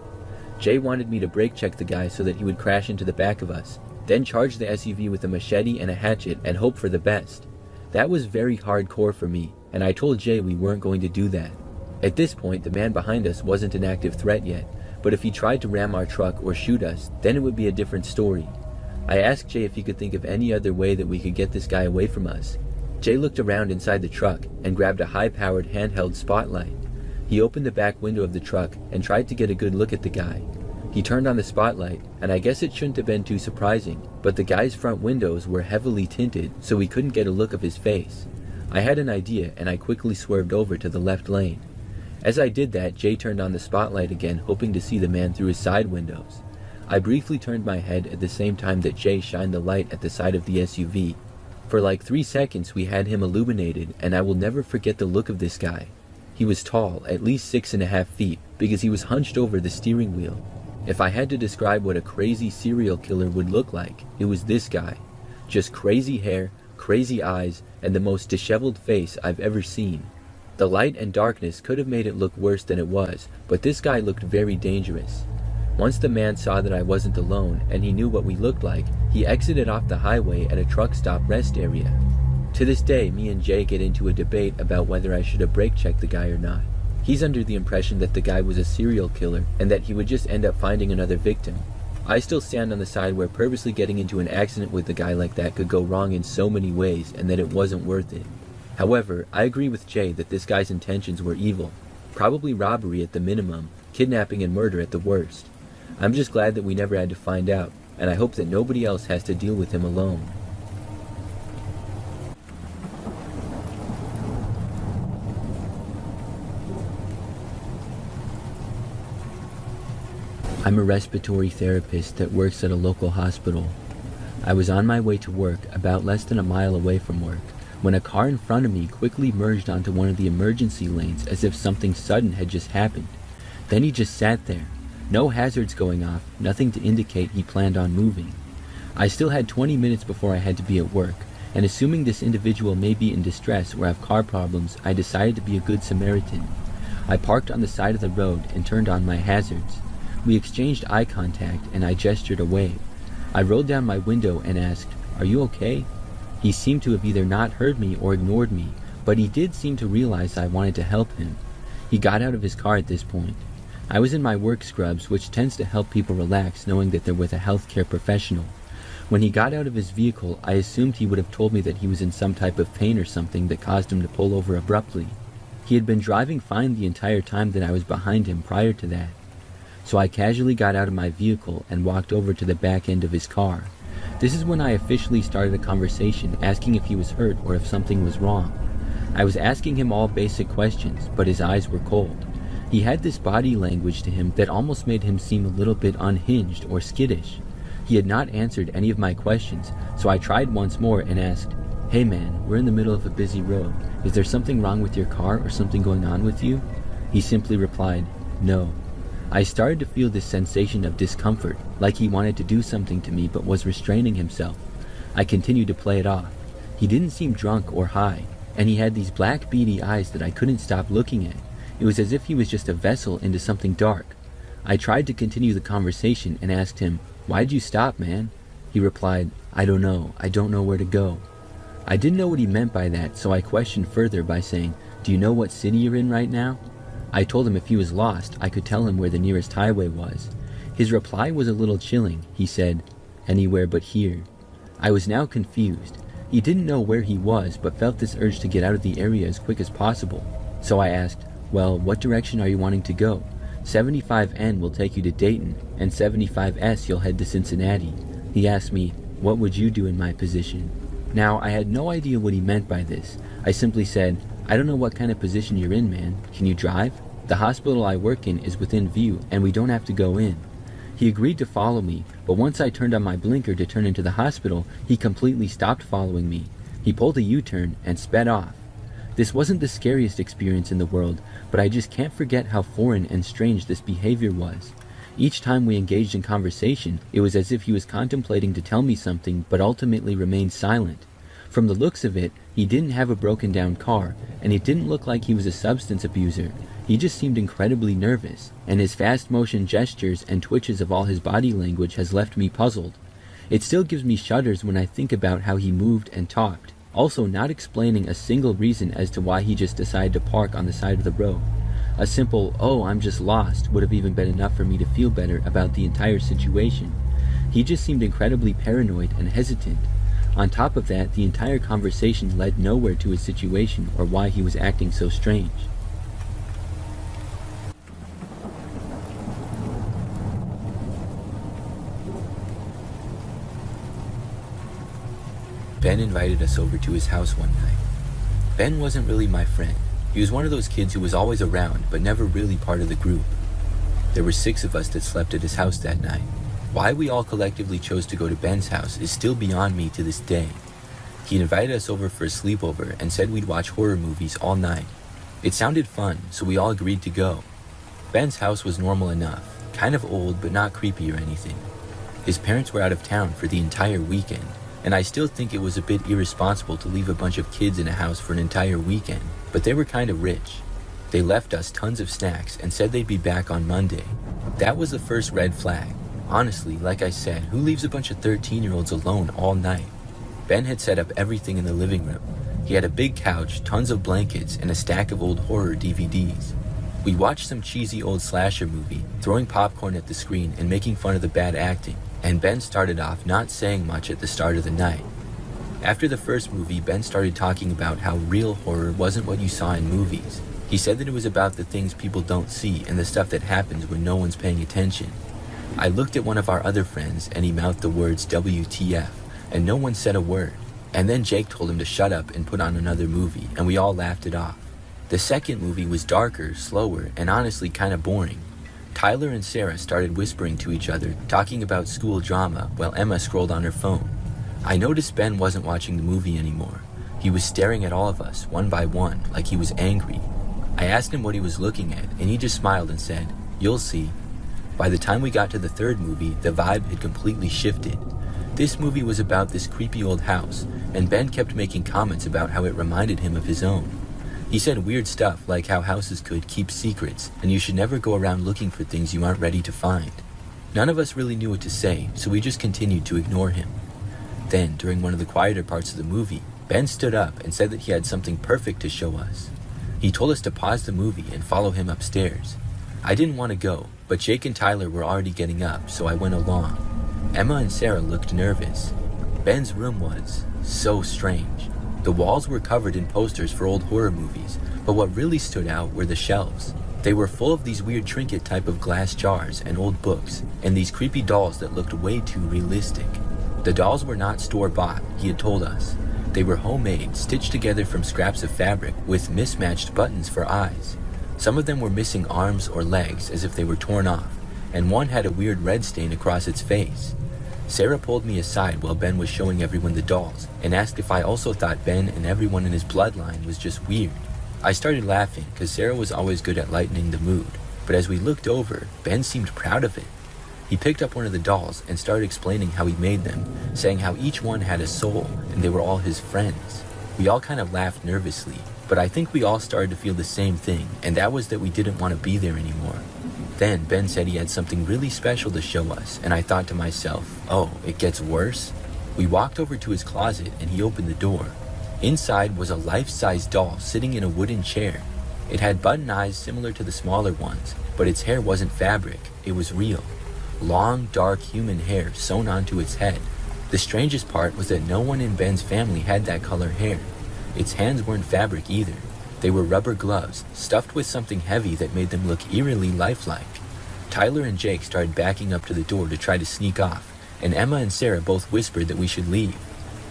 Jay wanted me to brake check the guy so that he would crash into the back of us, then charge the SUV with a machete and a hatchet and hope for the best. That was very hardcore for me, and I told Jay we weren't going to do that. At this point, the man behind us wasn't an active threat yet, but if he tried to ram our truck or shoot us, then it would be a different story. I asked Jay if he could think of any other way that we could get this guy away from us. Jay looked around inside the truck and grabbed a high-powered handheld spotlight. He opened the back window of the truck and tried to get a good look at the guy. He turned on the spotlight, and I guess it shouldn't have been too surprising, but the guy's front windows were heavily tinted, so we couldn't get a look of his face. I had an idea, and I quickly swerved over to the left lane. As I did that, Jay turned on the spotlight again, hoping to see the man through his side windows. I briefly turned my head at the same time that Jay shined the light at the side of the SUV. For like 3 seconds we had him illuminated, and I will never forget the look of this guy. He was tall, at least 6.5 feet, because he was hunched over the steering wheel. If I had to describe what a crazy serial killer would look like, it was this guy. Just crazy hair, crazy eyes, and the most disheveled face I've ever seen. The light and darkness could have made it look worse than it was, but this guy looked very dangerous. Once the man saw that I wasn't alone and he knew what we looked like, he exited off the highway at a truck stop rest area. To this day, me and Jay get into a debate about whether I should have brake checked the guy or not. He's under the impression that the guy was a serial killer and that he would just end up finding another victim. I still stand on the side where purposely getting into an accident with a guy like that could go wrong in so many ways and that it wasn't worth it. However, I agree with Jay that this guy's intentions were evil. Probably robbery at the minimum, kidnapping and murder at the worst. I'm just glad that we never had to find out, and I hope that nobody else has to deal with him alone. I'm a respiratory therapist that works at a local hospital. I was on my way to work, about less than a mile away from work, when a car in front of me quickly merged onto one of the emergency lanes as if something sudden had just happened. Then he just sat there. No hazards going off, nothing to indicate he planned on moving. I still had 20 minutes before I had to be at work, and assuming this individual may be in distress or have car problems, I decided to be a good Samaritan. I parked on the side of the road and turned on my hazards. We exchanged eye contact and I gestured away. I rolled down my window and asked, "Are you okay?" He seemed to have either not heard me or ignored me, but he did seem to realize I wanted to help him. He got out of his car at this point. I was in my work scrubs, which tends to help people relax knowing that they're with a healthcare professional. When he got out of his vehicle, I assumed he would have told me that he was in some type of pain or something that caused him to pull over abruptly. He had been driving fine the entire time that I was behind him prior to that. So I casually got out of my vehicle and walked over to the back end of his car. This is when I officially started a conversation, asking if he was hurt or if something was wrong. I was asking him all basic questions, but his eyes were cold. He had this body language to him that almost made him seem a little bit unhinged or skittish. He had not answered any of my questions, so I tried once more and asked, "Hey man, we're in the middle of a busy road. Is there something wrong with your car or something going on with you?" He simply replied, "No." I started to feel this sensation of discomfort, like he wanted to do something to me but was restraining himself. I continued to play it off. He didn't seem drunk or high, and he had these black beady eyes that I couldn't stop looking at. It was as if he was just a vessel into something dark. I tried to continue the conversation and asked him, "Why'd you stop, man?" He replied, "I don't know. I don't know where to go." I didn't know what he meant by that, so I questioned further by saying, "Do you know what city you're in right now?" I told him if he was lost, I could tell him where the nearest highway was. His reply was a little chilling. He said, "Anywhere but here." I was now confused. He didn't know where he was, but felt this urge to get out of the area as quick as possible. So I asked, "Well, what direction are you wanting to go? 75N will take you to Dayton, and 75S you'll head to Cincinnati." He asked me, "What would you do in my position?" Now, I had no idea what he meant by this. I simply said, "I don't know what kind of position you're in, man. Can you drive? The hospital I work in is within view, and we don't have to go in." He agreed to follow me, but once I turned on my blinker to turn into the hospital, he completely stopped following me. He pulled a U-turn and sped off. This wasn't the scariest experience in the world, but I just can't forget how foreign and strange this behavior was. Each time we engaged in conversation, it was as if he was contemplating to tell me something, but ultimately remained silent. From the looks of it, he didn't have a broken down car, and it didn't look like he was a substance abuser. He just seemed incredibly nervous, and his fast motion gestures and twitches of all his body language has left me puzzled. It still gives me shudders when I think about how he moved and talked, also not explaining a single reason as to why he just decided to park on the side of the road. A simple, "Oh, I'm just lost," would have even been enough for me to feel better about the entire situation. He just seemed incredibly paranoid and hesitant. On top of that, the entire conversation led nowhere to his situation or why he was acting so strange. Ben invited us over to his house one night. Ben wasn't really my friend. He was one of those kids who was always around, but never really part of the group. There were 6 of us that slept at his house that night. Why we all collectively chose to go to Ben's house is still beyond me to this day. He invited us over for a sleepover and said we'd watch horror movies all night. It sounded fun, so we all agreed to go. Ben's house was normal enough, kind of old but not creepy or anything. His parents were out of town for the entire weekend, and I still think it was a bit irresponsible to leave a bunch of kids in a house for an entire weekend, but they were kind of rich. They left us tons of snacks and said they'd be back on Monday. That was the first red flag. Honestly, like I said, who leaves a bunch of 13-year-olds alone all night? Ben had set up everything in the living room. He had a big couch, tons of blankets, and a stack of old horror DVDs. We watched some cheesy old slasher movie, throwing popcorn at the screen and making fun of the bad acting, and Ben started off not saying much at the start of the night. After the first movie, Ben started talking about how real horror wasn't what you saw in movies. He said that it was about the things people don't see and the stuff that happens when no one's paying attention. I looked at one of our other friends and he mouthed the words WTF, and no one said a word. And then Jake told him to shut up and put on another movie, and we all laughed it off. The second movie was darker, slower, and honestly kind of boring. Tyler and Sarah started whispering to each other, talking about school drama, while Emma scrolled on her phone. I noticed Ben wasn't watching the movie anymore. He was staring at all of us, one by one, like he was angry. I asked him what he was looking at, and he just smiled and said, "You'll see." By the time we got to the third movie, the vibe had completely shifted. This movie was about this creepy old house, and Ben kept making comments about how it reminded him of his own. He said weird stuff like how houses could keep secrets, and you should never go around looking for things you aren't ready to find. None of us really knew what to say, so we just continued to ignore him. Then, during one of the quieter parts of the movie, Ben stood up and said that he had something perfect to show us. He told us to pause the movie and follow him upstairs. I didn't want to go, but Jake and Tyler were already getting up, so I went along. Emma and Sarah looked nervous. Ben's room was so strange. The walls were covered in posters for old horror movies, but what really stood out were the shelves. They were full of these weird trinket type of glass jars and old books, and these creepy dolls that looked way too realistic. The dolls were not store-bought, he had told us. They were homemade, stitched together from scraps of fabric with mismatched buttons for eyes. Some of them were missing arms or legs as if they were torn off, and one had a weird red stain across its face. Sarah pulled me aside while Ben was showing everyone the dolls and asked if I also thought Ben and everyone in his bloodline was just weird. I started laughing because Sarah was always good at lightening the mood, but as we looked over, Ben seemed proud of it. He picked up one of the dolls and started explaining how he made them, saying how each one had a soul and they were all his friends. We all kind of laughed nervously, but I think we all started to feel the same thing, and that was that we didn't want to be there anymore. Then Ben said he had something really special to show us, and I thought to myself, oh, it gets worse? We walked over to his closet and he opened the door. Inside was a life-size doll sitting in a wooden chair. It had button eyes similar to the smaller ones, but its hair wasn't fabric, it was real. Long, dark human hair sewn onto its head. The strangest part was that no one in Ben's family had that color hair. Its hands weren't fabric either. They were rubber gloves, stuffed with something heavy that made them look eerily lifelike. Tyler and Jake started backing up to the door to try to sneak off, and Emma and Sarah both whispered that we should leave.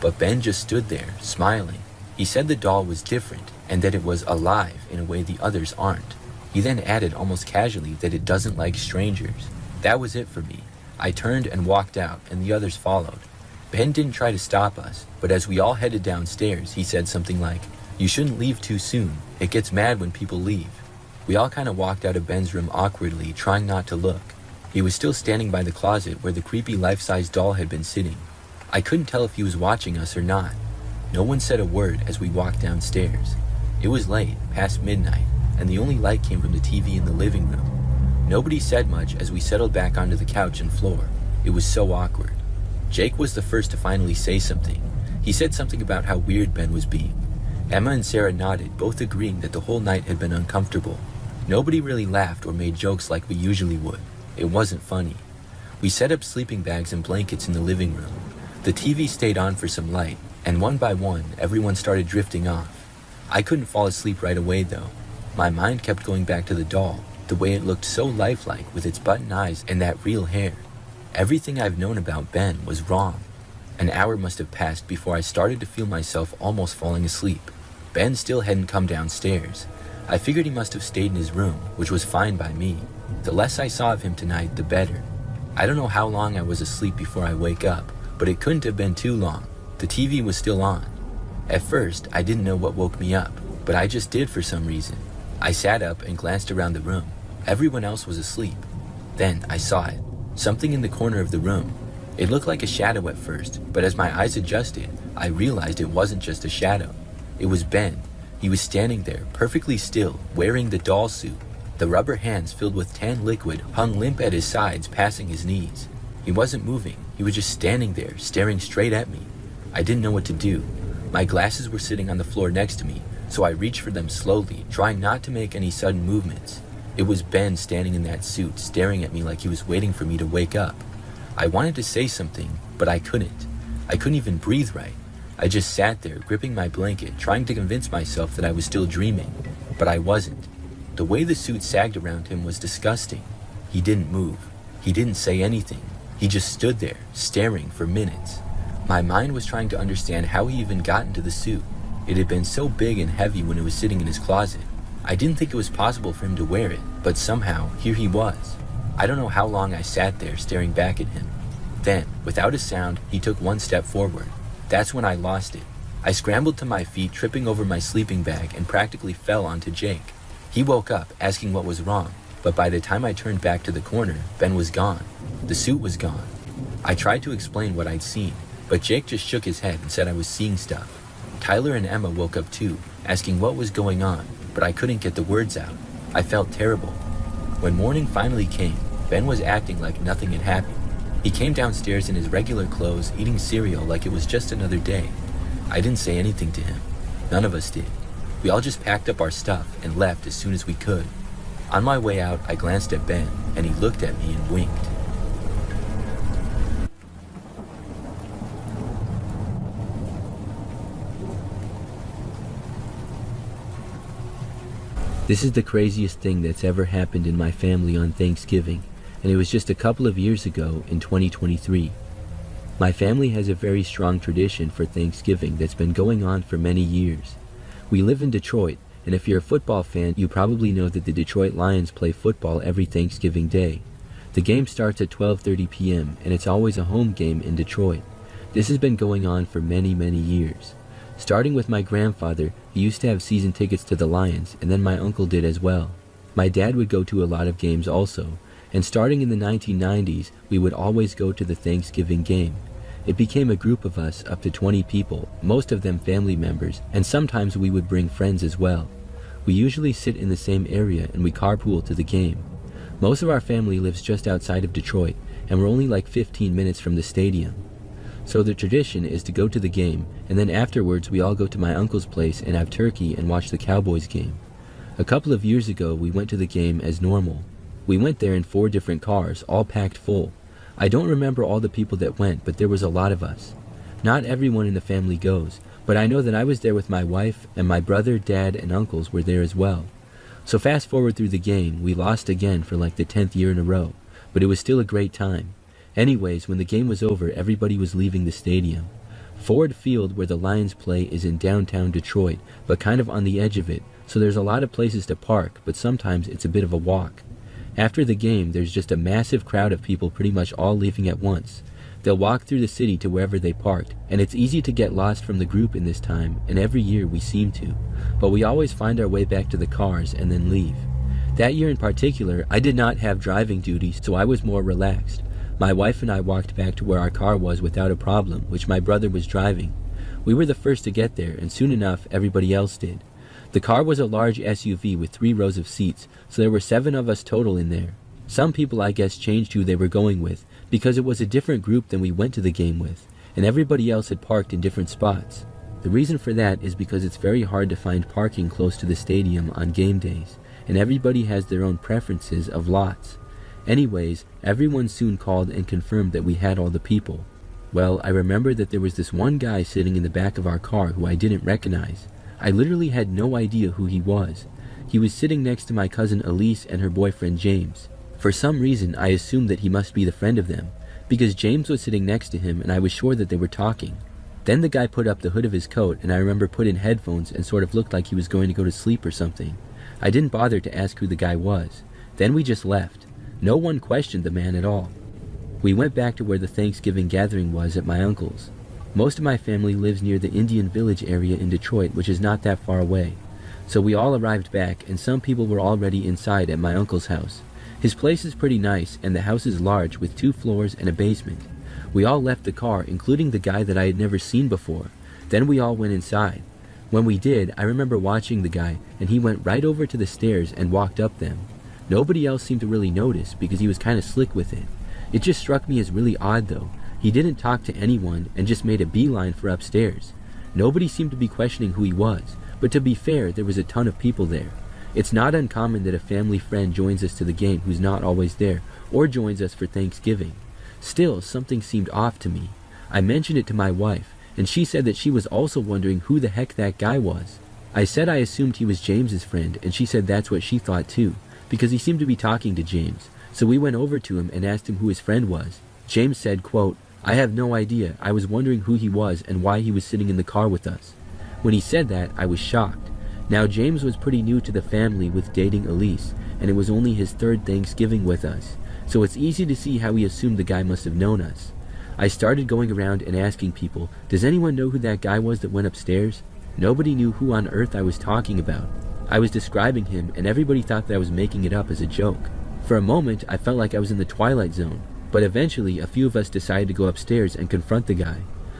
But Ben just stood there, smiling. He said the doll was different, and that it was alive in a way the others aren't. He then added almost casually that it doesn't like strangers. That was it for me. I turned and walked out, and the others followed. Ben didn't try to stop us, but as we all headed downstairs, he said something like, "You shouldn't leave too soon. It gets mad when people leave." We all kind of walked out of Ben's room awkwardly, trying not to look. He was still standing by the closet where the creepy life-size doll had been sitting. I couldn't tell if he was watching us or not. No one said a word as we walked downstairs. It was late, past midnight, and the only light came from the TV in the living room. Nobody said much as we settled back onto the couch and floor. It was so awkward. Jake was the first to finally say something. He said something about how weird Ben was being. Emma and Sarah nodded, both agreeing that the whole night had been uncomfortable. Nobody really laughed or made jokes like we usually would. It wasn't funny. We set up sleeping bags and blankets in the living room. The TV stayed on for some light, and one by one, everyone started drifting off. I couldn't fall asleep right away though. My mind kept going back to the doll, the way it looked so lifelike with its button eyes and that real hair. Everything I've known about Ben was wrong. An hour must have passed before I started to feel myself almost falling asleep. Ben still hadn't come downstairs. I figured he must have stayed in his room, which was fine by me. The less I saw of him tonight, the better. I don't know how long I was asleep before I wake up, but it couldn't have been too long. The TV was still on. At first, I didn't know what woke me up, but I just did for some reason. I sat up and glanced around the room. Everyone else was asleep. Then I saw it. Something in the corner of the room. It looked like a shadow at first, but as my eyes adjusted, I realized it wasn't just a shadow. It was Ben. He was standing there, perfectly still, wearing the doll suit. The rubber hands filled with tan liquid hung limp at his sides, passing his knees. He wasn't moving. He was just standing there, staring straight at me. I didn't know what to do. My glasses were sitting on the floor next to me, so I reached for them slowly, trying not to make any sudden movements. It was Ben standing in that suit, staring at me like he was waiting for me to wake up. I wanted to say something, but I couldn't. I couldn't even breathe right. I just sat there, gripping my blanket, trying to convince myself that I was still dreaming, but I wasn't. The way the suit sagged around him was disgusting. He didn't move. He didn't say anything. He just stood there, staring for minutes. My mind was trying to understand how he even got into the suit. It had been so big and heavy when it was sitting in his closet. I didn't think it was possible for him to wear it, but somehow, here he was. I don't know how long I sat there staring back at him. Then, without a sound, he took one step forward. That's when I lost it. I scrambled to my feet, tripping over my sleeping bag, and practically fell onto Jake. He woke up, asking what was wrong, but by the time I turned back to the corner, Ben was gone. The suit was gone. I tried to explain what I'd seen, but Jake just shook his head and said I was seeing stuff. Tyler and Emma woke up too, asking what was going on, but I couldn't get the words out. I felt terrible. When morning finally came, Ben was acting like nothing had happened. He came downstairs in his regular clothes, eating cereal like it was just another day. I didn't say anything to him. None of us did. We all just packed up our stuff and left as soon as we could. On my way out, I glanced at Ben, and he looked at me and winked. This is the craziest thing that's ever happened in my family on Thanksgiving, and it was just a couple of years ago in 2023. My family has a very strong tradition for Thanksgiving that's been going on for many years. We live in Detroit, and if you're a football fan, you probably know that the Detroit Lions play football every Thanksgiving Day. The game starts at 12:30 p.m., and it's always a home game in Detroit. This has been going on for many, many years. Starting with my grandfather, he used to have season tickets to the Lions, and then my uncle did as well. My dad would go to a lot of games also, and starting in the 1990s, we would always go to the Thanksgiving game. It became a group of us, up to 20 people, most of them family members, and sometimes we would bring friends as well. We usually sit in the same area and we carpool to the game. Most of our family lives just outside of Detroit, and we're only like 15 minutes from the stadium. So the tradition is to go to the game, and then afterwards we all go to my uncle's place and have turkey and watch the Cowboys game. A couple of years ago we went to the game as normal. We went there in 4 different cars, all packed full. I don't remember all the people that went, but there was a lot of us. Not everyone in the family goes, but I know that I was there with my wife, and my brother, dad, and uncles were there as well. So fast forward through the game, we lost again for like the 10th year in a row, but it was still a great time. Anyways, when the game was over, everybody was leaving the stadium. Ford Field, where the Lions play, is in downtown Detroit, but kind of on the edge of it, so there's a lot of places to park, but sometimes it's a bit of a walk. After the game, there's just a massive crowd of people pretty much all leaving at once. They'll walk through the city to wherever they parked, and it's easy to get lost from the group in this time, and every year we seem to. But we always find our way back to the cars and then leave. That year in particular, I did not have driving duties, so I was more relaxed. My wife and I walked back to where our car was without a problem, which my brother was driving. We were the first to get there, and soon enough, everybody else did. The car was a large SUV with 3 rows of seats, so there were 7 of us total in there. Some people, I guess, changed who they were going with, because it was a different group than we went to the game with, and everybody else had parked in different spots. The reason for that is because it's very hard to find parking close to the stadium on game days, and everybody has their own preferences of lots. Anyways, everyone soon called and confirmed that we had all the people. Well, I remember that there was this one guy sitting in the back of our car who I didn't recognize. I literally had no idea who he was. He was sitting next to my cousin Elise and her boyfriend James. For some reason, I assumed that he must be the friend of them, because James was sitting next to him and I was sure that they were talking. Then the guy put up the hood of his coat and I remember put in headphones and sort of looked like he was going to go to sleep or something. I didn't bother to ask who the guy was. Then we just left. No one questioned the man at all. We went back to where the Thanksgiving gathering was at my uncle's. Most of my family lives near the Indian Village area in Detroit, which is not that far away. So we all arrived back, and some people were already inside at my uncle's house. His place is pretty nice, and the house is large with 2 floors and a basement. We all left the car, including the guy that I had never seen before. Then we all went inside. When we did, I remember watching the guy, and he went right over to the stairs and walked up them. Nobody else seemed to really notice because he was kind of slick with it. It just struck me as really odd though. He didn't talk to anyone and just made a beeline for upstairs. Nobody seemed to be questioning who he was, but to be fair, there was a ton of people there. It's not uncommon that a family friend joins us to the game who's not always there, or joins us for Thanksgiving. Still, something seemed off to me. I mentioned it to my wife, and she said that she was also wondering who the heck that guy was. I said I assumed he was James's friend, and she said that's what she thought too, because he seemed to be talking to James. So we went over to him and asked him who his friend was. James said, quote, "I have no idea. I was wondering who he was and why he was sitting in the car with us." When he said that, I was shocked. Now, James was pretty new to the family with dating Elise, and it was only his third Thanksgiving with us, so it's easy to see how he assumed the guy must have known us. I started going around and asking people, does anyone know who that guy was that went upstairs? Nobody knew who on earth I was talking about. I was describing him, and everybody thought that I was making it up as a joke. For a moment, I felt like I was in the Twilight Zone, but eventually a few of us decided to go upstairs and confront the guy.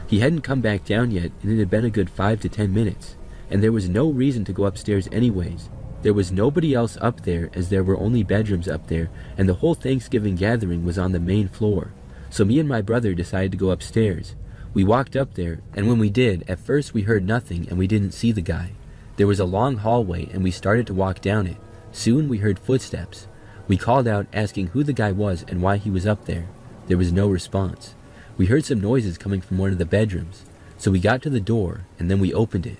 He hadn't come back down yet, and it had been a good 5 to 10 minutes, and there was no reason to go upstairs anyways. There was nobody else up there, as there were only bedrooms up there, and the whole Thanksgiving gathering was on the main floor. So me and my brother decided to go upstairs. We walked up there, and when we did, at first we heard nothing and we didn't see the guy. There was a long hallway and we started to walk down it. Soon we heard footsteps. We called out asking who the guy was and why he was up there. There was no response. We heard some noises coming from one of the bedrooms. So we got to the door and then we opened it.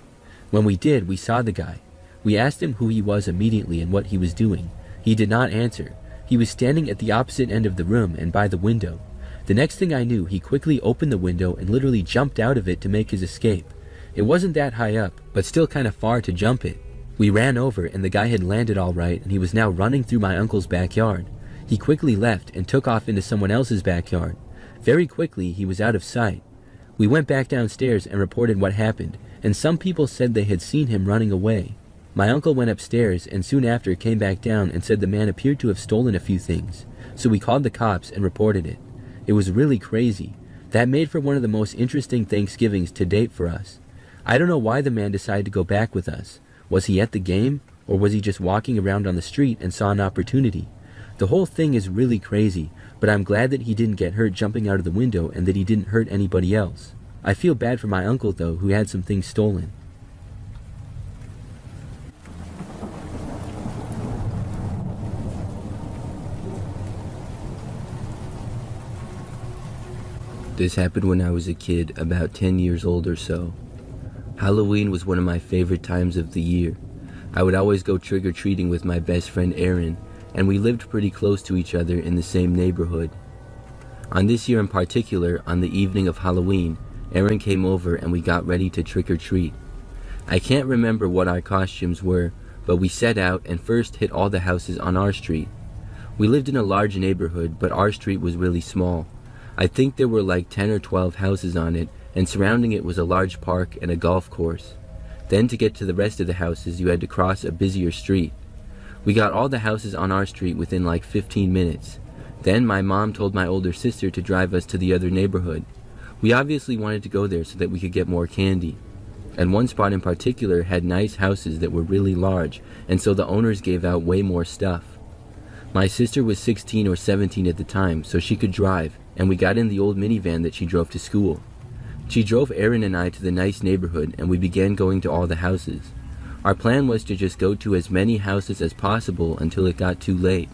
When we did, we saw the guy. We asked him who he was immediately and what he was doing. He did not answer. He was standing at the opposite end of the room and by the window. The next thing I knew, he quickly opened the window and literally jumped out of it to make his escape. It wasn't that high up, but still kind of far to jump it. We ran over and the guy had landed all right and he was now running through my uncle's backyard. He quickly left and took off into someone else's backyard. Very quickly, he was out of sight. We went back downstairs and reported what happened, and some people said they had seen him running away. My uncle went upstairs and soon after came back down and said the man appeared to have stolen a few things. So we called the cops and reported it. It was really crazy. That made for one of the most interesting Thanksgivings to date for us. I don't know why the man decided to go back with us. Was he at the game, or was he just walking around on the street and saw an opportunity? The whole thing is really crazy, but I'm glad that he didn't get hurt jumping out of the window and that he didn't hurt anybody else. I feel bad for my uncle though, who had some things stolen. This happened when I was a kid, about 10 years old or so. Halloween was one of my favorite times of the year. I would always go trick-or-treating with my best friend Aaron, and we lived pretty close to each other in the same neighborhood. On this year in particular, on the evening of Halloween, Aaron came over and we got ready to trick-or-treat. I can't remember what our costumes were, but we set out and first hit all the houses on our street. We lived in a large neighborhood, but our street was really small. I think there were like 10 or 12 houses on it, and surrounding it was a large park and a golf course. Then to get to the rest of the houses, you had to cross a busier street. We got all the houses on our street within like 15 minutes. Then my mom told my older sister to drive us to the other neighborhood. We obviously wanted to go there so that we could get more candy. And one spot in particular had nice houses that were really large, and so the owners gave out way more stuff. My sister was 16 or 17 at the time, so she could drive, and we got in the old minivan that she drove to school. She drove Aaron and I to the nice neighborhood, and we began going to all the houses. Our plan was to just go to as many houses as possible until it got too late.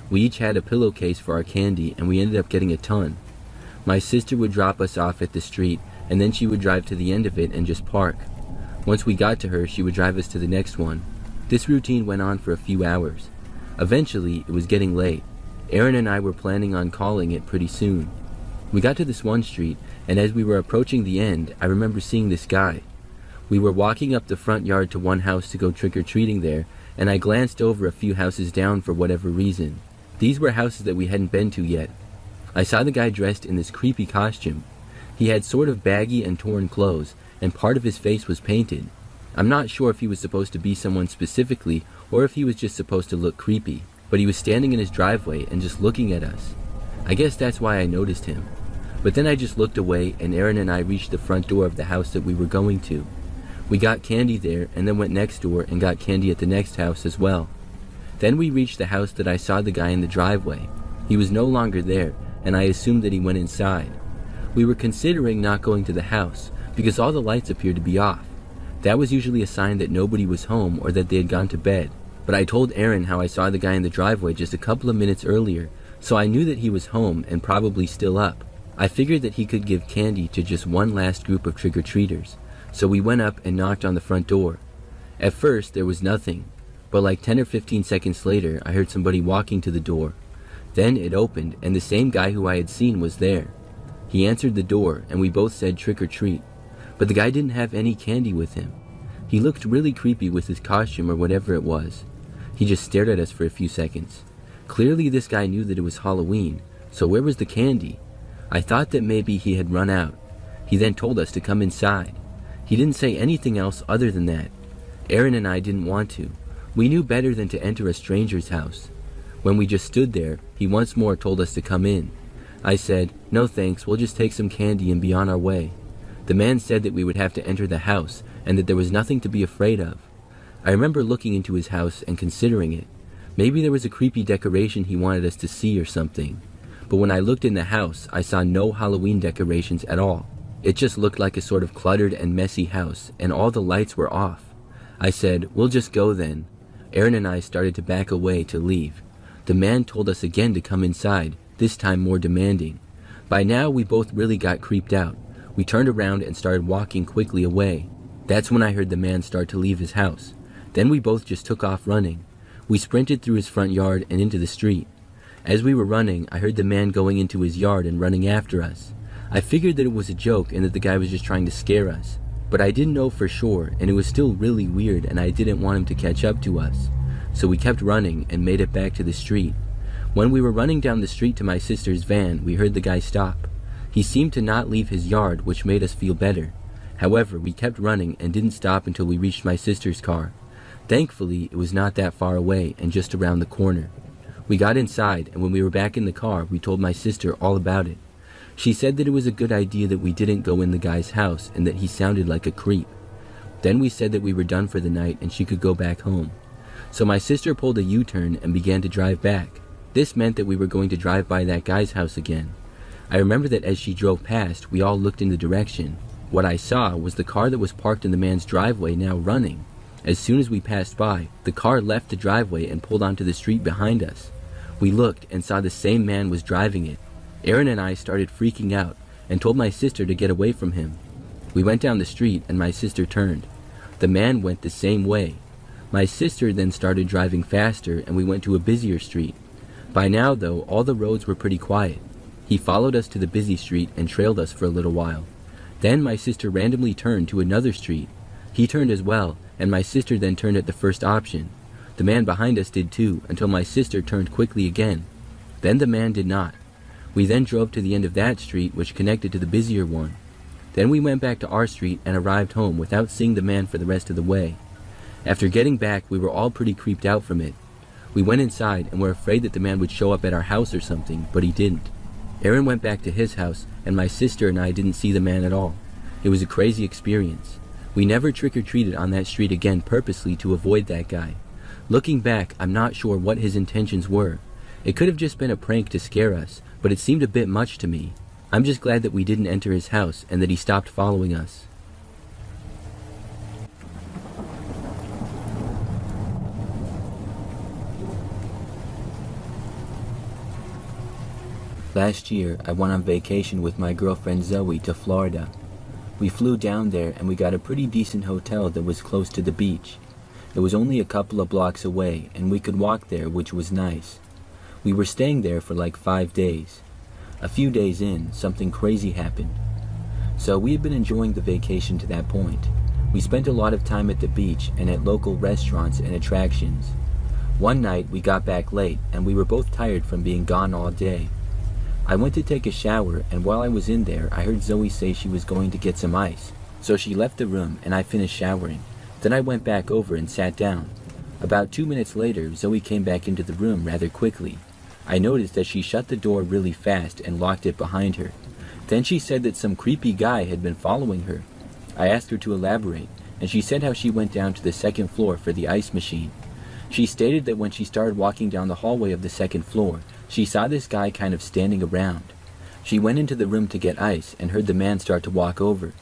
We each had a pillowcase for our candy, and we ended up getting a ton. My sister would drop us off at the street, and then she would drive to the end of it and just park. Once we got to her, she would drive us to the next one. This routine went on for a few hours. Eventually, it was getting late. Aaron and I were planning on calling it pretty soon. We got to this one street, and as we were approaching the end, I remember seeing this guy. We were walking up the front yard to one house to go trick-or-treating there, and I glanced over a few houses down for whatever reason. These were houses that we hadn't been to yet. I saw the guy dressed in this creepy costume. He had sort of baggy and torn clothes, and part of his face was painted. I'm not sure if he was supposed to be someone specifically, or if he was just supposed to look creepy, but he was standing in his driveway and just looking at us. I guess that's why I noticed him. But then I just looked away, and Aaron and I reached the front door of the house that we were going to. We got candy there, and then went next door and got candy at the next house as well. Then we reached the house that I saw the guy in the driveway. He was no longer there, and I assumed that he went inside. We were considering not going to the house, because all the lights appeared to be off. That was usually a sign that nobody was home or that they had gone to bed. But I told Aaron how I saw the guy in the driveway just a couple of minutes earlier, so I knew that he was home and probably still up. I figured that he could give candy to just one last group of trick-or-treaters, so we went up and knocked on the front door. At first, there was nothing, but like 10 or 15 seconds later, I heard somebody walking to the door. Then it opened, and the same guy who I had seen was there. He answered the door, and we both said trick or treat, but the guy didn't have any candy with him. He looked really creepy with his costume or whatever it was. He just stared at us for a few seconds. Clearly this guy knew that it was Halloween, so where was the candy? I thought that maybe he had run out. He then told us to come inside. He didn't say anything else other than that. Aaron and I didn't want to. We knew better than to enter a stranger's house. When we just stood there, he once more told us to come in. I said, "No thanks, we'll just take some candy and be on our way." The man said that we would have to enter the house and that there was nothing to be afraid of. I remember looking into his house and considering it. Maybe there was a creepy decoration he wanted us to see or something. But when I looked in the house, I saw no Halloween decorations at all. It just looked like a sort of cluttered and messy house, and all the lights were off. I said, "We'll just go then." Aaron and I started to back away to leave. The man told us again to come inside, this time more demanding. By now, we both really got creeped out. We turned around and started walking quickly away. That's when I heard the man start to leave his house. Then we both just took off running. We sprinted through his front yard and into the street. As we were running, I heard the man going into his yard and running after us. I figured that it was a joke and that the guy was just trying to scare us. But I didn't know for sure, and it was still really weird, and I didn't want him to catch up to us. So we kept running and made it back to the street. When we were running down the street to my sister's van, we heard the guy stop. He seemed to not leave his yard, which made us feel better. However, we kept running and didn't stop until we reached my sister's car. Thankfully, it was not that far away and just around the corner. We got inside, and when we were back in the car, we told my sister all about it. She said that it was a good idea that we didn't go in the guy's house and that he sounded like a creep. Then we said that we were done for the night and she could go back home. So my sister pulled a U-turn and began to drive back. This meant that we were going to drive by that guy's house again. I remember that as she drove past, we all looked in the direction. What I saw was the car that was parked in the man's driveway now running. As soon as we passed by, the car left the driveway and pulled onto the street behind us. We looked and saw the same man was driving it. Aaron and I started freaking out and told my sister to get away from him. We went down the street and my sister turned. The man went the same way. My sister then started driving faster and we went to a busier street. By now, though, all the roads were pretty quiet. He followed us to the busy street and trailed us for a little while. Then my sister randomly turned to another street. He turned as well, and my sister then turned at the first option. The man behind us did too, until my sister turned quickly again. Then the man did not. We then drove to the end of that street, which connected to the busier one. Then we went back to our street and arrived home without seeing the man for the rest of the way. After getting back, we were all pretty creeped out from it. We went inside and were afraid that the man would show up at our house or something, but he didn't. Aaron went back to his house, and my sister and I didn't see the man at all. It was a crazy experience. We never trick-or-treated on that street again purposely to avoid that guy. Looking back, I'm not sure what his intentions were. It could have just been a prank to scare us, but it seemed a bit much to me. I'm just glad that we didn't enter his house and that he stopped following us. Last year, I went on vacation with my girlfriend Zoe to Florida. We flew down there and we got a pretty decent hotel that was close to the beach. It was only a couple of blocks away and we could walk there, which was nice. We were staying there for like 5 days. A few days in, something crazy happened. So we had been enjoying the vacation to that point. We spent a lot of time at the beach and at local restaurants and attractions. One night we got back late and we were both tired from being gone all day. I went to take a shower, and while I was in there, I heard Zoe say she was going to get some ice. So she left the room, and I finished showering. Then I went back over and sat down. About 2 minutes later, Zoe came back into the room rather quickly. I noticed that she shut the door really fast and locked it behind her. Then she said that some creepy guy had been following her. I asked her to elaborate, and she said how she went down to the second floor for the ice machine. She stated that when she started walking down the hallway of the second floor, she saw this guy kind of standing around. She went into the room to get ice and heard the man start to walk over.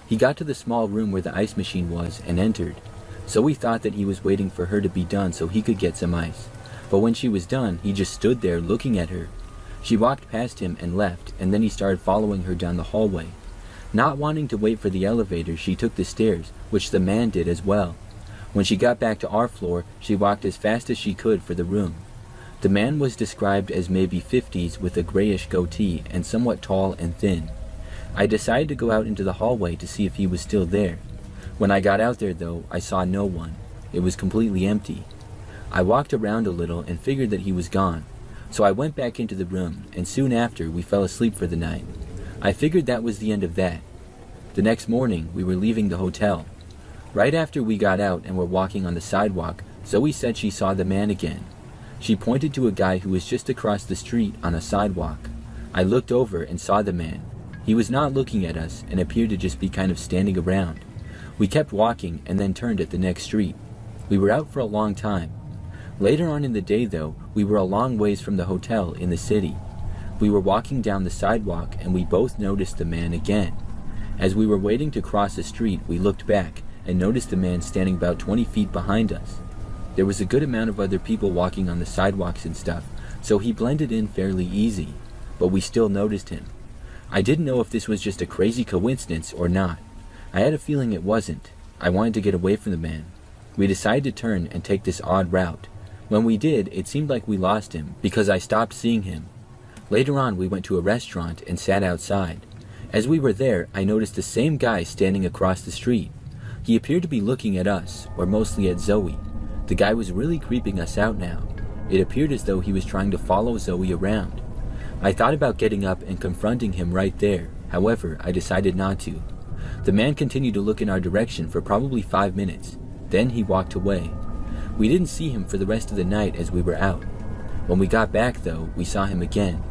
He got to the small room where the ice machine was and entered. Zoe thought that he was waiting for her to be done so he could get some ice. But when she was done, he just stood there looking at her. She walked past him and left, and then he started following her down the hallway. Not wanting to wait for the elevator, she took the stairs, which the man did as well. When she got back to our floor, she walked as fast as she could for the room. The man was described as maybe 50s with a grayish goatee and somewhat tall and thin. I decided to go out into the hallway to see if he was still there. When I got out there though, I saw no one. It was completely empty. I walked around a little and figured that he was gone. So I went back into the room, and soon after we fell asleep for the night. I figured that was the end of that. The next morning, we were leaving the hotel. Right after we got out and were walking on the sidewalk, Zoe said she saw the man again. She pointed to a guy who was just across the street on a sidewalk. I looked over and saw the man. He was not looking at us and appeared to just be kind of standing around. We kept walking and then turned at the next street. We were out for a long time. Later on in the day though, we were a long ways from the hotel in the city. We were walking down the sidewalk and we both noticed the man again. As we were waiting to cross the street, we looked back and noticed the man standing about 20 feet behind us. There was a good amount of other people walking on the sidewalks and stuff, so he blended in fairly easy, but we still noticed him. I didn't know if this was just a crazy coincidence or not. I had a feeling it wasn't. I wanted to get away from the man. We decided to turn and take this odd route. When we did, it seemed like we lost him because I stopped seeing him. Later on, we went to a restaurant and sat outside. As we were there, I noticed the same guy standing across the street. He appeared to be looking at us, or mostly at Zoe. The guy was really creeping us out now. It appeared as though he was trying to follow Zoe around. I thought about getting up and confronting him right there. However, I decided not to. The man continued to look in our direction for probably 5 minutes. Then he walked away. We didn't see him for the rest of the night as we were out. When we got back though, we saw him again.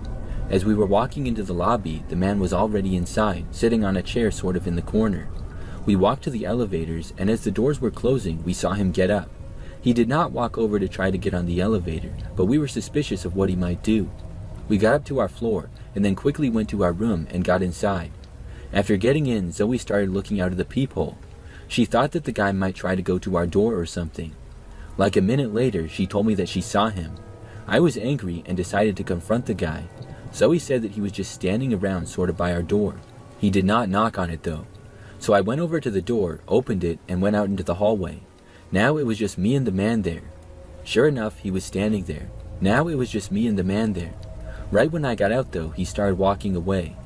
As we were walking into the lobby, the man was already inside, sitting on a chair sort of in the corner. We walked to the elevators, and as the doors were closing, we saw him get up. He did not walk over to try to get on the elevator, but we were suspicious of what he might do. We got up to our floor, and then quickly went to our room and got inside. After getting in, Zoe started looking out of the peephole. She thought that the guy might try to go to our door or something. Like a minute later, she told me that she saw him. I was angry and decided to confront the guy. Zoe said that he was just standing around sort of by our door. He did not knock on it though. So I went over to the door, opened it, and went out into the hallway. Now it was just me and the man there. Sure enough, he was standing there. Now it was just me and the man there. Right when I got out though, he started walking away.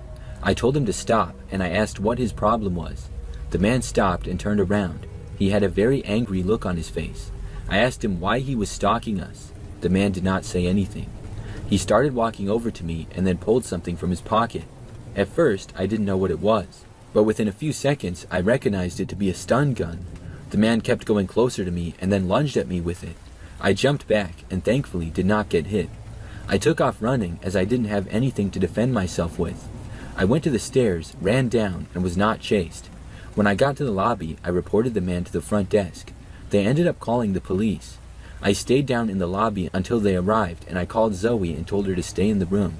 I told him to stop, and I asked what his problem was. The man stopped and turned around. He had a very angry look on his face. I asked him why he was stalking us. The man did not say anything. He started walking over to me and then pulled something from his pocket. At first, I didn't know what it was, but within a few seconds, I recognized it to be a stun gun. The man kept going closer to me and then lunged at me with it. I jumped back and thankfully did not get hit. I took off running as I didn't have anything to defend myself with. I went to the stairs, ran down, and was not chased. When I got to the lobby, I reported the man to the front desk. They ended up calling the police. I stayed down in the lobby until they arrived, and I called Zoe and told her to stay in the room.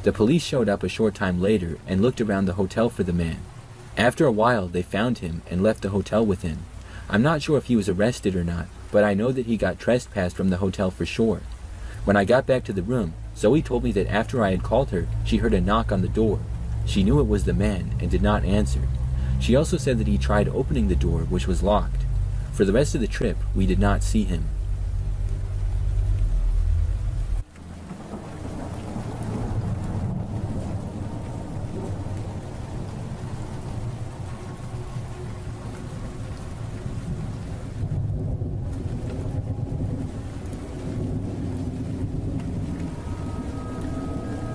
The police showed up a short time later and looked around the hotel for the man. After a while, they found him and left the hotel with him. I'm not sure if he was arrested or not, but I know that he got trespassed from the hotel for sure. When I got back to the room, Zoe told me that after I had called her, she heard a knock on the door. She knew it was the man and did not answer. She also said that he tried opening the door, which was locked. For the rest of the trip, we did not see him.